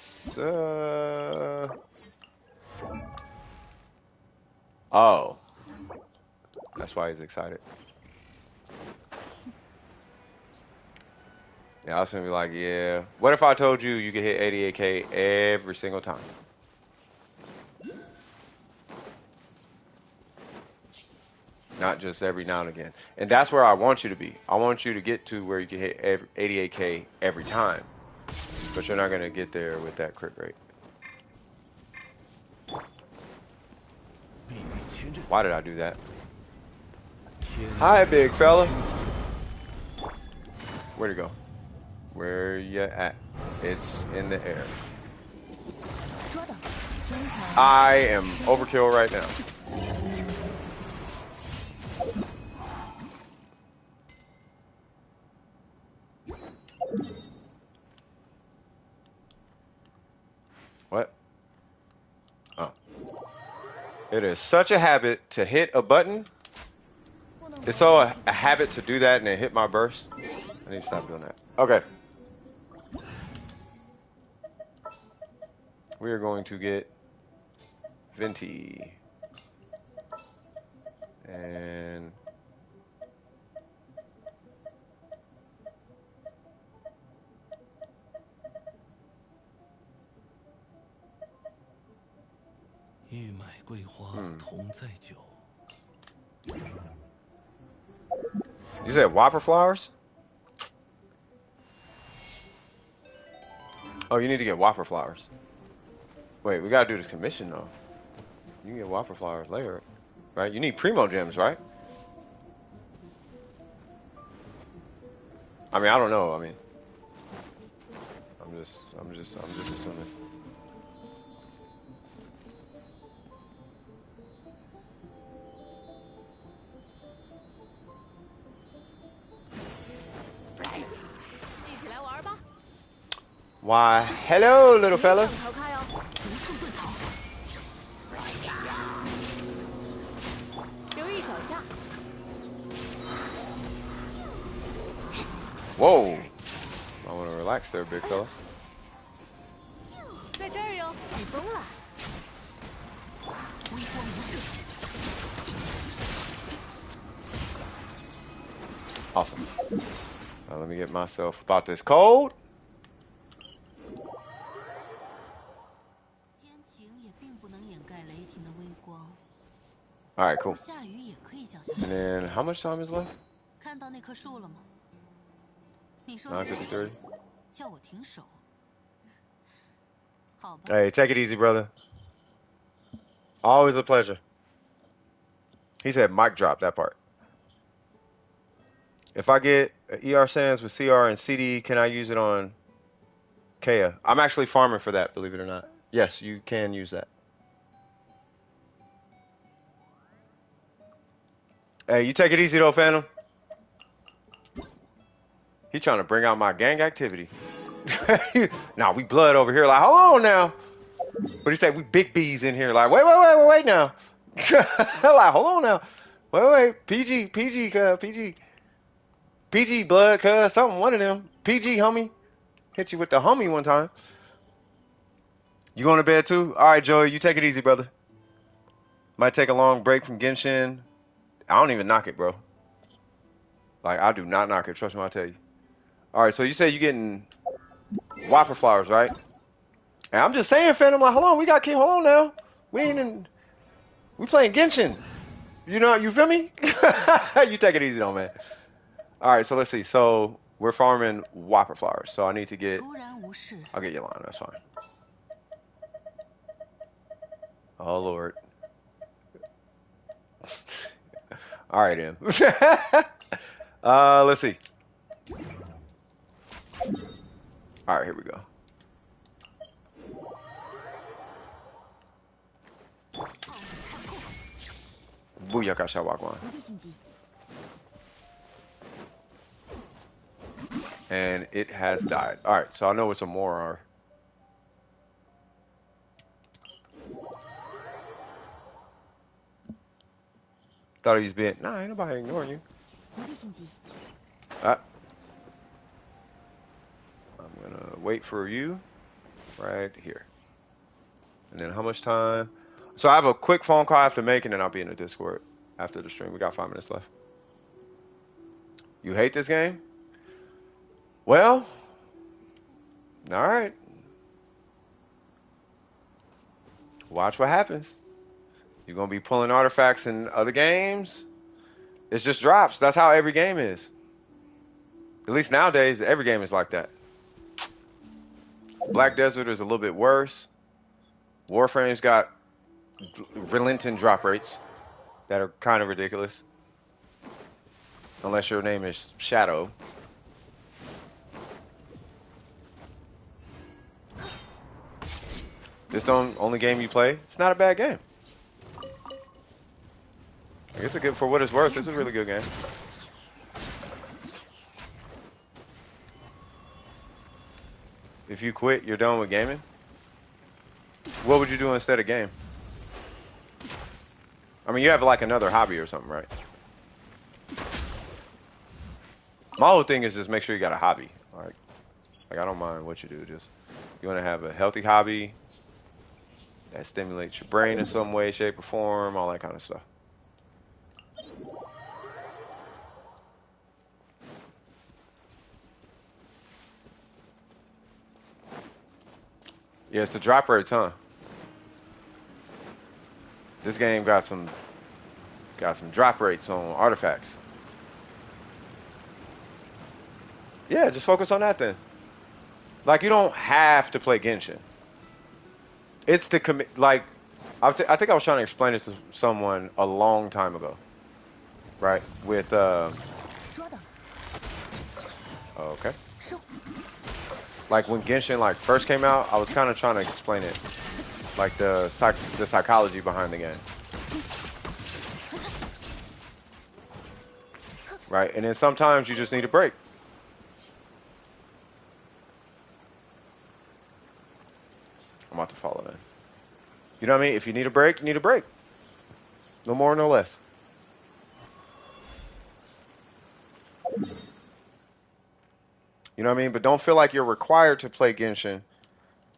oh. That's why he's excited. Yeah, I was gonna be like, yeah. What if I told you you could hit 88K every single time? Not just every now and again. And that's where I want you to be. I want you to get to where you can hit 88K every time. But you're not gonna get there with that crit rate. 秘密前阵， Why did I do that? 天 Hi, big fella. Where'd it go? Where you at? It's in the air. 捉到，天堂 I am overkill right now. What? Oh. It is such a habit to hit a button. 不能 It's so a habit to do that and then hit my burst. I need to stop doing that. Okay. We are going to get Venti. And "欲买桂花同载酒， you said Whopper flowers? Oh, you need to get Whopper flowers. Wait, we gotta do this commission though. You can get Whopper flowers later, right? You need Primo gems, right? I mean, I don't know. I mean, I'm just assuming. Why, hello, little fellas. 逃开哦，无处遁逃，留意脚下。 Whoa. I want to relax there, big fella. 在这儿哟，起风了。微光无射， Awesome. Now let me get myself about this cold. 天晴也并不能掩盖雷霆的微光， All right, cool. 下雨也可以降下 And 雪。 then how much time is left? 看到那棵树了吗？你说的是 9:53. 叫我停手。好吧， Hey, take it easy, brother. Always a pleasure. He said mic drop that part. If I get ER Sands with CR and CD, can I use it on Kea? I'm actually farming for that, believe it or not. Yes, you can use that. Hey, you take it easy though, Phantom. He trying to bring out my gang activity. Nah, we blood over here. Like, hold on now. But he said we big B's in here. Like, wait now. Like, hold on now. Wait. PG, PG. PG blood, cuz, something, one of them. PG, homie. Hit you with the homie one time. You going to bed too? All right, Joey, you take it easy, brother. Might take a long break from Genshin. I don't even knock it, bro. Like, I do not knock it. Trust me, I tell you. All right, so you say you getting Whopper flowers, right? And I'm just saying, Phantom, like, hold on, we got King, hold on now. We ain't in, we playing Genshin. You know, you feel me? You take it easy though, man. All right, so let's see. So we're farming Whopper flowers. So I need to get, 突然无视， I'll get your line, that's fine. Oh, Lord. All right, then. Let's see. All right, here we go. Booyaka Shawagwan. 不必心急。 And it has died. All right, so I know what some more are. Thought he was being. Nah, ain't nobody ignoring you. 不必心急。 I'm gonna wait for you right here. And then how much time? So I have a quick phone call I have to make, and then I'll be in the Discord after the stream. We got 5 minutes left. You hate this game? Well, all right. Watch what happens. You're gonna be pulling artifacts in other games. It's just drops. That's how every game is. At least nowadays, every game is like that. Black Desert is a little bit worse. Warframe's got relenting drop rates that are kind of ridiculous. Unless your name is Shadow. This the only game you play. It's not a bad game. It's a good, for what it's worth, it's a really good game. If you quit, you're done with gaming. What would you do instead of game? I mean, you have like another hobby or something, right? My whole thing is just make sure you got a hobby. Like I don't mind what you do. Just you want to have a healthy hobby that stimulates your brain in some way, shape, or form, all that kind of stuff. Yeah, it's the drop rates, huh? This game got some drop rates on artifacts. Yeah, just focus on that then. Like you don't have to play Genshin. It's the like I think I was trying to explain this to someone a long time ago, right? With okay. Like when Genshin like first came out, I was kind of trying to explain it, like the psychology behind the game, right? And then sometimes you just need a break. I'm about to follow in. You know what I mean? If you need a break, you need a break. No more, no less. You know what I mean? But don't feel like you're required to play Genshin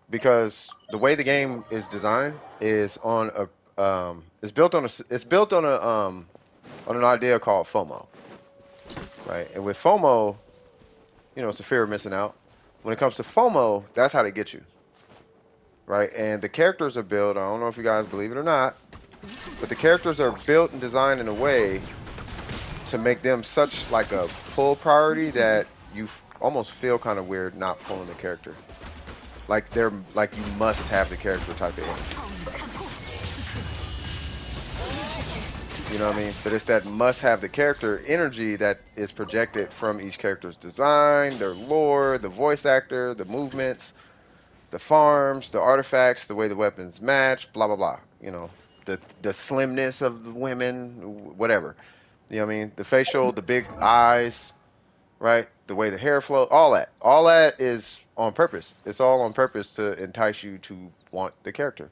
because the way the game is designed is on a it's built on an idea called FOMO, right? And with FOMO, you know, it's the fear of missing out. When it comes to FOMO, that's how they get you, right? And the characters are built. I don't know if you guys believe it or not, but the characters are built and designed in a way to make them such like a full priority that you almost feel kind of weird not pulling the character. Like they're like you must have the character type of energy. You know what I mean? But it's that must have the character energy that is projected from each character's design, their lore, the voice actor, the movements, the farms, the artifacts, the way the weapons match, blah blah blah. You know, the slimness of the women, whatever. You know what I mean? The facial, the big eyes, right? The way the hair flows, all that. All that is on purpose. It's all on purpose to entice you to want the character.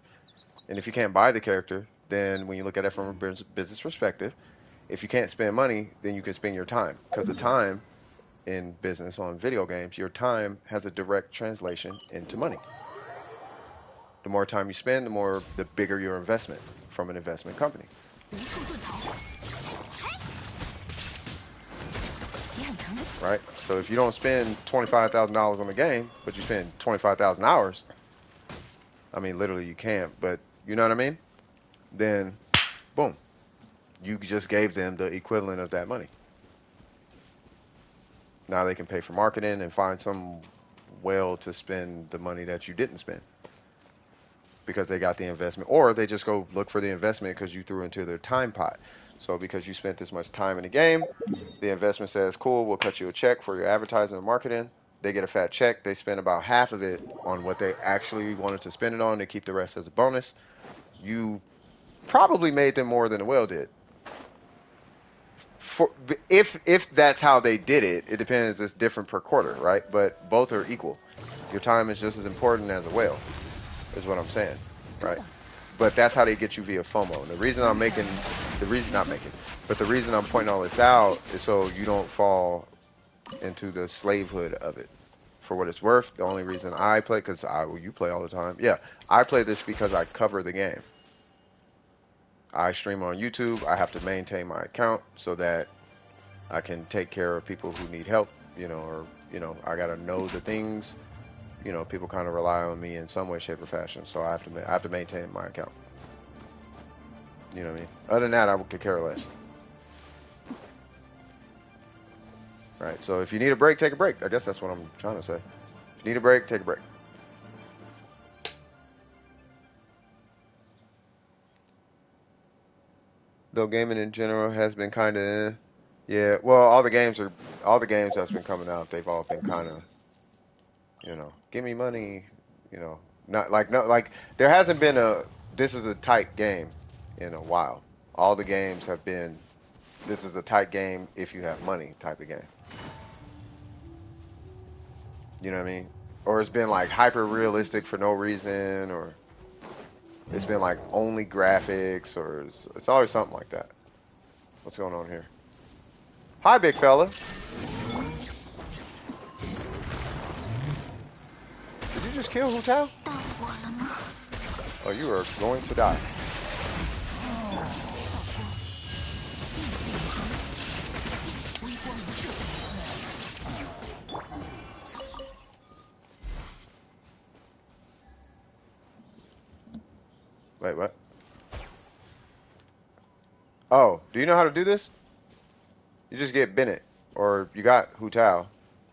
And if you can't buy the character, then when you look at it from a business perspective, if you can't spend money, then you can spend your time. Because the time in business on video games, your time has a direct translation into money. The more time you spend, the bigger your investment from an investment company. Right? So if you don't spend $25,000 on the game, but you spend 25,000 hours, I mean, literally you can't, but you know what I mean? Then, boom, you just gave them the equivalent of that money. Now they can pay for marketing and find some well to spend the money that you didn't spend because they got the investment, or they just go look for the investment because you threw into their time pot. So because you spent this much time in the game, the investment says, cool, we'll cut you a check for your advertising and marketing. They get a fat check. They spend about half of it on what they actually wanted to spend it on. They keep the rest as a bonus. You probably made them more than the whale did. If that's how they did it, it depends. It's different per quarter, right? But both are equal. Your time is just as important as a whale, is what I'm saying, right? But that's how they get you via FOMO. And the reason I'm pointing all this out is so you don't fall into the slavehood of it. For what it's worth, the only reason I play, because you play all the time. Yeah, I play this because I cover the game. I stream on YouTube. I have to maintain my account so that I can take care of people who need help, or I gotta know the things. People kind of rely on me in some way, shape, or fashion, so I have to maintain my account. You know what I mean? Other than that, I could care less. Right. So if you need a break, take a break. I guess that's what I'm trying to say. If you need a break, take a break. Though gaming in general has been kind of, yeah. Well, all the games that's been coming out, they've all been kind of, give me money, not like no like there hasn't been this is a tight game in a while. All the games have been this is a tight game if you have money type of game. You know what I mean? Or it's been like hyper realistic for no reason, or it's been like only graphics, or it's always something like that. What's going on here? Hi, big fella. Did you just kill Hu Tao? Oh, you are going to die. Wait, what? Oh, do you know how to do this? You just get Bennett, or you got Hu Tao.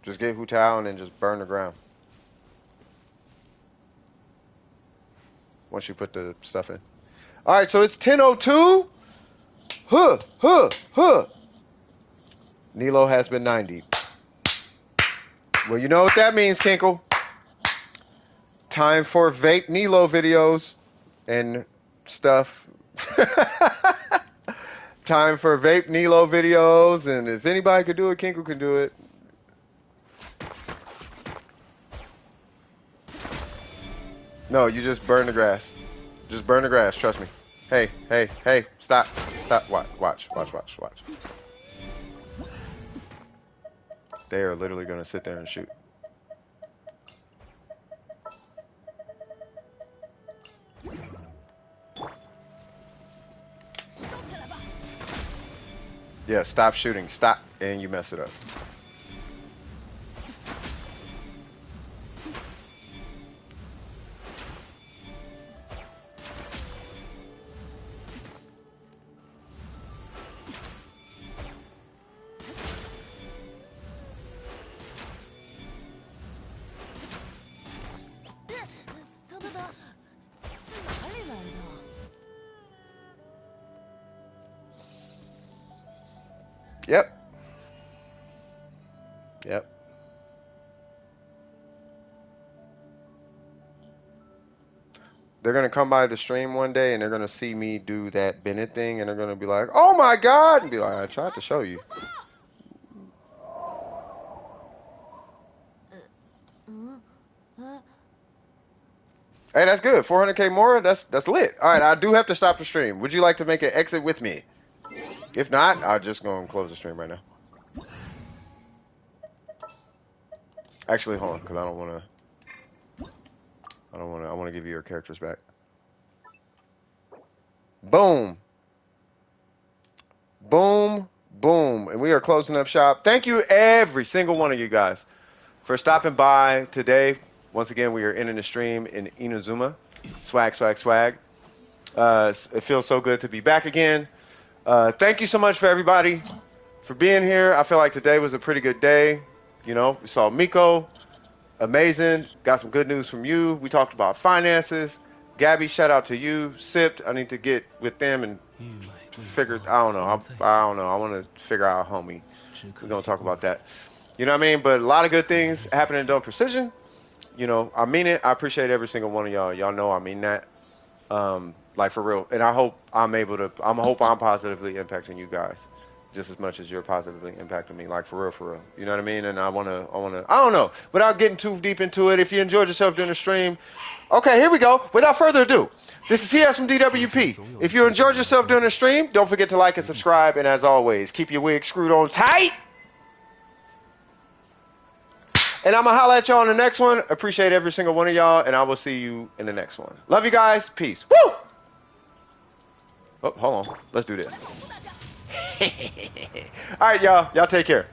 Just get Hu Tao and then just burn the ground. Once you put the stuff in. Alright, so it's 10:02. Nilo has been 90. Well, you know what that means, Kinkle. Time for vape Nilo videos and stuff. Time for vape Nilo videos, and if anybody could do it, Kinkle can do it. No, you just burn the grass. Just burn the grass, trust me. Hey, stop. Watch. They are literally gonna sit there and shoot. Yeah, stop shooting. Stop, and you mess it up. Yep. They're gonna come by the stream one day and they're gonna see me do that Bennett thing and they're gonna be like, "Oh my God!" and be like, "I tried to show you." Hey, that's good. 400K more. That's lit. All right, I do have to stop the stream. Would you like to make an exit with me? If not, I'll just go and close the stream right now. Actually, hold on, because I want to give you your characters back. Boom. Boom. Boom. And we are closing up shop. Thank you, every single one of you guys, for stopping by today. Once again, we are ending the stream in Inazuma. Swag. It feels so good to be back again. Thank you so much for everybody for being here. I feel like today was a pretty good day. We saw Miko. Amazing. Got some good news from you. We talked about finances. Gabby, shout out to you. Sipped. I need to get with them and figure. I don't know. I want to figure out homie. We're going to talk about that. You know what I mean? But a lot of good things happening in Dome Precision. I mean it. I appreciate every single one of y'all. Y'all know I mean that. Like for real. And I hope I'm positively impacting you guys just as much as you're positively impacting me. Like for real. You know what I mean? And I don't know. Without getting too deep into it, if you enjoyed yourself during the stream, okay, here we go. Without further ado, this is TS from DWP. If you enjoyed yourself during the stream, don't forget to like and subscribe. And as always, keep your wig screwed on tight. And I'm going to holla at y'all on the next one. Appreciate every single one of y'all. And I will see you in the next one. Love you guys. Peace. Woo! Oh, hold on. Let's do this. All right, y'all. Y'all take care.